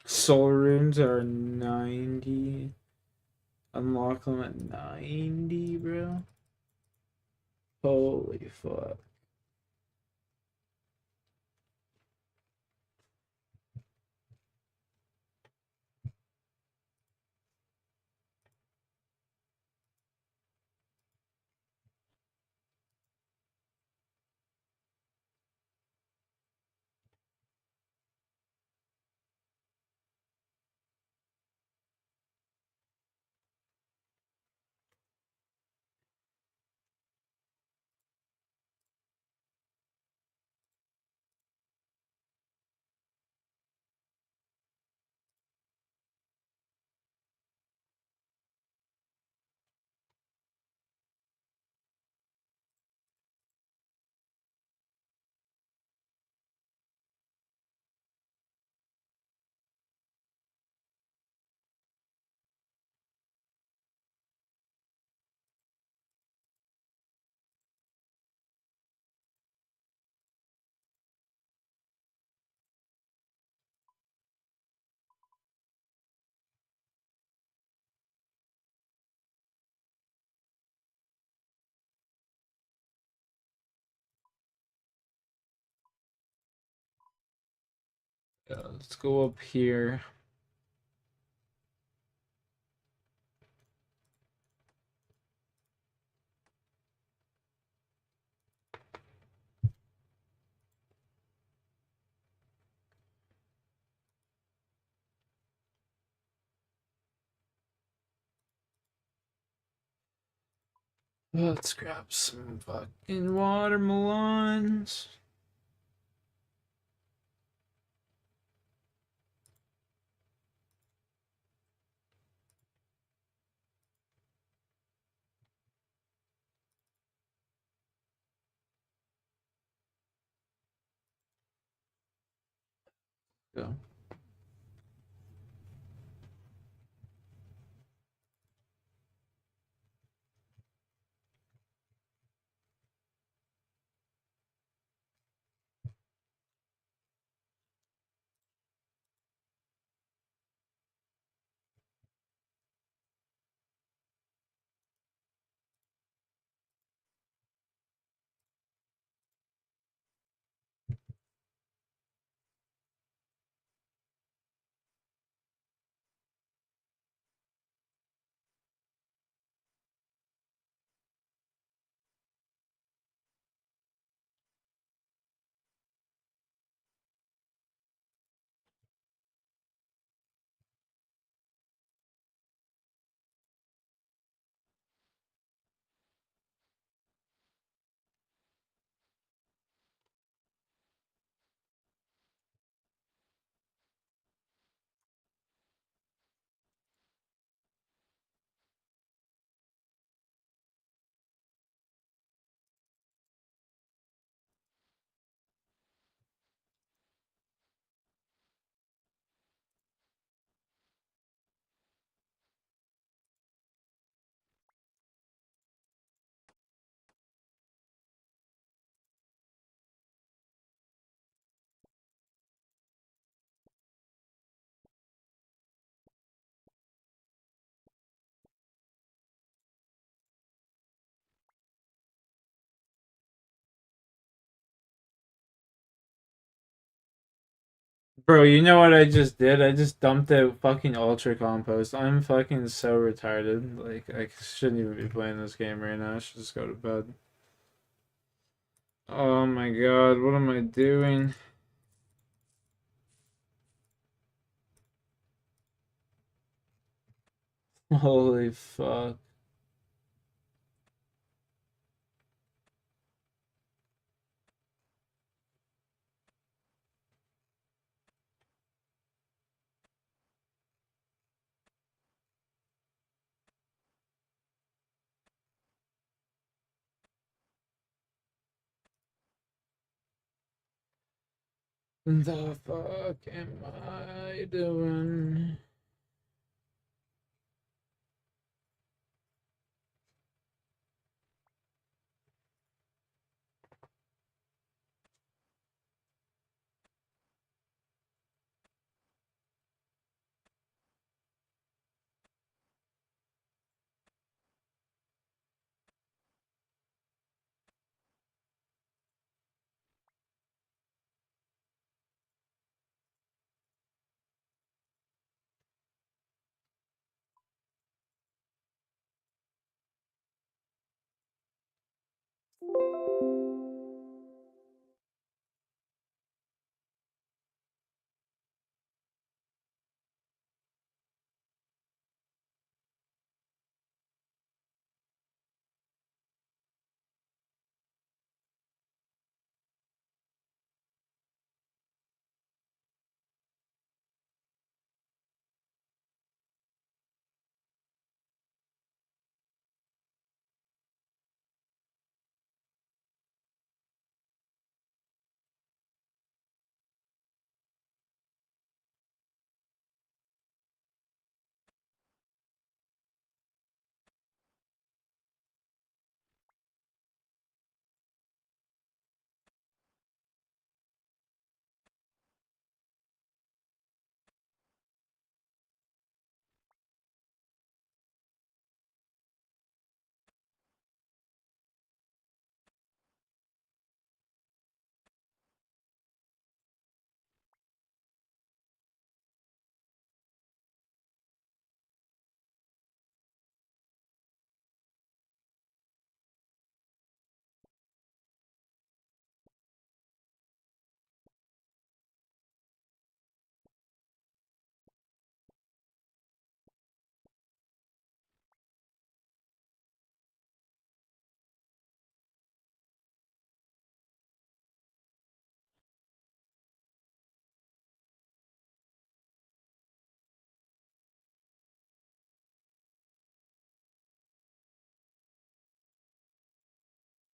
Soul runes are 90. Unlock them at 90, bro. Holy fuck. Let's go up here. Let's grab some fucking watermelons. Go. Bro, you know what I just did? I just dumped out fucking Ultra Compost. I'm fucking so retarded. Like, I shouldn't even be playing this game right now. I should just go to bed. Oh my god, what am I doing? Holy fuck. The fuck am I doing?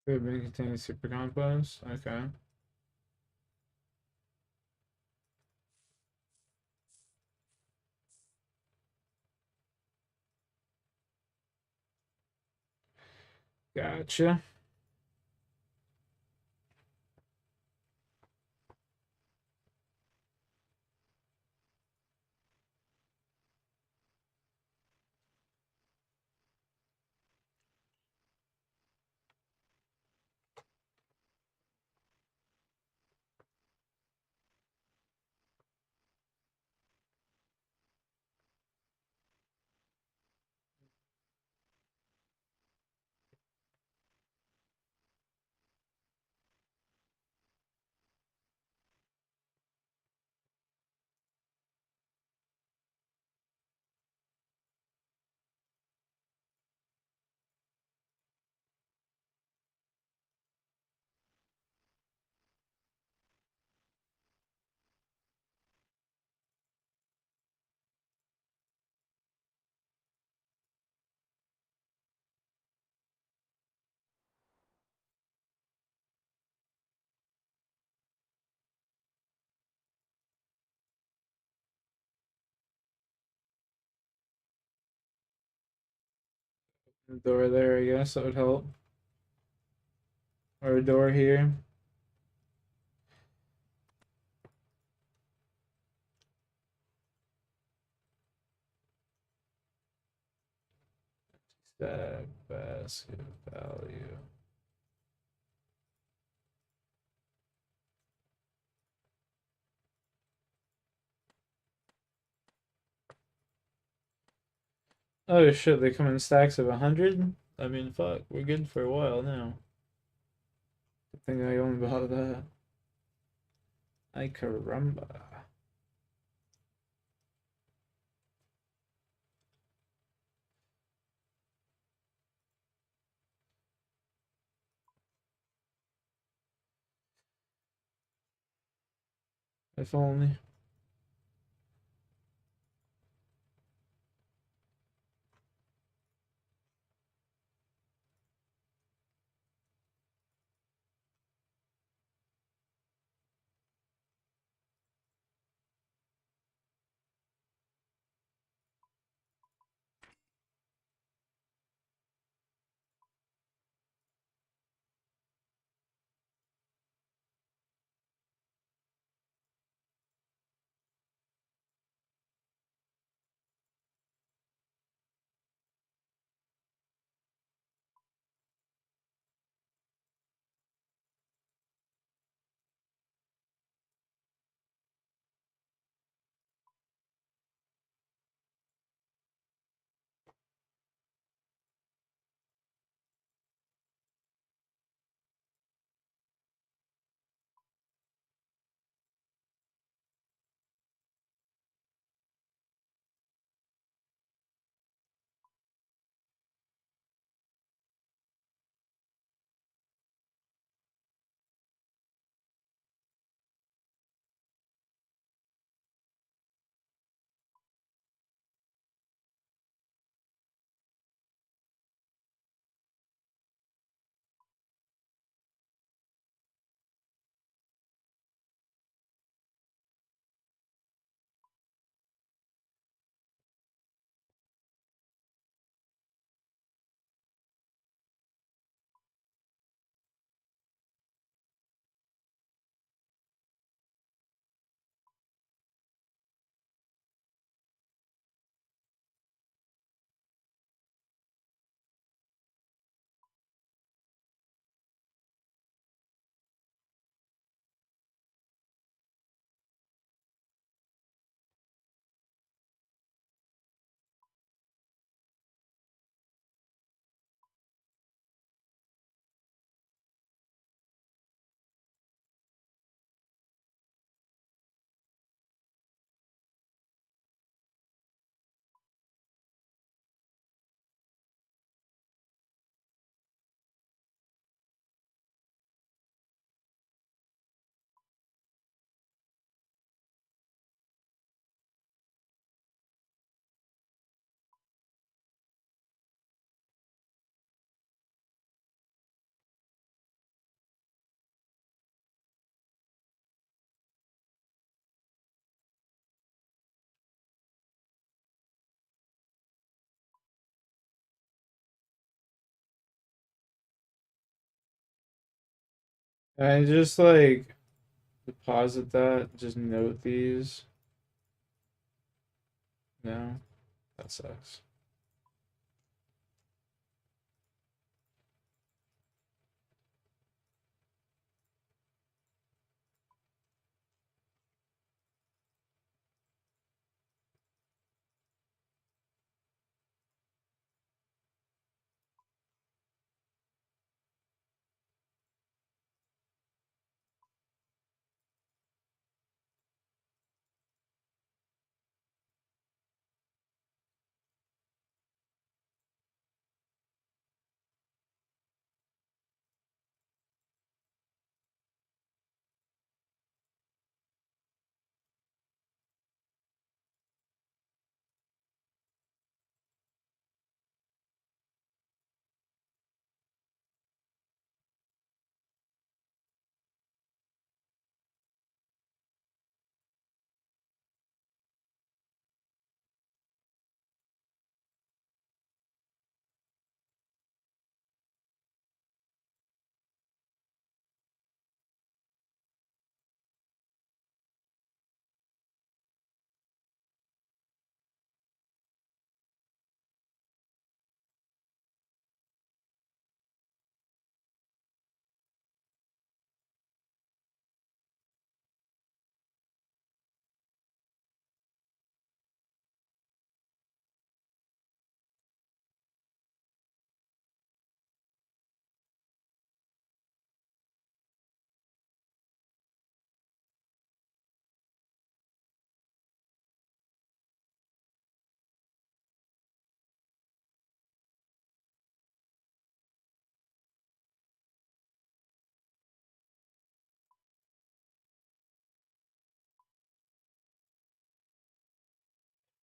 Food may contain super compost. Okay. Gotcha. The door there, I guess that would help. Or a door here. Stack basket value. Oh shit, they come in stacks of 100? I mean, fuck, we're good for a while now. I think I only bought that. Ay caramba. If only. I just like deposit that, just note these. No, that sucks.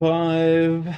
5.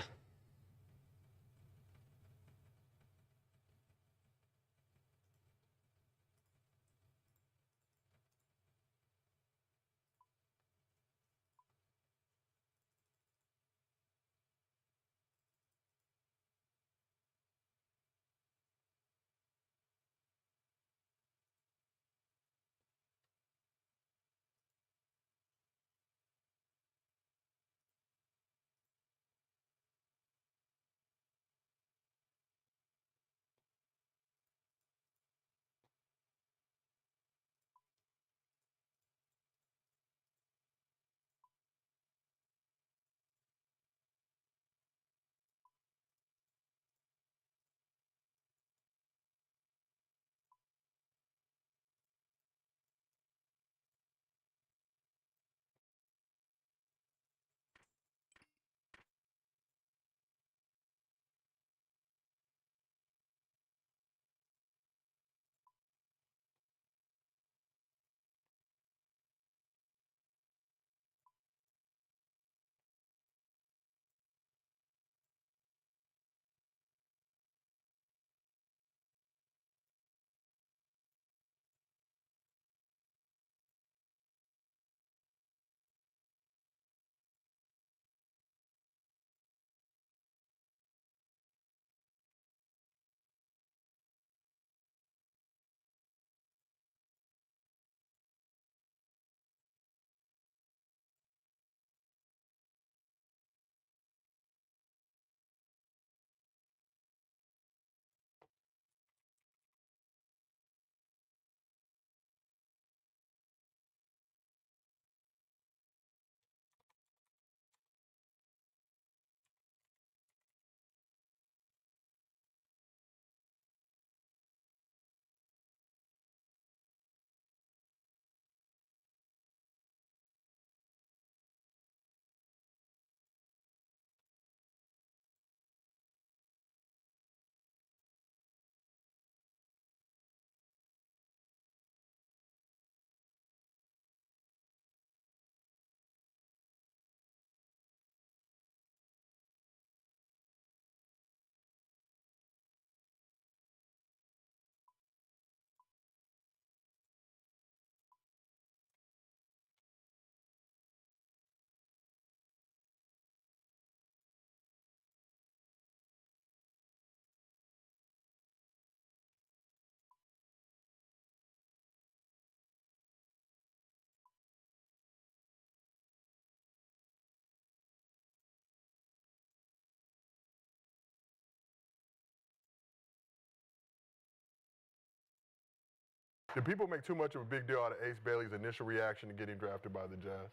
Did people make too much of a big deal out of Ace Bailey's initial reaction to getting drafted by the Jazz?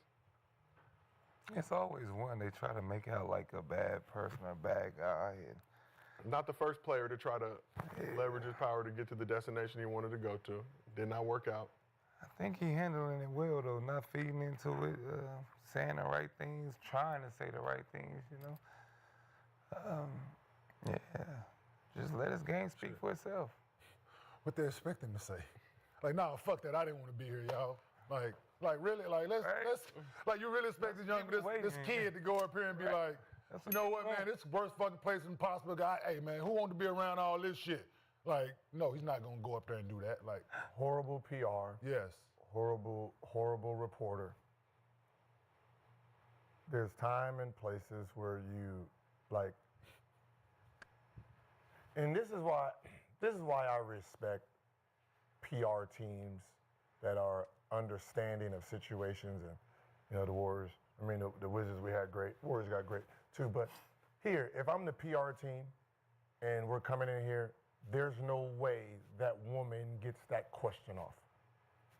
It's always one. They try to make out like a bad person or a bad guy. And Not the first player to try to leverage his power to get to the destination he wanted to go to. Did not work out. I think he handling it well, though, not feeding into it, saying the right things, trying to say the right things, you know. Yeah, just let his game speak for itself. What they expect him to say. Like, nah, fuck that. I didn't want to be here, y'all. Like really, like let's like you really expect this kid to go up here and be like, you know what, man, this is the worst fucking place possible. Guy, hey man, who want to be around all this shit? Like, no, he's not gonna go up there and do that. Like, horrible PR. Yes. Horrible reporter. There's time and places where you like, and this is why I respect PR teams that are understanding of situations. And you know, the Warriors, I mean the Wizards, we had great, Warriors got great too. But here, if I'm the PR team and we're coming in here, there's no way that woman gets that question off.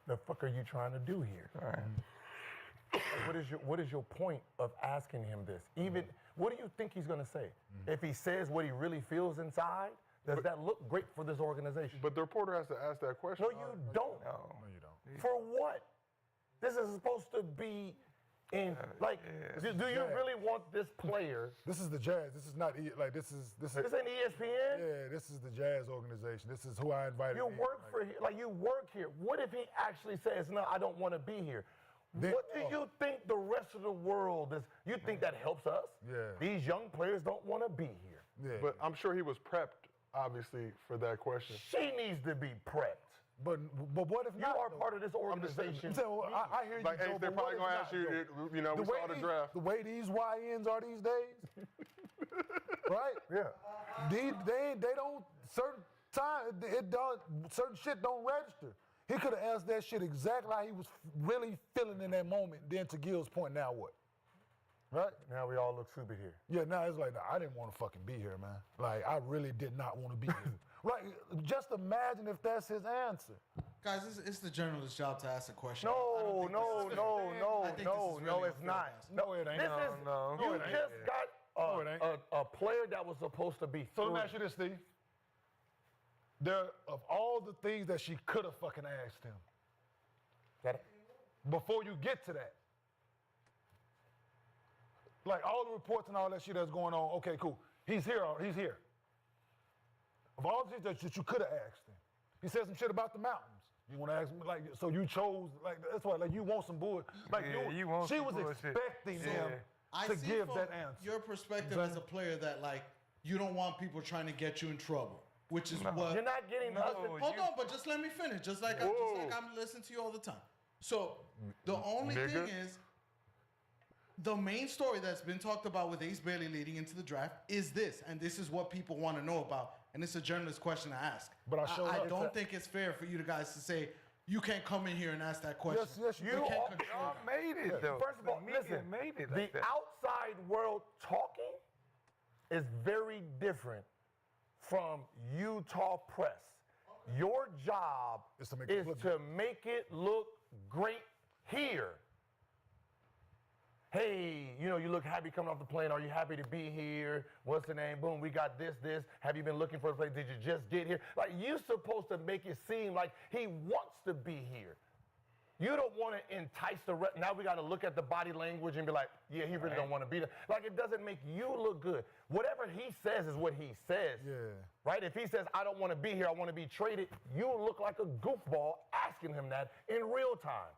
The fuck are you trying to do here? All right. What is your point of asking him this? Even what do you think he's gonna say? If he says what he really feels inside, does that look great for this organization? But the reporter has to ask that question. No, you don't. No, you don't. For what? This is supposed to be in do you really want this player? This is the Jazz. This is not this ain't ESPN. Yeah, this is the Jazz organization. This is who I invited. You work for here. Like, you work here. What if he actually says, no, I don't want to be here? What do you think the rest of the world is? You think that helps us? Yeah. These young players don't want to be here. Yeah. But I'm sure he was prepped, obviously, for that question. She needs to be prepped. But what if you not? are part of this organization? So I hear you, Like, Joe, Ace, they're but what probably gonna if ask not, you. Joe? You know, we saw the draft. The way these YNs are these days, right? Yeah. They don't certain shit don't register. He could have asked that shit exactly how he was really feeling in that moment. Then to Gil's point, now what? Right? Now we all look stupid here. Yeah, now it's like, nah, I didn't want to fucking be here, man. Like, I really did not want to be here. Right? Just imagine if that's his answer. Guys, it's the journalist's job to ask a question. No, it's not. No, it ain't. You just got a player that was supposed to be. So let me ask you this, Steve. Of all the things that she could have fucking asked him, before you get to that, like all the reports and all that shit that's going on, okay, cool. He's here. Of all the things that you could have asked him, he said some shit about the mountains. You want to ask me, like, so you chose, like, that's why, like, you want some bullshit. Like, you want she some was bullshit. expecting him I to see give from that answer. your perspective as a player that, like, you don't want people trying to get you in trouble, which is what You're not getting Hold on, but just let me finish. Just like I'm listening to you all the time. So the only thing is, the main story that's been talked about with Ace Bailey leading into the draft is this, and this is what people want to know about, and it's a journalist question to ask. But I don't think it's fair for you guys to say you can't come in here and ask that question. Yes, you can't control that. made it though. First of all, listen, made it the like that. outside world talking is very different from Utah press. Your job is to make it look great here. Hey, you know, you look happy coming off the plane. Are you happy to be here? What's the name? Boom, we got this. Have you been looking for a place? Did you just get here? Like, you're supposed to make it seem like he wants to be here. You don't want to entice now we got to look at the body language and be like, yeah, he really don't want to be there. Like, it doesn't make you look good. Whatever he says is what he says. Yeah. Right? If he says, I don't want to be here, I want to be traded, you look like a goofball asking him that in real time.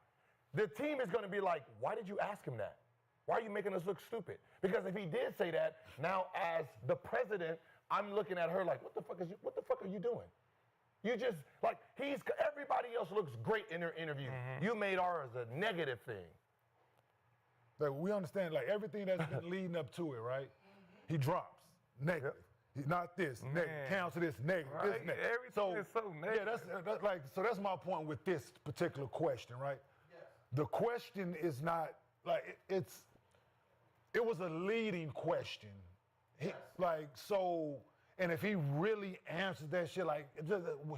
The team is going to be like, why did you ask him that? Why are you making us look stupid? Because if he did say that, now as the president, I'm looking at her like, what the fuck are you doing? You just, like, everybody else looks great in their interview. You made ours a negative thing. Like, we understand, like, everything that's been leading up to it, right? He drops. Negative. Not this, negative. Cancel this, negative. Right. This, negative. Everything is so negative. Yeah, that's my point with this particular question, right? Yes. The question is not, like, it was a leading question. And if he really answered that shit, like,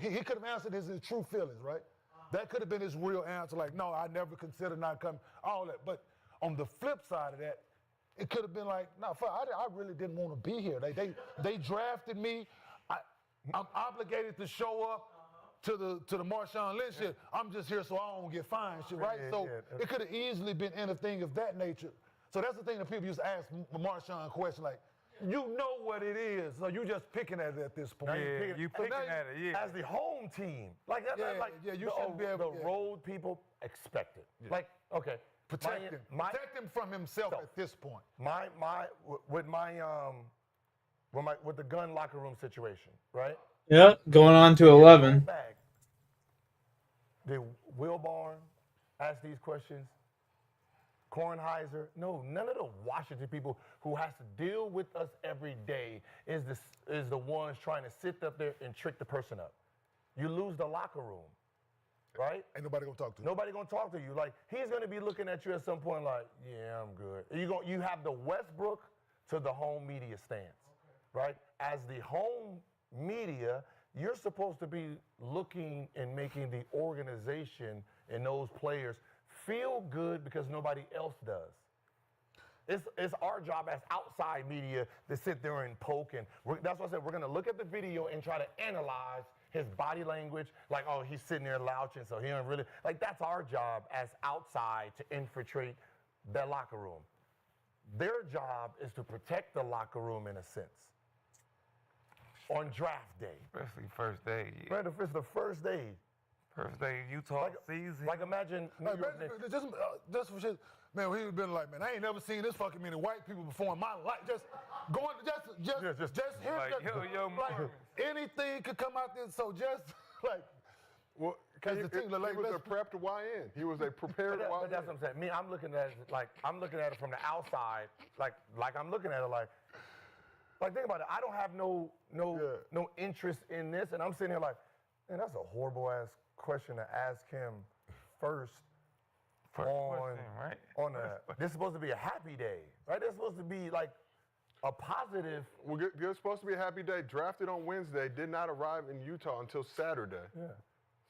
he could have answered his true feelings, right? That could have been his real answer, like, no, I never considered not coming, all that. But on the flip side of that, it could have been like, no, fuck, I really didn't want to be here. They drafted me. I'm obligated to show up to the Marshawn Lynch shit. I'm just here so I don't get fined shit, right? It could have easily been anything of that nature. So that's the thing that people used to ask Marshawn a question like, you know what it is, so you just picking at it at this point. You picking at it, yeah. As the home team. Like, you shouldn't be able to. The road people expect it. Yeah. Like, okay. Protect him from himself at this point. With the gun locker room situation, right? Yeah, going on to 11. Did Wilborn ask these questions? Kornheiser? No, none of the Washington people who has to deal with us every day is the ones trying to sit up there and trick the person up. You lose the locker room, right? Ain't nobody gonna talk to you. Nobody gonna talk to you. Like, he's gonna be looking at you at some point like, yeah, I'm good. You have the Westbrook to the home media stance, right? As the home media, you're supposed to be looking and making the organization and those players feel good because nobody else does. It's our job as outside media to sit there and poke, and that's why I said we're going to look at the video and try to analyze his body language, like, oh, he's sitting there louching, so he don't really, like, that's our job as outside to infiltrate that locker room. Their job is to protect the locker room in a sense. On draft day. Especially first day. Right, if it's the first day. First day Utah season. Like imagine New Like, York Knicks. just for shit, man. He would been like, man, I ain't never seen this fucking many white people before in my life. Just here, Like, yo, like anything could come out there. So just like, well, as the thing, like, he was a prepped YN. He was a prepared YN. But that's what I'm saying. Me, I'm looking at it from the outside, like I'm looking at it like think about it. I don't have no interest in this, and I'm sitting here like, man, that's a horrible ass question to ask him first on this is supposed to be a happy day, right? This is supposed to be like a positive. Well, it was supposed to be a happy day. Drafted on Wednesday, did not arrive in Utah until Saturday. Yeah.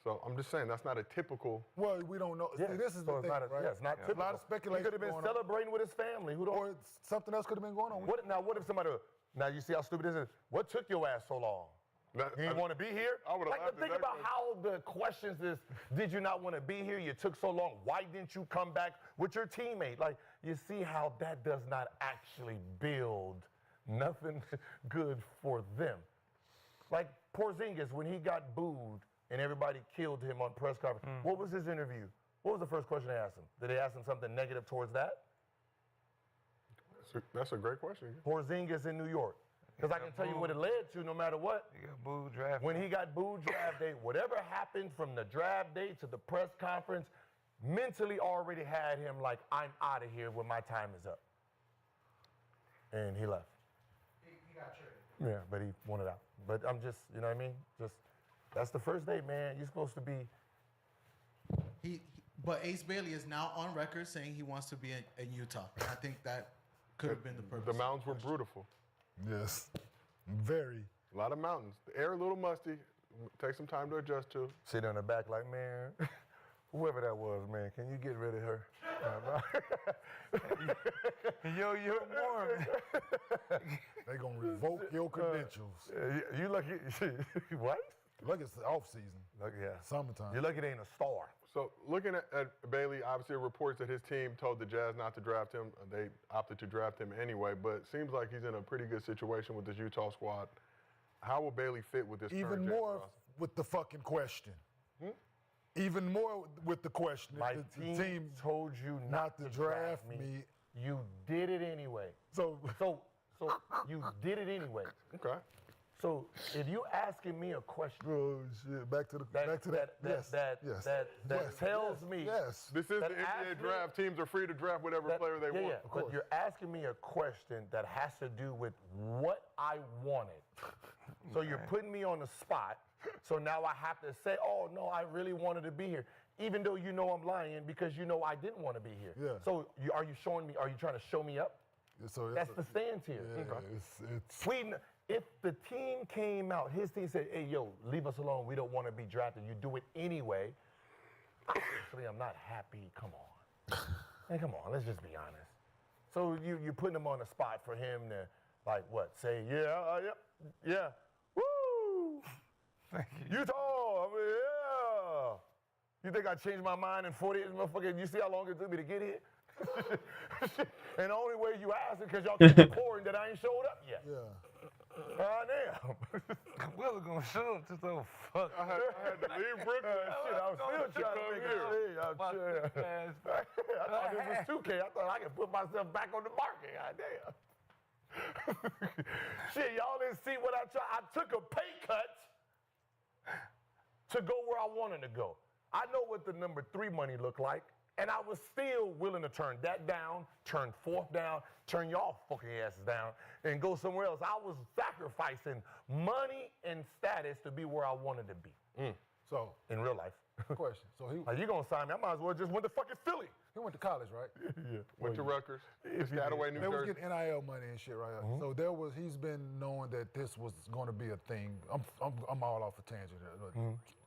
So I'm just saying that's not a typical. Well, we don't know. Yeah. See, this is So the it's thing, not right? it's not typical. A lot of speculation. He could have been going on. celebrating with his family. Or something else could have been going on. What if somebody? Now you see how stupid this is. What took your ass so long? You didn't want to be here? I would have laughed at think that about question. how the questions is, did you not want to be here? You took so long. Why didn't you come back with your teammate? Like, you see how that does not actually build nothing good for them. Like Porzingis, when he got booed and everybody killed him on press conference, what was his interview? What was the first question they asked him? Did they ask him something negative towards that? That's a great question. Porzingis in New York. Because I can tell you what it led to no matter what. He got booed draft. When he got booed draft day, whatever happened from the draft day to the press conference, mentally already had him like, I'm out of here when my time is up. And he left. He got traded. Yeah, but he wanted out. But I'm just, you know what I mean? That's the first day, man. You're supposed to be. But Ace Bailey is now on record saying he wants to be in Utah. And I think that could have been the purpose. The mountains were beautiful. Yes, very. A lot of mountains. The air a little musty. Take some time to adjust to. Sit on the back like, man, whoever that was, man, can you get rid of her? Yo, Mormon. They gonna revoke your credentials. You lucky. What? Look, it's the off season. Look, yeah. Summertime. You're lucky they ain't a star. So looking at Bailey, obviously reports that his team told the Jazz not to draft him. They opted to draft him anyway, but it seems like he's in a pretty good situation with this Utah squad. How will Bailey fit with this current Even Jazz more roster? with the fucking question. Even more with the question. My the team told you not to draft me. You did it anyway. So you did it anyway. Okay. So if you asking me a question, oh shit, back to that. That tells me This is the NBA draft. Teams are free to draft whatever player they want. Yeah, but you're asking me a question that has to do with what I wanted. So you're putting me on the spot. So now I have to say, oh no, I really wanted to be here, even though you know I'm lying because you know I didn't want to be here. Yeah. So are you showing me? Are you trying to show me up? So that's the stance here. Yeah, If the team came out, his team said, hey, yo, leave us alone. We don't want to be drafted. You do it anyway. Obviously, I'm not happy. Come on. Hey, come on. Let's just be honest. So you're putting him on the spot for him to, like, what? Say, yeah. Woo! Utah, I mean, yeah. You think I changed my mind in 48 motherfucker? You see how long it took me to get here? And the only way you ask it because y'all keep reporting that I ain't showed up yet. Yeah. Damn. We was gonna show up to the fuck. I had to leave Brooklyn. Shit, I was still trying to make it see. I thought this was 2K. I thought I could put myself back on the market. God damn. Shit, y'all didn't see what I tried. I took a pay cut to go where I wanted to go. I know what the number 3 money looked like. And I was still willing to turn that down, turn 4th down, turn y'all fucking asses down, and go somewhere else. I was sacrificing money and status to be where I wanted to be. So in real life. Question. So he you gonna sign me? I might as well just went to fucking Philly. He went to college, right? Yeah. Went to Rutgers. Piscataway, New They was Jersey. getting NIL money and shit, right? So he's been knowing that this was going to be a thing. I'm all off a tangent.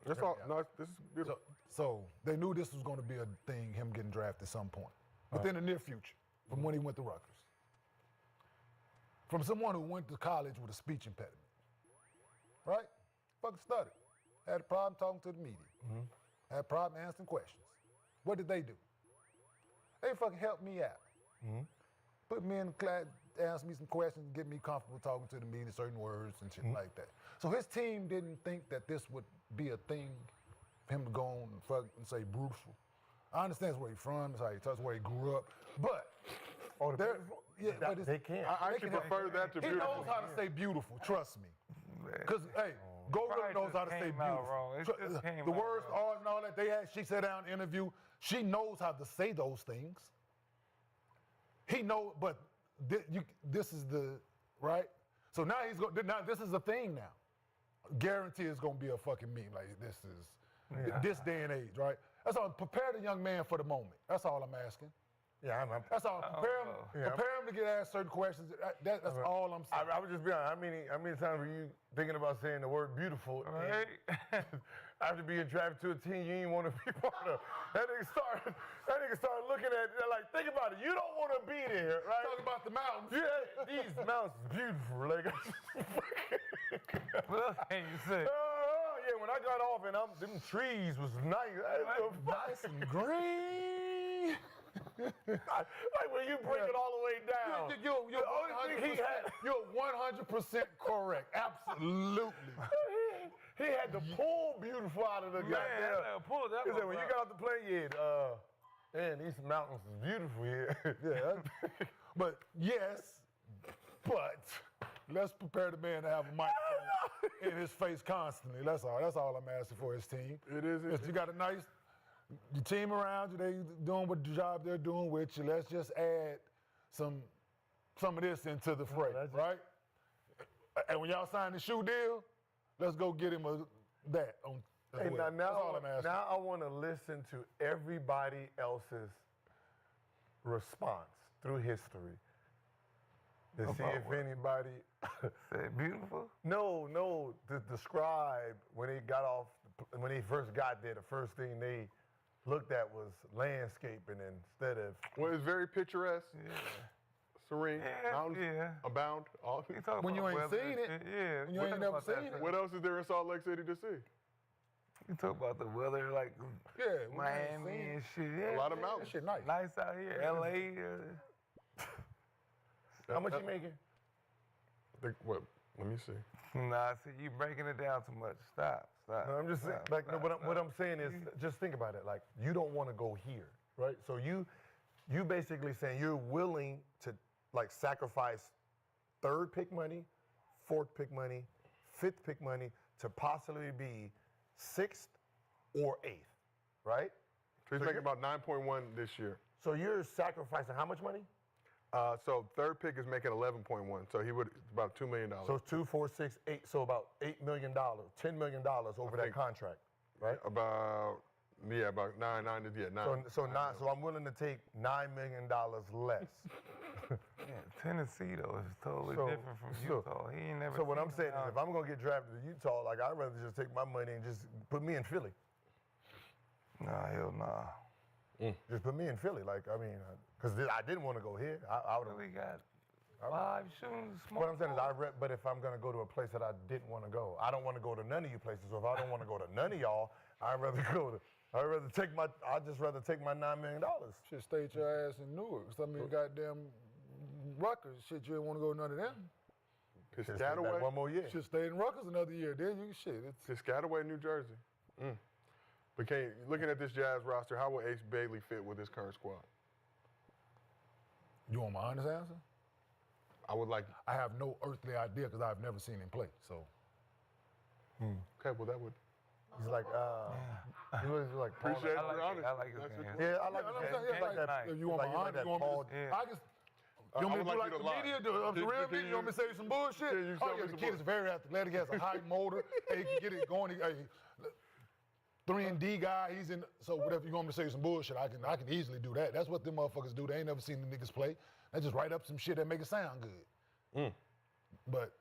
That's all. No, this is beautiful. So they knew this was going to be a thing, him getting drafted at some point. Within the near future, from when he went to Rutgers. From someone who went to college with a speech impediment. Right? Fucking stuttered. Had a problem talking to the media. Had a problem answering questions. What did they do? They fucking helped me out. Put me in the class, ask me some questions, get me comfortable talking to the media, certain words and shit like that. So his team didn't think that this would be a thing him to go on and fucking say beautiful. I understand it's where he's from, that's where he grew up, but yeah, but they can't. I actually prefer that to beautiful. He knows how to say beautiful. Trust me. Because hey, Go really knows how to say beautiful. The words, all and all that they had. She sat down in an interview. She knows how to say those things. He knows, but this is the right. So now he's going. Now this is a thing now. Guarantee it's going to be a fucking meme. Like this is this day and age, right? That's all. Prepare the young man for the moment. That's all I'm asking. Yeah, that's all. Prepare him to get asked certain questions. That's all I'm saying. I would just be honest. How many times were you thinking about saying the word beautiful? Right. After being drafted to a team you didn't want to be part of. That nigga started looking at it like, think about it. You don't want to be there, right? Talk about the mountains. Yeah, these mountains beautiful. Like, what else can you say? Yeah, when I got off and them trees was nice. Nice and green. Like when you bring it all the way down. You're 100% correct. Absolutely. He had to pull beautiful out of the goddamn. He said when you got off the plane, man, these mountains is beautiful here. Yeah. But let's prepare the man to have a microphone in his face constantly. That's all. That's all I'm asking for his team. It is. If you got a nice your team around you, they doing what the job they're doing with you. Let's just add some of this into the fray, right? And when y'all sign the shoe deal, let's go get him that on. Hey, well. now, That's all I'm asking. now I want to listen to everybody else's response through history to see if anybody said beautiful. No, to describe when he first got there. The first thing they looked at was landscaping instead of. Well, it's very picturesque. Yeah. Serene. Mountains abound. When you ain't seen it. Yeah. When you ain't never seen it. What else is there in Salt Lake City to see? You talk about the weather, like Miami and shit. Yeah, a lot of mountains. Shit nice. Nice out here. LA. How much you making? Let me see. Nah, see, you breaking it down too much. Stop. No, I'm just saying, what I'm saying is, just think about it. Like, you don't want to go here, right? So you basically saying you're willing to like sacrifice third pick money, fourth pick money, fifth pick money to possibly be sixth or eighth, right? So he's making about 9.1 this year. So you're sacrificing how much money? So third pick is making 11.1. So he would about $2 million. So 2, 4, 6, 8. So about $8 million, $10 million over that contract, right? About 9. So I'm willing to take $9 million less. Yeah, Tennessee though is totally different from Utah. He ain't never. So what I'm saying is, if I'm gonna get drafted to Utah, like I'd rather just take my money and just put me in Philly. Nah, hell nah. Just put me in Philly, like I mean, because I didn't want to go here. I would have. We got 5 shooting. What I'm saying is, but if I'm gonna go to a place that I didn't want to go, I don't want to go to none of you places. So if I don't want to go to none of y'all, I'd rather take my $9 million. Shit, stay your ass in Newark. Some of you goddamn Rutgers. Shit, you didn't want to go to none of them. Piscataway. One more year. Should stay in Rutgers another year. Then you Piscataway, New Jersey. But looking at this Jazz roster, how will Ace Bailey fit with his current squad? You want my honest answer? I would like. I have no earthly idea because I've never seen him play. So. Okay, well that would. He's like, he was like. Appreciate it. I like his game. Yeah, I like his game. If you want my honest, you want me to. I just. You want me to do like the media? The real media? You want me to say some bullshit? The kid is very athletic. He has a high motor. He can get it going. 3-and-D guy. He's in. So whatever you want me to say some bullshit, I can easily do that. That's what them motherfuckers do. They ain't never seen the niggas play. They just write up some shit that make it sound good. But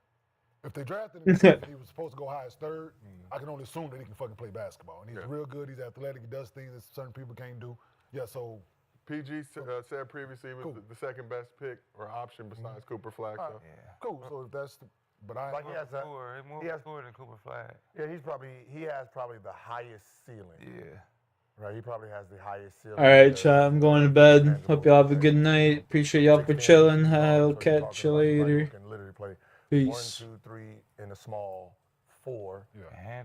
if they drafted him, he was supposed to go high as third. I can only assume that he can fucking play basketball. And he's real good. He's athletic. He does things that certain people can't do. Yeah. So. PG said previously he was the second best pick or option besides Cooper Flag. So. Cool. So if that's He has more than Cooper Flag. Yeah, he has probably the highest ceiling. Yeah. Right, he probably has the highest ceiling. All right, chat. I'm going to bed. Hope y'all have a good night. Appreciate y'all for chilling. I'll catch you later. Can literally play Peace. 1, 2, 3 in a small 4. Yeah.